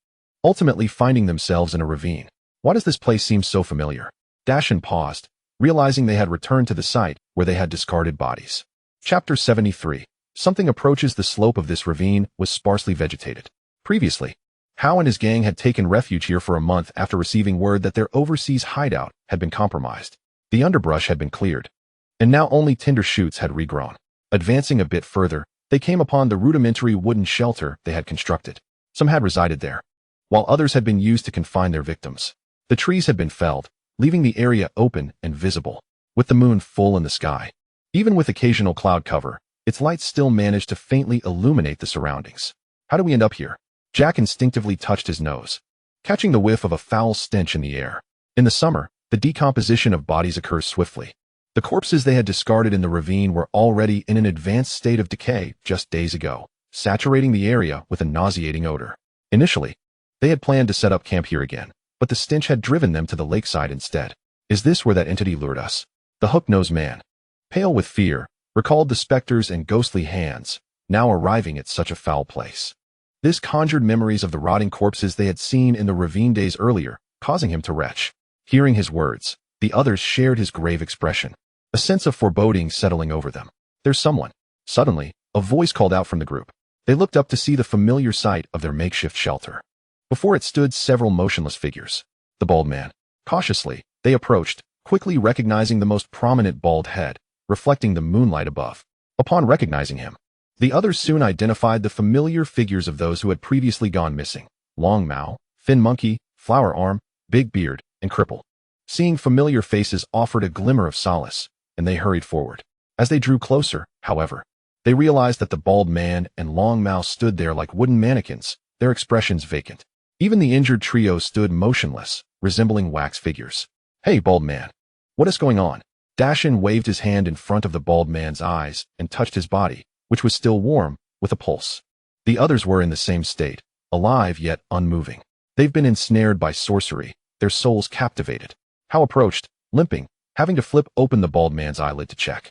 ultimately finding themselves in a ravine. "Why does this place seem so familiar?" Dashin paused, realizing they had returned to the site where they had discarded bodies. Chapter 73. Something approaches the slope of this ravine was sparsely vegetated. Previously, Hao and his gang had taken refuge here for a month after receiving word that their overseas hideout had been compromised. The underbrush had been cleared, and now only tender shoots had regrown. Advancing a bit further, they came upon the rudimentary wooden shelter they had constructed. Some had resided there, while others had been used to confine their victims. The trees had been felled, leaving the area open and visible, with the moon full in the sky. Even with occasional cloud cover, its light still managed to faintly illuminate the surroundings. "How do we end up here?" Jack instinctively touched his nose, catching the whiff of a foul stench in the air. In the summer, the decomposition of bodies occurs swiftly. The corpses they had discarded in the ravine were already in an advanced state of decay just days ago, saturating the area with a nauseating odor. Initially, they had planned to set up camp here again, but the stench had driven them to the lakeside instead. Is this where that entity lured us? The hook-nosed man, pale with fear, recalled the specters and ghostly hands, now arriving at such a foul place. This conjured memories of the rotting corpses they had seen in the ravine days earlier, causing him to retch. Hearing his words, the others shared his grave expression, a sense of foreboding settling over them. There's someone. Suddenly, a voice called out from the group. They looked up to see the familiar sight of their makeshift shelter. Before it stood several motionless figures. The bald man. Cautiously, they approached, quickly recognizing the most prominent bald head, reflecting the moonlight above. Upon recognizing him, the others soon identified the familiar figures of those who had previously gone missing. Long Mao, Thin Monkey, Flower Arm, Big Beard, and Cripple. Seeing familiar faces offered a glimmer of solace, and they hurried forward. As they drew closer, however, they realized that the bald man and Long Mao stood there like wooden mannequins, their expressions vacant. Even the injured trio stood motionless, resembling wax figures. Hey, bald man. What is going on? Dashin waved his hand in front of the bald man's eyes and touched his body, which was still warm, with a pulse. The others were in the same state, alive yet unmoving. They've been ensnared by sorcery, their souls captivated. Hao approached, limping, having to flip open the bald man's eyelid to check.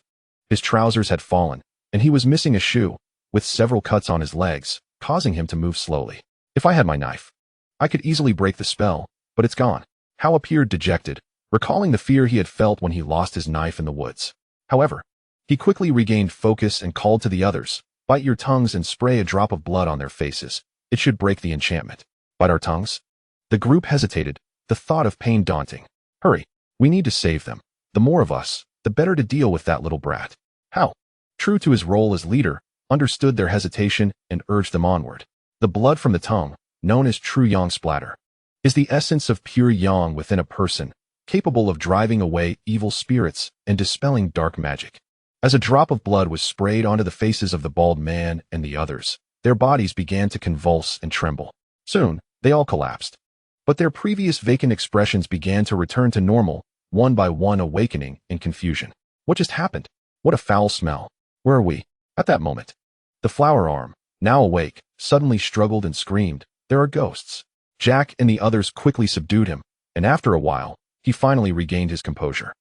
His trousers had fallen, and he was missing a shoe, with several cuts on his legs, causing him to move slowly. If I had my knife, I could easily break the spell, but it's gone. Hao appeared dejected, recalling the fear he had felt when he lost his knife in the woods. However, he quickly regained focus and called to the others, bite your tongues and spray a drop of blood on their faces. It should break the enchantment. Bite our tongues? The group hesitated, the thought of pain daunting. Hurry, we need to save them. The more of us, the better to deal with that little brat. Hao, true to his role as leader, understood their hesitation and urged them onward. The blood from the tongue, known as true yang splatter, is the essence of pure yang within a person, capable of driving away evil spirits and dispelling dark magic. As a drop of blood was sprayed onto the faces of the bald man and the others, their bodies began to convulse and tremble. Soon, they all collapsed. But their previous vacant expressions began to return to normal, one by one awakening in confusion. What just happened? What a foul smell. Where are we? At that moment, the Flower Arm, now awake, suddenly struggled and screamed, "There are ghosts." Jack and the others quickly subdued him, and after a while, he finally regained his composure.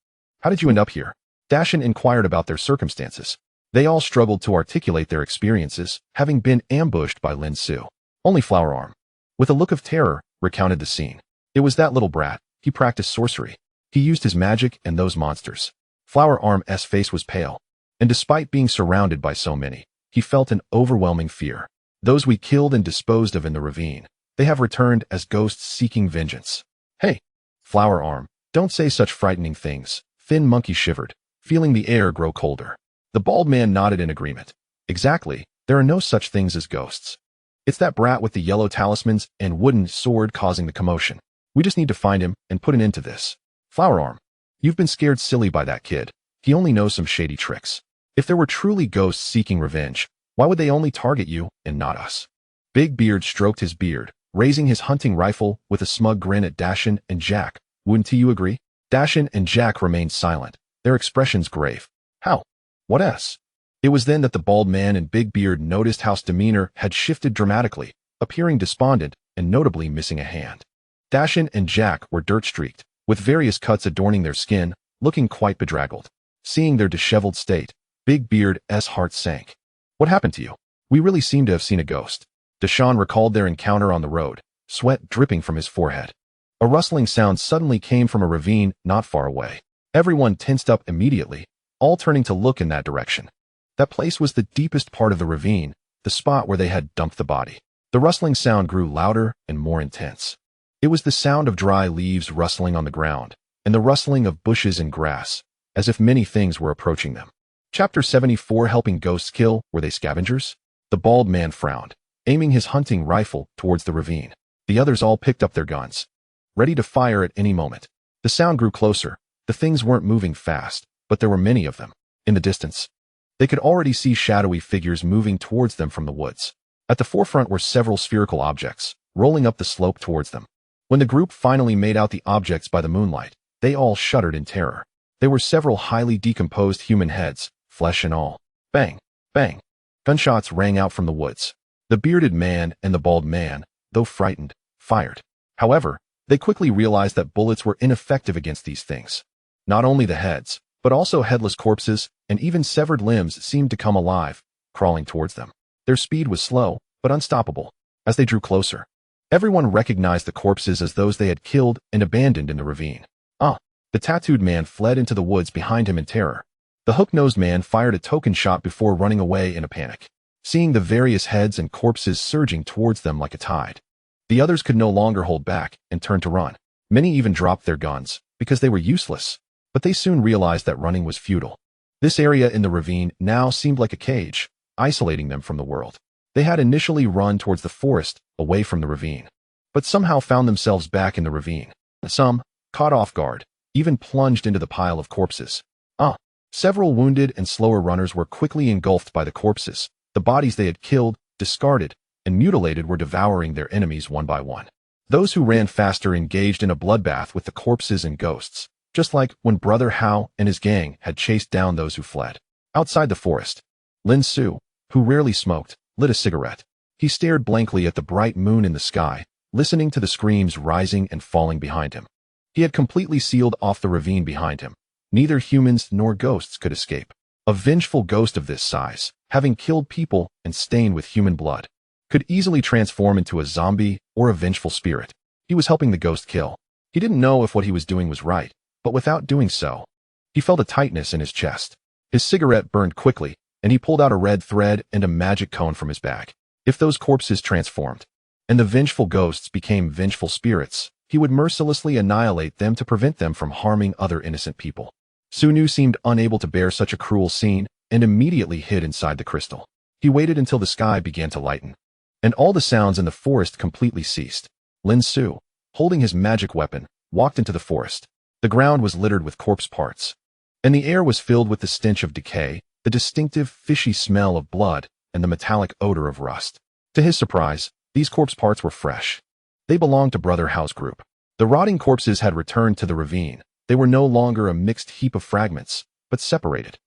How did you end up here? Dashin inquired about their circumstances. They all struggled to articulate their experiences, having been ambushed by Lin Xu. Only Flower Arm, with a look of terror, recounted the scene. It was that little brat. He practiced sorcery. He used his magic and those monsters. Flower Arm's face was pale, and despite being surrounded by so many, he felt an overwhelming fear. Those we killed and disposed of in the ravine, they have returned as ghosts seeking vengeance. Hey, Flower Arm, don't say such frightening things. Thin Monkey shivered, feeling the air grow colder. The bald man nodded in agreement. Exactly, there are no such things as ghosts. It's that brat with the yellow talismans and wooden sword causing the commotion. We just need to find him and put an end to this. Flower Arm, you've been scared silly by that kid. He only knows some shady tricks. If there were truly ghosts seeking revenge, why would they only target you and not us? Big Beard stroked his beard, raising his hunting rifle with a smug grin at Dashin and Jack. Wouldn't you agree? Dashin and Jack remained silent, their expressions grave. How? What else? It was then that the bald man and Big Beard noticed Hao's demeanor had shifted dramatically, appearing despondent and notably missing a hand. Dashin and Jack were dirt-streaked, with various cuts adorning their skin, looking quite bedraggled. Seeing their disheveled state, Big Beard's heart sank. What happened to you? We really seem to have seen a ghost. Deshaun recalled their encounter on the road, sweat dripping from his forehead. A rustling sound suddenly came from a ravine not far away. Everyone tensed up immediately, all turning to look in that direction. That place was the deepest part of the ravine, the spot where they had dumped the body. The rustling sound grew louder and more intense. It was the sound of dry leaves rustling on the ground, and the rustling of bushes and grass, as if many things were approaching them. Chapter 74. Helping Ghosts Kill. Were they scavengers? The bald man frowned, aiming his hunting rifle towards the ravine. The others all picked up their guns, ready to fire at any moment. The sound grew closer. The things weren't moving fast, but there were many of them. In the distance, they could already see shadowy figures moving towards them from the woods. At the forefront were several spherical objects, rolling up the slope towards them. When the group finally made out the objects by the moonlight, they all shuddered in terror. They were several highly decomposed human heads, flesh and all. Bang! Bang! Gunshots rang out from the woods. The bearded man and the bald man, though frightened, fired. However, they quickly realized that bullets were ineffective against these things. Not only the heads, but also headless corpses and even severed limbs seemed to come alive, crawling towards them. Their speed was slow, but unstoppable. As they drew closer, everyone recognized the corpses as those they had killed and abandoned in the ravine. The tattooed man fled into the woods behind him in terror. The hook-nosed man fired a token shot before running away in a panic, seeing the various heads and corpses surging towards them like a tide. The others could no longer hold back and turned to run. Many even dropped their guns, because they were useless, but they soon realized that running was futile. This area in the ravine now seemed like a cage, isolating them from the world. They had initially run towards the forest, away from the ravine, but somehow found themselves back in the ravine. Some, caught off guard, even plunged into the pile of corpses. Several wounded and slower runners were quickly engulfed by the corpses. The bodies they had killed, discarded, and mutilated were devouring their enemies one by one. Those who ran faster engaged in a bloodbath with the corpses and ghosts, just like when Brother Hao and his gang had chased down those who fled. Outside the forest, Lin Xu, who rarely smoked, lit a cigarette. He stared blankly at the bright moon in the sky, listening to the screams rising and falling behind him. He had completely sealed off the ravine behind him. Neither humans nor ghosts could escape. A vengeful ghost of this size, having killed people and stained with human blood, could easily transform into a zombie or a vengeful spirit. He was helping the ghost kill. He didn't know if what he was doing was right, but without doing so, he felt a tightness in his chest. His cigarette burned quickly, and he pulled out a red thread and a magic cone from his bag. If those corpses transformed, and the vengeful ghosts became vengeful spirits, he would mercilessly annihilate them to prevent them from harming other innocent people. Sunu seemed unable to bear such a cruel scene and immediately hid inside the crystal. He waited until the sky began to lighten, and all the sounds in the forest completely ceased. Lin Xu, holding his magic weapon, walked into the forest. The ground was littered with corpse parts, and the air was filled with the stench of decay, the distinctive fishy smell of blood, and the metallic odor of rust. To his surprise, these corpse parts were fresh. They belonged to Brother Hao's group. The rotting corpses had returned to the ravine. They were no longer a mixed heap of fragments, but separated.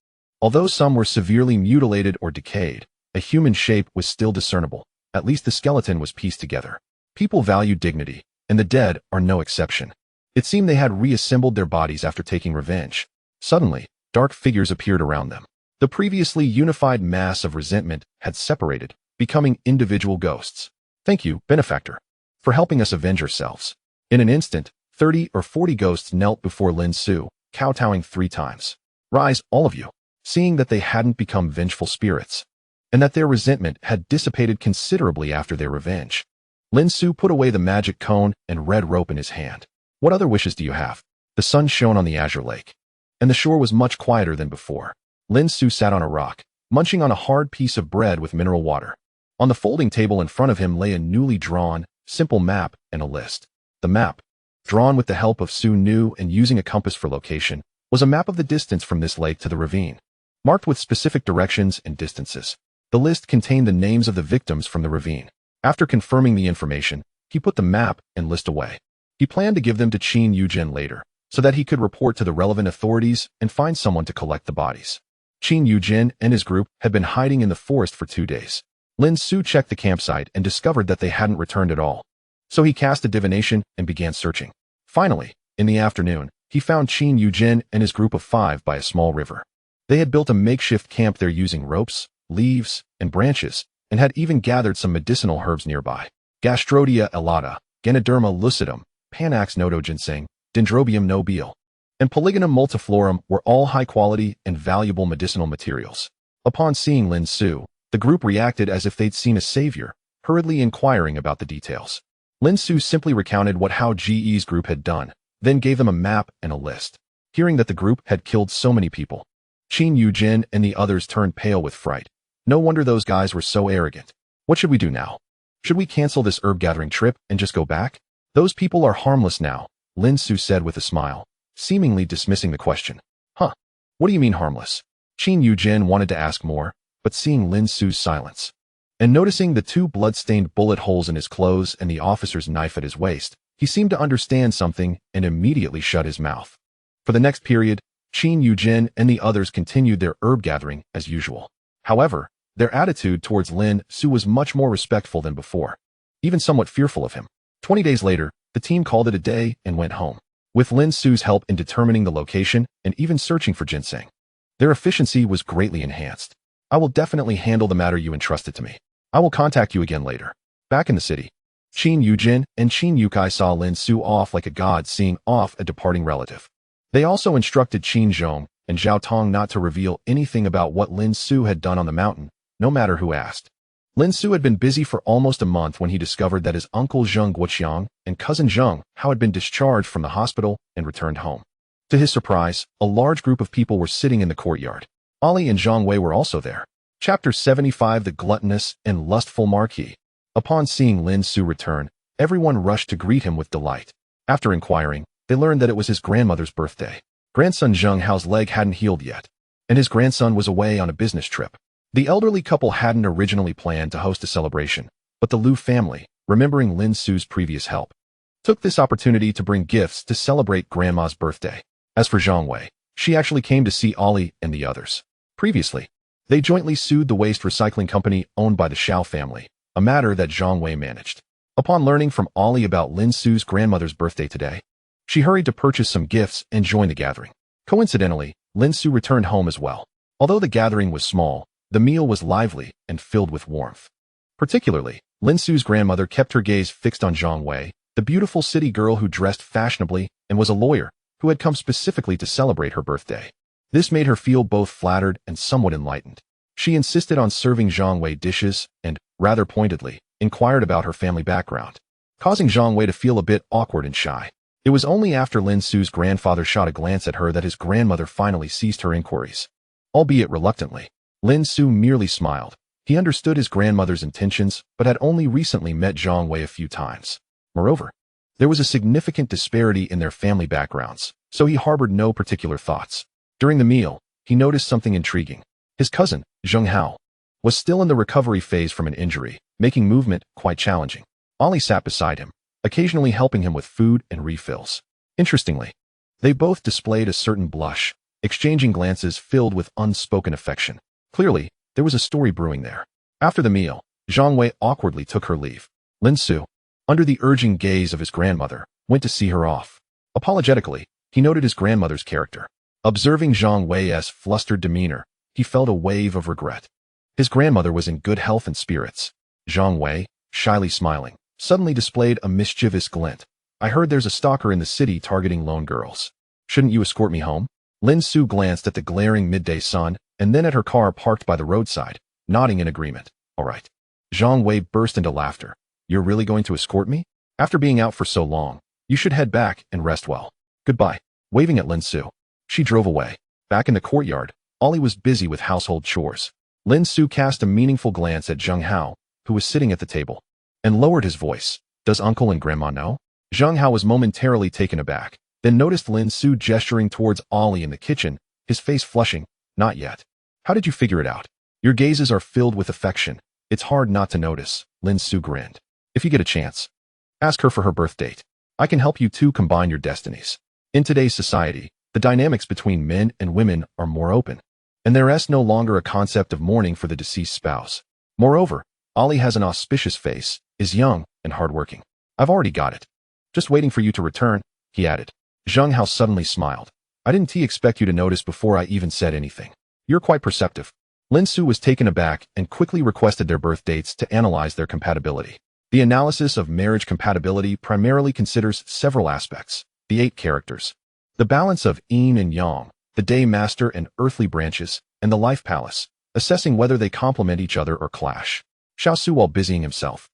Although some were severely mutilated or decayed, a human shape was still discernible. At least the skeleton was pieced together. People value dignity, and the dead are no exception. It seemed they had reassembled their bodies after taking revenge. Suddenly, dark figures appeared around them. The previously unified mass of resentment had separated, becoming individual ghosts. Thank you, benefactor, for helping us avenge ourselves. In an instant, 30 or 40 ghosts knelt before Lin Xu, kowtowing 3 times. Rise, all of you. Seeing that they hadn't become vengeful spirits, and that their resentment had dissipated considerably after their revenge, Lin Xu put away the magic cone and red rope in his hand. What other wishes do you have? The sun shone on the azure lake, and the shore was much quieter than before. Lin Xu sat on a rock, munching on a hard piece of bread with mineral water. On the folding table in front of him lay a newly drawn, simple map and a list. The map, drawn with the help of Sunu and using a compass for location, was a map of the distance from this lake to the ravine, marked with specific directions and distances. The list contained the names of the victims from the ravine. After confirming the information, he put the map and list away. He planned to give them to Qin Yujin later, so that he could report to the relevant authorities and find someone to collect the bodies. Qin Yujin and his group had been hiding in the forest for 2 days. Lin Xu checked the campsite and discovered that they hadn't returned at all. So he cast a divination and began searching. Finally, in the afternoon, he found Qin Yujin and his group of 5 by a small river. They had built a makeshift camp there using ropes, leaves, and branches, and had even gathered some medicinal herbs nearby. Gastrodia elata, Ganoderma lucidum, Panax nodoginseng, Dendrobium nobile, and Polygonum multiflorum were all high-quality and valuable medicinal materials. Upon seeing Lin Xu, the group reacted as if they'd seen a savior, hurriedly inquiring about the details. Lin Xu simply recounted what Hao Ji's group had done, then gave them a map and a list. Hearing that the group had killed so many people, Qin Yujin and the others turned pale with fright. No wonder those guys were so arrogant. What should we do now? Should we cancel this herb-gathering trip and just go back? Those people are harmless now, Lin Xu said with a smile, seemingly dismissing the question. Huh? What do you mean harmless? Qin Yujin wanted to ask more, but seeing Lin Xu's silence, and noticing the 2 blood-stained bullet holes in his clothes and the officer's knife at his waist, he seemed to understand something and immediately shut his mouth. For the next period, Qin Yujin and the others continued their herb gathering as usual. However, their attitude towards Lin Xu was much more respectful than before, even somewhat fearful of him. 20 days later, the team called it a day and went home, with Lin Xu's help in determining the location and even searching for ginseng. Their efficiency was greatly enhanced. I will definitely handle the matter you entrusted to me. I will contact you again later. Back in the city, Qin Yujin and Qin Yukai saw Lin Xu off like a god seeing off a departing relative. They also instructed Qin Zhong and Zhao Tong not to reveal anything about what Lin Xu had done on the mountain, no matter who asked. Lin Xu had been busy for almost a month when he discovered that his uncle Zheng Guoqiang and cousin Zheng Hao had been discharged from the hospital and returned home. To his surprise, a large group of people were sitting in the courtyard. Ali and Zhang Wei were also there. Chapter 75: The Gluttonous and Lustful Marquis. Upon seeing Lin Xu return, everyone rushed to greet him with delight. After inquiring, they learned that it was his grandmother's birthday. Grandson Zheng Hao's leg hadn't healed yet, and his grandson was away on a business trip. The elderly couple hadn't originally planned to host a celebration, but the Liu family, remembering Lin Xu's previous help, took this opportunity to bring gifts to celebrate Grandma's birthday. As for Zhang Wei, she actually came to see Ali and the others. Previously, they jointly sued the waste recycling company owned by the Xiao family, a matter that Zhang Wei managed. Upon learning from Ali about Lin Xu's grandmother's birthday today, she hurried to purchase some gifts and join the gathering. Coincidentally, Lin Xu returned home as well. Although the gathering was small, the meal was lively and filled with warmth. Particularly, Lin Xu's grandmother kept her gaze fixed on Zhang Wei, the beautiful city girl who dressed fashionably and was a lawyer, who had come specifically to celebrate her birthday. This made her feel both flattered and somewhat enlightened. She insisted on serving Zhang Wei dishes and, rather pointedly, inquired about her family background, causing Zhang Wei to feel a bit awkward and shy. It was only after Lin Xu's grandfather shot a glance at her that his grandmother finally ceased her inquiries. Albeit reluctantly, Lin Xu merely smiled. He understood his grandmother's intentions, but had only recently met Zhang Wei a few times. Moreover, there was a significant disparity in their family backgrounds, so he harbored no particular thoughts. During the meal, he noticed something intriguing. His cousin, Zheng Hao, was still in the recovery phase from an injury, making movement quite challenging. Ali sat beside him, occasionally helping him with food and refills. Interestingly, they both displayed a certain blush, exchanging glances filled with unspoken affection. Clearly, there was a story brewing there. After the meal, Zhang Wei awkwardly took her leave. Lin Xu, under the urging gaze of his grandmother, went to see her off. Apologetically, he noted his grandmother's character. Observing Zhang Wei's flustered demeanor, he felt a wave of regret. His grandmother was in good health and spirits. Zhang Wei, shyly smiling, suddenly displayed a mischievous glint. I heard there's a stalker in the city targeting lone girls. Shouldn't you escort me home? Lin Xu glanced at the glaring midday sun and then at her car parked by the roadside, nodding in agreement. All right. Zhang Wei burst into laughter. You're really going to escort me? After being out for so long, you should head back and rest well. Goodbye. Waving at Lin Xu, she drove away. Back in the courtyard, Ali was busy with household chores. Lin Xu cast a meaningful glance at Zheng Hao, who was sitting at the table, and lowered his voice. Does Uncle and Grandma know? Zheng Hao was momentarily taken aback, then noticed Lin Xu gesturing towards Ali in the kitchen, his face flushing. Not yet. How did you figure it out? Your gazes are filled with affection. It's hard not to notice, Lin Xu grinned. If you get a chance, ask her for her birth date. I can help you two combine your destinies. In today's society, the dynamics between men and women are more open, and there is no longer a concept of mourning for the deceased spouse. Moreover, Ali has an auspicious face, is young, and hardworking. I've already got it. Just waiting for you to return, he added. Zheng Hao suddenly smiled. I didn't expect you to notice before I even said anything. You're quite perceptive. Lin Xu was taken aback and quickly requested their birth dates to analyze their compatibility. The analysis of marriage compatibility primarily considers several aspects: the 8 characters, the balance of yin and yang, the day master and earthly branches, and the life palace, assessing whether they complement each other or clash. Xiaosu while busying himself.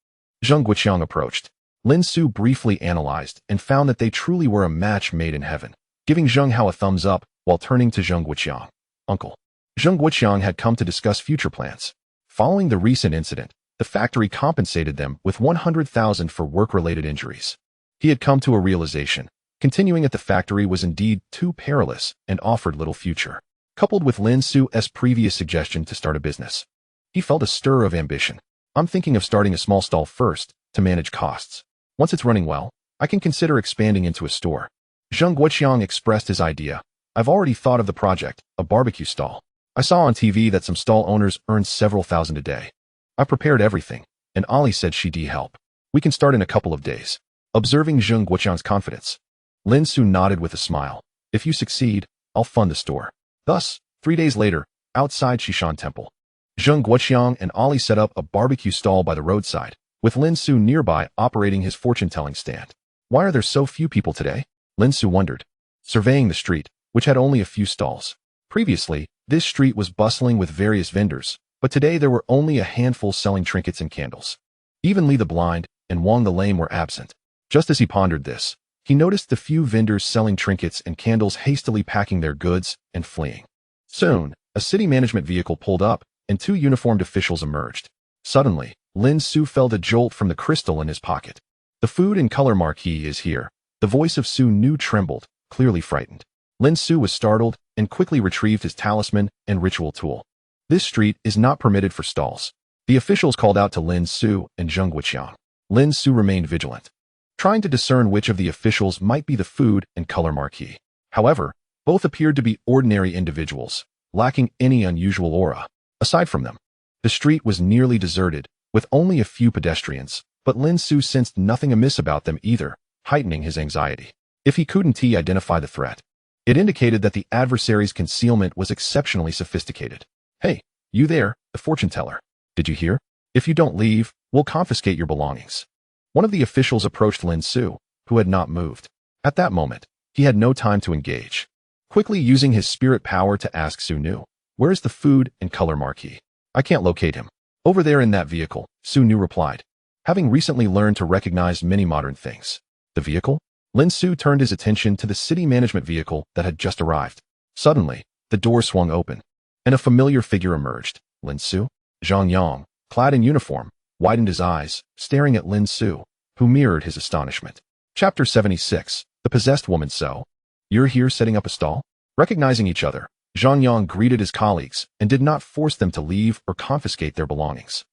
Zheng Guoqiang approached. Lin Xu briefly analyzed and found that they truly were a match made in heaven, giving Zheng Hao a thumbs up while turning to Zheng Guoqiang. Uncle. Zheng Guoqiang had come to discuss future plans. Following the recent incident, the factory compensated them with 100,000 for work-related injuries. He had come to a realization. Continuing at the factory was indeed too perilous and offered little future. Coupled with Lin Xu's previous suggestion to start a business, he felt a stir of ambition. I'm thinking of starting a small stall first to manage costs. Once it's running well, I can consider expanding into a store. Zheng Guoqiang expressed his idea. I've already thought of the project, a barbecue stall. I saw on TV that some stall owners earn several thousand a day. I prepared everything, and Ali said she'd help. We can start in a couple of days. Observing Zheng Guoqiang's confidence, Lin Xu nodded with a smile. If you succeed, I'll fund the store. Thus, 3 days later, outside Shishan Temple, Zheng Guoqiang and Ali set up a barbecue stall by the roadside, with Lin Xu nearby operating his fortune-telling stand. Why are there so few people today? Lin Xu wondered, surveying the street, which had only a few stalls. Previously, this street was bustling with various vendors, but today there were only a handful selling trinkets and candles. Even Li the Blind and Wang the Lame were absent. Just as he pondered this, he noticed the few vendors selling trinkets and candles hastily packing their goods and fleeing. Soon, a city management vehicle pulled up, and 2 uniformed officials emerged. Suddenly, Lin Xu felt a jolt from the crystal in his pocket. The food and color marquee is here. The voice of Su Nu trembled, clearly frightened. Lin Xu was startled and quickly retrieved his talisman and ritual tool. This street is not permitted for stalls. The officials called out to Lin Xu and Zheng Guoqiang. Lin Xu remained vigilant, trying to discern which of the officials might be the food and color marquee. However, both appeared to be ordinary individuals, lacking any unusual aura. Aside from them, the street was nearly deserted, with only a few pedestrians, but Lin Xu sensed nothing amiss about them either, heightening his anxiety. If he couldn't identify the threat, it indicated that the adversary's concealment was exceptionally sophisticated. Hey, you there, the fortune teller. Did you hear? If you don't leave, we'll confiscate your belongings. One of the officials approached Lin Xu, who had not moved. At that moment, he had no time to engage. Quickly using his spirit power to ask Su Nu, where is the food and color marquee? I can't locate him. Over there in that vehicle, Su Nu replied, having recently learned to recognize many modern things. The vehicle? Lin Xu turned his attention to the city management vehicle that had just arrived. Suddenly, the door swung open, and a familiar figure emerged. Lin Xu? Zhang Yang, clad in uniform, widened his eyes, staring at Lin Xu, who mirrored his astonishment. Chapter 76, The Possessed Woman. So, you're here setting up a stall? Recognizing each other, Zhang Yang greeted his colleagues and did not force them to leave or confiscate their belongings.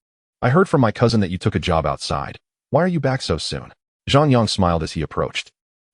I heard from my cousin that you took a job outside. Why are you back so soon? Zhang Yang smiled as he approached.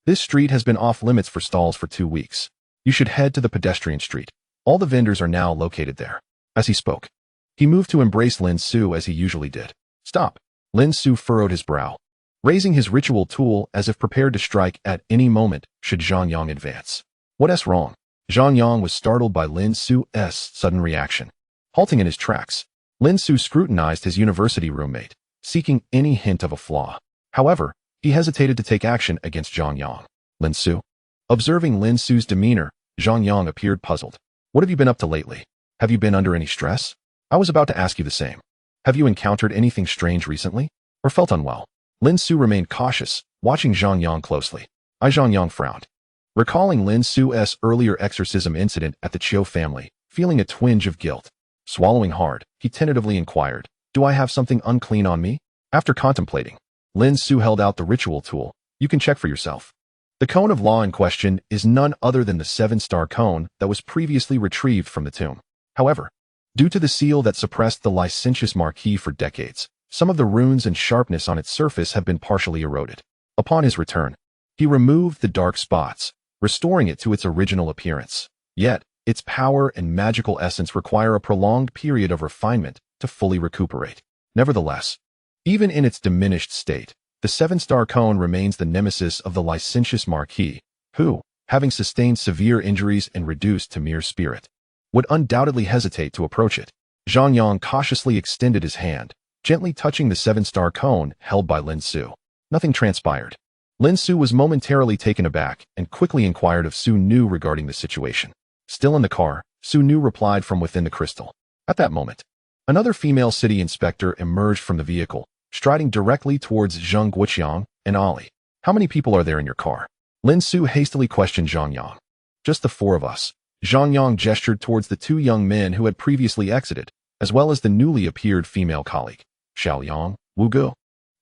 This street has been off limits for stalls for 2 weeks. You should head to the pedestrian street. All the vendors are now located there. As he spoke, he moved to embrace Lin Xu as he usually did. Stop. Lin Xu furrowed his brow, raising his ritual tool as if prepared to strike at any moment should Zhang Yang advance. What's wrong? Zhang Yang was startled by Lin Xu's sudden reaction. Halting in his tracks, Lin Xu scrutinized his university roommate, seeking any hint of a flaw. However, he hesitated to take action against Zhang Yang. Lin Xu. Observing Lin Xu's demeanor, Zhang Yang appeared puzzled. What have you been up to lately? Have you been under any stress? I was about to ask you the same. Have you encountered anything strange recently? Or felt unwell? Lin Xu remained cautious, watching Zhang Yang closely. Zhang Yang frowned, recalling Lin Xu's earlier exorcism incident at the Chiu family, feeling a twinge of guilt. Swallowing hard, he tentatively inquired, do I have something unclean on me? After contemplating, Lin Xu held out the ritual tool. You can check for yourself. The cone of law in question is none other than the 7-star cone that was previously retrieved from the tomb. However, due to the seal that suppressed the licentious marquee for decades, some of the runes and sharpness on its surface have been partially eroded. Upon his return, he removed the dark spots, restoring it to its original appearance. Yet, its power and magical essence require a prolonged period of refinement to fully recuperate. Nevertheless, even in its diminished state, the 7-star cone remains the nemesis of the licentious marquis, who, having sustained severe injuries and reduced to mere spirit, would undoubtedly hesitate to approach it. Zhang Yang cautiously extended his hand, gently touching the 7-star cone held by Lin Xu. Nothing transpired. Lin Xu was momentarily taken aback and quickly inquired of Su Nu regarding the situation. Still in the car, Su Nu replied from within the crystal. At that moment, another female city inspector emerged from the vehicle, striding directly towards Zheng Guoqiang and Ali. How many people are there in your car? Lin Xu hastily questioned Zhang Yang. Just the 4 of us. Zhang Yang gestured towards the 2 young men who had previously exited, as well as the newly appeared female colleague, Xiao Yang, Wu Gu,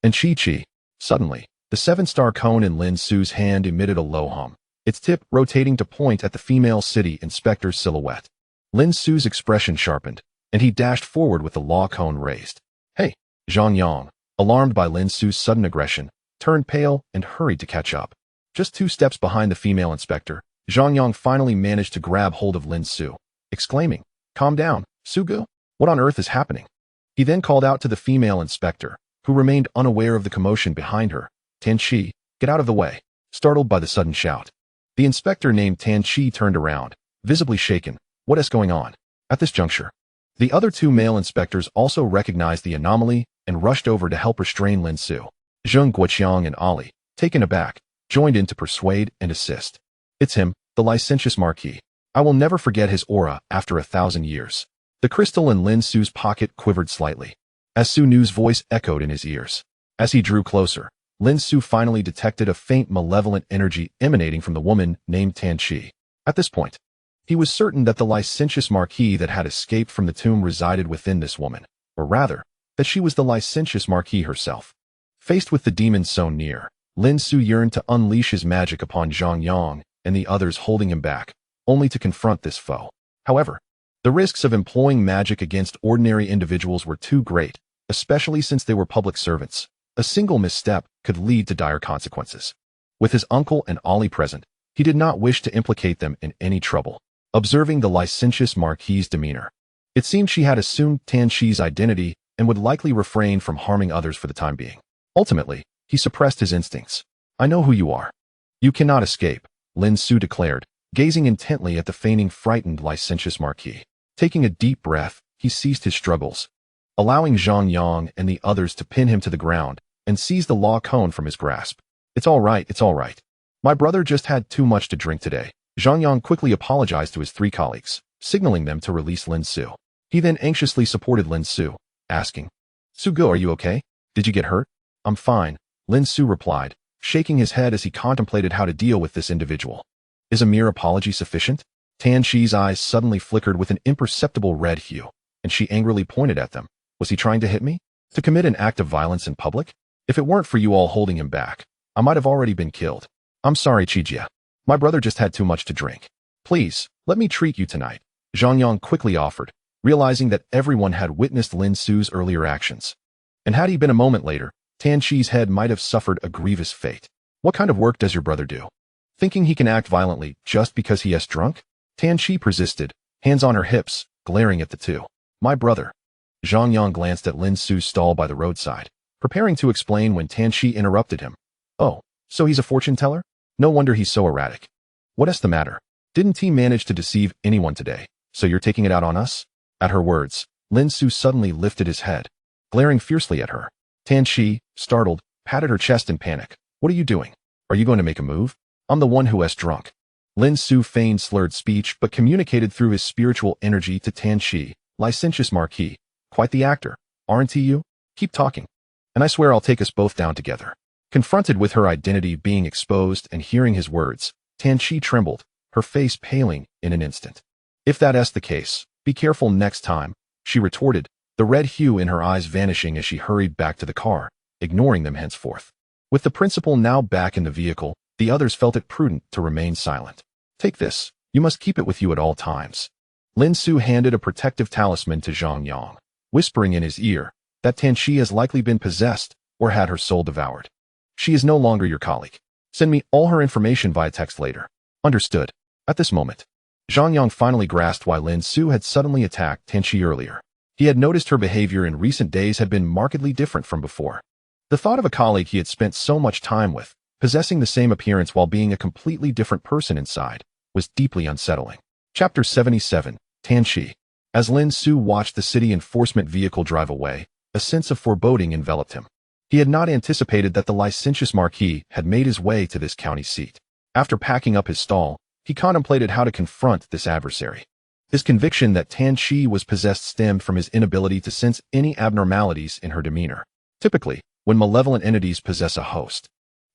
and Qi Qi. Suddenly, the 7-star cone in Lin Xu's hand emitted a low hum, its tip rotating to point at the female city inspector's silhouette. Lin Xu's expression sharpened, and he dashed forward with the law cone raised. Hey! Zhang Yang, alarmed by Lin Xu's sudden aggression, turned pale and hurried to catch up. Just 2 steps behind the female inspector, Zhang Yang finally managed to grab hold of Lin Xu, exclaiming, "Calm down, Sugu. What on earth is happening?" He then called out to the female inspector, who remained unaware of the commotion behind her. "Tan Shi, get out of the way," startled by the sudden shout. The inspector named Tan Shi turned around, visibly shaken. What is going on? At this juncture, the other two male inspectors also recognized the anomaly and rushed over to help restrain Lin Xu. Zheng Guoqiang and Ali, taken aback, joined in to persuade and assist. "It's him, the licentious Marquis. I will never forget his aura after 1,000 years." The crystal in Lin Xu's pocket quivered slightly, as Su Nu's voice echoed in his ears. As he drew closer, Lin Xu finally detected a faint malevolent energy emanating from the woman named Tan Shi. At this point, he was certain that the licentious Marquis that had escaped from the tomb resided within this woman, or rather, that she was the licentious Marquis herself. Faced with the demon so near, Lin Xu yearned to unleash his magic upon Zhang Yang and the others holding him back, only to confront this foe. However, the risks of employing magic against ordinary individuals were too great, especially since they were public servants. A single misstep could lead to dire consequences. With his uncle and Ali present, he did not wish to implicate them in any trouble. Observing the licentious Marquis's demeanor, it seemed she had assumed Tan Shi's identity and would likely refrain from harming others for the time being. Ultimately, he suppressed his instincts. "I know who you are. You cannot escape," Lin Xu declared, gazing intently at the feigning frightened licentious Marquis. Taking a deep breath, he ceased his struggles, allowing Zhang Yang and the others to pin him to the ground and seize the law cone from his grasp. It's all right. My brother just had too much to drink today." Zhang Yang quickly apologized to his three colleagues, signaling them to release Lin Xu. He then anxiously supported Lin Xu, asking, "Sugu, are you okay? Did you get hurt?" "I'm fine," Lin Xu replied, shaking his head as he contemplated how to deal with this individual. "Is a mere apology sufficient?" Tan Shi's eyes suddenly flickered with an imperceptible red hue, and she angrily pointed at them. "Was he trying to hit me? To commit an act of violence in public? If it weren't for you all holding him back, I might have already been killed. I'm sorry, Chijia. My brother just had too much to drink. Please, let me treat you tonight," Zhang Yang quickly offered, realizing that everyone had witnessed Lin Xu's earlier actions. And had he been a moment later, Tan Shi's head might have suffered a grievous fate. "What kind of work does your brother do? Thinking he can act violently just because he has drunk?" Tan Shi persisted, hands on her hips, glaring at the two. "My brother." Zhang Yang glanced at Lin Xu's stall by the roadside, preparing to explain when Tan Shi interrupted him. "Oh, so he's a fortune teller? No wonder he's so erratic. What's the matter? Didn't he manage to deceive anyone today, so you're taking it out on us?" At her words, Lin Xu suddenly lifted his head, glaring fiercely at her. Tan Shi, startled, patted her chest in panic. "What are you doing? Are you going to make a move? I'm the one who has drunk." Lin Xu feigned slurred speech but communicated through his spiritual energy to Tan Shi, "Licentious Marquis, quite the actor, aren't you? Keep talking, and I swear I'll take us both down together." Confronted with her identity being exposed and hearing his words, Tan Shi trembled, her face paling in an instant. "If that's the case, be careful next time," she retorted, the red hue in her eyes vanishing as she hurried back to the car, ignoring them henceforth. With the principal now back in the vehicle, the others felt it prudent to remain silent. "Take this. You must keep it with you at all times." Lin Xu handed a protective talisman to Zhang Yang, whispering in his ear that Tan Shi has likely been possessed or had her soul devoured. "She is no longer your colleague. Send me all her information via text later." "Understood." At this moment, Zhang Yang finally grasped why Lin Xu had suddenly attacked Tan Shi earlier. He had noticed her behavior in recent days had been markedly different from before. The thought of a colleague he had spent so much time with, possessing the same appearance while being a completely different person inside, was deeply unsettling. Chapter 77, Tan Shi. As Lin Xu watched the city enforcement vehicle drive away, a sense of foreboding enveloped him. He had not anticipated that the licentious Marquis had made his way to this county seat. After packing up his stall, he contemplated how to confront this adversary. His conviction that Tan Shi was possessed stemmed from his inability to sense any abnormalities in her demeanor. Typically, when malevolent entities possess a host,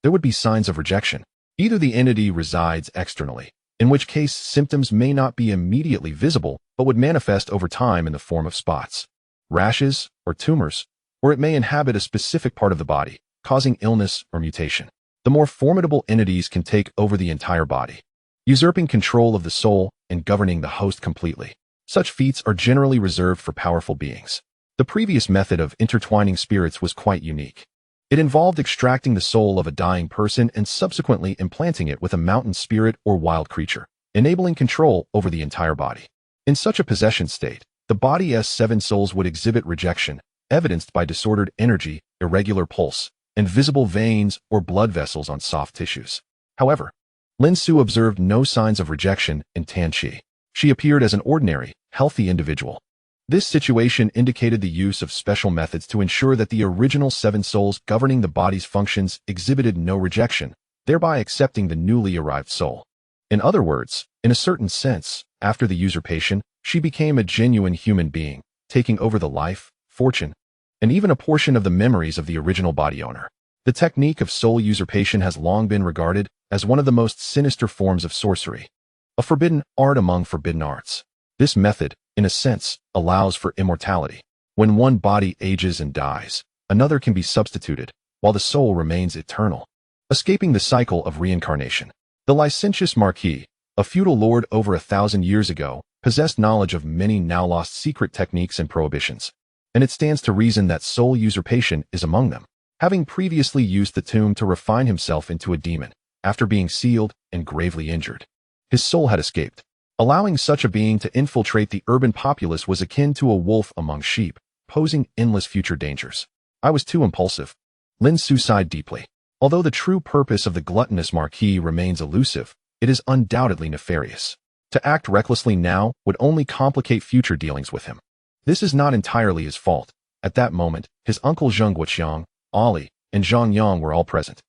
there would be signs of rejection. Either the entity resides externally, in which case symptoms may not be immediately visible but would manifest over time in the form of spots, rashes, or tumors, or it may inhabit a specific part of the body, causing illness or mutation. The more formidable entities can take over the entire body, usurping control of the soul and governing the host completely. Such feats are generally reserved for powerful beings. The previous method of intertwining spirits was quite unique. It involved extracting the soul of a dying person and subsequently implanting it with a mountain spirit or wild creature, enabling control over the entire body. In such a possession state, the body's 7 souls would exhibit rejection, evidenced by disordered energy, irregular pulse, and visible veins or blood vessels on soft tissues. However, Lin Xu observed no signs of rejection in Tan Qi. She appeared as an ordinary, healthy individual. This situation indicated the use of special methods to ensure that the original 7 souls governing the body's functions exhibited no rejection, thereby accepting the newly arrived soul. In other words, in a certain sense, after the usurpation, she became a genuine human being, taking over the life, fortune, and even a portion of the memories of the original body owner. The technique of soul usurpation has long been regarded as one of the most sinister forms of sorcery, a forbidden art among forbidden arts. This method, in a sense, allows for immortality. When one body ages and dies, another can be substituted, while the soul remains eternal, escaping the cycle of reincarnation. The licentious Marquis, a feudal lord over 1,000 years ago, possessed knowledge of many now-lost secret techniques and prohibitions, and it stands to reason that soul usurpation is among them. Having previously used the tomb to refine himself into a demon, after being sealed and gravely injured, his soul had escaped. Allowing such a being to infiltrate the urban populace was akin to a wolf among sheep, posing endless future dangers. I was too impulsive. Lin Xu sighed deeply. Although the true purpose of the gluttonous Marquis remains elusive, it is undoubtedly nefarious. To act recklessly now would only complicate future dealings with him. This is not entirely his fault. At that moment, his uncle Zheng Guoqiang, Ali, and Zhang Yang were all present.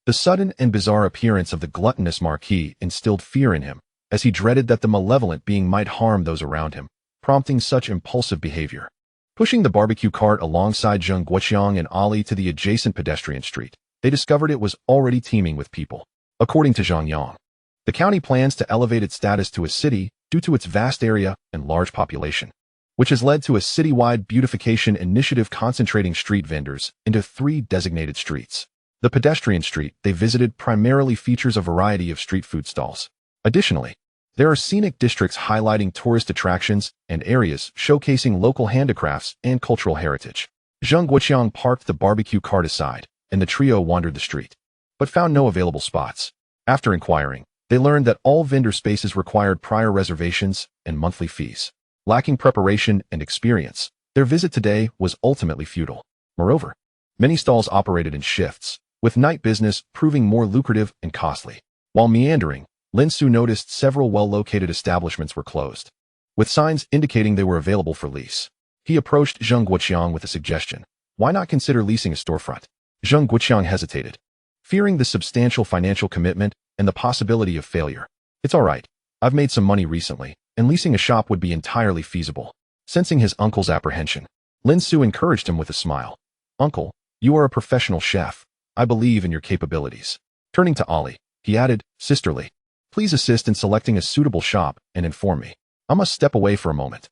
The sudden and bizarre appearance of the gluttonous Marquis instilled fear in him, as he dreaded that the malevolent being might harm those around him, prompting such impulsive behavior. Pushing the barbecue cart alongside Zheng Guoqiang and Ali to the adjacent pedestrian street, they discovered it was already teeming with people. According to Zhang Yang, the county plans to elevate its status to a city due to its vast area and large population, which has led to a citywide beautification initiative concentrating street vendors into 3 designated streets. The pedestrian street they visited primarily features a variety of street food stalls. Additionally, there are scenic districts highlighting tourist attractions and areas showcasing local handicrafts and cultural heritage. Zheng Guoqiang parked the barbecue cart aside, and the trio wandered the street, but found no available spots. After inquiring, they learned that all vendor spaces required prior reservations and monthly fees. Lacking preparation and experience, their visit today was ultimately futile. Moreover, many stalls operated in shifts, with night business proving more lucrative and costly. While meandering, Lin Xu noticed several well-located establishments were closed, with signs indicating they were available for lease. He approached Zheng Guoqiang with a suggestion. Why not consider leasing a storefront? Zheng Guoqiang hesitated, fearing the substantial financial commitment and the possibility of failure. It's all right. I've made some money recently, and leasing a shop would be entirely feasible. Sensing his uncle's apprehension, Lin Xu encouraged him with a smile. Uncle, you are a professional chef. I believe in your capabilities. Turning to Ali, he added, sisterly, please assist in selecting a suitable shop and inform me. I must step away for a moment.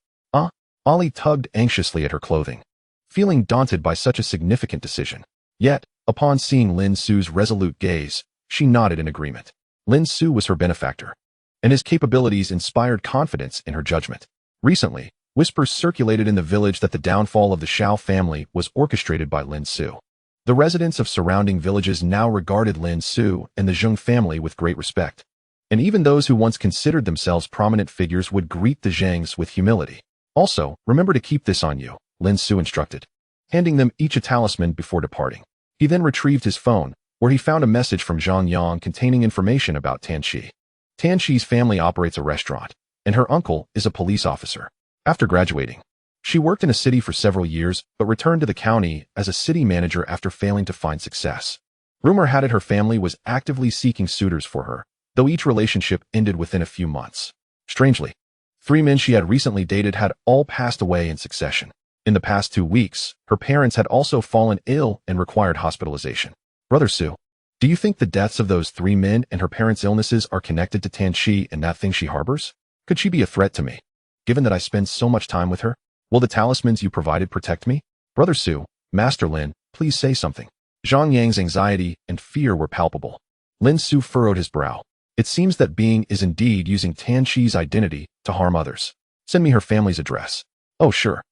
Ali tugged anxiously at her clothing, feeling daunted by such a significant decision. Yet, upon seeing Lin Xu's resolute gaze, she nodded in agreement. Lin Xu was her benefactor, and his capabilities inspired confidence in her judgment. Recently, whispers circulated in the village that the downfall of the Xiao family was orchestrated by Lin Xu. The residents of surrounding villages now regarded Lin Xu and the Zheng family with great respect, and even those who once considered themselves prominent figures would greet the Zhengs with humility. Also, remember to keep this on you, Lin Xu instructed, handing them each a talisman before departing. He then retrieved his phone, where he found a message from Zhang Yang containing information about Tan Qi. Tan Qi's family operates a restaurant, and her uncle is a police officer. After graduating, she worked in a city for several years, but returned to the county as a city manager after failing to find success. Rumor had it her family was actively seeking suitors for her, though each relationship ended within a few months. Strangely, 3 men she had recently dated had all passed away in succession. In the past 2 weeks, her parents had also fallen ill and required hospitalization. Brother Su, do you think the deaths of those 3 men and her parents' illnesses are connected to Tan Qi and that thing she harbors? Could she be a threat to me, given that I spend so much time with her? Will the talismans you provided protect me? Brother Su, Master Lin, please say something. Zhang Yang's anxiety and fear were palpable. Lin Xu furrowed his brow. It seems that being is indeed using Tan Qi's identity to harm others. Send me her family's address. Oh, sure.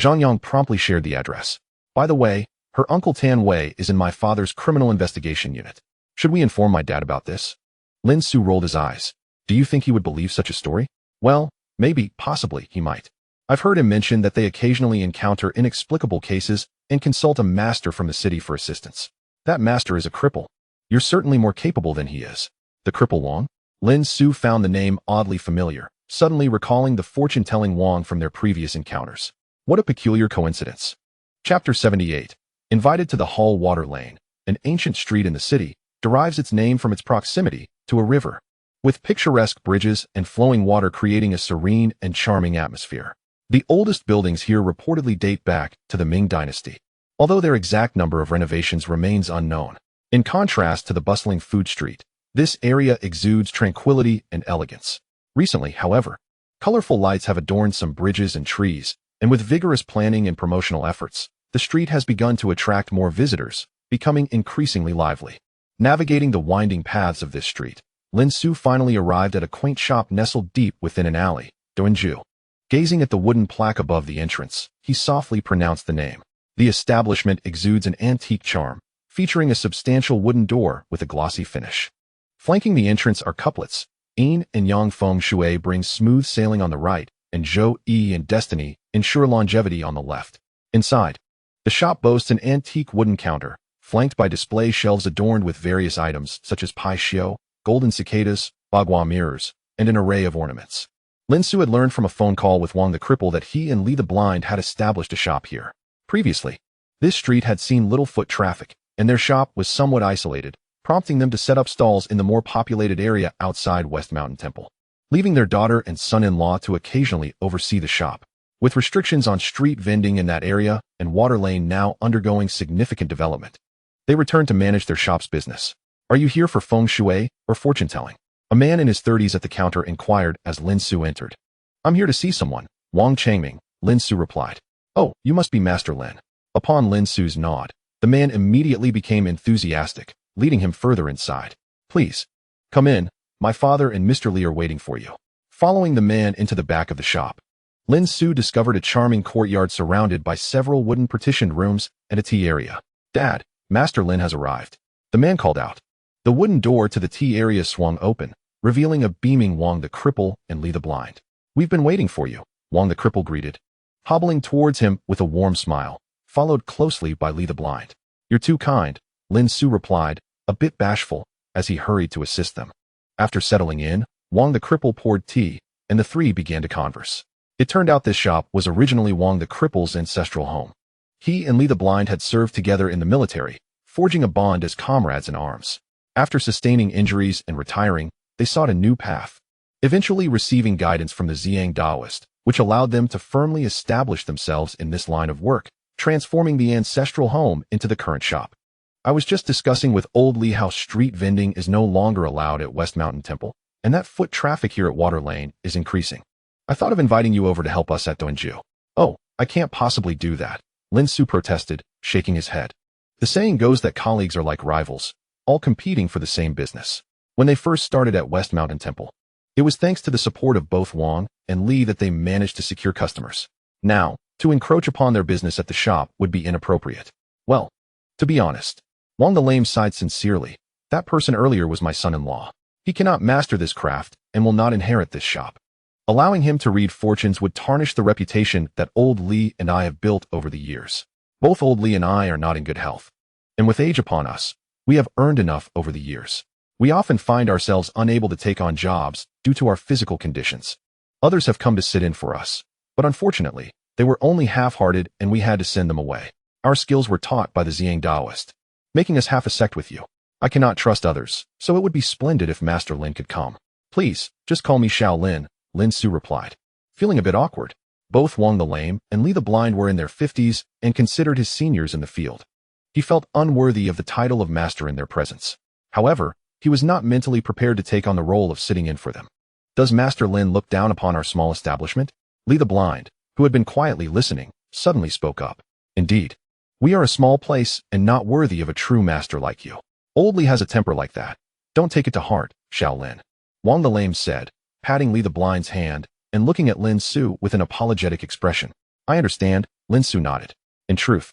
Zhang Yang promptly shared the address. By the way, Her Uncle Tan Wei is in my father's criminal investigation unit. Should we inform my dad about this? Lin Xu rolled his eyes. Do you think he would believe such a story? Well, maybe, possibly, he might. I've heard him mention that they occasionally encounter inexplicable cases and consult a master from the city for assistance. That master is a cripple. You're certainly more capable than he is. The cripple Wang? Lin Xu found the name oddly familiar, suddenly recalling the fortune-telling Wang from their previous encounters. What a peculiar coincidence. Chapter 78. Invited to the Hall Water Lane, an ancient street in the city, derives its name from its proximity to a river, with picturesque bridges and flowing water creating a serene and charming atmosphere. The oldest buildings here reportedly date back to the Ming Dynasty, although their exact number of renovations remains unknown. In contrast to the bustling food street, this area exudes tranquility and elegance. Recently, however, colorful lights have adorned some bridges and trees, and with vigorous planning and promotional efforts, the street has begun to attract more visitors, becoming increasingly lively. Navigating the winding paths of this street, Lin Xu finally arrived at a quaint shop nestled deep within an alley, Lin Xu. Gazing at the wooden plaque above the entrance, he softly pronounced the name. The establishment exudes an antique charm, featuring a substantial wooden door with a glossy finish. Flanking the entrance are couplets. Yin and Yang Feng Shui brings smooth sailing on the right, and Zhou Yi and Destiny ensure longevity on the left. Inside, the shop boasts an antique wooden counter, flanked by display shelves adorned with various items such as pai xiu, golden cicadas, bagua mirrors, and an array of ornaments. Lin Xu had learned from a phone call with Wang the Cripple that he and Li the Blind had established a shop here. Previously, this street had seen little foot traffic, and their shop was somewhat isolated, prompting them to set up stalls in the more populated area outside West Mountain Temple, leaving their daughter and son-in-law to occasionally oversee the shop. With restrictions on street vending in that area and Water Lane now undergoing significant development, they returned to manage their shop's business. Are you here for feng shui or fortune-telling? A man in his 30s at the counter inquired as Lin Xu entered. I'm here to see someone, Wang Changming, Lin Xu replied. Oh, you must be Master Lin. Upon Lin Xu's nod, the man immediately became enthusiastic, leading him further inside. Please, come in, my father and Mr. Li are waiting for you. Following the man into the back of the shop, Lin Xu discovered a charming courtyard surrounded by several wooden partitioned rooms and a tea area. Dad, Master Lin has arrived. The man called out. The wooden door to the tea area swung open, revealing a beaming Wang the Cripple and Li the Blind. We've been waiting for you, Wang the Cripple greeted, hobbling towards him with a warm smile, followed closely by Li the Blind. You're too kind, Lin Xu replied, a bit bashful, as he hurried to assist them. After settling in, Wang the Cripple poured tea, and the three began to converse. It turned out this shop was originally Wang the Cripple's ancestral home. He and Li the Blind had served together in the military, forging a bond as comrades in arms. After sustaining injuries and retiring, they sought a new path, eventually receiving guidance from the Ziyang Taoist, which allowed them to firmly establish themselves in this line of work, transforming the ancestral home into the current shop. I was just discussing with old Li how street vending is no longer allowed at West Mountain Temple, and that foot traffic here at Water Lane is increasing. I thought of inviting you over to help us at Doinju. Oh, I can't possibly do that, Lin Xu protested, shaking his head. The saying goes that colleagues are like rivals, all competing for the same business. When they first started at West Mountain Temple, it was thanks to the support of both Wang and Li that they managed to secure customers. Now, to encroach upon their business at the shop would be inappropriate. Well, to be honest, Wang the Lame sighed sincerely. That person earlier was my son-in-law. He cannot master this craft and will not inherit this shop. Allowing him to read fortunes would tarnish the reputation that old Li and I have built over the years. Both old Li and I are not in good health, and with age upon us, we have earned enough over the years. We often find ourselves unable to take on jobs due to our physical conditions. Others have come to sit in for us, but unfortunately, they were only half-hearted and we had to send them away. Our skills were taught by the Ziyang Taoist, making us half a sect with you. I cannot trust others, so it would be splendid if Master Lin could come. Please, just call me Xiao Lin, Lin Xu replied. Feeling a bit awkward, both Wang the Lame and Li the Blind were in their 50s and considered his seniors in the field. He felt unworthy of the title of master in their presence. However, he was not mentally prepared to take on the role of sitting in for them. Does Master Lin look down upon our small establishment? Li the Blind, who had been quietly listening, suddenly spoke up. Indeed, we are a small place and not worthy of a true master like you. Old Li has a temper like that. Don't take it to heart, Xiao Lin. Wang the Lame said, patting Li the Blind's hand and looking at Lin Xu with an apologetic expression. I understand, Lin Xu nodded. In truth,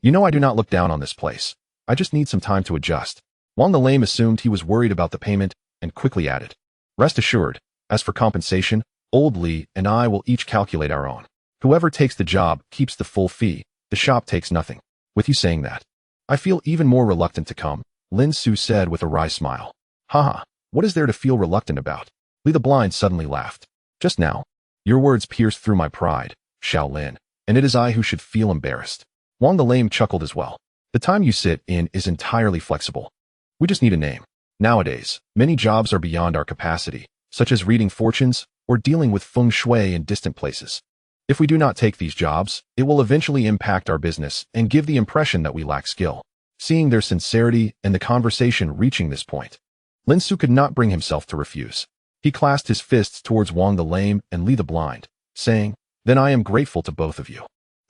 You know I do not look down on this place. I just need some time to adjust. Wang the Lame assumed he was worried about the payment and quickly added, rest assured, as for compensation, old Li and I will each calculate our own. Whoever takes the job keeps the full fee, the shop takes nothing. With you saying that, I feel even more reluctant to come, Lin Xu said with a wry smile. Haha, what is there to feel reluctant about? Li the Blind suddenly laughed. Just now, your words pierced through my pride, Xiao Lin, and it is I who should feel embarrassed. Wang the Lame chuckled as well. The time you sit in is entirely flexible. We just need a name. Nowadays, many jobs are beyond our capacity, such as reading fortunes or dealing with feng shui in distant places. If we do not take these jobs, it will eventually impact our business and give the impression that we lack skill. Seeing their sincerity and the conversation reaching this point, Lin Xu could not bring himself to refuse. He clasped his fists towards Wang the Lame and Li the Blind, saying, then I am grateful to both of you.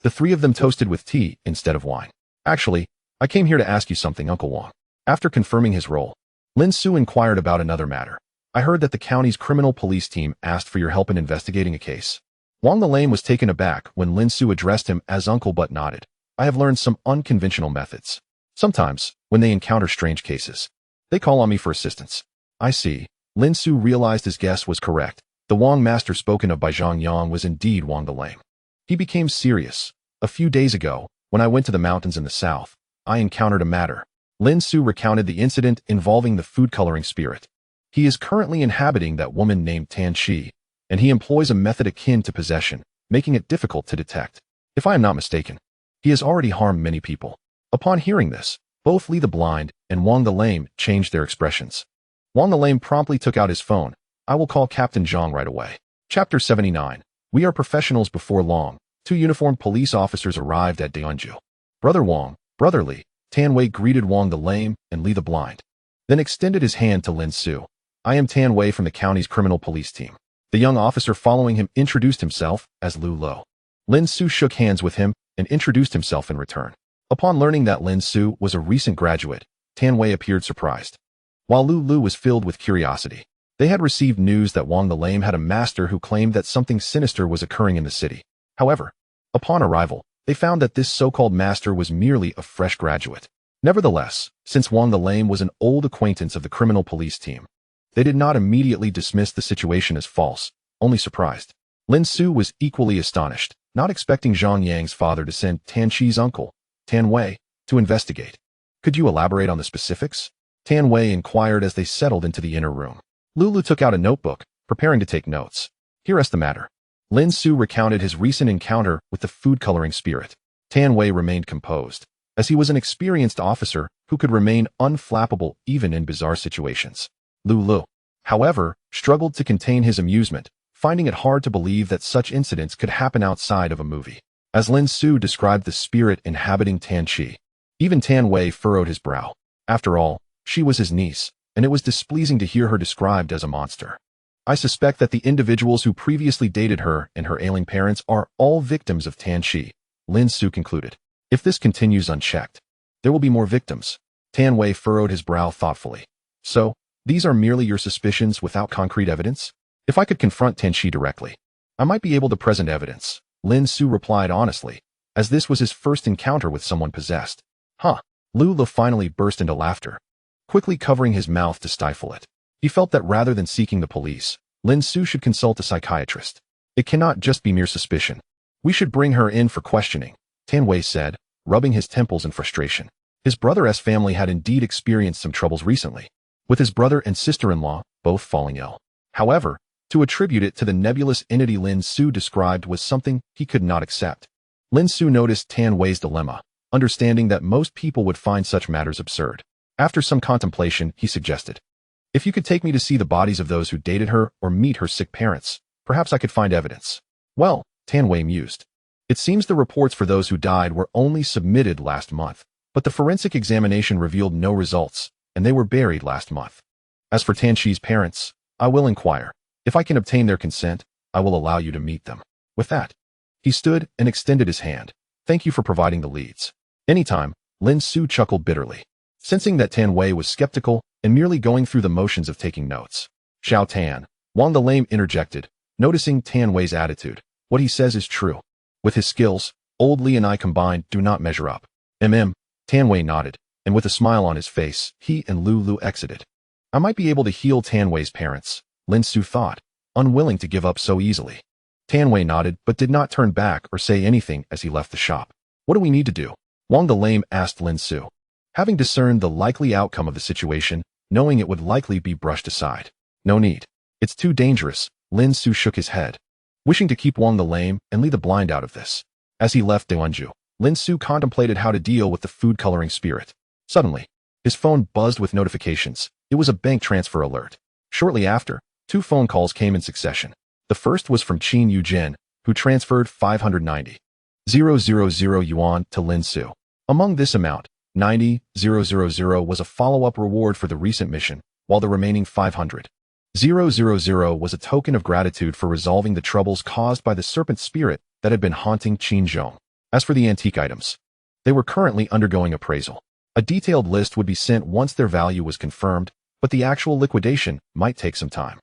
The three of them toasted with tea instead of wine. Actually, I came here to ask you something, Uncle Wang. After confirming his role, Lin Xu inquired about another matter. I heard that the county's criminal police team asked for your help in investigating a case. Wang the Lame was taken aback when Lin Xu addressed him as uncle but nodded. I have learned some unconventional methods. Sometimes, when they encounter strange cases, they call on me for assistance. I see. Lin Xu realized his guess was correct. The Wang master spoken of by Zhang Yang was indeed Wang the Lame. He became serious. A few days ago, when I went to the mountains in the south, I encountered a matter. Lin Xu recounted the incident involving the food coloring spirit. He is currently inhabiting that woman named Tan Shi, and he employs a method akin to possession, making it difficult to detect. If I am not mistaken, he has already harmed many people. Upon hearing this, both Li the Blind and Wang the Lame changed their expressions. Wang the Lame promptly took out his phone. I will call Captain Zhang right away. Chapter 79. We are professionals. Before long, two uniformed police officers arrived at Daeunju. Brother Wang, Brother Li, Tan Wei greeted Wang the Lame and Li the Blind, then extended his hand to Lin Xu. I am Tan Wei from the county's criminal police team. The young officer following him introduced himself as Lu Lo. Lin Xu shook hands with him and introduced himself in return. Upon learning that Lin Xu was a recent graduate, Tan Wei appeared surprised, while Lu Lu was filled with curiosity. They had received news that Wang the Lame had a master who claimed that something sinister was occurring in the city. However, upon arrival, they found that this so-called master was merely a fresh graduate. Nevertheless, since Wang the Lame was an old acquaintance of the criminal police team, they did not immediately dismiss the situation as false, only surprised. Lin Xu was equally astonished, not expecting Zhang Yang's father to send Tan Shi's uncle, Tan Wei, to investigate. Could you elaborate on the specifics? Tan Wei inquired as they settled into the inner room. Lulu took out a notebook, preparing to take notes. Here is the matter. Lin Xu recounted his recent encounter with the food coloring spirit. Tan Wei remained composed, as he was an experienced officer who could remain unflappable even in bizarre situations. Lulu, however, struggled to contain his amusement, finding it hard to believe that such incidents could happen outside of a movie. As Lin Xu described the spirit inhabiting Tan Shi, even Tan Wei furrowed his brow. After all, she was his niece, and it was displeasing to hear her described as a monster. I suspect that the individuals who previously dated her and her ailing parents are all victims of Tan Shi, Lin Xu concluded. If this continues unchecked, there will be more victims. Tan Wei furrowed his brow thoughtfully. So, these are merely your suspicions without concrete evidence? If I could confront Tan Shi directly, I might be able to present evidence, Lin Xu replied honestly, as this was his first encounter with someone possessed. Huh. Lu finally burst into laughter, quickly covering his mouth to stifle it. He felt that rather than seeking the police, Lin Xu should consult a psychiatrist. It cannot just be mere suspicion. We should bring her in for questioning, Tan Wei said, rubbing his temples in frustration. His brother's family had indeed experienced some troubles recently, with his brother and sister-in-law both falling ill. However, to attribute it to the nebulous entity Lin Xu described was something he could not accept. Lin Xu noticed Tan Wei's dilemma, understanding that most people would find such matters absurd. After some contemplation, he suggested, if you could take me to see the bodies of those who dated her or meet her sick parents, perhaps I could find evidence. Well, Tan Wei mused. It seems the reports for those who died were only submitted last month, but the forensic examination revealed no results, and they were buried last month. As for Tan Shi's parents, I will inquire. If I can obtain their consent, I will allow you to meet them. With that, he stood and extended his hand. Thank you for providing the leads. Anytime, Lin Xu chuckled bitterly, sensing that Tan Wei was skeptical and merely going through the motions of taking notes. Xiao Tan, Wang the Lame interjected, noticing Tan Wei's attitude. What he says is true. With his skills, old Li and I combined do not measure up. Tanwei nodded, and with a smile on his face, he and Lulu exited. I might be able to heal Tanwei's parents, Lin Xu thought, unwilling to give up so easily. Tanwei nodded but did not turn back or say anything as he left the shop. What do we need to do? Wang the Lame asked Lin Xu. Having discerned the likely outcome of the situation, knowing it would likely be brushed aside. No need. It's too dangerous, Lin Xu shook his head, wishing to keep Wang the Lame and lead the blind out of this. As he left Dewanju, Lin Xu contemplated how to deal with the food coloring spirit. Suddenly, his phone buzzed with notifications. It was a bank transfer alert. Shortly after, 2 phone calls came in succession. The first was from Qin Yujin, who transferred 590,000 yuan to Lin Xu. Among this amount, 90,000 was a follow-up reward for the recent mission, while the remaining 500,000 was a token of gratitude for resolving the troubles caused by the serpent spirit that had been haunting Qinzhong. As for the antique items, they were currently undergoing appraisal. A detailed list would be sent once their value was confirmed, but the actual liquidation might take some time.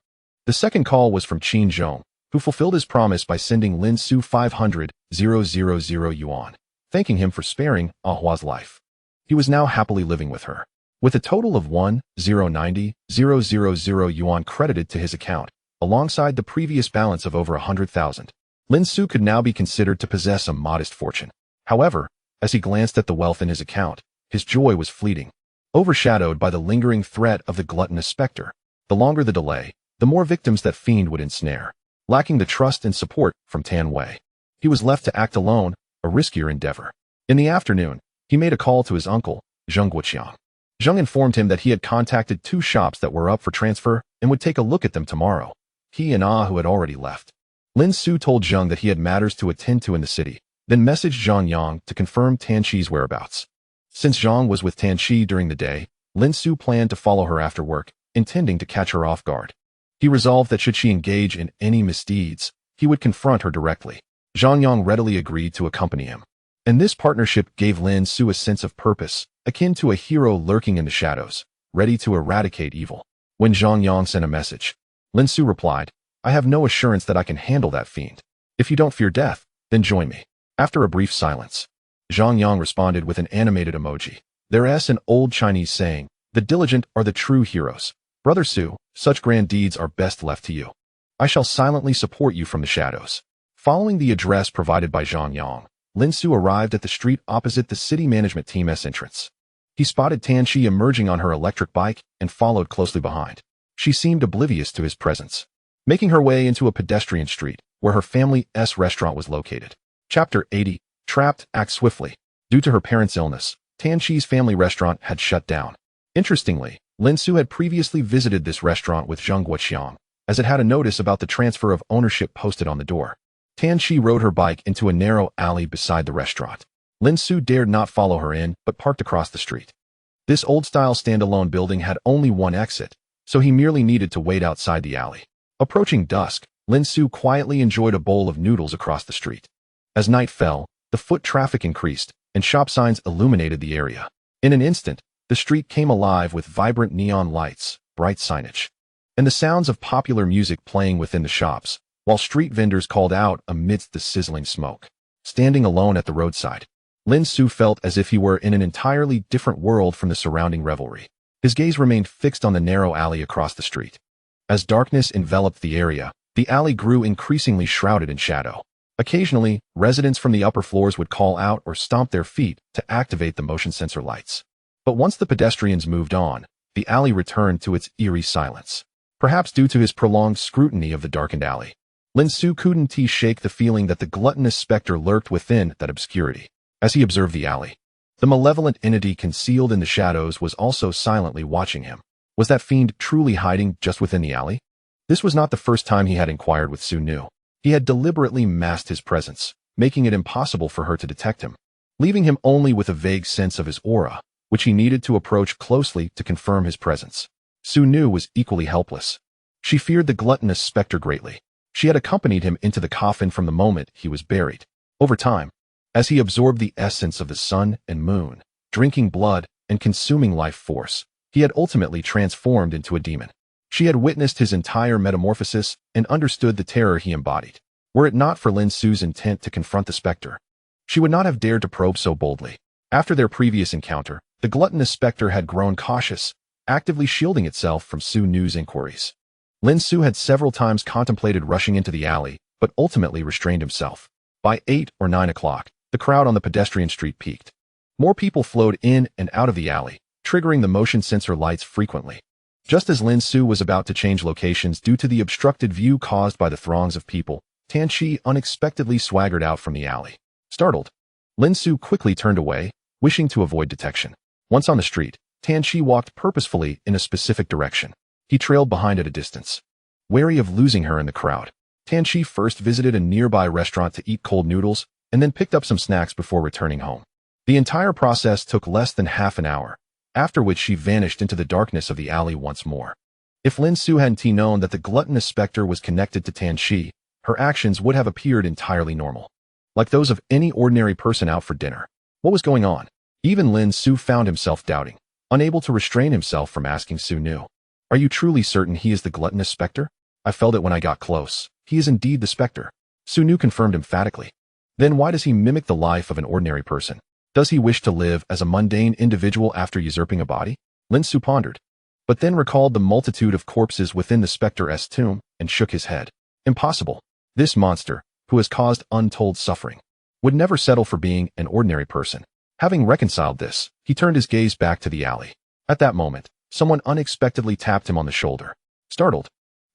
The second call was from Qinzhong, who fulfilled his promise by sending Lin Xu 500,000 yuan, thanking him for sparing Ahua's life. He was now happily living with her, with a total of 1,090,000 yuan credited to his account, alongside the previous balance of over 100,000. Lin Xu could now be considered to possess a modest fortune. However, as he glanced at the wealth in his account, his joy was fleeting, overshadowed by the lingering threat of the gluttonous specter. The longer the delay, the more victims that fiend would ensnare. Lacking the trust and support from Tanwei, he was left to act alone, a riskier endeavor. In the afternoon, he made a call to his uncle, Zheng Guoqiang. Zheng informed him that he had contacted 2 shops that were up for transfer and would take a look at them tomorrow. He and who had already left. Lin Xu told Zheng that he had matters to attend to in the city, then messaged Zhang Yang to confirm Tan Qi's whereabouts. Since Zhang was with Tan Qi during the day, Lin Xu planned to follow her after work, intending to catch her off guard. He resolved that should she engage in any misdeeds, he would confront her directly. Zhang Yang readily agreed to accompany him. And this partnership gave Lin Xu a sense of purpose, akin to a hero lurking in the shadows, ready to eradicate evil. When Zhang Yang sent a message, Lin Xu replied, I have no assurance that I can handle that fiend. If you don't fear death, then join me. After a brief silence, Zhang Yang responded with an animated emoji. There's an old Chinese saying, the diligent are the true heroes. Brother Xu, such grand deeds are best left to you. I shall silently support you from the shadows. Following the address provided by Zhang Yang, Lin Xu arrived at the street opposite the city management team's entrance. He spotted Tan Qi emerging on her electric bike and followed closely behind. She seemed oblivious to his presence, making her way into a pedestrian street where her family's restaurant was located. Chapter 80. Trapped, act swiftly. Due to her parents' illness, Tan Qi's family restaurant had shut down. Interestingly, Lin Xu had previously visited this restaurant with Zheng Guoqiang, as it had a notice about the transfer of ownership posted on the door. Tan Qi rode her bike into a narrow alley beside the restaurant. Lin Xu dared not follow her in, but parked across the street. This old-style standalone building had only one exit, so he merely needed to wait outside the alley. Approaching dusk, Lin Xu quietly enjoyed a bowl of noodles across the street. As night fell, the foot traffic increased, and shop signs illuminated the area. In an instant, the street came alive with vibrant neon lights, bright signage, and the sounds of popular music playing within the shops, while street vendors called out amidst the sizzling smoke. Standing alone at the roadside, Lin Xu felt as if he were in an entirely different world from the surrounding revelry. His gaze remained fixed on the narrow alley across the street. As darkness enveloped the area, the alley grew increasingly shrouded in shadow. Occasionally, residents from the upper floors would call out or stomp their feet to activate the motion sensor lights. But once the pedestrians moved on, the alley returned to its eerie silence. Perhaps due to his prolonged scrutiny of the darkened alley, Lin Xu couldn't shake the feeling that the gluttonous specter lurked within that obscurity. As he observed the alley, the malevolent entity concealed in the shadows was also silently watching him. Was that fiend truly hiding just within the alley? This was not the first time he had inquired with Su Nu. He had deliberately masked his presence, making it impossible for her to detect him, leaving him only with a vague sense of his aura, which he needed to approach closely to confirm his presence. Su Nu was equally helpless. She feared the gluttonous specter greatly. She had accompanied him into the coffin from the moment he was buried. Over time, as he absorbed the essence of the sun and moon, drinking blood and consuming life force, he had ultimately transformed into a demon. She had witnessed his entire metamorphosis and understood the terror he embodied. Were it not for Lin Xu's intent to confront the specter, she would not have dared to probe so boldly. After their previous encounter, the gluttonous specter had grown cautious, actively shielding itself from Su Nu's inquiries. Lin Xu had several times contemplated rushing into the alley, but ultimately restrained himself. By 8 or 9 o'clock, the crowd on the pedestrian street peaked. More people flowed in and out of the alley, triggering the motion sensor lights frequently. Just as Lin Xu was about to change locations due to the obstructed view caused by the throngs of people, Tan Shi unexpectedly swaggered out from the alley. Startled, Lin Xu quickly turned away, wishing to avoid detection. Once on the street, Tan Shi walked purposefully in a specific direction. He trailed behind at a distance. Wary of losing her in the crowd, Tan Shi first visited a nearby restaurant to eat cold noodles and then picked up some snacks before returning home. The entire process took less than half an hour, after which she vanished into the darkness of the alley once more. If Lin Xu hadn't known that the gluttonous specter was connected to Tan Shi, her actions would have appeared entirely normal, like those of any ordinary person out for dinner. What was going on? Even Lin Xu found himself doubting, unable to restrain himself from asking Su Nu, "Are you truly certain he is the gluttonous specter? I felt it when I got close. He is indeed the specter." Su Nu confirmed emphatically. Then why does he mimic the life of an ordinary person? Does he wish to live as a mundane individual after usurping a body? Lin Xu pondered, but then recalled the multitude of corpses within the specter's tomb and shook his head. Impossible. This monster, who has caused untold suffering, would never settle for being an ordinary person. Having reconciled this, he turned his gaze back to the alley. At that moment, someone unexpectedly tapped him on the shoulder. Startled,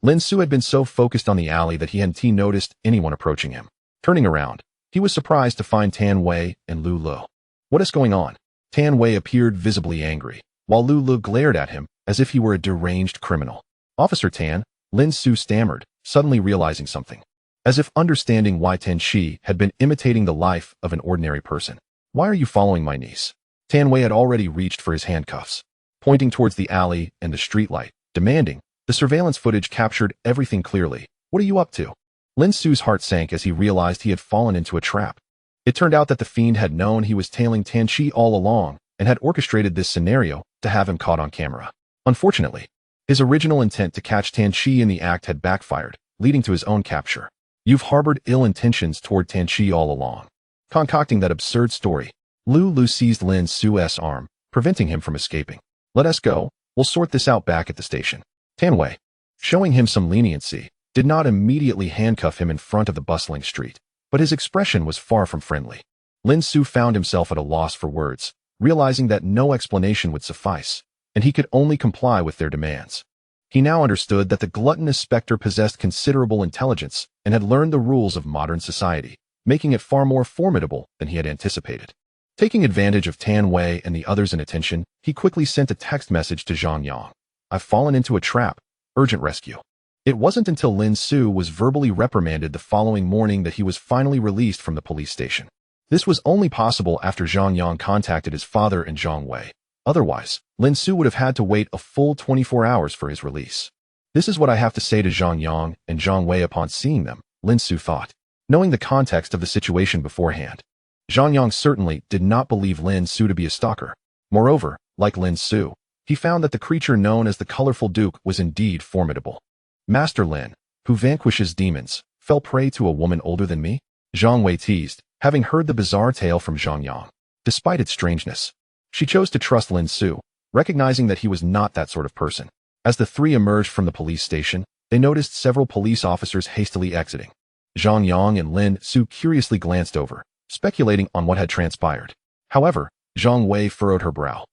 Lin Xu had been so focused on the alley that he hadn't noticed anyone approaching him. Turning around, he was surprised to find Tan Wei and Lu Lu. What is going on? Tan Wei appeared visibly angry, while Lu Lu glared at him as if he were a deranged criminal. "Officer Tan," Lin Xu stammered, suddenly realizing something. As if understanding why Tan Shi had been imitating the life of an ordinary person. "Why are you following my niece?" Tan Wei had already reached for his handcuffs, pointing towards the alley and the streetlight, demanding. The surveillance footage captured everything clearly. "What are you up to?" Lin Xu's heart sank as he realized he had fallen into a trap. It turned out that the fiend had known he was tailing Tan Shi all along and had orchestrated this scenario to have him caught on camera. Unfortunately, his original intent to catch Tan Shi in the act had backfired, leading to his own capture. "You've harbored ill intentions toward Tan Shi all along." Concocting that absurd story, Lu Lu seized Lin Xu's arm, preventing him from escaping. "Let us go. We'll sort this out back at the station." Tan Wei, showing him some leniency, did not immediately handcuff him in front of the bustling street, but his expression was far from friendly. Lin Xu found himself at a loss for words, realizing that no explanation would suffice, and he could only comply with their demands. He now understood that the gluttonous specter possessed considerable intelligence and had learned the rules of modern society, making it far more formidable than he had anticipated. Taking advantage of Tan Wei and the others' inattention, he quickly sent a text message to Zhang Yang. "I've fallen into a trap. Urgent rescue." It wasn't until Lin Xu was verbally reprimanded the following morning that he was finally released from the police station. This was only possible after Zhang Yang contacted his father and Zhang Wei. Otherwise, Lin Xu would have had to wait a full 24 hours for his release. This is what I have to say to Zhang Yang and Zhang Wei upon seeing them, Lin Xu thought, knowing the context of the situation beforehand. Zhang Yang certainly did not believe Lin Xu to be a stalker. Moreover, like Lin Xu, he found that the creature known as the Colorful Duke was indeed formidable. "Master Lin, who vanquishes demons, fell prey to a woman older than me?" Zhang Wei teased, having heard the bizarre tale from Zhang Yang. Despite its strangeness, she chose to trust Lin Xu, recognizing that he was not that sort of person. As the three emerged from the police station, they noticed several police officers hastily exiting. Zhang Yang and Lin Xu curiously glanced over, speculating on what had transpired. However, Zhang Wei furrowed her brow,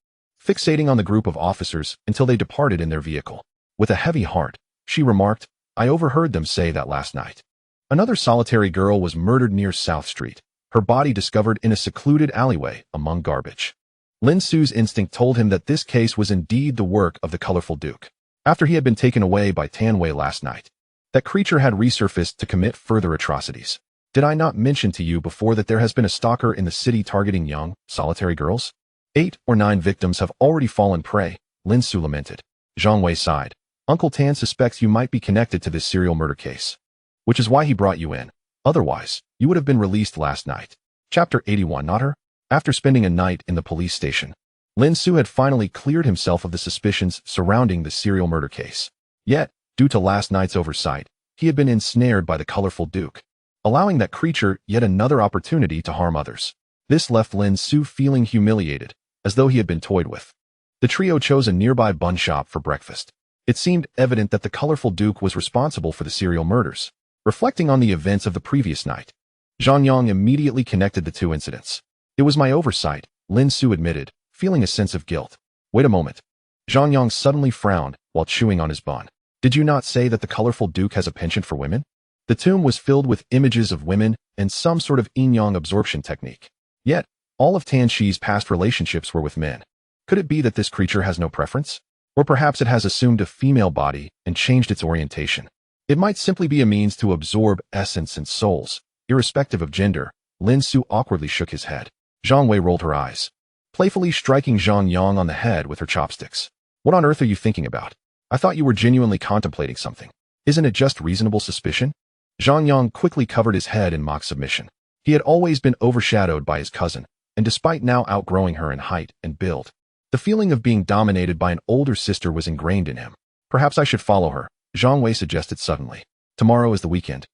fixating on the group of officers until they departed in their vehicle. With a heavy heart, she remarked, "I overheard them say that last night. Another solitary girl was murdered near South Street, her body discovered in a secluded alleyway among garbage." Lin Xu's instinct told him that this case was indeed the work of the Colorful Duke. After he had been taken away by Tan Wei last night, that creature had resurfaced to commit further atrocities. "Did I not mention to you before that there has been a stalker in the city targeting young, solitary girls? 8 or 9 victims have already fallen prey," Lin Xu lamented. Zhang Wei sighed. "Uncle Tan suspects you might be connected to this serial murder case, which is why he brought you in. Otherwise, you would have been released last night." Chapter 81. Not her. After spending a night in the police station, Lin Xu had finally cleared himself of the suspicions surrounding the serial murder case. Yet, due to last night's oversight, he had been ensnared by the Colorful Duke, allowing that creature yet another opportunity to harm others. This left Lin Xu feeling humiliated, as though he had been toyed with. The trio chose a nearby bun shop for breakfast. It seemed evident that the colorful Duke was responsible for the serial murders. Reflecting on the events of the previous night, Zhang Yang immediately connected the two incidents. It was my oversight, Lin Xu admitted, feeling a sense of guilt. Wait a moment. Zhang Yang suddenly frowned while chewing on his bun. Did you not say that the colorful Duke has a penchant for women? The tomb was filled with images of women and some sort of yin-yang absorption technique. Yet, all of Tan Shi's past relationships were with men. Could it be that this creature has no preference? Or perhaps it has assumed a female body and changed its orientation. It might simply be a means to absorb essence and souls, irrespective of gender. Lin Xu awkwardly shook his head. Zhang Wei rolled her eyes, playfully striking Zhang Yang on the head with her chopsticks. What on earth are you thinking about? I thought you were genuinely contemplating something. Isn't it just reasonable suspicion? Zhang Yang quickly covered his head in mock submission. He had always been overshadowed by his cousin, and despite now outgrowing her in height and build, the feeling of being dominated by an older sister was ingrained in him. Perhaps I should follow her, Zhang Wei suggested suddenly. Tomorrow is the weekend,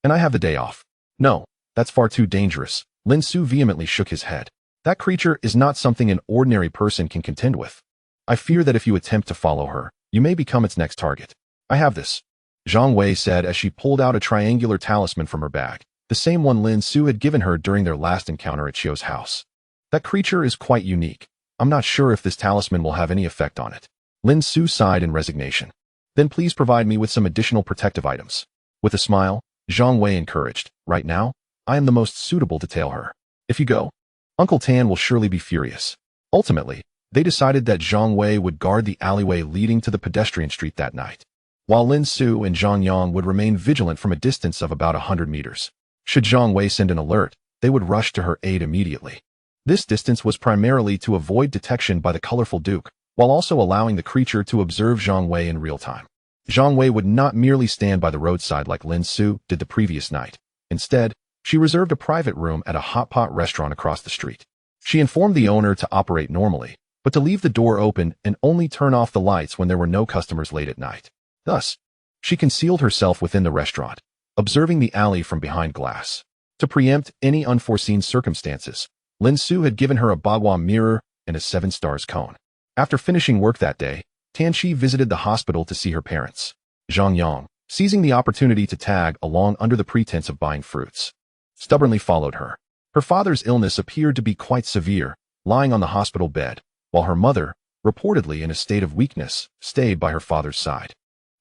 and I have the day off. No, that's far too dangerous. Lin Xu vehemently shook his head. That creature is not something an ordinary person can contend with. I fear that if you attempt to follow her, you may become its next target. I have this, Zhang Wei said as she pulled out a triangular talisman from her bag, the same one Lin Xu had given her during their last encounter at Qiu's house. That creature is quite unique. I'm not sure if this talisman will have any effect on it. Lin Xu sighed in resignation. Then please provide me with some additional protective items. With a smile, Zhang Wei encouraged. Right now, I am the most suitable to tail her. If you go, Uncle Tan will surely be furious. Ultimately, they decided that Zhang Wei would guard the alleyway leading to the pedestrian street that night, while Lin Xu and Zhang Yang would remain vigilant from a distance of about 100 meters. Should Zhang Wei send an alert, they would rush to her aid immediately. This distance was primarily to avoid detection by the colorful Duke, while also allowing the creature to observe Zhang Wei in real time. Zhang Wei would not merely stand by the roadside like Lin Xu did the previous night. Instead, she reserved a private room at a hot pot restaurant across the street. She informed the owner to operate normally, but to leave the door open and only turn off the lights when there were no customers late at night. Thus, she concealed herself within the restaurant, observing the alley from behind glass. To preempt any unforeseen circumstances, Lin Xu had given her a bagua mirror and a 7 stars cone. After finishing work that day, Tan Shi visited the hospital to see her parents. Zhang Yang, seizing the opportunity to tag along under the pretense of buying fruits, stubbornly followed her. Her father's illness appeared to be quite severe, lying on the hospital bed, while her mother, reportedly in a state of weakness, stayed by her father's side.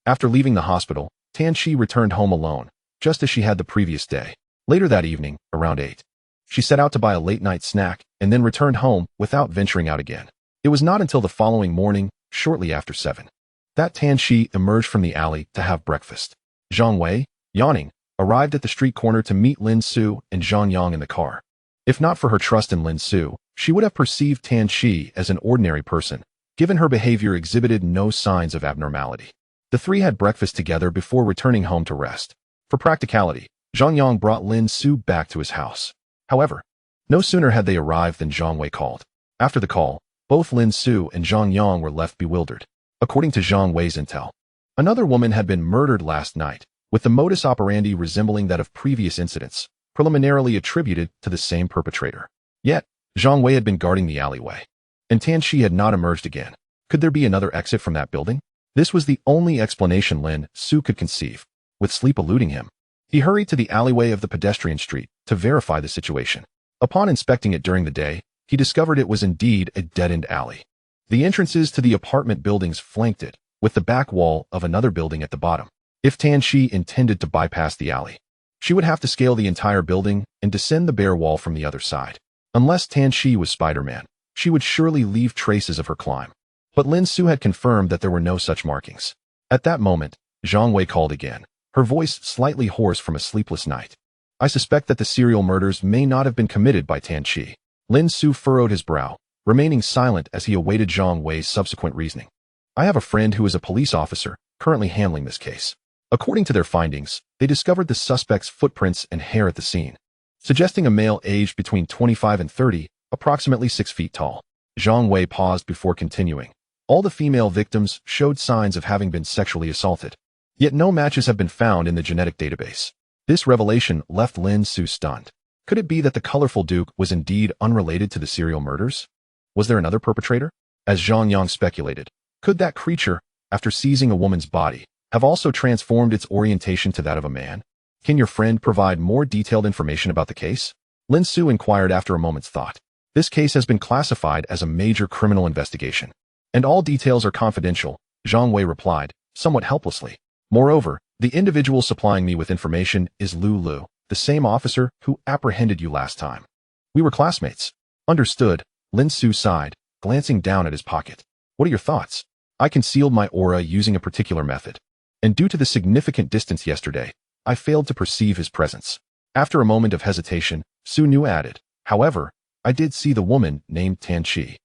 After leaving the hospital, Tan Shi returned home alone, just as she had the previous day. Later that evening, around 8, she set out to buy a late-night snack and then returned home without venturing out again. It was not until the following morning, shortly after 7, that Tan Shi emerged from the alley to have breakfast. Zhang Wei, yawning, arrived at the street corner to meet Lin Xu and Zhang Yang in the car. If not for her trust in Lin Xu, she would have perceived Tan Shi as an ordinary person, given her behavior exhibited no signs of abnormality. The three had breakfast together before returning home to rest. For practicality, Zhang Yang brought Lin Xu back to his house. However, no sooner had they arrived than Zhang Wei called. After the call, both Lin Xu and Zhang Yang were left bewildered. According to Zhang Wei's intel, another woman had been murdered last night, with the modus operandi resembling that of previous incidents, preliminarily attributed to the same perpetrator. Yet, Zhang Wei had been guarding the alleyway, and Tan Shi had not emerged again. Could there be another exit from that building? This was the only explanation Lin Xu could conceive. With sleep eluding him, he hurried to the alleyway of the pedestrian street to verify the situation. Upon inspecting it during the day, he discovered it was indeed a dead-end alley. The entrances to the apartment buildings flanked it, with the back wall of another building at the bottom. If Tan Shi intended to bypass the alley, she would have to scale the entire building and descend the bare wall from the other side. Unless Tan Shi was Spider-Man, she would surely leave traces of her climb. But Lin Xu had confirmed that there were no such markings. At that moment, Zhang Wei called again, her voice slightly hoarse from a sleepless night. I suspect that the serial murders may not have been committed by Tan Shi. Lin Xu furrowed his brow, remaining silent as he awaited Zhang Wei's subsequent reasoning. I have a friend who is a police officer, currently handling this case. According to their findings, they discovered the suspect's footprints and hair at the scene, suggesting a male aged between 25 and 30, approximately 6 feet tall. Zhang Wei paused before continuing. All the female victims showed signs of having been sexually assaulted, yet no matches have been found in the genetic database. This revelation left Lin Xu stunned. Could it be that the colorful duke was indeed unrelated to the serial murders? Was there another perpetrator? As Zhang Yang speculated, could that creature, after seizing a woman's body, have also transformed its orientation to that of a man? Can your friend provide more detailed information about the case? Lin Xu inquired after a moment's thought. This case has been classified as a major criminal investigation, and all details are confidential, Zhang Wei replied, somewhat helplessly. Moreover, the individual supplying me with information is Lu, the same officer who apprehended you last time. We were classmates. Understood, Lin Xu sighed, glancing down at his pocket. What are your thoughts? I concealed my aura using a particular method, and due to the significant distance yesterday, I failed to perceive his presence. After a moment of hesitation, Su Nu added, however, I did see the woman named Tan Qi.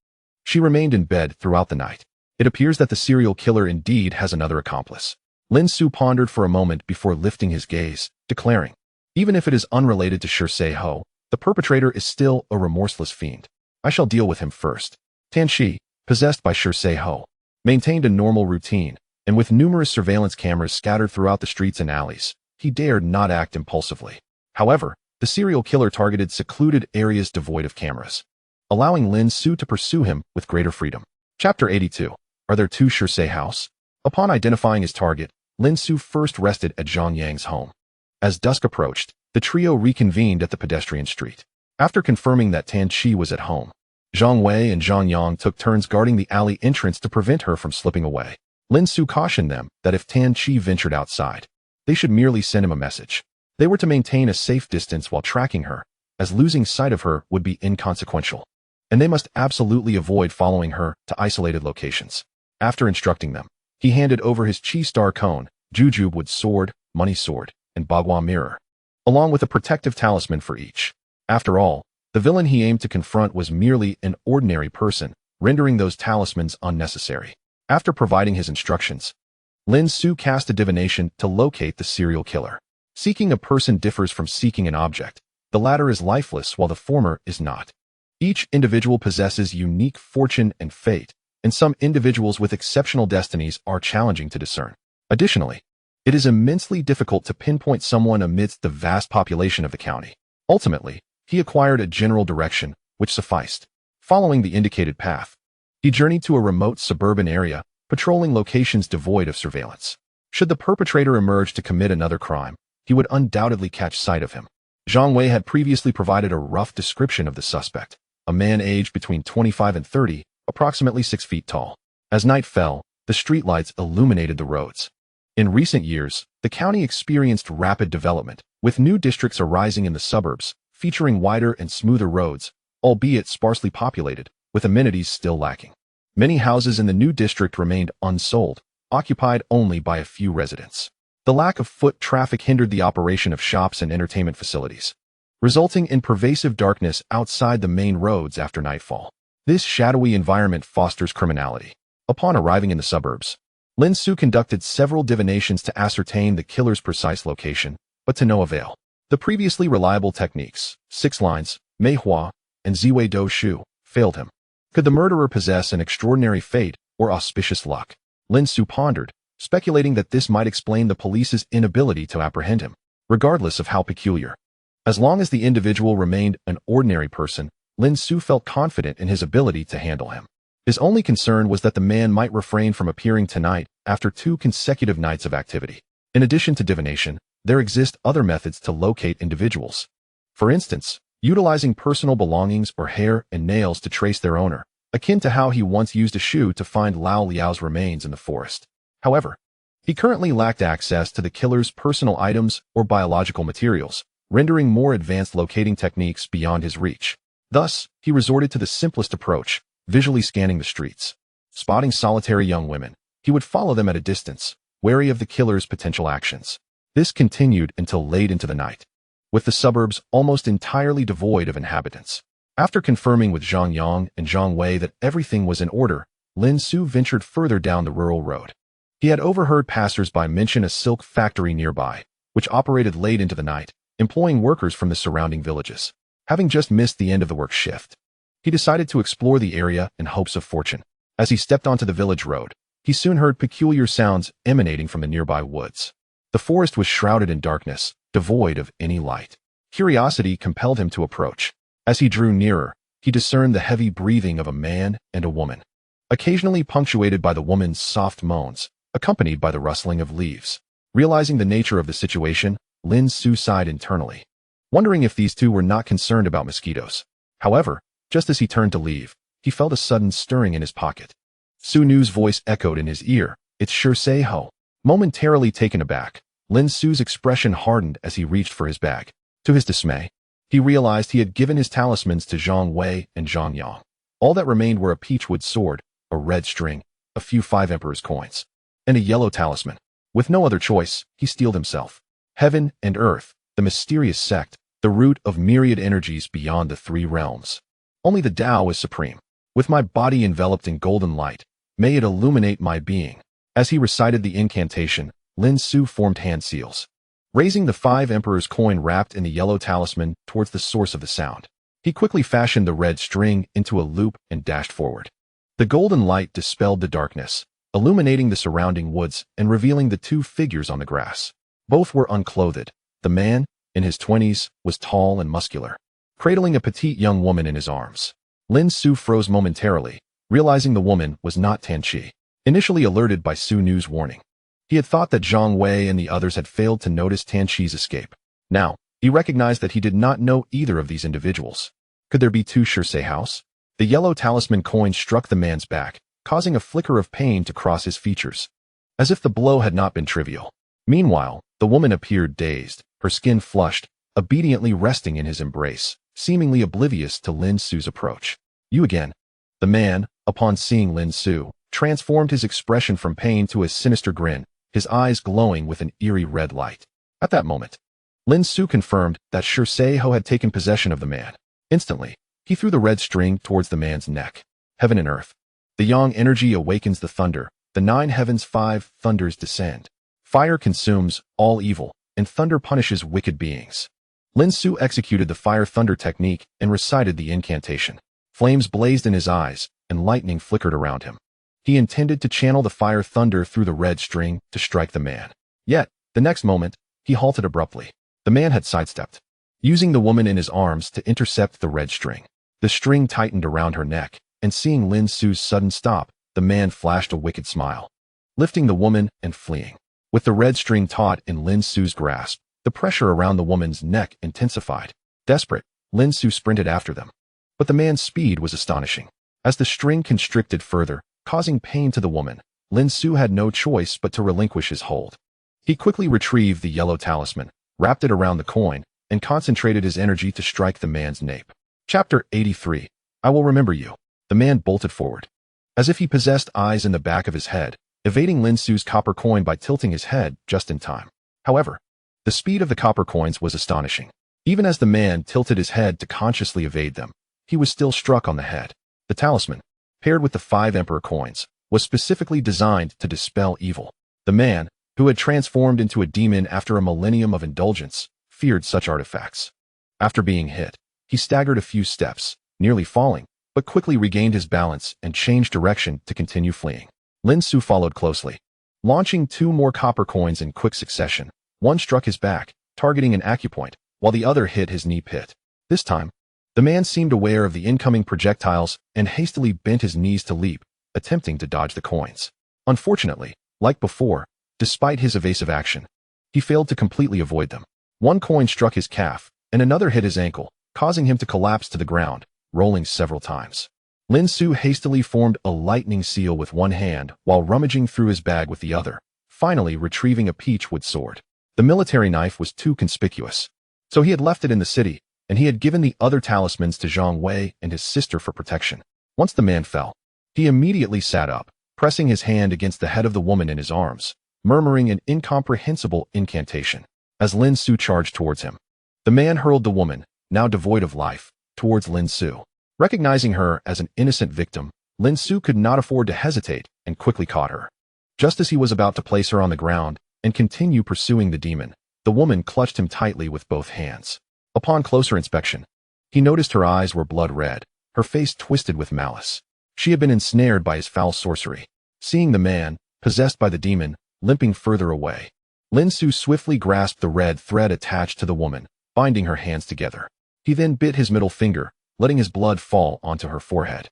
She remained in bed throughout the night. It appears that the serial killer indeed has another accomplice. Lin Xu pondered for a moment before lifting his gaze, declaring, even if it is unrelated to Shi Ho, the perpetrator is still a remorseless fiend. I shall deal with him first. Tan Qi, possessed by Shi Ho, maintained a normal routine, and with numerous surveillance cameras scattered throughout the streets and alleys, he dared not act impulsively. However, the serial killer targeted secluded areas devoid of cameras, allowing Lin Xu to pursue him with greater freedom. Chapter 82. Are there two Shi House? Upon identifying his target, Lin Xu first rested at Zhang Yang's home. As dusk approached, the trio reconvened at the pedestrian street. After confirming that Tan Qi was at home, Zhang Wei and Zhang Yang took turns guarding the alley entrance to prevent her from slipping away. Lin Xu cautioned them that if Tan Qi ventured outside, they should merely send him a message. They were to maintain a safe distance while tracking her, as losing sight of her would be inconsequential, and they must absolutely avoid following her to isolated locations. After instructing them, he handed over his Qi Star Cone, Jujube Wood Sword, Money Sword, and Bagua Mirror, along with a protective talisman for each. After all, the villain he aimed to confront was merely an ordinary person, rendering those talismans unnecessary. After providing his instructions, Lin Xu cast a divination to locate the serial killer. Seeking a person differs from seeking an object. The latter is lifeless while the former is not. Each individual possesses unique fortune and fate, and some individuals with exceptional destinies are challenging to discern. Additionally, it is immensely difficult to pinpoint someone amidst the vast population of the county. Ultimately, he acquired a general direction, which sufficed. Following the indicated path, he journeyed to a remote suburban area, patrolling locations devoid of surveillance. Should the perpetrator emerge to commit another crime, he would undoubtedly catch sight of him. Zhang Wei had previously provided a rough description of the suspect, a man aged between 25 and 30, approximately 6 feet tall. As night fell, the streetlights illuminated the roads. In recent years, the county experienced rapid development, with new districts arising in the suburbs, featuring wider and smoother roads, albeit sparsely populated, with amenities still lacking. Many houses in the new district remained unsold, occupied only by a few residents. The lack of foot traffic hindered the operation of shops and entertainment facilities, resulting in pervasive darkness outside the main roads after nightfall. This shadowy environment fosters criminality. Upon arriving in the suburbs, Lin Xu conducted several divinations to ascertain the killer's precise location, but to no avail. The previously reliable techniques, 6 lines, Mei Hua, and Ziwei Do Shu, failed him. Could the murderer possess an extraordinary fate or auspicious luck? Lin Xu pondered, speculating that this might explain the police's inability to apprehend him, regardless of how peculiar. As long as the individual remained an ordinary person, Lin Xu felt confident in his ability to handle him. His only concern was that the man might refrain from appearing tonight after 2 consecutive nights of activity. In addition to divination, there exist other methods to locate individuals. For instance, utilizing personal belongings or hair and nails to trace their owner, akin to how he once used a shoe to find Lao Liao's remains in the forest. However, he currently lacked access to the killer's personal items or biological materials, rendering more advanced locating techniques beyond his reach. Thus, he resorted to the simplest approach, visually scanning the streets. Spotting solitary young women, he would follow them at a distance, wary of the killer's potential actions. This continued until late into the night, with the suburbs almost entirely devoid of inhabitants. After confirming with Zhang Yang and Zhang Wei that everything was in order, Lin Xu ventured further down the rural road. He had overheard passers-by mention a silk factory nearby, which operated late into the night, employing workers from the surrounding villages. Having just missed the end of the work shift, he decided to explore the area in hopes of fortune. As he stepped onto the village road, he soon heard peculiar sounds emanating from the nearby woods. The forest was shrouded in darkness, devoid of any light. Curiosity compelled him to approach. As he drew nearer, he discerned the heavy breathing of a man and a woman, occasionally punctuated by the woman's soft moans, accompanied by the rustling of leaves. Realizing the nature of the situation, Lin Xu sighed internally, wondering if these two were not concerned about mosquitoes. However, just as he turned to leave, he felt a sudden stirring in his pocket. Su Nu's voice echoed in his ear, "It's shui ho." Momentarily taken aback, Lin Xu's expression hardened as he reached for his bag. To his dismay, he realized he had given his talismans to Zhang Wei and Zhang Yang. All that remained were a peachwood sword, a red string, a few 5 emperor's coins, and a yellow talisman. With no other choice, he steeled himself. Heaven and earth, the mysterious sect, the root of myriad energies beyond the 3 realms. Only the Tao is supreme. With my body enveloped in golden light, may it illuminate my being. As he recited the incantation, Lin Xu formed hand seals, raising the 5 emperor's coin wrapped in the yellow talisman towards the source of the sound. He quickly fashioned the red string into a loop and dashed forward. The golden light dispelled the darkness, illuminating the surrounding woods and revealing the 2 figures on the grass. Both were unclothed. The man, in his 20s, was tall and muscular, cradling a petite young woman in his arms. Lin Xu froze momentarily, realizing the woman was not Tanqi. Initially alerted by Su Nu's warning, he had thought that Zhang Wei and the others had failed to notice Tanqi's escape. Now, he recognized that he did not know either of these individuals. Could there be 2 shui house? The yellow talisman coin struck the man's back, causing a flicker of pain to cross his features, as if the blow had not been trivial. Meanwhile, the woman appeared dazed, her skin flushed, obediently resting in his embrace, seemingly oblivious to Lin Xu's approach. "You again." The man, upon seeing Lin Xu, transformed his expression from pain to a sinister grin, his eyes glowing with an eerie red light. At that moment, Lin Xu confirmed that shui ho had taken possession of the man. Instantly, he threw the red string towards the man's neck. Heaven and earth. The yang energy awakens the thunder, the 9 heavens 5 thunders descend. Fire consumes all evil, and thunder punishes wicked beings. Lin Xu executed the fire-thunder technique and recited the incantation. Flames blazed in his eyes, and lightning flickered around him. He intended to channel the fire-thunder through the red string to strike the man. Yet, the next moment, he halted abruptly. The man had sidestepped, using the woman in his arms to intercept the red string. The string tightened around her neck, and seeing Lin Xu's sudden stop, the man flashed a wicked smile, lifting the woman and fleeing. With the red string taut in Lin Xu's grasp, the pressure around the woman's neck intensified. Desperate, Lin Xu sprinted after them. But the man's speed was astonishing. As the string constricted further, causing pain to the woman, Lin Xu had no choice but to relinquish his hold. He quickly retrieved the yellow talisman, wrapped it around the coin, and concentrated his energy to strike the man's nape. Chapter 83. I will remember you. The man bolted forward, as if he possessed eyes in the back of his head, evading Lin Xu's copper coin by tilting his head just in time. However, the speed of the copper coins was astonishing. Even as the man tilted his head to consciously evade them, he was still struck on the head. The talisman, paired with the 5 emperor coins, was specifically designed to dispel evil. The man, who had transformed into a demon after a millennium of indulgence, feared such artifacts. After being hit, he staggered a few steps, nearly falling, but quickly regained his balance and changed direction to continue fleeing. Lin Xu followed closely, launching 2 more copper coins in quick succession. One struck his back, targeting an acupoint, while the other hit his knee pit. This time, the man seemed aware of the incoming projectiles and hastily bent his knees to leap, attempting to dodge the coins. Unfortunately, like before, despite his evasive action, he failed to completely avoid them. One coin struck his calf, and another hit his ankle, causing him to collapse to the ground, rolling several times. Lin Xu hastily formed a lightning seal with one hand while rummaging through his bag with the other, finally retrieving a peachwood sword. The military knife was too conspicuous, so he had left it in the city, and he had given the other talismans to Zhang Wei and his sister for protection. Once the man fell, he immediately sat up, pressing his hand against the head of the woman in his arms, murmuring an incomprehensible incantation. As Lin Xu charged towards him, the man hurled the woman, now devoid of life, towards Lin Xu. Recognizing her as an innocent victim, Lin Xu could not afford to hesitate and quickly caught her. Just as he was about to place her on the ground and continue pursuing the demon, the woman clutched him tightly with both hands. Upon closer inspection, he noticed her eyes were blood red, her face twisted with malice. She had been ensnared by his foul sorcery. Seeing the man, possessed by the demon, limping further away, Lin Xu swiftly grasped the red thread attached to the woman, binding her hands together. He then bit his middle finger, letting his blood fall onto her forehead.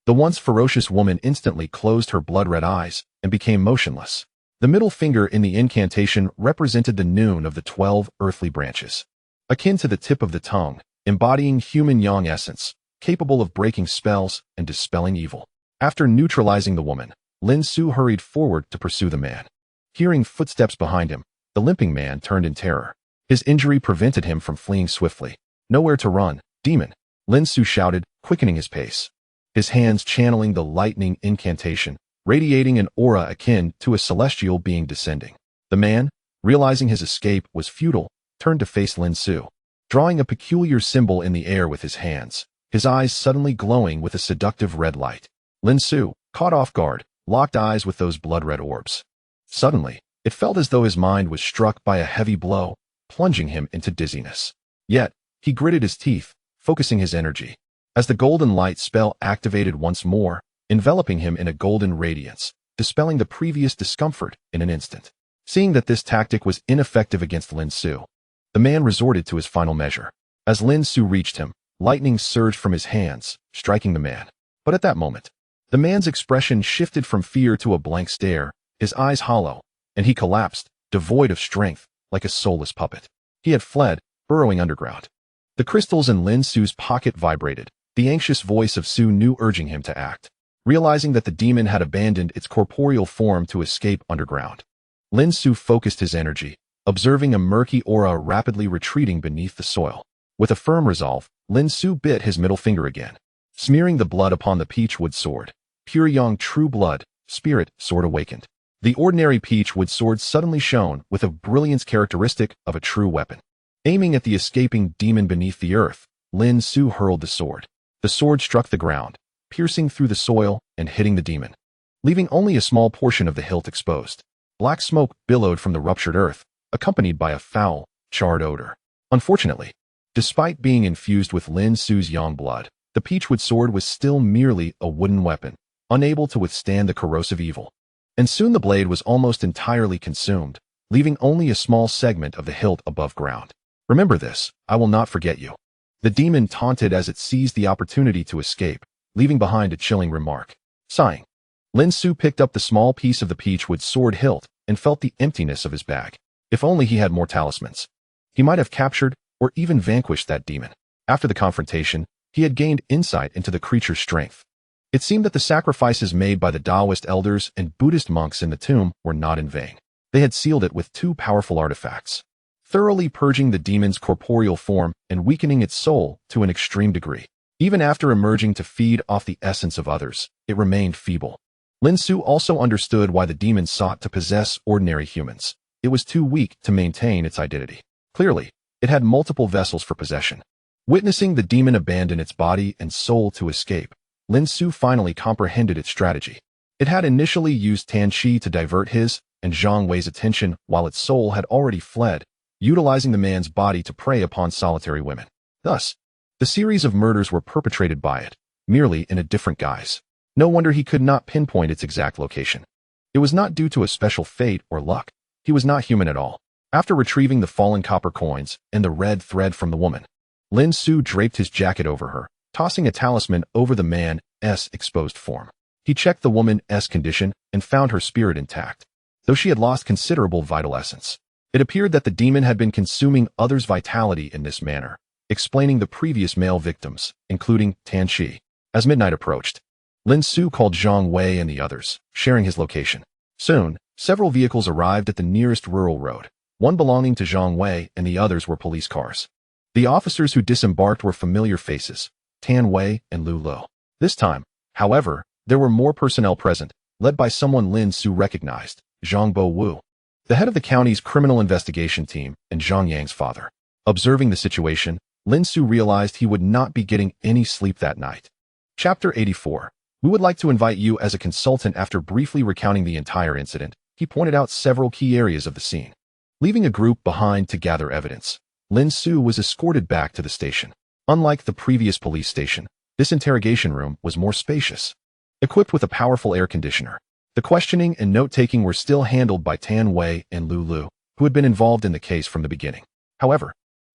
The once ferocious woman instantly closed her blood-red eyes and became motionless. The middle finger in the incantation represented the noon of the 12 earthly branches, akin to the tip of the tongue, embodying human yang essence, capable of breaking spells and dispelling evil. After neutralizing the woman, Lin Xu hurried forward to pursue the man. Hearing footsteps behind him, the limping man turned in terror. His injury prevented him from fleeing swiftly. "Nowhere to run, demon!" Lin Xu shouted, quickening his pace. His hands channeling the lightning incantation, radiating an aura akin to a celestial being descending. The man, realizing his escape was futile, turned to face Lin Xu, drawing a peculiar symbol in the air with his hands, his eyes suddenly glowing with a seductive red light. Lin Xu, caught off guard, locked eyes with those blood-red orbs. Suddenly, it felt as though his mind was struck by a heavy blow, plunging him into dizziness. Yet, he gritted his teeth, focusing his energy. As the golden light spell activated once more, enveloping him in a golden radiance, dispelling the previous discomfort in an instant. Seeing that this tactic was ineffective against Lin Xu, the man resorted to his final measure. As Lin Xu reached him, lightning surged from his hands, striking the man. But at that moment, the man's expression shifted from fear to a blank stare, his eyes hollow, and he collapsed, devoid of strength, like a soulless puppet. He had fled, burrowing underground. The crystals in Lin Xu's pocket vibrated, the anxious voice of Su Nu urging him to act. Realizing that the demon had abandoned its corporeal form to escape underground, Lin Xu focused his energy, observing a murky aura rapidly retreating beneath the soil. With a firm resolve, Lin Xu bit his middle finger again, smearing the blood upon the peachwood sword. Pure yang true blood, spirit, sword awakened. The ordinary peachwood sword suddenly shone with a brilliance characteristic of a true weapon. Aiming at the escaping demon beneath the earth, Lin Xu hurled the sword. The sword struck the ground, piercing through the soil and hitting the demon, leaving only a small portion of the hilt exposed. Black smoke billowed from the ruptured earth, accompanied by a foul, charred odor. Unfortunately, despite being infused with Lin Xu's yang blood, the peachwood sword was still merely a wooden weapon, unable to withstand the corrosive evil. And soon the blade was almost entirely consumed, leaving only a small segment of the hilt above ground. "Remember this, I will not forget you." The demon taunted as it seized the opportunity to escape, leaving behind a chilling remark. Sighing, Lin Xu picked up the small piece of the peachwood sword hilt and felt the emptiness of his bag. If only he had more talismans, he might have captured or even vanquished that demon. After the confrontation, he had gained insight into the creature's strength. It seemed that the sacrifices made by the Taoist elders and Buddhist monks in the tomb were not in vain. They had sealed it with two powerful artifacts, thoroughly purging the demon's corporeal form and weakening its soul to an extreme degree. Even after emerging to feed off the essence of others, it remained feeble. Lin Xu also understood why the demon sought to possess ordinary humans. It was too weak to maintain its identity. Clearly, it had multiple vessels for possession. Witnessing the demon abandon its body and soul to escape, Lin Xu finally comprehended its strategy. It had initially used Tan Qi to divert his and Zhang Wei's attention while its soul had already fled, utilizing the man's body to prey upon solitary women. Thus, the series of murders were perpetrated by it, merely in a different guise. No wonder he could not pinpoint its exact location. It was not due to a special fate or luck. He was not human at all. After retrieving the fallen copper coins and the red thread from the woman, Lin Xu draped his jacket over her, tossing a talisman over the man's exposed form. He checked the woman's condition and found her spirit intact, though she had lost considerable vital essence. It appeared that the demon had been consuming others' vitality in this manner, explaining the previous male victims, including Tan Qi. As midnight approached, Lin Xu called Zhang Wei and the others, sharing his location. Soon, several vehicles arrived at the nearest rural road, one belonging to Zhang Wei and the others were police cars. The officers who disembarked were familiar faces, Tan Wei and Lu Lo. This time, however, there were more personnel present, led by someone Lin Xu recognized, Zhang Bo Wu, the head of the county's criminal investigation team and Zhang Yang's father. Observing the situation, Lin Xu realized he would not be getting any sleep that night. Chapter 84. We would like to invite you as a consultant. After briefly recounting the entire incident, he pointed out several key areas of the scene. Leaving a group behind to gather evidence, Lin Xu was escorted back to the station. Unlike the previous police station, this interrogation room was more spacious, equipped with a powerful air conditioner. The questioning and note-taking were still handled by Tan Wei and Lu Lu, who had been involved in the case from the beginning. However,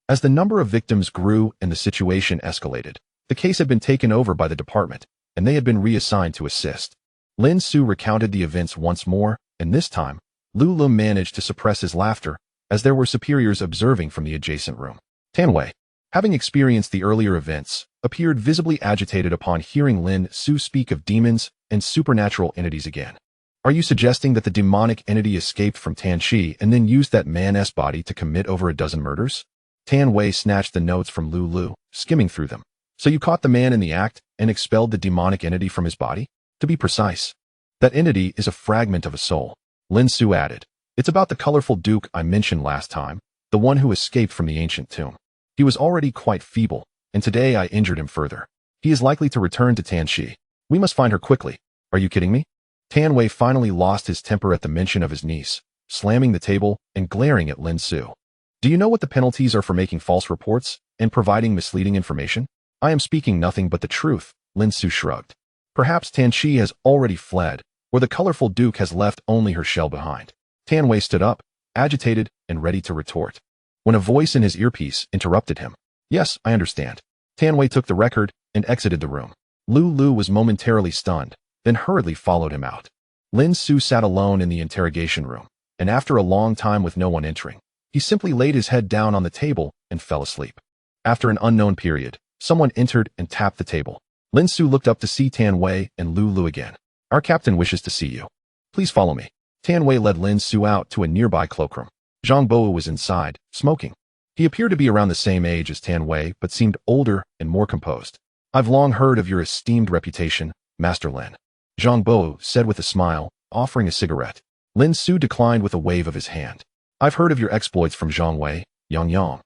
As the number of victims grew and the situation escalated, the case had been taken over by the department, and they had been reassigned to assist. Lin Xu recounted the events once more, and this time, Lu managed to suppress his laughter, as there were superiors observing from the adjacent room. Tan Wei, having experienced the earlier events, appeared visibly agitated upon hearing Lin Xu speak of demons and supernatural entities again. Are you suggesting that the demonic entity escaped from Tan Shi and then used that man's body to commit over a dozen murders? Tan Wei snatched the notes from Lu, skimming through them. So you caught the man in the act and expelled the demonic entity from his body? To be precise, that entity is a fragment of a soul. Lin Xu added. It's about the colorful duke I mentioned last time, the one who escaped from the ancient tomb. He was already quite feeble, and today I injured him further. He is likely to return to Tan Shi. We must find her quickly. Are you kidding me? Tan Wei finally lost his temper at the mention of his niece, slamming the table and glaring at Lin Xu. Do you know what the penalties are for making false reports and providing misleading information? I am speaking nothing but the truth, Lin Xu shrugged. Perhaps Tan Shi has already fled, or the colorful duke has left only her shell behind. Tan Wei stood up, agitated and ready to retort, when a voice in his earpiece interrupted him. Yes, I understand. Tan Wei took the record and exited the room. Lu was momentarily stunned, then hurriedly followed him out. Lin Xu sat alone in the interrogation room, and after a long time with no one entering, he simply laid his head down on the table and fell asleep. After an unknown period, someone entered and tapped the table. Lin Xu looked up to see Tan Wei and Lu again. Our captain wishes to see you. Please follow me. Tan Wei led Lin Xu out to a nearby cloakroom. Zhang Bo was inside, smoking. He appeared to be around the same age as Tan Wei, but seemed older and more composed. I've long heard of your esteemed reputation, Master Lin. Zhang Bo said with a smile, offering a cigarette. Lin Xu declined with a wave of his hand. I've heard of your exploits from Zhang Wei, Yang,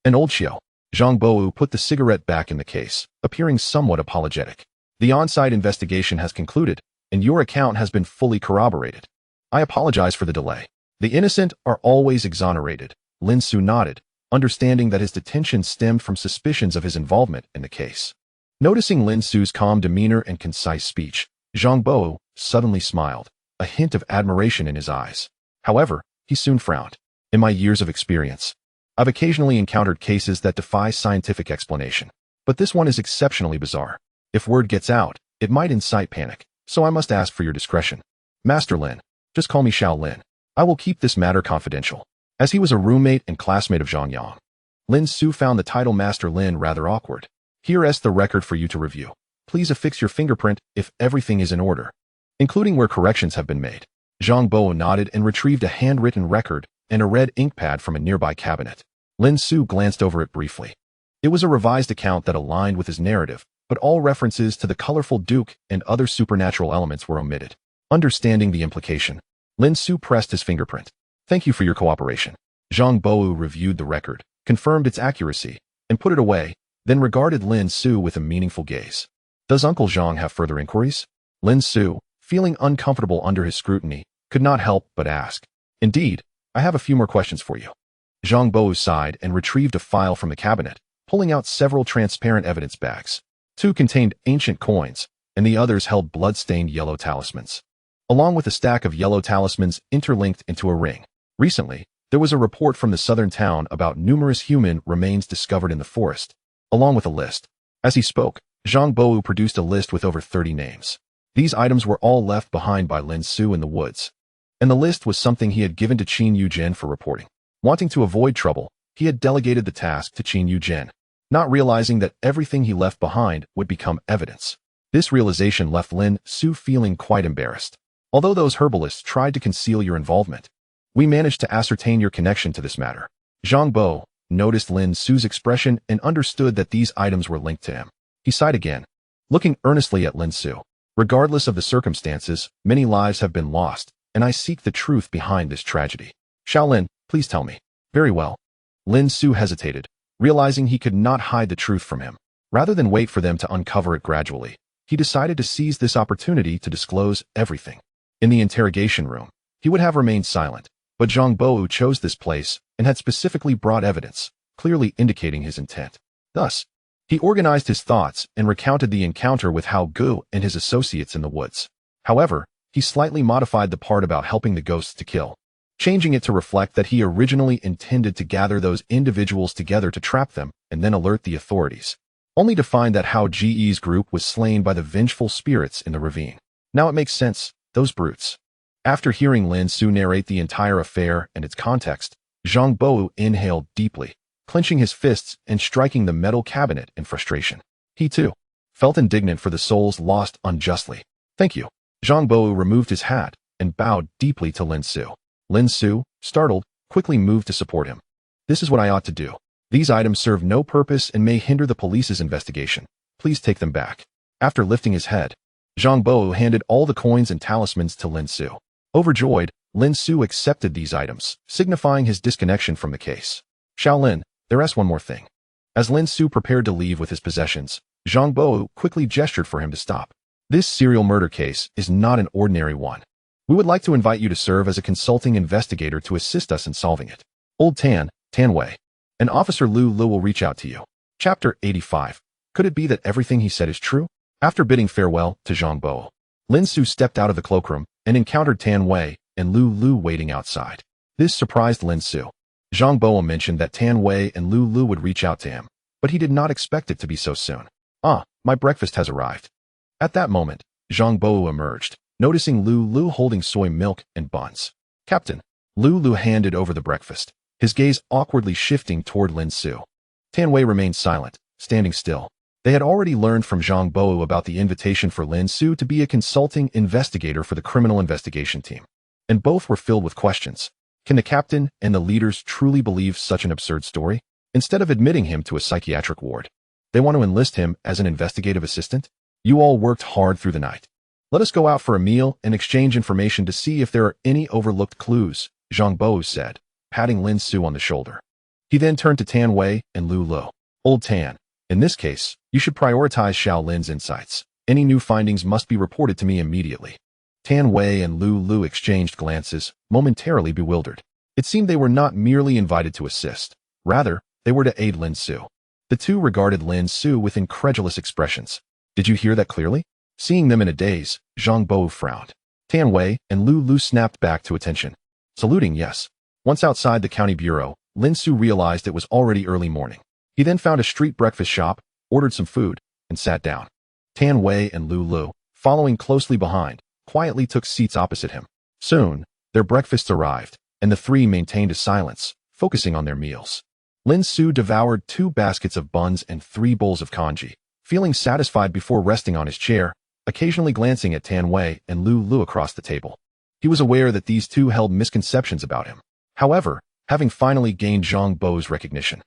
and Old Xiao. Zhang Bo put the cigarette back in the case, appearing somewhat apologetic. The on-site investigation has concluded, and your account has been fully corroborated. I apologize for the delay. The innocent are always exonerated. Lin Xu nodded, understanding that his detention stemmed from suspicions of his involvement in the case. Noticing Lin Xu's calm demeanor and concise speech, Zhang Bo suddenly smiled, a hint of admiration in his eyes. However, he soon frowned. In my years of experience, I've occasionally encountered cases that defy scientific explanation, but this one is exceptionally bizarre. If word gets out, it might incite panic, so I must ask for your discretion. Master Lin, just call me Xiao Lin. I will keep this matter confidential, as he was a roommate and classmate of Zhang Yang. Lin Xu found the title Master Lin rather awkward. Here is the record for you to review. Please affix your fingerprint if everything is in order, including where corrections have been made. Zhang Bo nodded and retrieved a handwritten record and a red ink pad from a nearby cabinet. Lin Xu glanced over it briefly. It was a revised account that aligned with his narrative, but all references to the colorful duke and other supernatural elements were omitted. Understanding the implication, Lin Xu pressed his fingerprint. Thank you for your cooperation. Zhang Bo reviewed the record, confirmed its accuracy, and put it away, then regarded Lin Xu with a meaningful gaze. Does Uncle Zhang have further inquiries? Lin Xu, feeling uncomfortable under his scrutiny, could not help but ask. Indeed, I have a few more questions for you. Zhang Bo sighed and retrieved a file from the cabinet, pulling out several transparent evidence bags. Two contained ancient coins, and the others held blood-stained yellow talismans, along with a stack of yellow talismans interlinked into a ring. Recently, there was a report from the southern town about numerous human remains discovered in the forest, along with a list. As he spoke, Zhang Bo produced a list with over 30 names. These items were all left behind by Lin Xu in the woods, and the list was something he had given to Qin Yuzhen for reporting. Wanting to avoid trouble, he had delegated the task to Qin Yuzhen, not realizing that everything he left behind would become evidence. This realization left Lin Xu feeling quite embarrassed. Although those herbalists tried to conceal your involvement, we managed to ascertain your connection to this matter. Zhang Bo noticed Lin Xu's expression and understood that these items were linked to him. He sighed again, looking earnestly at Lin Xu. Regardless of the circumstances, many lives have been lost, and I seek the truth behind this tragedy. Shaolin, please tell me. Very well. Lin Xu hesitated, realizing he could not hide the truth from him. Rather than wait for them to uncover it gradually, he decided to seize this opportunity to disclose everything. In the interrogation room, he would have remained silent, but Zhang Bo chose this place and had specifically brought evidence, clearly indicating his intent. Thus, he organized his thoughts and recounted the encounter with Hao Gu and his associates in the woods. However, he slightly modified the part about helping the ghosts to kill. changing it to reflect that he originally intended to gather those individuals together to trap them and then alert the authorities, only to find that Hao Ji's group was slain by the vengeful spirits in the ravine. Now it makes sense, those brutes. After hearing Lin Xu narrate the entire affair and its context, Zhang Bo inhaled deeply, clenching his fists and striking the metal cabinet in frustration. He, too, felt indignant for the souls lost unjustly. Thank you. Zhang Bo removed his hat and bowed deeply to Lin Xu. Lin Xu, startled, quickly moved to support him. This is what I ought to do. These items serve no purpose and may hinder the police's investigation. Please take them back. After lifting his head, Zhang Bo handed all the coins and talismans to Lin Xu. Overjoyed, Lin Xu accepted these items, signifying his disconnection from the case. Shaolin, there's one more thing. As Lin Xu prepared to leave with his possessions, Zhang Bo quickly gestured for him to stop. This serial murder case is not an ordinary one. We would like to invite you to serve as a consulting investigator to assist us in solving it. Old Tan Wei. And Officer Lu will reach out to you. Chapter 85. Could it be that everything he said is true? After bidding farewell to Zhang Bo, Lin Xu stepped out of the cloakroom and encountered Tan Wei and Lu waiting outside. This surprised Lin Xu. Zhang Bo mentioned that Tan Wei and Lu would reach out to him, but he did not expect it to be so soon. Ah, my breakfast has arrived. At that moment, Zhang Bo emerged, noticing Lu holding soy milk and buns. Captain, Lu handed over the breakfast, his gaze awkwardly shifting toward Lin Xu. Tan Wei remained silent, standing still. They had already learned from Zhang Bo about the invitation for Lin Xu to be a consulting investigator for the criminal investigation team, and both were filled with questions. Can the captain and the leaders truly believe such an absurd story? Instead of admitting him to a psychiatric ward, they want to enlist him as an investigative assistant? You all worked hard through the night. Let us go out for a meal and exchange information to see if there are any overlooked clues, Zhang Bo said, patting Lin Xu on the shoulder. He then turned to Tan Wei and Lu. Old Tan, in this case, you should prioritize Shaolin's insights. Any new findings must be reported to me immediately. Tan Wei and Lu exchanged glances, momentarily bewildered. It seemed they were not merely invited to assist. Rather, they were to aid Lin Xu. The two regarded Lin Xu with incredulous expressions. Did you hear that clearly? Seeing them in a daze, Zhang Bo frowned. Tan Wei and Lu snapped back to attention. Saluting yes. Once outside the county bureau, Lin Xu realized it was already early morning. He then found a street breakfast shop, ordered some food, and sat down. Tan Wei and Lu, following closely behind, quietly took seats opposite him. Soon, their breakfasts arrived, and the three maintained a silence, focusing on their meals. Lin Xu devoured 2 baskets of buns and 3 bowls of congee, feeling satisfied before resting on his chair, occasionally glancing at Tan Wei and Lu across the table. He was aware that these two held misconceptions about him. However, having finally gained Zhang Bo's recognition,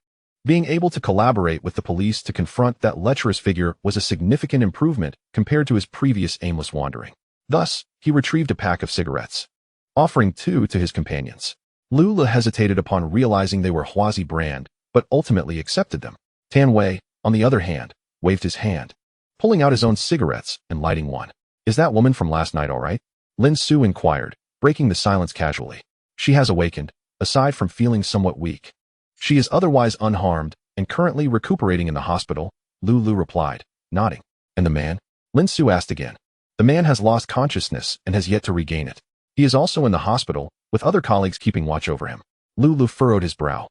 being able to collaborate with the police to confront that lecherous figure was a significant improvement compared to his previous aimless wandering. Thus, he retrieved a pack of cigarettes, offering 2 to his companions. Lu hesitated upon realizing they were Huazi brand, but ultimately accepted them. Tan Wei, on the other hand, waved his hand, pulling out his own cigarettes and lighting one. Is that woman from last night all right? Lin Xu inquired, breaking the silence casually. She has awakened, aside from feeling somewhat weak. She is otherwise unharmed and currently recuperating in the hospital, Lu replied, nodding. And the man? Lin Xu asked again. The man has lost consciousness and has yet to regain it. He is also in the hospital, with other colleagues keeping watch over him. Lu furrowed his brow,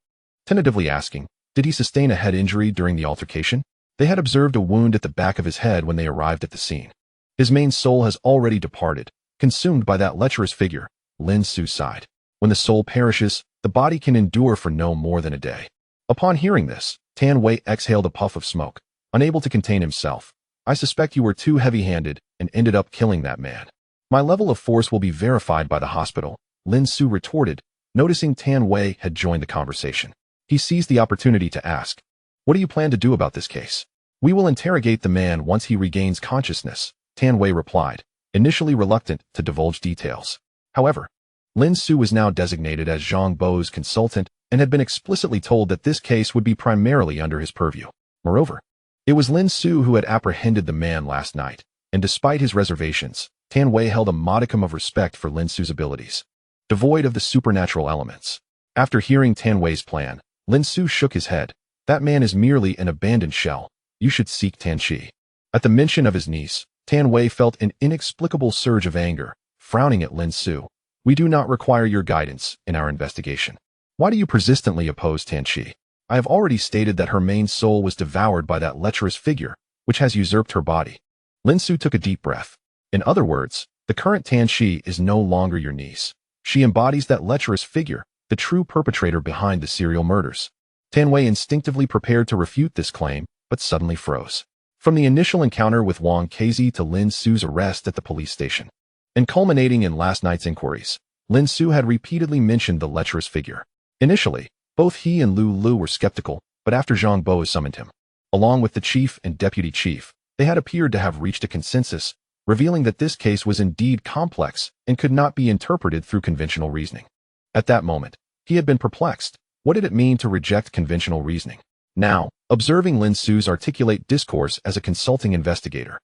tentatively asking, did he sustain a head injury during the altercation? They had observed a wound at the back of his head when they arrived at the scene. His main soul has already departed, consumed by that lecherous figure, Lin Xu sighed. When the soul perishes, the body can endure for no more than a day. Upon hearing this, Tan Wei exhaled a puff of smoke, unable to contain himself. I suspect you were too heavy-handed and ended up killing that man. My level of force will be verified by the hospital, Lin Xu retorted, noticing Tan Wei had joined the conversation. He seized the opportunity to ask, what do you plan to do about this case? We will interrogate the man once he regains consciousness, Tan Wei replied, initially reluctant to divulge details. However, Lin Xu was now designated as Zhang Bo's consultant and had been explicitly told that this case would be primarily under his purview. Moreover, it was Lin Xu who had apprehended the man last night, and despite his reservations, Tan Wei held a modicum of respect for Lin Xu's abilities, devoid of the supernatural elements. After hearing Tan Wei's plan, Lin Xu shook his head. That man is merely an abandoned shell. You should seek Tan Qi. At the mention of his niece, Tan Wei felt an inexplicable surge of anger, frowning at Lin Xu. We do not require your guidance in our investigation. Why do you persistently oppose Tianqi? I have already stated that her main soul was devoured by that lecherous figure, which has usurped her body. Lin Xu took a deep breath. In other words, the current Tianqi is no longer your niece. She embodies that lecherous figure, the true perpetrator behind the serial murders. Tan Wei instinctively prepared to refute this claim, but suddenly froze. From the initial encounter with Wang Kezi to Lin Xu's arrest at the police station, and culminating in last night's inquiries, Lin Xu had repeatedly mentioned the lecherous figure. Initially, both he and Lu Lu were skeptical, but after Zhang Bo summoned him, along with the chief and deputy chief, they had appeared to have reached a consensus, revealing that this case was indeed complex and could not be interpreted through conventional reasoning. At that moment, he had been perplexed. What did it mean to reject conventional reasoning? Now, observing Lin Xu's articulate discourse as a consulting investigator,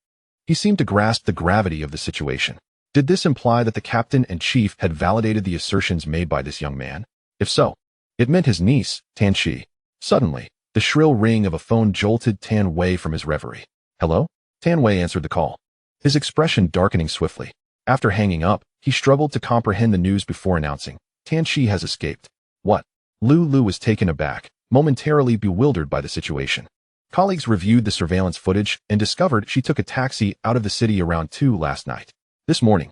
he seemed to grasp the gravity of the situation. Did this imply that the captain and chief had validated the assertions made by this young man? If so, it meant his niece, Tianqi. Suddenly, the shrill ring of a phone jolted Tan Wei from his reverie. Hello? Tan Wei answered the call, his expression darkening swiftly. After hanging up, he struggled to comprehend the news before announcing, Tianqi has escaped. What? Lu Lu was taken aback, momentarily bewildered by the situation. Colleagues reviewed the surveillance footage and discovered she took a taxi out of the city around 2 last night. This morning,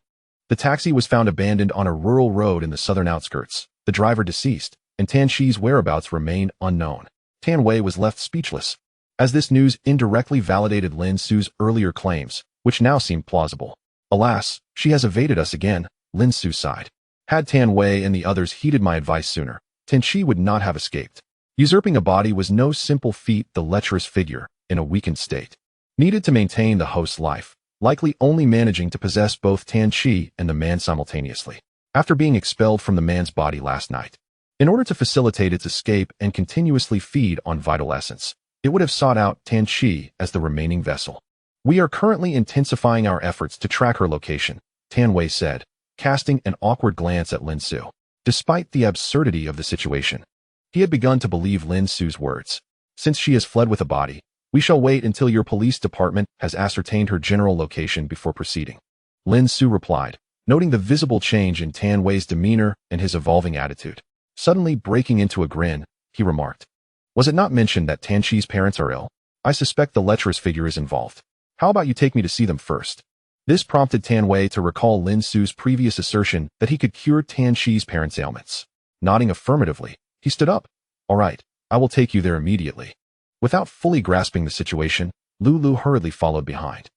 the taxi was found abandoned on a rural road in the southern outskirts, the driver deceased, and Tianqi's whereabouts remained unknown. Tan Wei was left speechless, as this news indirectly validated Lin Xu's earlier claims, which now seemed plausible. Alas, she has evaded us again, Lin Xu sighed. Had Tan Wei and the others heeded my advice sooner, Tianqi would not have escaped. Usurping a body was no simple feat. The lecherous figure, in a weakened state, needed to maintain the host's life, likely only managing to possess both Tianqi and the man simultaneously. After being expelled from the man's body last night, in order to facilitate its escape and continuously feed on vital essence, it would have sought out Tianqi as the remaining vessel. We are currently intensifying our efforts to track her location, Tan Wei said, casting an awkward glance at Lin Xu. Despite the absurdity of the situation, he had begun to believe Lin Xu's words. Since she has fled with a body, we shall wait until your police department has ascertained her general location before proceeding. Lin Xu replied, noting the visible change in Tan Wei's demeanor and his evolving attitude. Suddenly breaking into a grin, he remarked, was it not mentioned that Tianqi's parents are ill? I suspect the lecherous figure is involved. How about you take me to see them first? This prompted Tan Wei to recall Lin Xu's previous assertion that he could cure Tianqi's parents' ailments. Nodding affirmatively, he stood up. All right, I will take you there immediately. Without fully grasping the situation, Lu Lu hurriedly followed behind.